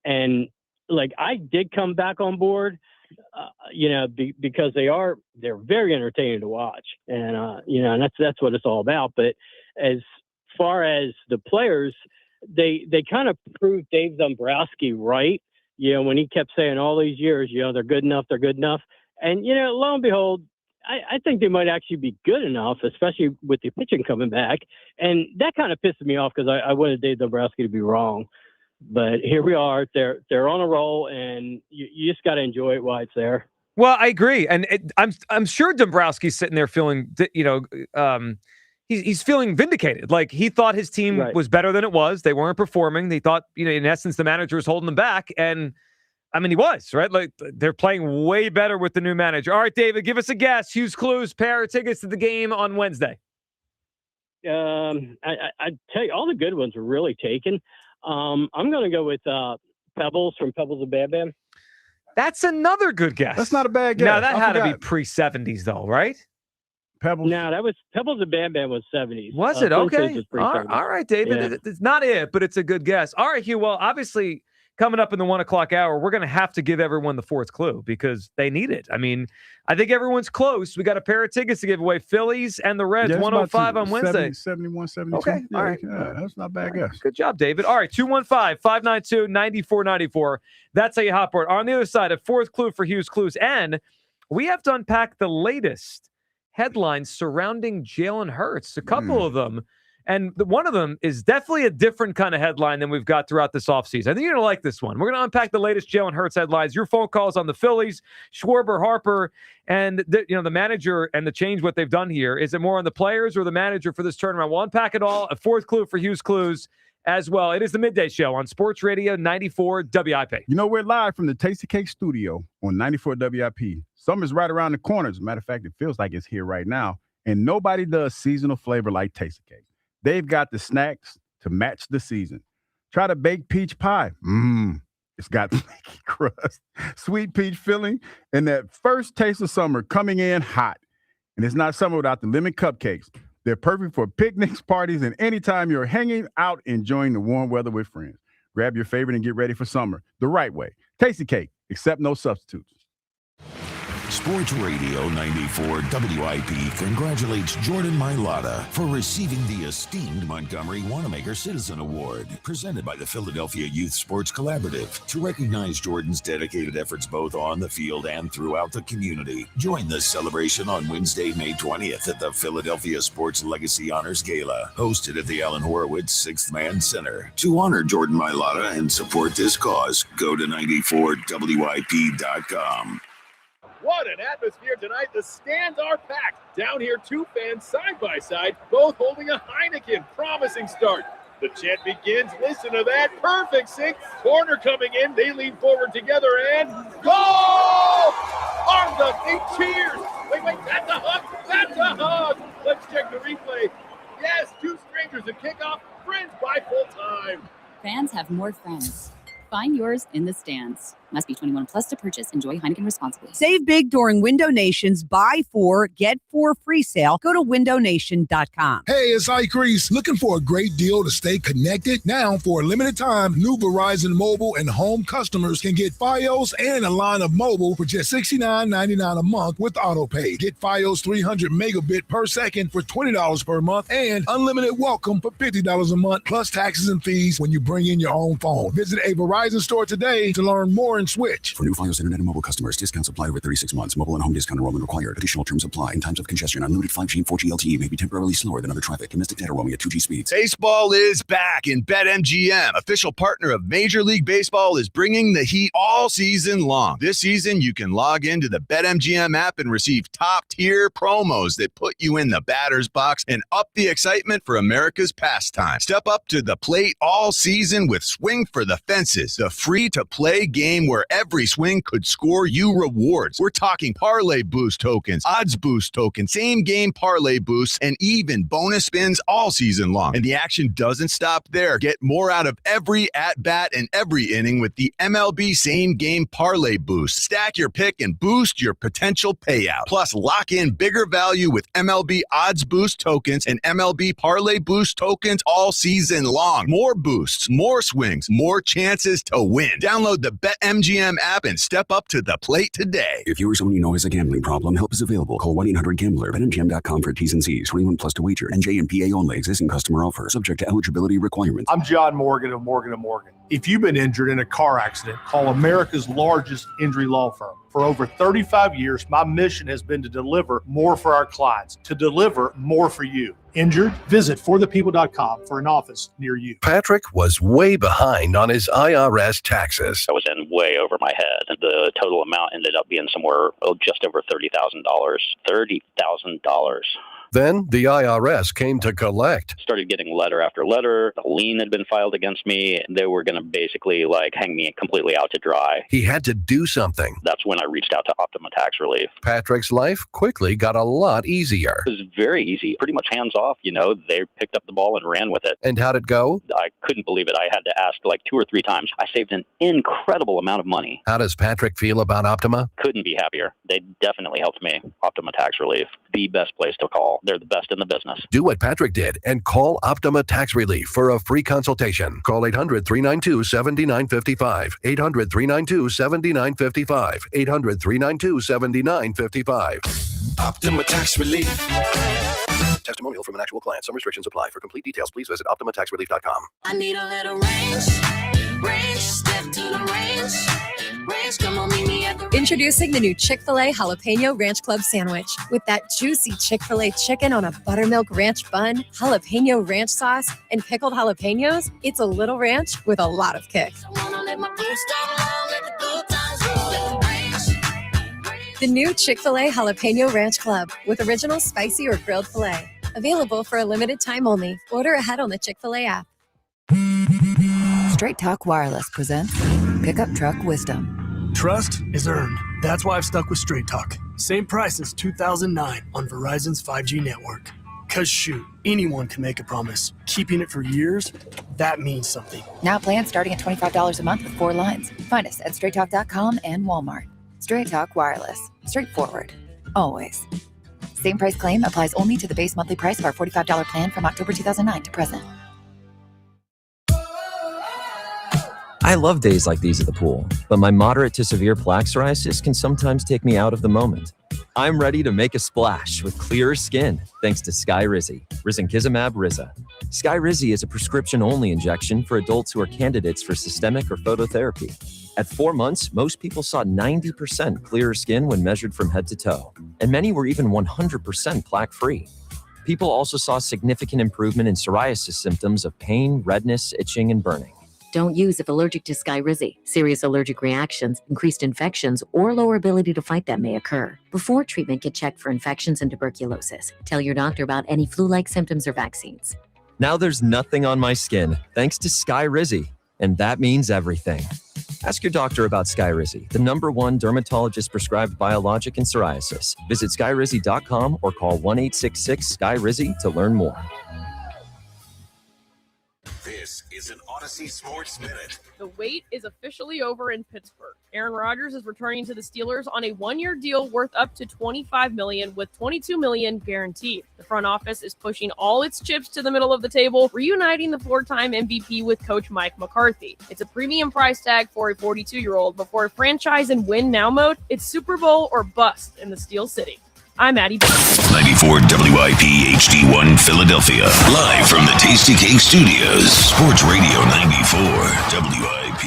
And like I did come back on board, because they're very entertaining to watch, and and that's what it's all about. But as far as the players, they kind of proved Dave Dombrowski right. When he kept saying all these years, they're good enough, and lo and behold, I think they might actually be good enough, especially with the pitching coming back. And that kind of pissed me off because I wanted Dave Dombrowski to be wrong. But here we are. They're on a roll, and you just got to enjoy it while it's there. Well, I agree, and I'm sure Dombrowski's sitting there feeling, he's feeling vindicated. Like he thought his team was better than it was. They weren't performing. They thought, in essence, the manager was holding them back, and I mean, he was right. Like they're playing way better with the new manager. All right, David, give us a guess. Hughes Clues, pair of tickets to the game on Wednesday. I tell you, all the good ones were really taken. I'm going to go with Pebbles from Pebbles and Bam Bam. That's another good guess. That's not a bad guess. Now, that had to be pre-70s, though, right? Pebbles? No, that was Pebbles and Bam Bam was 70s. Was it? Okay. Was all right, David. Yeah. It's not it, but it's a good guess. All right, Hugh. Well, obviously, coming up in the 1 o'clock hour, we're going to have to give everyone the fourth clue because they need it. I mean, I think everyone's close. We got a pair of tickets to give away. Phillies and the Reds, 105 on Wednesday. 71, 72. Okay, all right. Yeah, that's not a bad guess. Good job, David. All right, 215-592-9494. That's how you hop on. On the other side, a fourth clue for Hughes Clues. And we have to unpack the latest headlines surrounding Jalen Hurts, a couple of them. And one of them is definitely a different kind of headline than we've got throughout this offseason. I think you're going to like this one. We're going to unpack the latest Jalen Hurts headlines. Your phone calls on the Phillies, Schwarber, Harper, and the manager and the change what they've done here. Is it more on the players or the manager for this tournament? We'll unpack it all. A fourth clue for Hughes Clues as well. It is the Midday Show on Sports Radio 94 WIP. We're live from the Tasty Cake Studio on 94 WIP. Summer's right around the corner. As a matter of fact, it feels like it's here right now. And nobody does seasonal flavor like Tasty Cake. They've got the snacks to match the season. Try the baked peach pie. It's got flaky crust, sweet peach filling, and that first taste of summer coming in hot. And it's not summer without the lemon cupcakes. They're perfect for picnics, parties, and anytime you're hanging out enjoying the warm weather with friends. Grab your favorite and get ready for summer the right way. Tasty Cake, accept no substitutes. Sports Radio 94 WIP congratulates Jordan Mailata for receiving the esteemed Montgomery Wanamaker Citizen Award, presented by the Philadelphia Youth Sports Collaborative, to recognize Jordan's dedicated efforts both on the field and throughout the community. Join the celebration on Wednesday, May 20th at the Philadelphia Sports Legacy Honors Gala, hosted at the Alan Horowitz Sixth Man Center. To honor Jordan Mailata and support this cause, go to 94WIP.com. What an atmosphere tonight. The stands are packed. Down here, two fans side by side, both holding a Heineken. Promising start. The chant begins. Listen to that. Perfect sync. Corner coming in. They lean forward together and goal! Arms up. They cheers. Wait. That's a hug. That's a hug. Let's check the replay. Yes, two strangers at kickoff. Friends by full time. Fans have more friends. Find yours in the stands. Must be 21 plus to purchase. Enjoy Heineken responsibly. Save big during Window Nation's Buy 4, Get 4 free sale. Go to windownation.com. Hey, it's Ike Reese. Looking for a great deal to stay connected? Now, for a limited time, new Verizon mobile and home customers can get Fios and a line of mobile for just $69.99 a month with AutoPay. Get Fios 300 megabit per second for $20 per month and unlimited welcome for $50 a month plus taxes and fees when you bring in your own phone. Visit a Verizon store today to learn more and switch. For new Fios Internet and mobile customers, discounts apply over 36 months. Mobile and home discount enrollment required. Additional terms apply. In times of congestion, unlimited 5G and 4G LTE may be temporarily slower than other traffic. Domestic data roaming at 2G speeds. Baseball is back, and BetMGM, official partner of Major League Baseball, is bringing the heat all season long. This season, you can log into the BetMGM app and receive top-tier promos that put you in the batter's box and up the excitement for America's pastime. Step up to the plate all season with Swing for the Fences, the free-to-play game where every swing could score you rewards. We're talking parlay boost tokens, odds boost tokens, same-game parlay boosts, and even bonus spins all season long. And the action doesn't stop there. Get more out of every at-bat and every inning with the MLB same-game parlay boost. Stack your pick and boost your potential payout. Plus, lock in bigger value with MLB odds boost tokens and MLB parlay boost tokens all season long. More boosts, more swings, more chances to win. Download the BetMGM app and step up to the plate today. If you or someone you know has a gambling problem, help is available. Call 1-800-GAMBLER. BetMGM.com for T's and C's. 21 plus to wager. NJ and PA only. Existing customer offer. Subject to eligibility requirements. I'm John Morgan of Morgan & Morgan. If you've been injured in a car accident, call America's largest injury law firm. For over 35 years, my mission has been to deliver more for our clients, to deliver more for you. Injured? Visit forthepeople.com for an office near you. Patrick was way behind on his IRS taxes. I was in way over my head, and the total amount ended up being somewhere just over $30,000. $30,000. Then the IRS came to collect. Started getting letter after letter. A lien had been filed against me, and they were going to basically hang me completely out to dry. He had to do something. That's when I reached out to Optima Tax Relief. Patrick's life quickly got a lot easier. It was very easy, pretty much hands off. They picked up the ball and ran with it. And how'd it go? I couldn't believe it. I had to ask 2 or 3 times. I saved an incredible amount of money. How does Patrick feel about Optima? Couldn't be happier. They definitely helped me. Optima Tax Relief, the best place to call. They're the best in the business. Do what Patrick did and call Optima Tax Relief for a free consultation. Call 800-392-7955. 800-392-7955. 800-392-7955. Optima Tax Relief. Testimonial from an actual client. Some restrictions apply. For complete details, please visit OptimaTaxRelief.com. I need a little range, step to the range, come on, meet me at the range. Introducing the new Chick-fil-A Jalapeno Ranch Club Sandwich. With that juicy Chick-fil-A chicken on a buttermilk ranch bun, jalapeno ranch sauce, and pickled jalapenos, it's a little ranch with a lot of kick. The new Chick-fil-A Jalapeno Ranch Club with original spicy or grilled filet. Available for a limited time only. Order ahead on the Chick-fil-A app. Straight Talk Wireless presents Pickup Truck Wisdom. Trust is earned. That's why I've stuck with Straight Talk. Same price as 2009 on Verizon's 5G network. Cause shoot, anyone can make a promise. Keeping it for years, that means something. Now plans starting at $25 a month with 4 lines. Find us at straighttalk.com and Walmart. Straight Talk Wireless. Straightforward. Always. Same price claim applies only to the base monthly price of our $45 plan from October 2009 to present. I love days like these at the pool, but my moderate to severe plaque psoriasis can sometimes take me out of the moment. I'm ready to make a splash with clearer skin thanks to Skyrizi, risankizumab Riza. Skyrizi is a prescription-only injection for adults who are candidates for systemic or phototherapy. At 4 months, most people saw 90% clearer skin when measured from head to toe, and many were even 100% plaque-free. People also saw significant improvement in psoriasis symptoms of pain, redness, itching, and burning. Don't use if allergic to Skyrizi. Serious allergic reactions, increased infections, or lower ability to fight them may occur. Before treatment, get checked for infections and tuberculosis. Tell your doctor about any flu-like symptoms or vaccines. Now there's nothing on my skin thanks to Skyrizi, and that means everything. Ask your doctor about Skyrizi, the #1 dermatologist-prescribed biologic in psoriasis. Visit skyrizi.com or call 1-866-SKYRIZI to learn more. This is an Odyssey Sports Minute. The wait is officially over in Pittsburgh. Aaron Rodgers is returning to the Steelers on a one-year deal worth up to $25 million with $22 million guaranteed. The front office is pushing all its chips to the middle of the table, reuniting the four-time MVP with coach Mike McCarthy. It's a premium price tag for a 42-year-old, but for a franchise in win-now mode, it's Super Bowl or bust in the Steel City. I'm Addie Bell. 94 WIP HD1 Philadelphia. Live from the Tasty Cake Studios. Sports Radio 94 WIP.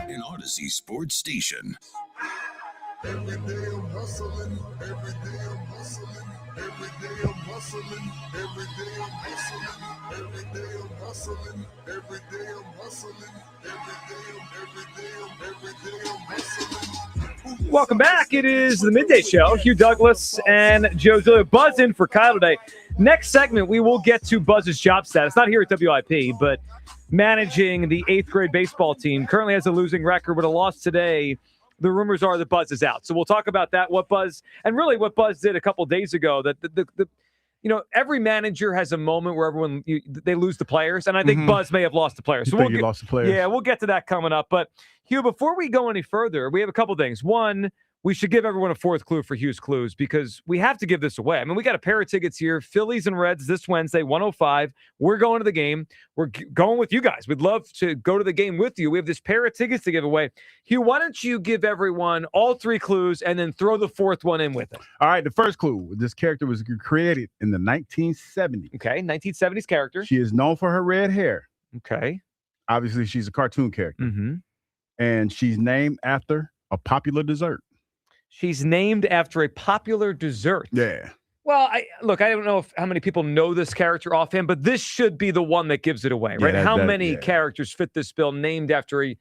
An Odyssey Sports Station. Every day I'm hustling, every day I'm hustling, every day I'm hustling, every day I'm hustling, every day I'm hustling, every day I'm hustling, every day I'm hustling. Welcome back. It is the Midday Show. Hugh Douglas and Joe Zilio. Buzz in for Kyle today. Next segment, we will get to Buzz's job status. Not here at WIP, but managing the 8th grade baseball team. Currently has a losing record, but a loss today. The rumors are that Buzz is out. So we'll talk about that, what Buzz did a couple days ago. That every manager has a moment where they lose the players, and I think Buzz may have lost the players. You think he lost the players? Yeah, we'll get to that coming up. But Hugh, before we go any further, we have a couple things. One, we should give everyone a fourth clue for Hugh's Clues because we have to give this away. I mean, we got a pair of tickets here, Phillies and Reds this Wednesday, 1:05. We're going to the game. We're going with you guys. We'd love to go to the game with you. We have this pair of tickets to give away. Hugh, why don't you give everyone all three clues and then throw the fourth one in with it? All right, the first clue. This character was created in the 1970s. Okay, 1970s character. She is known for her red hair. Okay. Obviously, she's a cartoon character. Mm-hmm. And she's named after a popular dessert. She's named after a popular dessert. Yeah. Well, I don't know how many people know this character offhand, but this should be the one that gives it away, right? How many characters fit this bill named after a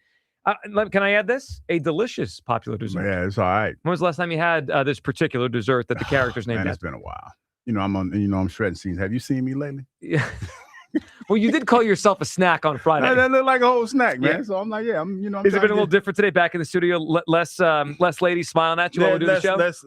can I add this? A delicious popular dessert. Yeah, it's all right. When was the last time you had this particular dessert that the character's named after? It's been a while. I'm shredding scenes. Have you seen me lately? Yeah. Well, you did call yourself a snack on Friday. That looked like a whole snack, man. Yeah. So I'm like, I'm Has it been a little different today back in the studio? Less ladies smiling at you while we do the show? Less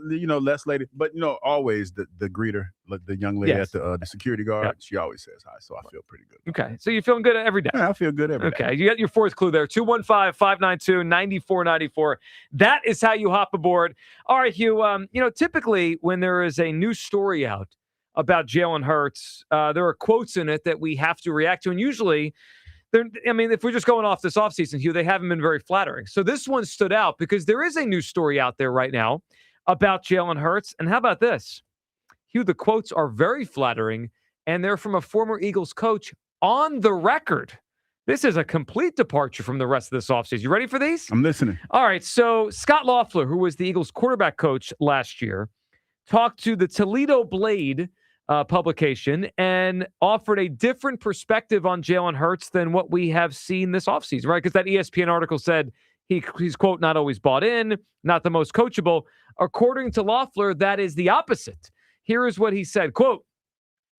lady. But, always the greeter, the young lady at the security guard, she always says hi. So I feel pretty good. Okay. So you're feeling good every day? Yeah, I feel good every day. Okay. You got your fourth clue there. 215-592-9494. That is how you hop aboard. All right, Hugh. Typically when there is a new story out about Jalen Hurts, there are quotes in it that we have to react to. And usually, if we're just going off this offseason, Hugh, they haven't been very flattering. So this one stood out because there is a new story out there right now about Jalen Hurts. And how about this? Hugh, the quotes are very flattering, and they're from a former Eagles coach on the record. This is a complete departure from the rest of this offseason. You ready for these? I'm listening. All right. So Scott Loeffler, who was the Eagles quarterback coach last year, talked to the Toledo Blade publication and offered a different perspective on Jalen Hurts than what we have seen this offseason, right? Because that ESPN article said he's, quote, not always bought in, not the most coachable. According to Loeffler, that is the opposite. Here is what he said, quote,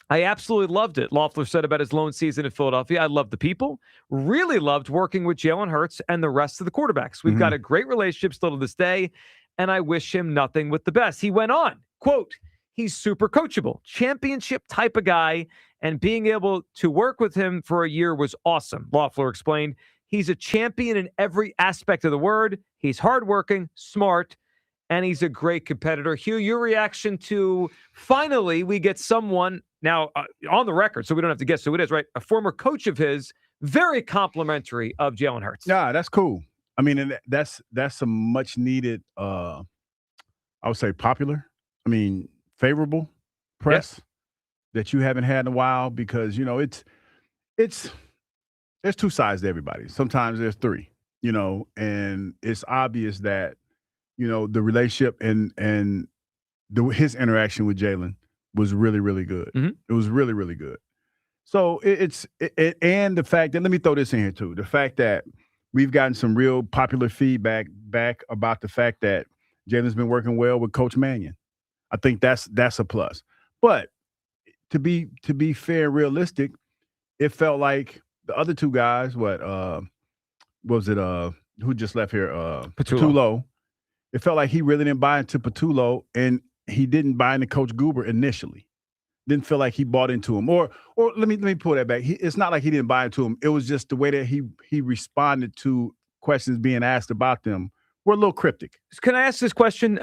I absolutely loved it, Loeffler said about his lone season in Philadelphia. I loved the people, really loved working with Jalen Hurts and the rest of the quarterbacks. We've got a great relationship still to this day, and I wish him nothing but the best. He went on, quote, he's super coachable, championship type of guy, and being able to work with him for a year was awesome. Loeffler explained, he's a champion in every aspect of the word. He's hardworking, smart, and he's a great competitor. Hugh, your reaction to finally we get someone now on the record, so we don't have to guess who it is, right? A former coach of his, very complimentary of Jalen Hurts. Yeah, that's cool. I mean, and that's a much needed, I would say popular. I mean, favorable press that you haven't had in a while because there's two sides to everybody. Sometimes there's three, and it's obvious that the relationship and his interaction with Jalen was really, really good. It was really, really good. So and the fact that, let me throw this in here too, the fact that we've gotten some real popular feedback back about the fact that Jalen's been working well with Coach Mannion. I think that's a plus. But to be fair and realistic, it felt like the other two guys, who just left here? Patullo. It felt like he really didn't buy into Patullo, and he didn't buy into Coach Goober initially. didn't feel like he bought into him. Or let me pull that back. It's not like he didn't buy into him. It was just the way that he responded to questions being asked about them were a little cryptic. Can I ask this question?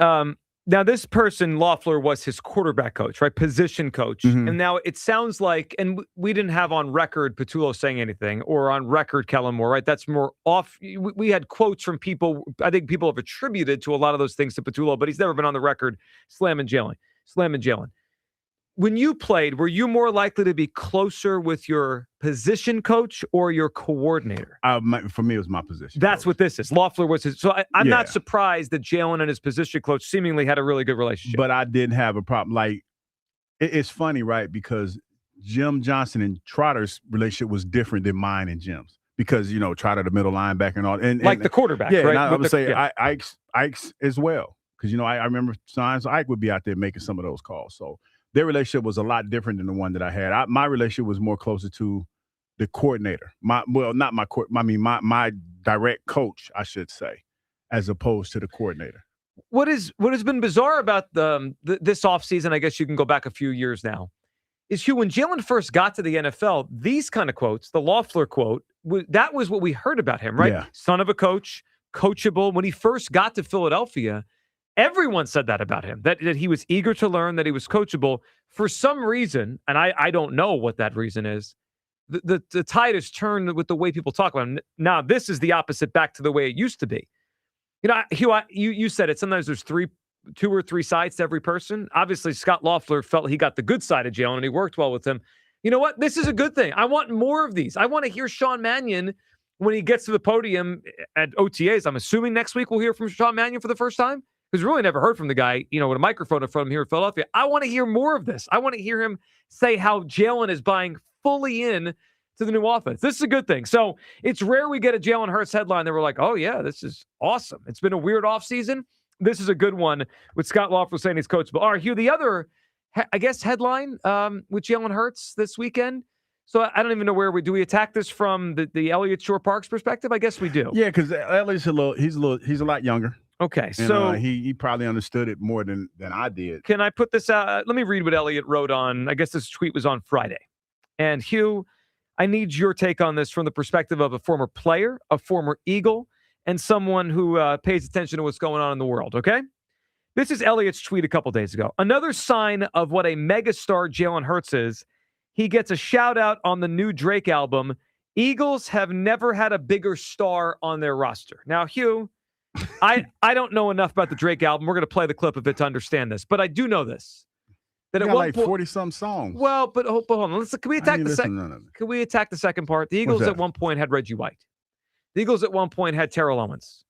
Now, this person, Loeffler, was his quarterback coach, right? Position coach. Mm-hmm. And now it sounds like, and we didn't have on record Patullo saying anything, or on record Kellen Moore, right? That's more off. We had quotes from people. I think people have attributed to a lot of those things to Patullo, but he's never been on the record slamming Jalen. When you played, were you more likely to be closer with your position coach or your coordinator? For me, it was my position. That's coach. what this is. Loeffler was his. So I'm not surprised that Jalen and his position coach seemingly had a really good relationship. But I didn't have a problem. Like, it's funny, right? Because Jim Johnson and Trotter's relationship was different than mine and Jim's. Because, Trotter, the middle linebacker and all. And the quarterback, yeah, right? And I would say Ike's as well. Because, I remember times Ike would be out there making some of those calls. So their relationship was a lot different than the one that I had. My relationship was more closer to the coordinator. My direct coach, I should say, as opposed to the coordinator. What has been bizarre about this offseason, I guess you can go back a few years now, is Hugh, when Jalen first got to the NFL, these kind of quotes, the Loeffler quote, that was what we heard about him, right? Yeah. Son of a coach, coachable. When he first got to Philadelphia, everyone said that about him, that he was eager to learn, that he was coachable. For some reason, and I don't know what that reason is, the tide has turned with the way people talk about him. Now, this is the opposite back to the way it used to be. Hugh, you said it. Sometimes there's 2 or 3 sides to every person. Obviously, Scott Loeffler felt he got the good side of Jalen, and he worked well with him. You know what? This is a good thing. I want more of these. I want to hear Sean Mannion when he gets to the podium at OTAs. I'm assuming next week we'll hear from Sean Mannion for the first time. Because we really never heard from the guy, with a microphone in front of him here in Philadelphia. I want to hear more of this. I want to hear him say how Jalen is buying fully in to the new offense. This is a good thing. So it's rare we get a Jalen Hurts headline that we're like, oh, yeah, this is awesome. It's been a weird offseason. This is a good one with Scott Loeffler saying he's coachable. All right, Hugh, the other, I guess, headline with Jalen Hurts this weekend. So I don't even know where we attack this from the Elliott Shore Parks perspective. I guess we do. Yeah, because Elliott's he's a lot younger. Okay, and, so he probably understood it more than I did. Can I put this out? Let me read what Elliott wrote on, I guess this tweet was on Friday. And Hugh, I need your take on this from the perspective of a former player, a former Eagle, and someone who pays attention to what's going on in the world, okay? This is Elliott's tweet a couple days ago. Another sign of what a megastar Jalen Hurts is, he gets a shout out on the new Drake album. Eagles have never had a bigger star on their roster. Now, Hugh, I don't know enough about the Drake album. We're going to play the clip of it to understand this, but I do know this. That at one like 40-some songs. Well, but hold on. Can we attack Can we attack the second part? The Eagles at one point had Reggie White. The Eagles at one point had Terrell Owens.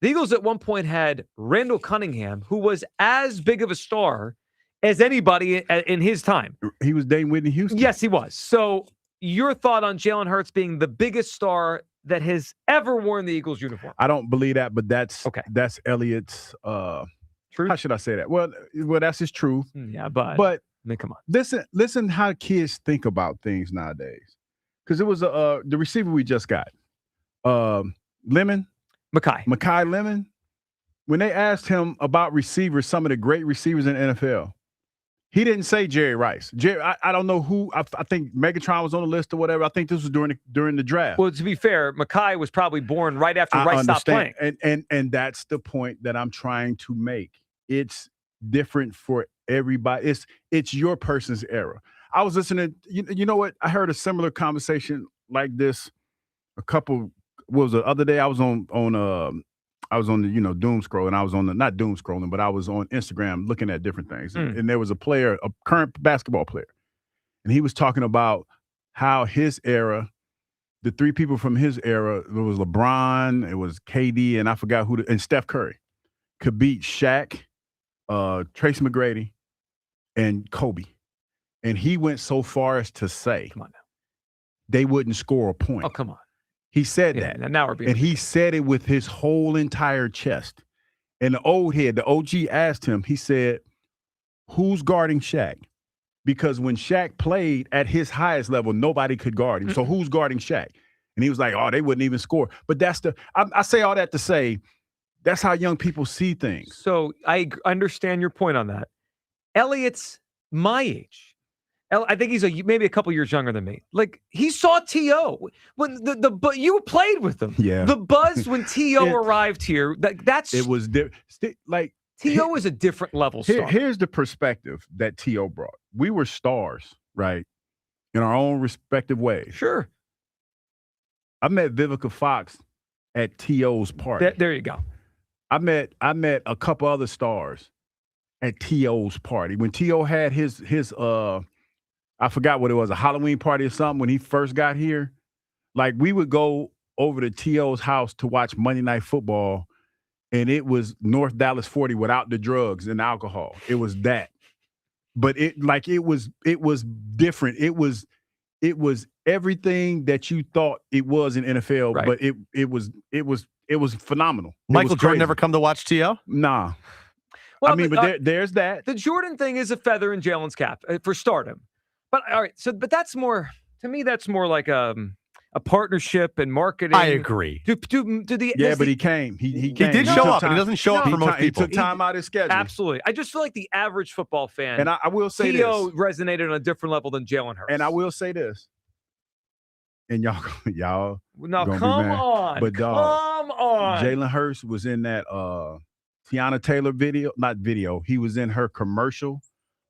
The Eagles at one point had Randall Cunningham, who was as big of a star as anybody in his time. He was dating Whitney Houston. Yes, he was. So your thought on Jalen Hurts being the biggest star that has ever worn the Eagles uniform? I don't believe that, but that's Elliott's truth. How should I say that? Well, that's his truth. Yeah, but I mean, come on. Listen how kids think about things nowadays. Because it was the receiver we just got. Lemon. Mekhi Lemon. When they asked him about receivers, some of the great receivers in the NFL, he didn't say Jerry Rice. I don't know who. I think Megatron was on the list or whatever. I think this was during the draft. Well, to be fair, Mekhi was probably born right after Rice stopped playing. And that's the point that I'm trying to make. It's different for everybody. It's your person's era. I was listening. You know what? I heard a similar conversation like this the other day. I was on the doom scroll, and I was on the not doom scrolling, but I was on Instagram looking at different things. And there was a current basketball player, and he was talking about how his era, the 3 people from his era, it was LeBron, it was KD, and I forgot and Steph Curry could beat Shaq, Tracy McGrady, and Kobe. And he went so far as to say, come on now, they wouldn't score a point. Oh, come on. He said that. Now we're being he said it with his whole entire chest. And the old head, the OG, asked him, he said, who's guarding Shaq? Because when Shaq played at his highest level, nobody could guard him. So who's guarding Shaq? And he was like, oh, they wouldn't even score. But I say all that to say, that's how young people see things. So I understand your point on that. Elliott's my age. I think he's maybe a couple years younger than me. Like, he saw T.O. when but you played with him. Yeah. The buzz when T.O. arrived here, that's it was like T.O. is a different level star. Here's the perspective that T.O. brought. We were stars, right? In our own respective ways. Sure. I met Vivica Fox at T.O.'s party. There you go. I met a couple other stars at T.O.'s party. When T.O. had his I forgot what it was, a Halloween party or something when he first got here. Like, we would go over to T.O.'s house to watch Monday Night Football, and it was North Dallas 40 without the drugs and alcohol. It was that. But it was different. It was everything that you thought it was in NFL, right. but it was phenomenal. Michael Jordan never come to watch T.O.? Nah. Well, I mean, but there's that. The Jordan thing is a feather in Jalen's cap for stardom. But all right, but that's more, to me, that's more like a partnership and marketing. I agree. But he came. He came. He did show up. He doesn't show up for most people. He took time out of his schedule. Absolutely. I just feel like the average football fan. And I will say T.O. this. resonated on a different level than Jalen Hurts. And I will say this. And y'all no, come on. But come on. Jalen Hurts was in that Tiana Taylor video. He was in her commercial.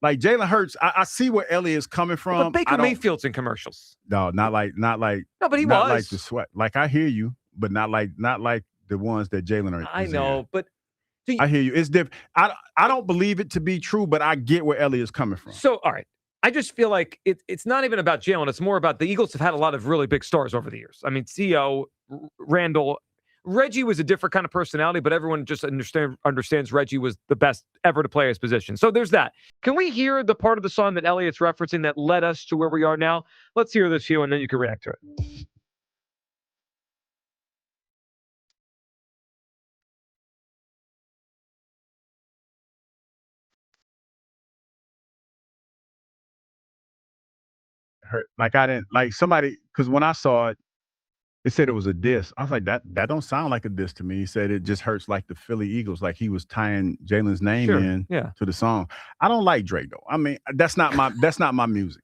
Like, Jalen Hurts, I see where Ellie is coming from. But Baker Mayfield's in commercials. No, not like. No, but he not was. like the sweat. Like, I hear you, but not like the ones that Jalen are. I know, but I hear you. It's different. I don't believe it to be true, but I get where Ellie is coming from. So, all right. I just feel like it's not even about Jalen. It's more about the Eagles have had a lot of really big stars over the years. I mean, T.O., Randall, Reggie was a different kind of personality, but everyone just understands Reggie was the best ever to play his position. So there's that. Can we hear the part of the song that Elliot's referencing that led us to where we are now? Let's hear this here, and then you can react to it. Like, I didn't like somebody, because when I saw it, it said it was a diss. I was like, that don't sound like a diss to me. He said it just hurts like the Philly Eagles, like he was tying Jalen's name to the song. I don't like Drake though. I mean, that's not my music.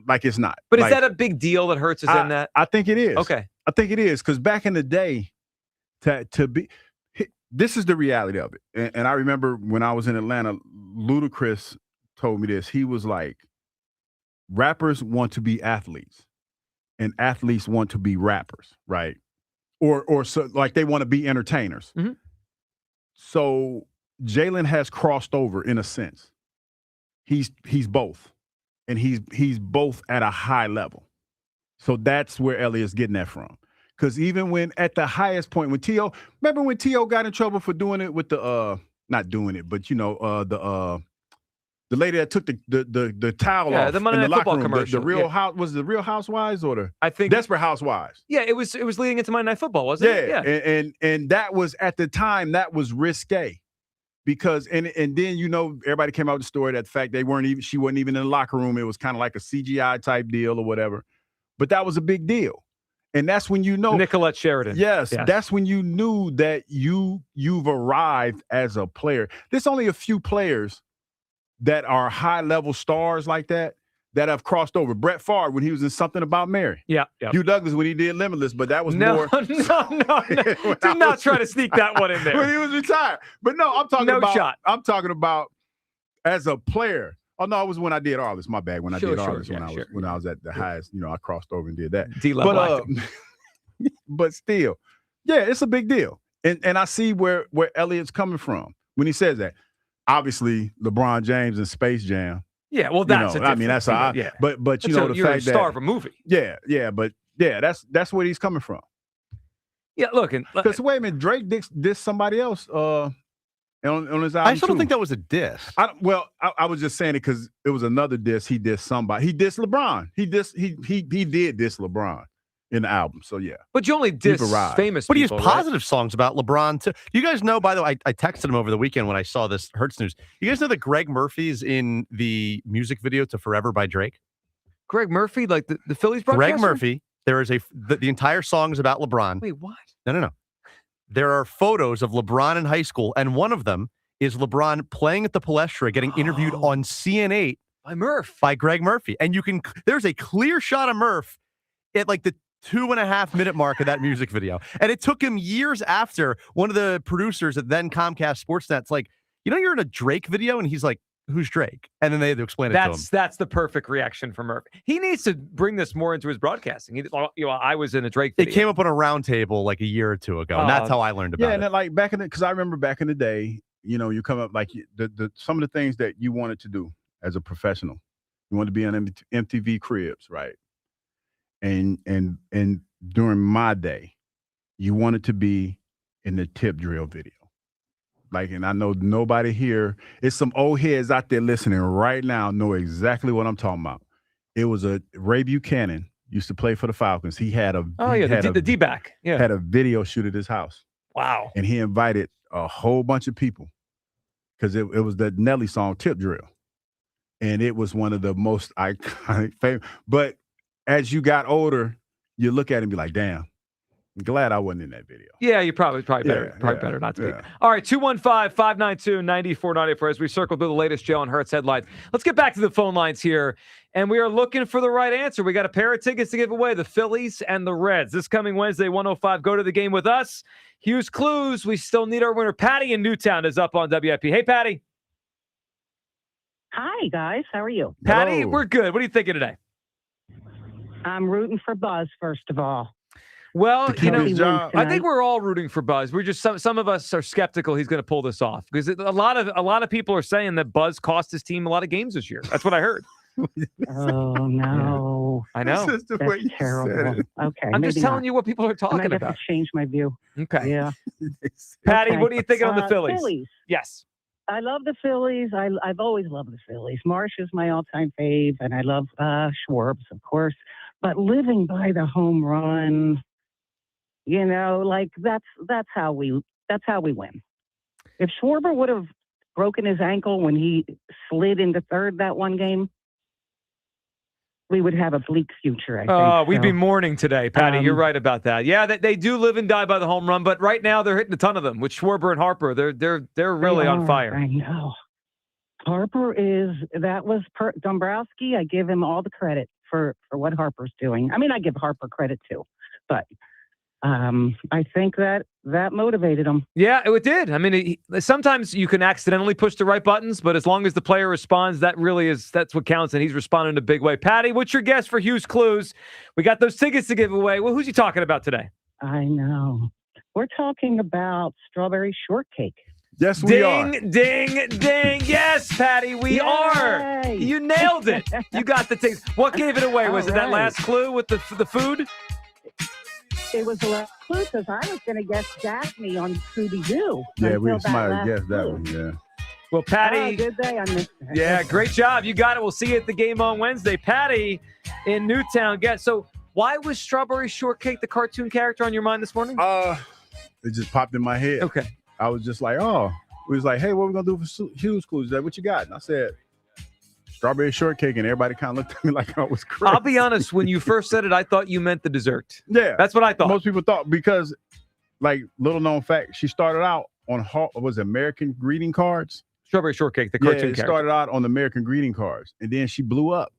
Like, it's not. But like, is that a big deal that Hurts is in that? I think it is. Okay. I think it is, because back in the day, to be, this is the reality of it. And I remember when I was in Atlanta, Ludacris told me this. He was like, rappers want to be athletes, and athletes want to be rappers, right? Or so, like, they want to be entertainers. Mm-hmm. So Jalen has crossed over in a sense. He's both, and he's both at a high level. So that's where Elliot's getting that from. Because even when at the highest point, when T.O., remember when T.O. got in trouble for doing it with the not doing it, but the lady that took the towel off the Monday in the Night locker Football room, commercial. the Real House, was it the Real Housewives or the I think Desperate Housewives? Yeah, it was leading into Monday Night Football, wasn't it? Yeah. And that was, at the time, that was risque, because and then everybody came out with the story that the fact she wasn't even in the locker room. It was kind of like a CGI type deal or whatever. But that was a big deal. And that's when Nicolette Sheridan. Yes, that's when you knew that you've arrived as a player. There's only a few players that are high-level stars like that have crossed over. Brett Favre, when he was in Something About Mary. Yeah. Hugh Douglas, when he did Limitless, but that was No. more. Do not try to sneak that one in there. When he was retired. But no, I'm talking about as a player. Oh, no, it was when I did Arliss. My bad. When I did Arliss, when I was at the highest, I crossed over and did that. D-level but still, yeah, it's a big deal. And I see where Elliot's coming from when he says that. Obviously, LeBron James and Space Jam. Yeah, well, that's I mean, that's how. Yeah. But the you're fact a star that of a movie. That's where he's coming from. Yeah, look, because wait a minute, Drake dissed somebody else on his album. I still don't think that was a diss. I was just saying it because it was another diss. He dissed somebody. He dissed LeBron. He did diss LeBron in the album. So yeah. But you only diss famous but people, he has positive songs about LeBron too. You guys know, by the way, I texted him over the weekend when I saw this Hurts news. You guys know that Greg Murphy's in the music video to Forever by Drake? Greg Murphy, like the Phillies broadcaster? Greg Murphy. There is the entire song is about LeBron. Wait, what? No. There are photos of LeBron in high school, and one of them is LeBron playing at the Palestra, getting interviewed on CNN8 By Murph. By Greg Murphy. And there's a clear shot of Murph at like the 2.5-minute mark of that music video. And it took him years after one of the producers at then Comcast Sportsnet's like, you're in a Drake video? And he's like, who's Drake? And then they had to explain it to him. That's the perfect reaction from Murph. He needs to bring this more into his broadcasting. I was in a Drake video. It came up on a round table like a year or two ago, and that's how I learned about it. Yeah, and then like because I remember back in the day, you come up like some of the things that you wanted to do as a professional. You wanted to be on MTV Cribs, right? And during my day, you wanted to be in the tip drill video. And I know nobody here, it's some old heads out there listening right now know exactly what I'm talking about. It was Ray Buchanan used to play for the Falcons. He had the D-back. Yeah. Had a video shoot at his house. Wow. And he invited a whole bunch of people because it was the Nelly song Tip Drill. And it was one of the most iconic famous. But as you got older, you look at it and be like, damn, I'm glad I wasn't in that video. Yeah, you're probably better. Better not to be. All right, 215-592-9494 as we circle through the latest Jalen Hurts headlines. Let's get back to the phone lines here. And we are looking for the right answer. We got a pair of tickets to give away, the Phillies and the Reds. This coming Wednesday, 1:05. Go to the game with us. Hughes Clues. We still need our winner. Patty in Newtown is up on WIP. Hey, Patty. Hi, guys. How are you? Patty, Hello. We're good. What are you thinking today? I'm rooting for Buzz, first of all. Well, I think we're all rooting for Buzz. We're just some of us are skeptical he's going to pull this off because a lot of people are saying that Buzz cost his team a lot of games this year. That's what I heard. Oh no! I know. That's terrible. Okay, I'm just telling you what people are talking about. I have to change my view. Okay. Yeah. Patty, what are you thinking on the Phillies? Phillies. Yes. I love the Phillies. I've always loved the Phillies. Marsh is my all-time fave, and I love Schwarbs, of course. But living by the home run, that's how we win. If Schwarber would have broken his ankle when he slid into third that one game, we would have a bleak future, I think. Oh, we'd be mourning today, Patty. You're right about that. Yeah, they do live and die by the home run, but right now they're hitting a ton of them with Schwarber and Harper. They're really on fire. I know. Harper was Dombrowski. I give him all the credit for what Harper's doing. I mean, I give Harper credit too, but I think that motivated him. Yeah, it did. I mean, sometimes you can accidentally push the right buttons, but as long as the player responds, that's what counts, and he's responding in a big way. Patty, what's your guess for Hughes Clues? We got those tickets to give away. Well, who's he talking about today? I know. We're talking about strawberry shortcake. Yes, we are. Ding, ding, ding. Yes, Patty, we are. You nailed it. You got the tickets. What gave it away? Was it that last clue with the food? It was the last clue because I was going to guess Daphne on Scooby-Doo. Yeah, we might have guessed that one, yeah. Well, Patty. Good day on this. Yeah, great job. You got it. We'll see you at the game on Wednesday. Patty in Newtown. So why was Strawberry Shortcake the cartoon character on your mind this morning? It just popped in my head. Okay. I was just like, we was like, hey, what are we going to do for Hughes Clues? What you got? And I said, strawberry shortcake, and everybody kind of looked at me like I was crazy. I'll be honest, when you first said it, I thought you meant the dessert. Yeah. That's what I thought. Most people thought because, little known fact, she started out on, American greeting cards? Strawberry Shortcake, the cartoon character. Started out on American greeting cards, and then she blew up.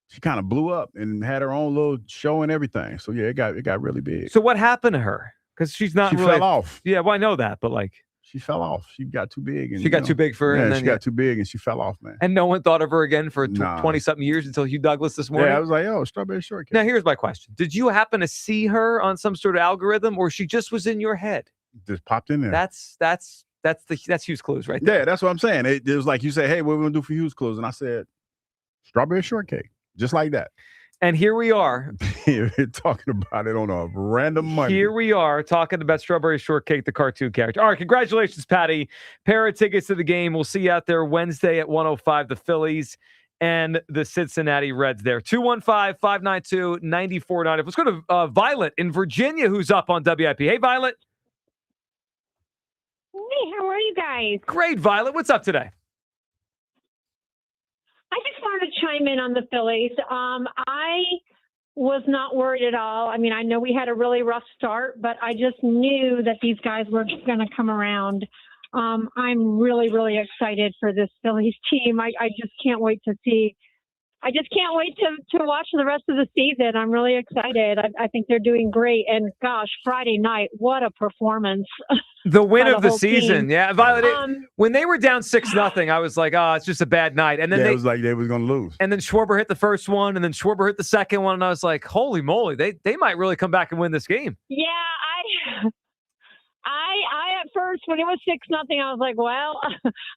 She kind of blew up and had her own little show and everything. So, yeah, it got really big. So what happened to her? Because she's not really... She fell off. Yeah, well, I know that, but she fell off. She got too big. And, she got too big for her. Yeah, and then, she got too big and she fell off, man. And no one thought of her again for 20-something years until Hugh Douglas this morning? Yeah, I was like, strawberry shortcake. Now, here's my question. Did you happen to see her on some sort of algorithm, or she just was in your head? Just popped in there. That's Hughes Clues right there. Yeah, that's what I'm saying. It was like you say, hey, what are we going to do for Hughes Clues? And I said, strawberry shortcake. Just like that. And here we are. talking about it on a random Monday. Here we are talking about Strawberry Shortcake, the cartoon character. All right, congratulations, Patty. Pair of tickets to the game. We'll see you out there Wednesday at 1:05, the Phillies and the Cincinnati Reds there. 215-592-9490. Let's go to Violet in Virginia, who's up on WIP. Hey, Violet. Hey, how are you guys? Great, Violet. What's up today? I just wanted to chime in on the Phillies. I was not worried at all. I mean, I know we had a really rough start, but I just knew that these guys were going to come around. I'm really, really excited for this Phillies team. I just can't wait to see. I just can't wait to watch the rest of the season. I'm really excited. I think they're doing great. And gosh, Friday night, what a performance. The win of the whole season. team. Yeah, Violet, when they were down 6-0, I was like, oh, it's just a bad night. And then it was like they was going to lose. And then Schwarber hit the first one, and then Schwarber hit the second one, and I was like, holy moly, they might really come back and win this game. Yeah, I at first when it was 6-0, I was like, well,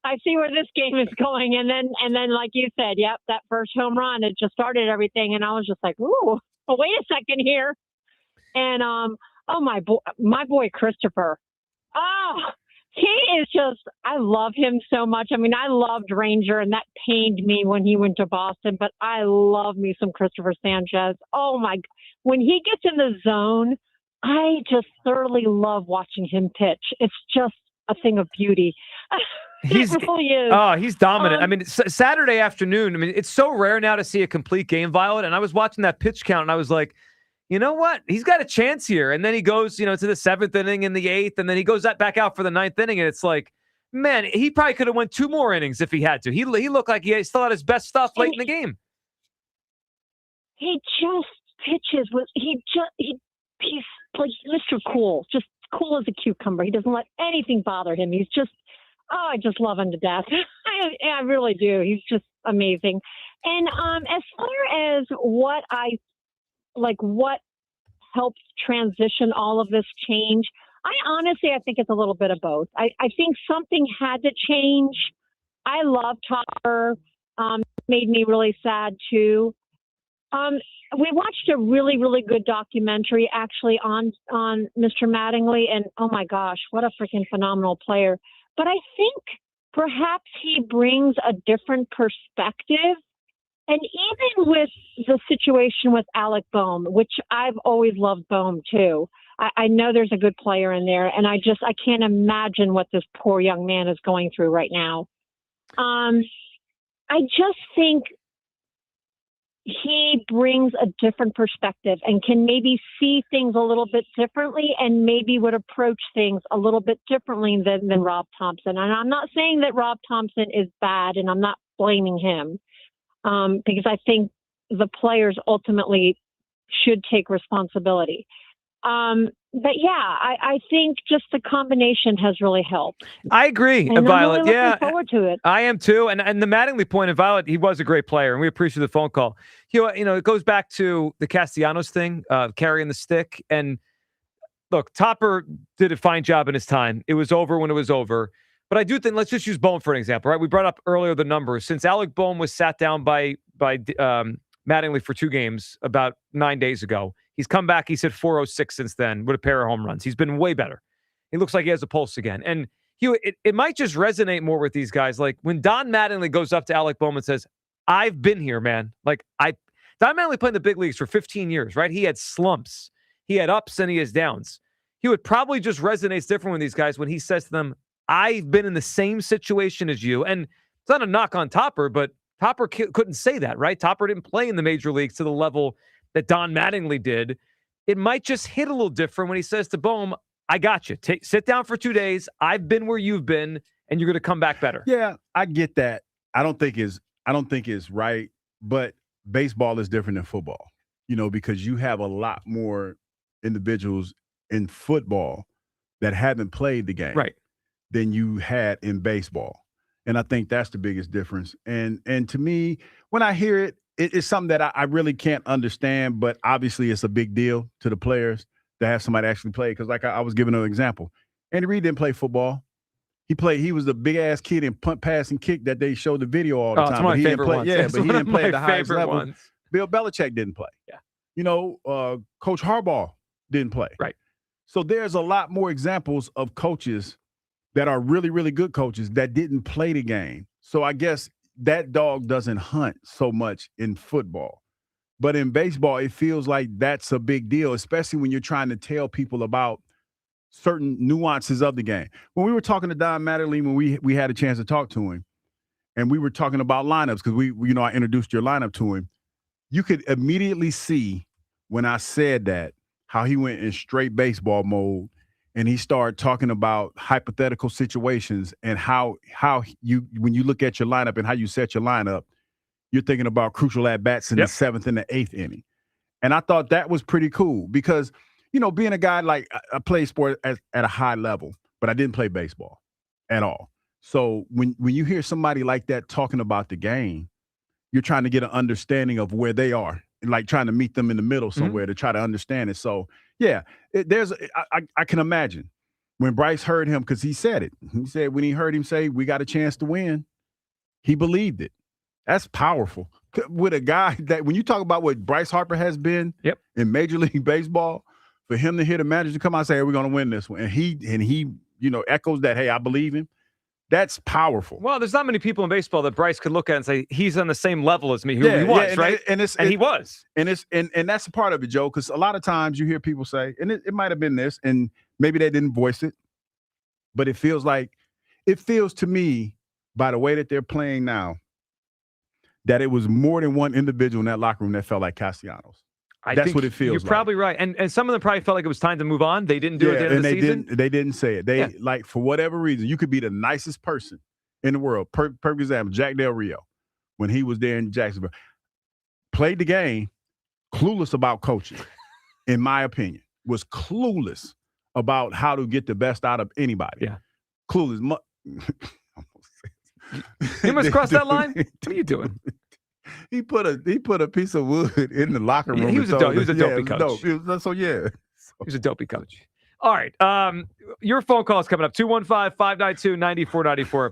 I see where this game is going. And then like you said, yep, that first home run, it just started everything. And I was just like, ooh, well, wait a second here. And my boy Christopher. Oh, he is just, I love him so much. I mean, I loved Ranger, and that pained me when he went to Boston, but I love me some Christopher Sanchez. Oh my, when he gets in the zone, I just thoroughly love watching him pitch. It's just a thing of beauty. It really is. Oh, he's dominant. I mean, Saturday afternoon, I mean, it's so rare now to see a complete game, Violet, and I was watching that pitch count, and I was like, you know what? He's got a chance here. And then he goes, to the 7th inning and the 8th, and then he goes back out for the 9th inning, and it's like, man, he probably could have went 2 more innings if he had to. He looked like he still had his best stuff late in the game. He just pitches with he's like Mr. Cool, just cool as a cucumber. He doesn't let anything bother him. He's just, I just love him to death. I really do. He's just amazing. And as far as what helped transition all of this change, I think it's a little bit of both. I think something had to change. I love Topper. Made me really sad too. We watched a really, really good documentary actually on Mr. Mattingly, and oh my gosh, what a freaking phenomenal player. But I think perhaps he brings a different perspective. And even with the situation with Alec Boehm, which I've always loved Boehm too, I know there's a good player in there, and I can't imagine what this poor young man is going through right now. I just think he brings a different perspective and can maybe see things a little bit differently, and maybe would approach things a little bit differently than Rob Thompson. And I'm not saying that Rob Thompson is bad, and I'm not blaming him. Because I think the players ultimately should take responsibility. But yeah, I think just the combination has really helped. I agree, and Violet. I'm really looking forward to it. I am too. And the Mattingly point, and Violet, he was a great player, and we appreciate the phone call. It goes back to the Castellanos thing, carrying the stick. And look, Topper did a fine job in his time. It was over when it was over. But I do think, let's just use Boehm for an example, right? We brought up earlier the numbers. Since Alec Boehm was sat down by Mattingly for 2 games about 9 days ago, he's come back. He's hit 406 since then with a pair of home runs. He's been way better. He looks like he has a pulse again. And it might just resonate more with these guys. Like when Don Mattingly goes up to Alec Boehm and says, I've been here, man. Don Mattingly played in the big leagues for 15 years, right? He had slumps. He had ups and he has downs. He would probably just resonate different with these guys when he says to them, I've been in the same situation as you. And it's not a knock on Topper, but Topper couldn't say that, right? Topper didn't play in the major leagues to the level that Don Mattingly did. It might just hit a little different when he says to Boehm, I got you. Sit down for 2 days. I've been where you've been, and you're going to come back better. Yeah, I get that. I don't think it's right, but baseball is different than football, because you have a lot more individuals in football that haven't played the game. Right. Than you had in baseball. And I think that's the biggest difference. And to me, when I hear it, it's something that I really can't understand, but obviously it's a big deal to the players to have somebody actually play. Because like I was giving an example, Andy Reid didn't play football. He was the big-ass kid in punt, pass, and kick that they showed the video all the time. It's my favorite one. Yeah, but he didn't play at the highest level. Ones. Bill Belichick didn't play. Yeah. Coach Harbaugh didn't play. Right. So there's a lot more examples of coaches that are really, really good coaches that didn't play the game. So I guess that dog doesn't hunt so much in football. But in baseball, it feels like that's a big deal, especially when you're trying to tell people about certain nuances of the game. When we were talking to Don Mattingly, when we had a chance to talk to him, and we were talking about lineups, because I introduced your lineup to him, you could immediately see when I said that, how he went in straight baseball mode. and he started talking about hypothetical situations and how you, when you look at your lineup and how you set your lineup, you're thinking about crucial at-bats in the 7th and the 8th inning. And I thought that was pretty cool because, being a guy like I play sport at a high level, but I didn't play baseball at all. So when you hear somebody like that talking about the game, you're trying to get an understanding of where they are, and like trying to meet them in the middle somewhere to try to understand it. So yeah, I can imagine when Bryce heard him, because he said it. He said when he heard him say, "We got a chance to win," he believed it. That's powerful. With a guy that, when you talk about what Bryce Harper has been in Major League Baseball, for him to hear the manager come out and say, "Hey, we're going to win this one," and he echoes that, "Hey, I believe him." That's powerful. Well, there's not many people in baseball that Bryce could look at and say he's on the same level as me. He was, right? And he was. And that's a part of it, Joe, because a lot of times you hear people say, and it might have been this, and maybe they didn't voice it, but it feels to me, by the way that they're playing now, that it was more than one individual in that locker room that felt like Castellanos. That's what it feels like. You're probably right. And some of them probably felt like it was time to move on. They didn't do it at the end of the season. They didn't say it. Like, for whatever reason, you could be the nicest person in the world. Perfect example, Jack Del Rio, when he was there in Jacksonville, played the game, clueless about coaching, in my opinion, was clueless about how to get the best out of anybody. Yeah. Clueless. You must cross that line? What are you doing? He put a piece of wood in the locker room. He was a dopey coach. He was a dopey coach. All right. Your phone call is coming up, 215-592-9494.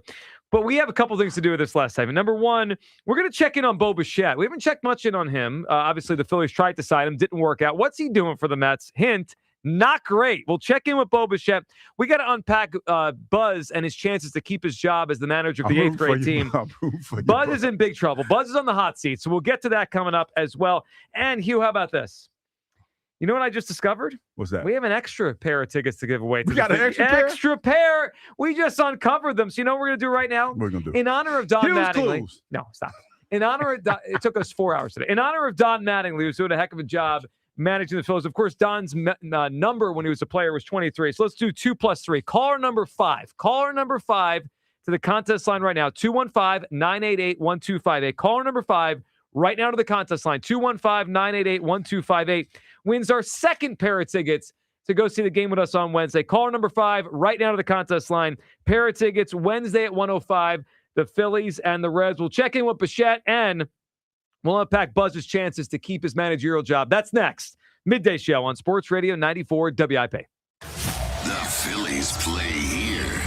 But we have a couple things to do with this last time. Number one, we're going to check in on Bo Bichette. We haven't checked much in on him. Obviously, the Phillies tried to sign him. Didn't work out. What's he doing for the Mets? Hint, not great. We'll check in with Bo Bichette. We got to unpack Buzz and his chances to keep his job as the manager of the 8th grade team. Buzz is in big trouble. Buzz is on the hot seat, so we'll get to that coming up as well. And Hugh, how about this? You know what I just discovered? What's that? We have an extra pair of tickets to give away. We got an extra pair? We just uncovered them. So you know what we're going to do right now? We're going to do. In honor of Don Mattingly. Clues. No, stop. In honor of it took us 4 hours today. In honor of Don Mattingly, who's doing a heck of a job managing the Phillies. Of course, Don's number when he was a player was 23. So let's do 2 plus 3. Caller number 5. Caller number 5 to the contest line right now. 215-988-1258. Caller number 5 right now to the contest line. 215-988-1258 wins our second pair of tickets to go see the game with us on Wednesday. Caller number 5 right now to the contest line. Pair of tickets Wednesday at 1:05. The Phillies and the Reds. We'll check in with Bichette and we'll unpack Buzz's chances to keep his managerial job. That's next. Midday Show on Sports Radio 94 WIP. The Phillies play here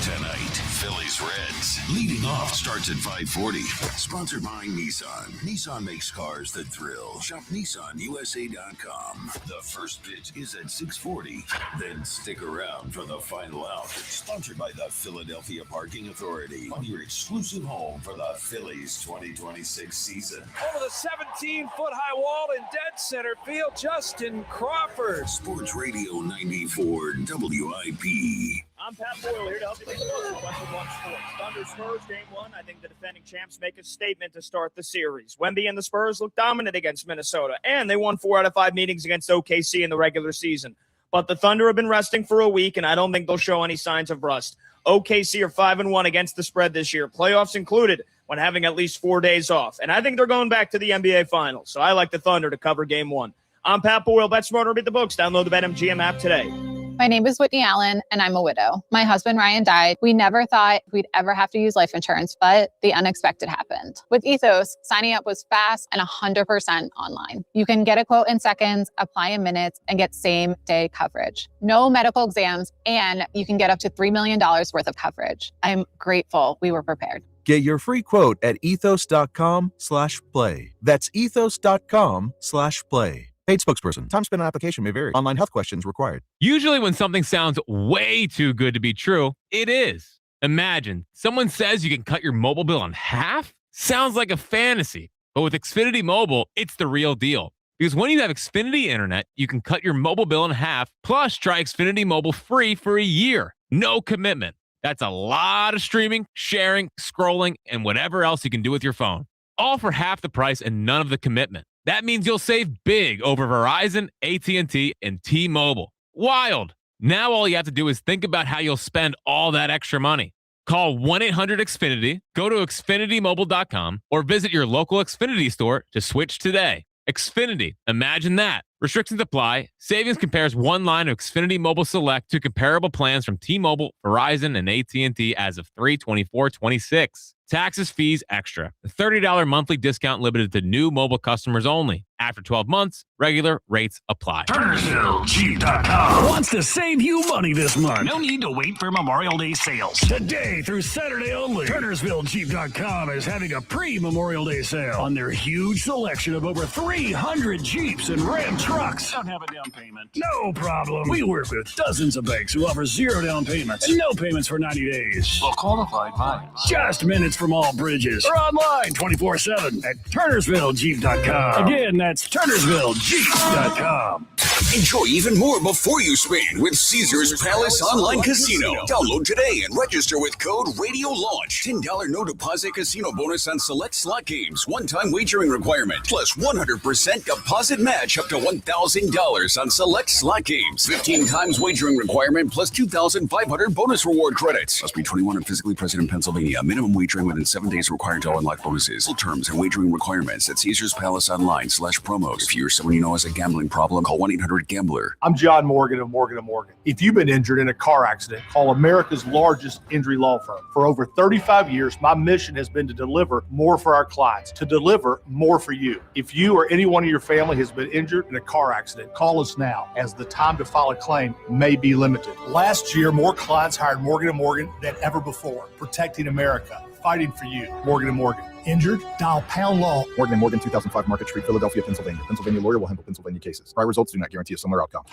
tonight. Phillies Reds. Leading off starts at 5:40. Sponsored by Nissan. Nissan makes cars that thrill. Shop NissanUSA.com. The first pitch is at 6:40. Then stick around for the final out. Sponsored by the Philadelphia Parking Authority. On your exclusive home for the Phillies 2026 season. Over the 17-foot-high wall in dead center field, Justin Crawford. Sports Radio 94 WIP. I'm Pat Boyle here to help you make the most of Western One Sports. Thunder Spurs, game one. I think the defending champs make a statement to start the series. Wemby and the Spurs look dominant against Minnesota, and they won 4 out of 5 meetings against OKC in the regular season. But the Thunder have been resting for a week, and I don't think they'll show any signs of rust. OKC are 5-1 against the spread this year, playoffs included, when having at least 4 days off. And I think they're going back to the NBA Finals, so I like the Thunder to cover game one. I'm Pat Boyle. Bet smarter, read the books. Download the BetMGM app today. My name is Whitney Allen, and I'm a widow. My husband, Ryan, died. We never thought we'd ever have to use life insurance, but the unexpected happened. With Ethos, signing up was fast and 100% online. You can get a quote in seconds, apply in minutes, and get same-day coverage. No medical exams, and you can get up to $3 million worth of coverage. I'm grateful we were prepared. Get your free quote at ethos.com/play. That's ethos.com/play. Paid spokesperson. Time spent on application may vary. Online health questions required. Usually when something sounds way too good to be true, it is. Imagine someone says you can cut your mobile bill in half. Sounds like a fantasy. But with Xfinity Mobile, it's the real deal. Because when you have Xfinity Internet, you can cut your mobile bill in half. Plus, try Xfinity Mobile free for a year. No commitment. That's a lot of streaming, sharing, scrolling, and whatever else you can do with your phone. All for half the price and none of the commitment. That means you'll save big over Verizon, AT&T, and T-Mobile. Wild. Now all you have to do is think about how you'll spend all that extra money. Call 1-800-XFINITY, go to xfinitymobile.com, or visit your local Xfinity store to switch today. Xfinity, imagine that. Restrictions apply. Savings compares one line of Xfinity Mobile Select to comparable plans from T-Mobile, Verizon, and AT&T as of 3/24/26. Taxes, fees, extra. The $30 monthly discount limited to new mobile customers only. After 12 months, regular rates apply. TurnersvilleJeep.com wants to save you money this month. No need to wait for Memorial Day sales. Today through Saturday only, TurnersvilleJeep.com is having a pre-Memorial Day sale on their huge selection of over 300 Jeeps and Ram trucks. Don't have a down payment? No problem. We work with dozens of banks who offer 0 down payments and no payments for 90 days. Well, qualified buyers. Just minutes from all bridges or online 24/7 at TurnersvilleJeep.com. Again, that's TurnersvilleJeep.com. Enjoy even more before you spend with Caesars Palace Online Casino. Download today and register with code RADIOLAUNCH. $10 no deposit casino bonus on select slot games. One-time wagering requirement. Plus 100% deposit match up to $1,000 on select slot games. 15 times wagering requirement plus 2,500 bonus reward credits. Must be 21 and physically present in Pennsylvania. Minimum wagering within 7 days required to unlock bonuses. Full terms and wagering requirements at Caesars Palace Online/promos. If you or someone you know has a gambling problem, call 1-800-GAMBLER. I'm John Morgan of Morgan & Morgan. If you've been injured in a car accident, call America's largest injury law firm. For over 35 years, my mission has been to deliver more for our clients, to deliver more for you. If you or anyone in your family has been injured in a car accident, call us now, as the time to file a claim may be limited. Last year, more clients hired Morgan & Morgan than ever before, protecting America, fighting for you. Morgan & Morgan. Injured? Dial pound law. Morgan & Morgan, 2005 Market Street, Philadelphia, Pennsylvania. Pennsylvania lawyer will handle Pennsylvania cases. Prior results do not guarantee a similar outcome.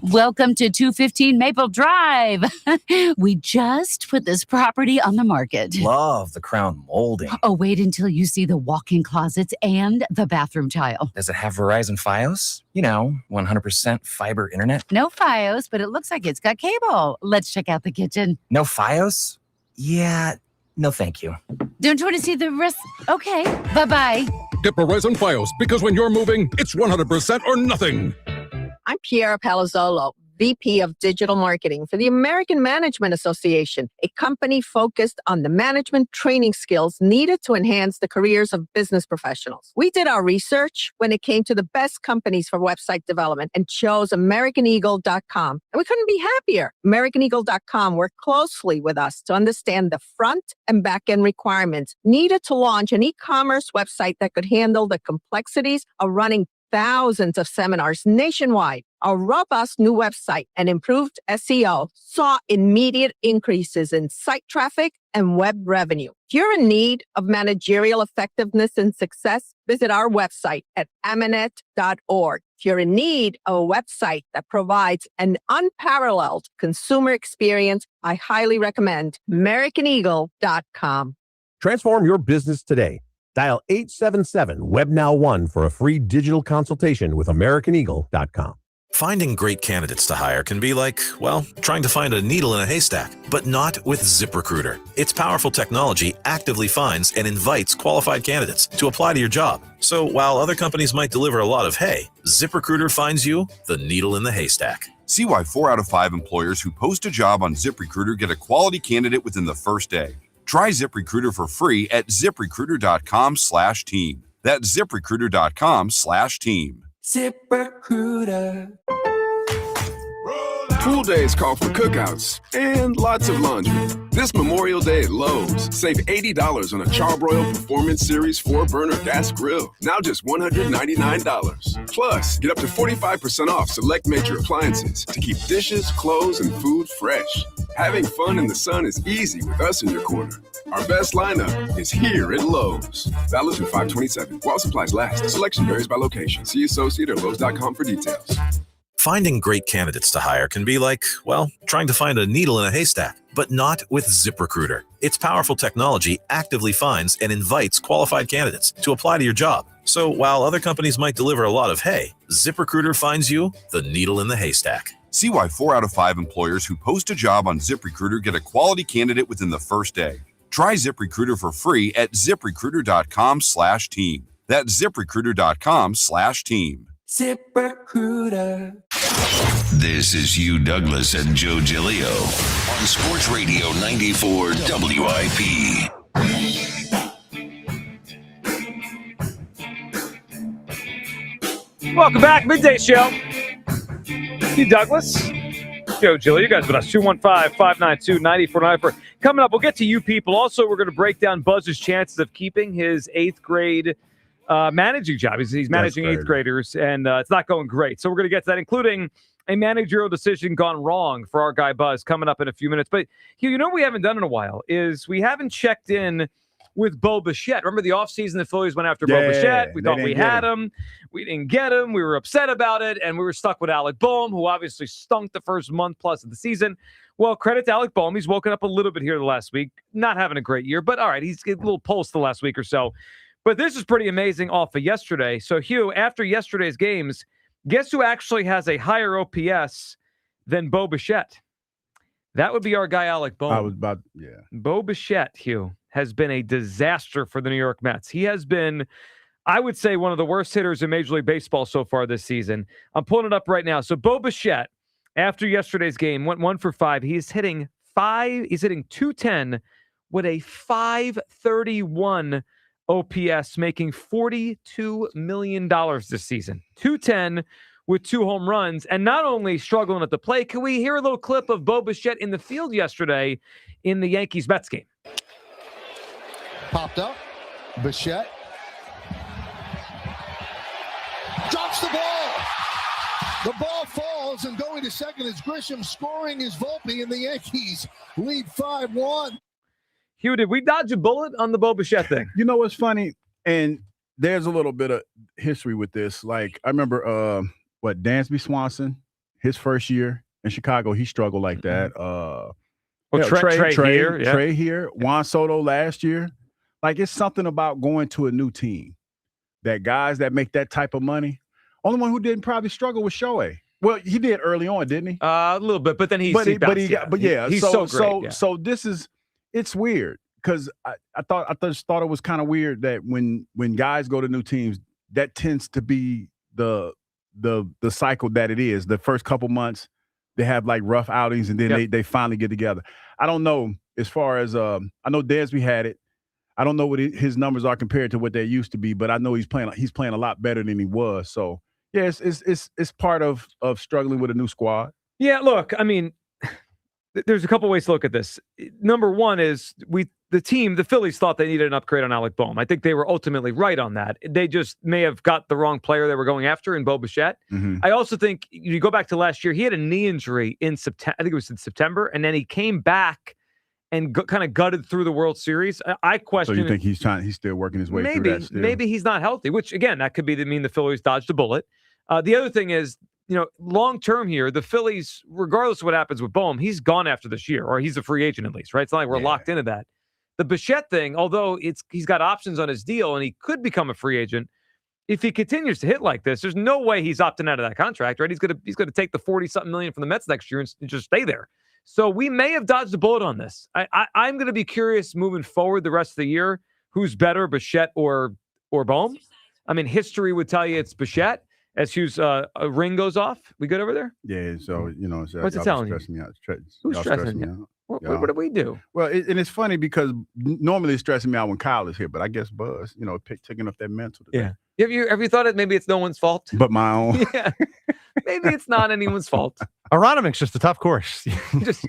Welcome to 215 Maple Drive. We just put this property on the market. Love the crown molding. Oh, wait until you see the walk-in closets and the bathroom tile. Does it have Verizon Fios? 100% fiber internet? No Fios, but it looks like it's got cable. Let's check out the kitchen. No Fios? Yeah, no thank you. Don't you want to see the rest? Okay, bye-bye. Get Verizon Fios, because when you're moving, it's 100% or nothing. I'm Piera Palazzolo, VP of Digital Marketing for the American Management Association, a company focused on the management training skills needed to enhance the careers of business professionals. We did our research when it came to the best companies for website development and chose AmericanEagle.com. And we couldn't be happier. AmericanEagle.com worked closely with us to understand the front and back end requirements needed to launch an e-commerce website that could handle the complexities of running thousands of seminars nationwide. Our robust new website and improved SEO saw immediate increases in site traffic and web revenue. If you're in need of managerial effectiveness and success, visit our website at amanet.org. If you're in need of a website that provides an unparalleled consumer experience, I highly recommend AmericanEagle.com. Transform your business today. Dial 877-WEB-NOW-1 for a free digital consultation with AmericanEagle.com. Finding great candidates to hire can be like, well, trying to find a needle in a haystack, but not with ZipRecruiter. Its powerful technology actively finds and invites qualified candidates to apply to your job. So while other companies might deliver a lot of hay, ZipRecruiter finds you the needle in the haystack. See why 4 out of 5 employers who post a job on ZipRecruiter get a quality candidate within the first day. Try ZipRecruiter for free at ZipRecruiter.com/team. That's ZipRecruiter.com/team. ZipRecruiter. Pool days call for cookouts and lots of laundry. This Memorial Day at Lowe's, save $80 on a Charbroil Performance Series 4-burner gas grill. Now just $199. Plus, get up to 45% off select major appliances to keep dishes, clothes, and food fresh. Having fun in the sun is easy with us in your corner. Our best lineup is here at Lowe's. Valid through 5/27. While supplies last. Selection varies by location. See associate or Lowe's.com for details. Finding great candidates to hire can be like, well, trying to find a needle in a haystack, but not with ZipRecruiter. Its powerful technology actively finds and invites qualified candidates to apply to your job. So while other companies might deliver a lot of hay, ZipRecruiter finds you the needle in the haystack. See why 4 out of 5 employers who post a job on ZipRecruiter get a quality candidate within the first day. Try ZipRecruiter for free at ZipRecruiter.com/team. That's ZipRecruiter.com/team. ZipRecruiter. This is Hugh Douglas and Joe Giglio on Sports Radio 94 WIP. Welcome back, Midday Show. Hugh Douglas, Joe Giglio. You guys with us, 215-592-9494. Coming up, we'll get to you people. Also, we're going to break down Buzz's chances of keeping his 8th grade managing job. He's managing 8th graders, and it's not going great. So we're going to get to that, including a managerial decision gone wrong for our guy Buzz coming up in a few minutes. But Hugh, you know what we haven't done in a while is we haven't checked in with Bo Bichette. Remember the offseason the Phillies went after Bo Bichette? We thought we had him. We didn't get him. We were upset about it, and we were stuck with Alec Boehm, who obviously stunk the first month plus of the season. Well, credit to Alec Boehm. He's woken up a little bit here the last week. Not having a great year, but all right, he's getting a little pulse the last week or so. But this is pretty amazing off of yesterday. So, Hugh, after yesterday's games, guess who actually has a higher OPS than Bo Bichette? That would be our guy, Alec Boehm. Bo Bichette, Hugh, has been a disaster for the New York Mets. He has been, I would say, one of the worst hitters in Major League Baseball so far this season. I'm pulling it up right now. So Bo Bichette, after yesterday's game, went 1 for 5. He's hitting 210 with a 531 OPS, making $42 million this season. 210 with 2 home runs, and not only struggling at the plate. Can we hear a little clip of Bo Bichette in the field yesterday in the Yankees-Mets game? Popped up. Bichette drops the ball. The ball falls, and going to second is Grisham. Scoring is Volpe, and the Yankees lead 5-1. Hugh, did we dodge a bullet on the Bo Bichette thing? You know what's funny? And there's a little bit of history with this. Like, I remember Dansby Swanson, his first year in Chicago, he struggled like that. Trey here. Juan Soto last year. Like, it's something about going to a new team that guys that make that type of money. Only one who didn't probably struggle was Shohei. Well, he did early on, didn't he? A little bit, but then he's so great. So this is, it's weird because I just thought it was kind of weird that when guys go to new teams, that tends to be the cycle that it is. The first couple months, they have like rough outings, and then they finally get together. I don't know as far as I know Dansby had it. I don't know what his numbers are compared to what they used to be, but I know he's playing a lot better than he was. So yeah, it's part of struggling with a new squad. Yeah, look, I mean, there's a couple ways to look at this. Number one is the Phillies thought they needed an upgrade on Alec Boehm. I think they were ultimately right on that. They just may have got the wrong player they were going after in Bo Bichette. Mm-hmm. I also think you go back to last year, he had a knee injury in September. I think it was in September, and then he came back and kind of gutted through the World Series. I question. So you think he's still working his way through that still? Maybe he's not healthy, which again, that could mean the Phillies dodged a bullet. The other thing is, long term here, the Phillies, regardless of what happens with Boehm, he's gone after this year, or he's a free agent at least, right? It's not like we're locked into that. The Bichette thing, although he's got options on his deal and he could become a free agent, if he continues to hit like this, there's no way he's opting out of that contract, right? He's gonna take the 40-something million from the Mets next year and just stay there. So we may have dodged a bullet on this. I'm going to be curious moving forward the rest of the year, who's better, Bichette or Boehm? I mean, history would tell you it's Bichette. As Hugh's ring goes off. We good over there? Yeah, so, what's it telling you? Me out. Who's stressing you? What do we do? Well, and it's funny because normally it's stressing me out when Kyle is here, but I guess Buzz, taking up that mental today. Yeah. Have you thought it maybe it's no one's fault? But my own. Yeah. Maybe it's not anyone's fault. Aronimic's just a tough course. just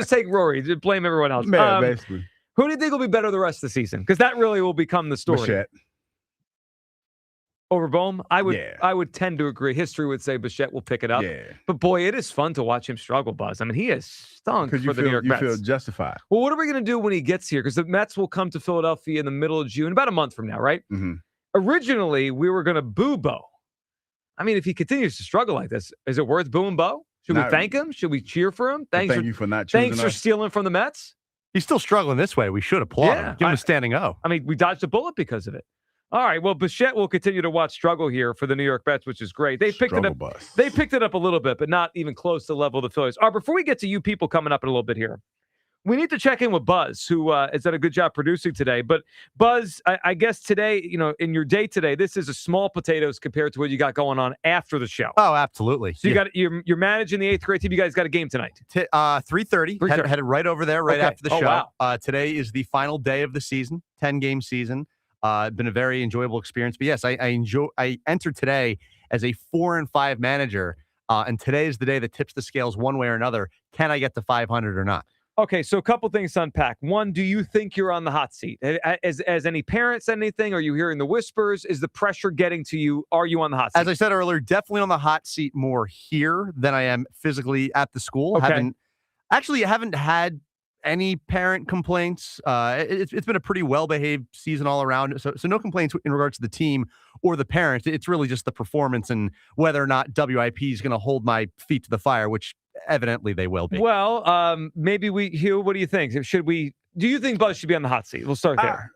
take Rory. Just blame everyone else. Basically. Who do you think will be better the rest of the season? Because that really will become the story. Bichette. Over Boehm? I would tend to agree. History would say Bichette will pick it up. Yeah. But boy, it is fun to watch him struggle, Buzz. I mean, he has stunk for the New York Mets. You feel justified. Well, what are we going to do when he gets here? Because the Mets will come to Philadelphia in the middle of June, about a month from now, right? Mm-hmm. Originally, we were going to boo Bo. I mean, if he continues to struggle like this, is it worth booing Bo? Should we thank him? Should we cheer for him? Thank you for not choosing Thanks for stealing from the Mets. He's still struggling this way. We should applaud him. Give him a standing O. I mean, we dodged a bullet because of it. All right. Well, Bichette will continue to watch struggle here for the New York Mets, which is great. They picked it up. They picked it up a little bit, but not even close to the level of the Phillies. All right. Before we get to you people coming up in a little bit here, We need to check in with Buzz, who has done a good job producing today. But Buzz, I guess today, in your day today, this is a small potatoes compared to what you got going on after the show. Oh, absolutely. So you're managing the 8th grade team. You guys got a game tonight. 3:30. Headed right over there after the show. Wow. Today is the final day of the season, 10-game season. Been a very enjoyable experience. But yes, I entered today as a 4-5 manager, and today is the day that tips the scales one way or another. Can I get to 500 or not? Okay, so a couple things to unpack. One, do you think you're on the hot seat? As any parents said anything? Are you hearing the whispers? Is the pressure getting to you? Are you on the hot seat? As I said earlier, definitely on the hot seat more here than I am physically at the school. Okay. I haven't had any parent complaints. It's been a pretty well-behaved season all around. So no complaints in regards to the team or the parents. It's really just the performance and whether or not WIP is going to hold my feet to the fire, which evidently they will be. Well, maybe Hugh, what do you think? Do you think Buzz should be on the hot seat? We'll start there.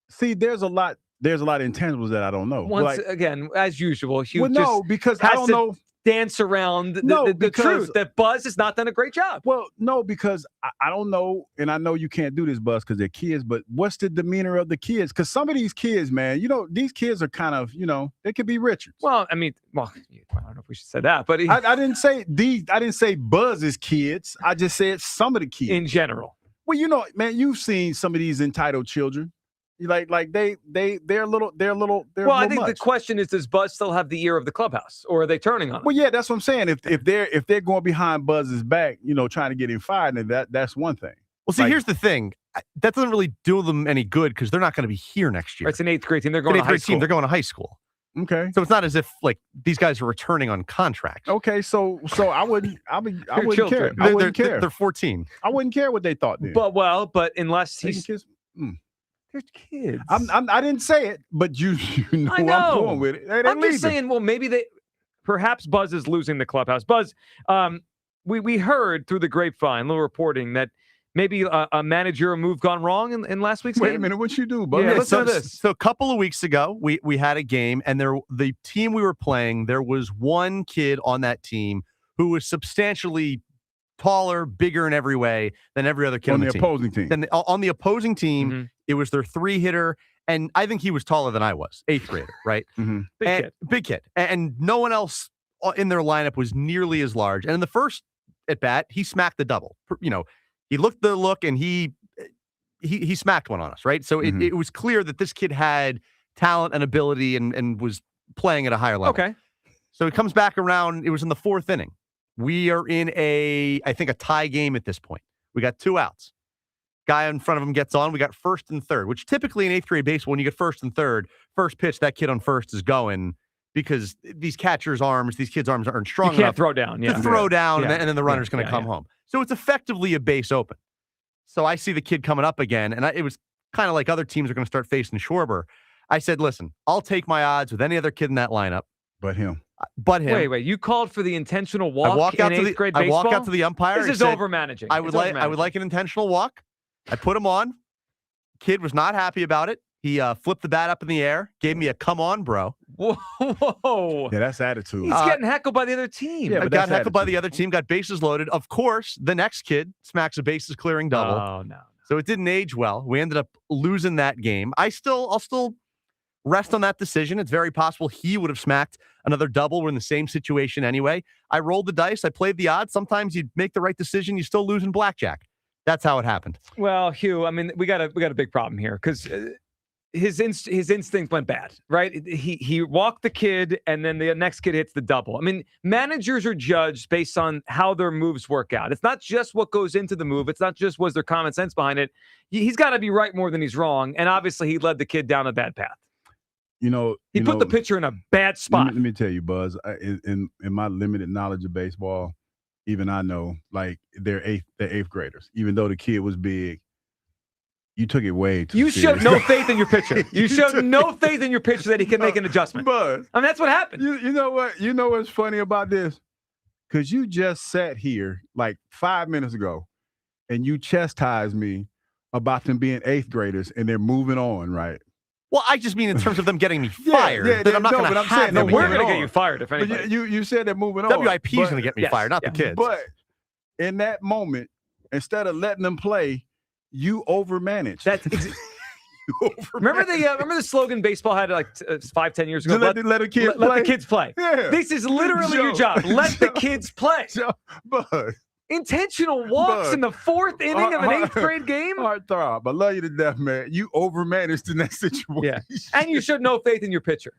See, there's a lot of intangibles that I don't know. Again, as usual, Hugh because I don't know. Dance around the truth that Buzz has not done a great job. Well, no, because I don't know, and I know you can't do this, Buzz, because they're kids, but what's the demeanor of the kids? Because some of these kids, man, these kids are kind of, they could be Richards. Well, I don't know if we should say that, but I didn't say I didn't say Buzz's kids. I just said some of the kids. In general. Well, man, you've seen some of these entitled children. They're a little. Well, I think the question is, does Buzz still have the ear of the clubhouse, or are they turning on him? Well, yeah, that's what I'm saying. If they're going behind Buzz's back, trying to get him fired, then that's one thing. Well, see, here's the thing. That doesn't really do them any good because they're not going to be here next year. It's an 8th grade team. They're going to high school. They're going to high school. Okay. So it's not as if these guys are returning on contract. Okay, so I wouldn't care. I wouldn't care. They're 14. I wouldn't care what they thought then. But unless he's they're kids. I didn't say it, but you know I know. I'm going with it. I'm just saying, well, maybe perhaps Buzz is losing the clubhouse. Buzz, we heard through the grapevine, little reporting that maybe a managerial move gone wrong in last week's game. Wait a minute, what you do, Buzz? Yeah, listen to this. So a couple of weeks ago, we had a game, and the team we were playing, there was one kid on that team who was substantially taller, bigger in every way than every other kid on the opposing team. On the opposing team, it was their 3-hitter, and I think he was taller than I was, 8th grader, right? Mm-hmm. Big kid. And no one else in their lineup was nearly as large. And in the first at bat, he smacked the double. He looked the look, and he smacked one on us, right? So it was clear that this kid had talent and ability and was playing at a higher level. Okay. So it comes back around. It was in the 4th inning. We are in I think a tie game at this point. We got 2 outs. Guy in front of him gets on. We got 1st and 3rd, which typically in 8th grade baseball, when you get 1st and 3rd, first pitch, that kid on 1st is going because these kids' arms aren't strong enough. You can't throw down. To throw down, and then the runner's going to come home. So it's effectively a base open. So I see the kid coming up again, and it was kind of like other teams are going to start facing Schwarber. I said, listen, I'll take my odds with any other kid in that lineup. But him. Wait. You called for the intentional walk in 8th grade baseball? I walk out to the umpire. This is over-managing. I would like an intentional walk. I put him on. Kid was not happy about it. He flipped the bat up in the air, gave me a come on, bro. Whoa. Yeah, that's attitude. He's getting heckled by the other team. Yeah, got heckled by the other team, got bases loaded. Of course, the next kid smacks a bases clearing double. Oh, no. So it didn't age well. We ended up losing that game. I'll still rest on that decision. It's very possible he would have smacked another double. We're in the same situation anyway. I rolled the dice. I played the odds. Sometimes you make the right decision. You still lose in blackjack. That's how it happened. Well, Hugh, I mean, we got a big problem here because his instinct went bad, right? He walked the kid, and then the next kid hits the double. I mean, managers are judged based on how their moves work out. It's not just what goes into the move. It's not just was there common sense behind it. He's got to be right more than he's wrong, and obviously he led the kid down a bad path. He put the pitcher in a bad spot. Let me tell you, Buzz, in my limited knowledge of baseball, even I know, like, they're eighth graders. Even though the kid was big, you took it way too You serious. showed no faith in your pitcher. You showed no faith in your pitcher that he can make an adjustment. Buzz, I mean, that's what happened. You know what? You know what's funny about this? Because you just sat here like 5 minutes ago, and you chastised me about them being 8th graders, and they're moving on, right? Well, I just mean in terms of them getting me fired. I'm not going to have them. We're going to get you fired if anything. You said they're moving on. WIP is going to get me fired, not the kids. But in that moment, instead of letting them play, you overmanage. That's remember the slogan baseball had like 5-10 years ago. Let the kids play. Yeah. This is literally your job. Let the kids play. Bud. Intentional walks in the 4th inning of an 8th grade game. Heartthrob. I love you to death, man. You overmanaged in that situation. Yeah, and you showed no faith in your pitcher.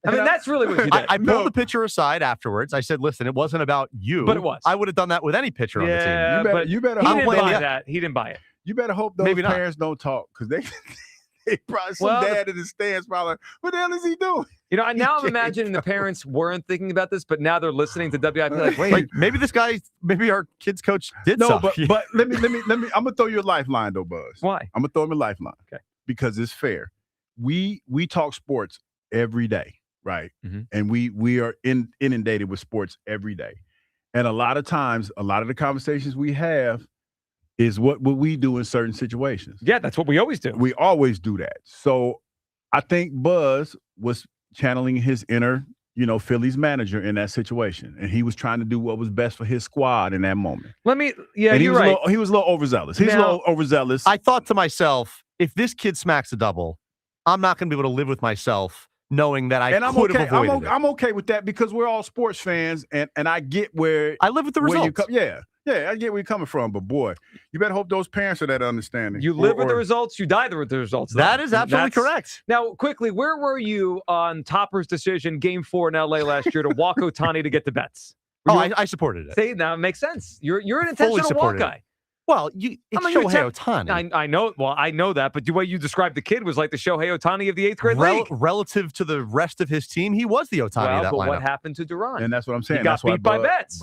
I mean, that's really what you did. I pulled the pitcher aside afterwards. I said, listen, it wasn't about you. But it was. I would have done that with any pitcher on the team. You better he didn't buy that. He didn't buy it. You better hope those parents don't talk, because they probably, some dad in the stands probably like, what the hell is he doing? You know, now I'm imagining the parents weren't thinking about this, but now they're listening to WIP like, wait. Maybe our kids coach did No, something. but let me, I'm going to throw you a lifeline though, Buzz. Why? I'm going to throw him a lifeline. Okay. Because it's fair. We talk sports every day, right? Mm-hmm. And we are inundated with sports every day. And a lot of times, a lot of the conversations we have is what we do in certain situations. Yeah, that's what we always do. We always do that. So I think Buzz was channeling his inner, Phillies manager in that situation. And he was trying to do what was best for his squad in that moment. And he was right. He was a little overzealous. He's a little overzealous. I thought to myself, if this kid smacks a double, I'm not going to be able to live with myself knowing that I could have avoided it. I'm okay with that, because we're all sports fans, and I get where I live with the results. Yeah, I get where you're coming from, but boy, you better hope those parents are that understanding. You live with the results, you die with the results. That is absolutely correct. Now, quickly, where were you on Topper's decision, Game 4 in LA last year, to walk Ohtani to get the bets? I supported it. See, now it makes sense. You're an intentional walk guy. Well, it's Shohei Ohtani. I know. Well, I know that, but the way you described the kid was like the Shohei Ohtani of the 8th grade league. Relative to the rest of his team, he was the Ohtani of that lineup. What happened to Duran? And that's what I'm saying. He got beat by Betts.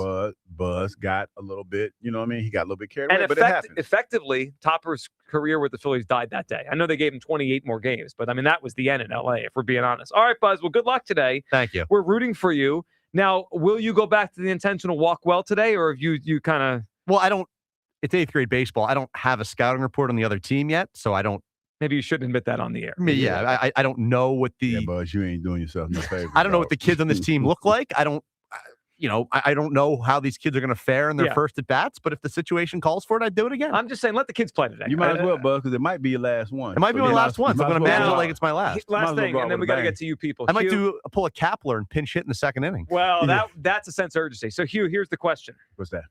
Buzz got a little bit, He got a little bit carried away, but it happened. Effectively, Topper's career with the Phillies died that day. I know they gave him 28 more games, but I mean, that was the end in LA, if we're being honest. All right, Buzz. Well, good luck today. Thank you. We're rooting for you. Now, will you go back to the intentional walk well today, or have you kind of... Well, I don't... It's 8th grade baseball. I don't have a scouting report on the other team yet, so I don't. Maybe you shouldn't admit that on the air. I don't know what the. Yeah, Buzz, you ain't doing yourself no favor. I don't know what the kids on this team look like. I don't. I don't know how these kids are going to fare in their first at bats. But if the situation calls for it, I'd do it again. I'm just saying, let the kids play today. You might as well, Buzz, because it might be your last one. It might be my last one. So I'm going to manage it like it's my last. Last thing, and then we got to get to you people. I might pull a Kapler and pinch hit in the second inning. Well, that's a sense of urgency. So, Hugh, here's the question. What's that?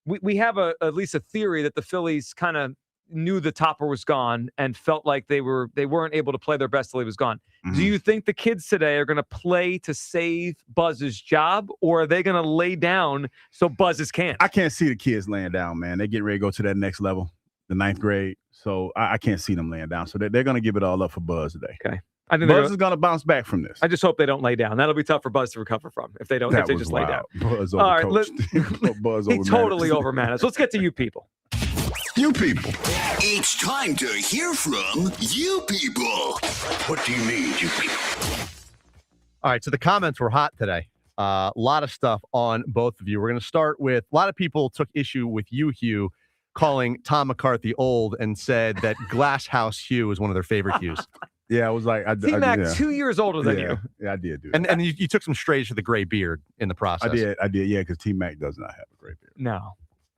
We have at least a theory that the Phillies kind of knew the Topper was gone and felt like they weren't able to play their best till he was gone. Mm-hmm. Do you think the kids today are going to play to save Buzz's job, or are they going to lay down so Buzz's can't? I can't see the kids laying down, man. They getting ready to go to that next level, the 9th grade. So I can't see them laying down. So they're going to give it all up for Buzz today. Okay. I think Buzz is going to bounce back from this. I just hope they don't lay down. That'll be tough for Buzz to recover from if they just lay down. Buzz all right, Buzz he totally overmanaged. Let's get to you people. You people. It's time to hear from you people. What do you need, you people? All right, so the comments were hot today. A lot of stuff on both of you. We're going to start with a lot of people took issue with you, Hugh, calling Tom McCarthy old and said that Glass House Hugh is one of their favorite Hughs. Yeah, I was like, T-Mac 2 years older than you. Yeah, I did do that. And you took some strays for the gray beard in the process. I did, yeah, because T-Mac does not have a gray beard. No.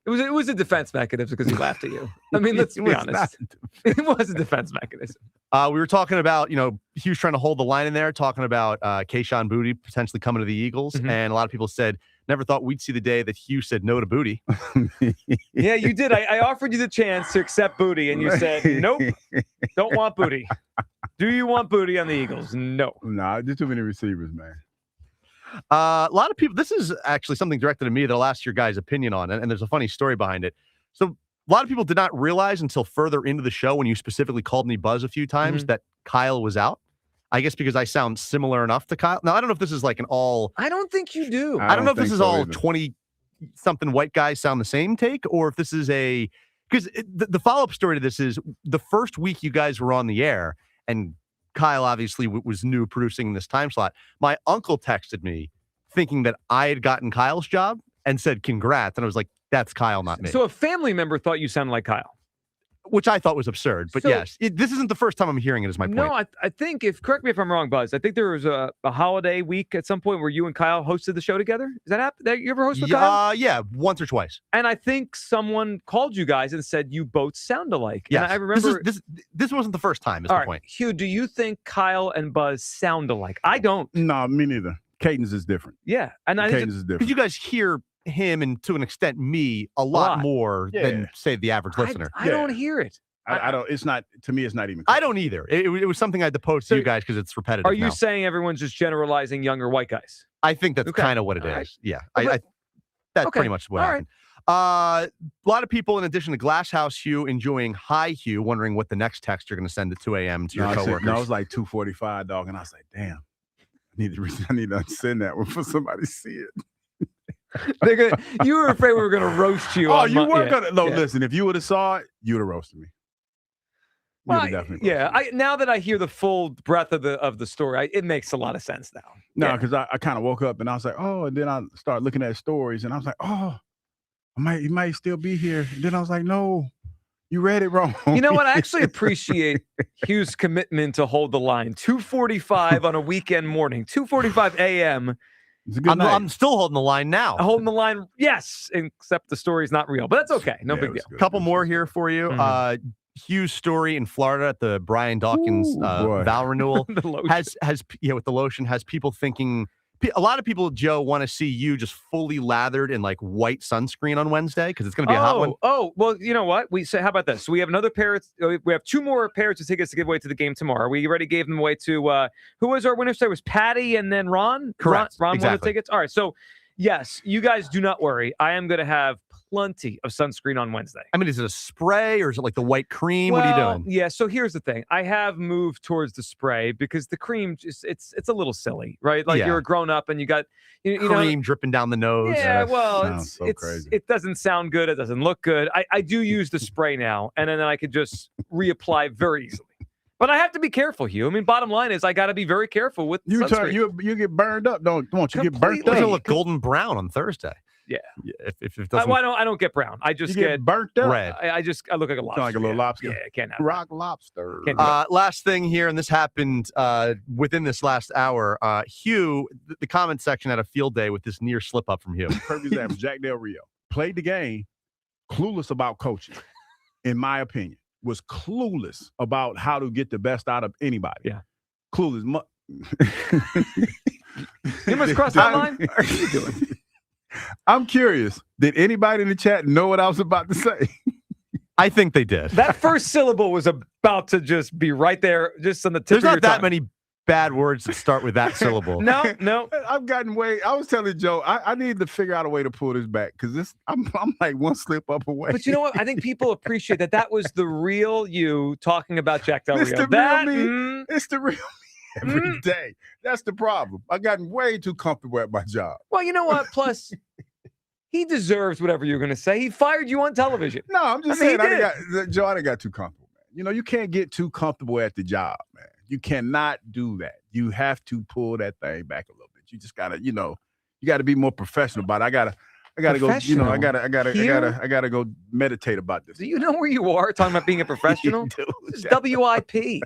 It was a defense mechanism because he laughed at you. I mean, let's be honest. It was a defense mechanism. We were talking about, Hugh's trying to hold the line in there, talking about Keyshawn Boutte potentially coming to the Eagles. Mm-hmm. And a lot of people said, never thought we'd see the day that Hugh said no to Boutte. Yeah, you did. I offered you the chance to accept Boutte, and you said, nope, don't want Boutte. Do you want Boutte on the Eagles? No. No, there's too many receivers, man. A lot of people, this is actually something directed at me that I'll ask your guys' opinion on, and there's a funny story behind it. So a lot of people did not realize until further into the show when you specifically called me Buzz a few times that Kyle was out. I guess because I sound similar enough to Kyle. Now, I don't know if this is like an all... I don't think you do. I don't know if this is all 20-something white guys sound the same take, or if this is a... Because the follow-up story to this is the first week you guys were on the air, and Kyle obviously was new producing this time slot. My uncle texted me thinking that I had gotten Kyle's job and said, congrats. And I was like, that's Kyle, not me. So a family member thought you sounded like Kyle. which I thought was absurd. But yes, this isn't the first time I'm hearing it, is my point. No, I think correct me if I'm wrong, Buzz. I think there was a holiday week at some point where you and Kyle hosted the show together. Is that happen? That you ever hosted with Kyle? Yeah, once or twice. And I think someone called you guys and said you both sound alike. Yes. And I remember this wasn't the first time, is the point. Hugh, do you think Kyle and Buzz sound alike? I don't. No, me neither. Cadence is different. Yeah. And Cadence is different. Because you guys hear him and to an extent me a lot more than say the average listener. I don't hear it. I don't. It's not, to me. It's not even. I don't either. It was something I had to post to you guys because it's repetitive. Are you saying everyone's just generalizing younger white guys? I think that's kind of what it is. Yeah, that's pretty much what happened. A lot of people, in addition to Glasshouse Hugh, enjoying Hi Hugh, wondering what the next text you're going to send at 2 a.m. to your coworkers. No, it was like 2:45, dog, and I was like, damn. I need to send that one for somebody to see it. You were afraid we were going to roast you. Oh, you weren't going to. No, listen, if you would have saw it, you would have roasted me. Well, now that I hear the full breadth of the story, it makes a lot of sense now. No, because I kind of woke up and I was like, oh, and then I started looking at stories and I was like, oh, he might still be here. And then I was like, no, you read it wrong. You know what? I actually appreciate Hugh's commitment to hold the line. 2:45 on a weekend morning, 2:45 a.m. I'm still holding the line now. Holding the line, yes, except the story's not real, but that's okay. No big deal. A couple more here for you. Hugh's story in Florida at the Brian Dawkins vow renewal has with the lotion has people thinking. A lot of people, Joe, want to see you just fully lathered in like white sunscreen on Wednesday because it's going to be a hot one. Oh, well, you know what? We say, how about this? So we have another pair. We have 2 more pairs of tickets to give away to the game tomorrow. We already gave them away to who was our winner today? Was Patty and then Ron? Correct. Ron exactly. won the tickets. All right. So yes, you guys do not worry. I am going to have plenty of sunscreen on Wednesday. I mean, is it a spray or is it like the white cream? What are you doing? Yeah, so here's the thing. I have moved towards the spray because the cream just it's a little silly, right? Like you're a grown up and you got cream dripping down the nose. Yeah, well, it's crazy. It doesn't sound good. It doesn't look good. I do use the spray now, and then I could just reapply very easily. But I have to be careful, Hugh. I mean, bottom line is I got to be very careful with sunscreen. You get burned up, don't you? Get burnt up. It'll look golden brown on Thursday. Yeah. If it doesn't, I don't get brown. I just get burnt up. Red. I look like a lobster. Like a little lobster. Yeah, can't have rock lobster. Last thing here, and this happened within this last hour. Hugh, the comment section had a field day with this near slip up from Hugh. Perfect example. Jack Del Rio played the game, clueless about coaching, in my opinion. Was clueless about how to get the best out of anybody. Yeah. Clueless. You must cross that line? What are you doing? I'm curious. Did anybody in the chat know what I was about to say? I think they did. That first syllable was about to just be right there, just on the tip There's of your not that tongue. many bad words that start with that syllable. No. I've gotten I was telling Joe, I need to figure out a way to pull this back because I'm like one slip up away. But you know what? I think people appreciate that was the real you talking about Jack Del Rio. It's the real me. It's the real me every day. That's the problem. I've gotten way too comfortable at my job. Well, you know what? Plus, he deserves whatever you're going to say. He fired you on television. No, I'm just saying. Joe, I didn't got too comfortable, man. You know, you can't get too comfortable at the job, man. You cannot do that. You have to pull that thing back a little bit. You just gotta, you gotta be more professional about it. I gotta go. I gotta go meditate about this. Do you know where you are talking about being a professional? This is WIP.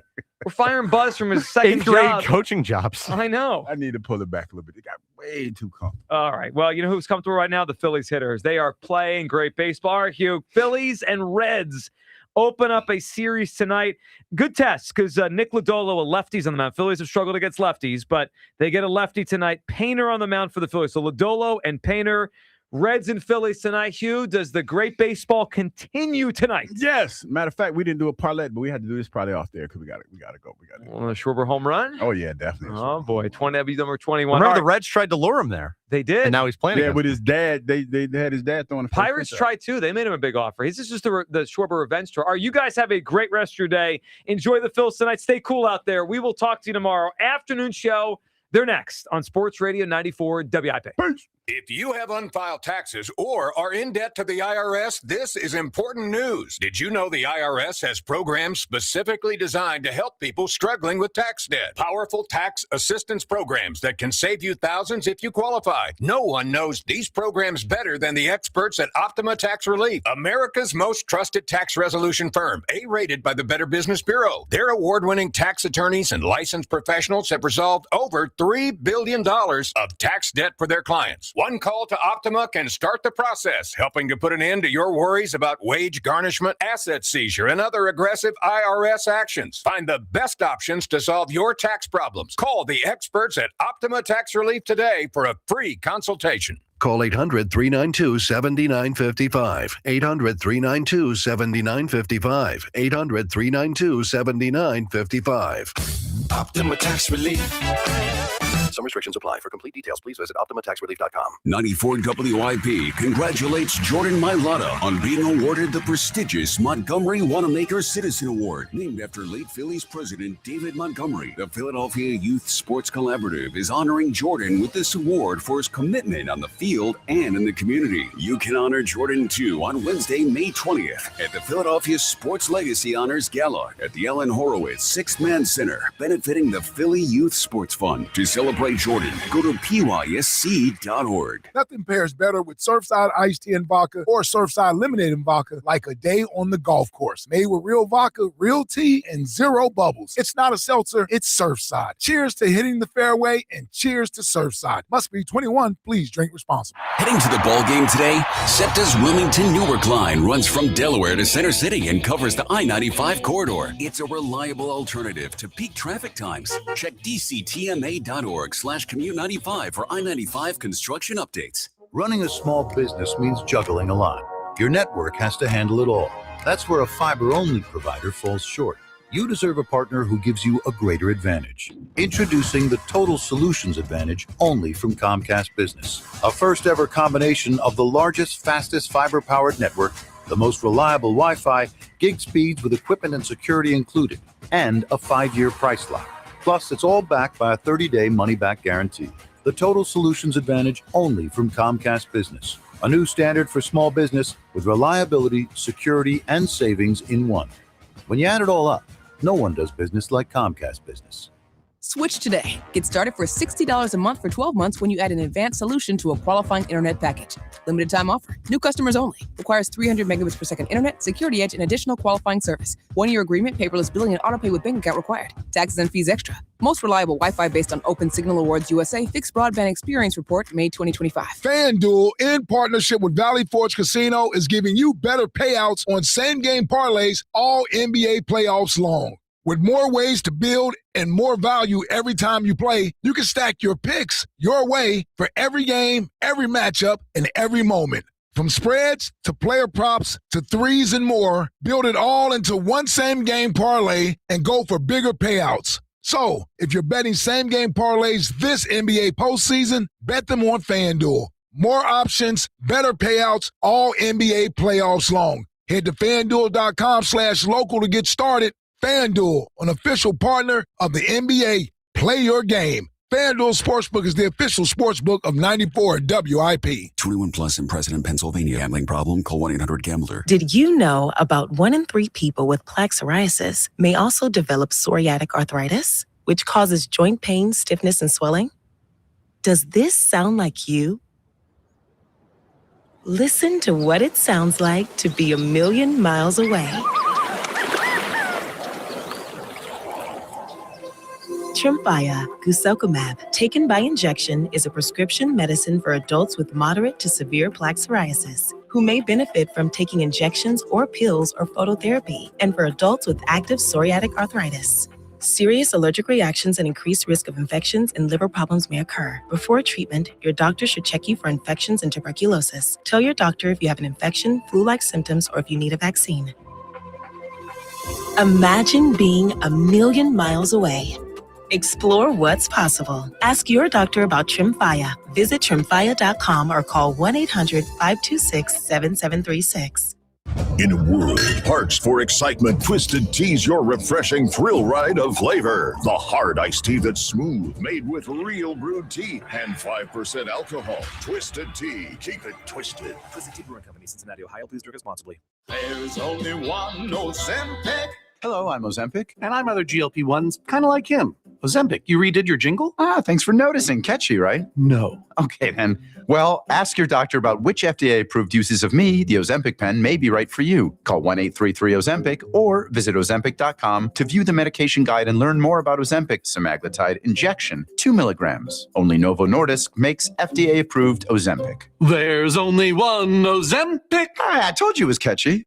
We're firing Buzz from his second 8th grade job. coaching jobs. I know. I need to pull it back a little bit. It got way too comfortable. All right. Well, you know who's comfortable right now? The Phillies hitters. They are playing great baseball. Hugh, Phillies and Reds open up a series tonight. Good test because Nick Lodolo, a lefties on the mound. Phillies have struggled against lefties, but they get a lefty tonight. Painter on the mound for the Phillies. So Lodolo and Painter. Reds and Phillies tonight. Hugh, does the great baseball continue tonight? Yes. Matter of fact, we didn't do a parlay, but we had to do this parlay off there because we got to go. Well, a Schwarber home run? Oh, yeah, definitely. Oh, boy. Number 21. Remember, the Reds tried to lure him there. They did. And now he's playing again. With his dad. They had his dad throwing the first Pirates tried, too. They made him a big offer. This is just the Schwarber revenge tour. All right, you guys have a great rest of your day. Enjoy the Phils tonight. Stay cool out there. We will talk to you tomorrow. Afternoon show. They're next on Sports Radio 94 WIP. Peace. If you have unfiled taxes or are in debt to the IRS, this is important news. Did you know the IRS has programs specifically designed to help people struggling with tax debt? Powerful tax assistance programs that can save you thousands if you qualify. No one knows these programs better than the experts at Optima Tax Relief, America's most trusted tax resolution firm, A-rated by the Better Business Bureau. Their award-winning tax attorneys and licensed professionals have resolved over $3 billion of tax debt for their clients. One call to Optima can start the process, helping to put an end to your worries about wage garnishment, asset seizure, and other aggressive IRS actions. Find the best options to solve your tax problems. Call the experts at Optima Tax Relief today for a free consultation. Call 800-392-7955. 800-392-7955. 800-392-7955. Optima Tax Relief. Some restrictions apply. For complete details, please visit OptimaTaxRelief.com. 94 WIP congratulates Jordan Mailata on being awarded the prestigious Montgomery Wanamaker Citizen Award, named after late Phillies president David Montgomery. The Philadelphia Youth Sports Collaborative is honoring Jordan with this award for his commitment on the field and in the community. You can honor Jordan too on Wednesday, May 20th at the Philadelphia Sports Legacy Honors Gala at the Ellen Horowitz Sixth Man Center, benefiting the Philly Youth Sports Fund. To celebrate Jordan, go to PYSC.org. Nothing pairs better with Surfside iced tea and vodka or Surfside lemonade and vodka like a day on the golf course. Made with real vodka, real tea, and zero bubbles. It's not a seltzer, it's Surfside. Cheers to hitting the fairway and cheers to Surfside. Must be 21. Please drink responsibly. Heading to the ball game today? SEPTA's Wilmington-Newark line runs from Delaware to Center City and covers the I-95 corridor. It's a reliable alternative to peak traffic times. Check dctma.org/commute 95 for I-95 construction updates. Running a small business means juggling a lot. Your network has to handle it all. That's where a fiber-only provider falls short. You deserve a partner who gives you a greater advantage. Introducing the Total Solutions Advantage only from Comcast Business. A first-ever combination of the largest, fastest fiber-powered network, the most reliable Wi-Fi, gig speeds with equipment and security included, and a 5-year price lock. Plus, it's all backed by a 30-day money-back guarantee. The Total Solutions Advantage only from Comcast Business. A new standard for small business with reliability, security, and savings in one. When you add it all up, no one does business like Comcast Business. Switch today. Get started for $60 a month for 12 months when you add an advanced solution to a qualifying internet package. Limited time offer. New customers only. Requires 300 megabits per second internet, security edge, and additional qualifying service. 1-year agreement, paperless billing, and autopay with bank account required. Taxes and fees extra. Most reliable Wi-Fi based on Open Signal Awards USA Fixed Broadband Experience Report, May 2025. FanDuel, in partnership with Valley Forge Casino, is giving you better payouts on same-game parlays all NBA playoffs long. With more ways to build and more value every time you play, you can stack your picks your way for every game, every matchup, and every moment. From spreads to player props to threes and more, build it all into one same-game parlay and go for bigger payouts. So, if you're betting same-game parlays this NBA postseason, bet them on FanDuel. More options, better payouts, all NBA playoffs long. Head to FanDuel.com/local to get started. FanDuel, an official partner of the NBA. Play your game. FanDuel Sportsbook is the official sportsbook of 94 WIP. 21 plus in President, Pennsylvania. Gambling problem? Call 1-800-GAMBLER. Did you know about 1 in 3 people with plaque psoriasis may also develop psoriatic arthritis, which causes joint pain, stiffness, and swelling? Does this sound like you? Listen to what it sounds like to be a million miles away. Tremfya guselkumab, taken by injection, is a prescription medicine for adults with moderate to severe plaque psoriasis who may benefit from taking injections or pills or phototherapy, and for adults with active psoriatic arthritis. Serious allergic reactions and increased risk of infections and liver problems may occur. Before treatment, your doctor should check you for infections and tuberculosis. Tell your doctor if you have an infection, flu-like symptoms, or if you need a vaccine. Imagine being a million miles away. Explore what's possible. Ask your doctor about Tremfya. Visit Tremfya.com or call 1-800-526-7736. In a world parched for excitement, Twisted Tea's your refreshing thrill ride of flavor. The hard iced tea that's smooth, made with real brewed tea and 5% alcohol. Twisted Tea. Keep it twisted. Twisted Tea Brewing Company, Cincinnati, Ohio. Please drink responsibly. There's only one Ozempic. Hello, I'm Ozempic, and I'm other GLP-1s, kind of like him. Ozempic, you redid your jingle? Thanks for noticing. Catchy, right? No. Okay, then. Well, ask your doctor about which FDA-approved uses of me, the Ozempic pen, may be right for you. Call 1-833-OZEMPIC or visit Ozempic.com to view the medication guide and learn more about Ozempic semaglutide injection, 2 milligrams. Only Novo Nordisk makes FDA-approved Ozempic. There's only one Ozempic. I told you it was catchy.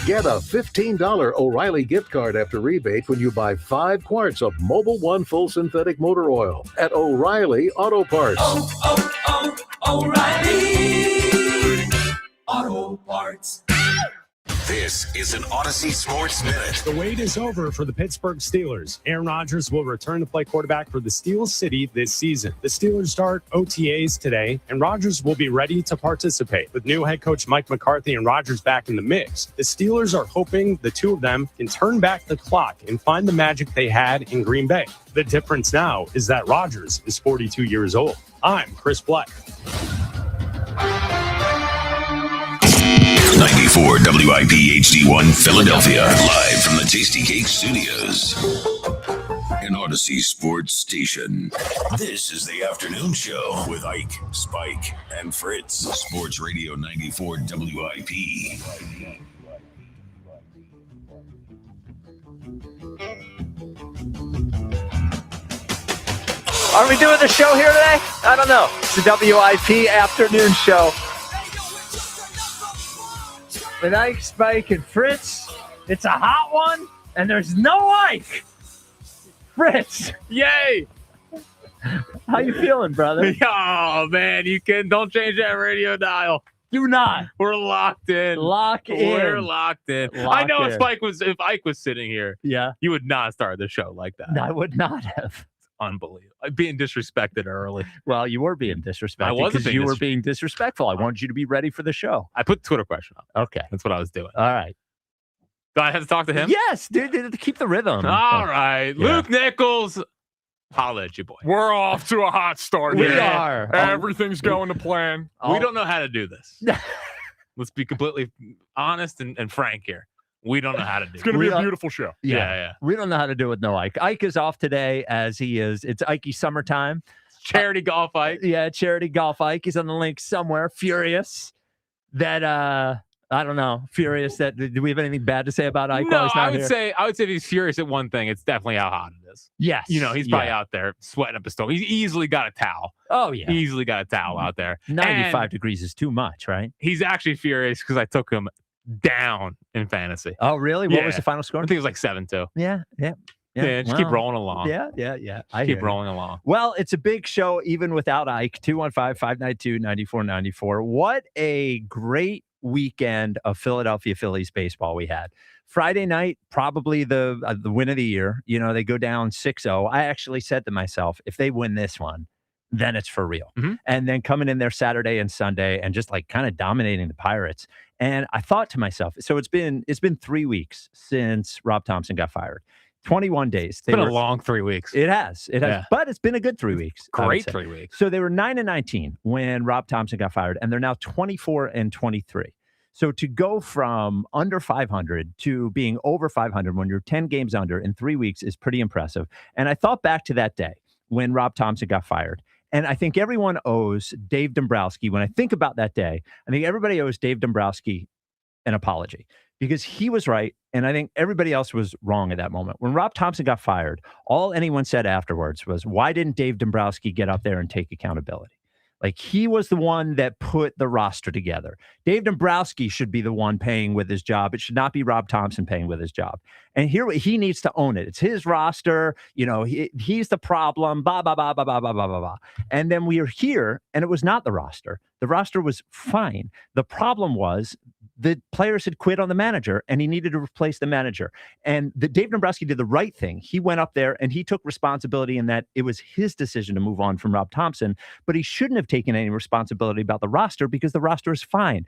Get a $15 O'Reilly gift card after rebate when you buy 5 quarts of Mobil 1 full synthetic motor oil at O'Reilly Auto Parts. O'Reilly Auto Parts. This is an Odyssey Sports Minute. The wait is over for the Pittsburgh Steelers. Aaron Rodgers will return to play quarterback for the Steel City this season. The Steelers start OTAs today, and Rodgers will be ready to participate. With new head coach Mike McCarthy and Rodgers back in the mix, the Steelers are hoping the two of them can turn back the clock and find the magic they had in Green Bay. The difference now is that Rodgers is 42 years old. I'm Chris Black. 94 WIP HD1 Philadelphia, live from the Tasty Cake Studios. An Odyssey Sports Station. This is the afternoon show with Ike, Spike, and Fritz. Sports Radio 94 WIP. Are we doing the show here today? I don't know. It's the WIP afternoon show. With Ike, Spike, and Fritz. It's a hot one, and there's no Ike. Fritz, Yay! how you feeling, brother? Oh, man, don't change that radio dial. Do not. We're locked in. Lock in. We're locked in. I know if Ike was sitting here, yeah, you would not start the show like that. I would not have. Unbelievable. Being disrespected early. Well, you were being disrespectful. I wasn't because you were being disrespectful. I wanted you to be ready for the show. I put the Twitter question up. Okay. That's what I was doing. All right. Do I have to talk to him? Yes, dude, keep the rhythm. All right. Yeah. Luke Nichols. Holla at you, boy. We're off to a hot start We here. are. Everything's going to plan. We don't know how to do this. Let's be completely honest and frank here. We don't know how to do it. It's going to be a beautiful show. Yeah. We don't know how to do it with no Ike. Ike is off today as he is. It's Ikey summertime. Charity golf Ike. Yeah, charity golf Ike. He's on the link somewhere. Furious that, I don't know. Furious that, do we have anything bad to say about Ike? No, I would say if he's furious at one thing, it's definitely how hot it is. Yes. He's probably out there sweating up a storm. He's easily got a towel. Oh, yeah. Easily got a towel out there. 95 degrees is too much, right? He's actually furious because I took him down in fantasy. Oh, really? What was the final score? I think it was like 7-2. Yeah. Just keep rolling along. Yeah. Keep rolling along. Well, it's a big show even without Ike. 215-592-9494. What a great weekend of Philadelphia Phillies baseball we had. Friday night, probably the win of the year. They go down 6-0. I actually said to myself, if they win this one, then it's for real. Mm-hmm. And then coming in there Saturday and Sunday and just like kind of dominating the Pirates. And I thought to myself, so it's been 3 weeks since Rob Thompson got fired. 21 days. It's been a long 3 weeks. It has. Yeah. But it's been a good 3 weeks. Great 3 weeks. So they were 9-19 when Rob Thompson got fired, and they're now 24-23. So to go from under 500 to being over 500 when you're 10 games under in 3 weeks is pretty impressive. And I thought back to that day when Rob Thompson got fired. And I think everyone owes Dave Dombrowski, when I think about that day, I think everybody owes Dave Dombrowski an apology because he was right. And I think everybody else was wrong at that moment. When Rob Thompson got fired, all anyone said afterwards was, why didn't Dave Dombrowski get up there and take accountability? Like, he was the one that put the roster together. Dave Dombrowski should be the one paying with his job. It should not be Rob Thompson paying with his job. And here he needs to own it. It's his roster. He's the problem. Blah, blah, blah, blah, blah, blah, blah, blah, blah. And then we are here, and it was not the roster. The roster was fine. The problem was the players had quit on the manager and he needed to replace the manager. And Dave Dombrowski did the right thing. He went up there and he took responsibility in that it was his decision to move on from Rob Thompson, but he shouldn't have taken any responsibility about the roster because the roster is fine.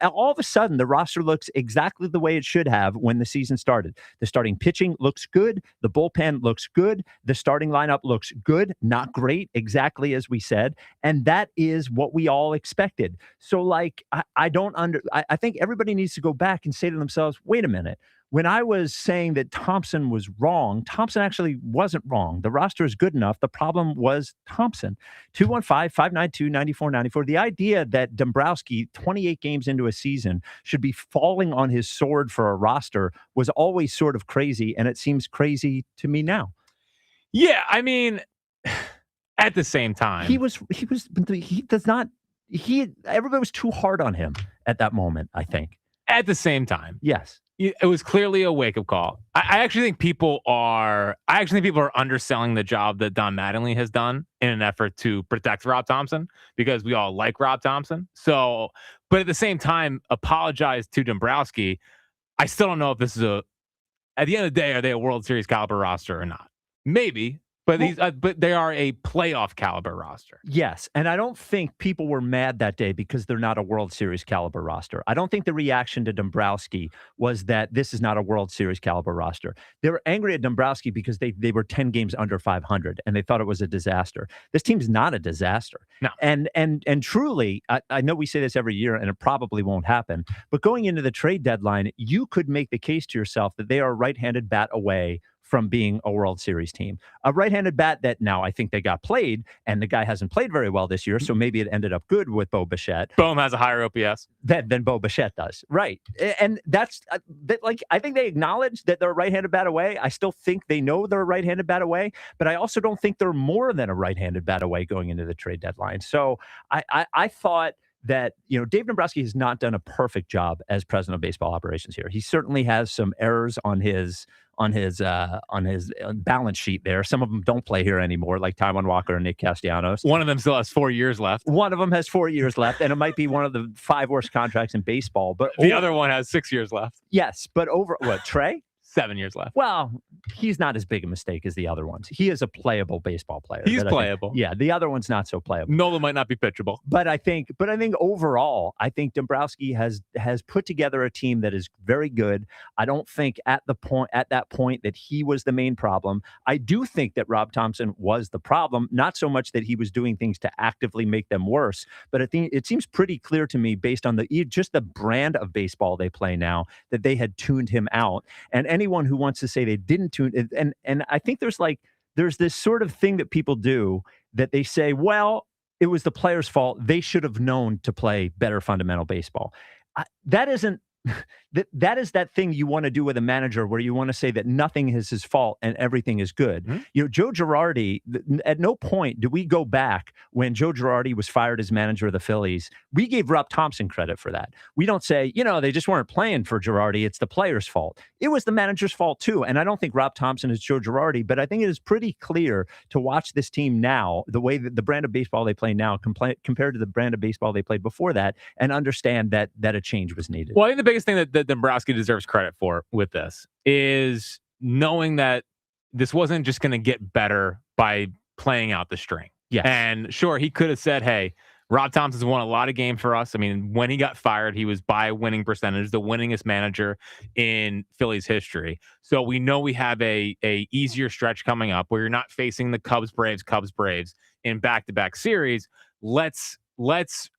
All of a sudden, the roster looks exactly the way it should have when the season started. The starting pitching looks good. The bullpen looks good. The starting lineup looks good, not great, exactly as we said. And that is what we all expected. So like, I think everybody needs to go back and say to themselves, wait a minute. When I was saying that Thompson was wrong, Thompson actually wasn't wrong. The roster is good enough. The problem was Thompson. 215-592-9494. The idea that Dombrowski, 28 games into a season, should be falling on his sword for a roster was always sort of crazy, and it seems crazy to me now. Yeah, I mean, at the same time, everybody was too hard on him at that moment, I think. At the same time. Yes. It was clearly a wake-up call. I actually think people are underselling the job that Don Mattingly has done in an effort to protect Rob Thompson because we all like Rob Thompson. So, but at the same time, apologize to Dombrowski. I still don't know if this is at the end of the day, are they a World Series caliber roster or not? Maybe. But but they are a playoff caliber roster. Yes, and I don't think people were mad that day because they're not a World Series caliber roster. I don't think the reaction to Dombrowski was that this is not a World Series caliber roster. They were angry at Dombrowski because they were 10 games under 500 and they thought it was a disaster. This team's not a disaster. No. And truly, I know we say this every year and it probably won't happen, but going into the trade deadline, you could make the case to yourself that they are a right-handed bat away from being a World Series team. A right-handed bat that now I think they got played, and the guy hasn't played very well this year, so maybe it ended up good with Bo Bichette. Bohm has a higher OPS than Bo Bichette does. Right. And that's I think they acknowledge that they're a right-handed bat away. I still think they know they're a right-handed bat away, but I also don't think they're more than a right-handed bat away going into the trade deadline. So I thought that, Dave Dombrowski has not done a perfect job as president of baseball operations here. He certainly has some errors on his balance sheet there. Some of them don't play here anymore, like Taijuan Walker and Nick Castellanos. One of them still has 4 years left. One of them has 4 years left, and it might be one of the 5 worst contracts in baseball. But the other one has 6 years left. Yes, but Trey? 7 years left. Well, he's not as big a mistake as the other ones. He is a playable baseball player. He's playable. The other one's not so playable. Nola might not be pitchable. But I think overall, I think Dombrowski has put together a team that is very good. I don't think at that point that he was the main problem. I do think that Rob Thompson was the problem, not so much that he was doing things to actively make them worse, but I think it seems pretty clear to me based on just the brand of baseball they play now that they had tuned him out. And anyone who wants to say they didn't tune and I think there's this sort of thing that people do that they say, well, it was the player's fault. They should have known to play better fundamental baseball. That isn't that is that thing you want to do with a manager where you want to say that nothing is his fault and everything is good. Mm-hmm. Joe Girardi, at no point do we go back when Joe Girardi was fired as manager of the Phillies. We gave Rob Thompson credit for that. We don't say, they just weren't playing for Girardi. It's the player's fault. It was the manager's fault too. And I don't think Rob Thompson is Joe Girardi, but I think it is pretty clear to watch this team now, the way that the brand of baseball they play now compared to the brand of baseball they played before that, and understand that a change was needed. Well, I think the biggest thing that Dombrowski deserves credit for with this is knowing that this wasn't just going to get better by playing out the string. Yes. And sure, he could have said, hey, Rob Thompson's won a lot of games for us. I mean, when he got fired, he was by winning percentage, the winningest manager in Phillies history. So we know we have a easier stretch coming up where you're not facing the Cubs Braves in back-to-back series. Let's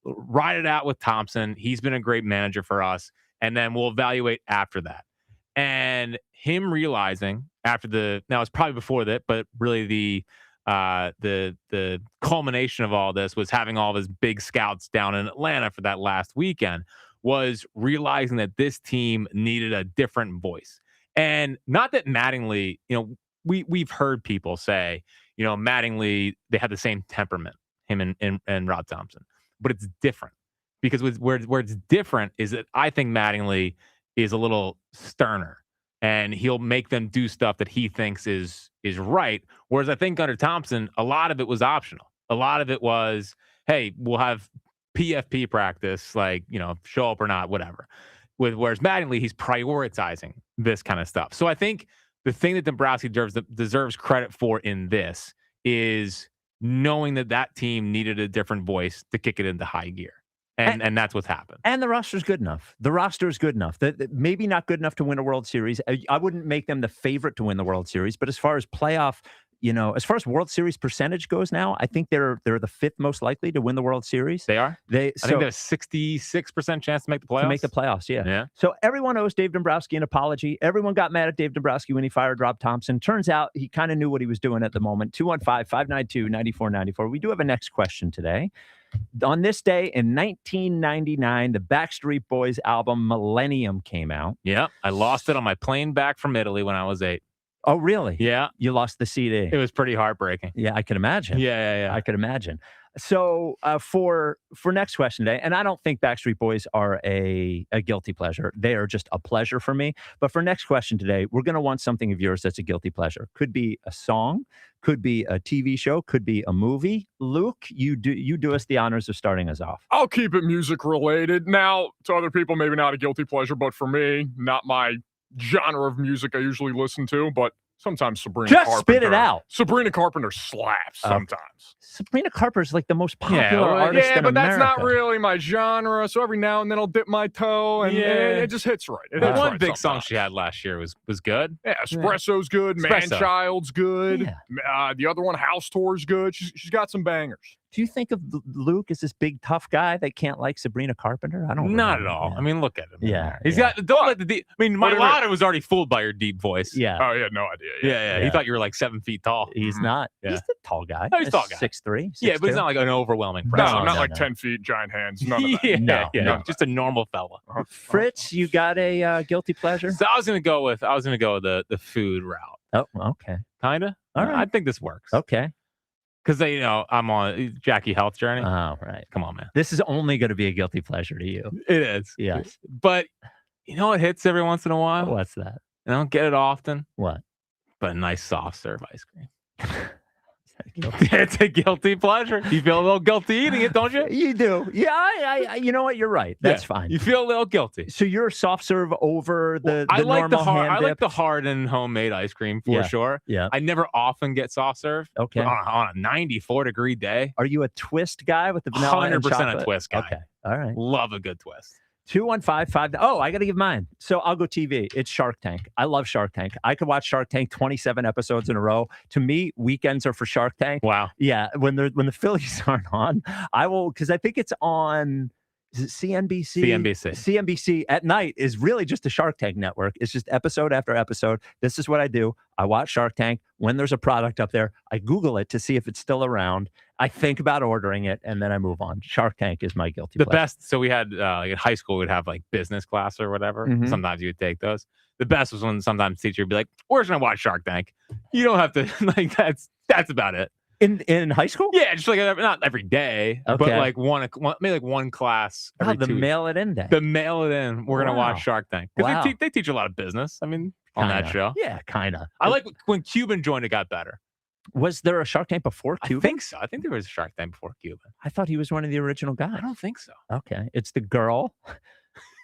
ride it out with Thompson. He's been a great manager for us. And then we'll evaluate after that. And him realizing now it's probably before that, but really the culmination of all this was having all of his big scouts down in Atlanta for that last weekend, was realizing that this team needed a different voice. And not that Mattingly, we've heard people say, Mattingly, they have the same temperament, him and Rob Thompson, but it's different. Because where it's different is that I think Mattingly is a little sterner, and he'll make them do stuff that he thinks is right. Whereas I think under Thompson, a lot of it was optional. A lot of it was, hey, we'll have PFP practice, show up or not, whatever. whereas Mattingly, he's prioritizing this kind of stuff. So I think the thing that Dombrowski deserves credit for in this is knowing that team needed a different voice to kick it into high gear. And that's what's happened. And the roster's good enough. The roster is good enough. That maybe not good enough to win a World Series. I wouldn't make them the favorite to win the World Series, but as far as playoff, as far as World Series percentage goes now, I think they're the fifth most likely to win the World Series. They are? I think there's a 66% chance to make the playoffs. To make the playoffs, yeah. So everyone owes Dave Dombrowski an apology. Everyone got mad at Dave Dombrowski when he fired Rob Thompson. Turns out he kind of knew what he was doing at the moment. 215-592-9494. We do have a next question today. On this day in 1999, the Backstreet Boys album Millennium came out. Yeah, I lost it on my plane back from Italy when I was 8. Oh, really? Yeah. You lost the CD. It was pretty heartbreaking. Yeah, I can imagine. Yeah. I could imagine. So for next question today, and I don't think Backstreet Boys are a guilty pleasure. They are just a pleasure for me. But for next question today, we're going to want something of yours that's a guilty pleasure. Could be a song, could be a TV show, could be a movie. Luke, you do us the honors of starting us off. I'll keep it music related. Now, to other people, maybe not a guilty pleasure, but for me, not my genre of music I usually listen to, but sometimes Sabrina Carpenter. Just spit it out. Sabrina Carpenter slaps sometimes. Sabrina Carpenter's like the most popular artist in but that's America. not really my genre. So every now and then I'll dip my toe, and it just hits right. It hits One right big sometimes. song she had last year was good. Yeah, Espresso's good. Espresso. Manchild's good. The other one, House Tour's good. She's got some bangers. Do you think of Luke as this big tough guy that can't like Sabrina Carpenter? I don't. Not at all. Yeah. I mean, look at him. Yeah, He's got. Don't let the deep. I mean, my What do you Lotta was already fooled by your deep voice. Yeah. Oh, he had no idea. Yeah. He thought you were like 7 feet tall. He's not. Yeah. He's a tall guy. No, he's a tall guy. 6'3". Yeah, but he's not like an overwhelming No, presence. not like 10 feet, giant hands. None of that. Yeah. Just a normal fella. Fritz, you got a guilty pleasure? So I was gonna go with the food route. Oh, okay. Kinda. All right. I think this works. Okay. Because I'm on Jackie Health Journey. Oh, right. Come on, man. This is only going to be a guilty pleasure to you. It is. Yes. But it hits every once in a while. What's that? I don't get it often. What? But a nice soft serve ice cream. It's a guilty pleasure. You feel a little guilty eating it, don't you? You do. Yeah, I you know what? You're right. That's fine. You feel a little guilty. So you're soft serve over the I like normal the hard. hand I like dip? the hard and homemade ice cream for sure. Yeah. I never often get soft serve. Okay. But on a 94-degree day. Are you a twist guy with the vanilla and 100% chocolate? a twist guy. Okay. All right. Love a good twist. 215-5. Oh, I got to give mine. So I'll go TV. It's Shark Tank. I love Shark Tank. I could watch Shark Tank 27 episodes in a row. To me, weekends are for Shark Tank. Wow. Yeah. When the Phillies aren't on, I will, because I think it's on. Is it CNBC? CNBC at night is really just a Shark Tank network. It's just episode after episode. This is what I do. I watch Shark Tank. When there's a product up there, I Google it to see if it's still around. I think about ordering it, and then I move on. Shark Tank is my guilty pleasure. The best. So we had like in high school, we'd have like business class or whatever. Mhm. Sometimes you would take those. The best was when sometimes the teacher would be like, "Where's gonna watch Shark Tank?" You don't have to like that's about it. In high school? Yeah, just like not every day, but Okay. like maybe like one class. Every the 2 weeks. mail it in day. The mail it in. We're gonna Wow. watch Shark Tank because Wow. they teach a lot of business. I mean, on that Kinda. show. Yeah, kind of. I like when Cuban joined. It got better. Was there a Shark Tank before Cuban? I think so. I think there was a Shark Tank before Cuban. I thought he was one of the original guys. I don't think so. Okay, it's the girl,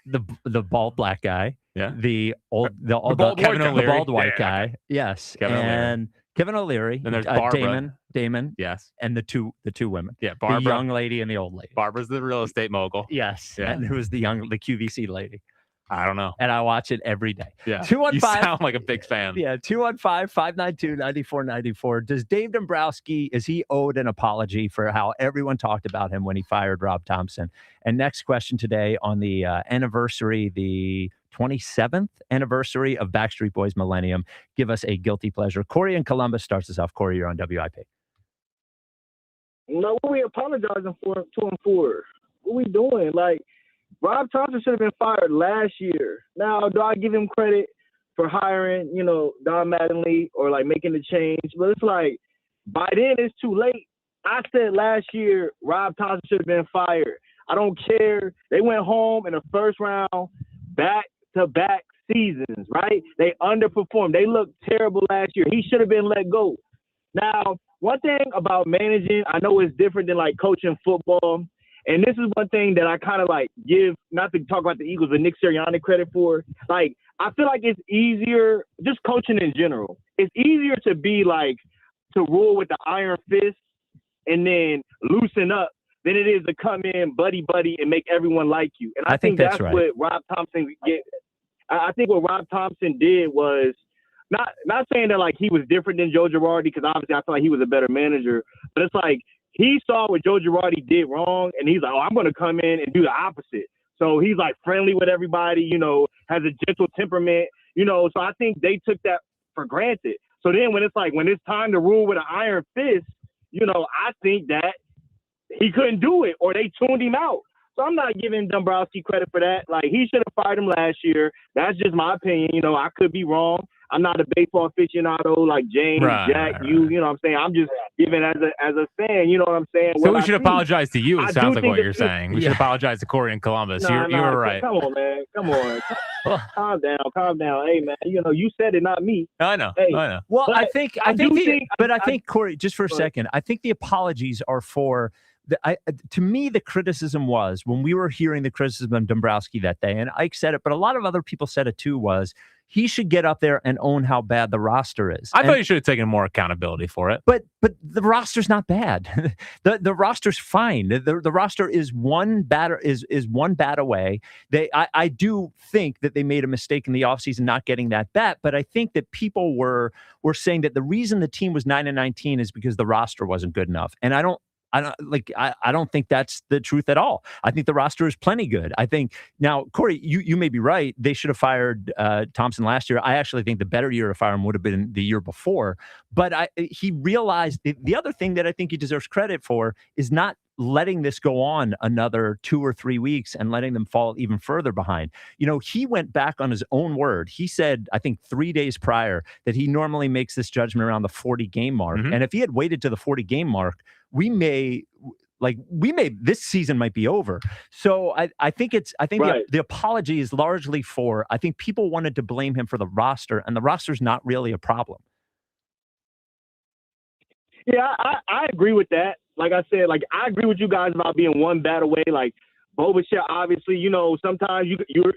the bald black guy, Yeah. The bald Kevin white guy. O'Leary. bald white Yeah. guy. Yes, Kevin O'Leary. and Kevin O'Leary. Then there's Barbara. Damon, Yes. and the two women. Yeah. The Barbara. young lady and the old lady. Barbara's the real estate mogul. Yes, Yeah. and who's the QVC lady. I don't know. And I watch it every day. Yeah. 215. You sound like a big fan. Yeah, 215-592-9494. Does Dave Dombrowski, is he owed an apology for how everyone talked about him when he fired Rob Thompson? And next question today on the anniversary, the 27th anniversary of Backstreet Boys Millennium. Give us a guilty pleasure. Corey in Columbus starts us off. Corey, you're on WIP. No, what are we apologizing to him for? What are we doing? Like, Rob Thompson should have been fired last year. Now, do I give him credit for hiring, Don Mattingly or like making the change? But it's like, by then it's too late. I said last year, Rob Thompson should have been fired. I don't care. They went home in the first round, back-to-back seasons, right? They underperformed. They looked terrible last year. He should have been let go. Now, one thing about managing, I know it's different than like coaching football. And this is one thing that I kind of like give, not to talk about the Eagles, but Nick Sirianni credit for. Like, I feel like it's easier, just coaching in general. It's easier to be like, to rule with the iron fist and then loosen up than it is to come in buddy and make everyone like you. And I think that's right. what Rob Thompson did. I think what Rob Thompson did was not saying that like he was different than Joe Girardi, because obviously I feel like he was a better manager, but it's like he saw what Joe Girardi did wrong and he's like, oh, I'm going to come in and do the opposite. So he's like friendly with everybody, you know, has a gentle temperament, you know, so I think they took that for granted. So then when it's time to rule with an iron fist, you know, I think that he couldn't do it or they tuned him out. So I'm not giving Dombrowski credit for that. Like, he should have fired him last year. That's just my opinion. You know, I could be wrong. I'm not a baseball aficionado like James, Jack, you know what I'm saying? I'm just giving as a fan, you know what I'm saying? So we should apologize to you, it sounds like what you're saying. We should apologize to Corey in Columbus. You were right. Come on, man. Come on. Calm down. Hey, man, you know, you said it, not me. I know. Hey, I know. Well, but I think, Corey, just for a second, I think the apologies are for to me, the criticism was, when we were hearing the criticism of Dombrowski that day, and Ike said it, but a lot of other people said it too, was he should get up there and own how bad the roster is. I thought he should have taken more accountability for it. But the roster's not bad. the roster's fine. The roster is one bat away. I do think that they made a mistake in the offseason not getting that bat, but I think that people were saying that the reason the team was 9-19 is because the roster wasn't good enough. And I don't think that's the truth at all. I think the roster is plenty good. I think now, Corey, you may be right. They should have fired Thompson last year. I actually think the better year to fire him would have been the year before. But he realized the other thing that I think he deserves credit for is not letting this go on another 2 or 3 weeks and letting them fall even further behind. You know, he went back on his own word. He said, I think 3 days prior, that he normally makes this judgment around the 40-game mark. Mm-hmm. And if he had waited to the 40-game mark, this season might be over. So I think right. the apology is largely for, I think people wanted to blame him for the roster, and the roster's not really a problem. Yeah, I agree with that. Like I said, like, I agree with you guys about being one bat away. Like, Bobichet, obviously, you know, sometimes you're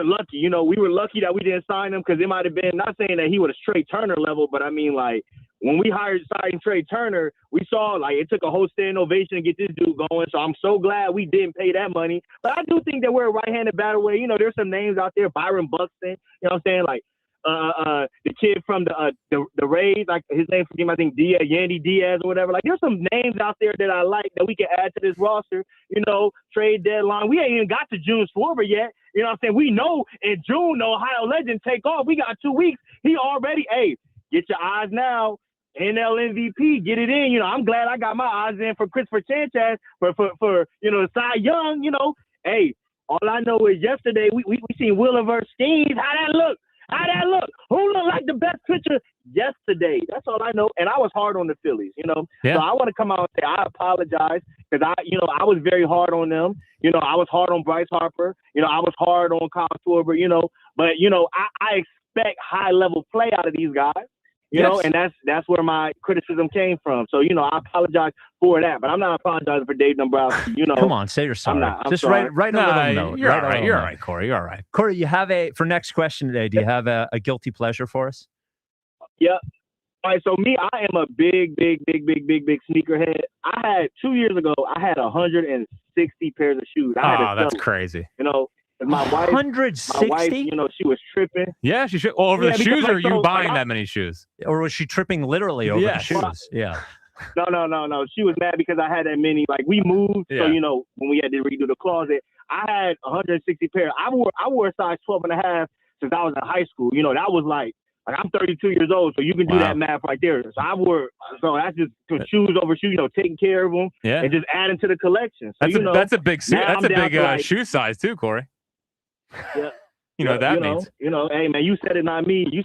lucky. You know, we were lucky that we didn't sign him, because it might have been, not saying that he was a Trey Turner level, but I mean, like, when we signed Trey Turner, we saw, like, it took a whole standing ovation to get this dude going. So I'm so glad we didn't pay that money. But I do think that we're a right-handed bat away. You know, there's some names out there, Byron Buxton, you know what I'm saying? Like, the kid from the Rays, like, his name, I think Yandy Diaz or whatever. Like, there's some names out there that I like that we can add to this roster. You know, trade deadline. We ain't even got to June Schwarber yet. You know what I'm saying? We know in June the Ohio Legends take off. We got 2 weeks. He already, hey, get your eyes now. NL MVP, get it in. You know, I'm glad I got my eyes in for Christopher Sanchez for you know, Cy Young. You know, hey, all I know is yesterday we seen Wheeler versus Skeens. How that look? Who looked like the best pitcher yesterday? That's all I know. And I was hard on the Phillies, you know. Yeah. So I want to come out and say I apologize, because I was very hard on them. You know, I was hard on Bryce Harper. You know, I was hard on Kyle Schwarber. You know, but you know, I expect high level play out of these guys. You know, and that's where my criticism came from. So, you know, I apologize for that, but I'm not apologizing for Dave Dombrowski. You know, come on, say you're sorry. I'm Just sorry. write a little note. You're all right. You're all right, Corey. You're all right. Corey, you have for next question today. Do you have a guilty pleasure for us? Yeah. All right. So me, I am a big sneakerhead. I had 2 years ago, I had 160 pairs of shoes. That's crazy. You know. My wife, 160? You know, she was tripping. Yeah, she should. Well, over the shoes, or are you buying that many shoes? Or was she tripping literally over the shoes? Yeah. No. She was mad because I had that many. Like, we moved, so, you know, when we had to redo the closet, I had 160 pairs. I wore a size 12.5 since I was in high school. You know, that was like I'm 32 years old, so you can do that math right there. So that's just shoes over shoes, you know, taking care of them and just adding to the collection. So, that's a big shoe size too, Corey. Yeah. You know what that means. You know, hey, man, you said it, not me. You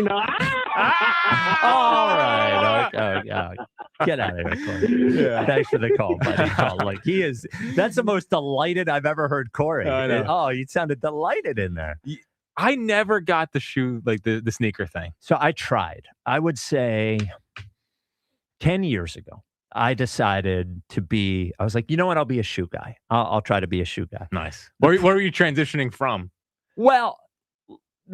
know. All right. Okay. Get out of here, Corey. Yeah. Thanks for the call, buddy. Like, that's the most delighted I've ever heard Corey. I know. Oh, you sounded delighted in there. I never got the shoe, like the sneaker thing. So I tried. I would say 10 years ago. I decided I was like, you know what? I'll be a shoe guy. I'll try to be a shoe guy. Nice. Where were you transitioning from? Well,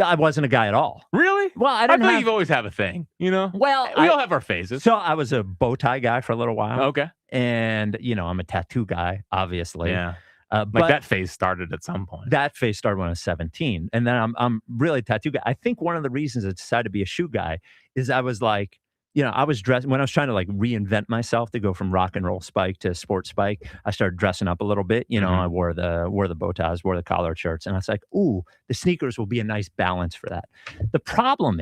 I wasn't a guy at all. Really? Well, I feel like you've always have a thing, you know? Well, we all have our phases. So I was a bow tie guy for a little while. Okay. And, I'm a tattoo guy, obviously. Yeah. But that phase started at some point. That phase started when I was 17. And then I'm really a tattoo guy. I think one of the reasons I decided to be a shoe guy is I was like, I was dressed when I was trying to like reinvent myself to go from rock and roll Spike to sports Spike. I started dressing up a little bit. I wore the bow ties, wore the collared shirts, and I was like, "Ooh, the sneakers will be a nice balance for that." The problem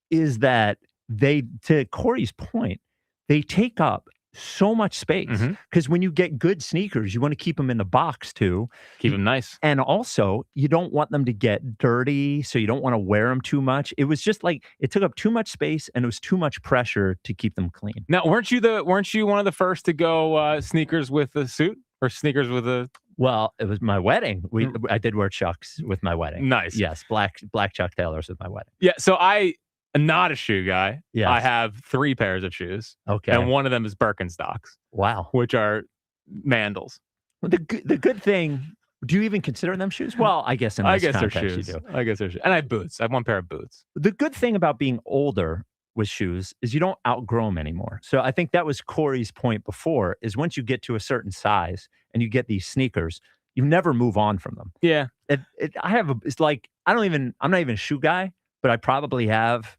is that to Corey's point, they take up so much space because when you get good sneakers, you want to keep them in the box too. Keep them nice. And also, you don't want them to get dirty, so you don't want to wear them too much. It was just like it took up too much space and it was too much pressure to keep them clean. Now, weren't you one of the first to go sneakers with a suit or sneakers with a? Well, it was my wedding. I did wear Chucks with my wedding. Nice. Yes, black Chuck Taylors with my wedding. Yeah, so I'm not a shoe guy. Yes. I have 3 pairs of shoes. Okay. And one of them is Birkenstocks. Wow. Which are mandals. Well, the good thing, do you even consider them shoes? Well, I guess in this they're context shoes. you do. I guess they're shoes. And I have boots. I have 1 pair of boots. The good thing about being older with shoes is you don't outgrow them anymore. So I think that was Corey's point before, is once you get to a certain size and you get these sneakers, you never move on from them. Yeah. It's like, I'm not even a shoe guy, but I probably have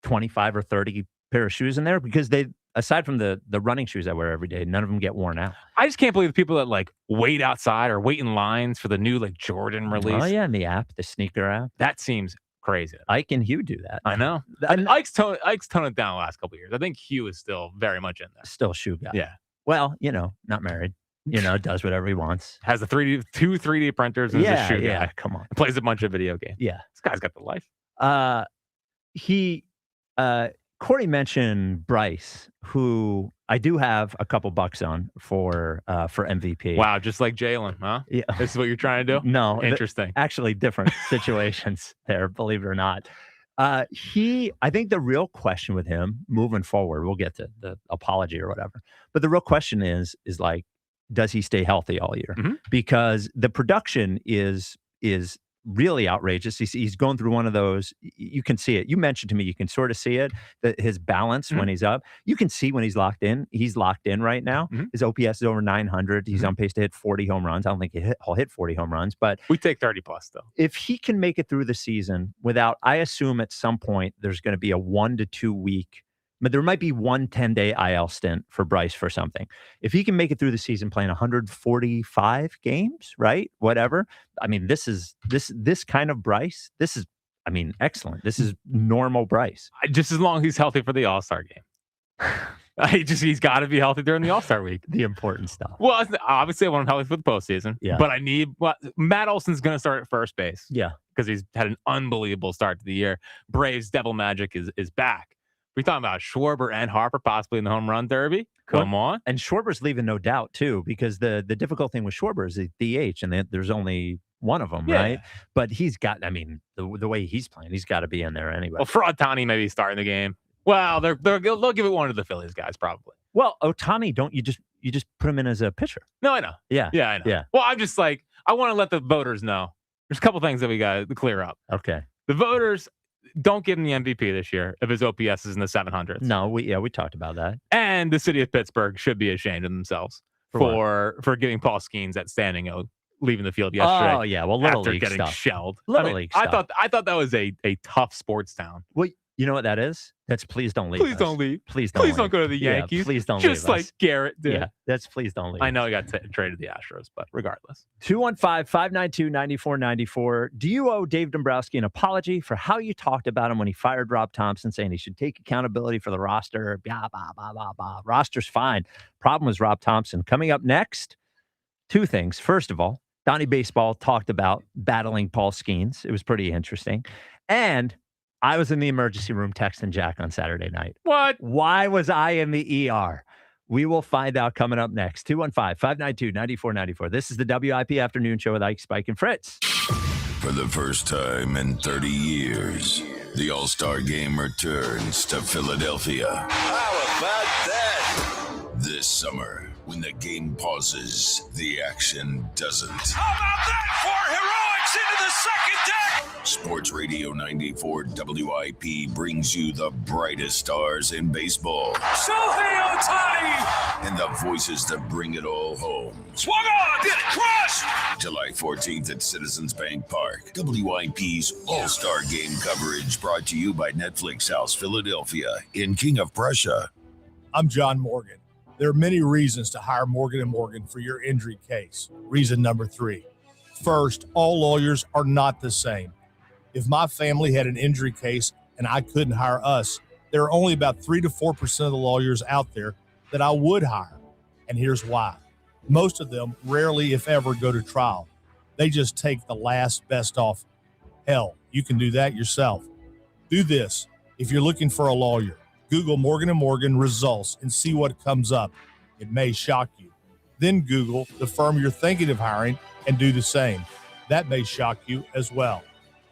25 or 30 pair of shoes in there because aside from the running shoes I wear every day, none of them get worn out. I just can't believe the people that like wait outside or wait in lines for the new like Jordan release. Oh yeah, and the sneaker app. That seems crazy. Ike and Hugh do that. I know. And Ike's toned it down the last couple of years. I think Hugh is still very much in there. Still a shoe guy. Yeah. Well, not married. Does whatever he wants. Has two 3D printers and is a shoe guy. Come on. Plays a bunch of video games. Yeah. This guy's got the life. Corey mentioned Bryce, who I do have a couple bucks on for MVP. Wow, just like Jalen, huh? Yeah. This is what you're trying to do? No. Interesting. Actually, different situations there, believe it or not. I think the real question with him moving forward, we'll get to the apology or whatever, but the real question is like, does he stay healthy all year? Because the production is really outrageous. He's going through one of those. You can see it. You mentioned to me, you can sort of see it, that his balance when he's up. You can see when he's locked in. He's locked in right now. His OPS is over 900. He's on pace to hit 40 home runs. I don't think he'll hit 40 home runs, but we take 30 plus though. If he can make it through the season without, I assume at some point there's going to be a 1 to 2 week. But there might be 1 10-day IL stint for Bryce for something. If he can make it through the season playing 145 games, right? Whatever. I mean, this kind of Bryce. This is, excellent. This is normal Bryce. Just as long as he's healthy for the All-Star game. He's got to be healthy during the All-Star week. The important stuff. Well, obviously I want him healthy for the postseason. Yeah. But Matt Olson's going to start at first base. Yeah. Because he's had an unbelievable start to the year. Braves Devil Magic is back. We're talking about Schwarber and Harper possibly in the home run derby. Come on. And Schwarber's leaving no doubt, too, because the difficult thing with Schwarber is the DH, and there's only one of them, right? But he's got, the way he's playing, he's got to be in there anyway. Well, for Ohtani, maybe starting the game. Well, they'll give it one to the Phillies guys, probably. Well, Ohtani, don't you just put him in as a pitcher? No, I know. Yeah. Yeah, I know. Yeah. Well, I'm just like, I want to let the voters know. There's a couple things that we got to clear up. Okay. The voters don't give him the MVP this year if his OPS is in the 700s. No, we talked about that. And the city of Pittsburgh should be ashamed of themselves for giving Paul Skeens that standing O leaving the field yesterday. Oh yeah, well, little after league getting stuff. shelled. League I stuff. thought that was a tough sports town. Well, you know what that is? That's please don't leave. Please don't leave. Please don't go to the Yankees. Yeah, please don't Just leave like us. Garrett did. Yeah, that's please don't leave. I know he got traded to the Astros, but regardless. 215-592-9494. Do you owe Dave Dombrowski an apology for how you talked about him when he fired Rob Thompson, saying he should take accountability for the roster? Blah, blah, blah, blah, blah. Roster's fine. Problem was Rob Thompson. Coming up next, 2 things. First of all, Donnie Baseball talked about battling Paul Skeens. It was pretty interesting. And I was in the emergency room texting Jack on Saturday night. What? Why was I in the ER? We will find out coming up next. 215-592-9494. This is the WIP Afternoon Show with Ike, Spike, and Fritz. For the first time in 30 years, the All-Star Game returns to Philadelphia. How about that? This summer, when the game pauses, the action doesn't. How about that for heroics into the second deck? Sports Radio 94 WIP brings you the brightest stars in baseball. Shohei Ohtani! And the voices that bring it all home. Swung on! Did it crush? July 14th at Citizens Bank Park. WIP's All-Star Game coverage brought to you by Netflix House Philadelphia in King of Prussia. I'm John Morgan. There are many reasons to hire Morgan & Morgan for your injury case. Reason number 3. First, all lawyers are not the same. If my family had an injury case and I couldn't hire us, there are only about 3 to 4% of the lawyers out there that I would hire. And here's why. Most of them rarely, if ever, go to trial. They just take the last best offer. Hell, you can do that yourself. Do this. If you're looking for a lawyer, Google Morgan & Morgan results and see what comes up. It may shock you. Then Google the firm you're thinking of hiring and do the same. That may shock you as well.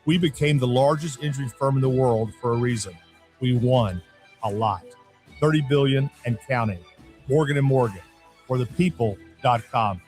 We became the largest injury firm in the world for a reason. We won a lot. $30 billion and counting. Morgan & Morgan. For the people.com.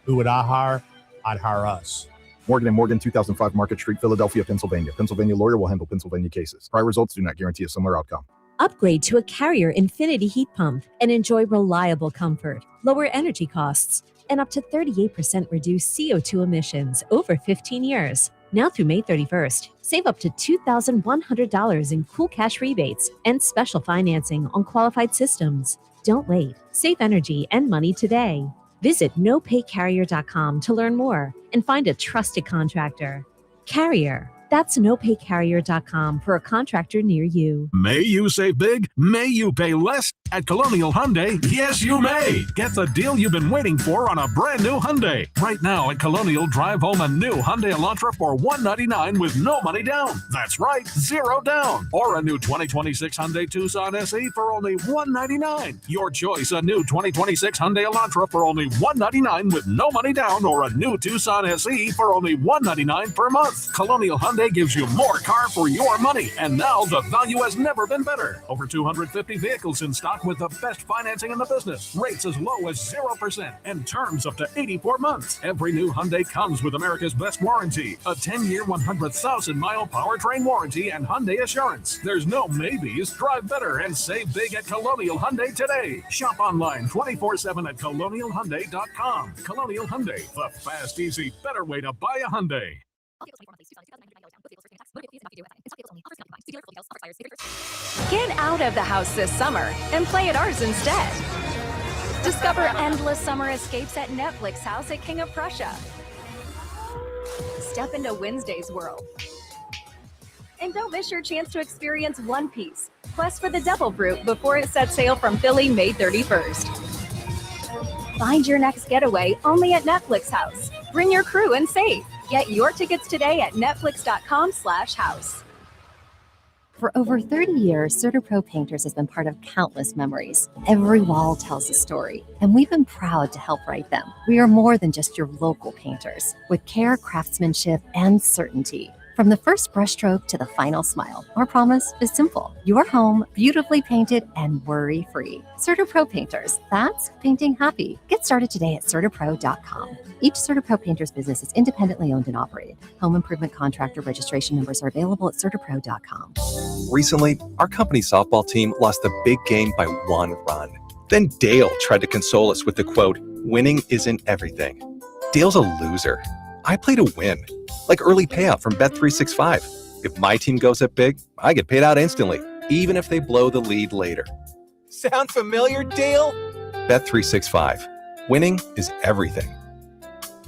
Who would I hire? I'd hire us. Morgan & Morgan, 2005 Market Street, Philadelphia, Pennsylvania. Pennsylvania lawyer will handle Pennsylvania cases. Prior results do not guarantee a similar outcome. Upgrade to a Carrier Infinity heat pump and enjoy reliable comfort, lower energy costs, and up to 38% reduced CO2 emissions over 15 years. Now through May 31st, save up to $2,100 in cool cash rebates and special financing on qualified systems. Don't wait. Save energy and money today. Visit nopaycarrier.com to learn more and find a trusted contractor. Carrier. That's nopaycarrier.com for a contractor near you. May you save big? May you pay less? At Colonial Hyundai, yes, you may. Get the deal you've been waiting for on a brand new Hyundai. Right now at Colonial, drive home a new Hyundai Elantra for $199 with no money down. That's right, 0 down. Or a new 2026 Hyundai Tucson SE for only $199. Your choice, a new 2026 Hyundai Elantra for only $199 with no money down, or a new Tucson SE for only $199 per month. Colonial Hyundai gives you more car for your money. And now the value has never been better. Over 250 vehicles in stock with the best financing in the business. Rates as low as 0% and terms up to 84 months. Every new Hyundai comes with America's best warranty. A 10-year, 100,000-mile powertrain warranty and Hyundai Assurance. There's no maybes. Drive better and save big at Colonial Hyundai today. Shop online 24/7 at colonialhyundai.com. Colonial Hyundai, the fast, easy, better way to buy a Hyundai. Get out of the house this summer and play at ours instead. Discover endless summer escapes at Netflix House at King of Prussia. Step into Wednesday's world. And don't miss your chance to experience One Piece, Quest for the Devil Fruit, before it sets sail from Philly May 31st. Find your next getaway only at Netflix House. Bring your crew and save. Get your tickets today at netflix.com/house. For over 30 years, CertaPro Painters has been part of countless memories. Every wall tells a story, and we've been proud to help write them. We are more than just your local painters, with care, craftsmanship, and certainty. From the first brushstroke to the final smile, our promise is simple. Your home, beautifully painted and worry-free. CertaPro Painters, that's painting happy. Get started today at CertaPro.com. Each CertaPro Painters business is independently owned and operated. Home improvement contractor registration numbers are available at CertaPro.com. Recently, our company softball team lost a big game by 1 run. Then Dale tried to console us with the quote, "Winning isn't everything." Dale's a loser. I play to win, like early payout from Bet365. If my team goes up big, I get paid out instantly, even if they blow the lead later. Sound familiar, Dale? Bet365. Winning is everything.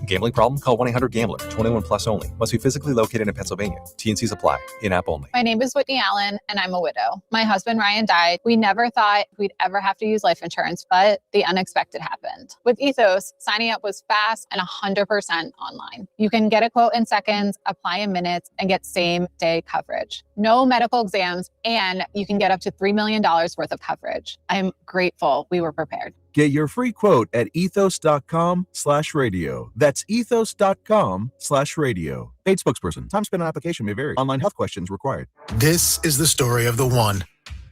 Gambling problem? Call 1-800-GAMBLER. 21 plus only. Must be physically located in Pennsylvania. T&Cs apply. In-app only. My name is Whitney Allen, and I'm a widow. My husband, Ryan, died. We never thought we'd ever have to use life insurance, but the unexpected happened. With Ethos, signing up was fast and 100% online. You can get a quote in seconds, apply in minutes, and get same-day coverage. No medical exams, and you can get up to $3 million worth of coverage. I'm grateful we were prepared. Get your free quote at ethos.com/radio. That's ethos.com/radio. Paid spokesperson. Time spent on application may vary. Online health questions required. This is the story of the one.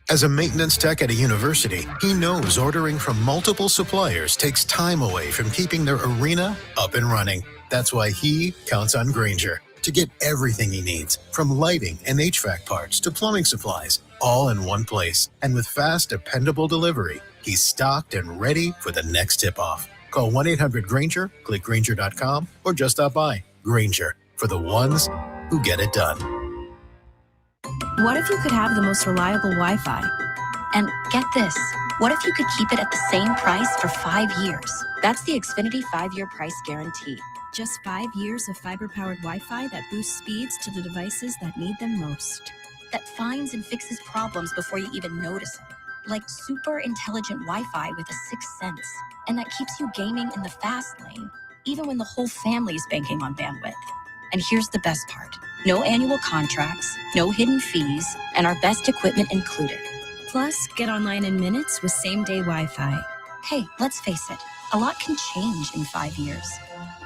As a maintenance tech at a university, he knows ordering from multiple suppliers takes time away from keeping their arena up and running. That's why he counts on Grainger to get everything he needs, from lighting and HVAC parts to plumbing supplies, all in one place. And with fast, dependable delivery, he's stocked and ready for the next tip-off. Call 1-800-GRAINGER, click Grainger.com, or just stop by. Grainger, for the ones who get it done. What if you could have the most reliable Wi-Fi? And get this, what if you could keep it at the same price for 5 years? That's the Xfinity 5-year price guarantee. Just 5 years of fiber-powered Wi-Fi that boosts speeds to the devices that need them most. That finds and fixes problems before you even notice it. Like super intelligent Wi-Fi with a sixth sense. And that keeps you gaming in the fast lane, even when the whole family's banking on bandwidth. And here's the best part. No annual contracts, no hidden fees, and our best equipment included. Plus, get online in minutes with same-day Wi-Fi. Hey, let's face it, a lot can change in 5 years.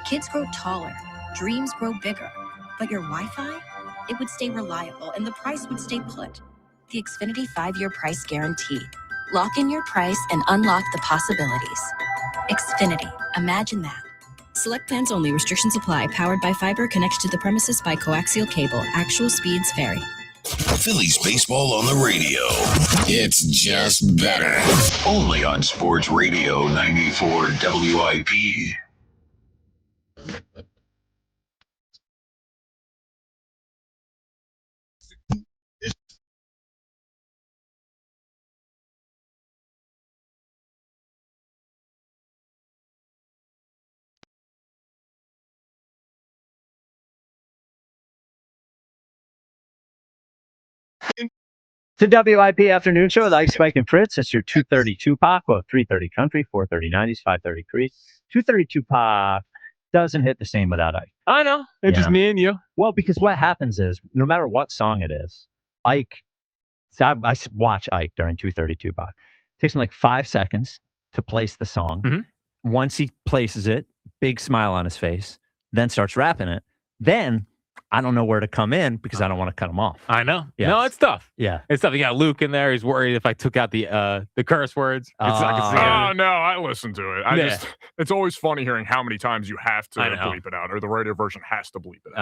Kids grow taller, dreams grow bigger, but your Wi-Fi, it would stay reliable and the price would stay put. The Xfinity 5-year price guarantee. Lock in your price and unlock the possibilities. Xfinity, imagine that. Select plans only. Restrictions apply. Powered by fiber. Connected to the premises by coaxial cable. Actual speeds vary. Phillies baseball on the radio. It's just better. Only on Sports Radio 94 WIP. It's a WIP afternoon show with Ike, Spike, and Fritz. It's your 232 Pac, well, 330 country, 430 90s, 530 Crease. 232 Pac doesn't hit the same without Ike. I know. It's just me and you. Well, because what happens is, no matter what song it is, Ike, so I watch Ike during 232 Pac. It takes him like 5 seconds to place the song. Mm-hmm. Once he places it, big smile on his face, then starts rapping it. Then I don't know where to come in because I don't want to cut him off. I know. Yes. No, it's tough. Yeah. It's tough. You got Luke in there. He's worried if I took out the curse words. Oh, no, I listen to it. It's always funny hearing how many times you have to bleep it out, or the radio version has to bleep it out.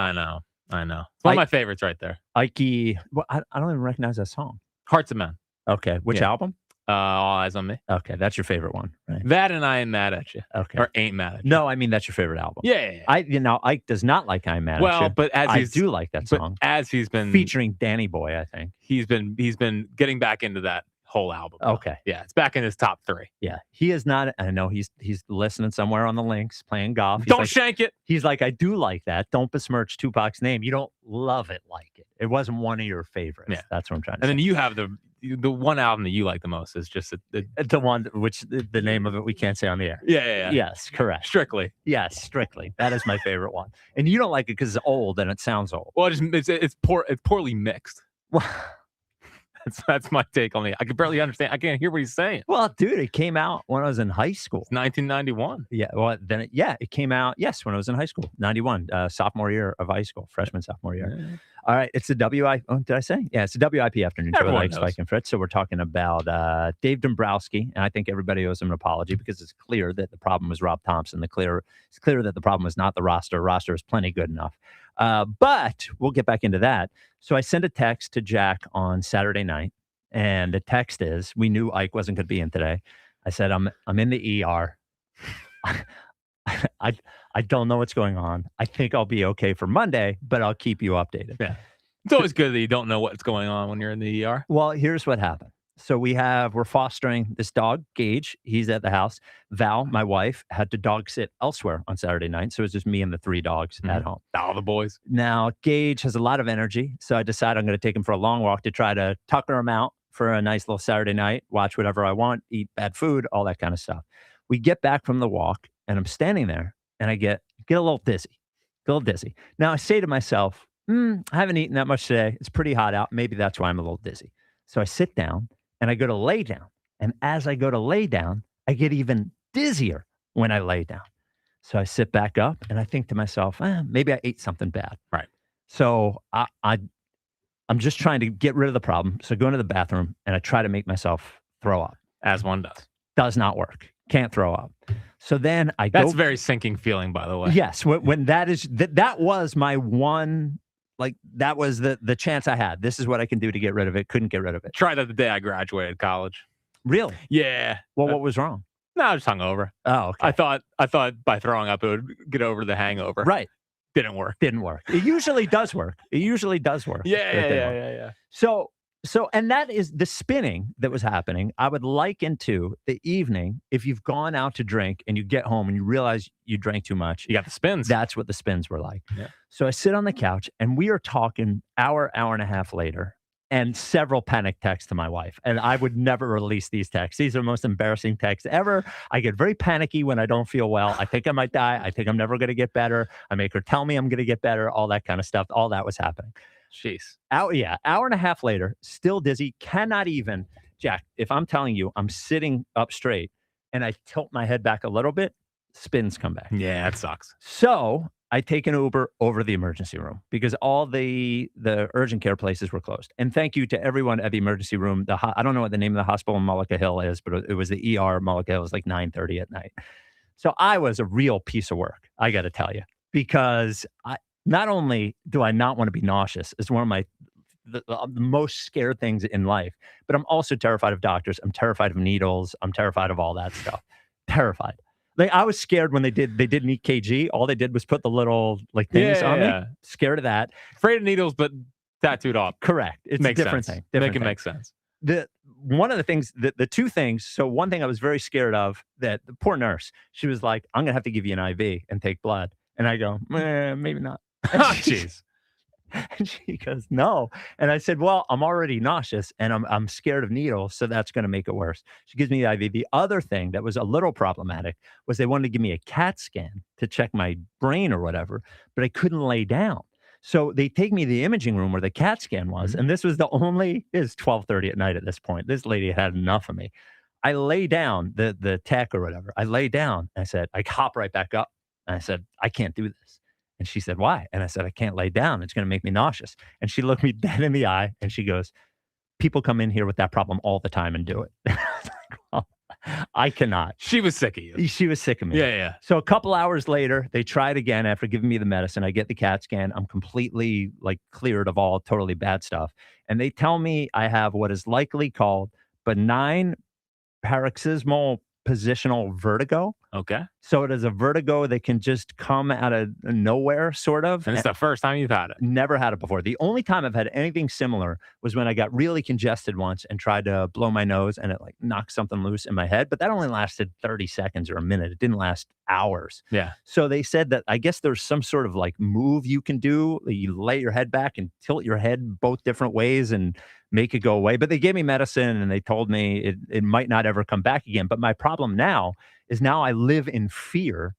I know. It's one of my favorites right there. Ike, well, I don't even recognize that song. Hearts of Men. Okay. Which album? All Eyes on Me. Okay, that's your favorite one, right? That and I Ain't Mad at You. Okay. Or Ain't Mad at You. No, I mean that's your favorite album. Yeah. Ike does not like I'm Mad at You. Well, but I do like that song. As he's been featuring Danny Boy, I think. He's been getting back into that whole album. Okay. Yeah, it's back in his top 3. Yeah. He is not, I know he's listening somewhere on the links, playing golf. Don't shank it. He's like, I do like that. Don't besmirch Tupac's name. You don't love it like it. It wasn't one of your favorites. Yeah. That's what I'm trying to say. say. And then you have the one album that you like the most is just the one which the name of it we can't say on the air. Yeah. Yes, correct. Strictly. Yes, Strictly. That is my favorite one. And you don't like it because it's old and it sounds old. Well, it's poorly mixed. That's my take on it. I can barely understand. I can't hear what he's saying. Well, dude, it came out when I was in high school. It's 1991. Yeah. Well, then it came out. Yes, when I was in high school, 91, sophomore year of high school, freshman sophomore year. Yeah. All right, it's a WIP. Oh, did I say? Yeah, it's a WIP afternoon show with Ike, Spike, and Fritz. So we're talking about Dave Dombrowski, and I think everybody owes him an apology because it's clear that the problem was Rob Thompson. It's clear that the problem was not the roster. Roster is plenty good enough. But we'll get back into that. So I sent a text to Jack on Saturday night, and the text is, we knew Ike wasn't going to be in today. I said, I'm in the ER. I don't know what's going on. I think I'll be okay for Monday, but I'll keep you updated. Yeah. It's always good that you don't know what's going on when you're in the ER. Well, here's what happened. So we're fostering this dog, Gage. He's at the house. Val, my wife, had to dog sit elsewhere on Saturday night. So it was just me and the 3 dogs at home. All the boys. Now, Gage has a lot of energy. So I decided I'm going to take him for a long walk to try to tucker him out for a nice little Saturday night, watch whatever I want, eat bad food, all that kind of stuff. We get back from the walk and I'm standing there and I get a little dizzy. Now I say to myself, I haven't eaten that much today. It's pretty hot out. Maybe that's why I'm a little dizzy. So I sit down and I go to lay down. And as I go to lay down, I get even dizzier when I lay down. So I sit back up and I think to myself, maybe I ate something bad. Right. So I I'm just trying to get rid of the problem. So I go into the bathroom and I try to make myself throw up. As one does. Does not work. Can't throw up. So then I That's a very sinking feeling, by the way. Yes. When that was my one, like, that was the chance I had. This is what I can do to get rid of it. Couldn't get rid of it. Tried that the day I graduated college. Really? Yeah. Well, what was wrong? No, I was hungover. Oh, okay. I thought by throwing up it would get over the hangover. Right. Didn't work. It usually does work. Yeah. So, and that is the spinning that was happening. I would liken to the evening if you've gone out to drink and you get home and you realize you drank too much. You got the spins. That's what the spins were like. Yeah. So I sit on the couch and we are talking hour and a half later, and several panic texts to my wife. And I would never release these texts. These are the most embarrassing texts ever. I get very panicky when I don't feel well. I think I might die. I think I'm never going to get better. I make her tell me I'm going to get better, all that kind of stuff. All that was happening. Jeez. Hour and a half later, still dizzy, cannot even, Jack, if I'm telling you I'm sitting up straight and I tilt my head back a little bit, spins come back. Yeah, that sucks. So I take an Uber over the emergency room because all the urgent care places were closed. And thank you to everyone at the emergency room. I don't know what the name of the hospital in Mullica Hill is, but it was the ER Mullica Hill. It was like 9:30 at night. So I was a real piece of work, I got to tell you, because not only do I not want to be nauseous, it's one of the most scared things in life, but I'm also terrified of doctors. I'm terrified of needles. I'm terrified of all that stuff. Terrified. Like, I was scared when they did an EKG. All they did was put the little things on me. Scared of that. Afraid of needles, but tattooed off. Correct. It's a different thing. Make sense. One of the things, the two things. So one thing I was very scared of, that the poor nurse, she was like, "I'm gonna have to give you an IV and take blood," and I go, maybe not. Oh, jeez. And she goes, "No." And I said, "Well, I'm already nauseous and I'm scared of needles, so that's going to make it worse." She gives me the IV. The other thing that was a little problematic was they wanted to give me a CAT scan to check my brain or whatever, but I couldn't lay down. So they take me to the imaging room where the CAT scan was, and this was it's 12:30 at night at this point. This lady had enough of me. I lay down, the tech or whatever. I lay down. And I said, I hop right back up. And I said, "I can't do this." And she said, "Why?" And I said, "I can't lay down. It's going to make me nauseous." And she looked me dead in the eye and she goes, "People come in here with that problem all the time and do it." I was like, "Well, I cannot." She was sick of you. She was sick of me. Yeah. So a couple hours later, they tried again after giving me the medicine. I get the CAT scan. I'm completely cleared of all totally bad stuff. And they tell me I have what is likely called benign paroxysmal positional vertigo. Okay. So it is a vertigo that can just come out of nowhere, sort of. And it's the first time you've had it. Never had it before. The only time I've had anything similar was when I got really congested once and tried to blow my nose and it knocked something loose in my head. But that only lasted 30 seconds or a minute. It didn't last hours. Yeah. So they said that I guess there's some sort of move you can do. You lay your head back and tilt your head both different ways and make it go away. But they gave me medicine and they told me it might not ever come back again. But my problem now is I live in fear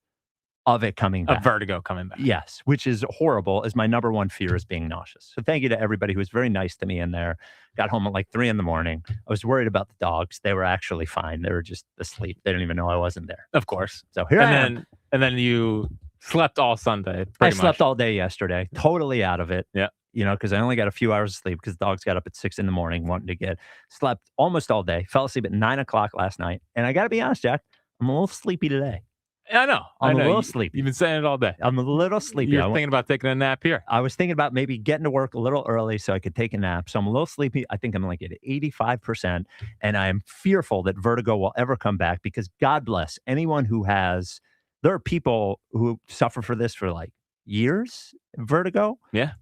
of it coming back. Of vertigo coming back. Yes, which is horrible, as my number one fear is being nauseous. So thank you to everybody who was very nice to me in there. Got home at 3 a.m. I was worried about the dogs. They were actually fine. They were just asleep. They didn't even know I wasn't there. Of course. So here I am. And then you slept all Sunday. I slept all day yesterday, totally out of it. Yeah. Because I only got a few hours of sleep because the dogs got up at 6 a.m. wanting to slept almost all day, fell asleep at 9 o'clock last night. And I got to be honest, Jack, I'm a little sleepy today. I know. I'm a little sleepy. You've been saying it all day. I'm a little sleepy. You're thinking about taking a nap here. I was thinking about maybe getting to work a little early so I could take a nap. So I'm a little sleepy. I think I'm at 85%. And I am fearful that vertigo will ever come back because God bless anyone who has. There are people who suffer for this for years, vertigo. Yeah.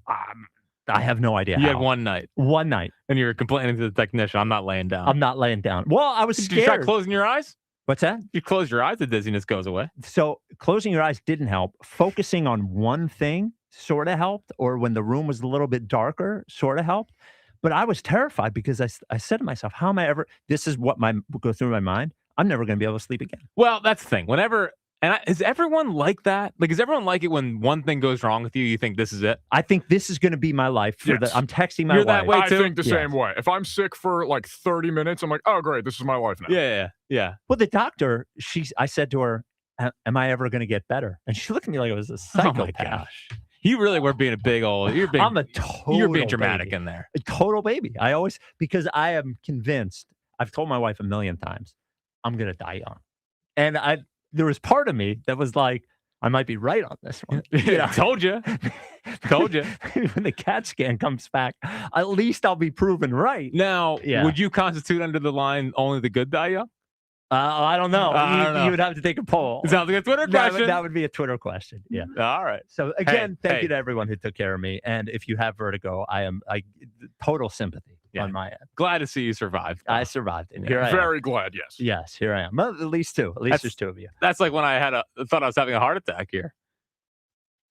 I have no idea. You had one night. One night. And you were complaining to the technician, "I'm not laying down." I'm not laying down. Well, I was scared. Did you try closing your eyes? What's that? You close your eyes, the dizziness goes away. So closing your eyes didn't help. Focusing on one thing sort of helped, or when the room was a little bit darker, sort of helped. But I was terrified because I said to myself, how am I ever, this is what go through my mind. I'm never going to be able to sleep again. Well, that's the thing. Is everyone like that? Is everyone like it when one thing goes wrong with you, you think this is it? I think this is going to be my life. I'm texting my wife. That way too? I think the same way. If I'm sick for 30 minutes, I'm like, oh, great, this is my life now. Yeah. Well, the doctor, I said to her, "Am I ever going to get better?" And she looked at me like I was a psychopath. Oh my gosh. You really were being a big old. You're being dramatic baby. In there. A total baby. Because I am convinced. I've told my wife a million times, I'm gonna die young, and there was part of me that was like, I might be right on this one. Told you. When the CAT scan comes back, at least I'll be proven right. Now, would you constitute under the line only the good die young? I don't know. I don't know. You would have to take a poll. Sounds like a Twitter question. That would be a Twitter question. Yeah. All right. So again, thank you to everyone who took care of me. And if you have vertigo, I total sympathy on my end. Glad to see you survived. I survived. And here I am. Very glad. Yes. Yes. Here I am. Well, at least two. At least there's two of you. That's like when I thought I was having a heart attack here.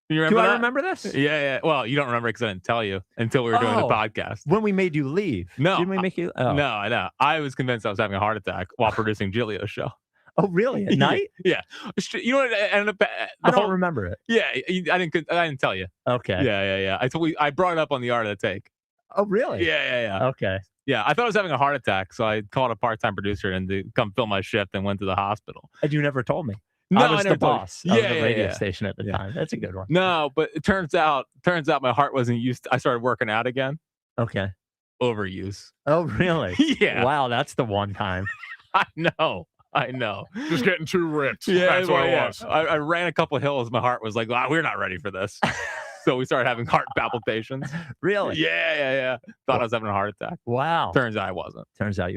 You remember Do that? I remember this? Yeah. Well, you don't remember because I didn't tell you until we were doing the podcast. When we made you leave. No. Didn't we make you? Oh. No, I know. I was convinced I was having a heart attack while producing Giglio's show. Oh, really? At night? Yeah. You know what ended up? I don't remember it. Yeah. I didn't tell you. Okay. Yeah. I brought it up on the Art of the Take. Oh, really? Yeah. Okay. Yeah, I thought I was having a heart attack, so I called a part-time producer and to come fill my shift and went to the hospital. And you never told me. No, I was the boss of the radio yeah. station at the time. That's a good one. No, but it turns out my heart wasn't used. I started working out again. Okay. Overuse. Oh, really? Yeah. Wow, that's the one time. I know. Just getting too ripped. Yeah, That's what it was. I ran a couple of hills. My heart was like, we're not ready for this. So we started having heart palpitations. Really? Yeah. Thought I was having a heart attack. Wow. Turns out I wasn't. Turns out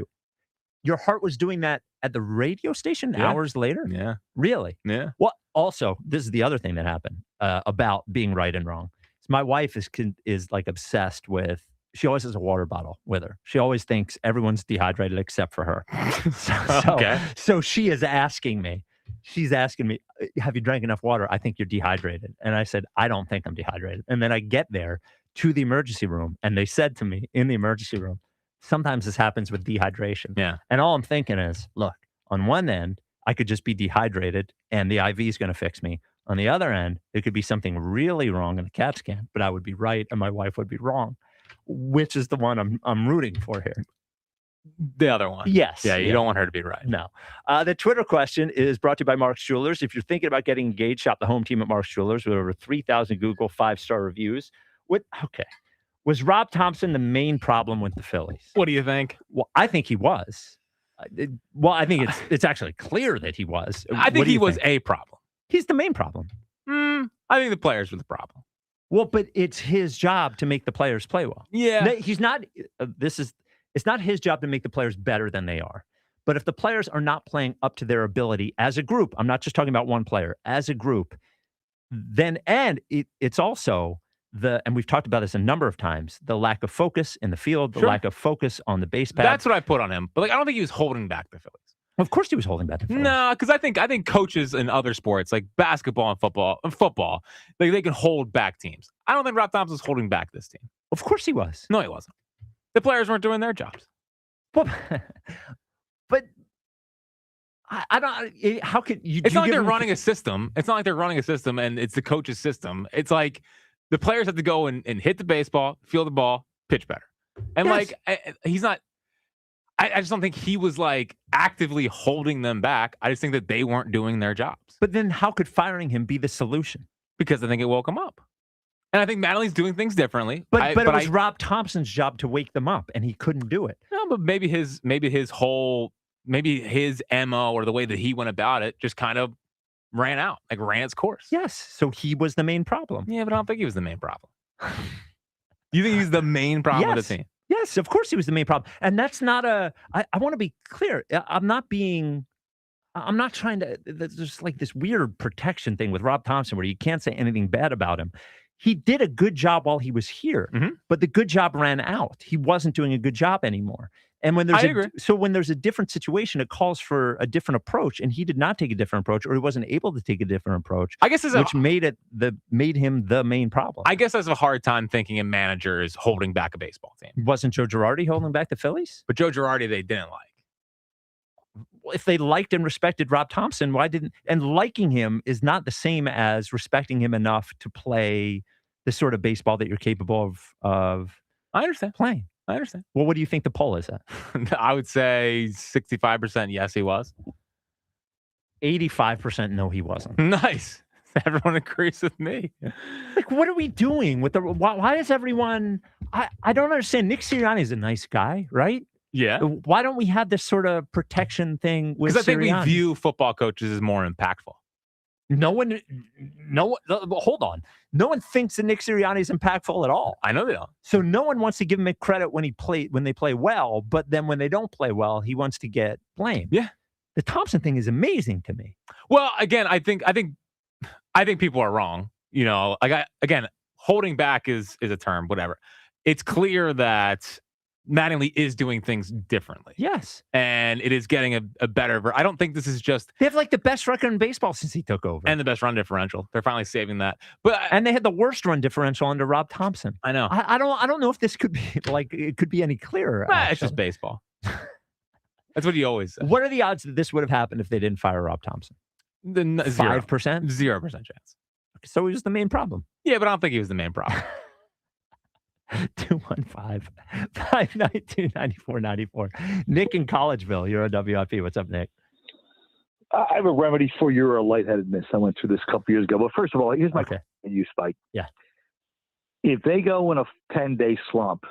your heart was doing that at the radio station hours later? Yeah. Really? Yeah. Well, also, this is the other thing that happened about being right and wrong. So my wife is like obsessed with, she always has a water bottle with her. She always thinks everyone's dehydrated except for her. So she is asking me, have you drank enough water? I think you're dehydrated. And I said, I don't think I'm dehydrated. And then I get there to the emergency room and they said to me in the emergency room, sometimes this happens with dehydration. Yeah. And all I'm thinking is, look, on one end, I could just be dehydrated and the IV is going to fix me. On the other end, it could be something really wrong in the CAT scan, but I would be right and my wife would be wrong. Which is the one I'm rooting for here? The other one. Yes. Yeah, you don't want her to be right. No. The Twitter question is brought to you by Mark's Jewelers. If you're thinking about getting engaged, shop the home team at Mark's Jewelers with over 3,000 Google 5-star reviews. Was Rob Thompson the main problem with the Phillies? What do you think? Well, I think he was. I think it's actually clear that he was. I think he was a problem. He's the main problem. I think the players were the problem. Well, but it's his job to make the players play well. Yeah. He's not, it's not his job to make the players better than they are. But if the players are not playing up to their ability as a group, I'm not just talking about one player, as a group, then, it's also and we've talked about this a number of times, the lack of focus in the field, the lack of focus on the base pad. That's what I put on him. But I don't think he was holding back the Phillies. Of course he was holding back the Phillies. No, because I think coaches in other sports like basketball and football, they can hold back teams. I don't think Rob Thompson was holding back this team. Of course he was. No, he wasn't. The players weren't doing their jobs. But I don't. How could you? It's not like they're running a system. It's not like they're running a system and it's the coach's system. It's like the players have to go and hit the baseball, feel the ball, pitch better. And he's not. I just don't think he was like actively holding them back. I just think that they weren't doing their jobs. But then how could firing him be the solution? Because I think it woke him up. And I think Mattingly's doing things differently. But it was Rob Thompson's job to wake them up, and he couldn't do it. No, but maybe his MO or the way that he went about it just kind of ran its course. Yes. So he was the main problem. Yeah, but I don't think he was the main problem. You think he's the main problem of the team? Yes, of course he was the main problem. And that's not I want to be clear. I'm not trying to, there's like this weird protection thing with Rob Thompson where you can't say anything bad about him. He did a good job while he was here, but the good job ran out. He wasn't doing a good job anymore. And when there's a different situation, it calls for a different approach. And he did not take a different approach, or he wasn't able to take a different approach. I guess which made him the main problem. I guess I have a hard time thinking a manager is holding back a baseball team. Wasn't Joe Girardi holding back the Phillies? But Joe Girardi they didn't like. If they liked and respected Rob Thompson, why didn't? And liking him is not the same as respecting him enough to play the sort of baseball that you're capable of. I understand playing. I understand. Well, what do you think the poll is at? I would say 65% yes, he was. 85% no, he wasn't. Nice. Everyone agrees with me. Like, what are we doing with the? Why is everyone? I don't understand. Nick Sirianni is a nice guy, right? Yeah. Why don't we have this sort of protection thing with? Because I think we Sirianni? view football coaches as more impactful. No one. Hold on. No one thinks that Nick Sirianni is impactful at all. I know they don't. So no one wants to give him credit when they play well, but then when they don't play well, he wants to get blamed. Yeah. The Thompson thing is amazing to me. Well, again, I think people are wrong. You know, again, holding back is a term, whatever. It's clear that Mattingly is doing things differently. Yes. And it is getting a better. I don't think this is just. They have like the best record in baseball since he took over. And the best run differential. They're finally saving that. And they had the worst run differential under Rob Thompson. I know. I don't know if this could be it could be any clearer. It's just baseball. That's what you always say. What are the odds that this would have happened if they didn't fire Rob Thompson? 5%? 0% chance. So he was the main problem. Yeah, but I don't think he was the main problem. 215-592-9494. Nick in Collegeville, you're on WIP. What's up, Nick? I have a remedy for your lightheadedness. I went through this a couple years ago. But first of all, here's my question to you, Spike. Yeah. If they go in a 10-day slump,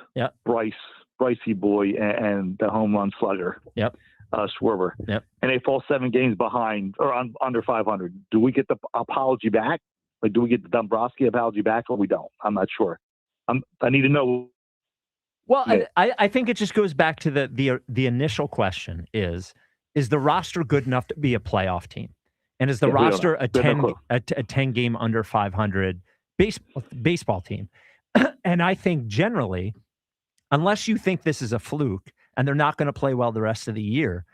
Brycey boy and the home run slugger, Schwarber, and they fall 7 games behind or under 500, do we get the apology back? Like, do we get the Dombrowski apology back or we don't? I'm not sure. I need to know. Well, I think it just goes back to the initial question is the roster good enough to be a playoff team? And is the roster a 10 game under 500 baseball team? And I think generally, unless you think this is a fluke and they're not going to play well the rest of the year,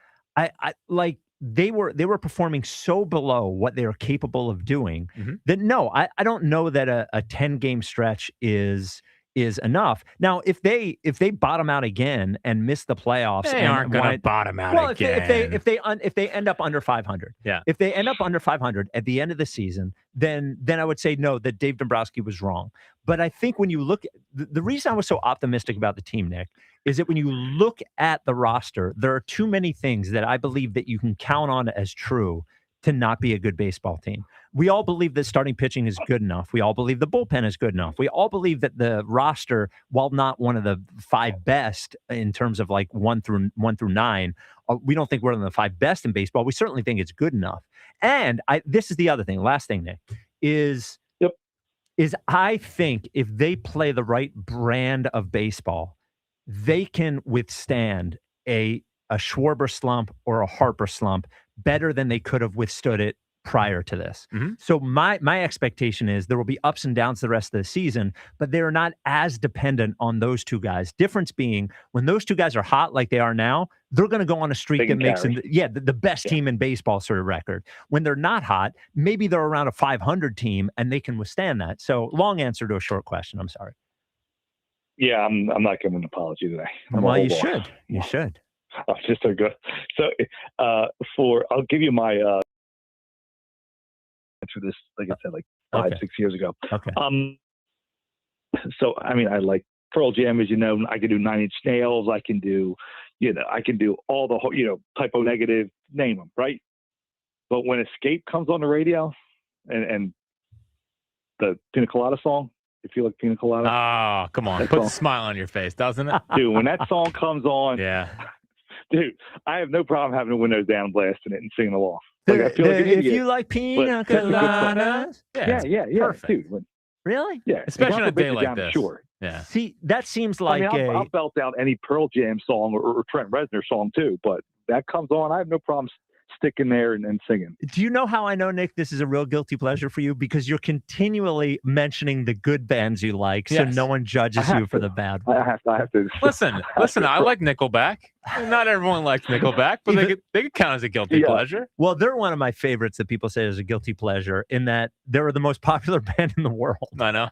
they were performing so below what they are capable of doing that no, I don't know that a 10-game stretch is enough. Now, if they bottom out again and miss the playoffs, they aren't going to bottom out again. If they end up under 500, if they end up under 500 at the end of the season, then I would say no, that Dave Dombrowski was wrong. But I think when you look, the reason I was so optimistic about the team, Nick, is that when you look at the roster, there are too many things that I believe that you can count on as true to not be a good baseball team. We all believe that starting pitching is good enough. We all believe the bullpen is good enough. We all believe that the roster, while not one of the 5 best in terms of like 1 through 9, we don't think we're one of the 5 best in baseball. We certainly think it's good enough. And this is the other thing. Last thing, Nick, is I think if they play the right brand of baseball, they can withstand a Schwarber slump or a Harper slump better than they could have withstood it prior to this. So my expectation is there will be ups and downs the rest of the season, but they're not as dependent on those two guys. Difference being when those two guys are hot like they are now, they're going to go on a streak that makes them the best team in baseball sort of record. When they're not hot, maybe they're around a 500 team and they can withstand that. So long answer to a short question. I'm sorry. Yeah, I'm not giving an apology today. Well, you should. You should. I'm just so good. So I'll give you my answer this, like I said, like 5-6 years ago. Okay. So I mean, I like Pearl Jam, as you know. I can do 9 Inch Nails. I can do, I can do all the Typo Negative, name them, right? But when Escape comes on the radio, and the Pina Colada song, if you like Pina Colada. Oh, come on. Put a smile on your face, doesn't it? Dude, when that song comes on, dude, I have no problem having the windows down, blasting it, and singing along. Like, I feel like an idiot, if you like Pina Coladas. Yeah. Perfect. Dude, really? Yeah. Especially on a day like this. Sure. Yeah. See, that seems like I'll belt out any Pearl Jam song or Trent Reznor song too, but that comes on, I have no problem sticking there and singing. Do you know how I know, Nick, this is a real guilty pleasure for you? Because you're continually mentioning the good bands you like, so no one judges you for the bad ones. I have to. Listen, I like Nickelback. Not everyone likes Nickelback, but they could count as a guilty pleasure. Well, they're one of my favorites that people say is a guilty pleasure in that they were the most popular band in the world. I know.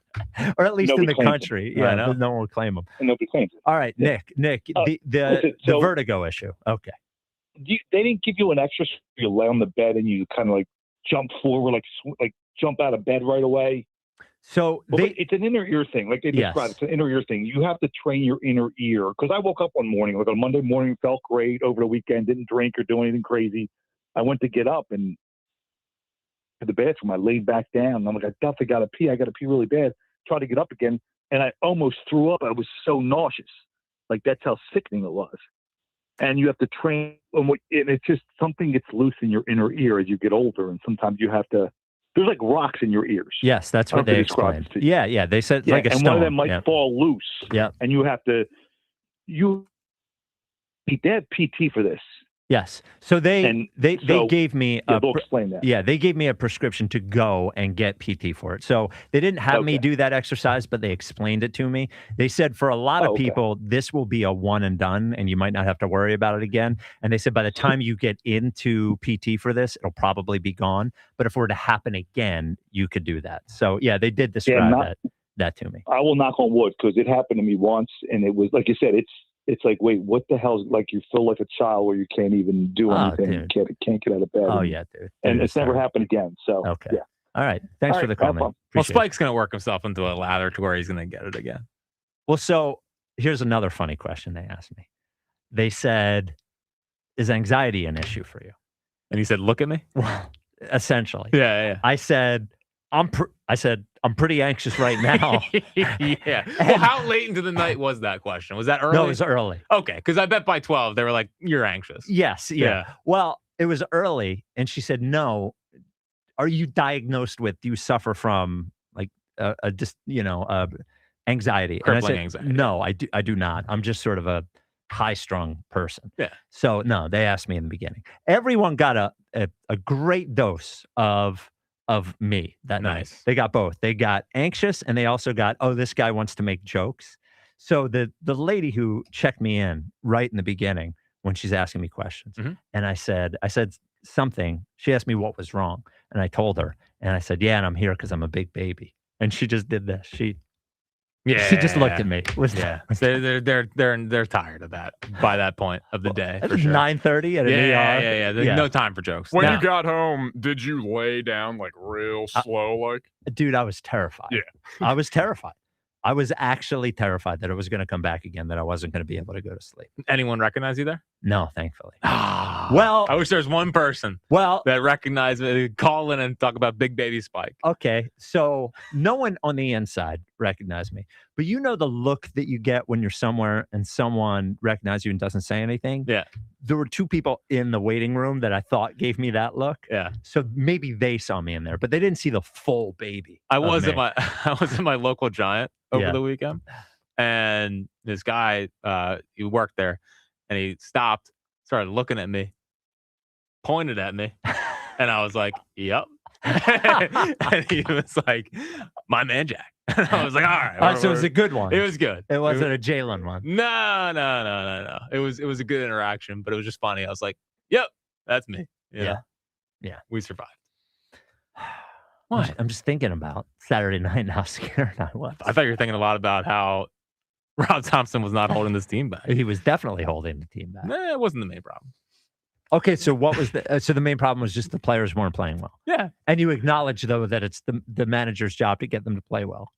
Or at least Nobody in the country. Them. Yeah, I know. no one would claim them. And nobody claims it. All right, Nick, the vertigo issue. Okay. They didn't give you an extra. You lay on the bed and you kind of like jump forward, like jump out of bed right away. So it's an inner ear thing. Like they described, it's an inner ear thing. You have to train your inner ear. Because I woke up one morning, like on Monday morning, felt great over the weekend, didn't drink or do anything crazy. I went to get up and the bathroom. I laid back down. I'm like, I definitely got to pee. I got to pee really bad. Tried to get up again, and I almost threw up. I was so nauseous. Like, that's how sickening it was. And you have to train, and it's just something gets loose in your inner ear as you get older, and sometimes you have to. There's like rocks in your ears. Yes, that's what they explained. Yeah. They said like a stone. And one of them might fall loose. Yeah. And you have to. They have PT for this. Yes. So they gave me they'll explain that. Yeah, they gave me a prescription to go and get PT for it. So they didn't have me do that exercise, but they explained it to me. They said for a lot of people, this will be a one and done, and you might not have to worry about it again. And they said by the time you get into PT for this, it'll probably be gone. But if it were to happen again, you could do that. So yeah, they did describe that to me. I will knock on wood because it happened to me once, and it was like you said, it's like, wait, what the hell? Like, you feel like a child where you can't even do anything. You can't get out of bed. Oh, yeah, dude. And it's never happened again. So, yeah. All right. Thanks for the comment. Well, Spike's going to work himself into a lather to where he's going to get it again. Well, so here's another funny question they asked me. They said, is anxiety an issue for you? And he said, look at me? Well, essentially. Yeah. I said, I'm pretty anxious right now. Yeah. Well, how late into the night was that question? Was that early? No, it was early. Okay, because I bet by 12 they were like, "You're anxious." Yes. Yeah. Well, it was early, and she said, "No. Are you diagnosed with? Do you suffer from like anxiety?" Crippling and I said, anxiety. No, I do not. I'm just sort of a high-strung person. Yeah. So no, they asked me in the beginning. Everyone got a great dose of me that night. They got both. They got anxious, and they also got, this guy wants to make jokes. So the lady who checked me in right in the beginning when she's asking me questions, and I said something. She asked me what was wrong, and I told her, and I said, yeah, and I'm here because I'm a big baby. And she just did this. She just looked at me. They're tired of that by that point of the day. It was 9:30 at an ER. Yeah. There's no time for jokes. When you got home, did you lay down like real slow? Like, dude, I was terrified. Yeah, I was terrified. I was actually terrified that it was going to come back again, that I wasn't going to be able to go to sleep. Anyone recognize you there? No, thankfully. Well, I wish there was one person that recognized me, call in and talk about big baby Spike. Okay, so no one on the inside recognized me, but you know the look that you get when you're somewhere and someone recognizes you and doesn't say anything? Yeah. There were two people in the waiting room that I thought gave me that look. Yeah. So maybe they saw me in there, but they didn't see the full baby. I was at my local Giant over the weekend, and this guy, he worked there, and he stopped, started looking at me, pointed at me, and I was like, "Yep." And he was like, "My man, Jack." And I was like, "All right." So it was a good one. It was good. It wasn't a Jalen one. No. It was a good interaction, but it was just funny. I was like, "Yep, that's me." You know? Yeah. We survived. What? I'm just thinking about Saturday night and how scared I was. I thought you were thinking a lot about how Rob Thompson was not holding this team back. He was definitely holding the team back. It wasn't the main problem. Okay, so what was the main problem was just the players weren't playing well. Yeah. And you acknowledge, though, that it's the manager's job to get them to play well.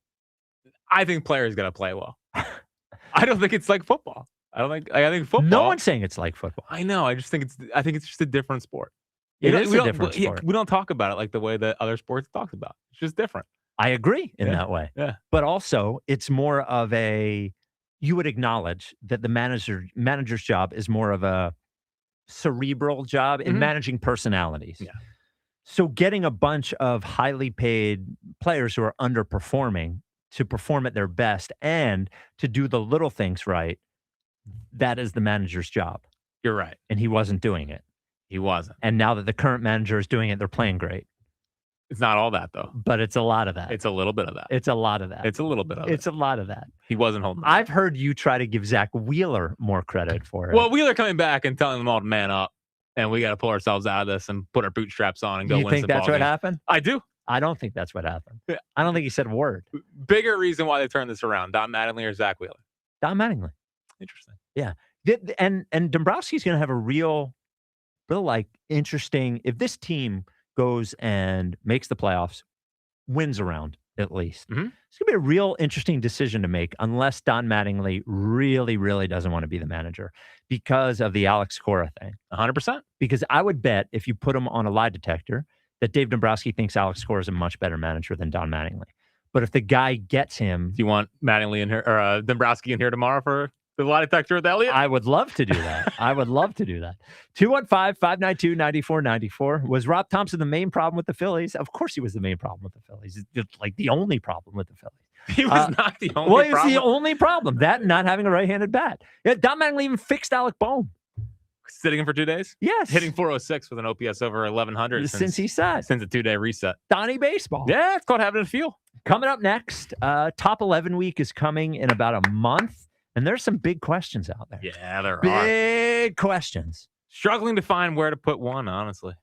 I think players got to play well. I don't think it's like football. I think football. No one's saying it's like football. I know. I think it's just a different sport. It is a different sport. We don't talk about it like the way that other sports talk about it. It's just different. I agree in that way. Yeah. But also, it's more of you would acknowledge that the manager's job is more of a cerebral job in managing personalities. Yeah. So getting a bunch of highly paid players who are underperforming to perform at their best and to do the little things right, that is the manager's job. You're right. And he wasn't doing it. He wasn't. And now that the current manager is doing it, they're playing great. It's not all that, though. But it's a lot of that. It's a little bit of that. It's a lot of that. It's a little bit of It's a lot of that. He wasn't holding. I've heard you try to give Zach Wheeler more credit for it. Well, Wheeler coming back and telling them all to man up, and we got to pull ourselves out of this and put our bootstraps on and go win some ball games. You think that's what happened? I do. I don't think that's what happened. I don't think he said a word. Bigger reason why they turned this around: Don Mattingly or Zach Wheeler? Don Mattingly. Interesting. Yeah. And Dombrowski's going to have a real interesting. If this team goes and makes the playoffs, wins a round at least, it's going to be a real interesting decision to make unless Don Mattingly really, really doesn't want to be the manager because of the Alex Cora thing. 100%. Because I would bet if you put him on a lie detector that Dave Dombrowski thinks Alex Cora is a much better manager than Don Mattingly. But if the guy gets him... Do you want Mattingly in here, or Dombrowski in here tomorrow for the lie detector with Elliott? I would love to do that. 215-592-9494. Was Rob Thompson the main problem with the Phillies? Of course he was the main problem with the Phillies. It's like the only problem with the Phillies. He was not the only problem. Well, he was the only problem. That not having a right-handed bat. Yeah, Don Mattingly even fixed Alec Bohm. Sitting him for 2 days? Yes. Hitting .406 with an OPS over 1,100 since he sat. Since a 2-day reset. Donnie Baseball. Yeah, it's called having a feel. Coming up next, Top 11 week is coming in about a month, and there's some big questions out there. Yeah, there are. Big questions. Struggling to find where to put one, honestly.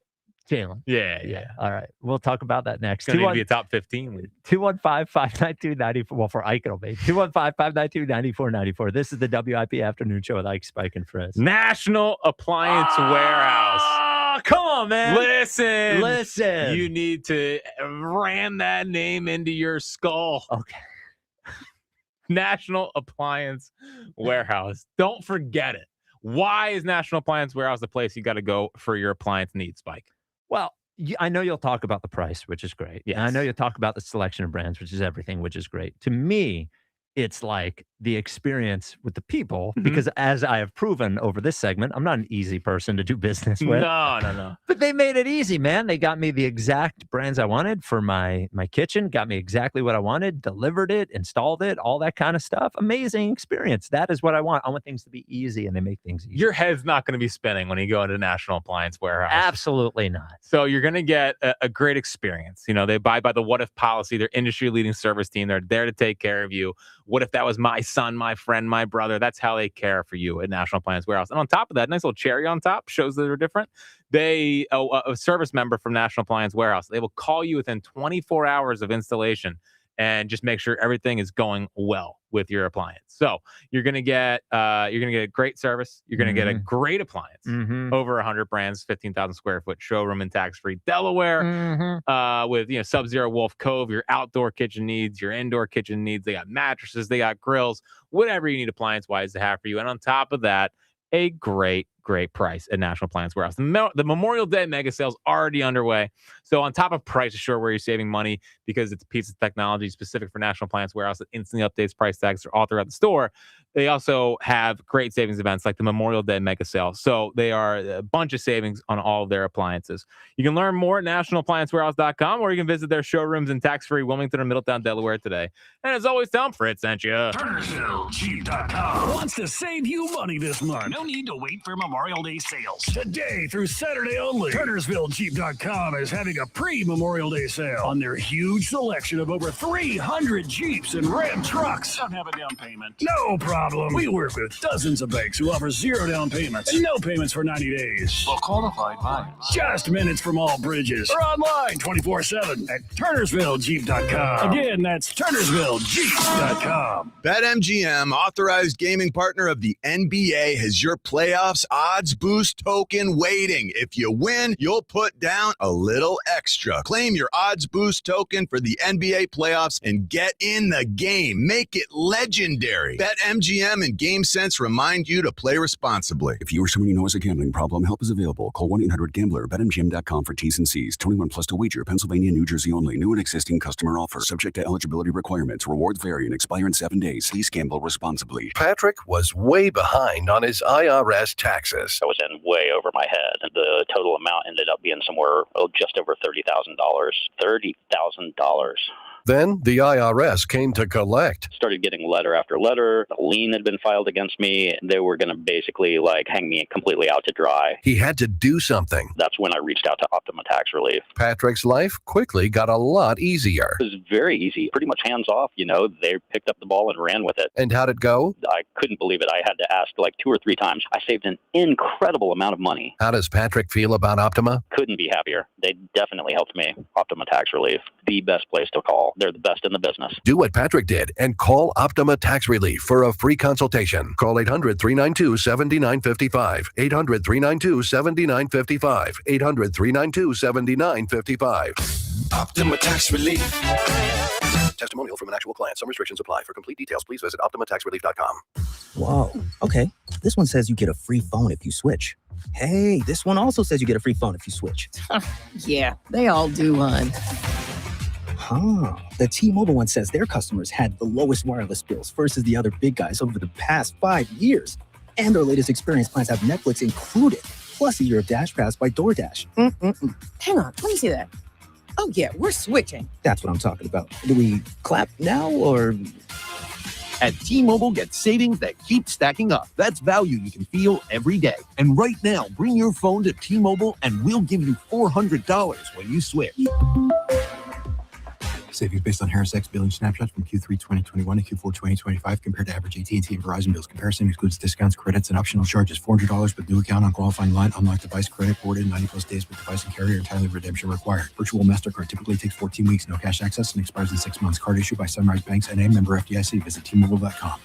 Jalen. Yeah. All right. We'll talk about that next. It's going to be a top 15. 215-592-94. Well, for Ike, it'll be 215-592-9494. This is the WIP Afternoon Show with Ike, Spike, and Frizz. National Appliance Warehouse. Oh, come on, man. Listen. You need to ram that name into your skull. Okay. National Appliance Warehouse. Don't forget it. Why is National Appliance Warehouse the place you got to go for your appliance needs, Spike? Well, I know you'll talk about the price, which is great. Yes. And I know you'll talk about the selection of brands, which is everything, which is great. To me, it's like the experience with the people, because as I have proven over this segment, I'm not an easy person to do business with. No. But they made it easy, man. They got me the exact brands I wanted for my kitchen, got me exactly what I wanted, delivered it, installed it, all that kind of stuff. Amazing experience. That is what I want. I want things to be easy, and they make things easy. Your head's not going to be spinning when you go into National Appliance Warehouse. Absolutely not. So you're going to get a great experience. You know, they abide by the what if policy. They're industry-leading service team. They're there to take care of you. What if that was my son, my friend, my brother? That's how they care for you at National Appliance Warehouse. And on top of that, nice little cherry on top shows that they're different. They, a service member from National Appliance Warehouse, they will call you within 24 hours of installation and just make sure everything is going well with your appliance. So you're going to get great service. You're going to get a great appliance. Over 100 brands, 15,000 square foot showroom in tax-free Delaware, with Sub-Zero Wolf Cove, your outdoor kitchen needs, your indoor kitchen needs. They got mattresses, they got grills, whatever you need appliance-wise to have for you. And on top of that, a great price at National Appliance Warehouse. The Memorial Day mega sales already underway. So on top of price assure where you're saving money because it's a piece of technology specific for National Appliance Warehouse that instantly updates price tags all throughout the store, they also have great savings events like the Memorial Day mega sale. So they are a bunch of savings on all of their appliances. You can learn more at nationalappliancewarehouse.com, or you can visit their showrooms in tax-free Wilmington or Middletown, Delaware today. And as always, tell them Fritz sent you. TurnersvilleGeep.com wants to save you money this month. No need to wait for Memorial Day sales. Today through Saturday only, TurnersvilleGeep.com is having a pre-Memorial Day sale on their huge selection of over 300 Jeeps and Ram trucks. Don't have a down payment. No problem. We work with dozens of banks who offer 0 down payments and no payments for 90 days. For qualified buyers. Just minutes from all bridges. Or online 24/7 at TurnersvilleGeep.com. Again, that's TurnersvilleGeep.com. BetMGM, authorized gaming partner of the NBA, has your playoffs odds boost token waiting. If you win, you'll put down a little extra. Claim your odds boost token for the NBA playoffs and get in the game. Make it legendary. BetMGM and GameSense remind you to play responsibly. If you or someone you know has a gambling problem, help is available. Call 1-800-GAMBLER. BetMGM.com for T's and C's. 21 plus to wager. Pennsylvania, New Jersey only. New and existing customer offer. Subject to eligibility requirements. Rewards vary and expire in 7 days. Please gamble responsibly. Patrick was way behind on his IRS taxes. I was in way over my head. The total amount ended up being somewhere just over $30,000. $30,000. Then the IRS came to collect. Started getting letter after letter. A lien had been filed against me. They were going to basically hang me completely out to dry. He had to do something. That's when I reached out to Optima Tax Relief. Patrick's life quickly got a lot easier. It was very easy, pretty much hands off. They picked up the ball and ran with it. And how'd it go? I couldn't believe it. I had to ask 2 or 3 times. I saved an incredible amount of money. How does Patrick feel about Optima? Couldn't be happier. They definitely helped me. Optima Tax Relief, the best place to call. They're the best in the business. Do what Patrick did and call Optima Tax Relief for a free consultation. Call 800-392-7955. 800-392-7955. 800-392-7955. Optima Tax Relief. testimonial from an actual client. Some restrictions apply. For complete details, please visit OptimaTaxRelief.com. Whoa. Okay. This one says you get a free phone if you switch. Hey, this one also says you get a free phone if you switch. Yeah, they all do, hon. Huh. The T-Mobile one says their customers had the lowest wireless bills versus the other big guys over the past 5 years. And their latest experience plans have Netflix included, plus a year of Dash Pass by DoorDash. Hang on, let me see that. Oh, yeah, we're switching. That's what I'm talking about. Do we clap now or... At T-Mobile, get savings that keep stacking up. That's value you can feel every day. And right now, bring your phone to T-Mobile and we'll give you $400 when you switch. Savings based on Harris X billing snapshots from Q3 2021 to Q4 2025 compared to average AT&T and Verizon bills. Comparison excludes discounts, credits, and optional charges. $400 with new account on qualifying line. Unlocked device credit boarded 90+ days with device and carrier. Entirely redemption required. Virtual MasterCard typically takes 14 weeks. No cash access and expires in 6 months. Card issued by Sunrise Banks N.A. member FDIC. Visit T-Mobile.com.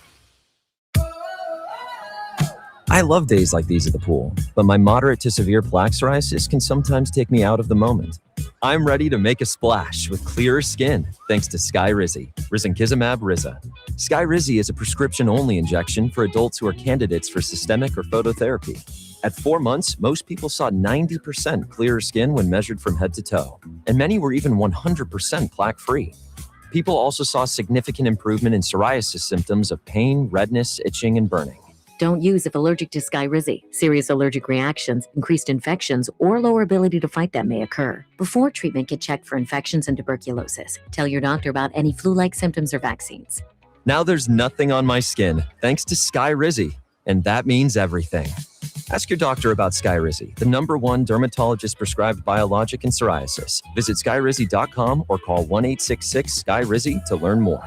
I love days like these at the pool, but my moderate to severe plaque psoriasis can sometimes take me out of the moment. I'm ready to make a splash with clearer skin thanks to Skyrizi, risankizumab Riza. Skyrizi is a prescription-only injection for adults who are candidates for systemic or phototherapy. At 4 months, most people saw 90% clearer skin when measured from head to toe, and many were even 100% plaque-free. People also saw significant improvement in psoriasis symptoms of pain, redness, itching, and burning. Don't use if allergic to Skyrizi. Serious allergic reactions, increased infections, or lower ability to fight them may occur. Before treatment, get checked for infections and tuberculosis. Tell your doctor about any flu-like symptoms or vaccines. Now there's nothing on my skin thanks to Skyrizi, and that means everything. Ask your doctor about Skyrizi, the #1 dermatologist-prescribed biologic in psoriasis. Visit Skyrizi.com or call 1-866-SKY-RIZI to learn more.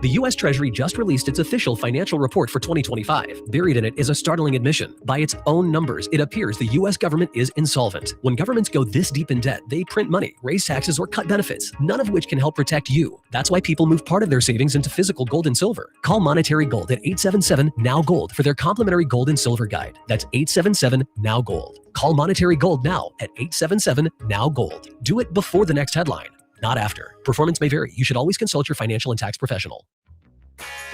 The U.S. Treasury just released its official financial report for 2025. Buried in it is a startling admission. By its own numbers, it appears the U.S. government is insolvent. When governments go this deep in debt, they print money, raise taxes, or cut benefits, none of which can help protect you. That's why people move part of their savings into physical gold and silver. Call Monetary Gold at 877-NOW-GOLD for their complimentary gold and silver guide. That's 877-NOW-GOLD. Call Monetary Gold now at 877-NOW-GOLD. Do it before the next headline, not after. Performance may vary. You should always consult your financial and tax professional.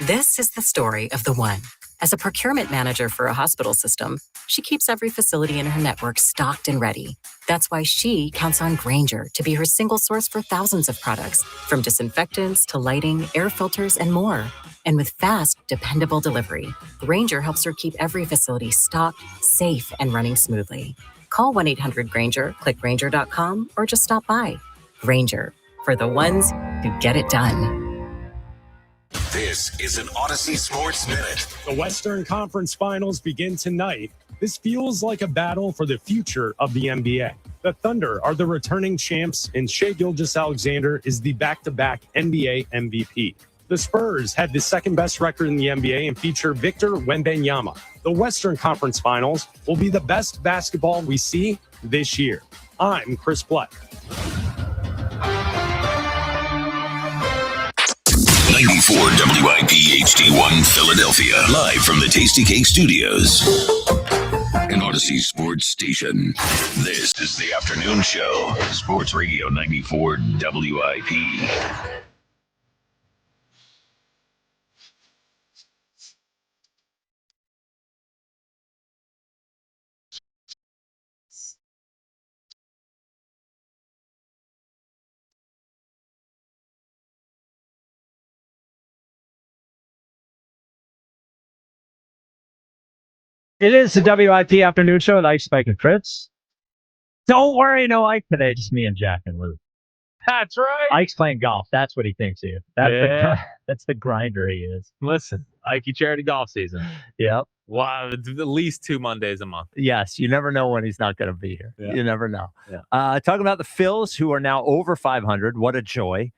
This is the story of the one. As a procurement manager for a hospital system, she keeps every facility in her network stocked and ready. That's why she counts on Grainger to be her single source for thousands of products, from disinfectants to lighting, air filters, and more. And with fast, dependable delivery, Grainger helps her keep every facility stocked, safe, and running smoothly. Call 1-800-GRAINGER, click Grainger.com, or just stop by. Grainger, for the ones who get it done. This is an Odyssey Sports Minute. The Western Conference Finals begin tonight. This feels like a battle for the future of the NBA. The Thunder are the returning champs, and Shai Gilgeous-Alexander is the back-to-back NBA MVP. The Spurs had the second-best record in the NBA and feature Victor Wembanyama. The Western Conference Finals will be the best basketball we see this year. I'm Chris Black. 94 WIP HD1 Philadelphia. Live from the Tasty Cake Studios. An Odyssey Sports Station. This is the afternoon show. Sports Radio 94 WIP. It is the WIP afternoon show with Ike, Spike, and Fritz. Don't worry, no Ike today. Just me and Jack and Luke. That's right. Ike's playing golf. That's what he thinks he is. That's the grinder he is. Listen, Ike charity golf season. Yep. Wow, at least 2 Mondays a month. Yes, you never know when he's not going to be here. Yeah. You never know. Yeah. Talking about the Phils, who are now over 500. What a joy.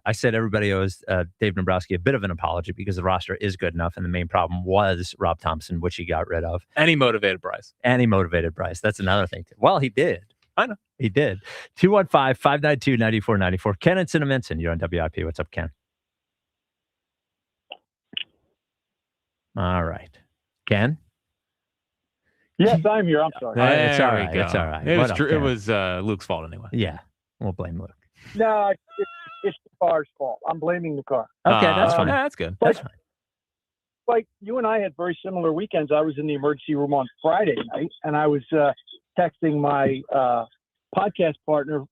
I said everybody owes Dave Dombrowski a bit of an apology because the roster is good enough, and the main problem was Rob Thompson, which he got rid of. And he motivated Bryce. That's another thing. Well, he did. I know. He did. 215-592-9494. Ken and Cinnaminson, you're on WIP. What's up, Ken? All right. Ken? Yes, I'm here. I'm sorry. It's all right. It's all right. It was Luke's fault anyway. Yeah. We'll blame Luke. No, it's the car's fault. I'm blaming the car. Okay, that's fine. Yeah, that's good. That's fine. Like you and I had very similar weekends. I was in the emergency room on Friday night, and I was texting my podcast partner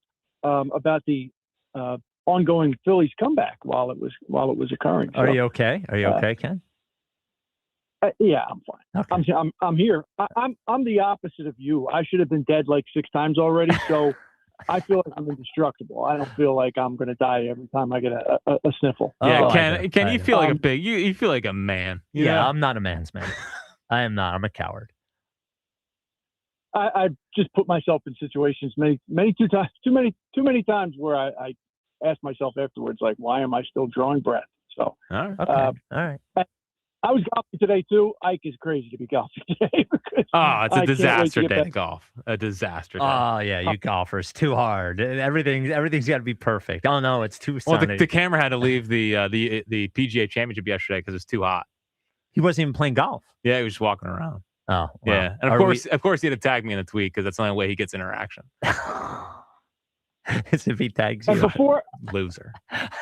about the ongoing Phillies comeback while it was occurring. Are you okay? Are you okay, Ken? Yeah, I'm fine. Okay. I'm here. I'm the opposite of you. I should have been dead like 6 times already. So I feel like I'm indestructible. I don't feel like I'm going to die every time I get a sniffle. Yeah, So, Ken, you feel like a big. You feel like a man. Yeah, I'm not a man's man. I am not. I'm a coward. I just put myself in situations too many times where I ask myself afterwards, like, why am I still drawing breath? So, all right. All right. I was golfing today too. Ike is crazy to be golfing today. Oh, it's a disaster day to golf. A disaster day. Oh yeah, you golfers too hard. Everything's got to be perfect. Oh no, it's too sunny. Well, the camera had to leave the PGA Championship yesterday because it's too hot. He wasn't even playing golf. Yeah, he was just walking around. Oh, wow. Yeah, and of course, he had to tag me in the tweet because that's the only way he gets interaction. Is if he tags And you, before, loser.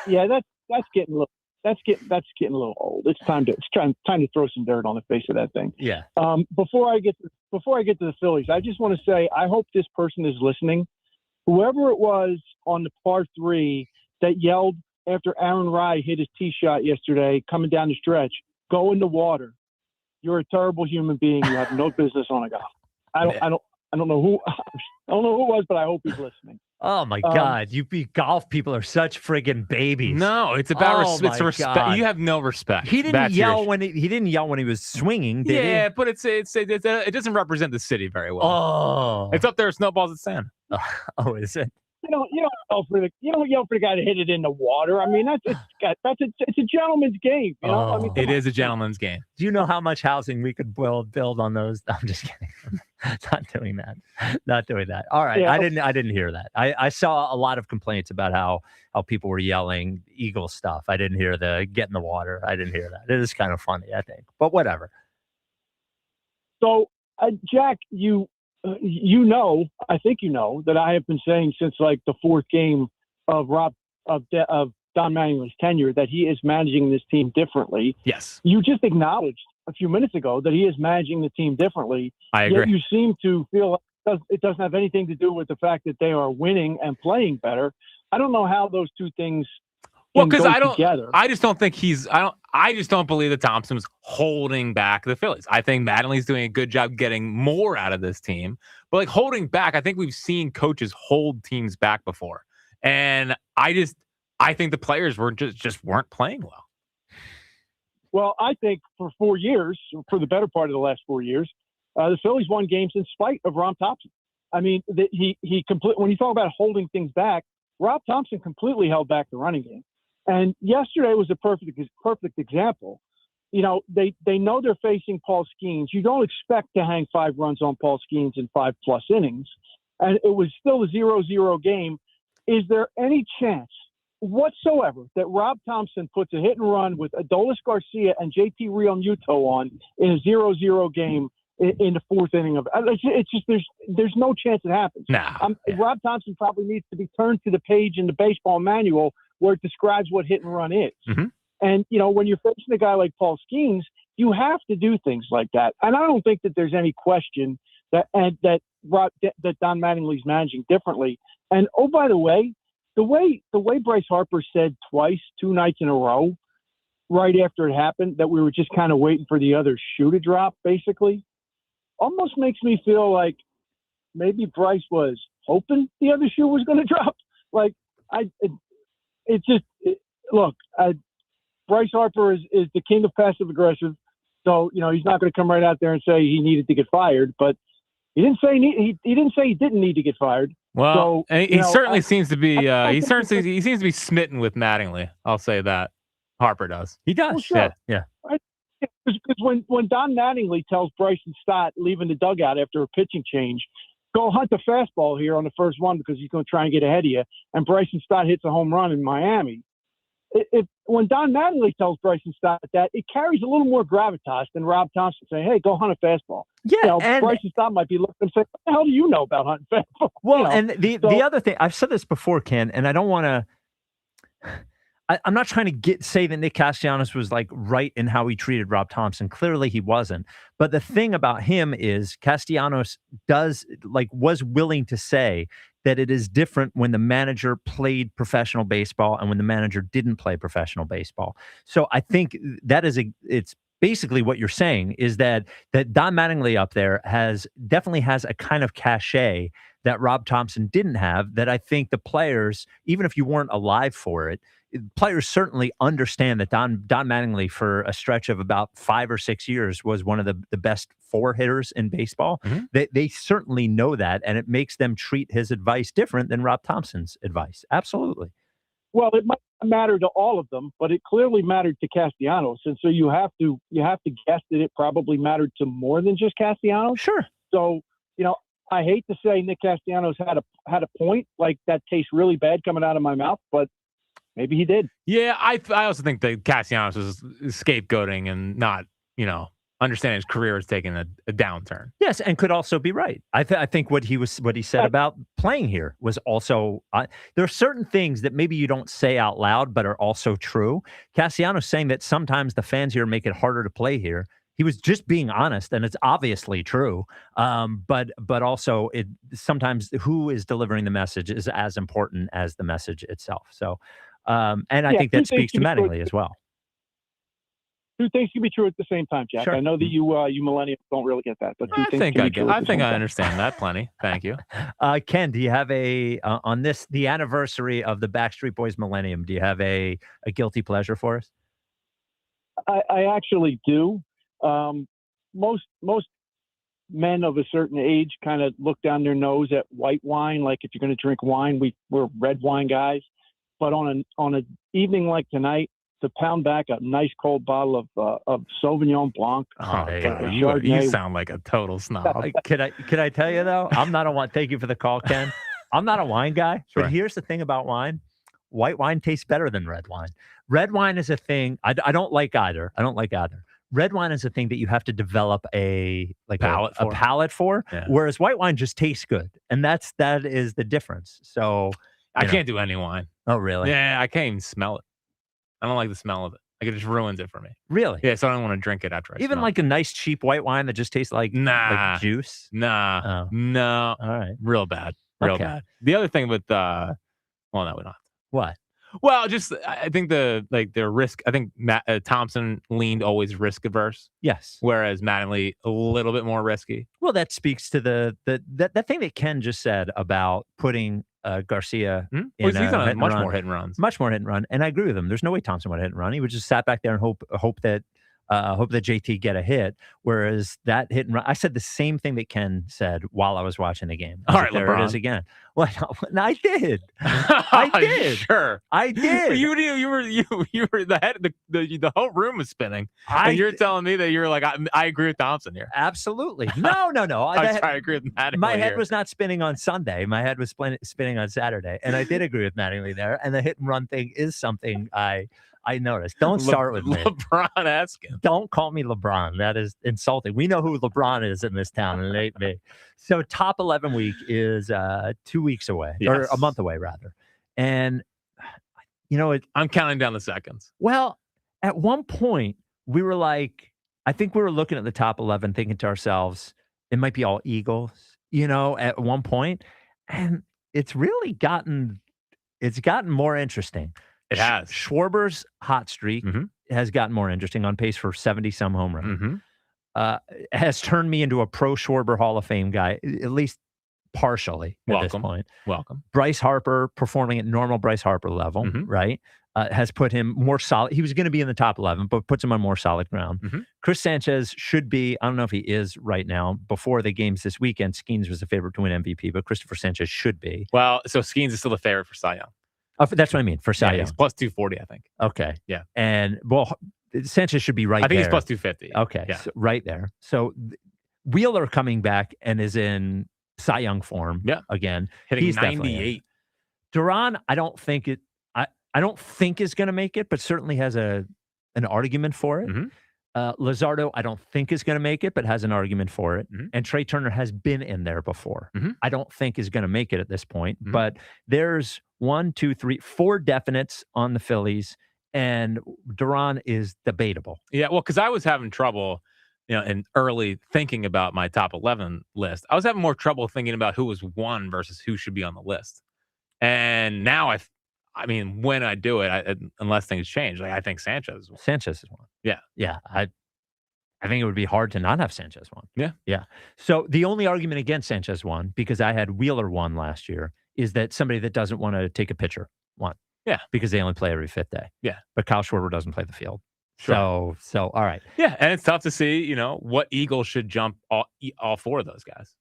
yeah, that's getting a little. That's getting a little old. It's time to throw some dirt on the face of that thing. Yeah. Before I get to the Phillies, I just want to say I hope this person is listening. Whoever it was on the par 3 that yelled after Aaron Rye hit his tee shot yesterday, coming down the stretch, go in the water. You're a terrible human being. You have no business on a golf. I don't know who it was, but I hope he's listening. Oh my God! You golf people are such friggin' babies. No, it's about it's respect. God. You have no respect. He didn't yell when he didn't yell when he was swinging. Did he? Yeah, but it doesn't represent the city very well. Oh, it's up there. Snowballs at sand. Oh, is it? You don't yell for the guy to hit it in the water. I mean, it's a gentleman's game. You know? I mean, it is a gentleman's game. Do you know how much housing we could build on those? I'm just kidding. Not doing that. All right. Yeah. I didn't hear that. I saw a lot of complaints about how people were yelling Eagle stuff. I didn't hear the get in the water. I didn't hear that. It is kind of funny, I think, but whatever. So, Jack, I think you know that I have been saying since like the 4th game of Don Mattingly's tenure that he is managing this team differently. Yes. You just acknowledged a few minutes ago that he is managing the team differently. I agree. Yet you seem to feel like it doesn't have anything to do with the fact that they are winning and playing better. I don't know how those two things because together. I just don't think I just don't believe that Thompson's holding back the Phillies. I think Mattingly's doing a good job getting more out of this team, but like holding back, I think we've seen coaches hold teams back before, and I think the players were just weren't playing well. Well, I think for the better part of the last 4 years, the Phillies won games in spite of Rob Thompson. I mean, when you talk about holding things back, Rob Thompson completely held back the running game. And yesterday was a perfect example. You know, they know they're facing Paul Skeens. You don't expect to hang 5 runs on Paul Skeens in 5+ innings. And it was still a 0-0 game. Is there any chance whatsoever that Rob Thompson puts a hit and run with Adolis Garcia and JT Realmuto on in a 0-0 game in the 4th inning of it's just there's no chance it happens. Rob Thompson probably needs to be turned to the page in the baseball manual where it describes what hit and run is. Mm-hmm. And you know, when you're facing a guy like Paul Skeens, you have to do things like that. And I don't think that there's any question that Don Mattingly's managing differently. And oh, by the way Bryce Harper said twice, 2 nights in a row, right after it happened, that we were just kind of waiting for the other shoe to drop, basically, almost makes me feel like maybe Bryce was hoping the other shoe was going to drop. Like, Bryce Harper is the king of passive aggressive. So, you know, he's not going to come right out there and say he needed to get fired, but he didn't say he didn't need to get fired. Well, so, he certainly seems to be he seems to be smitten with Mattingly. I'll say that. Harper does. He does. Well, sure. Yeah. Because when Don Mattingly tells Bryson Stott leaving the dugout after a pitching change, go hunt the fastball here on the first one because he's going to try and get ahead of you, and Bryson Stott hits a home run in Miami, when Don Mattingly tells Bryson Stott that, it carries a little more gravitas than Rob Thompson saying, "Hey, go hunt a fastball." Yeah, and Bryson Stott might be looking and saying, "What the hell do you know about hunting fastball?" Well, and the other thing, I've said this before, Ken, and I don't want to. I'm not trying to say that Nick Castellanos was like right in how he treated Rob Thompson. Clearly, he wasn't. But the thing about him is Castellanos was willing to say that it is different when the manager played professional baseball and when the manager didn't play professional baseball. So I think that it's basically what you're saying is that Don Mattingly up there definitely has a kind of cachet that Rob Thompson didn't have, that I think the players, even if you weren't alive for it, players certainly understand that Don Mattingly for a stretch of about 5 or 6 years was one of the best 4 hitters in baseball. Mm-hmm. They certainly know that, and it makes them treat his advice different than Rob Thompson's advice. Absolutely. Well, it might matter to all of them, but it clearly mattered to Castellanos, and so you have to guess that it probably mattered to more than just Castellanos. Sure. So I hate to say Nick Castellanos had a point, like that tastes really bad coming out of my mouth, but maybe he did. Yeah, I also think that Castellanos was scapegoating and not, understanding his career is taking a downturn. Yes, and could also be right. I think what he said about playing here was also there are certain things that maybe you don't say out loud but are also true. Castellanos saying that sometimes the fans here make it harder to play here. He was just being honest, and it's obviously true. But also, sometimes who is delivering the message is as important as the message itself. So, and I think that speaks to Mattingly as well. Two things can be true at the same time, Jack. Sure. I know that you millennials don't really get that, but I think I understand that plenty. Thank you. Ken, do you have on the anniversary of the Backstreet Boys millennium? Do you have a guilty pleasure for us? I actually do. Most men of a certain age kind of look down their nose at white wine. Like if you're going to drink wine, we're red wine guys. But on an evening like tonight, to pound back a nice cold bottle of Sauvignon Blanc. You sound like a total snob. Could I tell you though? I'm not a wine. Thank you for the call, Ken. I'm not a wine guy. Sure. But here's the thing about wine: white wine tastes better than red wine. Red wine is a thing. I don't like either. Red wine is a thing that you have to develop a palate for, Yeah. Whereas white wine just tastes good, and that is the difference. So I can't do any wine. Oh, really? Yeah, I can't even smell it. I don't like the smell of it. Like it just ruins it for me. Really? Yeah, so I don't want to drink it after I Even smell like a nice cheap white wine that just tastes like juice. No. All right. Real bad. Bad. The other thing with no, we don't. What? Well, just I think the risk. I think Thompson leaned always risk averse. Yes. Whereas Mattingly a little bit more risky. Well, that speaks to that thing that Ken just said about putting Garcia. He's on a much more hit and runs. Much more hit and run, and I agree with him. There's no way Thompson would hit and run. He would just sat back there and hope that JT get a hit. Whereas that hit and run, I said the same thing that Ken said while I was watching the game. All right, there LeBron. it is again. Well, no, I did. I did. Sure, I did. You were the head. The whole room was spinning, and you're telling me that you're like I agree with Thompson here. Absolutely. No. I agree with Mattingly. My head was not spinning on Sunday. My head was spinning on Saturday, and I did agree with Mattingly there. And the hit and run thing is something I noticed. Don't start with me. LeBron asking. Don't call me LeBron. That is insulting. We know who LeBron is in this town, and it ain't me. So top 11 week is 2 weeks away, or a month away, rather. And, I'm counting down the seconds. Well, at one point, we were like, I think we were looking at the top 11 thinking to ourselves, it might be all Eagles, at one point. And it's really gotten more interesting. It has. Schwarber's hot streak has gotten more interesting, on pace for 70-some home runs. Has turned me into a pro Schwarber Hall of Fame guy, at least partially at this point. Welcome. Bryce Harper performing at normal Bryce Harper level, right? Has put him more solid. He was going to be in the top 11, but puts him on more solid ground. Chris Sanchez should be, I don't know if he is right now. Before the games this weekend, Skeens was the favorite to win MVP, but Christopher Sanchez should be. Well, so Skeens is still the favorite for Cy Young. That's what I mean, for Cy Young. He's plus 240, I think. Okay. Yeah. And, Sanchez should be right there. I think he's plus 250. Okay. Yeah. So right there. So Wheeler coming back and is in Cy Young form again. Hitting He's 98. Duran, I don't think it. I don't think is going to make it, but certainly has an argument for it. Luzardo, I don't think is going to make it, but has an argument for it. And Trey Turner has been in there before. I don't think is going to make it at this point, but there's 1, 2, 3, 4 definites on the Phillies, and Duran is debatable. Yeah, well, because I was having trouble, in early thinking about my top 11 list. I was having more trouble thinking about who was 1 versus who should be on the list. And now I mean, when I do it, unless things change, I think Sanchez. Sanchez is 1. Yeah. Yeah. I think it would be hard to not have Sanchez 1. Yeah. Yeah. So the only argument against Sanchez 1, because I had Wheeler 1 last year, is that somebody that doesn't want to take a pitcher 1. Yeah. Because they only play every 5th day. Yeah. But Kyle Schwarber doesn't play the field. Sure. So all right. Yeah. And it's tough to see, what Eagles should jump all 4 of those guys.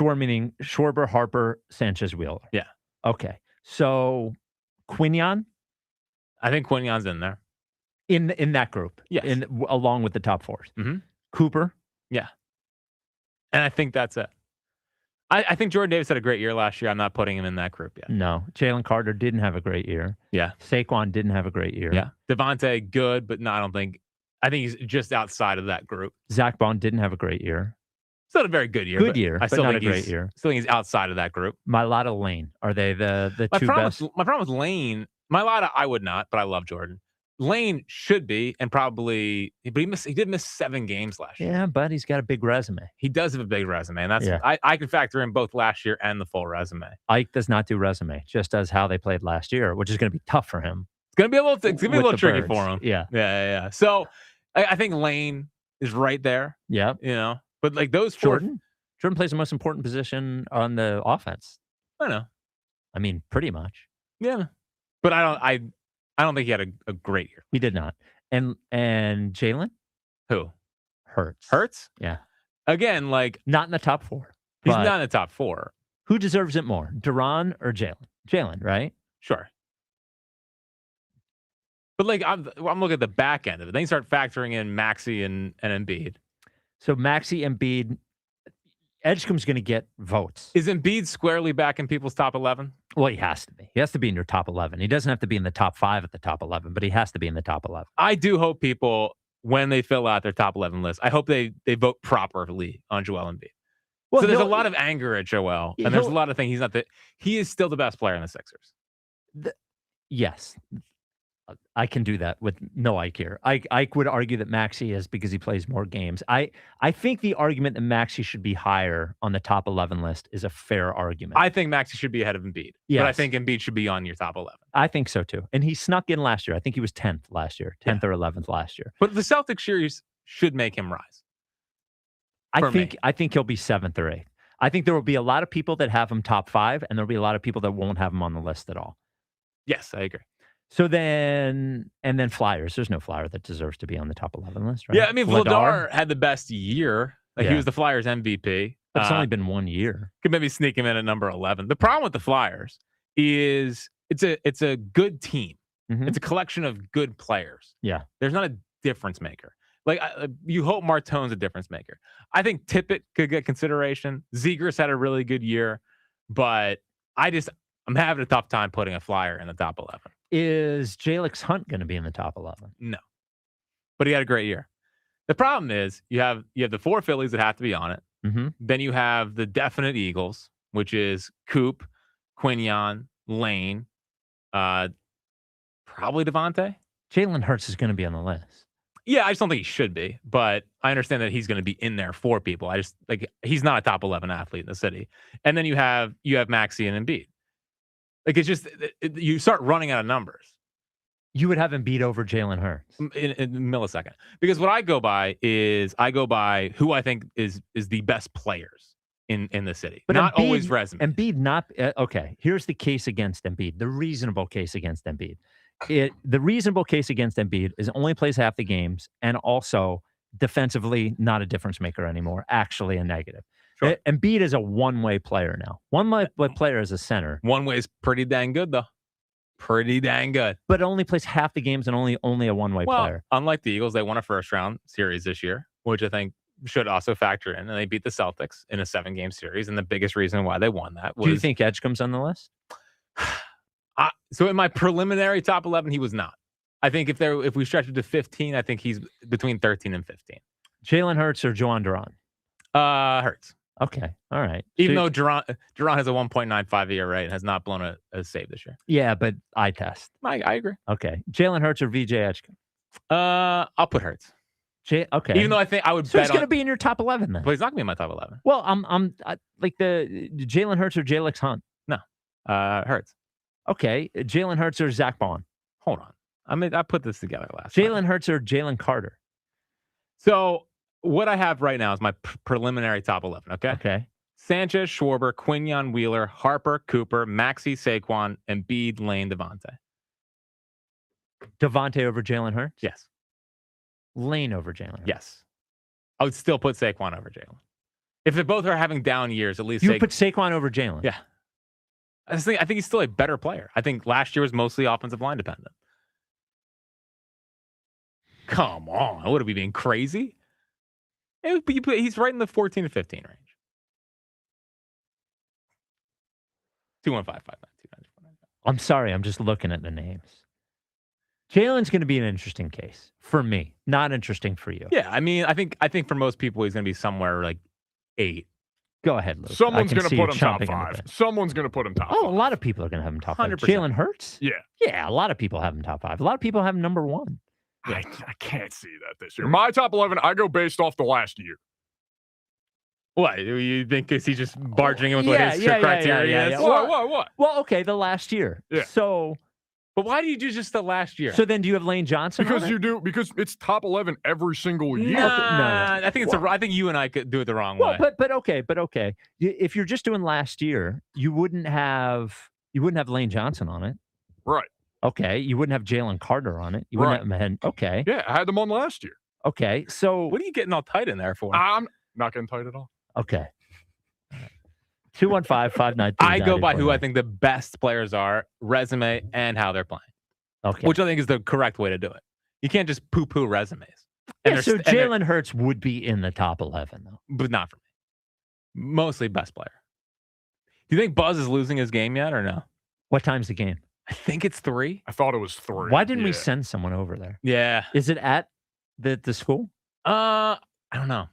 Meaning Schwarber, Harper, Sanchez, Wheeler. Yeah. Okay. So Quinion? I think Quinion's in there. In that group. Yes. Along with the top 4s. Cooper? Yeah. And I think that's it. I think Jordan Davis had a great year last year. I'm not putting him in that group yet. No. Jalen Carter didn't have a great year. Yeah. Saquon didn't have a great year. Yeah. Devontae, good, but no, I think he's just outside of that group. Zach Bond didn't have a great year. Still had a very good year. I still not think a great year. Still think he's outside of that group. Mailata, Lane. Are they the two best? My problem with Lane, Mailata, I would not, but I love Jordan. Lane should be, and probably, but he did miss 7 games last year. Yeah, but he's got a big resume. He does have a big resume, and that's I can factor in both last year and the full resume. Ike does not do resume, just does how they played last year, which is going to be tough for him. It's going to be a little tricky for him. Yeah. So I think Lane is right there. Yeah. But those 4. Jordan plays the most important position on the offense. I know. I mean, pretty much. Yeah. But I don't think he had a great year. He did not. And Jalen? Who? Hurts? Yeah. Again, not in the top 4. He's not in the top 4. Who deserves it more, Duran or Jalen? Jalen, right? Sure. But I'm looking at the back end of it. Then you start factoring in Maxey and Embiid. So Maxey, Embiid, Edgecombe's going to get votes. Is Embiid squarely back in people's top 11? Well, he has to be. He has to be in your top 11. He doesn't have to be in the top 5 at the top 11, but he has to be in the top 11. I do hope people, when they fill out their top 11 list, I hope they vote properly on Joel Embiid. Well, so there's a lot of anger at Joel, and there's a lot of things he is still the best player in the Sixers. Yes. I can do that with no Ike here. Ike would argue that Maxey is because he plays more games. I think the argument that Maxey should be higher on the top 11 list is a fair argument. I think Maxey should be ahead of Embiid. Yes. But I think Embiid should be on your top 11. I think so too. And he snuck in last year. I think he was 10th last year, 10th or 11th last year. But the Celtics series should make him rise. I think he'll be 7th or 8th. I think there will be a lot of people that have him top 5, and there'll be a lot of people that won't have him on the list at all. Yes, I agree. So then Flyers. There's no Flyer that deserves to be on the top 11 list, right? Yeah, I mean, Vladar had the best year. He was the Flyers MVP. But it's only been 1 year. Could maybe sneak him in at number 11. The problem with the Flyers is it's a good team. It's a collection of good players. Yeah. There's not a difference maker. You hope Martone's a difference maker. I think Tippett could get consideration. Zegras had a really good year, but I'm having a tough time putting a Flyer in the top 11. Is Jalix Hunt going to be in the top 11? No, but he had a great year. The problem is you have the 4 Phillies that have to be on it. Then you have the definite Eagles, which is Coop, Quinion, Lane, probably Devontae. Jalen Hurts is going to be on the list. Yeah, I just don't think he should be, but I understand that he's going to be in there for people. He's not a top 11 athlete in the city. And then you have Maxey and Embiid. It's just you start running out of numbers. You would have Embiid over Jalen Hurts in a millisecond, because what I go by who I think is the best players in the city, but not Embiid, always resume. Embiid okay. Here's the case against Embiid. The reasonable case against Embiid. The reasonable case against Embiid is only plays half the games, and also defensively not a difference maker anymore. Actually, a negative. Sure. Embiid is a one-way player now. One-way player as a center. One way is pretty dang good, though. Pretty dang good. But only plays half the games and only a one-way player. Unlike the Eagles, they won a first-round series this year, which I think should also factor in. And they beat the Celtics in a 7-game series. And the biggest reason why they won that was... Do you think Edgecombe's on the list? So in my preliminary top 11, he was not. I think if we stretch it to 15, I think he's between 13 and 15. Jalen Hurts or Juwan Duran? Hurts. Okay. All right. Even though Duran has a 1.95 ERA and has not blown a save this year. Yeah, but eye test. I agree. Okay. Jalen Hurts or VJ Edgecombe? I'll put Hurts. Okay. Even though I think I would So bet he's going to be in your top 11 then. But he's not going to be in my top 11. Well, I'm like the Jalen Hurts or Jalex Hunt? No. Hurts. Okay. Jalen Hurts or Zach Bond? Hold on. I put this together last Jalen Hurts or Jalen Carter? So what I have right now is my preliminary top 11, okay? Okay. Sanchez, Schwarber, Quinion, Wheeler, Harper, Cooper, Maxey, Saquon, Embiid, Lane, Devontae. Devontae over Jalen Hurts? Yes. Lane over Jalen Hurts? Yes. I would still put Saquon over Jalen. If they both are having down years, at least you put Saquon over Jalen? Yeah. I think he's still a better player. I think last year was mostly offensive line dependent. Come on. What are we being crazy? He's right in the 14 to 15 range. 215-592-94. I'm sorry. I'm just looking at the names. Jalen's going to be an interesting case for me. Not interesting for you. Yeah. I mean, I think for most people, he's going to be somewhere like 8. Go ahead, Luke. Someone's going to put him top 5. Someone's going to put him top 5. Oh, a lot of people are going to have him top 5. 100%. Jalen Hurts? Yeah. Yeah, a lot of people have him top 5. A lot of people have him number 1. I can't see that this year. My top 11, I go based off the last year. What? You think is he just barging in with what his criteria is? What? Well, okay, the last year. Yeah. So, but why do you do just the last year? So then, do you have Lane Johnson? Because it's top 11 every single year. No. I think I think you and I could do it the wrong way. But okay. If you're just doing last year, you wouldn't have Lane Johnson on it. Right. Okay. You wouldn't have Jalen Carter on it. You wouldn't have him. Okay. Yeah, I had them on last year. Okay. So what are you getting all tight in there for? I'm not getting tight at all. Okay. 215-592. I go by who I think the best players are, resume, and how they're playing. Okay. Which I think is the correct way to do it. You can't just poo-poo resumes. Yeah, so Jalen Hurts would be in the top 11, though. But not for me. Mostly best player. Do you think Buzz is losing his game yet or no? What time's the game? I think it's 3. I thought it was 3. Why didn't we send someone over there? Yeah. Is it at the school? I don't know.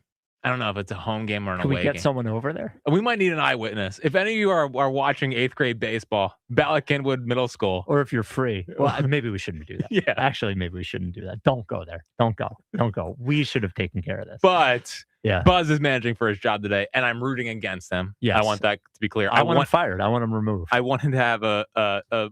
I don't know if it's a home game or an Can away we get game. someone over there? We might need an eyewitness. If any of you are watching 8th grade baseball, Bala Kenwood Middle School. Or if you're free. Well, maybe we shouldn't do that. Yeah. Actually, maybe we shouldn't do that. Don't go there. Don't go. We should have taken care of this. But yeah. Buzz is managing for his job today, and I'm rooting against him. Yes. I want that to be clear. I want him fired. I want him removed. I want him to have a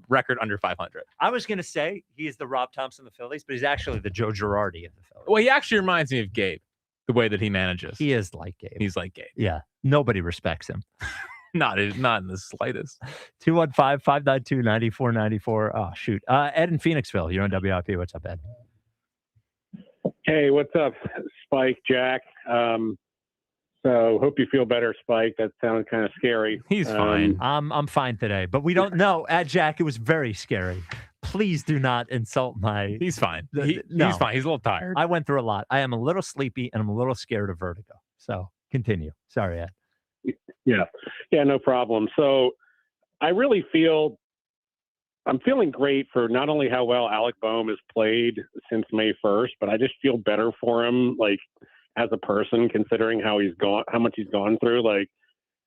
record under 500. I was going to say he is the Rob Thompson of the Phillies, but he's actually the Joe Girardi of the Phillies. Well, he actually reminds me of Gabe, the way that he manages. He is like Gabe. He's like Gabe. Yeah. Nobody respects him. Not in the slightest. 215-592-9494. Oh, shoot. Ed in Phoenixville. You're on WIP. What's up, Ed? Hey, what's up, Spike, Jack? So hope you feel better, Spike. That sounded kind of scary. He's fine. I'm fine today, but we don't know. Jack, it was very scary. Please do not insult my... He's fine. No. He's fine. He's a little tired. I went through a lot. I am a little sleepy, and I'm a little scared of vertigo. So continue. Sorry, Ed. Yeah, no problem. So I really feel I'm feeling great for not only how well Alec Boehm has played since May 1st, but I just feel better for him, like as a person, considering how much he's gone through. Like,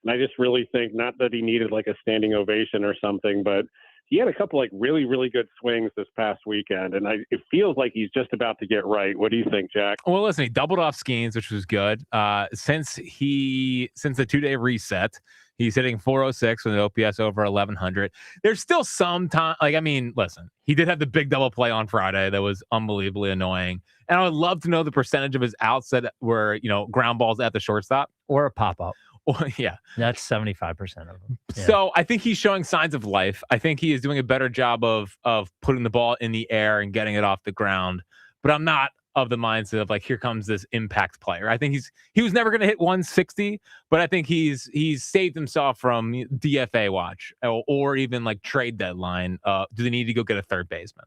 and I just really think, not that he needed like a standing ovation or something, but he had a couple like really, really good swings this past weekend, and it feels like he's just about to get right. What do you think, Jack? Well, listen, he doubled off Skeens, which was good. Since the 2-day reset, he's hitting 406 with an OPS over 1100. There's still some time. Listen, he did have the big double play on Friday that was unbelievably annoying, and I would love to know the percentage of his outs that were ground balls at the shortstop or a pop up. Yeah, that's 75% of them. Yeah. So I think he's showing signs of life. I think he is doing a better job of putting the ball in the air and getting it off the ground. But I'm not of the mindset of like, here comes this impact player. I think he was never going to hit 160, but I think he's saved himself from DFA watch or even like trade deadline. Do they need to go get a third baseman?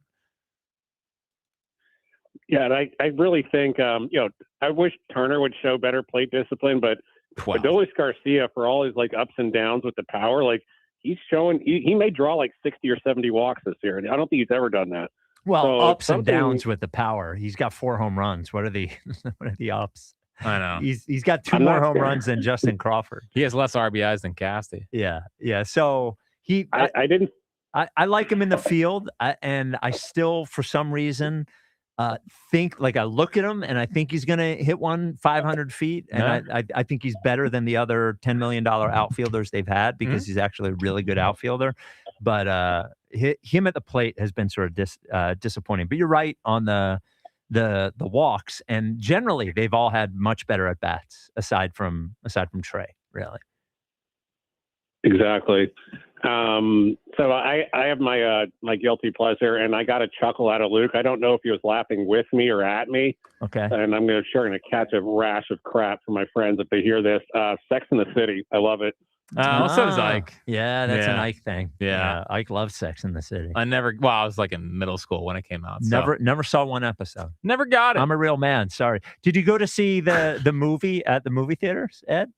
Yeah, and I really think I wish Turner would show better plate discipline, but Adolis Garcia, for all his like ups and downs with the power, like he's showing he may draw like 60 or 70 walks this year. I don't think he's ever done that. Well, So ups and downs with the power. He's got 4 home runs. What are the ups? I know. He's got 2 more home runs than Justin Crawford. He has less RBIs than Casty. Yeah. So I didn't. I like him in the field, and I still, for some reason, think like I look at him and I think he's going to hit one 500 feet, and I think he's better than the other $10 million outfielders they've had because he's actually a really good outfielder. But him at the plate has been sort of disappointing. But you're right on the walks, and generally they've all had much better at bats aside from Trey, really. Exactly. So I have my guilty pleasure, and I got a chuckle out of Luke. I don't know if he was laughing with me or at me. Okay. And I'm going to catch a rash of crap from my friends if they hear this. Sex in the City. I love it. So does Ike. Yeah, that's an Ike thing. Yeah. Ike loves Sex in the City. I was like in middle school when it came out. So. Never saw one episode. Never got it. I'm a real man. Sorry. Did you go to see the movie at the movie theaters, Ed?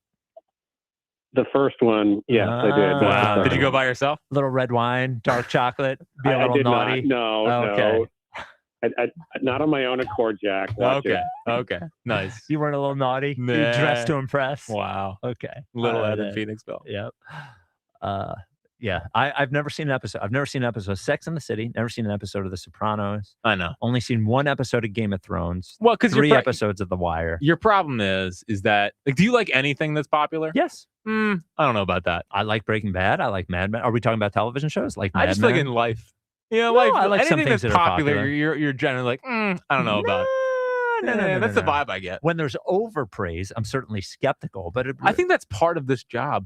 The first one, yes, I did. Wow. Did you go by yourself? Little red wine, dark chocolate, be a little I did naughty? Not. No, okay. I not on my own accord, Jack. Watch it. Okay. Nice. You weren't a little naughty? Nah. You dressed to impress? Wow. Okay. Little Ed in Phoenixville. Yep. Yeah. I've never seen an episode. I've never seen an episode of Sex in the City. Never seen an episode of The Sopranos. I know. Only seen one episode of Game of Thrones. Well, because 3 episodes of The Wire. Your problem is that, like, do you like anything that's popular? Yes. I don't know about that. I like Breaking Bad. I like Mad Men. Are we talking about television shows? Like Mad I just Men? like in life. You know, I like some anything things that's that are popular. You're generally like, I don't know about. No, that's the vibe I get. When there's overpraise, I'm certainly skeptical. But I think that's part of this job.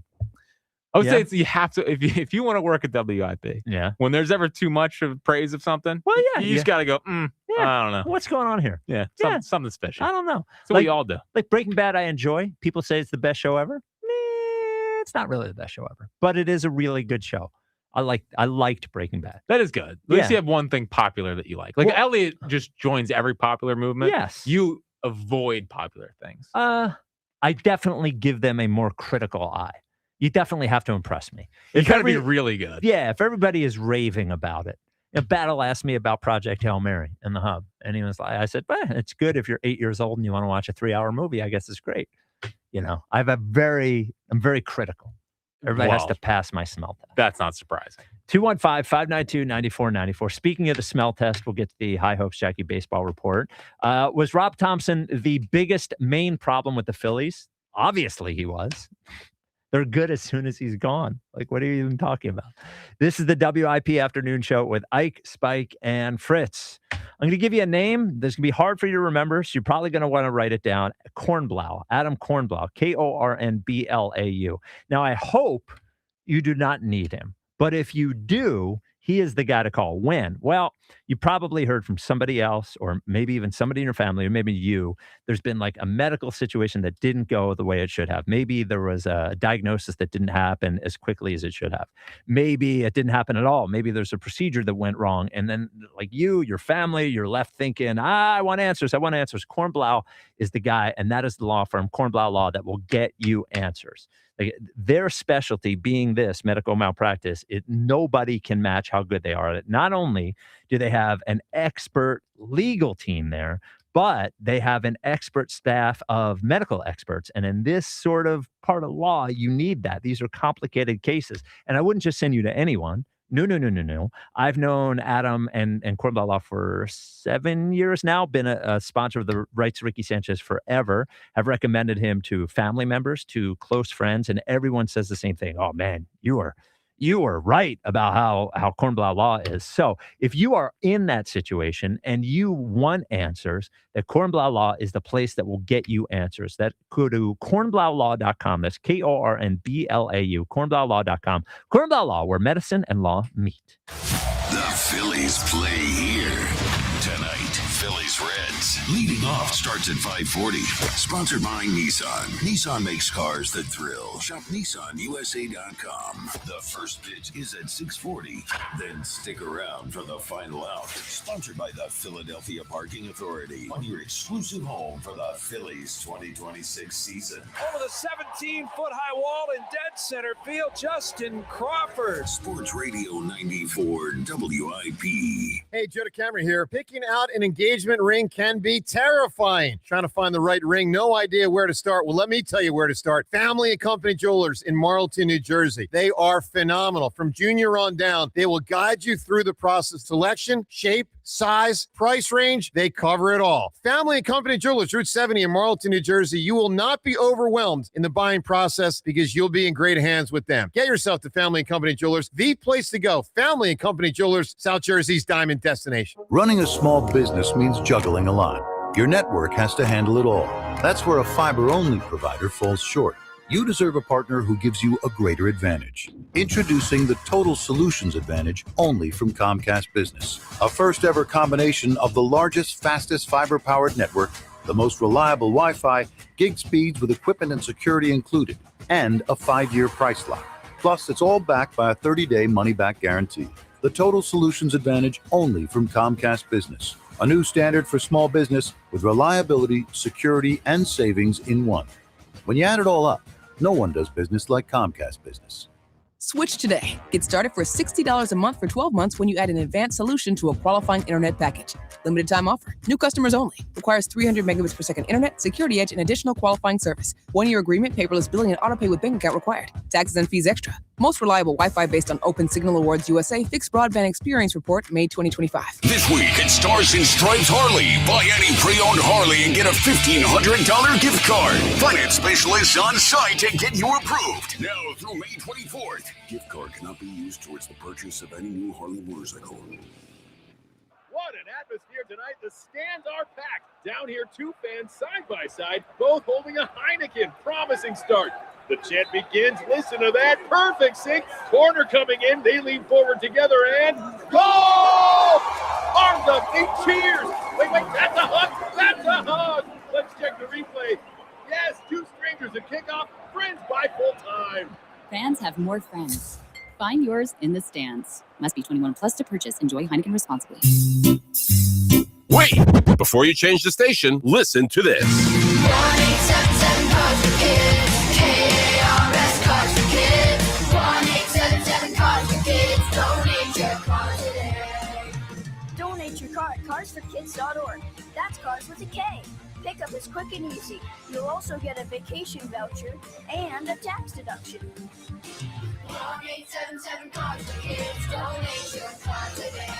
I would say you have to if you want to work at WIP. Yeah. When there's ever too much of praise of something, well, yeah, you just got to go. I don't know. What's going on here? Yeah. Something special. I don't know. So we all do. Like Breaking Bad, I enjoy. People say it's the best show ever. It's not really the best show ever, but it is a really good show. I liked Breaking Bad. That is good. At least you have one thing popular that you like. Like Elliot just joins every popular movement. Yes. You avoid popular things. I definitely give them a more critical eye. You definitely have to impress me. You got to be really good. Yeah, if everybody is raving about it. Battle asked me about Project Hail Mary in the Hub, and he was like, I said, it's good if you're 8 years old and you want to watch a 3-hour movie. I guess it's great. You know, I'm very critical. Everybody has to pass my smell test. That's not surprising. 215-592-9494. Speaking of the smell test, we'll get to the High Hopes Jackie baseball report. Was Rob Thompson the biggest main problem with the Phillies? Obviously he was. They're good as soon as he's gone. Like, what are you even talking about? This is the WIP Afternoon Show with Ike, Spike, and Fritz. I'm going to give you a name. This can be hard for you to remember, so you're probably going to want to write it down. Kornblau, Adam Kornblau, Kornblau. Now, I hope you do not need him, but if you do, he is the guy to call. When? Well, you probably heard from somebody else, or maybe even somebody in your family, or maybe you. There's been like a medical situation that didn't go the way it should have. Maybe there was a diagnosis that didn't happen as quickly as it should have. Maybe it didn't happen at all. Maybe there's a procedure that went wrong. And then like your family, you're left thinking, I want answers. Kornblau is the guy, and that is the law firm, Kornblau Law, that will get you answers. Like, their specialty being this medical malpractice, nobody can match how good they are at it. Not only do they have an expert legal team there, but they have an expert staff of medical experts. And in this sort of part of law, you need that. These are complicated cases. And I wouldn't just send you to anyone. No. I've known Adam and Kornblau Law for 7 years now, been a sponsor of the Rights Ricky Sanchez forever, have recommended him to family members, to close friends, and everyone says the same thing. Oh, man, you are right about how Kornblau Law is. So if you are in that situation and you want answers, that Kornblau Law is the place that will get you answers. That go to kornblaulaw.com. That's KORNBLAU, kornblaulaw.com. Kornblau Law, where medicine and law meet. The Phillies play here tonight. Phillies Reds. hits. Leading off starts at 5:40. Sponsored by Nissan. Nissan makes cars that thrill. Shop NissanUSA.com. The first pitch is at 6:40. Then stick around for the final out. Sponsored by the Philadelphia Parking Authority. On your exclusive home for the Phillies 2026 season. Over the 17-foot-high wall in dead center field, Justin Crawford. Sports Radio 94 WIP. Hey, Joe DeCamera here. Picking out an engagement ring can be terrifying. Trying to find the right ring, no idea where to start. Well, let me tell you where to start. Family and Company Jewelers in Marlton, New Jersey. They are phenomenal. From junior on down, they will guide you through the process. Selection, shape, size, price range, they cover it all. Family and Company Jewelers, Route 70 in Marlton, New Jersey. You will not be overwhelmed in the buying process because you'll be in great hands with them. Get yourself to Family and Company Jewelers, the place to go. Family and Company Jewelers, South Jersey's diamond destination. Running a small business means juggling a lot. Your network has to handle it all. That's where a fiber-only provider falls short. You deserve a partner who gives you a greater advantage. Introducing the Total Solutions Advantage only from Comcast Business. A first-ever combination of the largest, fastest fiber-powered network, the most reliable Wi-Fi, gig speeds with equipment and security included, and a 5-year price lock. Plus, it's all backed by a 30-day money-back guarantee. The Total Solutions Advantage only from Comcast Business. A new standard for small business with reliability, security, and savings in one. When you add it all up, no one does business like Comcast Business. Switch today. Get started for $60 a month for 12 months when you add an advanced solution to a qualifying internet package. Limited time offer. New customers only. Requires 300 megabits per second internet, security edge, and additional qualifying service. 1-year agreement, paperless billing, and autopay with bank account required. Taxes and fees extra. Most reliable Wi-Fi based on Open Signal Awards USA Fixed Broadband Experience Report, May 2025. This week at Stars and Stripes Harley. Buy any pre-owned Harley and get a $1,500 gift card. Finance specialists on site to get you approved. Now through May 24th. Gift card cannot be used towards the purchase of any new Harley motorcycle. What an atmosphere tonight. The stands are packed. Down here, two fans side by side, both holding a Heineken. Promising start. The chant begins. Listen to that. Perfect sync. Corner coming in. They lean forward together and goal! Arms up. They cheers. Wait. That's a hug. That's a hug. Let's check the replay. Yes, two strangers at kickoff. Friends by full time. Fans have more friends. Find yours in the stands. Must be 21 plus to purchase. Enjoy Heineken responsibly. Wait! Before you change the station, listen to this. 1-877 Cars for Kids. KARS Cars for Kids. 1-877 Cars for Kids. Donate your car today. Donate your car at carsforkids.org. That's cars with a K. Pickup is quick and easy. You'll also get a vacation voucher and a tax deduction. 1-877 Cars for Kids. Donate your car today.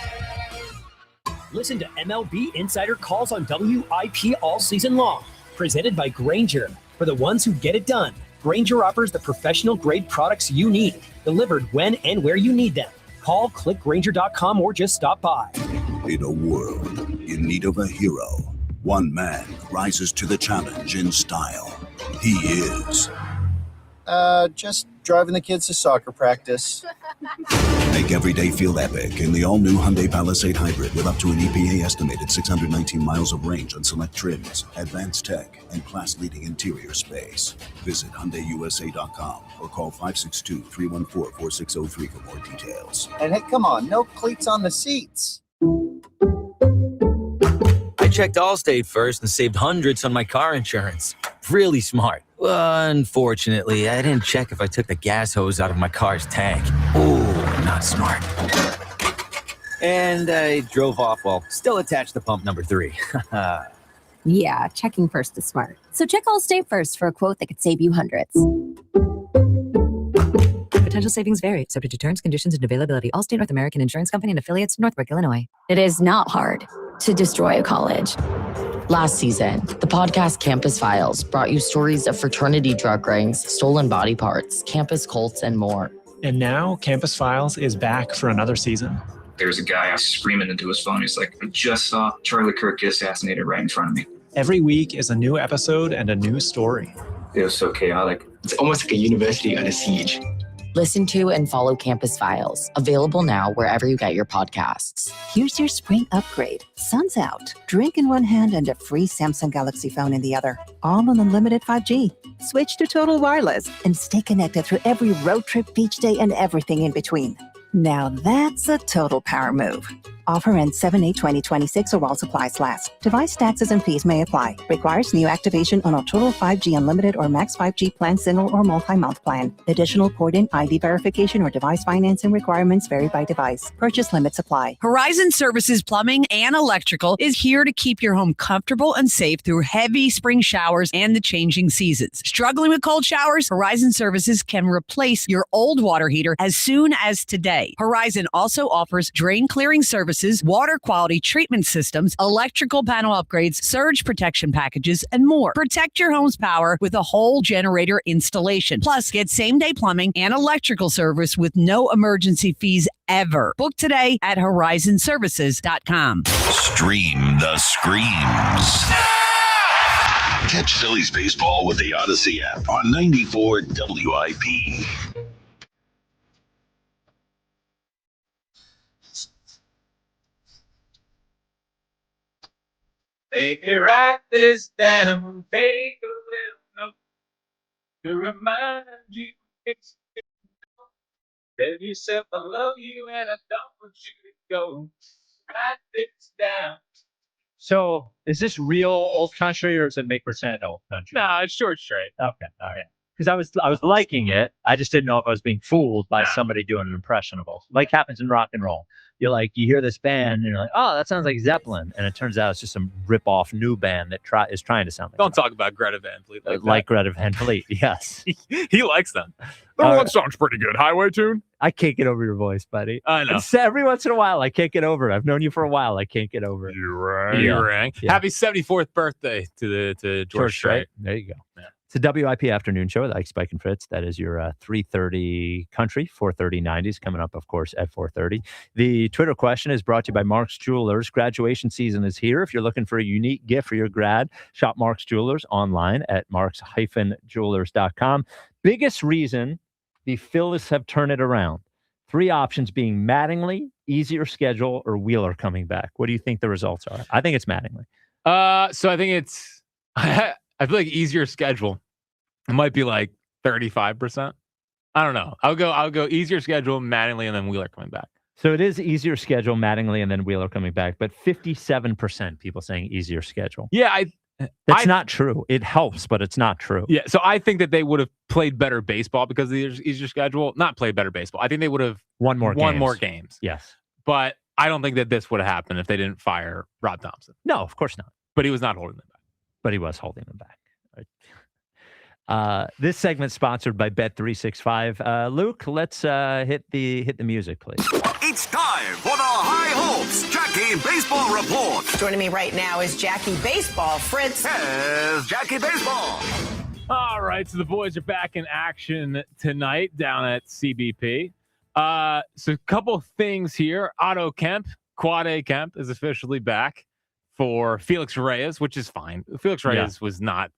Listen to MLB Insider Calls on WIP all season long. Presented by Grainger. For the ones who get it done, Grainger offers the professional-grade products you need, delivered when and where you need them. Call, click Grainger.com, or just stop by. In a world in need of a hero, one man rises to the challenge in style. He is... just driving the kids to soccer practice. Make every day feel epic in the all-new Hyundai Palisade Hybrid with up to an EPA-estimated 619 miles of range on select trims, advanced tech, and class-leading interior space. Visit HyundaiUSA.com or call 562-314-4603 for more details. And hey, come on, no cleats on the seats. I checked Allstate first and saved hundreds on my car insurance. Really smart. Unfortunately, I didn't check if I took the gas hose out of my car's tank. Ooh, not smart. And I drove off while still attached to pump number 3. Yeah, checking first is smart. So check Allstate first for a quote that could save you hundreds. Potential savings vary, subject to terms, conditions, and availability. Allstate North American Insurance Company and affiliates, Northbrook, Illinois. It is not hard to destroy a college. Last season, the podcast Campus Files brought you stories of fraternity drug rings, stolen body parts, campus cults, and more. And now Campus Files is back for another season. There's a guy screaming into his phone. He's like, I just saw Charlie Kirk get assassinated right in front of me. Every week is a new episode and a new story. It was so chaotic. It's almost like a university under siege. Listen to and follow Campus Files, available now wherever you get your podcasts. Here's your spring upgrade. Sun's out. Drink in one hand and a free Samsung Galaxy phone in the other. All on unlimited 5G. Switch to Total Wireless and stay connected through every road trip, beach day, and everything in between. Now that's a total power move. Offer ends 7/8/2026 or while supplies last. Device taxes and fees may apply. Requires new activation on a Total 5G Unlimited or Max 5G plan, single or multi-month plan. Additional port-in ID verification or device financing requirements vary by device. Purchase limits apply. Horizon Services Plumbing and Electrical is here to keep your home comfortable and safe through heavy spring showers and the changing seasons. Struggling with cold showers? Horizon Services can replace your old water heater as soon as today. Horizon also offers drain clearing services, water quality treatment systems, electrical panel upgrades, surge protection packages, and more. Protect your home's power with a whole generator installation. Plus, get same-day plumbing and electrical service with no emergency fees ever. Book today at horizonservices.com. Stream the screams. Catch Phillies baseball with the Odyssey app on 94 WIP. Take me write this down, take a little note to remind you. Tell yourself I love you and I don't want you to go. Write this down. So, is this real old country or is it make pretend old country? No, it's short straight. Okay, all right. Because I was liking it. I just didn't know if I was being fooled by somebody doing an impression of it. Like happens in rock and roll. You hear this band and you're like, oh, that sounds like Zeppelin, and it turns out it's just some rip-off new band that is trying to sound like. Don't talk about Greta Van Fleet like Greta Van Fleet. Yes, he likes them. Their one song's pretty good. Highway Tune. I can't get over your voice, buddy. I know. Every once in a while, I can't get over it. I've known you for a while. I can't get over it. You rang. Yeah. Happy 74th birthday to George Strait. There you go. Yeah. It's a WIP afternoon show with Ike, Spike, and Fritz. That is your 3:30 country, 4:30 90s, coming up, of course, at 4:30. The Twitter question is brought to you by Mark's Jewelers. Graduation season is here. If you're looking for a unique gift for your grad, shop Mark's Jewelers online at marks-jewelers.com. Biggest reason the Phillies have turned it around. 3 options being Mattingly, easier schedule, or Wheeler coming back. What do you think the results are? I think it's Mattingly. So I think it's I feel like easier schedule. It might be like 35%. I don't know. I'll go easier schedule, Mattingly, and then Wheeler coming back. So it is easier schedule, Mattingly, and then Wheeler coming back. But 57% people saying easier schedule. Yeah, that's not true. It helps, but it's not true. Yeah, so I think that they would have played better baseball because of the easier schedule. Not played better baseball. I think they would have won more games. Yes. But I don't think that this would have happened if they didn't fire Rob Thompson. No, of course not. But he was not holding them back. But he was holding them back. This segment's sponsored by Bet365. Luke, let's hit the music, please. It's time for the High Hopes Jackie Baseball Report. Joining me right now is Jackie Baseball. Fritz. Here's Jackie Baseball. All right, so the boys are back in action tonight down at CBP. So a couple things here. Otto Kemp, Quad A Kemp, is officially back for Felix Reyes, which is fine. Felix Reyes was not.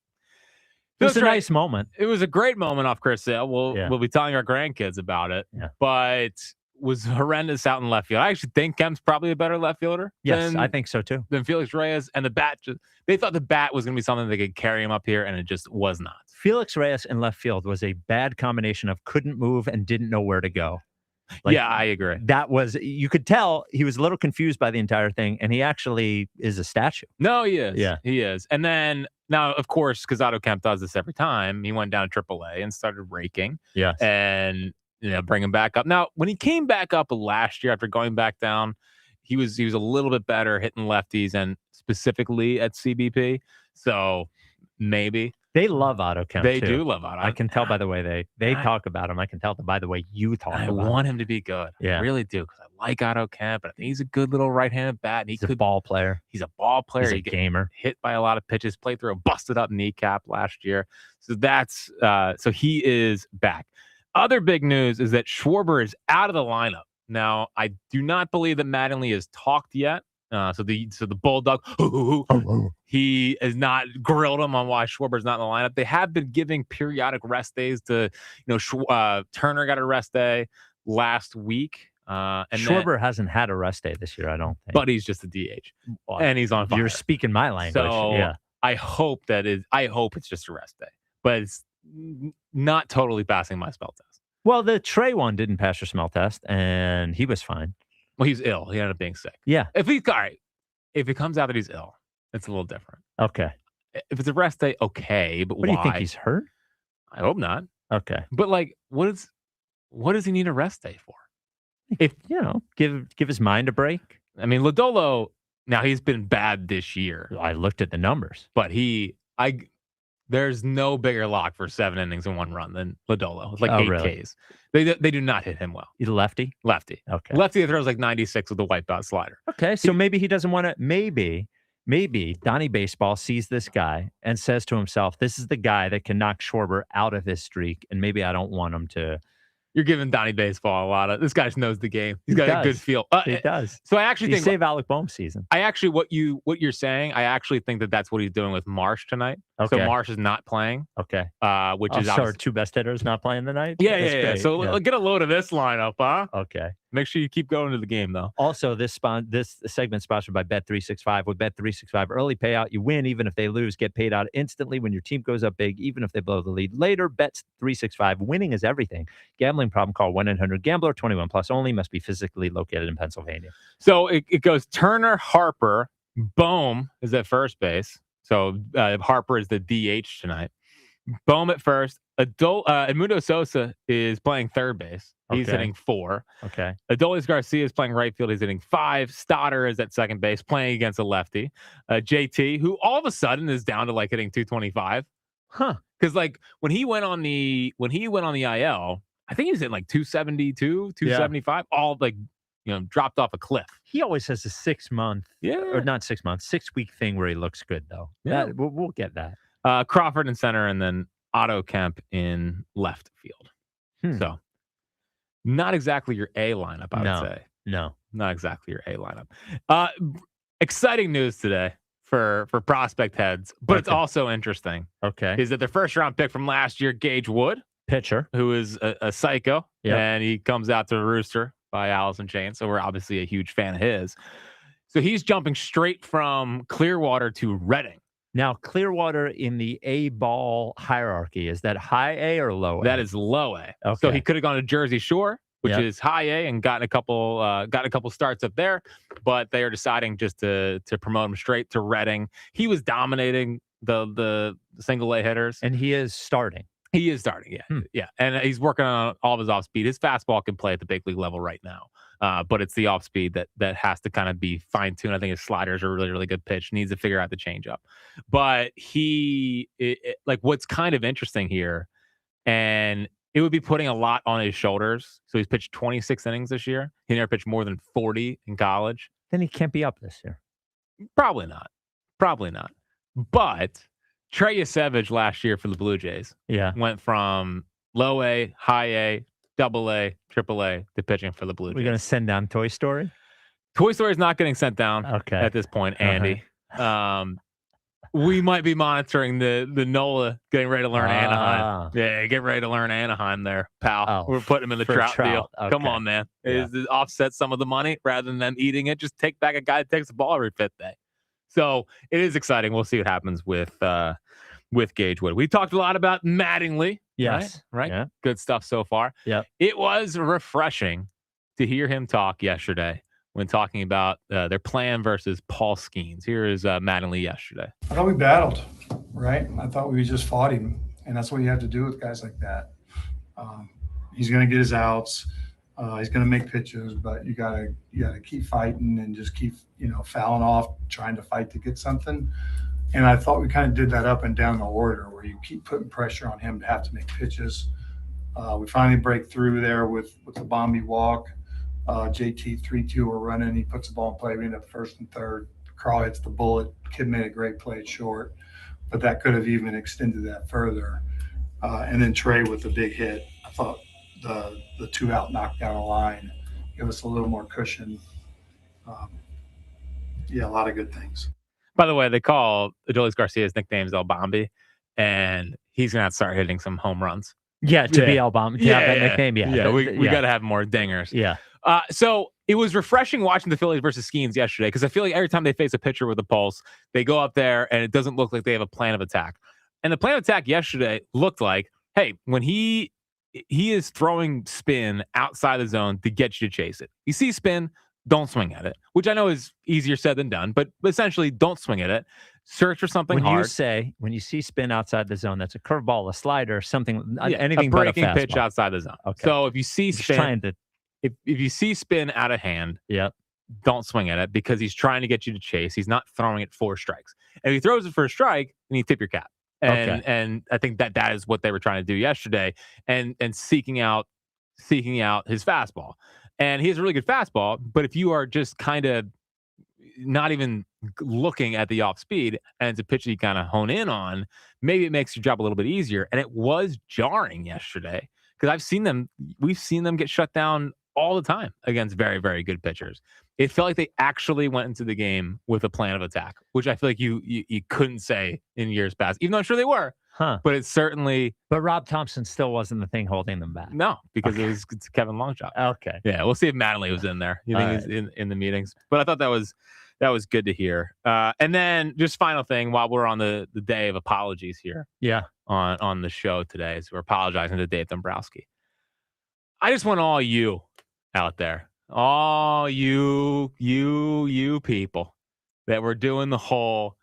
It was a nice moment. It was a great moment off Chris Sale. We'll be telling our grandkids about it. Yeah. But was horrendous out in left field. I actually think Kemp's probably a better left fielder. Yes, I think so too. Than Felix Reyes. And the bat, they thought the bat was going to be something that could carry him up here, and it just was not. Felix Reyes in left field was a bad combination of couldn't move and didn't know where to go. Yeah, I agree. That was, you could tell he was a little confused by the entire thing, and he actually is a statue. No, he is. Yeah. He is. And then, now, of course, because Otto Kemp does this every time, he went down to AAA and started raking. Yes. And, bring him back up. Now, when he came back up last year after going back down, he was a little bit better hitting lefties and specifically at CBP. So, maybe. They love Otto Kemp. They do love Otto. I can tell by the way they talk about him. I can tell by the way you talk about him. I want him to be good. Yeah. I really do, because I like Otto Kemp, and I think he's a good little right-handed bat. And he's a ball player. He's a ball player. He's a gamer. Hit by a lot of pitches. Played through a busted up kneecap last year. So that's so he is back. Other big news is that Schwarber is out of the lineup. Now, I do not believe that Mattingly has talked yet So the Bulldog, he has not grilled him on why Schwarber's not in the lineup. They have been giving periodic rest days to, Turner got a rest day last week. And Schwarber hasn't had a rest day this year, I don't think. But he's just a DH, and he's on fire. You're speaking my language. So yeah. I hope it's just a rest day, but it's not totally passing my smell test. Well, the Trey one didn't pass your smell test, and he was fine. Well, he's ill. He ended up being sick. Yeah. If it comes out that he's ill, it's a little different. Okay. If it's a rest day, okay, but what why? Do you think he's hurt? I hope not. Okay. But what does he need a rest day for? If give his mind a break. I mean, Lodolo. Now he's been bad this year. I looked at the numbers, but there's no bigger lock for 7 innings and 1 run than Lodolo. It's like 8 really? Ks. They do not hit him well. He's a lefty? Lefty. Okay. Lefty that throws like 96 with a wipeout slider. Okay, so maybe he doesn't want to. Maybe Donnie Baseball sees this guy and says to himself, "This is the guy that can knock Schwarber out of his streak, and maybe I don't want him to." You're giving Donnie Baseball a lot of. This guy knows the game. He's got a good feel. He does. So I actually think save Alec Boehm's season. I actually what you're saying. I actually think that's what he's doing with Marsh tonight. Okay. So Marsh is not playing. Okay. Which is our 2 best hitters not playing tonight. Yeah. So get a load of this lineup, huh? Okay. Make sure you keep going to the game, though. Also, this segment sponsored by Bet365. With Bet365, early payout, you win even if they lose. Get paid out instantly when your team goes up big, even if they blow the lead. Later, Bet365. Winning is everything. Gambling problem? Call 1-800-GAMBLER. 21 plus only. Must be physically located in Pennsylvania. So it goes Turner, Harper, Boehm is at first base. So Harper is the DH tonight. Boehm at first. Edmundo Sosa is playing third base. He's hitting 4. Okay. Adolis Garcia is playing right field. He's hitting 5. Stoddard is at second base playing against a lefty. JT, who all of a sudden is down to like hitting 225. Huh. Because like when he went on the IL, I think he was hitting like 272, 275, all like dropped off a cliff. He always has a 6 month, or not 6 months, 6 week thing where he looks good though. Yeah, we'll get that. Crawford in center, and then Otto Kemp in left field. So not exactly your A lineup, I would say. No, not exactly your A lineup. Exciting news today for prospect heads, but it's also interesting. Okay, is that their first round pick from last year, Gage Wood, pitcher, who is a psycho, and he comes out to the Rooster by Allison Chain. So we're obviously a huge fan of his. So he's jumping straight from Clearwater to Reading. Now, Clearwater in the A ball hierarchy, is that high A or low A? That is low A. Okay. So he could have gone to Jersey Shore, which is high A, and gotten a couple starts up there, but they are deciding just to promote him straight to Reading. He was dominating the single A hitters, and he is starting. He is starting, yeah, and he's working on all of his off speed. His fastball can play at the big league level right now, but it's the off speed that has to kind of be fine tuned. I think his sliders are really, really good pitch. Needs to figure out the changeup, but like what's kind of interesting here, and it would be putting a lot on his shoulders. So he's pitched 26 innings this year. He never pitched more than 40 in college. Then he can't be up this year. Probably not. But Trey Yasevich last year for the Blue Jays went from low A, high A, double A, triple A to pitching for the Blue Jays. We're going to send down Toy Story? Toy Story is not getting sent down at this point, Andy. We might be monitoring the Nola getting ready to learn Anaheim. Yeah, get ready to learn Anaheim there, pal. We're putting him in the Trout deal. Okay. Come on, man. Is offset some of the money rather than them eating it. Just take back a guy that takes the ball every 5th day. So it is exciting. We'll see what happens with Gage Wood. We talked a lot about Mattingly. Yes. Right? Yeah. Good stuff so far. Yeah. It was refreshing to hear him talk yesterday when talking about their plan versus Paul Skeens. Here is Mattingly yesterday. I thought we battled, right? I thought we just fought him, and that's what you have to do with guys like that. He's going to get his outs. He's going to make pitches, but you gotta keep fighting and just keep fouling off, trying to fight to get something. And I thought we kind of did that up and down the order, where you keep putting pressure on him to have to make pitches. We finally break through there with the Bombi walk. JT 3-2, we're running. He puts the ball in play. We end up first and third. Carl hits the bullet. Kid made a great play at short, but that could have even extended that further. And then Trey with the big hit. I thought the 2-out knockdown a line give us a little more cushion. yeah, a lot of good things. By the way, they call Adolis Garcia's nicknames El Bombi, and he's going to have to start hitting some home runs. Yeah, to be El Bombi, to have that nickname. Yeah, we got to have more dingers. Yeah. So it was refreshing watching the Phillies versus Skeens yesterday because I feel like every time they face a pitcher with a pulse, they go up there and it doesn't look like they have a plan of attack. And the plan of attack yesterday looked like, hey, when he is throwing spin outside the zone to get you to chase it. You see spin, don't swing at it, which I know is easier said than done, but essentially don't swing at it. Search for something hard. When you see spin outside the zone, that's a curveball, a slider, something, Yeah, anything a but a breaking pitch fastball. outside the zone. Okay. So if you see spin, if you see spin out of hand, don't swing at it because he's trying to get you to chase. He's not throwing it for strikes. And if he throws it for a strike, then you tip your cap. And I think that is what they were trying to do yesterday, and seeking out his fastball. And he has a really good fastball, but if you are just kind of not even looking at the off speed and it's a pitch that you kind of hone in on, maybe it makes your job a little bit easier. And it was jarring yesterday because we've seen them get shut down all the time against very, very good pitchers. It felt like they actually went into the game with a plan of attack, which I feel like you couldn't say in years past, even though I'm sure they were. But it's certainly. But Rob Thompson still wasn't the thing holding them back. No, because it's Kevin Longshot. Okay. Yeah, we'll see if Mattingly was in there. You think he's in the meetings? But I thought that was good to hear. And then just final thing, while we're on the day of apologies here. Yeah. On the show today, so we're apologizing to Dave Dombrowski. I just want all you out there, all you people that were doing the whole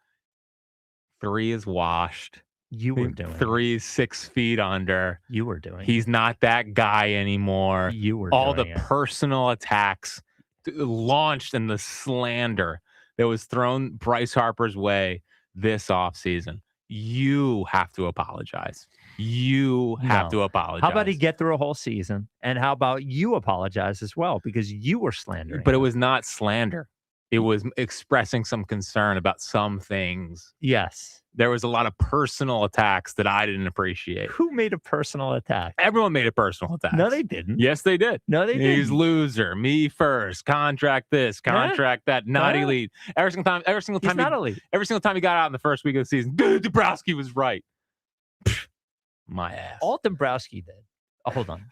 3 is washed. You were doing 3 is 6 feet under. You were doing. He's not that guy anymore. You were all doing the personal attacks launched and the slander that was thrown Bryce Harper's way this offseason. You have to apologize. You have to apologize. How about he get through a whole season? And how about you apologize as well? Because you were slandering. But it was not slander. It was expressing some concern about some things. Yes. There was a lot of personal attacks that I didn't appreciate. Who made a personal attack? Everyone made a personal attack. No, they didn't. Yes, they did. No, they didn't. He's loser. Me first. Contract this. Contract that. Not elite. Every single time. He's not elite. Every single time he got out in the first week of the season, Dombrowski was right. My ass. All Dombrowski did. Oh, hold on.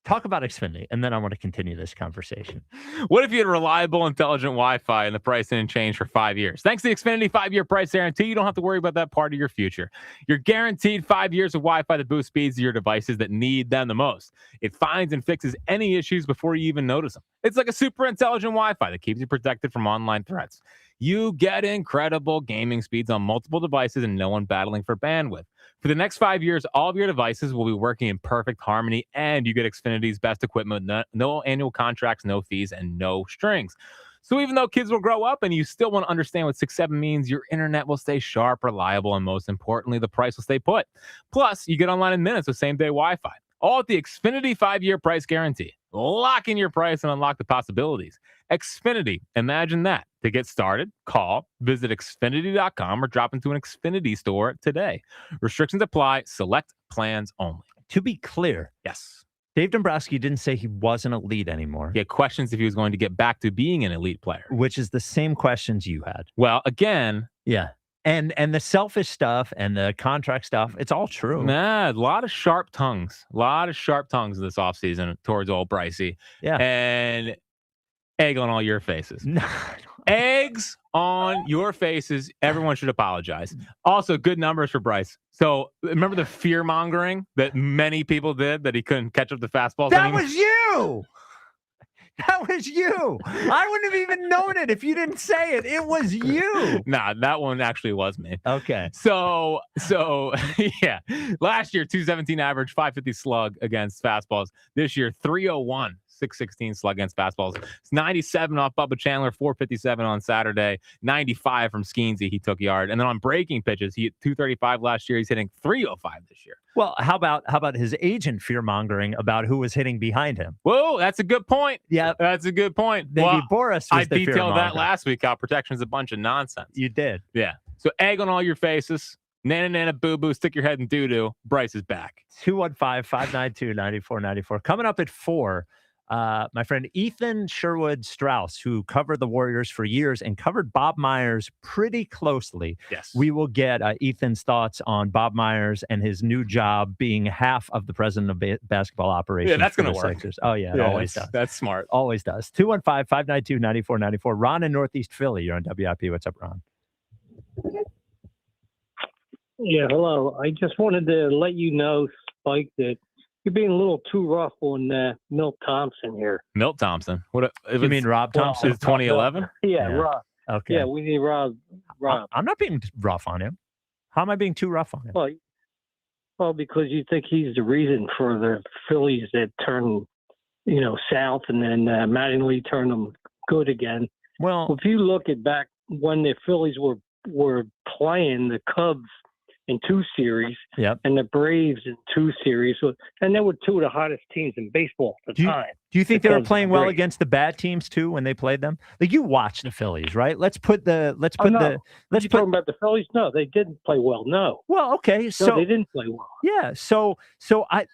Talk about Xfinity, and then I want to continue this conversation. What if you had reliable, intelligent Wi-Fi and the price didn't change for 5 years? Thanks to the Xfinity 5-year price guarantee, you don't have to worry about that part of your future. You're guaranteed 5 years of Wi-Fi to boost speeds to your devices that need them the most. It finds and fixes any issues before you even notice them. It's like a super intelligent Wi-Fi that keeps you protected from online threats. You get incredible gaming speeds on multiple devices and no one battling for bandwidth. For the next 5 years, all of your devices will be working in perfect harmony, and you get Xfinity's best equipment, no annual contracts, no fees, and no strings. So even though kids will grow up and you still want to understand what 6-7 means, your internet will stay sharp, reliable, and most importantly, the price will stay put. Plus, you get online in minutes with same-day Wi-Fi. All at the Xfinity 5-year price guarantee. Lock in your price and unlock the possibilities. Xfinity, imagine that. To get started, call, visit Xfinity.com, or drop into an Xfinity store today. Restrictions apply. Select plans only. To be clear, yes, Dave Dombrowski didn't say he wasn't elite anymore. He had questions if he was going to get back to being an elite player. Which is the same questions you had. Well, again. Yeah. And the selfish stuff and the contract stuff, it's all true. Nah, a lot of sharp tongues. A lot of sharp tongues this offseason towards old Brycey. Yeah. And egg on all your faces. No, eggs on your faces. Everyone should apologize. Also, good numbers for Bryce. So remember the fear mongering that many people did that he couldn't catch up the fastballs That anymore? was you. That was you. I wouldn't have even known it if you didn't say it. It was you. Nah, that one actually was me. Okay. So yeah. Last year, 217 average, 550 slug against fastballs. This year, 301. 616 slug against fastballs. It's 97 off Bubba Chandler, 457 on Saturday, 95 from Skeensy. He took yard. And then on breaking pitches, he hit 235 last year. He's hitting 305 this year. Well, how about his agent fear-mongering about who was hitting behind him? Whoa, that's a good point. Yeah. That's a good point. Maybe Boris was I detailed that last week, how protection's a bunch of nonsense. You did. Yeah. So egg on all your faces. Nana, nana, boo-boo, stick your head in doo-doo. Bryce is back. 215-592-9494. Coming up at 4, My friend Ethan Sherwood Strauss, who covered the Warriors for years and covered Bob Myers pretty closely. Yes. We will get Ethan's thoughts on Bob Myers and his new job being half of the president of basketball operations. Yeah, that's for going the to work. Sixers. Oh, yeah, it always does. That's smart. Always does. 215-592-9494. Ron in Northeast Philly. You're on WIP. What's up, Ron? Yeah, hello. I just wanted to let you know, Spike, that you're being a little too rough on Milt Thompson here. Milt Thompson. What? If You mean Rob Thompson? Is 2011? Yeah, Rob. Okay. Yeah, we need Rob. I'm not being rough on him. How am I being too rough on him? Well, because you think he's the reason for the Phillies that turn, south, and then Mattingly turned them good again. Well, if you look at back when the Phillies were playing the Cubs in 2 series, and the Braves in 2 series, and they were 2 of the hottest teams in baseball at the time. Do you think The they were Cubs playing were well great. against the bad teams too when they played them? Like, you watch the Phillies, right? Let's put talking about the Phillies? No, they didn't play well. No. Well, okay, so no, they didn't play well. Yeah, so I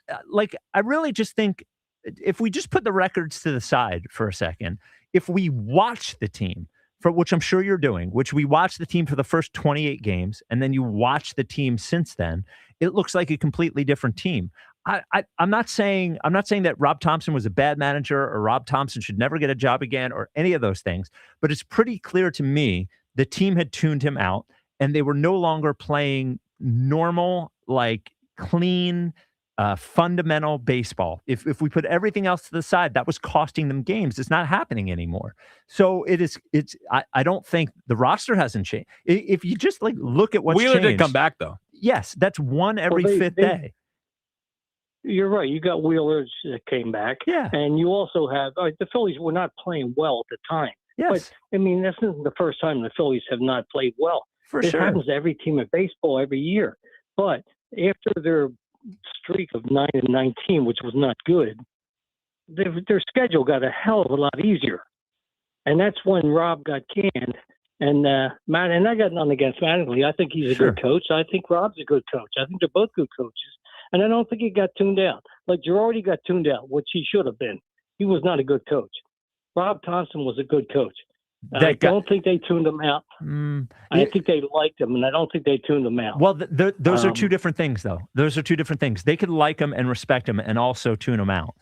really just think if we just put the records to the side for a second, if we watch the team, for which I'm sure you're doing, which we watched the team for the first 28 games, and then you watch the team since then, it looks like a completely different team. I'm not saying that Rob Thompson was a bad manager or Rob Thompson should never get a job again or any of those things, but it's pretty clear to me the team had tuned him out and they were no longer playing normal, like clean, fundamental baseball. If we put everything else to the side, that was costing them games. It's not happening anymore. So I don't think the roster hasn't changed. If you just look at what's Wheeler changed. did come back though. Yes, that's one every fifth day. You're right. You got Wheelers that came back. Yeah. And you also have the Phillies were not playing well at the time. Yes. But, this isn't the first time the Phillies have not played well. For it sure. happens to every team of baseball every year. But after their streak of 9-19, which was not good, their schedule got a hell of a lot easier. And that's when Rob got canned. And Matt, and I got nothing against Mattingly. I think he's a good coach. I think Rob's a good coach. I think they're both good coaches. And I don't think he got tuned out. Like Girardi got tuned out, which he should have been. He was not a good coach. Rob Thompson was a good coach. I don't think they tuned him out. I think they liked him, and I don't think they tuned him out. Well, those are two different things, though. Those are two different things. They could like him and respect him and also tune him out.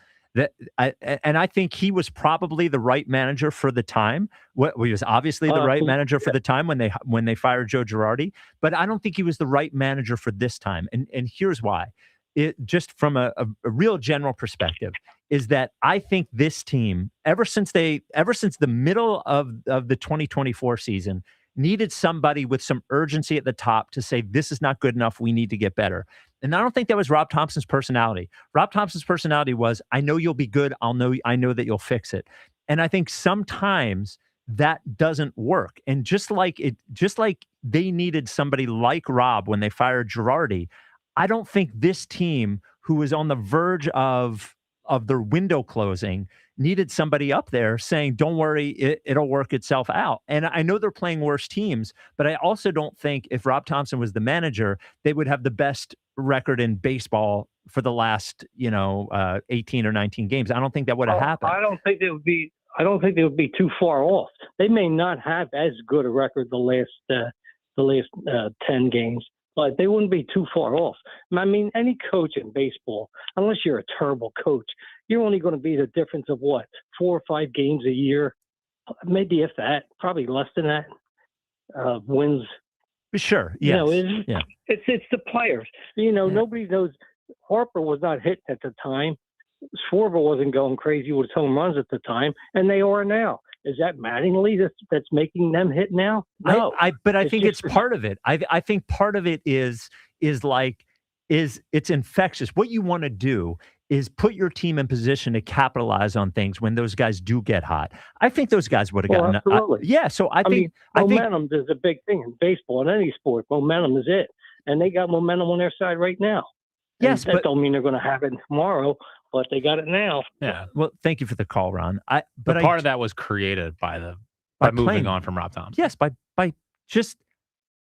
I think he was probably the right manager for the time. He was obviously the right manager for the time when they fired Joe Girardi, but I don't think he was the right manager for this time. And here's why. It just from a real general perspective is that I think this team, ever since the middle of the 2024 season, needed somebody with some urgency at the top to say, this is not good enough. We need to get better. And I don't think that was Rob Thompson's personality. Rob Thompson's personality was, I know you'll be good. I know that you'll fix it. And I think sometimes that doesn't work. And just like they needed somebody like Rob when they fired Girardi, I don't think this team, who was on the verge of their window closing, needed somebody up there saying, don't worry, it'll work itself out. And I know they're playing worse teams, but I also don't think if Rob Thompson was the manager, they would have the best record in baseball for the last, 18 or 19 games. I don't think that would have happened. I don't think they would be too far off. They may not have as good a record the last 10 games. But they wouldn't be too far off. I mean, any coach in baseball, unless you're a terrible coach, you're only going to be the difference of 4 or 5 games a year, maybe if that, probably less than that, wins. Sure. Yes. It's the players. Nobody knows. Harper was not hitting at the time. Schwarber wasn't going crazy with home runs at the time, and they are now. Is that Mattingly that's making them hit now? No. But I think it's part of it. I think part of it is it's infectious. What you want to do is put your team in position to capitalize on things when those guys do get hot. I think those guys would have gotten. Absolutely. So I think momentum is a big thing in baseball, in any sport. Momentum is it, and they got momentum on their side right now. Yes, that don't mean they're going to have it tomorrow. But they got it now. Yeah. Well, thank you for the call, Ron. But part of that was created by moving on from Rob Thompson. Yes,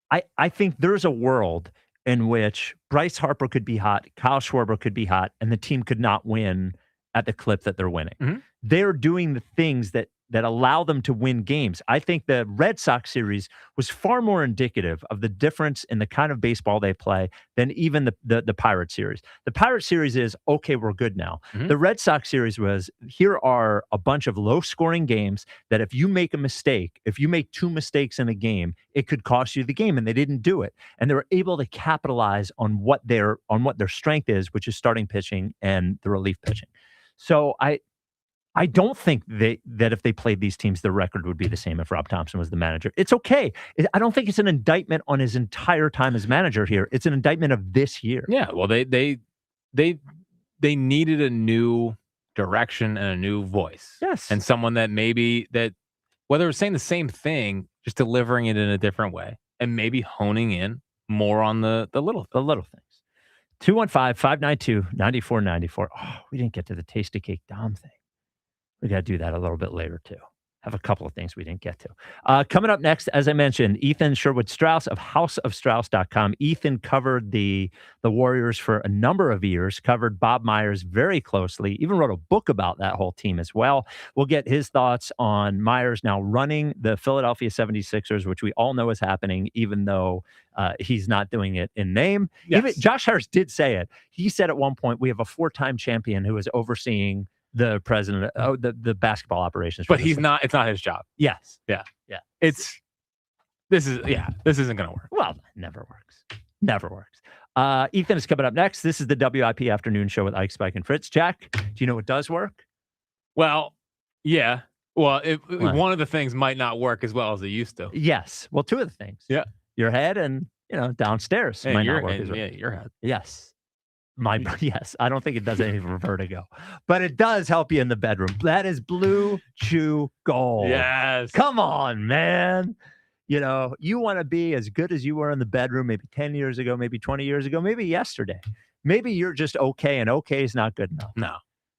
I think there's a world in which Bryce Harper could be hot, Kyle Schwarber could be hot, and the team could not win at the clip that they're winning. Mhm. They're doing the things that allow them to win games. I think the Red Sox series was far more indicative of the difference in the kind of baseball they play than even the Pirate series. The Pirate series is, okay, we're good now. Mhm. The Red Sox series was, here are a bunch of low-scoring games that if you make a mistake, if you make 2 mistakes in a game, it could cost you the game, and they didn't do it. And they were able to capitalize on what their strength is, which is starting pitching and the relief pitching. So I don't think that if they played these teams, the record would be the same if Rob Thompson was the manager. It's okay. I don't think it's an indictment on his entire time as manager here. It's an indictment of this year. Yeah, well, they needed a new direction and a new voice. Yes. And someone that whether it's saying the same thing, just delivering it in a different way and maybe honing in more on the little things. 215-592-9494. Oh, we didn't get to the Tasty Cake Dom thing. We got to do that a little bit later, too. Have a couple of things we didn't get to. Coming up next, as I mentioned, Ethan Sherwood-Strauss of houseofstrauss.com. Ethan covered the Warriors for a number of years, covered Bob Myers very closely, even wrote a book about that whole team as well. We'll get his thoughts on Myers now running the Philadelphia 76ers, which we all know is happening, even though he's not doing it in name. Yes. Even Josh Harris did say it. He said at one point, we have a 4-time champion who is overseeing the president, the basketball operations. But it's not his job. Yes. Yeah. Yeah. This isn't going to work. Well, it never works. Never works. Ethan is coming up next. This is the WIP Afternoon Show with Ike, Spike, and Fritz. Jack, do you know what does work? Well, yeah. Well, one of the things might not work as well as it used to. Yes. Well, 2 of the things. Yeah. Your head and, downstairs might not work as well. Yeah, your head. Yes. Yes, I don't think it does anything for vertigo, but it does help you in the bedroom. That is Blue Chew Gold. Yes. Come on, man. You want to be as good as you were in the bedroom maybe 10 years ago, maybe 20 years ago, maybe yesterday. Maybe you're just okay, and okay is not good enough. No.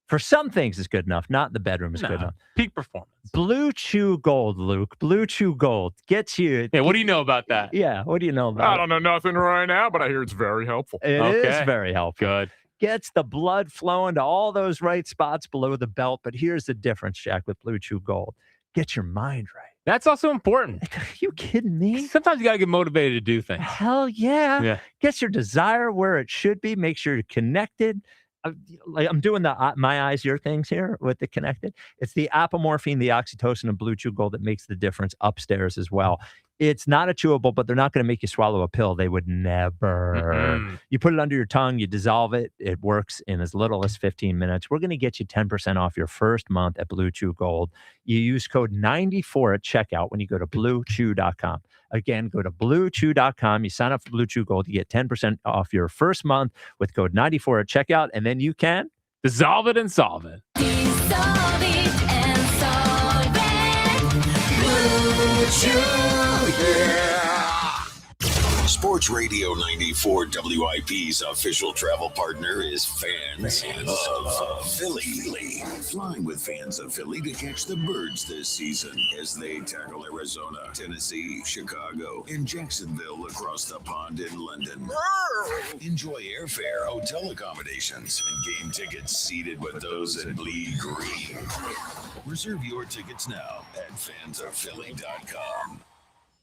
For some things, it's good enough. Not the bedroom is good enough. Peak performance. Blue Chew Gold, Luke. Blue Chew Gold gets you. Yeah, what do you know about that? Yeah, what do you know about I don't know nothing right now, but I hear it's very helpful. It is very helpful. Good. Gets the blood flowing to all those right spots below the belt. But here's the difference, Jack, with Blue Chew Gold. Get your mind right. That's also important. Are you kidding me? Sometimes you got to get motivated to do things. Hell yeah. Yeah. Gets your desire where it should be. Make sure you're connected. I'm doing the my eyes, your things here with the connected. It's the apomorphine, the oxytocin, and Blue Chew Gold that makes the difference upstairs as well. It's not a chewable, but they're not going to make you swallow a pill. They would never. Mm-mm. You put it under your tongue, you dissolve it. It works in as little as 15 minutes. We're going to get you 10% off your first month at Blue Chew Gold. You use code 94 at checkout when you go to bluechew.com. Again, go to bluechew.com. You sign up for Blue Chew Gold. You get 10% off your first month with code 94 at checkout. And then you can dissolve it and solve it. Dissolve it and solve it. Blue Chew. Sports Radio 94 WIP's official travel partner is Fans of Philly. Flying with Fans of Philly to catch the birds this season as they tackle Arizona, Tennessee, Chicago, and Jacksonville across the pond in London. Enjoy airfare, hotel accommodations, and game tickets seated with those in bleed green. Reserve your tickets now at fansofphilly.com.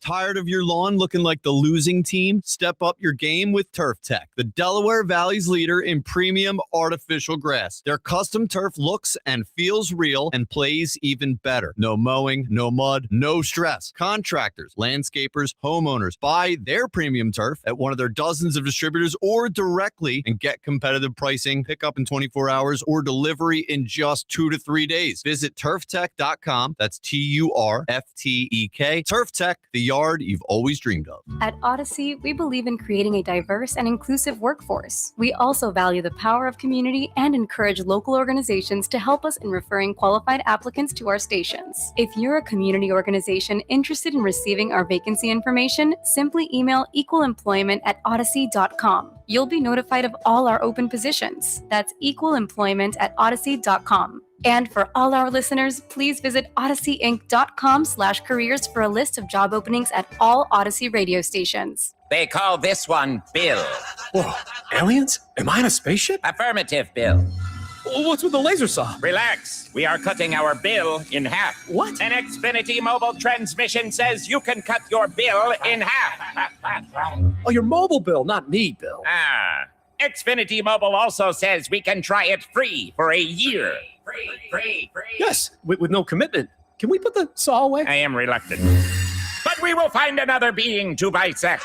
Tired of your lawn looking like the losing team? Step up your game with Turf Tech, the Delaware Valley's leader in premium artificial grass. Their custom turf looks and feels real and plays even better. No mowing, no mud, no stress. Contractors, landscapers, homeowners buy their premium turf at one of their dozens of distributors or directly and get competitive pricing, pick up in 24 hours, or delivery in just 2 to 3 days. Visit turftech.com. That's TURFTEK. Turf Tech, the yard you've always dreamed of. At Odyssey, we believe in creating a diverse and inclusive workforce. We also value the power of community and encourage local organizations to help us in referring qualified applicants to our stations. If you're a community organization interested in receiving our vacancy information, simply email equalemployment@odyssey.com. You'll be notified of all our open positions. That's equalemployment@odyssey.com. And for all our listeners, please visit odysseyinc.com/careers for a list of job openings at all Odyssey radio stations. They call this one Bill. Whoa, aliens? Am I in a spaceship? Affirmative, Bill. What's with the laser saw? Relax. We are cutting our bill in half. What? An Xfinity mobile transmission says you can cut your bill in half. Oh, your mobile bill, not me, Bill. Xfinity Mobile also says we can try it free for a year. Free. Yes, with no commitment. Can we put the saw away? I am reluctant. But we will find another being to bisect.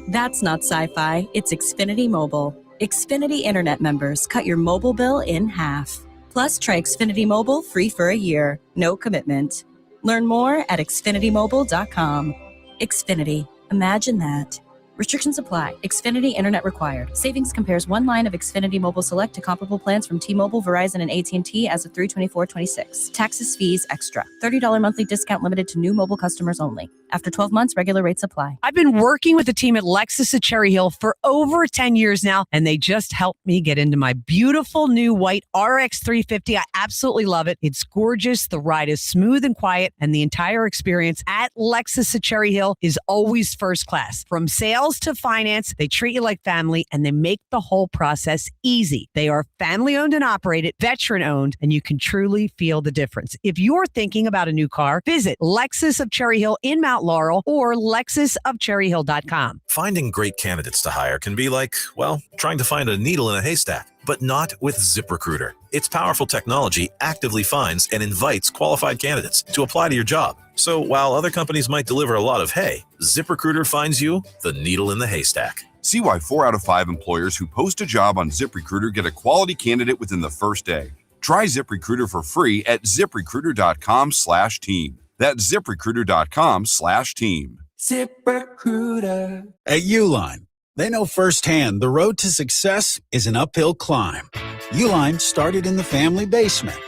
That's not sci-fi. It's Xfinity Mobile. Xfinity Internet members cut your mobile bill in half. Plus, try Xfinity Mobile free for a year. No commitment. Learn more at xfinitymobile.com. Xfinity. Imagine that. Restrictions apply. Xfinity Internet required. Savings compares one line of Xfinity Mobile Select to comparable plans from T-Mobile, Verizon, and AT&T as of 3/24/26. Taxes, fees, extra. $30 monthly discount limited to new mobile customers only. After 12 months, regular rates apply. I've been working with the team at Lexus at Cherry Hill for over 10 years now, and they just helped me get into my beautiful new white RX 350. I absolutely love it. It's gorgeous. The ride is smooth and quiet, and the entire experience at Lexus at Cherry Hill is always first class. From sales to finance, they treat you like family, and they make the whole process easy. They are family-owned and operated, veteran-owned, and you can truly feel the difference. If you're thinking about a new car, visit Lexus of Cherry Hill in Mount Laurel or lexusofcherryhill.com. Finding great candidates to hire can be like, well, trying to find a needle in a haystack, but not with ZipRecruiter. Its powerful technology actively finds and invites qualified candidates to apply to your job. So while other companies might deliver a lot of hay, ZipRecruiter finds you the needle in the haystack. See why 4 out of 5 employers who post a job on ZipRecruiter get a quality candidate within the first day. Try ZipRecruiter for free at ZipRecruiter.com/team. That's ZipRecruiter.com/team. ZipRecruiter. At Uline, they know firsthand the road to success is an uphill climb. Uline started in the family basement,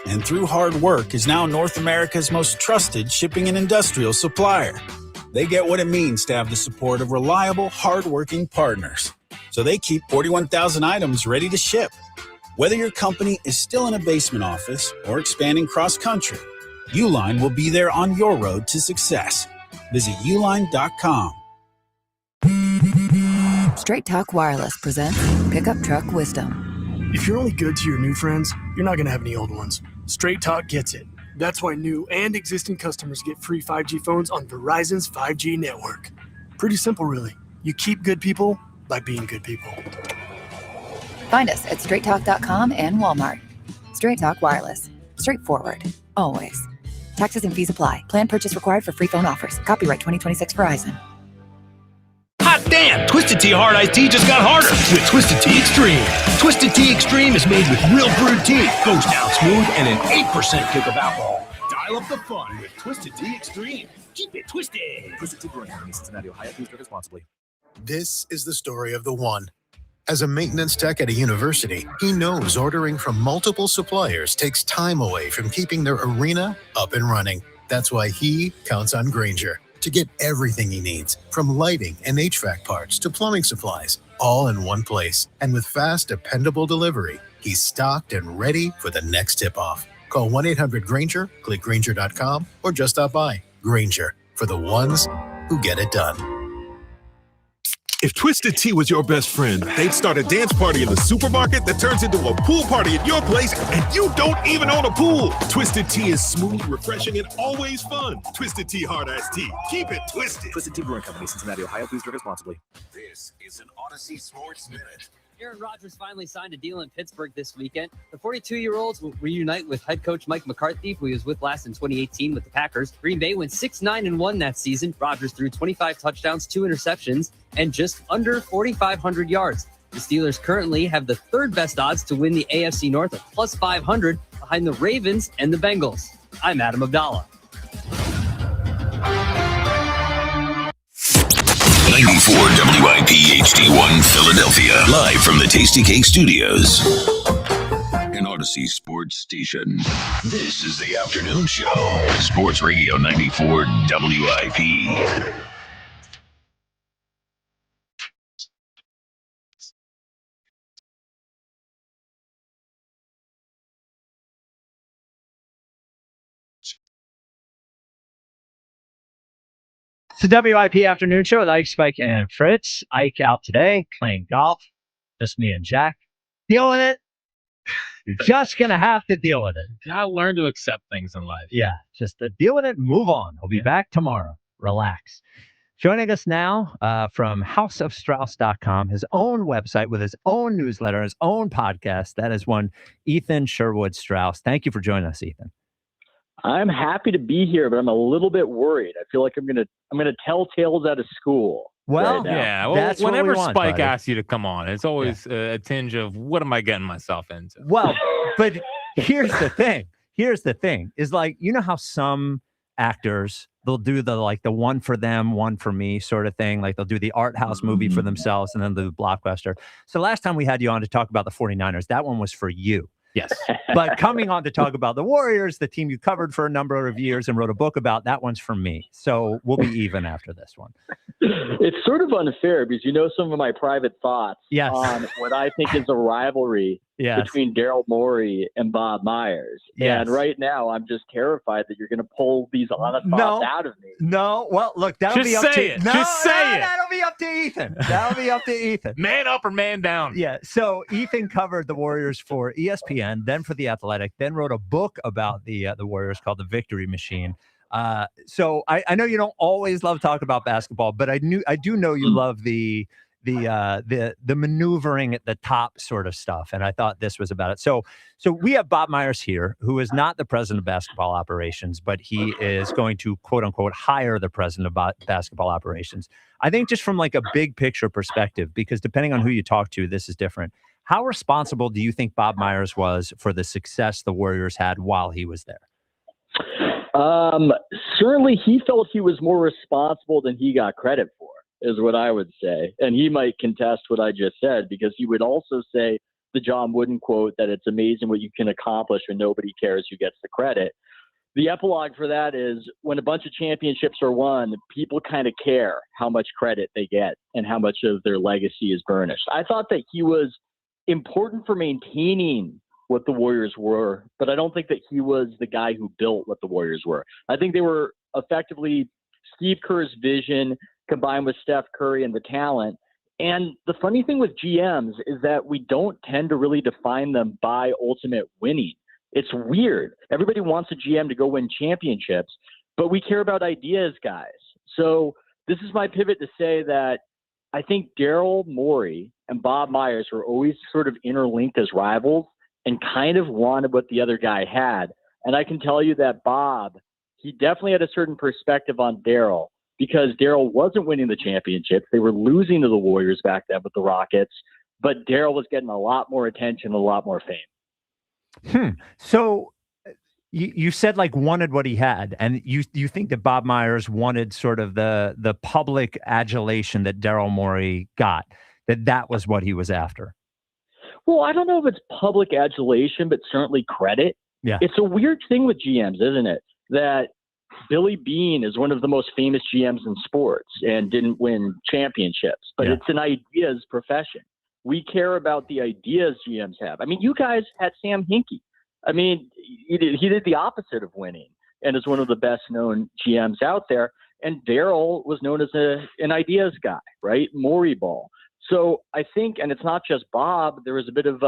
and through hard work is now North America's most trusted shipping and industrial supplier. They get what it means to have the support of reliable, hardworking partners. So they keep 41,000 items ready to ship. Whether your company is still in a basement office or expanding cross-country, Uline will be there on your road to success. Visit uline.com. Straight Talk Wireless presents Pickup Truck Wisdom. If you're only good to your new friends, you're not going to have any old ones. Straight Talk gets it. That's why new and existing customers get free 5G phones on Verizon's 5G network. Pretty simple, really. You keep good people by being good people. Find us at straighttalk.com and Walmart. Straight Talk Wireless. Straightforward. Always. Taxes and fees apply. Plan purchase required for free phone offers. Copyright 2026 Verizon. Hot damn! Twisted Tea Hard Iced Tea just got harder with Twisted Tea Extreme. Twisted Tea Extreme is made with real brewed tea, goes down smooth, and an 8% kick of alcohol. Dial up the fun with Twisted Tea Extreme. Keep it twisted. Twisted Tea Brewing Company, Cincinnati, Ohio. Please drink responsibly. This is the story of the one. As a maintenance tech at a university, he knows ordering from multiple suppliers takes time away from keeping their arena up and running. That's why he counts on Grainger to get everything he needs, from lighting and HVAC parts to plumbing supplies, all in one place. And with fast, dependable delivery, he's stocked and ready for the next tip-off. Call 1-800-GRAINGER, click Grainger.com, or just stop by. Grainger, for the ones who get it done. If Twisted Tea was your best friend, they'd start a dance party in the supermarket that turns into a pool party at your place, and you don't even own a pool. Twisted Tea is smooth, refreshing, and always fun. Twisted Tea Hard Iced Tea. Keep it twisted. Twisted Tea Brewing Company, Cincinnati, Ohio. Please drink responsibly. This is an Odyssey Sports Minute. Aaron Rodgers finally signed a deal in Pittsburgh this weekend. The 42-year-olds will reunite with head coach Mike McCarthy, who he was with last in 2018 with the Packers. Green Bay went 6-9-1 that season. Rodgers threw 25 touchdowns, 2 interceptions, and just under 4,500 yards. The Steelers currently have the third best odds to win the AFC North at plus 500 behind the Ravens and the Bengals. I'm Adam Abdallah. 94 WIP HD1 Philadelphia, live from the Tasty Cake Studios. An Odyssey Sports Station. This is the afternoon show. Sports Radio 94 WIP. It's the WIP afternoon show with Ike, Spike, and Fritz. Ike out today playing golf. Just me and Jack. Dealing with it. You're just going to have to deal with it. You gotta learn to accept things in life. Yeah, just deal with it and move on. We'll be back tomorrow. Relax. Joining us now from houseofstrauss.com, his own website with his own newsletter, his own podcast. That is one Ethan Sherwood Strauss. Thank you for joining us, Ethan. I'm happy to be here, but I'm a little bit worried. I feel like I'm gonna tell tales out of school. Well, right now. Yeah, well, That's what whenever we want, Spike buddy. asks you to come on, it's always a tinge of what am I getting myself into? Well, but here's the thing. Here's the thing is like, you know how some actors, they'll do the one for them, one for me sort of thing. Like they'll do the art house movie for themselves and then the blockbuster. So last time we had you on to talk about the 49ers, that one was for you. Yes. But coming on to talk about the Warriors, the team you covered for a number of years and wrote a book about, that one's for me. So we'll be even after this one. It's sort of unfair because you know some of my private thoughts Yes. on what I think is a rivalry Yes. between Daryl Morey and Bob Myers. Yes. And right now, I'm just terrified that you're going to pull these honest thoughts out of me. No, well, look, that'll Just be up say to it. No, Just say no, it. That'll be up to Ethan. That'll be up to Ethan. Man up or man down? Yeah. So Ethan covered the Warriors for ESPN, then for The Athletic, then wrote a book about the Warriors called The Victory Machine. So I know you don't always love talking about basketball, but I do know you love the maneuvering at the top sort of stuff, and I thought this was about it. So we have Bob Myers here, who is not the president of basketball operations, but he is going to quote unquote hire the president of basketball operations. I think just from like a big picture perspective, because depending on who you talk to, this is different. How responsible do you think Bob Myers was for the success the Warriors had while he was there? Certainly, he felt he was more responsible than he got credit for, is what I would say. And he might contest what I just said, because he would also say the John Wooden quote that it's amazing what you can accomplish when nobody cares who gets the credit. The epilogue for that is when a bunch of championships are won, people kind of care how much credit they get and how much of their legacy is burnished. I thought that he was important for maintaining what the Warriors were, but I don't think that he was the guy who built what the Warriors were. I think they were effectively Steve Kerr's vision combined with Steph Curry and the talent. And the funny thing with GMs is that we don't tend to really define them by ultimate winning. It's weird. Everybody wants a GM to go win championships, but we care about ideas, guys. So this is my pivot to say that I think Daryl Morey and Bob Myers were always sort of interlinked as rivals and kind of wanted what the other guy had. And I can tell you that Bob, he definitely had a certain perspective on Daryl, because Daryl wasn't winning the championships. They were losing to the Warriors back then with the Rockets, but Daryl was getting a lot more attention, a lot more fame. So you said like wanted what he had, and you think that Bob Myers wanted sort of the public adulation that Daryl Morey got, that was what he was after. Well, I don't know if it's public adulation, but certainly credit. Yeah. It's a weird thing with GMs, isn't it? That Billy Beane is one of the most famous GMs in sports and didn't win championships, but it's an ideas profession. We care about the ideas GMs have. I mean, you guys had Sam Hinkie. I mean, he did the opposite of winning and is one of the best known GMs out there. And Daryl was known as an ideas guy, right? Morey ball. So I think, and it's not just Bob, there was a bit of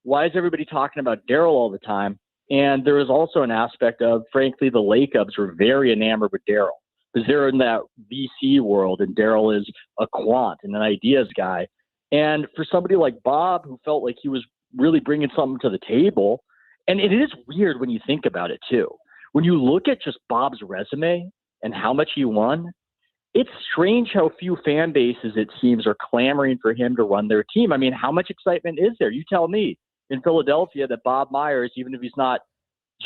why is everybody talking about Daryl all the time? And there was also an aspect of, frankly, the Lakers were very enamored with Daryl because they're in that VC world, and Daryl is a quant and an ideas guy. And for somebody like Bob, who felt like he was really bringing something to the table, and it is weird when you think about it too. When you look at just Bob's resume and how much he won, it's strange how few fan bases, it seems, are clamoring for him to run their team. I mean, how much excitement is there? You tell me in Philadelphia that Bob Myers, even if he's not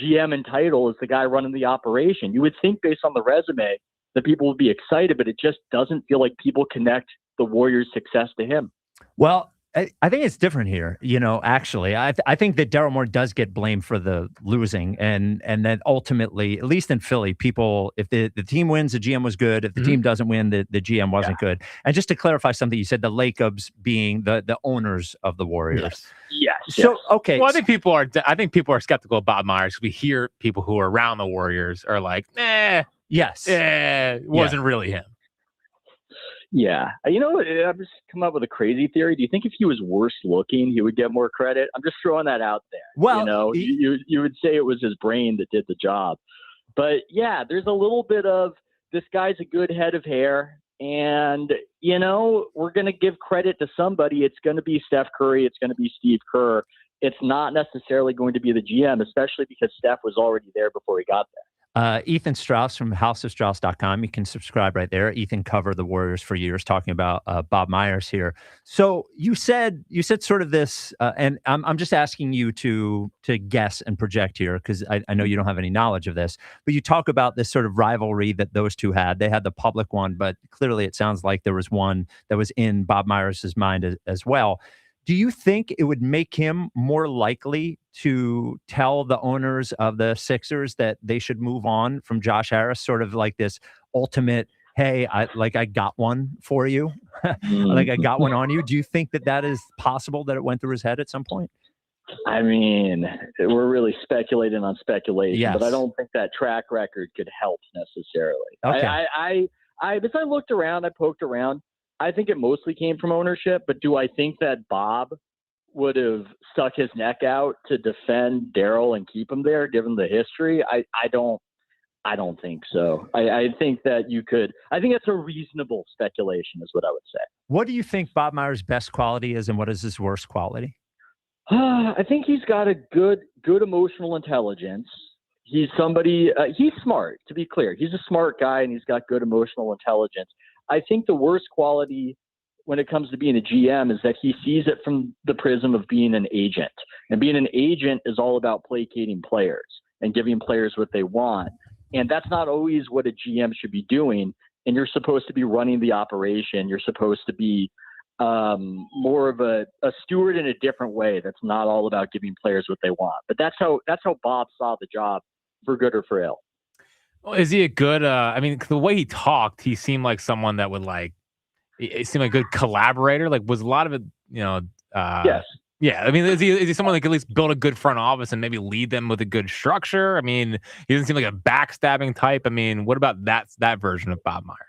GM in title, is the guy running the operation. You would think based on the resume that people would be excited, but it just doesn't feel like people connect the Warriors' success to him. Well, I think it's different here. You know, actually, I think that Daryl Morey does get blamed for the losing, and then ultimately, at least in Philly, people, if the team wins, the GM was good. If the team doesn't win, the GM wasn't good. And just to clarify something, you said the Lakers being the owners of the Warriors. Yes. So okay. Well, I think people are skeptical of Bob Myers. We hear people who are around the Warriors are like, yes, it wasn't really him. Yeah. I've just come up with a crazy theory. Do you think if he was worse looking, he would get more credit? I'm just throwing that out there. Well, you would say it was his brain that did the job. But yeah, there's a little bit of this guy's a good head of hair. And, we're going to give credit to somebody. It's going to be Steph Curry. It's going to be Steve Kerr. It's not necessarily going to be the GM, especially because Steph was already there before he got there. Ethan Strauss from houseofstrauss.com. You can subscribe right there. Ethan covered the Warriors for years, talking about Bob Myers here. So you said sort of this, and I'm just asking you to guess and project here because I know you don't have any knowledge of this, but you talk about this sort of rivalry that those two had. They had the public one, but clearly it sounds like there was one that was in Bob Myers' mind as well. Do you think it would make him more likely to tell the owners of the Sixers that they should move on from Josh Harris, sort of like this ultimate, hey, I got one for you, like I got one on you? Do you think that is possible, that it went through his head at some point? I mean, we're really speculating on speculation, but I don't think that track record could help necessarily. Okay. As I looked around, I poked around, I think it mostly came from ownership, but do I think that Bob would have stuck his neck out to defend Daryl and keep him there, given the history? I don't think so. I think that you could. I think that's a reasonable speculation, is what I would say. What do you think Bob Myers' best quality is, and what is his worst quality? I think he's got a good emotional intelligence. He's somebody. He's smart, to be clear. He's a smart guy, and he's got good emotional intelligence. I think the worst quality when it comes to being a GM is that he sees it from the prism of being an agent. And being an agent is all about placating players and giving players what they want. And that's not always what a GM should be doing. And you're supposed to be running the operation. You're supposed to be more of a steward in a different way. That's not all about giving players what they want. But that's how Bob saw the job, for good or for ill. Well, is he a good? I mean, the way he talked, he seemed like someone that would It seemed like a good collaborator. Like, was a lot of it, Yes. Yeah. I mean, is he someone that could at least build a good front office and maybe lead them with a good structure? I mean, he doesn't seem like a backstabbing type. I mean, what about that version of Bob Myers?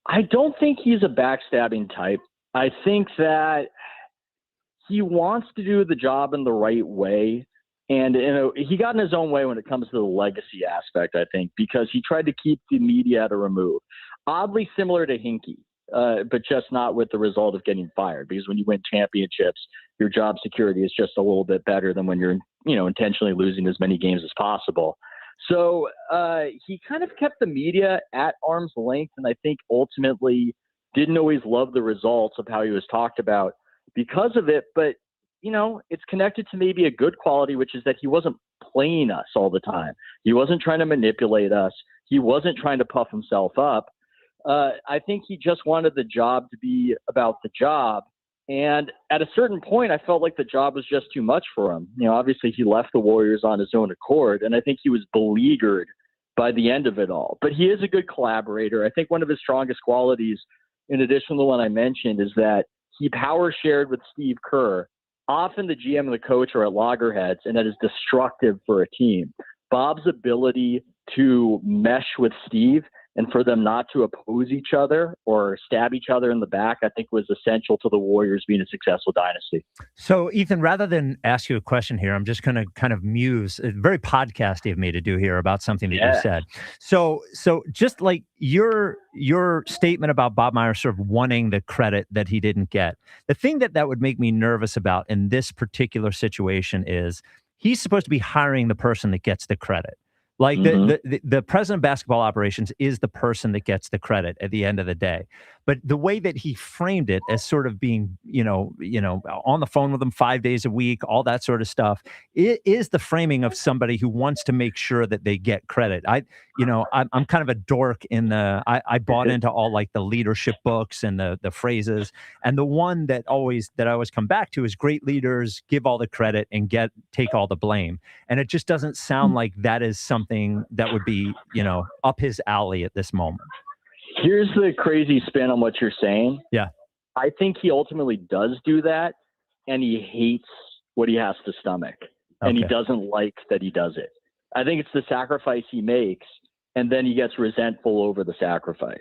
I don't think he's a backstabbing type. I think that he wants to do the job in the right way. And he got in his own way when it comes to the legacy aspect, I think, because he tried to keep the media at a remove. Oddly similar to Hinkie, but just not with the result of getting fired. Because when you win championships, your job security is just a little bit better than when you're, intentionally losing as many games as possible. So he kind of kept the media at arm's length, and I think ultimately didn't always love the results of how he was talked about because of it. But it's connected to maybe a good quality, which is that he wasn't playing us all the time. He wasn't trying to manipulate us. He wasn't trying to puff himself up. I think he just wanted the job to be about the job. And at a certain point, I felt like the job was just too much for him. Obviously he left the Warriors on his own accord, and I think he was beleaguered by the end of it all. But he is a good collaborator. I think one of his strongest qualities, in addition to the one I mentioned, is that he power shared with Steve Kerr. Often the GM and the coach are at loggerheads, and that is destructive for a team. Bob's ability to mesh with Steve and for them not to oppose each other or stab each other in the back, I think was essential to the Warriors being a successful dynasty. So, Ethan, rather than ask you a question here, I'm just going to kind of muse. It's very podcasty of me to do here about something that you said. So just like your statement about Bob Myers sort of wanting the credit that he didn't get, the thing that would make me nervous about in this particular situation is he's supposed to be hiring the person that gets the credit. Like the president of basketball operations is the person that gets the credit at the end of the day. But the way that he framed it as sort of being, on the phone with them 5 days a week, all that sort of stuff, it is the framing of somebody who wants to make sure that they get credit. I'm kind of a dork in I bought into all like the leadership books and the phrases. And the one that I always come back to is great leaders give all the credit and take all the blame. And it just doesn't sound like that is something that would be, up his alley at this moment. Here's the crazy spin on what you're saying. Yeah. I think he ultimately does do that, and he hates what he has to stomach, and he doesn't like that he does it. I think it's the sacrifice he makes, and then he gets resentful over the sacrifice.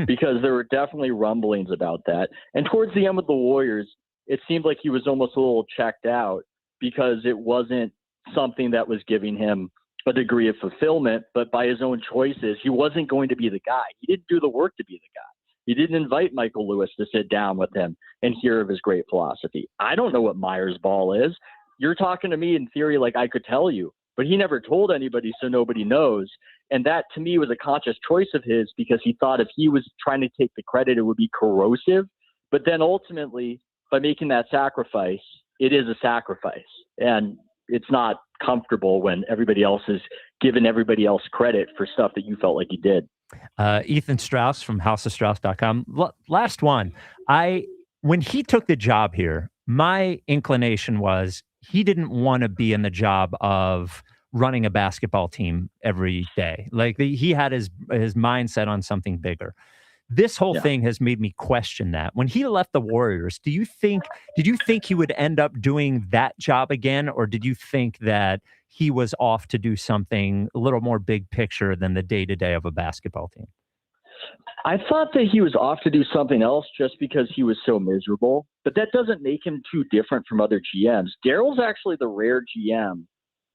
because there were definitely rumblings about that. And towards the end with the Warriors, it seemed like he was almost a little checked out because it wasn't something that was giving him a degree of fulfillment, but by his own choices, he wasn't going to be the guy. He didn't do the work to be the guy. He didn't invite Michael Lewis to sit down with him and hear of his great philosophy. I don't know what Myers' ball is. You're talking to me in theory like I could tell you, but he never told anybody, so nobody knows. And that, to me, was a conscious choice of his because he thought if he was trying to take the credit, it would be corrosive. But then ultimately, by making that sacrifice, it is a sacrifice. And it's not comfortable when everybody else is giving everybody else credit for stuff that you felt like you did. Ethan Strauss from houseofstrauss.com. Last one. When he took the job here, my inclination was he didn't want to be in the job of running a basketball team every day. Like he had his mindset on something bigger. This whole thing has made me question that. When he left the Warriors, did you think he would end up doing that job again? Or did you think that he was off to do something a little more big picture than the day-to-day of a basketball team? I thought that he was off to do something else just because he was so miserable, but that doesn't make him too different from other GMs. Daryl's actually the rare GM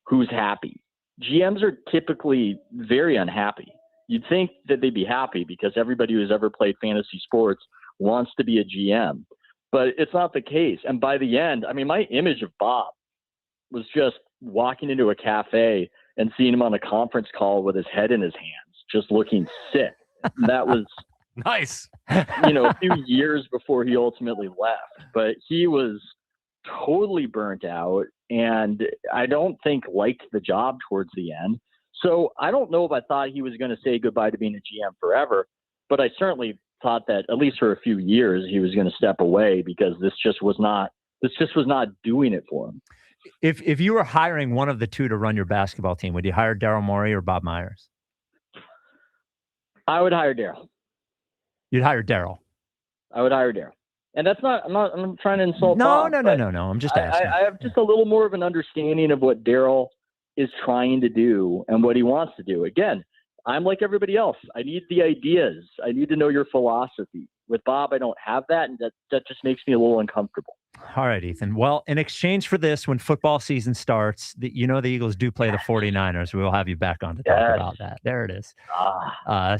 who's happy. GMs are typically very unhappy. You'd think that they'd be happy because everybody who's ever played fantasy sports wants to be a GM, but it's not the case. And by the end, I mean, my image of Bob was just walking into a cafe and seeing him on a conference call with his head in his hands, just looking sick. That was nice, a few years before he ultimately left, but he was totally burnt out and I don't think liked the job towards the end. So I don't know if I thought he was going to say goodbye to being a GM forever, but I certainly thought that at least for a few years he was going to step away because this just was not doing it for him. If you were hiring one of the two to run your basketball team, would you hire Daryl Morey or Bob Myers? I would hire Daryl. You'd hire Daryl. I would hire Daryl. And that's not, I'm trying to insult No. Bob, I'm just asking. I have just a little more of an understanding of what Daryl is trying to do and what he wants to do. Again, I'm like everybody else. I need the ideas. I need to know your philosophy. With Bob, I don't have that, and that just makes me a little uncomfortable. All right, Ethan. Well, in exchange for this, when football season starts, the Eagles do play the 49ers. We will have you back on to talk about that. There it is.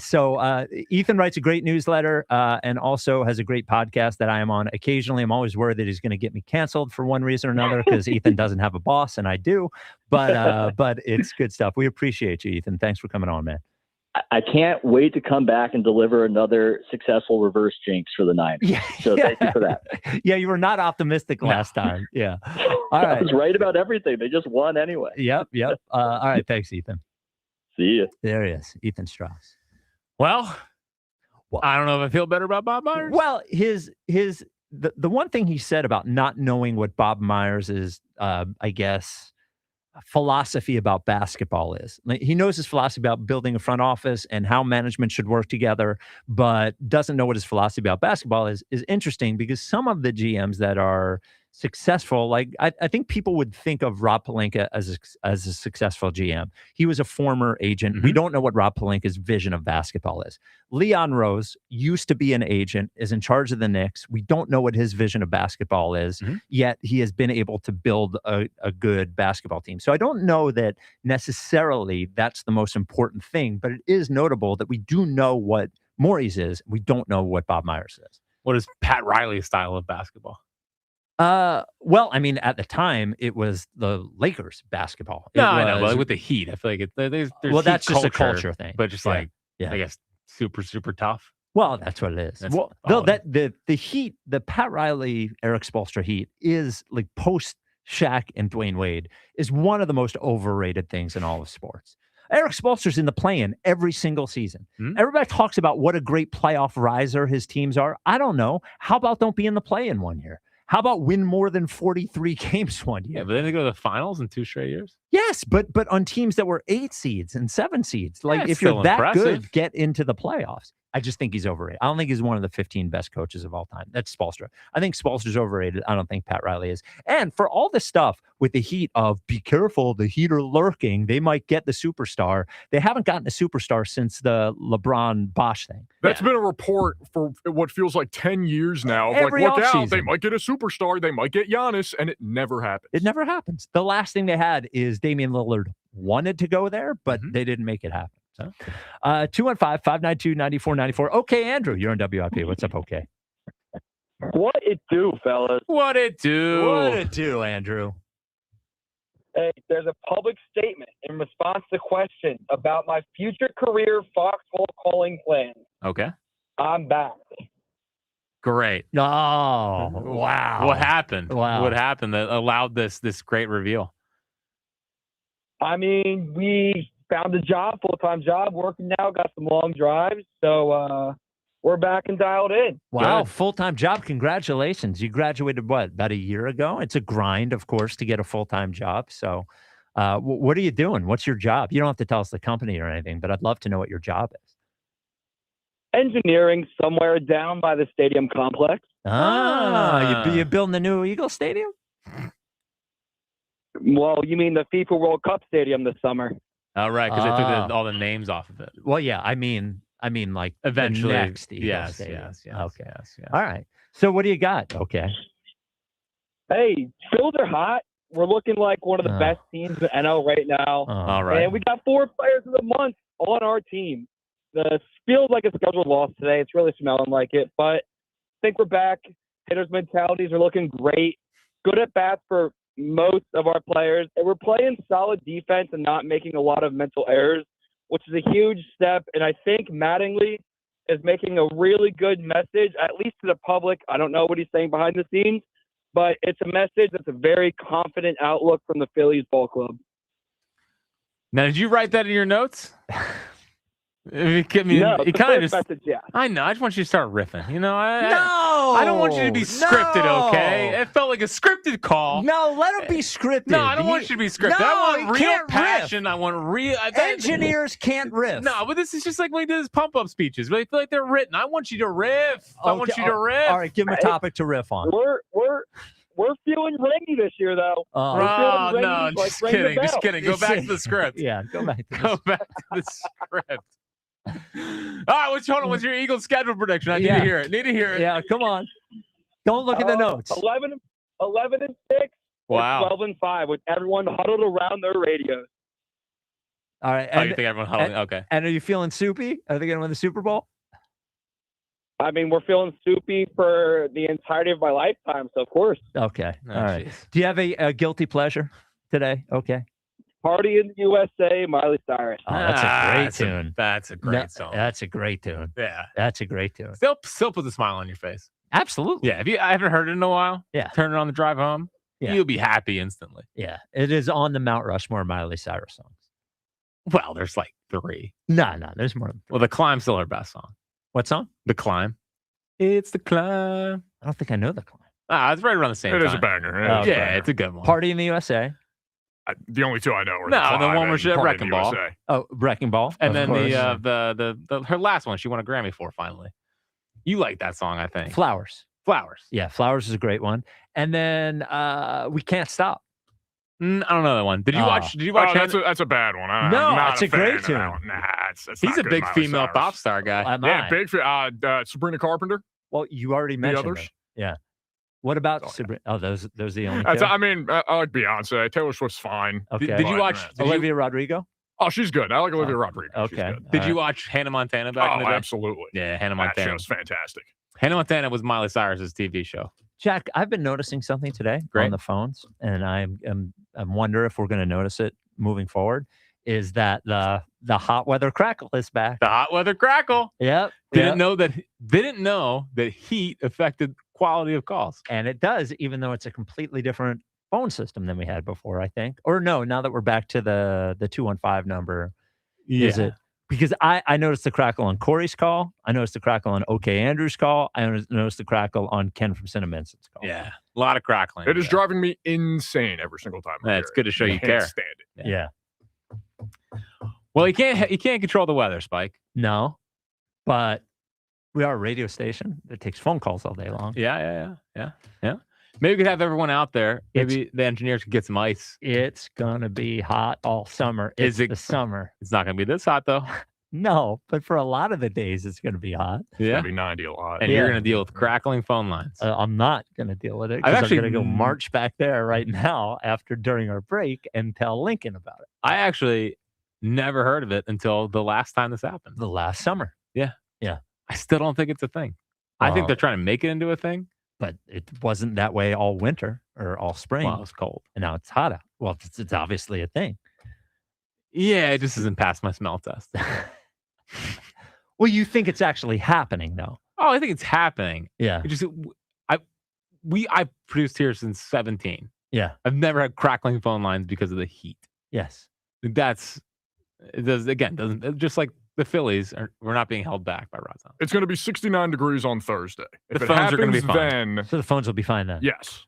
So Ethan writes a great newsletter and also has a great podcast that I am on occasionally. I'm always worried that he's going to get me canceled for one reason or another because Ethan doesn't have a boss, and I do. But it's good stuff. We appreciate you, Ethan. Thanks for coming on, man. I can't wait to come back and deliver another successful reverse jinx for the Niners. So thank you for that. Yeah, you were not optimistic last time. Yeah. All right. I was right about everything. They just won anyway. Yep. All right. Thanks, Ethan. See you. There he is, Ethan Strauss. Well, I don't know if I feel better about Bob Myers. Well, the one thing he said about not knowing what Bob Myers is, I guess, philosophy about basketball is. He knows his philosophy about building a front office and how management should work together, but doesn't know what his philosophy about basketball is interesting because some of the GMs that are successful, like I think people would think of Rob Pelinka as a successful GM. He was a former agent. Mm-hmm. We don't know what Rob Pelinka's vision of basketball is. Leon Rose used to be an agent, is in charge of the Knicks. We don't know what his vision of basketball is, yet he has been able to build a good basketball team. So I don't know that necessarily that's the most important thing, but it is notable that we do know what Morey's is. We don't know what Bob Myers is. What is Pat Riley's style of basketball? Well, I mean, at the time, it was the Lakers basketball. I know, but like with the Heat, I feel like there's that's just a culture thing. But just I guess super, super tough. Well, that's what it is. Well, though the Heat, the Pat Riley, Eric Spoelstra Heat is like post Shaq and Dwayne Wade is one of the most overrated things in all of sports. Eric Spoelstra's in the play-in every single season. Everybody talks about what a great playoff riser his teams are. I don't know. How about don't be in the play-in one year? How about win more than 43 games one year? Yeah, but then they go to the finals in 2 straight years. Yes, but on teams that were 8 seeds and 7 seeds. Like if you're that good, get into the playoffs. I just think he's overrated. I don't think he's one of the 15 best coaches of all time. That's Spoelstra. I think Spoelstra's overrated. I don't think Pat Riley is. And for all this stuff with the Heat of be careful, the Heat are lurking. They might get the superstar. They haven't gotten a superstar since the LeBron Bosch thing. That's been a report for what feels like 10 years now. Every like, look out, offseason. they might get a superstar. They might get Giannis, and it never happens. It never happens. The last thing they had is Damian Lillard wanted to go there, but they didn't make it happen. So, 215-592-9494. Okay, Andrew, you're on WIP. What's up, okay? What it do, fellas? What it do? What it do, Andrew? Hey, there's a public statement in response to question about my future career foxhole calling plans. Okay. I'm back. Great. Oh, wow. What happened? Wow. What happened that allowed this great reveal? I mean, we found a job, full-time job, working now, got some long drives, so we're back and dialed in. Wow, full-time job. Congratulations. You graduated, what, about a year ago? It's a grind, of course, to get a full-time job. So what are you doing? What's your job? You don't have to tell us the company or anything, but I'd love to know what your job is. Engineering somewhere down by the stadium complex. You building the new Eagle Stadium? Well, you mean the FIFA World Cup Stadium this summer. Oh, right, because they took all the names off of it. Well, yeah, I mean, like eventually. the next Eagle Yes. Okay. Yes. All right. So what do you got? Okay. Hey, Phils are hot. We're looking like one of the best teams in the NL right now. All right. And we got 4 players of the month on our team. The feels like a scheduled loss today. It's really smelling like it, but I think we're back. Hitters' mentalities are looking great. Good at bats for most of our players, and we're playing solid defense and not making a lot of mental errors, which is a huge step. And I think Mattingly is making a really good message, at least to the public. I don't know what he's saying behind the scenes, but it's a message that's a very confident outlook from the Phillies ball club. Now, did you write that in your notes? No, the first message, yeah. I know. I just want you to start riffing. You know, I don't want you to be No. scripted, okay? It felt like a scripted call. No, let it be scripted. No, I don't want you to be scripted. No, I you want real can't passion. I want real. Engineers can't riff. No, but this is just like when he does his pump-up speeches. But I feel like they're written. I want you to riff. I want you to riff. All right, give him a topic to riff on. We're feeling rainy this year, though. Oh, We're feeling no, rainy, like just rain kidding. the Just bell. kidding. Go back to the script. Yeah, go back to Go back to the script. All right, hold on. What's your Eagles schedule prediction? I need to hear it. Yeah, come on. Don't look at the notes. 11 and 6. Wow. 12 and 5 with everyone huddled around their radios. All right. You think everyone huddling? Okay. And are you feeling soupy? Are they going to win the Super Bowl? I mean, we're feeling soupy for the entirety of my lifetime, so of course. Okay. Oh, All right. geez. Do you have a guilty pleasure today? Okay. Party in the USA, Miley Cyrus. Oh, that's a great tune. That's a great song. That's a great tune. Yeah. That's a great tune. Still puts a smile on your face. Absolutely. Yeah. I haven't heard it in a while. Yeah. Turn it on the drive home. Yeah. You'll be happy instantly. Yeah. It is on the Mount Rushmore Miley Cyrus songs. Well, there's like 3. No, there's more than 3. Well, The Climb's still her best song. What song? The Climb. It's The Climb. I don't think I know The Climb. It's right around the same time. It is a banger. Yeah, it's a good one. Party in the USA. The only 2 I know are the one where she had Party in Wrecking the Ball. USA. Oh, Wrecking Ball. And of then course. her last one she won a Grammy for finally. You like that song, I think. Flowers. Yeah, Flowers is a great one. And then We Can't Stop. I don't know that one. Did you watch? That's a bad one. I'm No, not it's a great fan tune. of that one. Nah, it's He's not a good big Miley female Cyrus. pop star guy. Am I? Big Sabrina Carpenter. Well, you already mentioned others? it. Yeah. What about Sabrina? Oh, those are the only That's, two? I mean, I like Beyonce. Taylor Swift's fine. Okay. Did you watch Olivia Rodrigo? Oh, she's good. I like Olivia Rodrigo. She's Okay. good. Did you watch Hannah Montana back in the day? Absolutely. Yeah, Hannah That Montana. show's fantastic. Hannah Montana was Miley Cyrus's TV show. Jack, I've been noticing something today Great. on the phones, and I wonder if we're going to notice it moving forward. Is that the hot weather crackle is back? The hot weather crackle. Yep. Didn't know that heat affected quality of calls. And it does, even though it's a completely different phone system than we had before, I think. Or no, now that we're back to the 215 number. Is it? Because I noticed the crackle on Corey's call. I noticed the crackle on OK Andrew's call. I noticed the crackle on Ken from Cinnamonson's call. Yeah. A lot of crackling. It is driving me insane every single time. Yeah, it's good to show you I care. can't stand it. Yeah. Well, you can't control the weather, Spike. No, but We are a radio station that takes phone calls all day long. Yeah. Maybe we could have everyone out there. Maybe the engineers could get some ice. It's gonna be hot all summer. It's the summer. It's not gonna be this hot though. No, but for a lot of the days, it's gonna be hot. It's gonna be 90 a lot. And you're gonna deal with crackling phone lines. I'm not gonna deal with it. I've I'm actually gonna go march back there right now during our break and tell Lincoln about it. I actually never heard of it until the last time this happened. The last summer. Yeah. Yeah. I still don't think it's a thing. I think they're trying to make it into a thing. But it wasn't that way all winter or all spring. Well, it was cold. And now it's hot out. Well, it's obviously a thing. Yeah, it just isn't past my smell test. Well, you think it's actually happening, though? Oh, I think it's happening. Yeah. It just I've produced here since 17. Yeah. I've never had crackling phone lines because of the heat. Yes. Doesn't just like the Phillies we're not being held back by Razan. It's going to be 69 degrees on Thursday. If The it phones are going to be happens, fine. then So the phones will be fine then. yes.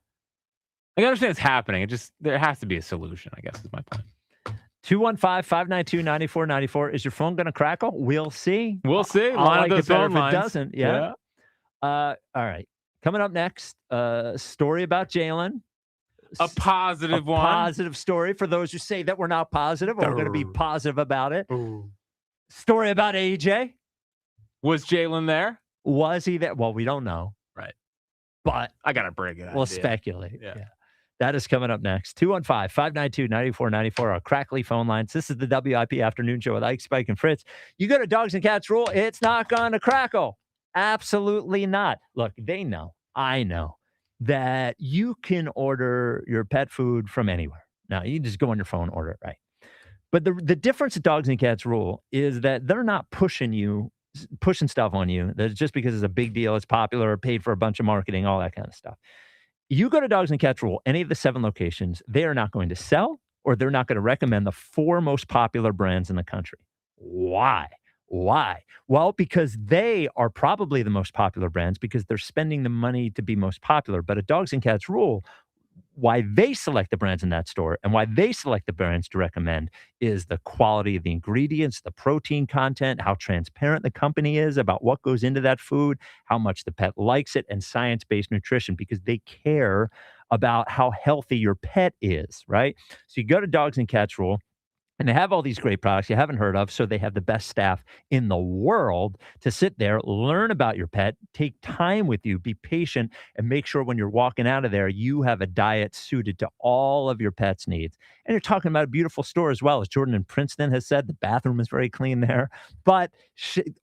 I understand it's happening. There has to be a solution, I guess is my point. 215-592-9494. Is your phone going to crackle? We'll see. We'll see. I'll Line like up it those better phone if it lines. doesn't. Yeah. All right. Coming up next, story about Jalen. A positive one. Positive story for those who say that we're not positive, or we're going to be positive about it. Story about AJ. Was Jalen there? Was he there? Well, we don't know. Right. But I got to break it. we'll speculate. Yeah. That is coming up next. 215-592-9494, our crackly phone lines. This is the WIP Afternoon Show with Ike, Spike, and Fritz. You go to Dogs and Cats Rule, it's not going to crackle. Absolutely not. Look, they know, I know, that you can order your pet food from anywhere. Now, you just go on your phone, order it, right? But the difference at Dogs and Cats Rule is that they're not pushing stuff on you. That's just because it's a big deal, it's popular, or paid for a bunch of marketing, all that kind of stuff. You go to Dogs and Cats Rule, any of the 7 locations, they are not going to sell, or they're not going to recommend the 4 most popular brands in the country. Why? Well, because they are probably the most popular brands because they're spending the money to be most popular. But at Dogs and Cats Rule, why they select the brands in that store and why they select the brands to recommend is the quality of the ingredients, the protein content, how transparent the company is about what goes into that food, how much the pet likes it, and science-based nutrition, because they care about how healthy your pet is, right? So you go to Dogs and Cats Rule, and they have all these great products you haven't heard of, so they have the best staff in the world to sit there, learn about your pet, take time with you, be patient, and make sure when you're walking out of there, you have a diet suited to all of your pet's needs. And you're talking about a beautiful store as well. As Jordan in Princeton has said, the bathroom is very clean there, but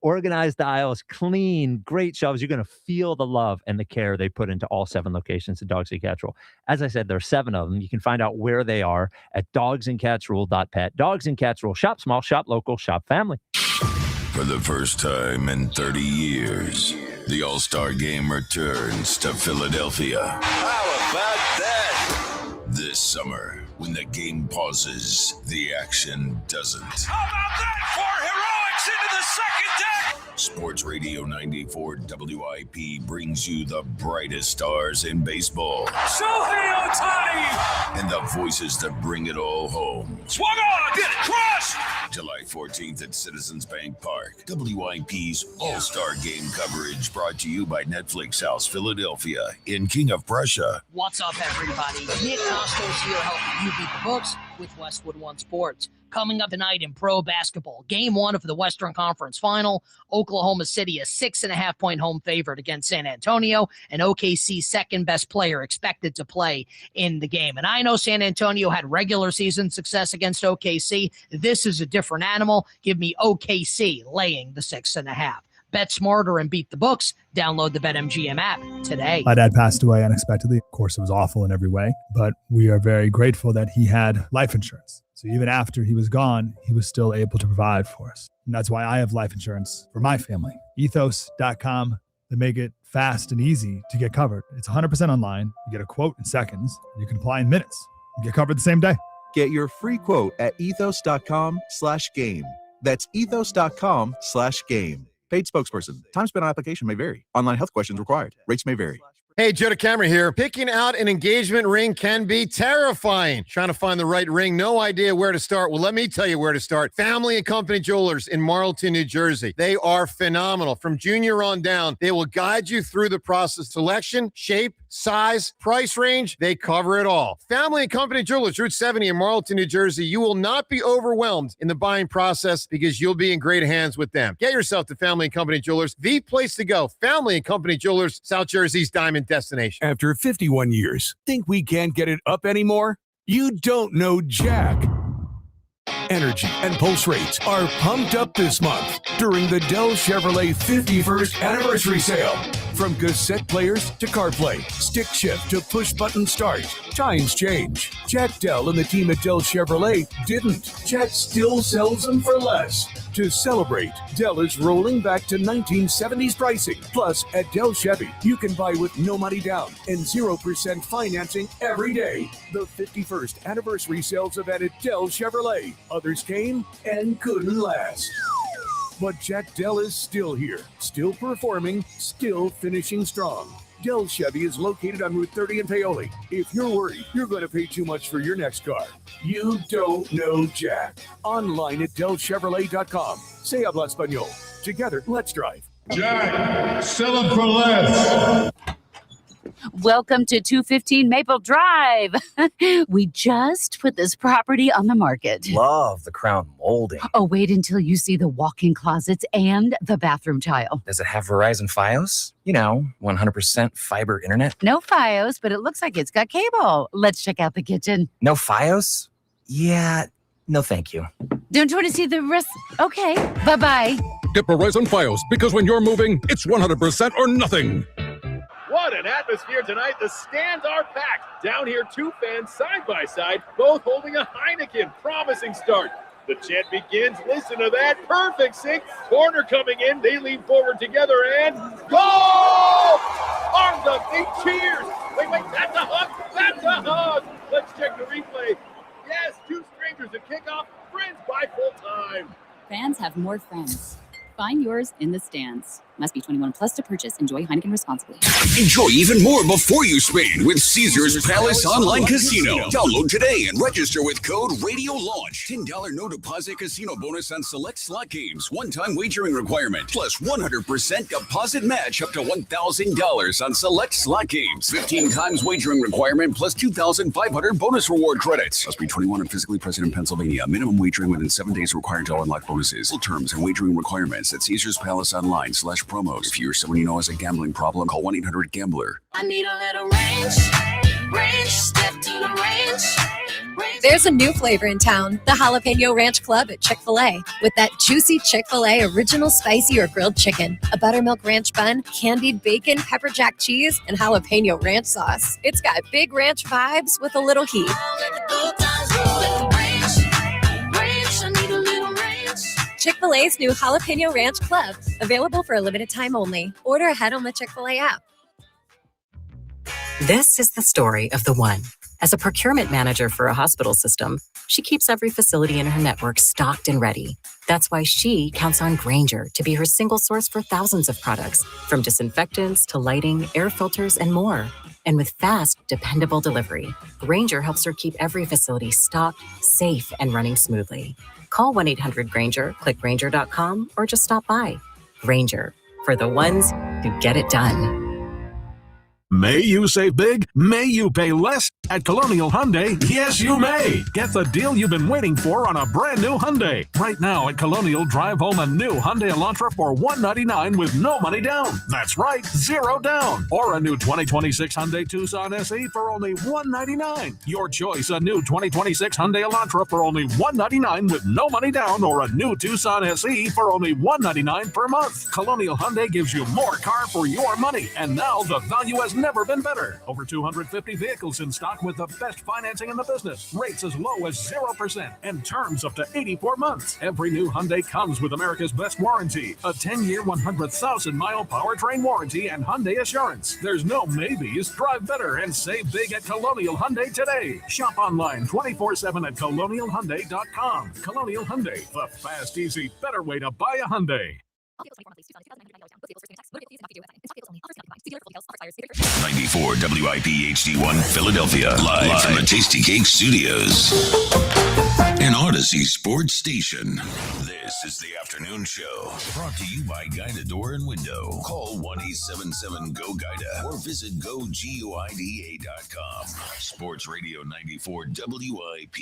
organized aisles, clean, great shelves. You're going to feel the love and the care they put into all 7 locations of Dogs and Cats Rule. As I said, there are 7 of them. You can find out where they are at dogsandcatsrule.pet. Dogs and Cats Rule. Shop small, shop local, shop family. For the first time in 30 years, the All-Star Game returns to Philadelphia. How about that? This summer, when the game pauses, the action doesn't. How about that for heroics into the second deck? Sports Radio 94 WIP brings you the brightest stars in baseball Shohei Ohtani! and the voices that bring it all home. Swung on! Get it! Crushed! July 14th at Citizens Bank Park. WIP's All-Star Game coverage brought to you by Netflix House Philadelphia in King of Prussia. What's up, everybody? Nick Costos here helping you beat the books with Westwood One Sports. Coming up tonight in pro basketball, Game 1 of the Western Conference Final. Oklahoma City, a 6.5-point home favorite against San Antonio, and OKC's second-best player expected to play in the game. And I know San Antonio had regular season success against OKC. This is a different animal. Give me OKC laying the 6.5. Bet smarter and beat the books. Download the BetMGM app today. My dad passed away unexpectedly. Of course, it was awful in every way, but we are very grateful that he had life insurance. So even after he was gone, he was still able to provide for us. And that's why I have life insurance for my family. Ethos.com. They make it fast and easy to get covered. It's 100% online. You get a quote in seconds. You can apply in minutes. You get covered the same day. Get your free quote at ethos.com/game. That's ethos.com/game. Paid spokesperson. Time spent on application may vary. Online health questions required. Rates may vary. Hey, Joe DeCamera here. Picking out an engagement ring can be terrifying. Trying to find the right ring, no idea where to start. Well, let me tell you where to start. Family and Company Jewelers in Marlton, New Jersey. They are phenomenal. From junior on down, they will guide you through the process. Selection, shape, size, price range, they cover it all. Family and Company Jewelers, Route 70 in Marlton, New Jersey. You will not be overwhelmed in the buying process because you'll be in great hands with them. Get yourself to Family and Company Jewelers, the place to go. Family and Company Jewelers, South Jersey's diamond destination. After 51 years, think we can't get it up anymore? You don't know Jack. Energy and pulse rates are pumped up this month during the Dell Chevrolet 51st anniversary sale. From cassette players to CarPlay, stick shift to push-button start, times change. Jack Dell and the team at Dell Chevrolet didn't. Jack still sells them for less. To celebrate, Dell is rolling back to 1970s pricing. Plus, at Dell Chevy, you can buy with no money down and 0% financing every day. The 51st anniversary sales event at Dell Chevrolet. Others came and couldn't last. But Jack Dell is still here, still performing, still finishing strong. Dell Chevy is located on Route 30 in Paoli. If you're worried you're going to pay too much for your next car, you don't know Jack. Online at DellChevrolet.com. Se habla español. Together, let's drive. Jack, sell them for less. Welcome to 215 Maple Drive. We just put this property on the market. Love the crown molding. Oh, wait until you see the walk-in closets and the bathroom tile. Does it have Verizon Fios? 100% fiber internet? No Fios, but it looks like it's got cable. Let's check out the kitchen. No Fios? Yeah, no thank you. Don't you want to see the rest? Okay, bye-bye. Get Verizon Fios, because when you're moving, it's 100% or nothing. What an atmosphere tonight. The stands are packed. Down here, two fans side by side, both holding a Heineken. Promising start. The chant begins. Listen to that. Perfect sync. Corner coming in. They lean forward together and goal! Arms up. They cheers. Wait, that's a hug. That's a hug. Let's check the replay. Yes, two strangers at kickoff. Friends by full time. Fans have more friends. Find yours in the stands. Must be 21 plus to purchase. Enjoy Heineken responsibly. Enjoy even more before you spend with Caesars Palace Online Casino. Download today and register with code RADIOLAUNCH. $10 no deposit casino bonus on select slot games. One-time wagering requirement. Plus 100% deposit match up to $1,000 on select slot games. 15 times wagering requirement plus 2,500 bonus reward credits. Must be 21 and physically present in Pennsylvania. Minimum wagering within 7 days required to unlock bonuses. Full terms and wagering requirements at Caesars Palace Online/promos. If you're someone you know has a gambling problem, call 1-800-GAMBLER. I need a little range, step to the range. There's a new flavor in town, the Jalapeno Ranch Club at Chick-fil-A. With that juicy Chick-fil-A original spicy or grilled chicken, a buttermilk ranch bun, candied bacon, pepper jack cheese, and jalapeno ranch sauce. It's got big ranch vibes with a little heat. Chick-fil-A's new Jalapeno Ranch Club, available for a limited time only. Order ahead on the Chick-fil-A app. This is the story of the one. As a procurement manager for a hospital system, she keeps every facility in her network stocked and ready. That's why she counts on Grainger to be her single source for thousands of products, from disinfectants to lighting, air filters, and more. And with fast, dependable delivery, Grainger helps her keep every facility stocked, safe, and running smoothly. Call 1-800-GRAINGER, click Grainger.com, or just stop by. Grainger, for the ones who get it done. May you save big? May you pay less? At Colonial Hyundai, yes you may! Get the deal you've been waiting for on a brand new Hyundai. Right now at Colonial, drive home a new Hyundai Elantra for $199 with no money down. That's right, zero down. Or a new 2026 Hyundai Tucson SE for only $199. Your choice, a new 2026 Hyundai Elantra for only $199 with no money down, or a new Tucson SE for only $199 per month. Colonial Hyundai gives you more car for your money. And now the value has never been better. Over 250 vehicles in stock with the best financing in the business. Rates as low as 0% and terms up to 84 months. Every new Hyundai comes with America's best warranty. A 10-year, 100,000-mile powertrain warranty and Hyundai Assurance. There's no maybes. Drive better and save big at Colonial Hyundai today. Shop online 24/7 at colonialhyundai.com. Colonial Hyundai, the fast, easy, better way to buy a Hyundai. '94 WIP HD1 Philadelphia, live from the Tasty Cake Studios, an Odyssey sports station. This is the afternoon show, brought to you by Guida Door and Window. Call 1-877-GO-GUIDA or visit GoGuida.com. Sports Radio 94 WIP.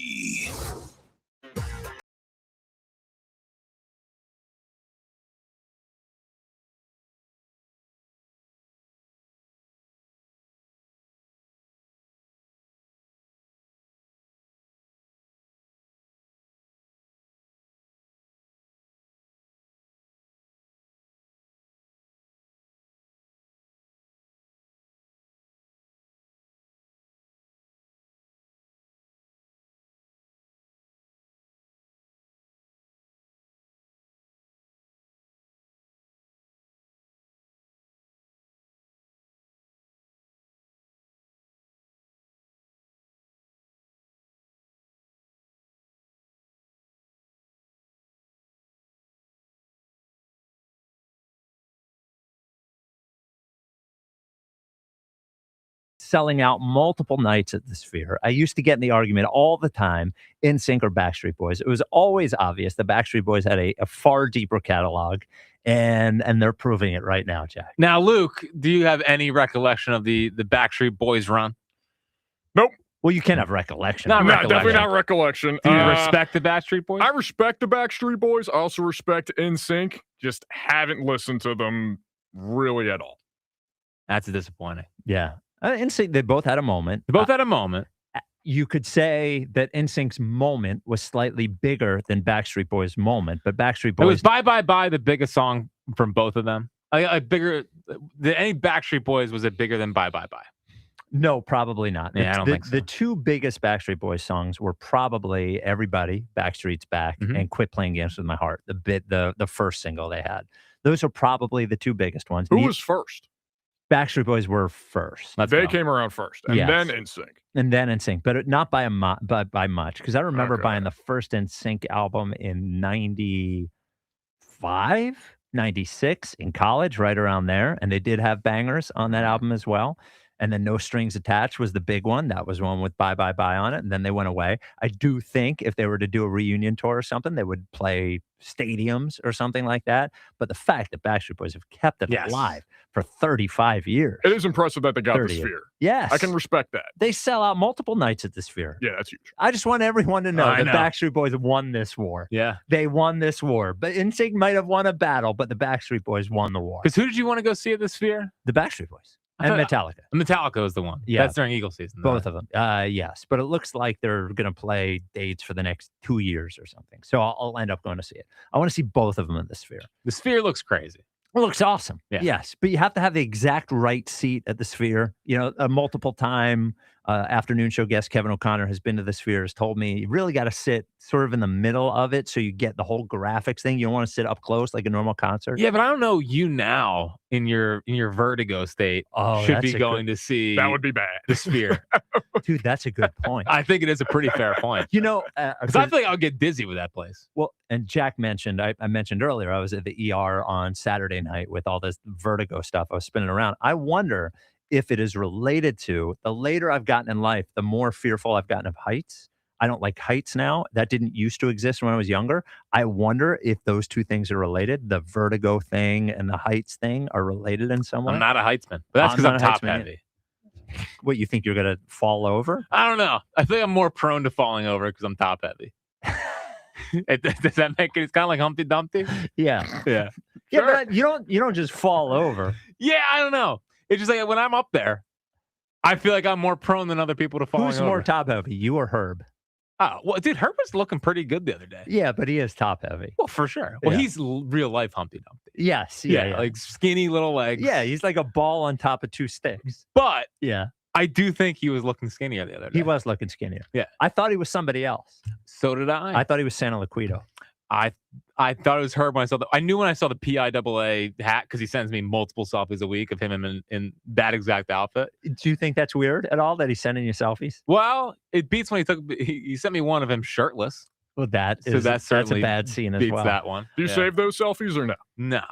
Selling out multiple nights at the Sphere. I used to get in the argument all the time, NSYNC or Backstreet Boys. It was always obvious the Backstreet Boys had a far deeper catalog, and they're proving it right now, Jack. Now, Luke, do you have any recollection of the Backstreet Boys run? Nope. Well, you can't have recollection. No, definitely not recollection. Do you respect the Backstreet Boys? I respect the Backstreet Boys. I also respect NSYNC. Just haven't listened to them really at all. That's disappointing. Yeah. NSYNC, they both had a moment. They both had a moment. You could say that NSYNC's moment was slightly bigger than Backstreet Boys' moment, but Backstreet Boys... It was Bye Bye Bye, the biggest song from both of them. Bigger... Any Backstreet Boys, was it bigger than Bye Bye Bye? No, probably not. Yeah, I don't think so. The two biggest Backstreet Boys songs were probably Everybody, Backstreet's Back, and Quit Playing Games With My Heart, the first single they had. Those are probably the two biggest ones. Who was first? Backstreet Boys were first. They came around first, and then NSYNC. And then NSYNC, but not by by much, because I remember buying the first NSYNC album in 95, 96 in college, right around there, and they did have bangers on that album as well. And then No Strings Attached was the big one. That was one with Bye Bye Bye on it, and then they went away. I do think if they were to do a reunion tour or something, they would play stadiums or something like that. But the fact that Backstreet Boys have kept it alive for 35 years. It is impressive that they got the Sphere. Yes. I can respect that. They sell out multiple nights at the Sphere. Yeah, that's huge. I just want everyone to know that Backstreet Boys won this war. Yeah. They won this war. But NSYNC might have won a battle, but the Backstreet Boys won the war. Because who did you want to go see at the Sphere? The Backstreet Boys. And Metallica. Metallica was the one. Yeah. That's during Eagle season. Both of them. Yes. But it looks like they're going to play dates for the next 2 years or something. So I'll end up going to see it. I want to see both of them in the Sphere. The Sphere looks crazy. It looks awesome. Yeah. Yes. But you have to have the exact right seat at the Sphere. You know, a multiple time afternoon show guest Kevin O'Connor has been to the Sphere, has told me you really got to sit sort of in the middle of it so you get the whole graphics thing. You don't want to sit up close like a normal concert. Yeah, but I don't know, you now in your vertigo state should be going to see that would be bad. The Sphere. Dude, that's a good point. I think it is a pretty fair point. You know, because I feel like I'll get dizzy with that place. Well, and Jack mentioned, I mentioned earlier, I was at the ER on Saturday night with all this vertigo stuff. I was spinning around. I wonder if it is related to the later I've gotten in life, the more fearful I've gotten of heights. I don't like heights now. That didn't used to exist when I was younger. I wonder if those two things are related. The vertigo thing and the heights thing are related in some way. I'm not a heightsman, but that's because I'm top heavy. What, you think you're going to fall over? I don't know. I think I'm more prone to falling over because I'm top heavy. Does that make it? It's kind of like Humpty Dumpty. Yeah. Yeah. Yeah, but you don't just fall over. Yeah, I don't know. It's just like when I'm up there, I feel like I'm more prone than other people to fall over. Who's more top heavy, you or Herb? Oh, well, dude, Herb was looking pretty good the other day. Yeah, but he is top heavy. Well, for sure. Well, he's real life Humpty Dumpty. Yes. Yeah. Like skinny little legs. Yeah, he's like a ball on top of two sticks. But yeah, I do think he was looking skinnier the other day. He was looking skinnier. Yeah. I thought he was somebody else. So did I. I thought he was Santa Liquido. I thought it was Herb when I saw I knew when I saw the PIAA hat because he sends me multiple selfies a week of him in that exact outfit. Do you think that's weird at all that he's sending you selfies? Well, it beats when he sent me one of him shirtless. Well, that's a bad scene as well. Beats that one. Do you save those selfies or no? No.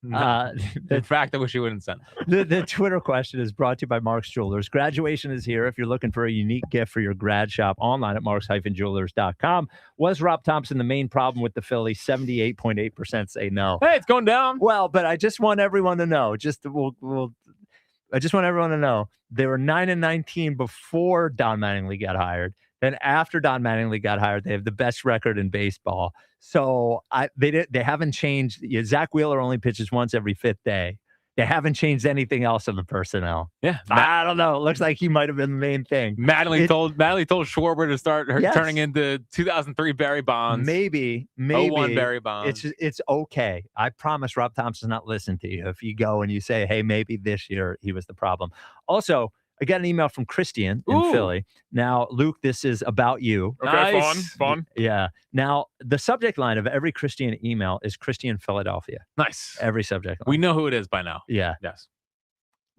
In fact, I wish you wouldn't send it. The Twitter question is brought to you by Mark's Jewelers. Graduation is here. If you're looking for a unique gift for your grad shop, online at marks-jewelers.com. Was Rob Thompson the main problem with the Phillies? 78.8% say no. Hey, it's going down. Well, but I just want everyone to know. I just want everyone to know they were 9-19 before Don Mattingly got hired. Then after Don Mattingly got hired, they have the best record in baseball. So they haven't changed. Zach Wheeler only pitches once every 5th day. They haven't changed anything else in the personnel. Yeah, I don't know. It looks like he might have been the main thing. Mattingly told Schwarber to start turning into 2003 Barry Bonds. Maybe 01 Barry Bonds. It's okay. I promise Rob Thompson's not listening to you if you go and you say, hey, maybe this year he was the problem. Also, I got an email from Christian in Philly. Now, Luke, this is about you. Okay, Nice. fun. Yeah. Now, the subject line of every Christian email is Christian Philadelphia. Nice. Every subject line. We know who it is by now. Yeah. Yes.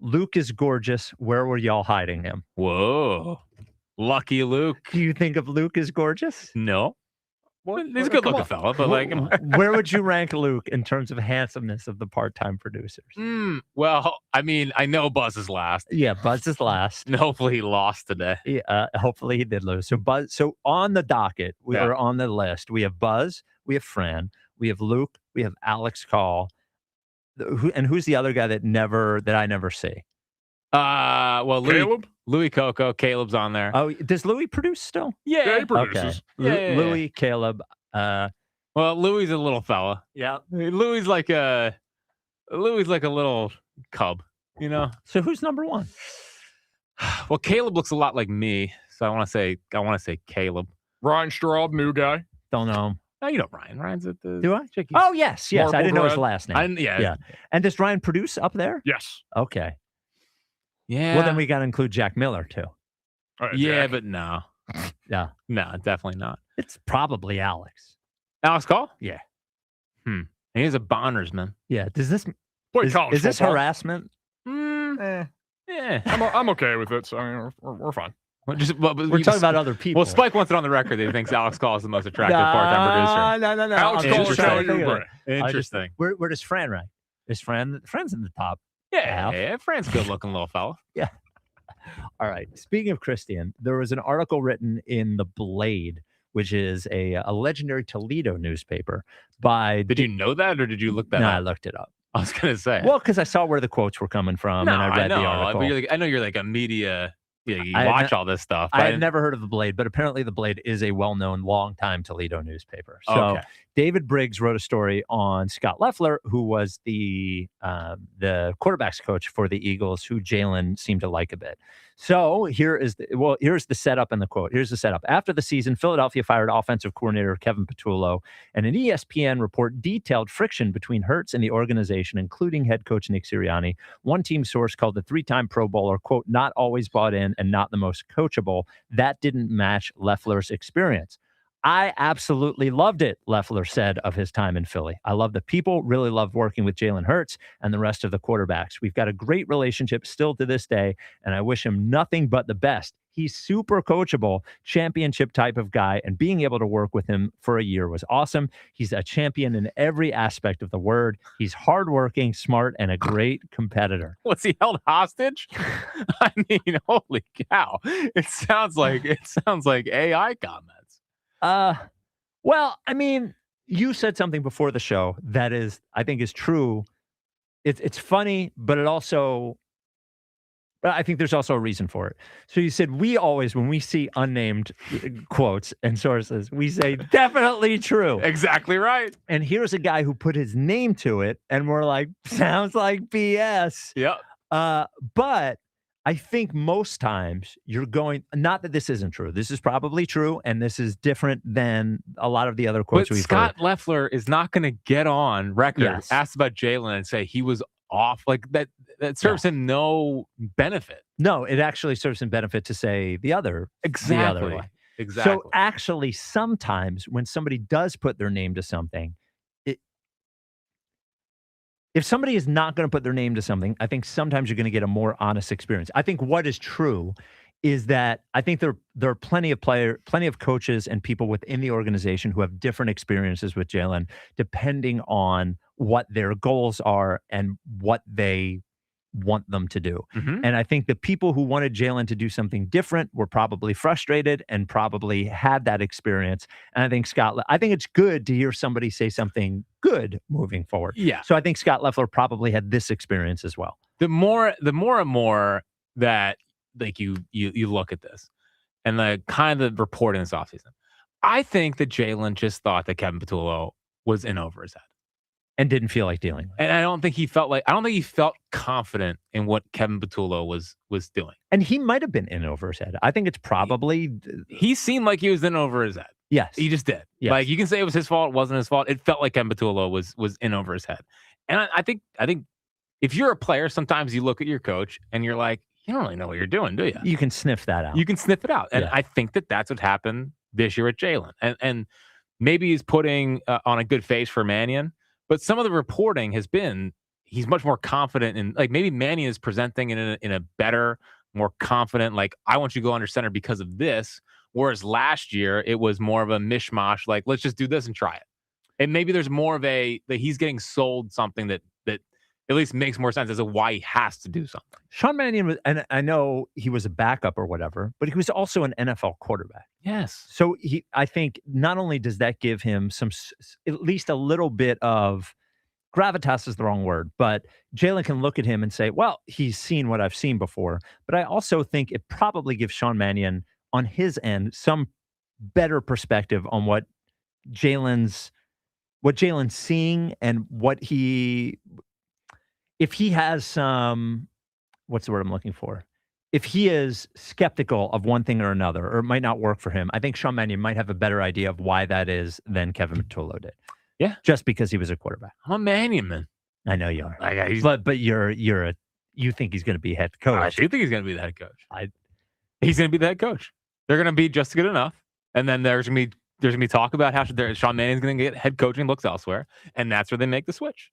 Luke is gorgeous. Where were y'all hiding him? Whoa. Lucky Luke. Do you think of Luke as gorgeous? No. He's a good-looking fella, but where would you rank Luke in terms of handsomeness of the part-time producers? Well, I mean, I know Buzz is last. Yeah, Buzz is last. And hopefully he lost today. Yeah, hopefully he did lose. So Buzz. So on the docket, we are on the list. We have Buzz, we have Fran, we have Luke, we have Alex Call. Who's the other guy that I never see? Well, Louis Coco, Caleb's on there. Oh, does Louis produce still? Yeah, he produces. Okay. Yeah. Louis, Caleb. Well, Louis a little fella. Yeah. Louis like a little cub, you know. So who's number one? Well, Caleb looks a lot like me, so I want to say Caleb. Ryan Straub, new guy. Don't know him. Oh, you know Ryan. Ryan's at the. Do I? Chickies. Oh, yes. Marble I didn't know his Bread. last name. Yeah. And does Ryan produce up there? Yes. Okay. Yeah. Well, then we got to include Jack Miller, too. All right, Yeah, Jack. but no. Yeah. No, definitely not. It's probably Alex. Alex Call? Yeah. He's a Bonnersman. Yeah. Does this Play college is this football. harassment? Yeah. I'm okay with it, so I mean, we're fine. We're We're talking about other people. Well, Spike wants it on the record that he thinks Alex Call is the most attractive part-time producer. No. Alex I'm Call just is trying Kelly to Oubre. Interesting. Where does Fran rank? Is Fran's in the top? Yeah, Fran's a good-looking little fella. Yeah. All right. Speaking of Christian, there was an article written in The Blade, which is a legendary Toledo newspaper by... Did you know that, or did you look that No, up? I looked it up. I was going to say. Well, because I saw where the quotes were coming from, and I read the article. But I know you're like a media... Yeah, you watch all this stuff. I had never heard of The Blade, but apparently The Blade is a well-known, long-time Toledo newspaper. So David Briggs wrote a story on Scott Loeffler, who was the quarterbacks coach for the Eagles, who Jalen seemed to like a bit. So here's the setup and the quote. Here's the setup. After the season, Philadelphia fired offensive coordinator Kevin Patullo, and an ESPN report detailed friction between Hurts and the organization, including head coach Nick Sirianni. One team source called the three-time Pro Bowler, quote, not always bought in and not the most coachable. That didn't match Loeffler's experience. I absolutely loved it, Loeffler said of his time in Philly. I love the people, really loved working with Jalen Hurts and the rest of the quarterbacks. We've got a great relationship still to this day, and I wish him nothing but the best. He's super coachable, championship type of guy, and being able to work with him for a year was awesome. He's a champion in every aspect of the word. He's hardworking, smart, and a great competitor. Was he held hostage? I mean, holy cow. It sounds like AI comments. Well, I mean, you said something before the show that I think is true. It's funny, but I think there's also a reason for it. So you said we always, when we see unnamed quotes and sources, we say definitely true. Exactly right. And here's a guy who put his name to it, and we're like, sounds like BS. Yep. But I think most times not that this isn't true. This is probably true, and this is different than a lot of the other quotes we've Scott heard. Loeffler is not going to get on record, asked about Jalen, and say he was off. Like that serves him no benefit. No, it actually serves him benefit to say the other way. Exactly. So actually, sometimes when somebody does put their name to something, if somebody is not going to put their name to something, I think sometimes you're going to get a more honest experience. I think what is true is that I think there are plenty of coaches and people within the organization who have different experiences with Jalen, depending on what their goals are and what they want them to do. Mhm. And I think the people who wanted Jalen to do something different were probably frustrated and probably had that experience. And I think I think it's good to hear somebody say something good moving forward. Yeah. So I think Scott Loeffler probably had this experience as well. The more and more that like you look at this and the kind of reporting this offseason, I think that Jalen just thought that Kevin Patullo was in over his head. And didn't feel like dealing with it. And I don't think he felt confident in what Kevin Patullo was doing. And he might have been in over his head. I think it's probably he seemed like he was in over his head. Yes. He just did. Yes. Like you can say it was his fault, it wasn't his fault. It felt like Kevin Patullo was in over his head. And I think if you're a player, sometimes you look at your coach and you're like, you don't really know what you're doing, do you? You can sniff that out. You can sniff it out. And Yeah. I think that's what happened this year at Jalen. And maybe he's putting on a good face for Mannion. But some of the reporting has been he's much more confident in, like, maybe Mannion is presenting in a better, more confident, like, I want you to go under center because of this. Whereas last year it was more of a mishmash, like, let's just do this and try it. And maybe there's more of that he's getting sold something that at least makes more sense as to why he has to do something. Sean Mannion was, and I know he was a backup or whatever, but he was also an NFL quarterback. Yes. So I think not only does that give him at least a little bit of gravitas is the wrong word, but Jalen can look at him and say, well, he's seen what I've seen before. But I also think it probably gives Sean Mannion on his end some better perspective on what Jalen's seeing and if he has some, what's the word I'm looking for? If he is skeptical of one thing or another, or it might not work for him, I think Sean Mannion might have a better idea of why that is than Kevin Patullo did. Yeah. Just because he was a quarterback. I'm a Mannion man. I know you are. But you think he's going to be head coach. I do think he's going to be the head coach. He's going to be the head coach. They're going to be just good enough. And then there's going to be talk about how Sean Mannion's going to get head coaching looks elsewhere. And that's where they make the switch.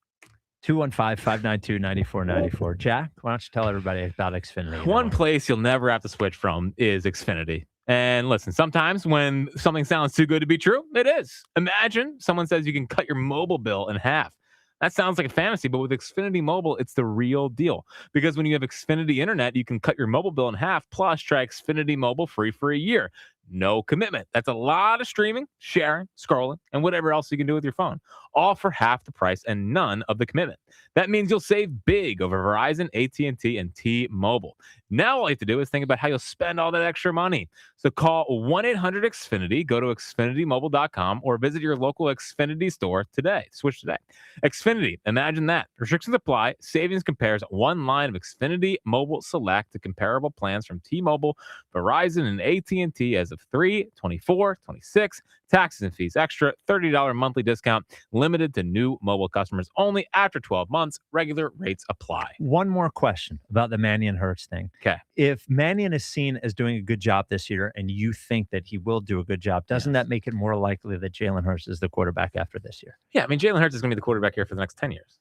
215-592-9494. Jack, why don't you tell everybody about Xfinity? One place you'll never have to switch from is Xfinity. And listen, sometimes when something sounds too good to be true, it is. Imagine someone says you can cut your mobile bill in half. That sounds like a fantasy, but with Xfinity Mobile, it's the real deal. Because when you have Xfinity Internet, you can cut your mobile bill in half, plus try Xfinity Mobile free for a year. No commitment. That's a lot of streaming, sharing, scrolling, and whatever else you can do with your phone, all for half the price and none of the commitment. That means you'll save big over Verizon, AT&T, and T-Mobile. Now all you have to do is think about how you'll spend all that extra money. So call 1-800-XFINITY, go to xfinitymobile.com, or visit your local Xfinity store today. Switch today. Xfinity, imagine that. Restrictions apply. Savings compares one line of Xfinity Mobile Select to comparable plans from T-Mobile, Verizon, and AT&T as of 3/24/26. Taxes and fees extra. $30 monthly discount. Limited to new mobile customers only after 12 months. Regular rates apply. One more question about the Mannion Hurts thing. Okay. If Mannion is seen as doing a good job this year and you think that he will do a good job, doesn't that make it more likely that Jalen Hurts is the quarterback after this year? Yeah, I mean, Jalen Hurts is going to be the quarterback here for the next 10 years.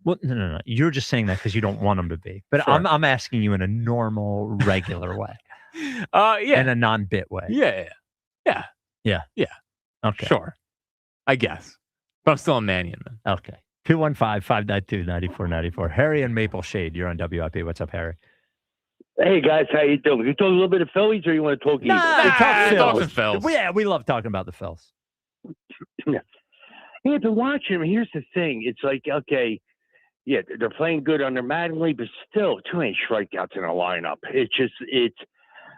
Well, no. You're just saying that because you don't want him to be. But Sure. I'm asking you in a normal, regular way. Yeah. In a non-bit way. Yeah. Okay. Sure. I guess. But I'm still a Mannion, man. Okay. 215-592-9494. Harry and Maple Shade, you're on WIP. What's up, Harry? Hey, guys. How you doing? You talk a little bit of Phillies or you want to talk Eagles? Talk Phils. Yeah, we love talking about the Phils. Yeah, I've been watching them. Here's the thing. It's like, okay, yeah, they're playing good under Mattingly, but still, too many strikeouts in a lineup.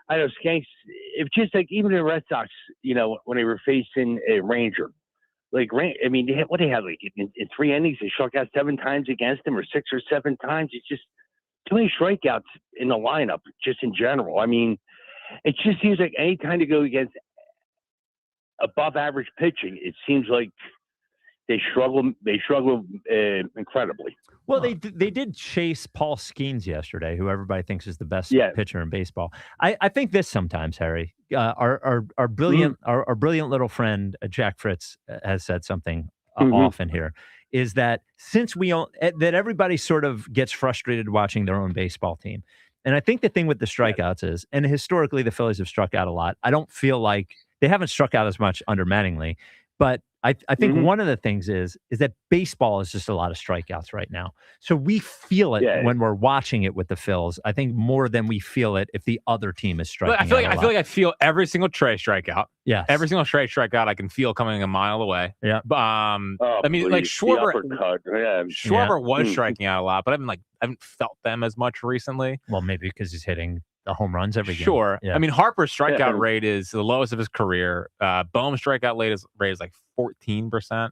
I know, Skanks, it's just like even the Red Sox, when they were facing a Ranger. Like, I mean, what they had, like, in 3 innings, they struck out 7 times against them, or 6 or 7 times. It's just too many strikeouts in the lineup, just in general. I mean, it just seems like any time to go against above average pitching, it seems like they struggle incredibly. Well, they did chase Paul Skeens yesterday, who everybody thinks is the best pitcher in baseball. I think this sometimes, Harry. Our brilliant our brilliant little friend Jack Fritz has said something often here. Is that since that everybody sort of gets frustrated watching their own baseball team, and I think the thing with the strikeouts is, and historically the Phillies have struck out a lot. I don't feel like they haven't struck out as much under Mattingly. But I think Mm-hmm. one of the things is that baseball is just a lot of strikeouts right now. So we feel it when we're watching it with the Phils. I think more than we feel it if the other team is striking. I feel like I feel every single Trey strikeout. Yes. Every single Trey strikeout I can feel coming a mile away. Yeah. I mean, like Schwarber was Mm. striking out a lot, but I haven't felt them as much recently. Well, maybe because he's hitting the home runs every game. Sure. Yeah. I mean, Harper's strikeout rate is the lowest of his career. Bohm's strikeout rate is like 14%.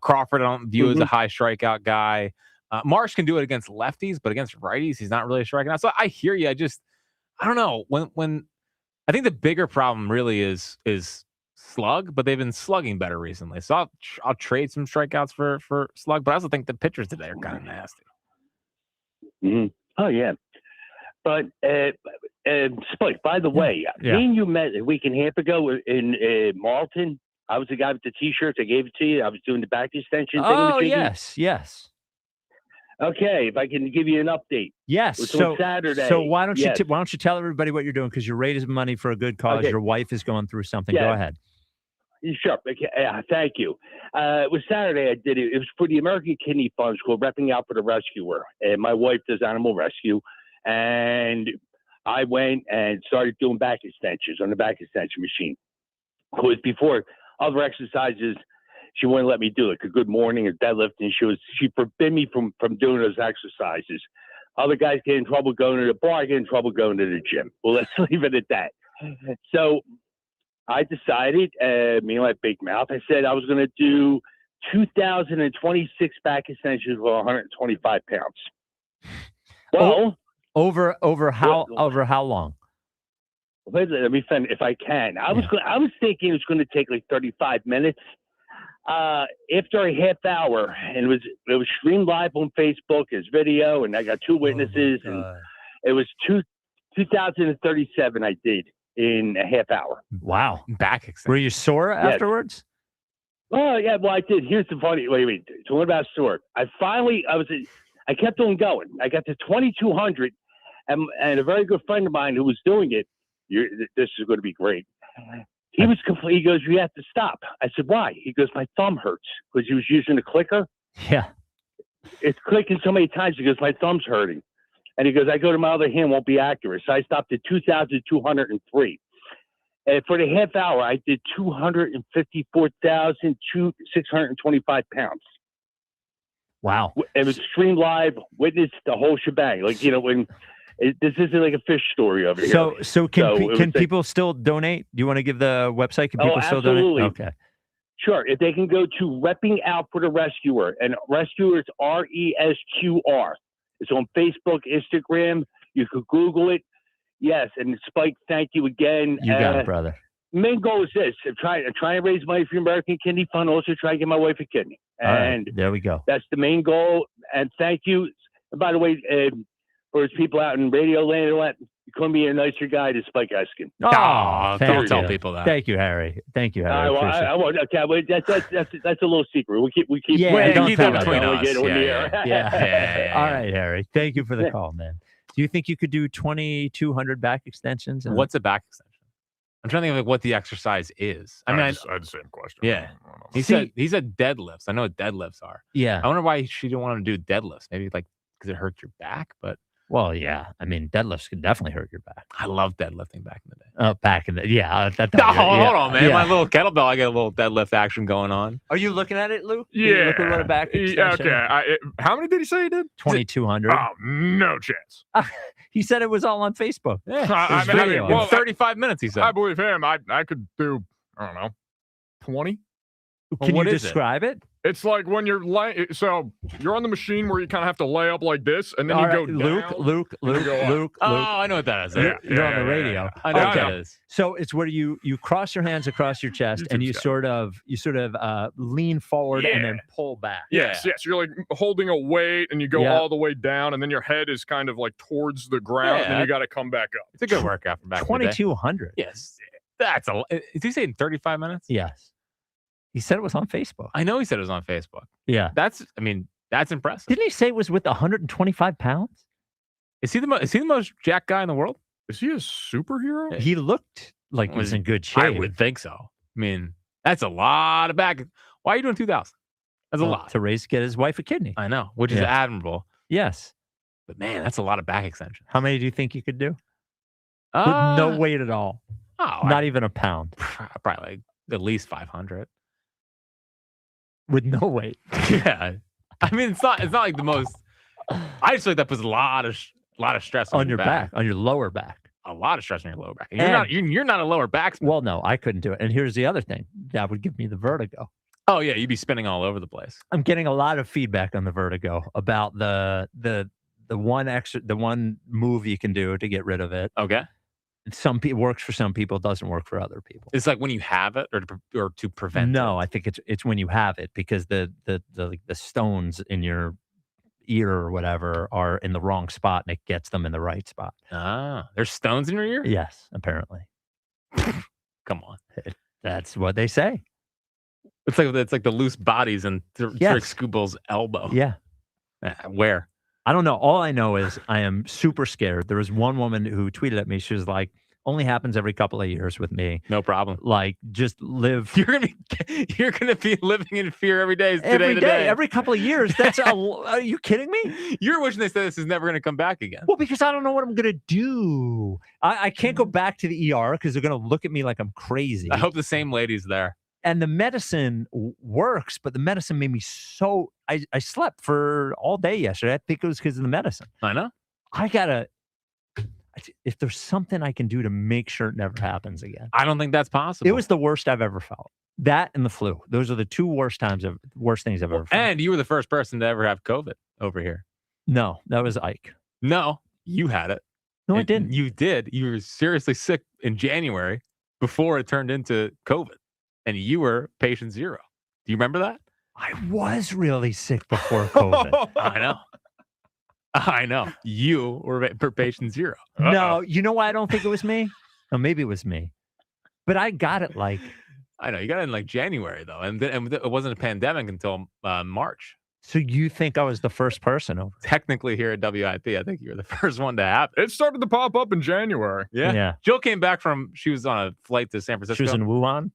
Crawford I don't view as a high strikeout guy. Marsh can do it against lefties, but against righties, he's not really striking out. So I hear you. I don't know. When I think the bigger problem really is slug, but they've been slugging better recently. So I'll trade some strikeouts for slug, but I also think the pitchers today are kind of nasty. Mm-hmm. Oh yeah. But Spike, by the way, me and you met a week and a half ago in Marlton. I was the guy with the T-shirts. I gave it to you. I was doing the back extension thing. Oh, yes. Okay, if I can give you an update. Yes. It was on Saturday. So why don't you tell everybody what you're doing, because you're raising money for a good cause. Okay. Your wife is going through something. Yeah. Go ahead. Sure. Okay. Thank you. It was Saturday. I did it. It was for the American Kidney Fund. It's called Repping Out for the Rescuer. And my wife does animal rescue. And I went and started doing back extensions on the back extension machine. Because before other exercises, she wouldn't let me do it. Good morning or deadlifting. She forbid me from doing those exercises. Other guys get in trouble going to the bar. I get in trouble going to the gym. Well, let's leave it at that. So I decided, me and my big mouth, I said I was going to do 2,026 back extensions with 125 pounds. Well, over how long? Let me finish if I can. I was thinking it was going to take like 35 minutes. After a half hour, and it was streamed live on Facebook as video, and I got two witnesses, and it was 2,037 I did in a half hour. Wow. Back extension. Were you sore afterwards? Oh yeah, well I did. Here's the funny. Wait. So what about sore? I kept on going. I got to 2,200, and a very good friend of mine who was doing it. This is going to be great. He was complete. He goes, "You have to stop." I said, "Why?" He goes, "My thumb hurts," because he was using the clicker. Yeah. It's clicking so many times. He goes, "My thumb's hurting," and he goes, "I go to my other hand, won't be accurate." So I stopped at 2,203. And for the half hour, I did 254,625 pounds. Wow. It was streamed live, witnessed the whole shebang. Like, when this isn't like a fish story over here. So can people still donate? Do you want to give the website? Can people still donate? Okay. Sure. If they can go to Repping Out for the Rescuer, and Rescuer is RESQR. It's on Facebook, Instagram. You could Google it. Yes. And Spike, thank you again. You got it, brother. Main goal is this: try and raise money for the American Kidney Fund. Also, try to get my wife a kidney. And there we go. That's the main goal. And thank you. And by the way, for his people out in Radio Land and all that, you couldn't be a nicer guy to Spike Eskin. Don't tell people that. Thank you, Harry. Thank you, Harry. I won't. Okay, well, that's a little secret. We keep. Yeah, don't tell that between us. Yeah. All right, Harry. Thank you for the call, man. Do you think you could do 2,200 back extensions? What's a back extension? I'm trying to think of what the exercise is. I had the same question. Yeah. He said deadlifts. I know what deadlifts are. Yeah. I wonder why she didn't want to do deadlifts. Maybe because it hurts your back, but. Well, yeah. I mean, deadlifts can definitely hurt your back. I love deadlifting back in the day. Oh, back in the hold on, man. Yeah. My little kettlebell, I get a little deadlift action going on. Are you looking at it, Lou? Yeah. Looking at a back extension? Okay. How many did he say he did? 2,200. Oh, no chance. He said it was all on Facebook. Yeah, video. 35 minutes, he said. I believe him. I could do, I don't know, 20. Can you describe it? It's like when you're so you're on the machine where you kind of have to lay up like this, and then you go down. Luke. Oh, I know what that is. You're on the radio. I know what that is. So it's where you cross your hands across your chest, and you sort of lean forward and then pull back. Yes. You're like holding a weight, and you go all the way down, and then your head is kind of like towards the ground, and then you got to come back up. It's a good workout from back 2,200. Yes, that's a. Is he saying 35 minutes? Yes. He said it was on Facebook. I know he said it was on Facebook. Yeah. That's impressive. Didn't he say it was with 125 pounds? Is he the most jacked guy in the world? Is he a superhero? He looked like he was in good shape. I would think so. I mean, That's a lot of back. Why are you doing 2,000? That's a lot. To get his wife a kidney. I know, which is admirable. Yes. But man, that's a lot of back extension. How many do you think you could do? With no weight at all. Oh, not even a pound. Probably like at least 500. With no weight. Yeah. I mean, it's not like the most. I just feel like that puts a lot of stress on your back, on your lower back. A lot of stress on your lower back. You're not a lower back. Well, no, I couldn't do it. And here's the other thing that would give me the vertigo. Oh yeah, you'd be spinning all over the place. I'm getting a lot of feedback on the vertigo about the one move you can do to get rid of it. Okay. Some people works for some people, doesn't work for other people. It's like when you have it, or to prevent. No, it. I think it's when you have it, because the stones in your ear or whatever are in the wrong spot, and it gets them in the right spot. There's stones in your ear? Yes, apparently. Come on, that's what they say. It's like the loose bodies in Rick Scooble's elbow. Yeah. Where? I don't know. All I know is I am super scared. There was one woman who tweeted at me. She was like, only happens every couple of years with me. No problem. Like, just live. You're gonna be living in fear every day. Every day, every couple of years. Are you kidding me? You're wishing they said this is never gonna come back again. Well, because I don't know what I'm gonna do. I can't go back to the ER because they're gonna look at me like I'm crazy. I hope the same lady's there. And the medicine works, but the medicine made me so. I slept for all day yesterday. I think it was because of the medicine. I know. If there's something I can do to make sure it never happens again. I don't think that's possible. It was the worst I've ever felt. That and the flu. Those are the two worst things I've ever felt. And you were the first person to ever have COVID over here. No, that was Ike. No, you had it. No, I didn't. You did. You were seriously sick in January before it turned into COVID. And you were patient zero. Do you remember that? I was really sick before COVID. I know. You were patient zero. No, you know why I don't think it was me? Or maybe it was me. But I got it like. I know. You got it in like January, though. And it wasn't a pandemic until March. So you think I was the first person over? Technically here at WIP, I think you were the first one to have it. It started to pop up in January. Yeah. Jill came back she was on a flight to San Francisco. She was in Wuhan?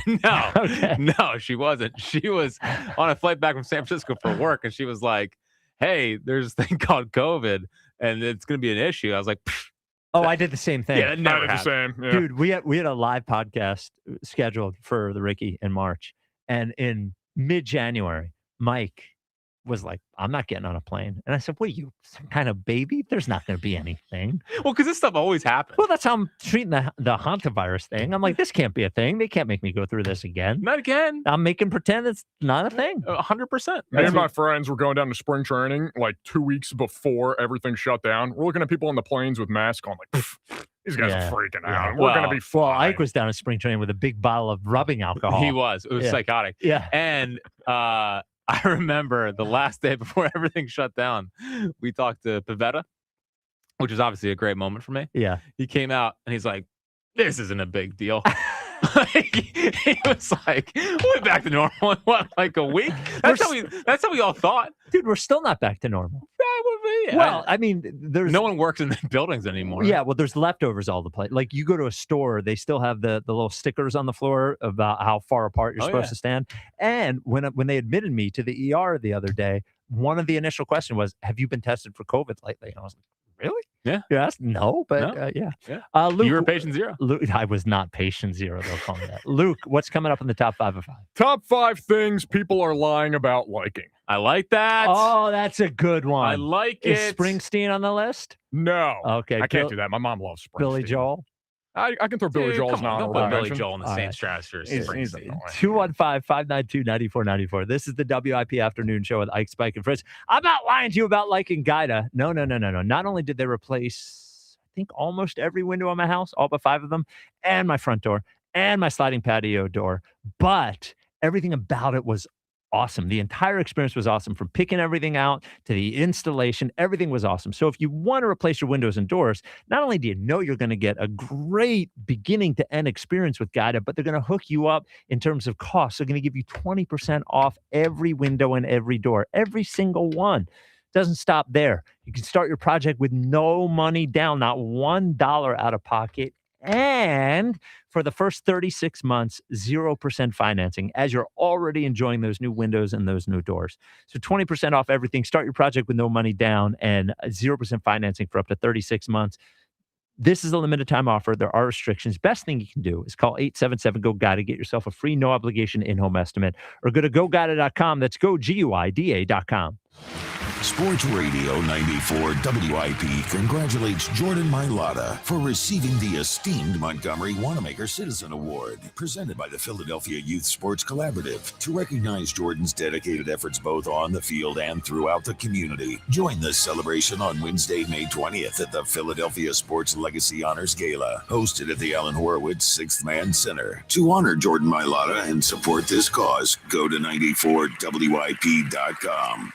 No, okay. No, she wasn't. She was on a flight back from San Francisco for work, and she was like, "Hey, there's this thing called COVID, and it's going to be an issue." I was like, "Oh, I did the same thing." Yeah, never the same. Yeah. Dude, we had a live podcast scheduled for the Ricky in March, and in mid-January, Mike was like, "I'm not getting on a plane," and I said, "What are you, some kind of baby? There's not going to be anything." Well, because this stuff always happens. Well, that's how I'm treating the hantavirus thing. I'm like, this can't be a thing. They can't make me go through this again. Not again. I'm making pretend it's not a thing. 100%. Me and my friends were going down to spring training like 2 weeks before everything shut down. We're looking at people on the planes with masks on, like, these guys are freaking out. We're going to be fine. Well, Ike was down at spring training with a big bottle of rubbing alcohol. He was. It was psychotic. Yeah. And I remember the last day before everything shut down, we talked to Pavetta, which is obviously a great moment for me. Yeah. He came out and he's like, "This isn't a big deal." He was like, "We're back to normal in what, like a week?" That's how we all thought. Dude, we're still not back to normal. Yeah. Well, I mean, there's no one works in the buildings anymore. Yeah, well, there's leftovers all the place. Like, you go to a store, they still have the little stickers on the floor about how far apart you're supposed to stand. And when they admitted me to the ER the other day, one of the initial questions was, "Have you been tested for COVID lately?" And I was like, "Really?" Yeah. Yes. No, but yeah. Luke, you were patient zero. Luke, I was not patient zero. They'll call me that. Luke, what's coming up in the top 5 of 5? Top 5 things people are lying about liking. I like that. Oh, that's a good one. I like Is it. Springsteen on the list? No. Okay. I can't do that. My mom loves Springsteen. Billy Joel? I can throw Billy Joel as an honorable Don't put Billy mention. Joel in the same stratosphere as Springsteen. 215-592-9494. This is the WIP Afternoon Show with Ike, Spike, and Fritz. I'm not lying to you about liking Gaida. No. Not only did they replace, I think, almost every window on my house, all but 5 of them, and my front door, and my sliding patio door, but everything about it was awesome. The entire experience was awesome, from picking everything out to the installation. Everything was awesome. So if you want to replace your windows and doors, not only do you know you're going to get a great beginning to end experience with Gaida, but they're going to hook you up in terms of cost. They're going to give you 20% off every window and every door, every single one. Doesn't stop there. You can start your project with no money down, not $1 out of pocket, And for the first 36 months, 0% financing as you're already enjoying those new windows and those new doors. So 20% off everything. Start your project with no money down and 0% financing for up to 36 months. This is a limited time offer. There are restrictions. Best thing you can do is call 877-GO-GUIDA to get yourself a free, no obligation in-home estimate, or go to GoGuida.com. That's GoGuida.com. Sports Radio 94 WIP congratulates Jordan Mailata for receiving the esteemed Montgomery Wanamaker Citizen Award, presented by the Philadelphia Youth Sports Collaborative, to recognize Jordan's dedicated efforts both on the field and throughout the community. Join the celebration on Wednesday, May 20th at the Philadelphia Sports Legacy Honors Gala, hosted at the Alan Horowitz Sixth Man Center. To honor Jordan Mailata and support this cause, go to 94WIP.com.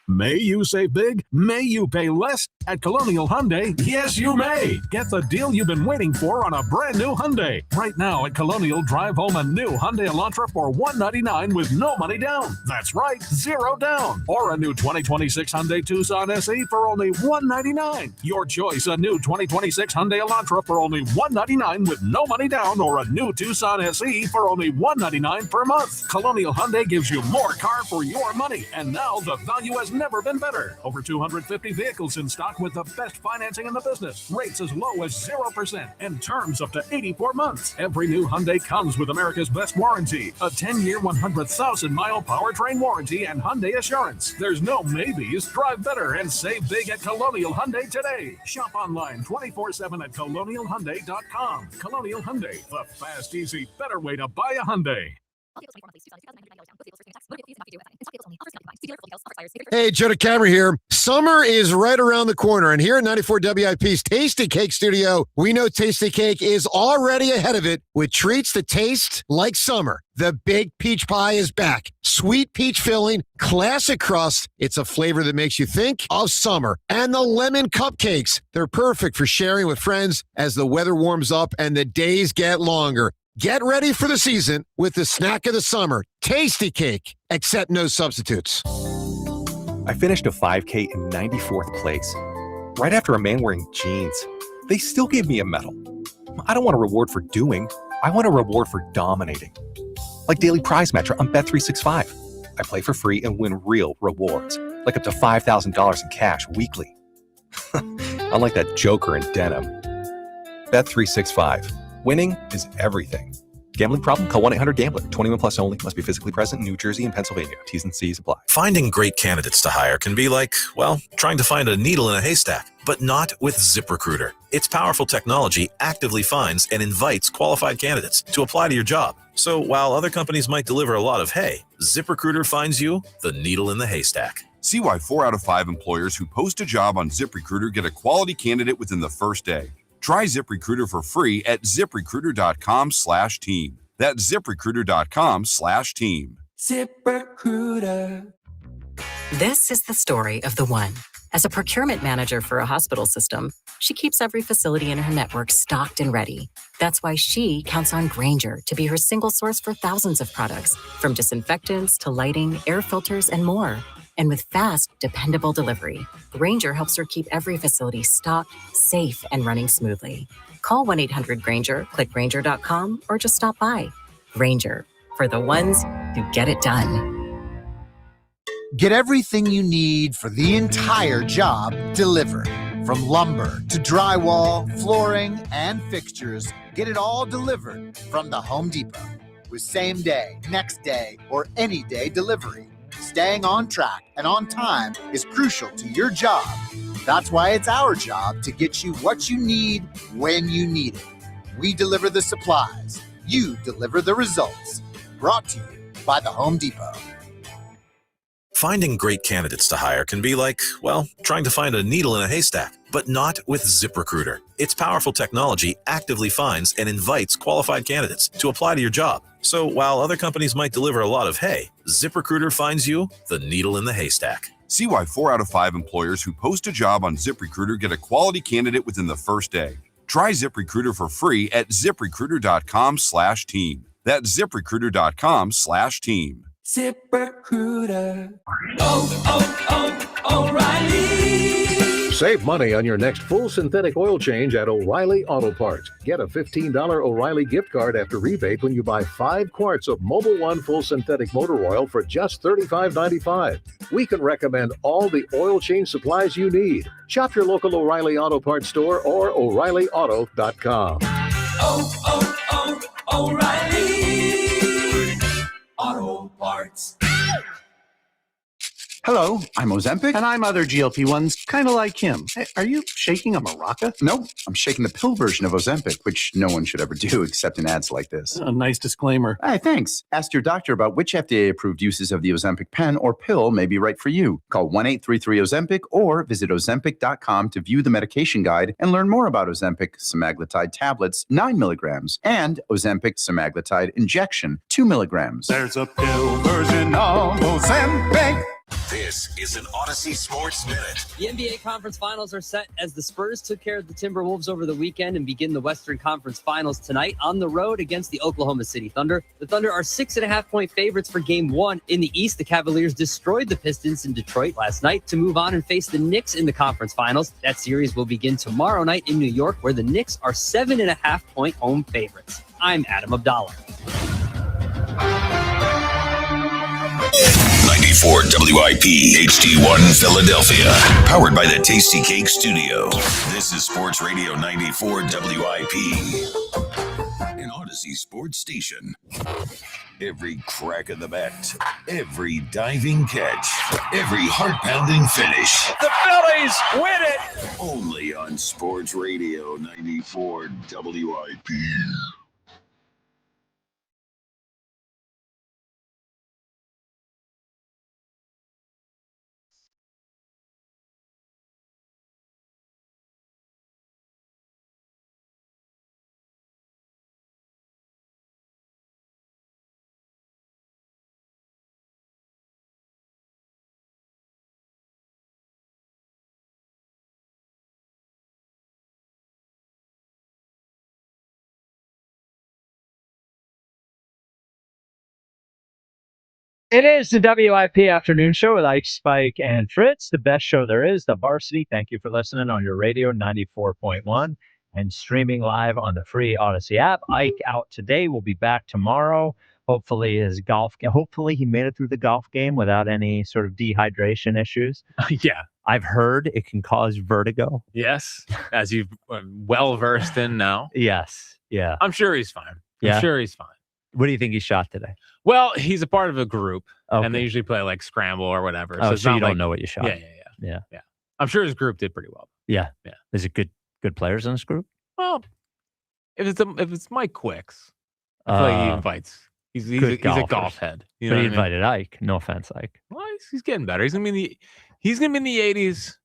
May you save big? May you pay less? At Colonial Hyundai, yes, you may. Get the deal you've been waiting for on a brand new Hyundai. Right now at Colonial, drive home a new Hyundai Elantra for $199 with no money down. That's right, zero down. Or a new 2026 Hyundai Tucson SE for only $199. Your choice, a new 2026 Hyundai Elantra for only $199 with no money down, or a new Tucson SE for only $199 per month. Colonial Hyundai gives you more car for your money, and now the value has never been better. Over 250 vehicles in stock with the best financing in the business. Rates as low as 0% and terms up to 84 months. Every new Hyundai comes with America's best warranty, a 10-year, 100,000-mile powertrain warranty and Hyundai Assurance. There's no maybes. Drive better and save big at Colonial Hyundai today. Shop online 24/7 at colonialhyundai.com. Colonial Hyundai, the fast, easy, better way to buy a Hyundai. Hey, Joe DeCamera here. Summer is right around the corner, and here at 94 WIP's Tasty Cake Studio, we know Tasty Cake is already ahead of it with treats that taste like summer. The Big Peach Pie is back. Sweet peach filling, classic crust. It's a flavor that makes you think of summer. And the lemon cupcakes. They're perfect for sharing with friends as the weather warms up and the days get longer. Get ready for the season with the snack of the summer, Tasty Cake, except no substitutes. I finished a 5K in 94th place, right after a man wearing jeans. They still gave me a medal. I don't want a reward for doing. I want a reward for dominating. Like Daily Prize Match on Bet365. I play for free and win real rewards, like up to $5,000 in cash weekly. Unlike that joker in denim. Bet365. Winning is everything. Gambling problem? Call 1-800-GAMBLER. 21 plus only. Must be physically present in New Jersey and Pennsylvania. T's and C's apply. Finding great candidates to hire can be like, well, trying to find a needle in a haystack, but not with ZipRecruiter. Its powerful technology actively finds and invites qualified candidates to apply to your job. So while other companies might deliver a lot of hay, ZipRecruiter finds you the needle in the haystack. See why 4 out of 5 employers who post a job on ZipRecruiter get a quality candidate within the first day. Try ZipRecruiter for free at ZipRecruiter.com/team. That's ZipRecruiter.com/team. ZipRecruiter. This is the story of the one. As a procurement manager for a hospital system, she keeps every facility in her network stocked and ready. That's why she counts on Grainger to be her single source for thousands of products, from disinfectants to lighting, air filters, and more. And with fast, dependable delivery, Grainger helps her keep every facility stocked, safe, and running smoothly. Call 1-800-GRAINGER, click Grainger.com, or just stop by. Grainger, for the ones who get it done. Get everything you need for the entire job delivered. From lumber to drywall, flooring, and fixtures, get it all delivered from the Home Depot. With same day, next day, or any day delivery. Staying on track and on time is crucial to your job. That's why it's our job to get you what you need when you need it. We deliver the supplies. You deliver the results. Brought to you by the Home Depot. Finding great candidates to hire can be like, well, trying to find a needle in a haystack, but not with ZipRecruiter. Its powerful technology actively finds and invites qualified candidates to apply to your job. So while other companies might deliver a lot of hay, ZipRecruiter finds you the needle in the haystack. See why 4 out of 5 employers who post a job on ZipRecruiter get a quality candidate within the first day. Try ZipRecruiter for free at ZipRecruiter.com/team. That's ZipRecruiter.com/team. ZipRecruiter. O'Reilly. Save money on your next full synthetic oil change at O'Reilly Auto Parts. Get a $15 O'Reilly gift card after rebate when you buy 5 quarts of Mobil 1 full synthetic motor oil for just $35.95. We can recommend all the oil change supplies you need. Shop your local O'Reilly Auto Parts store or O'ReillyAuto.com. O'Reilly Auto Parts. Hello, I'm Ozempic. And I'm other GLP-1s, kind of like him. Hey, are you shaking a maraca? No, I'm shaking the pill version of Ozempic, which no one should ever do except in ads like this. A nice disclaimer. Hey, thanks. Ask your doctor about which FDA-approved uses of the Ozempic pen or pill may be right for you. Call 1-833-OZEMPIC or visit Ozempic.com to view the medication guide and learn more about Ozempic semaglutide tablets, 9 milligrams, and Ozempic semaglutide injection, 2 milligrams. There's a pill version of Ozempic. This is an Odyssey Sports Minute. The NBA Conference Finals are set as the Spurs took care of the Timberwolves over the weekend and begin the Western Conference Finals tonight on the road against the Oklahoma City Thunder. The Thunder are 6.5-point favorites for Game 1. In the East, the Cavaliers destroyed the Pistons in Detroit last night to move on and face the Knicks in the Conference Finals. That series will begin tomorrow night in New York, where the Knicks are 7.5-point home favorites. I'm Adam Abdallah. 94 WIP HD1 Philadelphia. Powered by the Tasty Cake Studio. This is Sports Radio 94 WIP. An Odyssey Sports Station. Every crack of the bat, every diving catch, every heart-pounding finish. The Phillies win it! Only on Sports Radio 94 WIP. It is the WIP Afternoon Show with Ike, Spike, and Fritz, the best show there is, the Varsity. Thank you for listening on your radio, 94.1, and streaming live on the free Odyssey app. Ike out today. We'll be back tomorrow. Hopefully he made it through the golf game without any sort of dehydration issues. Yeah. I've heard it can cause vertigo. Yes, as you've well-versed in now. Yes, yeah. I'm sure he's fine. Yeah? I'm sure he's fine. What do you think he shot today? Well, he's a part of a group, Okay. and they usually play like scramble or whatever. Oh, it's so not you don't like- know what you shot. Yeah. Yeah. I'm sure his group did pretty well. Yeah. Yeah. Is it good players in this group? Well, if it's Mike Quicks, I feel like he invites. He's a golf head. You know But he what I mean? invited Ike. No offense, Ike. Well, he's getting better. He's gonna be in the 80s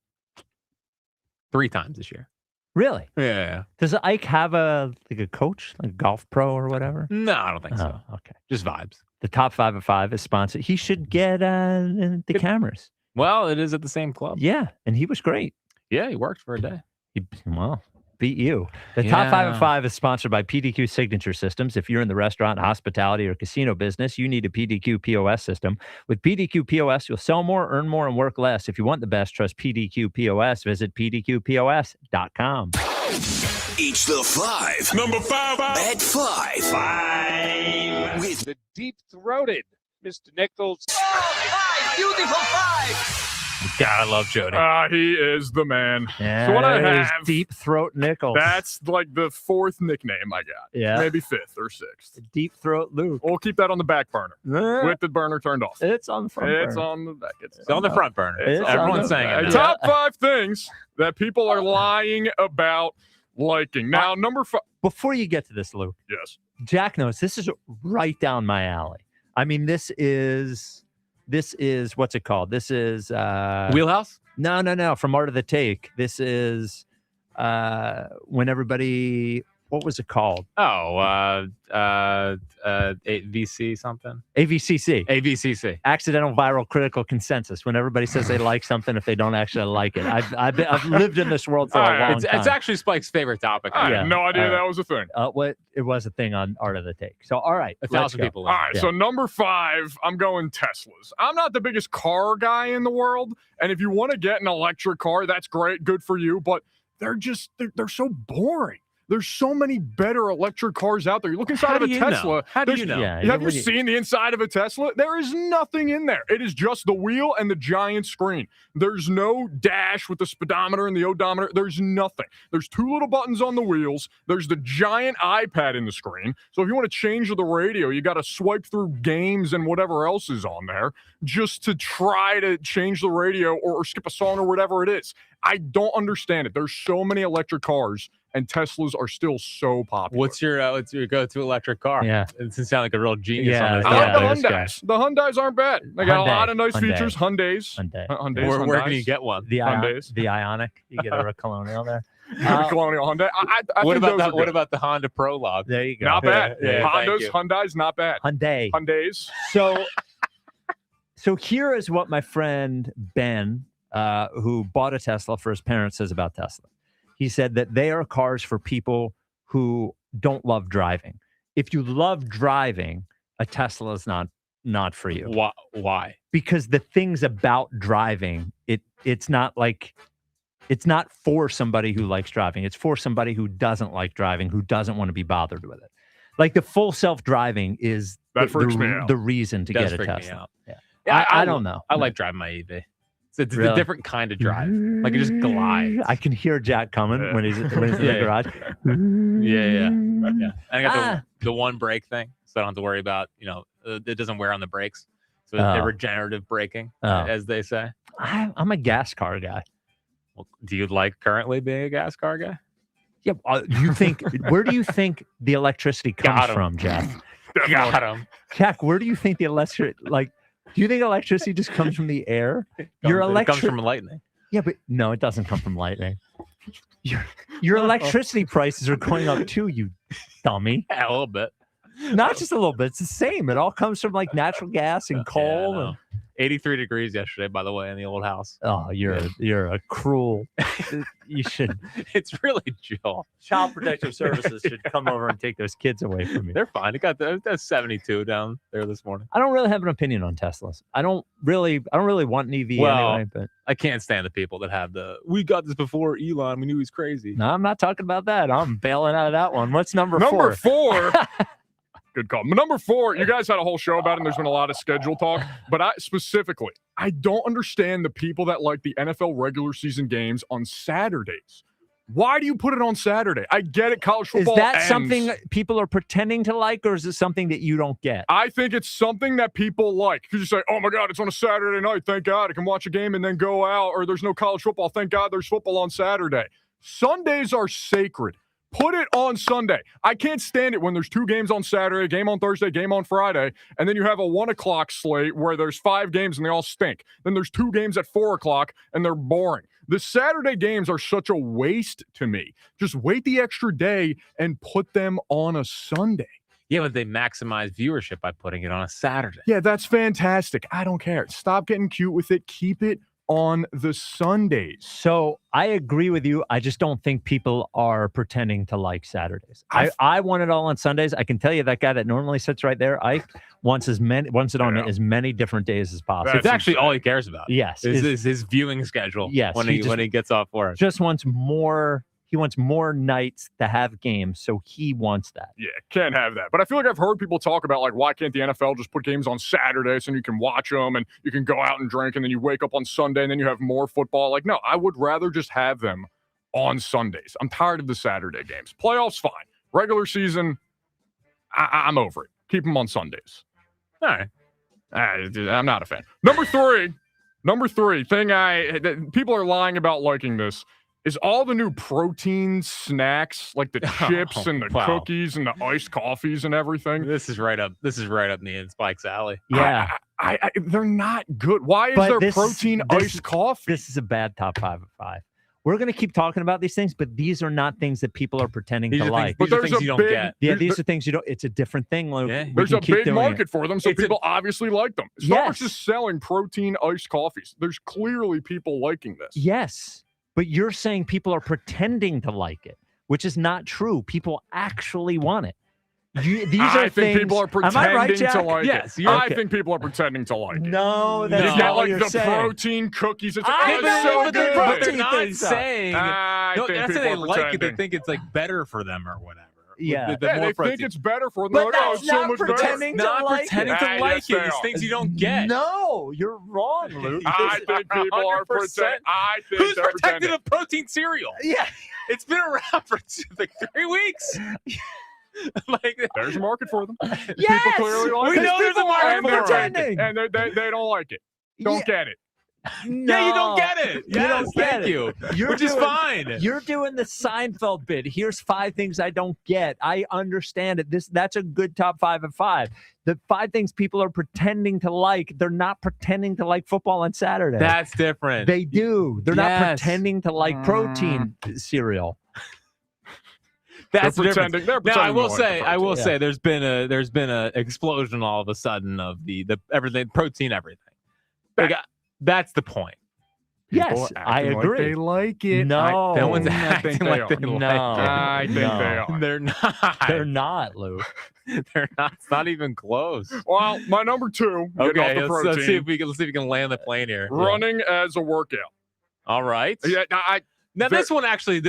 3 times this year. Really? Yeah. Does Ike have a coach, like a golf pro or whatever? No, I don't think so. Oh, okay. Just vibes. The Top 5 of 5 is sponsored. He should get the cameras. Well, it is at the same club. Yeah, and he was great. Yeah, he worked for a day. He beat you. The Top 5 of Yeah. 5 is sponsored by PDQ Signature Systems. If you're in the restaurant, hospitality, or casino business, you need a PDQ POS system. With PDQ POS, you'll sell more, earn more, and work less. If you want the best, trust PDQ POS. Visit PDQPOS.com. Each the 5. Number 5. At 5. 5. With The deep-throated Mr. Nichols. Beautiful 5! God, I love Jody. He is the man. Yeah, So what I there's have, Deep Throat Nichols. that's like the 4th nickname I got. Yeah. Maybe 5th or 6th. Deep Throat Luke. We'll keep that on the back burner with the burner turned off. It's on the front It's burner. on the back. It's on the front burner. It's on Everyone's the saying back. it. Top 5 things that people are lying about liking. Now, number 5. Before you get to this, Luke. Yes. Jack knows this is right down my alley. I mean, this is what's it called? This is Wheelhouse? No. From Art of the Take. This is when everybody what was it called? VC something. AVCC. AVCC. Accidental viral critical consensus. When everybody says they like something, if they don't actually like it. I've lived in this world for a long time. It's actually Spike's favorite topic. I had no idea that was a thing. It was a thing on Art of the Take. So, all right. 1,000 people. All right. So, number 5, I'm going Teslas. I'm not the biggest car guy in the world. And if you want to get an electric car, that's great. Good for you. But they're so boring. There's so many better electric cars out there. You look inside of a Tesla. How do you know? Have you seen the inside of a Tesla? There is nothing in there. It is just the wheel and the giant screen. There's no dash with the speedometer and the odometer. There's nothing. There's 2 little buttons on the wheels. There's the giant iPad in the screen. So if you want to change the radio, you got to swipe through games and whatever else is on there just to try to change the radio or skip a song or whatever it is. I don't understand it. There's so many electric cars, and Teslas are still so popular. What's your go-to electric car? Yeah, it doesn't sound like a real genius. Yeah, on this. I like the Hyundais. The Hyundais aren't bad. They got a lot of nice features. Hyundais. Where can you get one? The Ioniq. You get a Colonial there. Colonial Hyundai. I what think about what about the Honda Prologue? There you go. Not bad. Yeah, Hyundai's not bad. Hyundais. So here is what my friend Ben, who bought a Tesla for his parents, says about Tesla. He said that they are cars for people who don't love driving. If you love driving, a Tesla is not for you. Why? Because the things about driving, it's not for somebody who likes driving. It's for somebody who doesn't like driving, who doesn't want to be bothered with it. Like the full self-driving is the reason to get a Tesla. Yeah. I don't know. I like driving my EV. It's a different kind of drive. Like it just glides. I can hear Jack coming when he's in the garage. Yeah. I got the one brake thing, so I don't have to worry about, it doesn't wear on the brakes. So it's regenerative braking, as they say. I'm a gas car guy. Well, do you like currently being a gas car guy? Yeah. Where do you think the electricity comes from, Jack? Got him. Jack, where do you think the electricity, do you think electricity just comes from the air? It comes from lightning. Yeah, but no, it doesn't come from lightning. Your electricity prices are going up too, you dummy. Yeah, a little bit. Not just a little bit. It's the same. It all comes from natural gas and coal. Yeah, 83 degrees yesterday, by the way, in the old house. Oh, you're a cruel. You should. It's really chill. Child Protective Services should come over and take those kids away from you. They're fine. It got that's 72 down there this morning. I don't really have an opinion on Teslas. I don't really want an EV anyway. But I can't stand the people that have we got this before Elon. We knew he was crazy. No, I'm not talking about that. I'm bailing out of that one. What's number 4? Number 4. Good call. Number 4, you guys had a whole show about it, and there's been a lot of schedule talk. But I don't understand the people that like the NFL regular season games on Saturdays. Why do you put it on Saturday? I get it. College football Is that ends. something people are pretending to like, or is it something that you don't get? I think it's something that people like. Because you say, oh, my God, it's on a Saturday night. Thank God I can watch a game and then go out. Or there's no college football. Thank God there's football on Saturday. Sundays are sacred. Put it on Sunday. I can't stand it when there's 2 games on Saturday, game on Thursday, game on Friday, and then you have a 1 o'clock slate where there's 5 games and they all stink. Then there's 2 games at 4 o'clock and they're boring. The Saturday games are such a waste to me. Just wait the extra day and put them on a Sunday. Yeah, but they maximize viewership by putting it on a Saturday. Yeah, that's fantastic. I don't care. Stop getting cute with it. Keep it on the Sundays. So I agree with you. I just don't think people are pretending to like Saturdays. I want it all on Sundays. I can tell you that guy that normally sits right there, Ike, wants it on as many different days as possible. It's actually all he cares about. Yes. Is his viewing schedule. Yes. When he gets off work. Just wants more. He wants more nights to have games, so he wants that. Yeah, can't have that. But I feel like I've heard people talk about, why can't the NFL just put games on Saturdays and you can watch them and you can go out and drink and then you wake up on Sunday and then you have more football. No, I would rather just have them on Sundays. I'm tired of the Saturday games. Playoffs, fine. Regular season, I'm over it. Keep them on Sundays. All right. I'm not a fan. Number three thing people are lying about liking this. Is all the new protein snacks, like the chips and the cookies and the iced coffees and everything. This is right up Ian Spike's alley. Yeah. They're not good. Why is there protein iced coffee? This is a bad top 5 of 5. we're going to keep talking about these things, but these are not things that people are pretending to like. These are things you don't get. Yeah, these are things you don't. It's a different thing, Luke. Yeah. There's a big market for them, so people obviously like them. Starbucks is selling protein iced coffees. There's clearly people liking this. Yes, but you're saying people are pretending to like it, which is not true. People actually want it. I think people are pretending to like yes, it. I think people are pretending to like it. No, that's you not get what like you're the saying. protein cookies. It's so good. But they're not saying. I No, think that's people they are like it. They pretending. think it's like better for them or whatever. Yeah, They think it's better for them. But Oh, that's it's so not much pretending better. to like pretending it. to like yes, it. they It's are. things you don't get. No, you're wrong, Luke. I think people are 100%. pretending. I think Who's they're protecting pretending. a protein cereal? Yeah, it's been around for like 3 weeks. Like, there's a market for them. Yes! People clearly like We it. know there's a market And for they're it. pretending. And they don't like it. Don't get it. No, yeah, you don't get it. You Yes, don't get thank it. you. You're Which is doing- fine. You're doing the Seinfeld bit. Here's 5 things I don't get. I understand it. That's a good top 5 of 5. The 5 things people are pretending to like. They're not pretending to like football on Saturday. That's different. They do. They're not Yes. pretending to like protein cereal. That's They're the difference. pretending- they're Now, I pretending will to say, like I will Yeah. say, there's been a explosion all of a sudden of the everything, protein, everything. Like, that's the point. Yes, I Acting like agree. they like it. No, No one's I acting think like they they are. like No. it. I think they are. They're not. They're not, Luke. They're not. It's not even close. Well, my number 2, getting off Okay, the protein, let's see if we can land the plane here. running as a workout. All right. Yeah, Now Ver- this one actually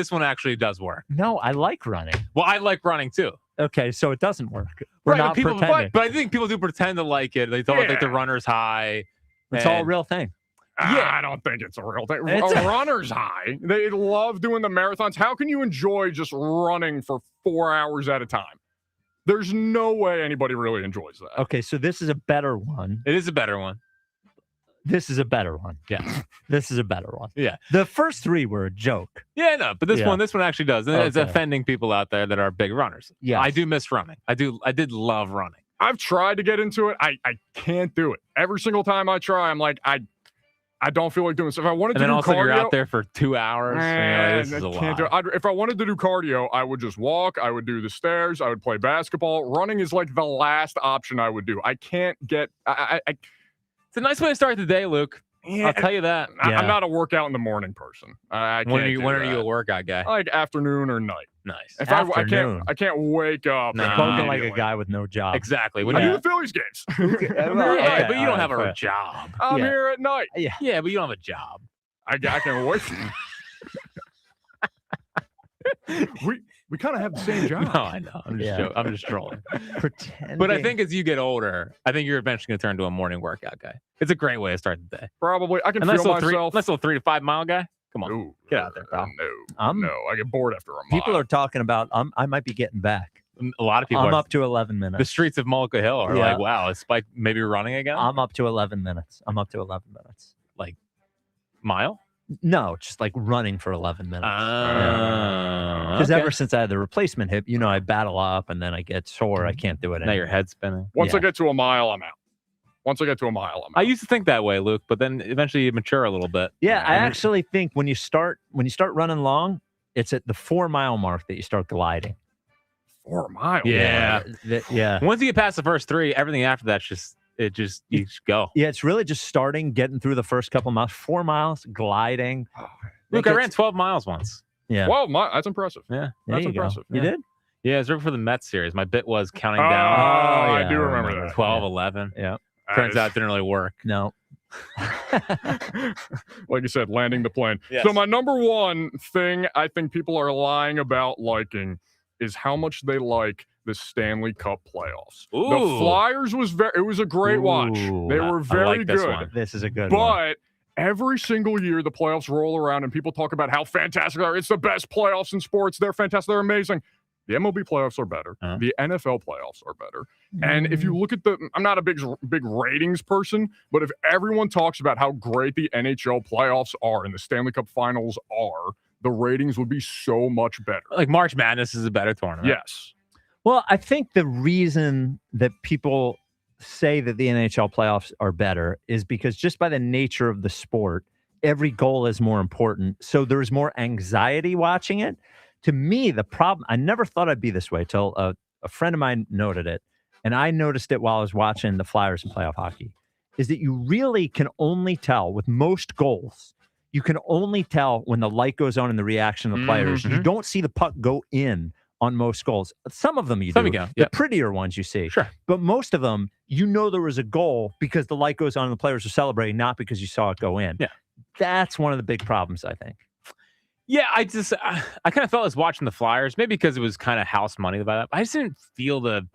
does work. No, I like running. Well, I like running too. Okay, so it doesn't work. We're Right, not but people, pretending. but I think people do pretend to like it. They don't like the runner's high. It's all a and- real thing. Yeah. I don't think it's a real thing. It's A runner's high. They love doing the marathons. How can you enjoy just running for 4 hours at a time? There's no way anybody really enjoys that. Okay, so this is a better one. It is a better one. This is a better one. Yeah. This is a better one. Yeah. The first 3 were a joke. Yeah, no, but this Yeah. one actually does. And it's Okay. offending people out there that are big runners. Yes. I do miss running. I did love running. I've tried to get into it. I can't do it. Every single time I try, I'm like, I don't feel like doing this. If I wanted And to then do also you're cardio, out there for 2 hours. And you're like, this is a can't do lot. it. If I wanted to do cardio, I would just walk. I would do the stairs. I would play basketball. Running is like the last option I would do. I can't get. It's a nice way to start the day, Luke. I'll tell you that. I'm not a workout in the morning person. I When can't are do you that. a workout guy? Like afternoon or night. Nice. If Afternoon. I can't wake up. Nah. and Spoken like a immediately- guy with no job. Exactly. I do the Phillies games. Yeah, but you don't have a fair. job. I'm Yeah. here at night. Yeah, but you don't have a job. I can wait. we kind of have the same job. No, I know. I'm just trolling. Pretending. But I think as you get older, I think you're eventually going to turn to a morning workout guy. It's a great way to start the day. Probably. I can Unless feel a myself. nice little 3 to 5 mile guy. Come on, Ooh, get out there, pal. No, I get bored after a mile. people are talking about I might be getting back. A lot of people I'm are. up to 11 The minutes. streets of Mullica Hill are Yeah. like, wow, is Spike maybe running again? I'm up to 11 minutes. I'm up to 11 minutes. Like mile? No, just like running for 11 minutes. Because Ever since I had the replacement hip, I battle up and then I get sore. I can't do it now anymore. your head's spinning. Once Yeah. I get to a mile, I'm out. Once I get to a mile, I'm out. I used to think that way, Luke, but then eventually you mature a little bit. Yeah, I actually think when you start running long, it's at the 4 mile mark that you start gliding. 4 miles. Yeah. Yeah. Once you get past the first 3, everything after that's you just go. Yeah, it's really just getting through the first couple miles. 4 miles, gliding. Luke, I ran 12 miles once. Yeah. 12 miles. That's impressive. Yeah. There That's you go. impressive. You did? Yeah, it was right for the Mets series. My bit was counting Oh, down. I yeah, do I remember remember. that. 12, 11. Yeah. Turns out it didn't really work. No. Like you said, landing the plane. Yes. So my number 1 thing I think people are lying about liking is how much they like the Stanley Cup playoffs. The Ooh. Flyers it was a great watch. Ooh, They were I very like this good. one. This is a good one. But every single year the playoffs roll around and people talk about how fantastic they are. It's the best playoffs in sports. They're fantastic. They're amazing. The MLB playoffs are better. Uh-huh. The NFL playoffs are better. And if you look at I'm not a big ratings person, but if everyone talks about how great the NHL playoffs are and the Stanley Cup finals are, the ratings would be so much better. Like March Madness is a better tournament. Yes. Well, I think the reason that people say that the NHL playoffs are better is because just by the nature of the sport, every goal is more important. So there's more anxiety watching it. To me, the problem, I never thought I'd be this way till a friend of mine noted it, and I noticed it while I was watching the Flyers in playoff hockey, is that you really can only tell with most goals, you can only tell when the light goes on in the reaction of the players. You don't see the puck go in on most goals. Some of them you do. The prettier ones you see. Sure. But most of them, you know there was a goal because the light goes on and the players are celebrating, not because you saw it go in. Yeah. That's one of the big problems, I think. Yeah, I kind of felt I was watching the Flyers, maybe because it was kind of house money about it. I just didn't feel the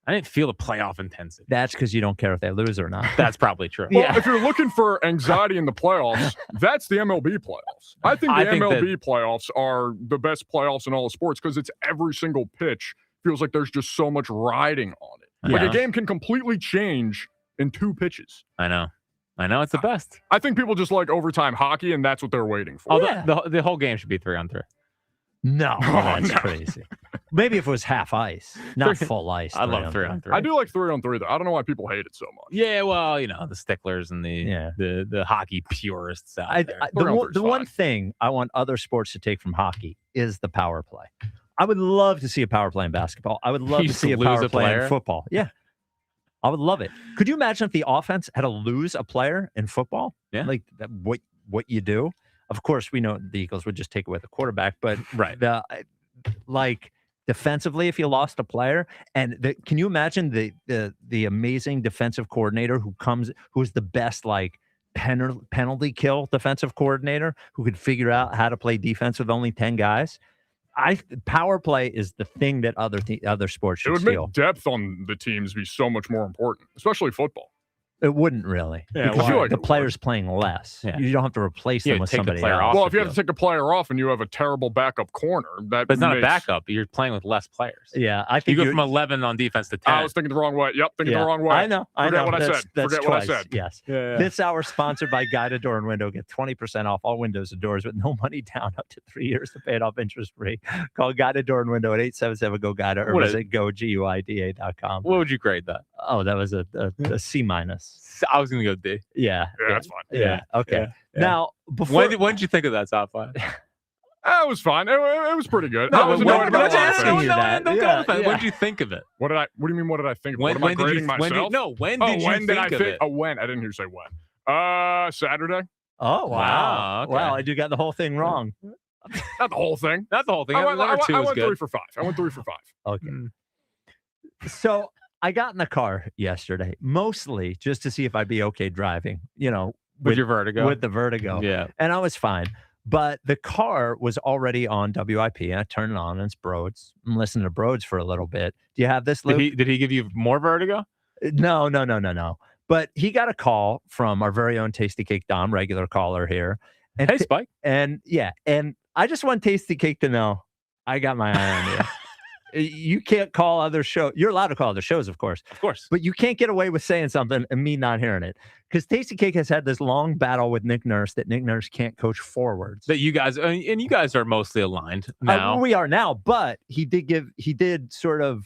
playoff intensity. That's because you don't care if they lose or not. That's probably true. Well, if you're looking for anxiety in the playoffs, that's the MLB playoffs. I think the MLB playoffs are the best playoffs in all of sports because it's every single pitch feels like there's just so much riding on it. Like a game can completely change in 2 pitches. I know. It's the best. I think people just like overtime hockey, and that's what they're waiting for. The whole game should be 3-on-3. No, that's crazy. Maybe if it was half ice, not full ice. I love 3-on-3. I do like 3-on-3 though. I don't know why people hate it so much. Yeah, well, the sticklers and the hockey purists out there. The one thing I want other sports to take from hockey is the power play. I would love to see a power play in basketball. I would love to see a power play in football. Yeah. I would love it. Could you imagine if the offense had to lose a player in football? Yeah. Like what you do? Of course, we know the Eagles would just take away the quarterback, but defensively, if you lost a player, and can you imagine the amazing defensive coordinator who is the best penalty kill defensive coordinator who could figure out how to play defense with only 10 guys? Power play is the thing that other sports should steal. It would make depth on the teams be so much more important, especially football. It wouldn't really. Yeah, because the player's playing less. Yeah. You don't have to replace them with somebody else. Well, if you have to take a player off and you have a terrible backup corner, but it's not a backup. You're playing with less players. Yeah, I think you go from 11 on defense to 10. I was thinking the wrong way. Yep, thinking the wrong way. I know. Forget what I said. That's Forget what I said. Yes. Yeah. This hour sponsored by Guided Door and Window. Get 20% off all windows and doors with no money down up to 3 years to pay it off interest free. Call Guided Door and Window at 877-GO-GUIDA or visit GoGUIDA.com. What would you grade that? Oh, that was a C minus. I was going to go D. Yeah. That's fine. Yeah. Okay. Yeah. Now, before when did you think of that top 5? It was fine. It was pretty good. No, I was annoyed about that. When did you think of it? What do you mean? What did I think? When, what am I when did grading you? myself? When did you think of it? Oh, when? I didn't hear you say when. Saturday. Oh wow. Okay. Wow, I do got the whole thing wrong. Not the whole thing. Not the whole thing. I went good. 3 for 5. I went 3 for 5. Okay. So I got in the car yesterday, mostly just to see if I'd be okay driving, with your vertigo. With the vertigo. Yeah. And I was fine. But the car was already on WIP, and I turned it on, and it's Broads. I'm listening to Broads for a little bit. Do you have this, Luke? Did he give you more vertigo? No. But he got a call from our very own Tasty Cake Dom, regular caller here. And hey, Spike. And I just want Tasty Cake to know I got my eye on you. You can't call other shows. You're allowed to call other shows, of course. Of course. But you can't get away with saying something and me not hearing it. Because Tasty Cake has had this long battle with Nick Nurse that Nick Nurse can't coach forwards. That you guys, and you guys are mostly aligned now. We are now, but he did sort of,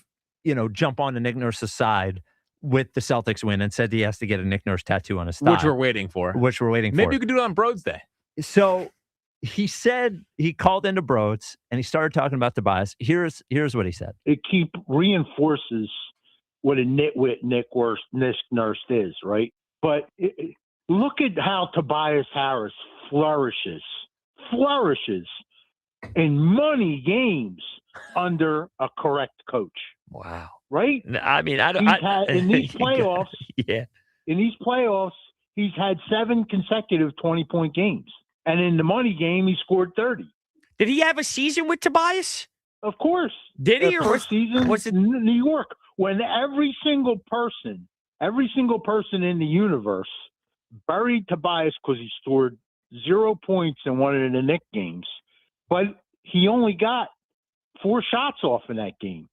jump onto Nick Nurse's side with the Celtics win and said he has to get a Nick Nurse tattoo on his thigh. Which we're waiting for. Maybe you could do it on Broads Day. So he said he called into Broads and he started talking about Tobias. Here's what he said. It reinforces what a nitwit Nick Nurse is, right? But look at how Tobias Harris flourishes in money games under a correct coach. Wow. Right? I mean, in these playoffs, yeah. In these playoffs, he's had 7 consecutive 20-point games. And in the money game, he scored 30. Did he have a season with Tobias? Of course. Did he? The first season was in New York, when every single person in the universe buried Tobias because he scored 0 points in one of the Knicks games. But he only got 4 shots off in that game.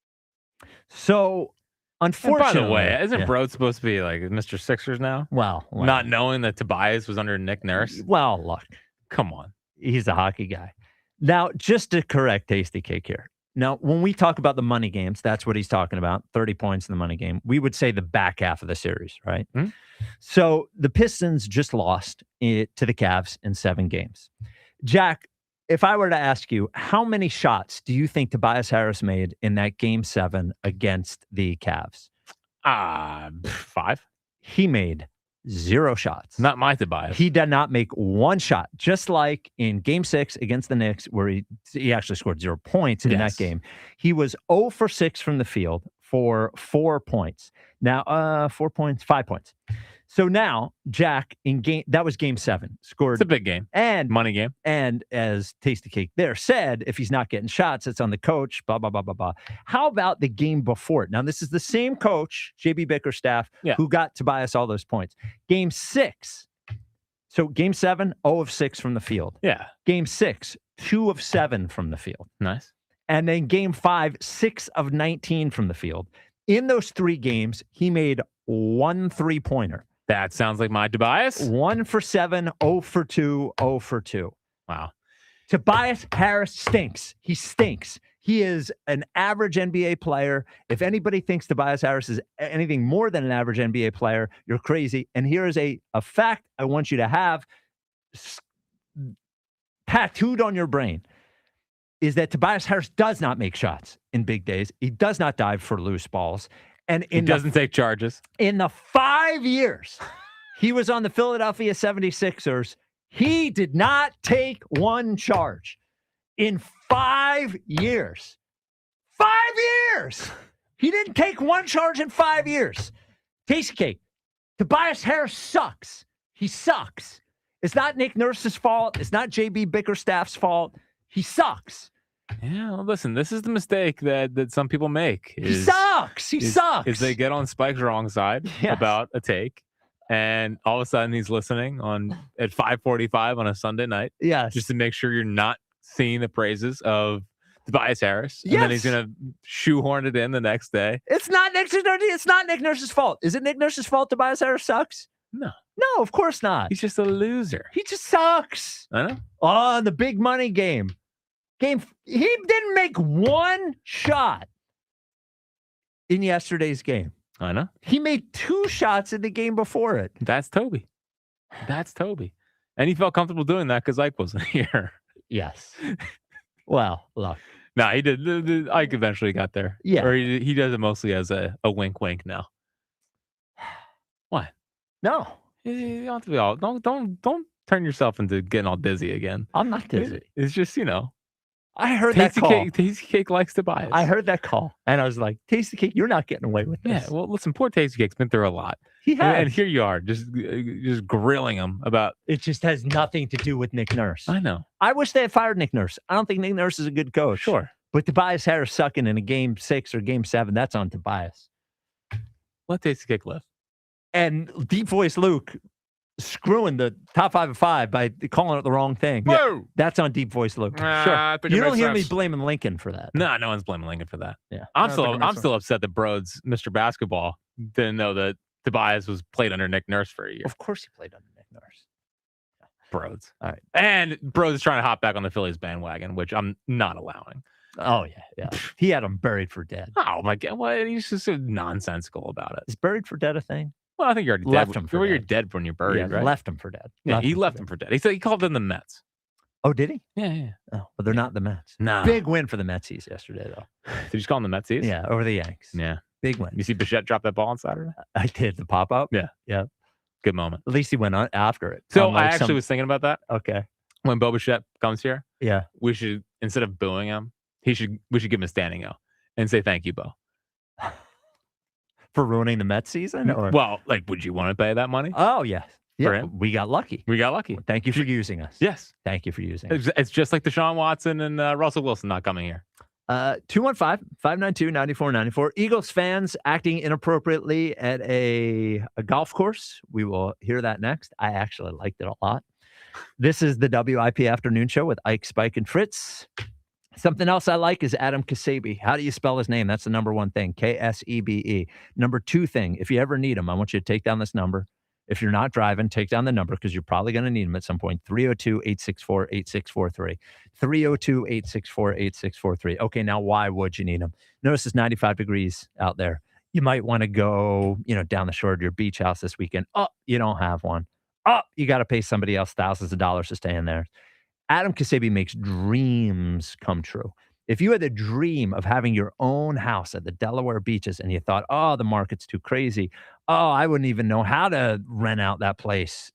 So, unfortunately, by the way, isn't Broad supposed to be like Mr. Sixers now? Well, not knowing that Tobias was under Nick Nurse. Well, look, come on, he's a hockey guy. Now, just to correct Tasty Cake here, Now, when we talk about the money games, that's what he's talking about, 30 points in the money game. We would say the back half of the series, right? Mm-hmm. So the Pistons just lost to the Cavs in 7 games. Jack, if I were to ask you, how many shots do you think Tobias Harris made in that Game 7 against the Cavs? 5. He made 0 shots. Not my Tobias. He did not make 1 shot, just like in Game 6 against the Knicks, where he actually scored 0 points in that game. He was 0 for 6 from the field for 4 points. Now, 4 points, 5 points. So now, Jack, that was Game 7, scored. It's a big game. And money game. And as Tasty Cake there said, if he's not getting shots, it's on the coach, blah, blah, blah, blah, blah. How about the game before it? Now, this is the same coach, JB Bickerstaff, who got Tobias all those points. Game 6. So Game 7, 0 of 6 from the field. Yeah. Game 6, 2 of 7 from the field. Nice. And then Game 5, 6 of 19 from the field. In those 3 games, he made 1 3-pointer. That sounds like my Tobias. 1 for 7, 0 for 2, 0 for 2. Wow. Tobias Harris stinks. He stinks. He is an average NBA player. If anybody thinks Tobias Harris is anything more than an average NBA player, you're crazy. And here is a fact I want you to have tattooed on your brain, is that Tobias Harris does not make shots in big days. He does not dive for loose balls. And he doesn't take charges. In the 5 years he was on the Philadelphia 76ers, he did not take 1 charge. In 5 years. 5 years! He didn't take 1 charge in 5 years. Tasty Cake. Tobias Harris sucks. He sucks. It's not Nick Nurse's fault. It's not JB Bickerstaff's fault. He sucks. Yeah, well, listen, this is the mistake that some people make. He sucks. He sucks. Is they get on Spike's wrong side about a take, and all of a sudden he's listening at 5:45 on a Sunday night. Yes. Just to make sure you're not singing the praises of Tobias Harris. And then he's going to shoehorn it in the next day. It's not Nick Nurse's fault. Is it Nick Nurse's fault Tobias Harris sucks? No. No, of course not. He's just a loser. He just sucks. I know. Oh, the big money game. He didn't make 1 shot in yesterday's game. I know. He made 2 shots in the game before it. That's Toby. And he felt comfortable doing that because Ike wasn't here. Yes. Well, look. No, he did. Ike eventually got there. Yeah. Or he does it mostly as a wink wink now. What? No. You don't have to be all. Don't turn yourself into getting all dizzy again. I'm not dizzy. It's just, I heard that call. Tasty Cake likes Tobias. I heard that call, and I was like, Tasty Cake, you're not getting away with this. Yeah, well, listen, poor Tasty Cake's been through a lot. He has. And here you are, just grilling him about. It just has nothing to do with Nick Nurse. I know. I wish they had fired Nick Nurse. I don't think Nick Nurse is a good coach. Sure. But Tobias Harris sucking in a Game 6 or Game 7, that's on Tobias. Let Tasty Cake live. And Deep Voice Luke screwing the top 5 of 5 by calling it the wrong thing. Whoa! That's on Deep Voice Luke. I Sure. think You it don't makes hear me sense. blaming Lincoln for that. No, no one's blaming Lincoln for that. Yeah. I'm think it makes still upset that Broads, Mr. Basketball, didn't know that Tobias was played under Nick Nurse for a year. Of course he played under Nick Nurse. Broads. All right. And Broads is trying to hop back on the Phillies bandwagon, which I'm not allowing. Oh, yeah. He had him buried for dead. Oh, my God. Well, he's just so nonsensical about it. Is buried for dead a thing? Well, I think you're already Left dead. him for You're dead. dead when you're buried, Yeah, right? left him for dead. Yeah, he left him for dead. He said he called them the Mets. Oh, did he? Yeah. Oh, but they're not the Mets. Nah. Big win for the Metsies yesterday, though. Did you just call them the Metsies? Yeah, over the Yanks. Yeah. Big win. You see Bichette drop that ball on Saturday? I did. The pop up? Yeah. Yeah. Good moment. At least he went on after it. So Unlike I actually was thinking about that. Okay. When Bo Bichette comes here, Yeah. we should, instead of booing him, we should give him a standing O and say thank you, Bo. For ruining the Mets season? Or? Well, would you want to pay that money? Oh, yes. For Yeah. him? We got lucky. We got lucky. Thank you for using us. Yes. Thank you for using us. It's just like Deshaun Watson and Russell Wilson not coming here. 215-592-9494. Eagles fans acting inappropriately at a golf course. We will hear that next. I actually liked it a lot. This is the WIP Afternoon Show with Ike, Spike, and Fritz. Something else I like is Adam Kasebe. How do you spell his name? That's the number one thing. Ksebe. Number 2 thing, if you ever need him, I want you to take down this number, If you're not driving, take down the number because you're probably going to need them at some point. 302-864-8643. 302-864-8643. Okay, now why would you need them? Notice it's 95 degrees out there. You might want to go, down the shore to your beach house this weekend. Oh, you don't have one. Oh, you got to pay somebody else thousands of dollars to stay in there. Adam Kasabi makes dreams come true. If you had the dream of having your own house at the Delaware beaches and you thought, oh, the market's too crazy. Oh, I wouldn't even know how to rent out that place,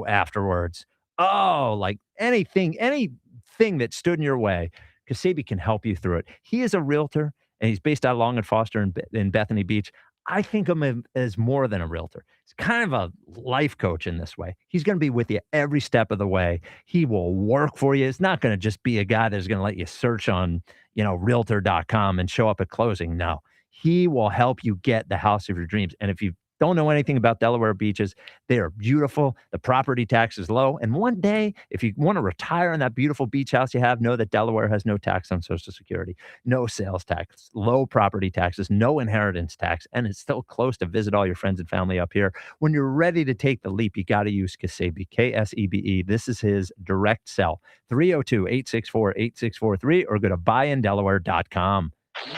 afterwards. Oh, like anything that stood in your way, Kasabi can help you through it. He is a realtor, and he's based out of Long and Foster in Bethany Beach. I think of him as more than a realtor. He's kind of a life coach in this way. He's going to be with you every step of the way. He will work for you. It's not going to just be a guy that's going to let you search on, realtor.com and show up at closing. No, he will help you get the house of your dreams. And if you don't know anything about Delaware beaches, they are beautiful. The property tax is low. And one day, if you want to retire in that beautiful beach house you have, know that Delaware has no tax on Social Security, no sales tax, low property taxes, no inheritance tax, and it's still close to visit all your friends and family up here. When you're ready to take the leap, you got to use Kasabi, Ksebe. This is his direct cell, 302-864-8643, or go to buyindelaware.com.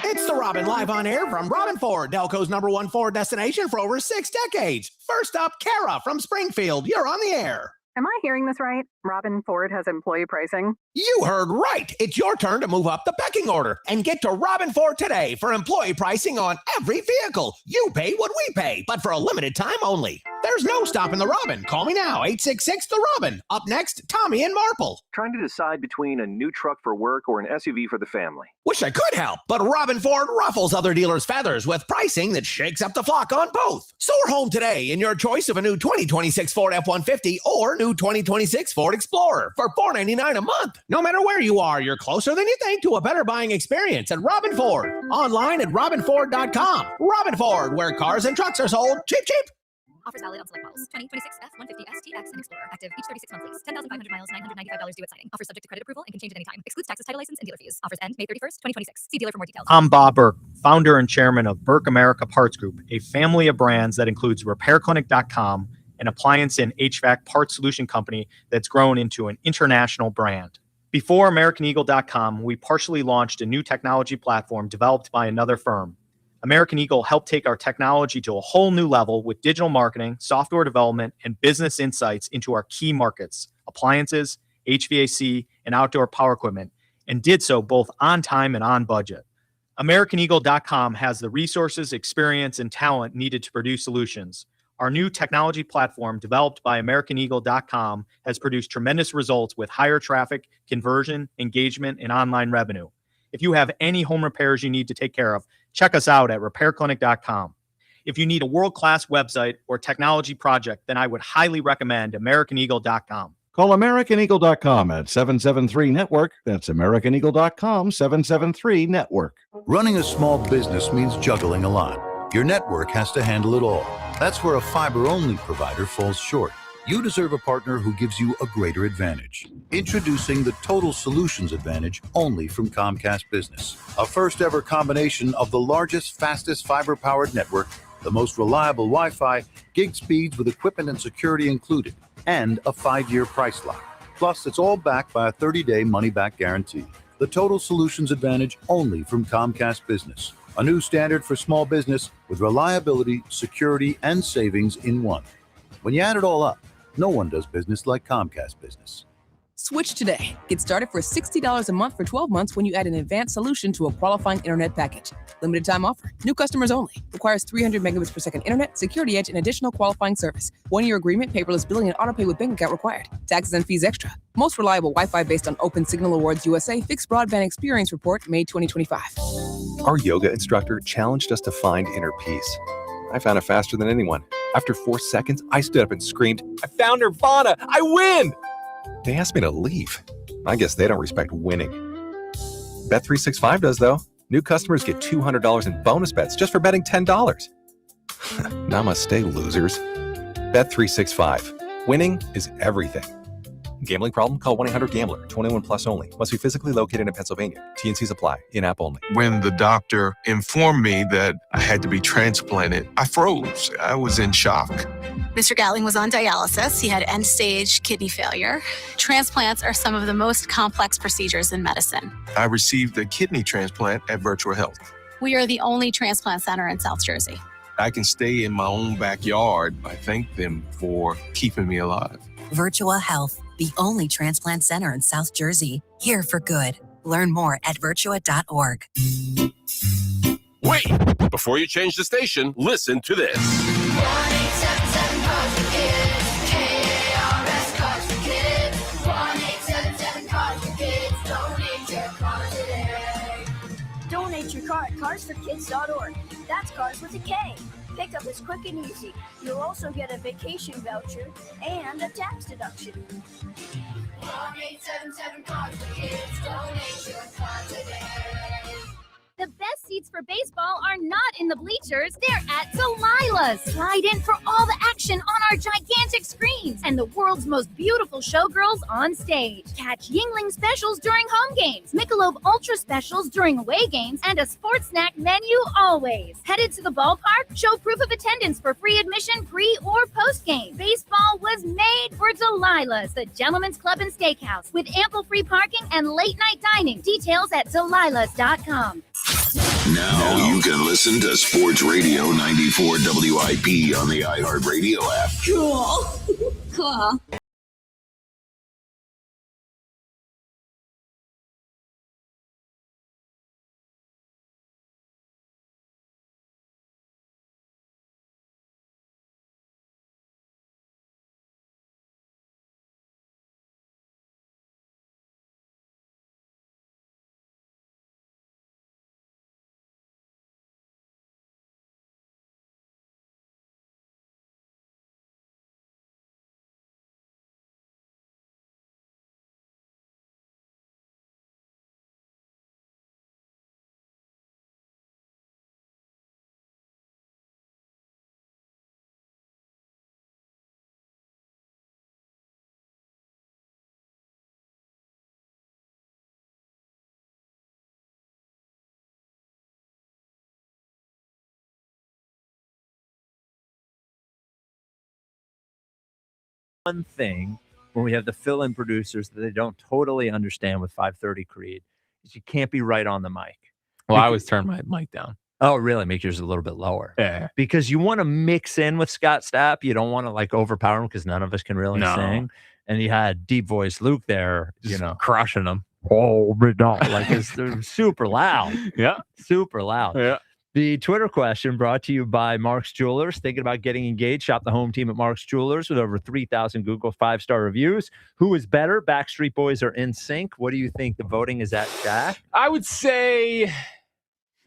It's the Robin live on air from Robin Ford, Delco's #1 Ford destination for over 6 decades. First up, Kara from Springfield. You're on the air. Am I hearing this right? Robin Ford has employee pricing? You heard right. It's your turn to move up the pecking order and get to Robin Ford today for employee pricing on every vehicle. You pay what we pay, but for a limited time only. There's no stopping the Robin. Call me now, 866-THE-ROBIN. Up next, Tommy in Marple. Trying to decide between a new truck for work or an SUV for the family. Wish I could help, but Robin Ford ruffles other dealers' feathers with pricing that shakes up the flock on both. Soar home today in your choice of a new 2026 Ford F-150 or new 2026 Ford Explorer for $499 a month. No matter where you are, you're closer than you think to a better buying experience at Robin Ford. Online at robinford.com. Robin Ford, where cars and trucks are sold cheap, cheap. Offers valid on select models. 2026 F-150 STX and Explorer. Active each 36 month lease. 10,500 miles, $995 due at signing. Offers subject to credit approval and can change at any time. Excludes taxes, title license, and dealer fees. Offers end May 31st, 2026. See dealer for more details. I'm Bob Burke, founder and chairman of Burke America Parts Group, a family of brands that includes RepairClinic.com, an appliance and HVAC parts solution company that's grown into an international brand. Before AmericanEagle.com, we partially launched a new technology platform developed by another firm. American Eagle helped take our technology to a whole new level with digital marketing, software development, and business insights into our key markets, appliances, HVAC, and outdoor power equipment, and did so both on time and on budget. AmericanEagle.com has the resources, experience, and talent needed to produce solutions. Our new technology platform, developed by AmericanEagle.com, has produced tremendous results with higher traffic, conversion, engagement, and online revenue. If you have any home repairs you need to take care of, check us out at RepairClinic.com. If you need a world-class website or technology project, then I would highly recommend AmericanEagle.com. Call AmericanEagle.com at 773-NETWORK. That's AmericanEagle.com, 773-NETWORK. Running a small business means juggling a lot. Your network has to handle it all. That's where a fiber-only provider falls short. You deserve a partner who gives you a greater advantage. Introducing the Total Solutions Advantage only from Comcast Business. A first-ever combination of the largest, fastest fiber-powered network, the most reliable Wi-Fi, gig speeds with equipment and security included, and a 5-year price lock. Plus, it's all backed by a 30-day money-back guarantee. The Total Solutions Advantage only from Comcast Business. A new standard for small business with reliability, security, and savings in one. When you add it all up, no one does business like Comcast Business. Switch today. Get started for $60 a month for 12 months when you add an advanced solution to a qualifying internet package. Limited time offer. New customers only. Requires 300 megabits per second internet, security edge, and additional qualifying service. 1-year agreement, paperless billing, and autopay with bank account required. Taxes and fees extra. Most reliable Wi-Fi based on Open Signal Awards USA Fixed Broadband Experience Report, May 2025. Our yoga instructor challenged us to find inner peace. I found it faster than anyone. After 4 seconds, I stood up and screamed, "I found Nirvana! I win!" They asked me to leave. I guess they don't respect winning. Bet365 does, though. New customers get $200 in bonus bets just for betting $10. Namaste, losers. Bet365. Winning is everything. Gambling problem? Call 1-800-GAMBLER. 21 plus only. Must be physically located in Pennsylvania. T&Cs apply. In-app only. When the doctor informed me that I had to be transplanted, I froze. I was in shock. Mr. Gatling was on dialysis. He had end-stage kidney failure. Transplants are some of the most complex procedures in medicine. I received a kidney transplant at Virtual Health. We are the only transplant center in South Jersey. I can stay in my own backyard. I thank them for keeping me alive. Virtua Health, the only transplant center in South Jersey. Here for good. Learn more at virtua.org. Wait! Before you change the station, listen to this. 1-877 Cards for Kids. KARS Cards for Kids. 1-877 Cards for Kids. Donate your card today. Donate your card at carsforkids.org. That's cards with a K. Pickup is quick and easy. You'll also get a vacation voucher and a tax deduction. 1-877 Cards for Kids. Donate your card today. The best seats for baseball are not in the bleachers, they're at Delilah's. Slide in for all the action on our gigantic screens and the world's most beautiful showgirls on stage. Catch Yingling specials during home games, Michelob Ultra specials during away games, and a sports snack menu always. Headed to the ballpark? Show proof of attendance for free admission pre or post game. Baseball was made for Delilah's, the gentleman's club and steakhouse, with ample free parking and late night dining. Details at delilahs.com. Now you can listen to Sports Radio 94 WIP on the iHeartRadio app. Cool. Cool. One thing when we have the fill-in producers that they don't totally understand with 530 Creed is you can't be right on the mic. Well, I always turn my mic down. Oh, really? Make yours a little bit lower. Yeah. Because you want to mix in with Scott Stapp. You don't want to like overpower him because none of us can really sing. And you had deep voice Luke there, Just crushing them. Oh, like they're super loud. Yeah. Super loud. Yeah. The Twitter question brought to you by Mark's Jewelers. Thinking about getting engaged? Shop the home team at Mark's Jewelers with over 3,000 Google 5-star reviews. Who is better, Backstreet Boys or NSYNC? What do you think the voting is at, Jack? I would say,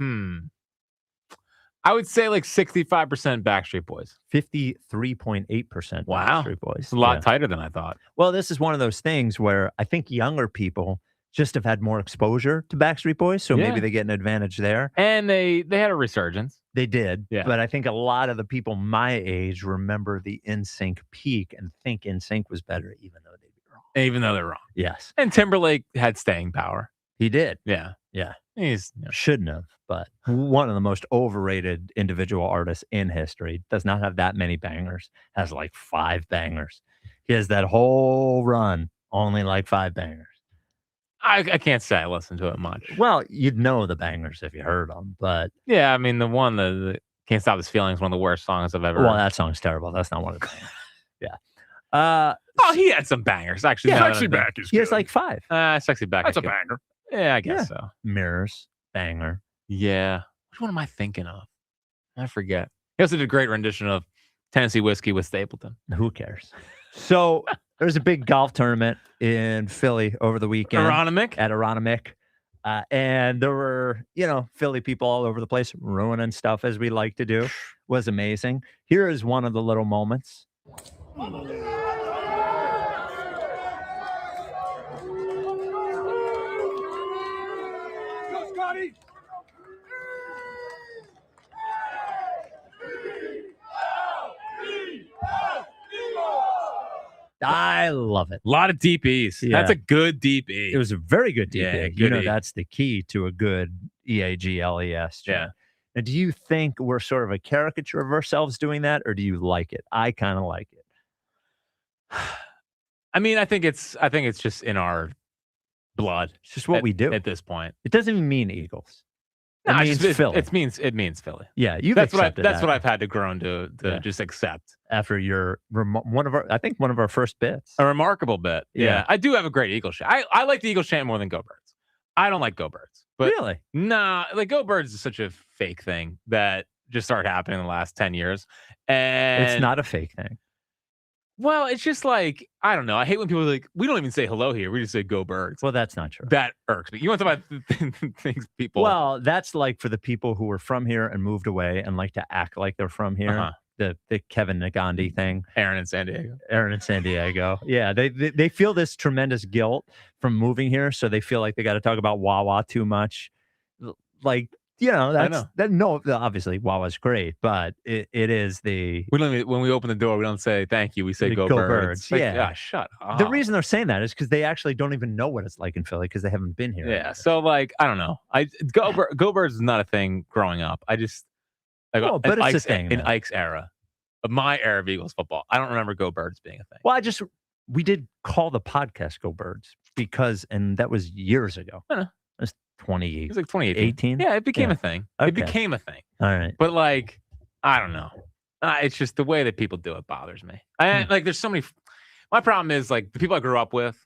I would say like 65% Backstreet Boys. 53.8% Wow. Backstreet Boys. It's a lot tighter than I thought. Well, this is one of those things where I think younger people just have had more exposure to Backstreet Boys, so maybe they get an advantage there. And they had a resurgence. They did, Yeah. but I think a lot of the people my age remember the NSYNC peak and think NSYNC was better, even though they'd be wrong. Even though they're wrong. Yes. And Timberlake had staying power. He did. Yeah. Yeah. He's shouldn't have, but one of the most overrated individual artists in history. Does not have that many bangers. Has like 5 bangers. He has that whole run, only like 5 bangers. I can't say I listen to it much. Well, you'd know the bangers if you heard them, but yeah, I mean the one the Can't Stop This Feeling is one of the worst songs I've ever. Well, that song's terrible. That's not one of the bangers. Yeah. Oh, he had some bangers actually. Yeah, Sexy Back is he has good. like 5. Sexy Back. That's is a good. banger. Yeah, I guess Yeah. so. Mirrors, banger. Yeah. Which one am I thinking of? I forget. He also did a great rendition of Tennessee Whiskey with Stapleton. Who cares? So there's a big golf tournament in Philly over the weekend. Aronimink? At Aronimink. And there were, Philly people all over the place ruining stuff as we like to do. Was amazing. Here is one of the little moments. Go, Scotty! I love it. A lot of deep E's. Yeah. That's a good deep E. It was a very good deep Yeah, E. good E. That's the key to a good EAGLES. Yeah. Now, do you think we're sort of a caricature of ourselves doing that, or do you like it? I kind of like it. I mean, I think it's just in our blood. It's just what we do at this point. It doesn't even mean Eagles. No, It means Philly. It means Philly. Yeah, you've that's accepted what that. I've had to grow to just accept. After your one of our first bits. A remarkable bit. Yeah. I do have a great Eagles chant. I like the Eagles chant more than Go Birds. I don't like Go Birds. But really? Nah, like Go Birds is such a fake thing that just started happening in the last 10 years. And It's not a fake thing. Well, it's just like, I don't know. I hate when people are like, we don't even say hello here. We just say Go Birds. Well, that's not true. That irks me. You want to talk about things people. Well, that's like for the people who are from here and moved away and like to act like they're from here. The Kevin Nagandi thing. Aaron in San Diego. Yeah, they feel this tremendous guilt from moving here, so they feel like they got to talk about Wawa too much. Like, no, obviously Wawa's great, but it is the we don't even, when we open the door, we don't say thank you. We say Go Birds. Like, yeah, shut up. The reason they're saying that is because they actually don't even know what it's like in Philly because they haven't been here. Yeah, so like I don't know. Go Birds is not a thing growing up. I just but it's a thing in now. Ike's era, of my era of Eagles football. I don't remember Go Birds being a thing. Well, we did call the podcast Go Birds and that was years ago. I know. It was 20. It was like 2018. 18? Yeah, it became a thing. Okay. It became a thing. All right. But like, I don't know. It's just the way that people do it bothers me. Like, there's so many. My problem is like the people I grew up with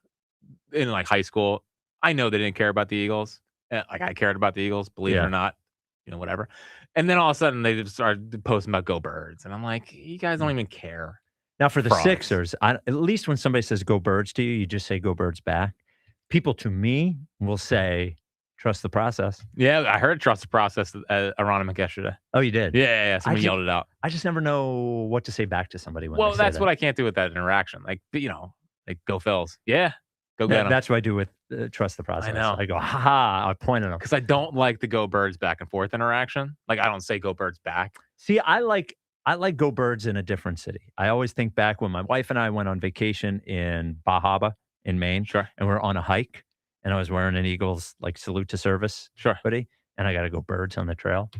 in like high school. I know they didn't care about the Eagles. Like I cared about the Eagles, believe it or not, whatever. And then all of a sudden they just started posting about Go Birds, and I'm like, you guys don't even care. Now for the Sixers, at least when somebody says Go Birds to you, you just say Go Birds back. People to me will say, trust the process. Yeah, I heard trust the process around yesterday. Oh, you did? Yeah. Someone yelled it out. I just never know what to say back to somebody when Well, that's what I can't do with that interaction. Like, like Go Phils. Yeah, go get them. That's what I do with trust the process. I know. I go, ha, I point at them. Because I don't like the Go Birds back and forth interaction. Like, I don't say Go Birds back. See, I like Go Birds in a different city. I always think back when my wife and I went on vacation in Bahaba in Maine. Sure. And we're on a hike. And I was wearing an Eagles like salute to service, buddy. And I got to go Birds on the trail.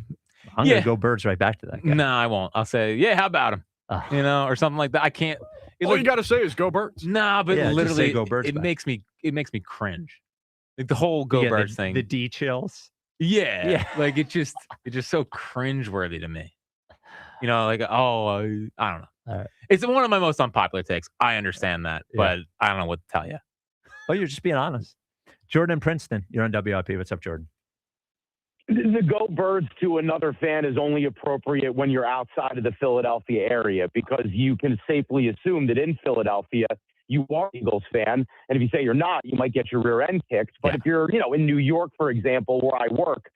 I'm gonna go Birds right back to that guy. No, I won't. I'll say, yeah, how about him? Or something like that. I can't. All you got to say is Go Birds. Nah, but literally, Go Birds it back. makes me cringe. Like the whole Go Birds thing. The D chills. Yeah. Like it's just so cringeworthy to me. Like I don't know. All right. It's one of my most unpopular takes. I understand that, but I don't know what to tell you. Oh, you're just being honest. Jordan in Princeton, you're on WIP. What's up, Jordan? The Go Birds to another fan is only appropriate when you're outside of the Philadelphia area because you can safely assume that in Philadelphia, you are an Eagles fan. And if you say you're not, you might get your rear end kicked. But if you're, in New York, for example, where I work,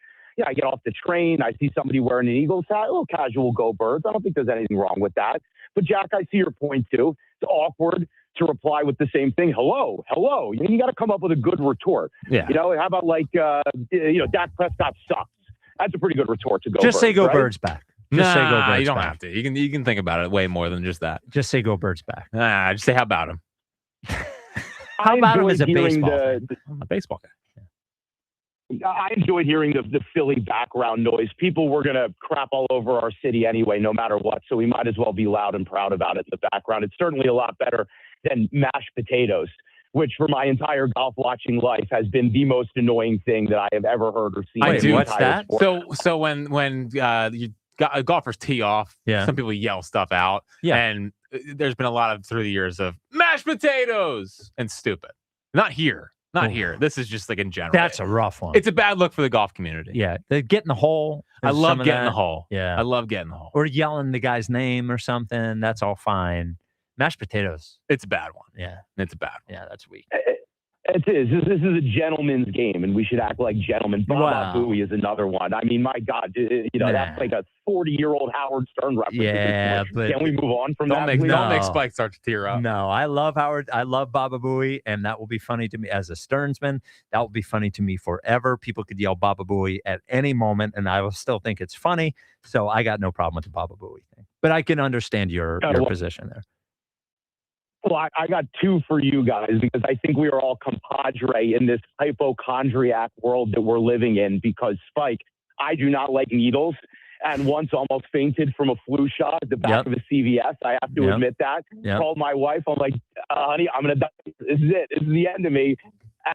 I get off the train, I see somebody wearing an Eagles hat, a little casual Go Birds. I don't think there's anything wrong with that. But Jack, I see your point too. It's awkward to reply with the same thing. Hello. You got to come up with a good retort. Yeah. How about Dak Prescott sucks. That's a pretty good retort to Go Birds. Just say Go right? Birds back. Just say Go Birds you don't back. have to. You can think about it way more than just that. Just say Go Birds back. Just say how about him. How about him as a baseball fan? I'm a baseball guy. I enjoyed hearing the Philly background noise. People were going to crap all over our city anyway, no matter what. So we might as well be loud and proud about it in the background. It's certainly a lot better than mashed potatoes, which for my entire golf watching life has been the most annoying thing that I have ever heard or seen. I do. What's that? So when you golfers tee off, some people yell stuff out. Yeah. And there's been a lot of through the years of mashed potatoes and stupid. Not here. This is just like in general. That's a rough one. It's a bad look for the golf community. Yeah. They get in the hole. I love getting the hole. Yeah. I love getting the hole. Or yelling the guy's name or something. That's all fine. Mashed potatoes. It's a bad one. Yeah. It's a bad one. Yeah, that's weak. It is. This is a gentleman's game, and we should act like gentlemen. Baba Booey is another one. I mean, my God, that's like a 40-year-old Howard Stern reference. Yeah, but can we move on from don't that? Don't make Spike start to tear up. No, I love Howard. I love Baba Booey, and that will be funny to me as a Stearnsman. That will be funny to me forever. People could yell Baba Booey at any moment, and I will still think it's funny. So I got no problem with the Baba Booey thing. But I can understand your position there. Well, I got two for you guys because I think we are all compadre in this hypochondriac world that we're living in because, Spike, I do not like needles. and once almost fainted from a flu shot at the back of a CVS. I have to admit that. Called my wife. I'm like, honey, I'm going to die. This is it. This is the end of me.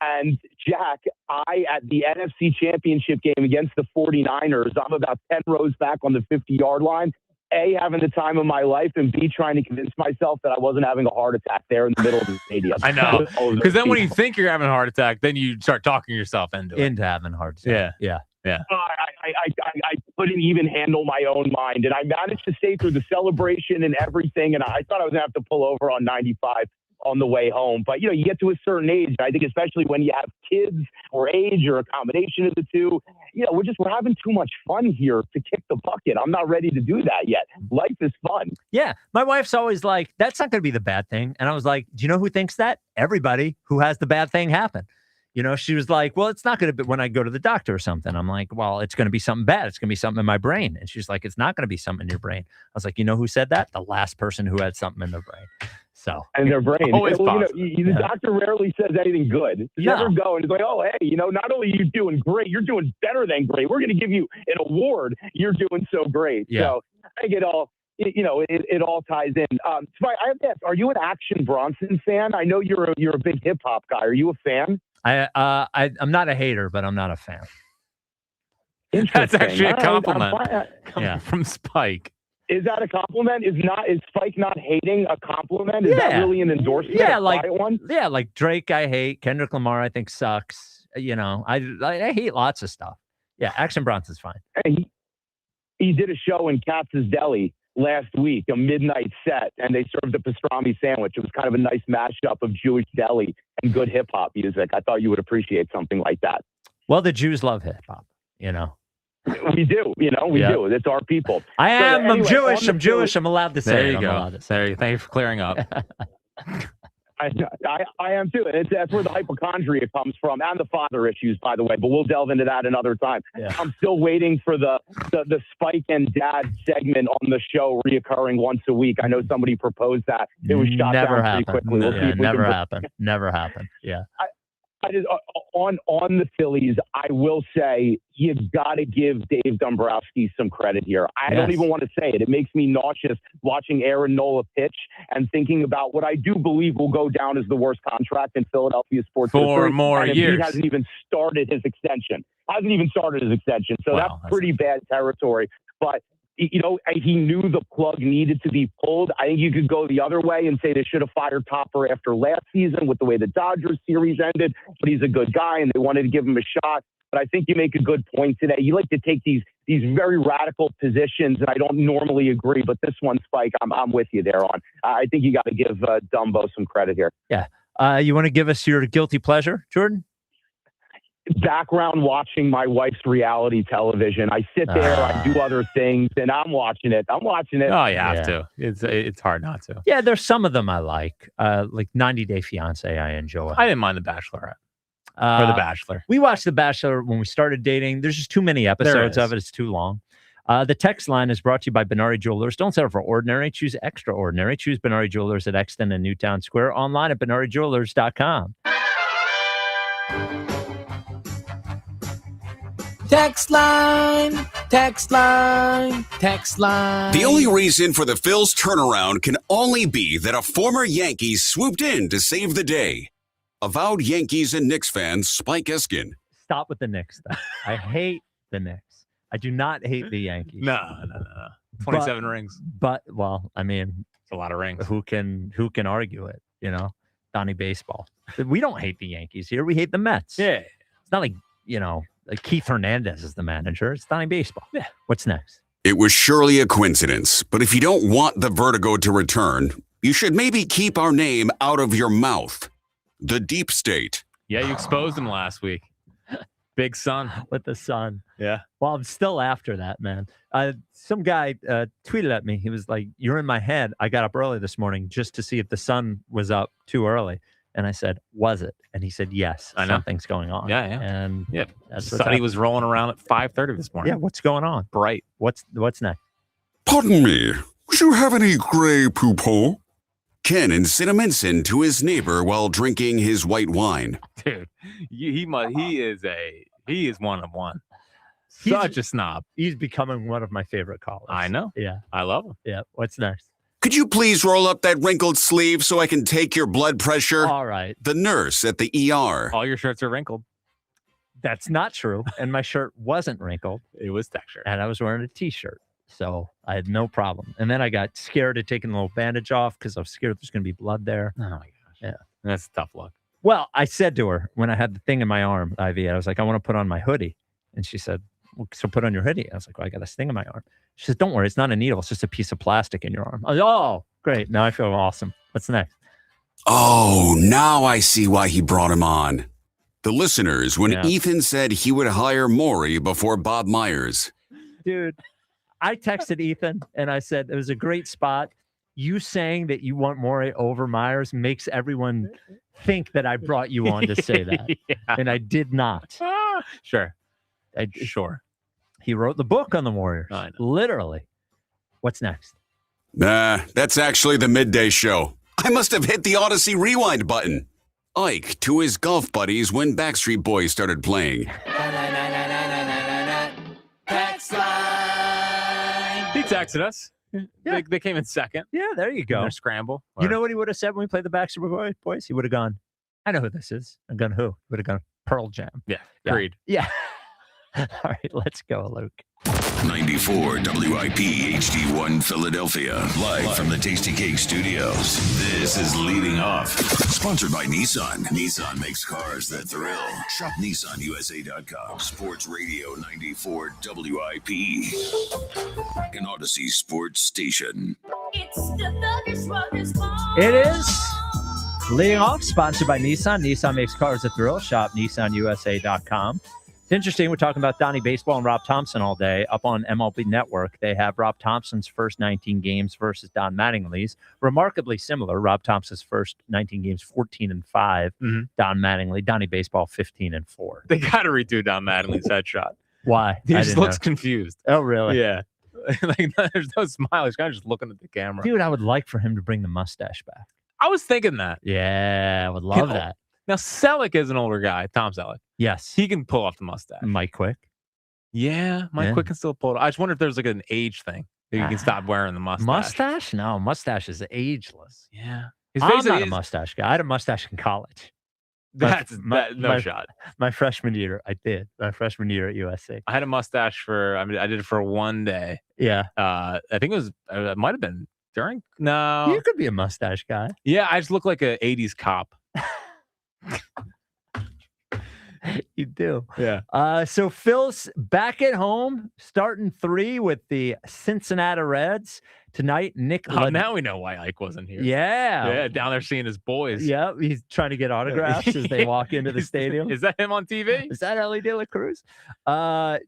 And Jack, at the NFC Championship game against the 49ers, I'm about 10 rows back on the 50-yard line. A, having the time of my life, and B, trying to convince myself that I wasn't having a heart attack there in the middle of the stadium. I know. Because then when you think you're having a heart attack, then you start talking yourself into having a heart attack. Yeah. I couldn't even handle my own mind. And I managed to stay through the celebration and everything. And I thought I was going to have to pull over on 95 on the way home. But, you get to a certain age. I think especially when you have kids or age or a combination of the two, we're having too much fun here to kick the bucket. I'm not ready to do that yet. Life is fun. Yeah. My wife's always like, that's not going to be the bad thing. And I was like, do you know who thinks that? Everybody who has the bad thing happen. She was like, well, it's not going to be when I go to the doctor or something. I'm like, well, it's going to be something bad. It's going to be something in my brain. And she's like, it's not going to be something in your brain. I was like, you know who said that? The last person who had something in their brain. So in their brain. Always the doctor rarely says anything good. He never go and it's like, oh, hey, not only are you doing great, you're doing better than great. We're going to give you an award. You're doing so great. Yeah. So I think it all ties in. Spike, I have to ask, are you an Action Bronson fan? I know you're a big hip hop guy. Are you a fan? I'm not a hater, but I'm not a fan. That's actually a compliment. Yeah, from Spike. Is that a compliment? Is Spike not hating a compliment? Is that really an endorsement? Yeah, like Drake, I hate. Kendrick Lamar, I think sucks. I hate lots of stuff. Yeah, Action Bronson's fine. He did a show in Katz's Deli last week, a midnight set, and they served a pastrami sandwich. It was kind of a nice mashup of Jewish deli and good hip hop music. I thought you would appreciate something like that. Well, the Jews love hip hop, We do, we do. It's our people. I'm Jewish. I'm Jewish. I'm allowed to say there it. You go. Thank you for clearing up. I am too. And that's where the hypochondria comes from, and the father issues, by the way. But we'll delve into that another time. Yeah. I'm still waiting for the Spike and Dad segment on the show reoccurring once a week. I know somebody proposed that. It was shot down pretty quickly. We'll see if never happened. Never happened. Yeah. I just on the Phillies, I will say you got to give Dave Dombrowski some credit here. I don't even want to say it. It makes me nauseous watching Aaron Nola pitch and thinking about what I do believe will go down as the worst contract in Philadelphia sports for more years. He hasn't even started his extension. So that's pretty bad territory. But he knew the plug needed to be pulled. I think you could go the other way and say they should have fired Topper after last season with the way the Dodgers series ended, but he's a good guy and they wanted to give him a shot. But I think you make a good point today. You like to take these very radical positions, and I don't normally agree, but this one, Spike, I'm with you there on. I think you got to give Dumbo some credit here. Yeah. You want to give us your guilty pleasure, Jordan? Background watching my wife's reality television. I sit there, I do other things, and I'm watching it. Oh, you have to. It's hard not to. Yeah, there's some of them I like 90 Day Fiance. I enjoy. I didn't mind The Bachelorette or The Bachelor. We watched The Bachelor when we started dating. There's just too many episodes of it. It's too long. The text line is brought to you by Benari Jewelers. Don't settle for ordinary. Choose extraordinary. Choose Benari Jewelers at Exton and Newtown Square. Online at BenariJewelers.com. Text line. The only reason for the Phils turnaround can only be that a former Yankee swooped in to save the day. Avowed Yankees and Knicks fan Spike Eskin. Stop with the Knicks, though. I hate the Knicks. I do not hate the Yankees. No. 27 rings. But, well, I mean, it's a lot of rings. Who can argue it? Donnie Baseball. We don't hate the Yankees here. We hate the Mets. Yeah. It's not like Keith Hernandez is the manager. It's Donnie Baseball. Yeah. What's next? It was surely a coincidence, but if you don't want the vertigo to return, you should maybe keep our name out of your mouth. The Deep State. Yeah, you exposed him last week. Big Sun. With the sun. Yeah. Well, I'm still after that, man. Some guy tweeted at me. He was like, "You're in my head. I got up early this morning just to see if the sun was up too early." And I said, "Was it?" And he said, "Yes, I know. Something's going on." Yeah. And that's what he was rolling around at 5:30 this morning. Yeah, what's going on? Bright. What's next? Pardon me, would you have any gray poupon? Ken incinnaminson to his neighbor while drinking his white wine. Dude, he is one of one. Such a snob. He's becoming one of my favorite callers. I know. Yeah. I love him. Yeah. What's next? Could you please roll up that wrinkled sleeve so I can take your blood pressure? All right. The nurse at the ER. All your shirts are wrinkled. That's not true. And my shirt wasn't wrinkled. It was textured. And I was wearing a T-shirt. So I had no problem. And then I got scared of taking the little bandage off because I was scared there's going to be blood there. Oh, my gosh. Yeah. That's a tough look. Well, I said to her when I had the thing in my arm, IV, I was like, I want to put on my hoodie. And she said, well, so put on your hoodie. I was like, well, I got this thing in my arm. She said, don't worry. It's not a needle. It's just a piece of plastic in your arm. I was like, oh, great. Now I feel awesome. What's next? Oh, now I see why he brought him on. The listeners, when Ethan said he would hire Maury before Bob Myers. Dude, I texted Ethan and I said, it was a great spot. You saying that you want Maury over Myers makes everyone think that I brought you on to say that. Yeah. And I did not. Sure. Sure. He wrote the book on the Warriors. I know. Literally. What's next? Nah, that's actually the midday show. I must have hit the Odyssey rewind button. Ike to his golf buddies when Backstreet Boys started playing. He texted us. Yeah. They came in second. Yeah, there you In go. their scramble. You know what he would have said when we played the Backstreet Boys? He would have gone, I know who this is. I'm going, who? He would have gone, Pearl Jam. Yeah, Creed. Yeah. All right, let's go, Luke. 94 WIP HD1 Philadelphia. Live from the Tasty Cake Studios. This is Leading Off. Sponsored by Nissan. Nissan makes cars that thrill. Shop NissanUSA.com. Sports Radio 94 WIP. An Odyssey Sports Station. It's the Thugger Smuggler's Ball. It is Leading Off, sponsored by Nissan. Nissan makes cars that thrill. Shop NissanUSA.com. It's interesting. We're talking about Donnie Baseball and Rob Thompson all day. Up on MLB Network, they have Rob Thompson's first 19 games versus Don Mattingly's. Remarkably similar. Rob Thompson's first 19 games, 14-5. Mm-hmm. Don Mattingly, Donnie Baseball, 15-4. They got to redo Don Mattingly's headshot. Why? He I just didn't looks know. confused. Oh, really? Yeah. Like, there's no smile. He's kind of just looking at the camera. Dude, I would like for him to bring the mustache back. I was thinking that. Yeah, I would love that. Now, Selleck is an older guy, Tom Selleck. Yes. He can pull off the mustache. Mike Quick. Yeah, Mike Quick can still pull it. I just wonder if there's like an age thing that you can stop wearing the mustache. Mustache? No, mustache is ageless. Yeah. I'm not a mustache guy. I had a mustache in college. No shot. My freshman year, I did. My freshman year at USC. I had a mustache I did it for one day. Yeah. I think it might have been during. No. You could be a mustache guy. Yeah, I just look like an 80s cop. You do. Yeah. So Phil's back at home, starting 3 with the Cincinnati Reds tonight. Nick. Now we know why Ike wasn't here. Yeah. Yeah, down there seeing his boys. Yeah, he's trying to get autographs as they walk into the stadium. Is that him on TV? Is that Ellie De La Cruz?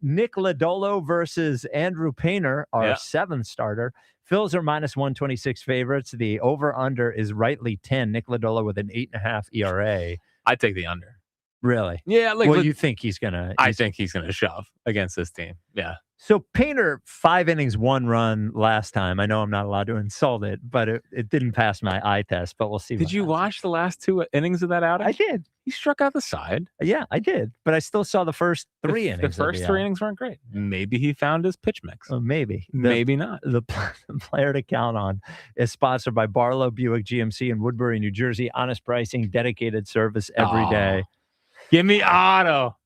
Nick Lodolo versus Andrew Painter, our 7th starter. Phil's are -126 favorites. The over-under is rightly 10. Nick Lodolo with an 8.5 ERA. I'd take the under. Really? Yeah. Well, you think he's going to... I think he's going to shove against this team. Yeah. So Painter, 5 innings, 1 run last time. I know I'm not allowed to insult it, but it didn't pass my eye test, but we'll see. Did you watch the last 2 innings of that outing? I did. He struck out the side. Yeah, I did. But I still saw the first 3 innings. The first 3 innings weren't great. Maybe he found his pitch mix. Maybe. Maybe not. The player to count on is sponsored by Barlow Buick GMC in Woodbury, New Jersey. Honest pricing, dedicated service every day. Give me Otto.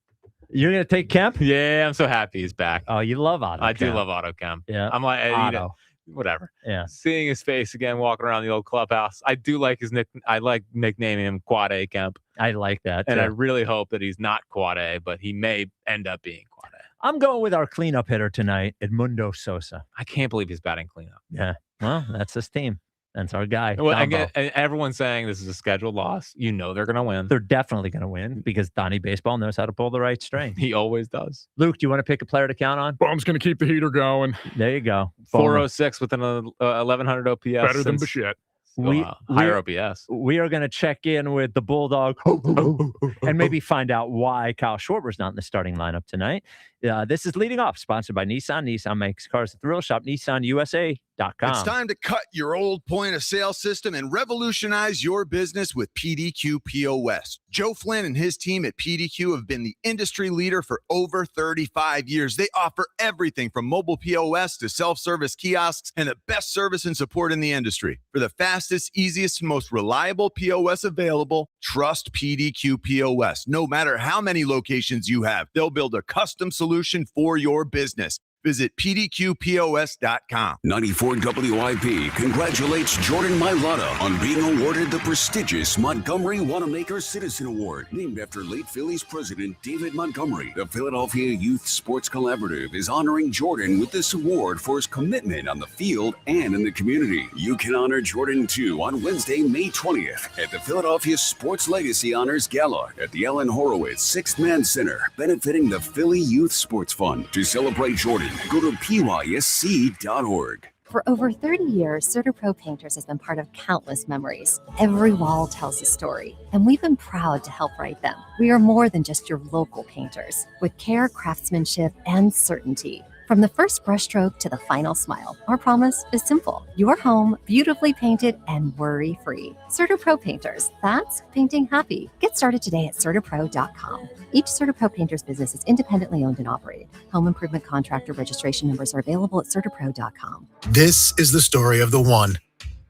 You're going to take Kemp? Yeah, I'm so happy he's back. Oh, you love Otto. I do love Otto Kemp. Yeah. I'm like, Otto. Whatever. Yeah. Seeing his face again walking around the old clubhouse. I do like his I like nicknaming him Quad A Kemp. I like that. And I really hope that he's not Quad A, but he may end up being Quad A. I'm going with our cleanup hitter tonight, Edmundo Sosa. I can't believe he's batting cleanup. Yeah. Well, that's his team. That's our guy. Well, and everyone's saying this is a scheduled loss. You know they're going to win. They're definitely going to win because Donnie Baseball knows how to pull the right string. He always does. Luke, do you want to pick a player to count on? Bum's going to keep the heater going. There you go. 406 with an 1100 OPS. Better than Bichette. Higher OPS. We are going to check in with the Bulldog and maybe find out why Kyle Schwarber's not in the starting lineup tonight. This is Leading Off, sponsored by Nissan. Nissan makes cars that thrill. Shop NissanUSA.com. It's time to cut your old point of sale system and revolutionize your business with PDQ POS. Joe Flynn and his team at PDQ have been the industry leader for over 35 years. They offer everything from mobile POS to self-service kiosks and the best service and support in the industry. For the fastest, easiest, and most reliable POS available, trust PDQ POS. No matter how many locations you have, they'll build a custom solution for your business. Visit pdqpos.com. 94 WIP congratulates Jordan Mailata on being awarded the prestigious Montgomery Wanamaker Citizen Award, named after late Phillies president David Montgomery. The Philadelphia Youth Sports Collaborative is honoring Jordan with this award for his commitment on the field and in the community. You can honor Jordan too on Wednesday, May 20th at the Philadelphia Sports Legacy Honors Gala at the Ellen Horowitz Sixth Man Center, benefiting the Philly Youth Sports Fund. To celebrate Jordan, go to pysc.org. For over 30 years, CertaPro Painters has been part of countless memories. Every wall tells a story, and we've been proud to help write them. We are more than just your local painters, with care, craftsmanship, and certainty. From the first brushstroke to the final smile, our promise is simple. Your home, beautifully painted and worry-free. CertaPro Painters, that's painting happy. Get started today at CertaPro.com. Each CertaPro Painters business is independently owned and operated. Home improvement contractor registration numbers are available at CertaPro.com. This is the story of the one.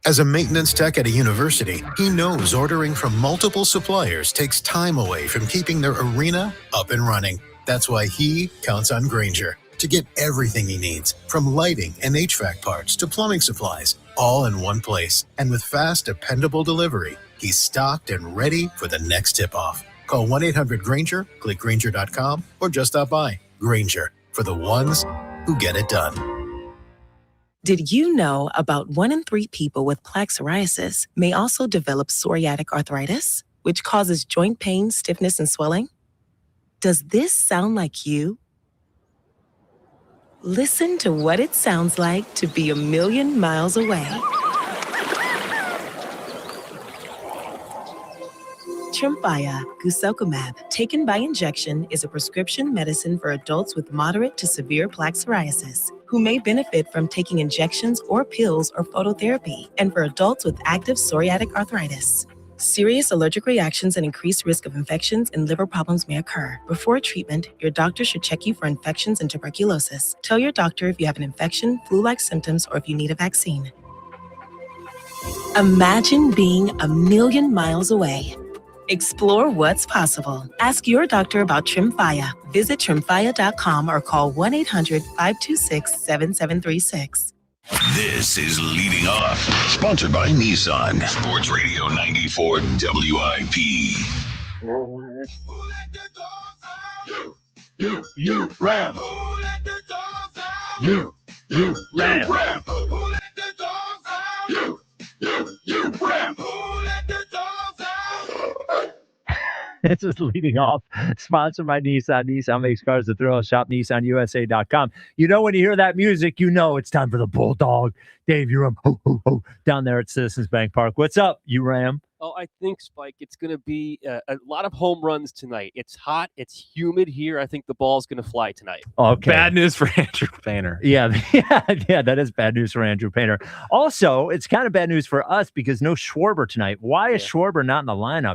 As a maintenance tech at a university, he knows ordering from multiple suppliers takes time away from keeping their arena up and running. That's why he counts on Grainger to get everything he needs, from lighting and HVAC parts to plumbing supplies, all in one place. And with fast, dependable delivery, he's stocked and ready for the next tip-off. Call 1-800-GRAINGER, click Grainger.com, or just stop by. Grainger, for the ones who get it done. Did you know about 1 in 3 people with plaque psoriasis may also develop psoriatic arthritis, which causes joint pain, stiffness, and swelling? Does this sound like you? Listen to what it sounds like to be a million miles away. Tremfya guselkumab, taken by injection, is a prescription medicine for adults with moderate to severe plaque psoriasis who may benefit from taking injections or pills or phototherapy, and for adults with active psoriatic arthritis. Serious allergic reactions and increased risk of infections and liver problems may occur. Before treatment, your doctor should check you for infections and tuberculosis. Tell your doctor if you have an infection, flu-like symptoms, or if you need a vaccine. Imagine being a million miles away. Explore what's possible. Ask your doctor about Tremfya. Visit Tremfya.com or call 1-800-526-7736. This is Leading Off, sponsored by Nissan. Sports Radio 94 WIP. You ram. You ram. You ram. This is Leading Off, sponsored by Nissan. Nissan makes cars that thrill. Shop NissanUSA.com. You know, when you hear that music, you know it's time for the Bulldog. Dave, you're down there at Citizens Bank Park. What's up, you Ram? Oh, I think, Spike, it's going to be a lot of home runs tonight. It's hot. It's humid here. I think the ball's going to fly tonight. Okay. Bad news for Andrew Painter. Yeah, that is bad news for Andrew Painter. Also, it's kind of bad news for us because no Schwarber tonight. Why is Schwarber not in the lineup?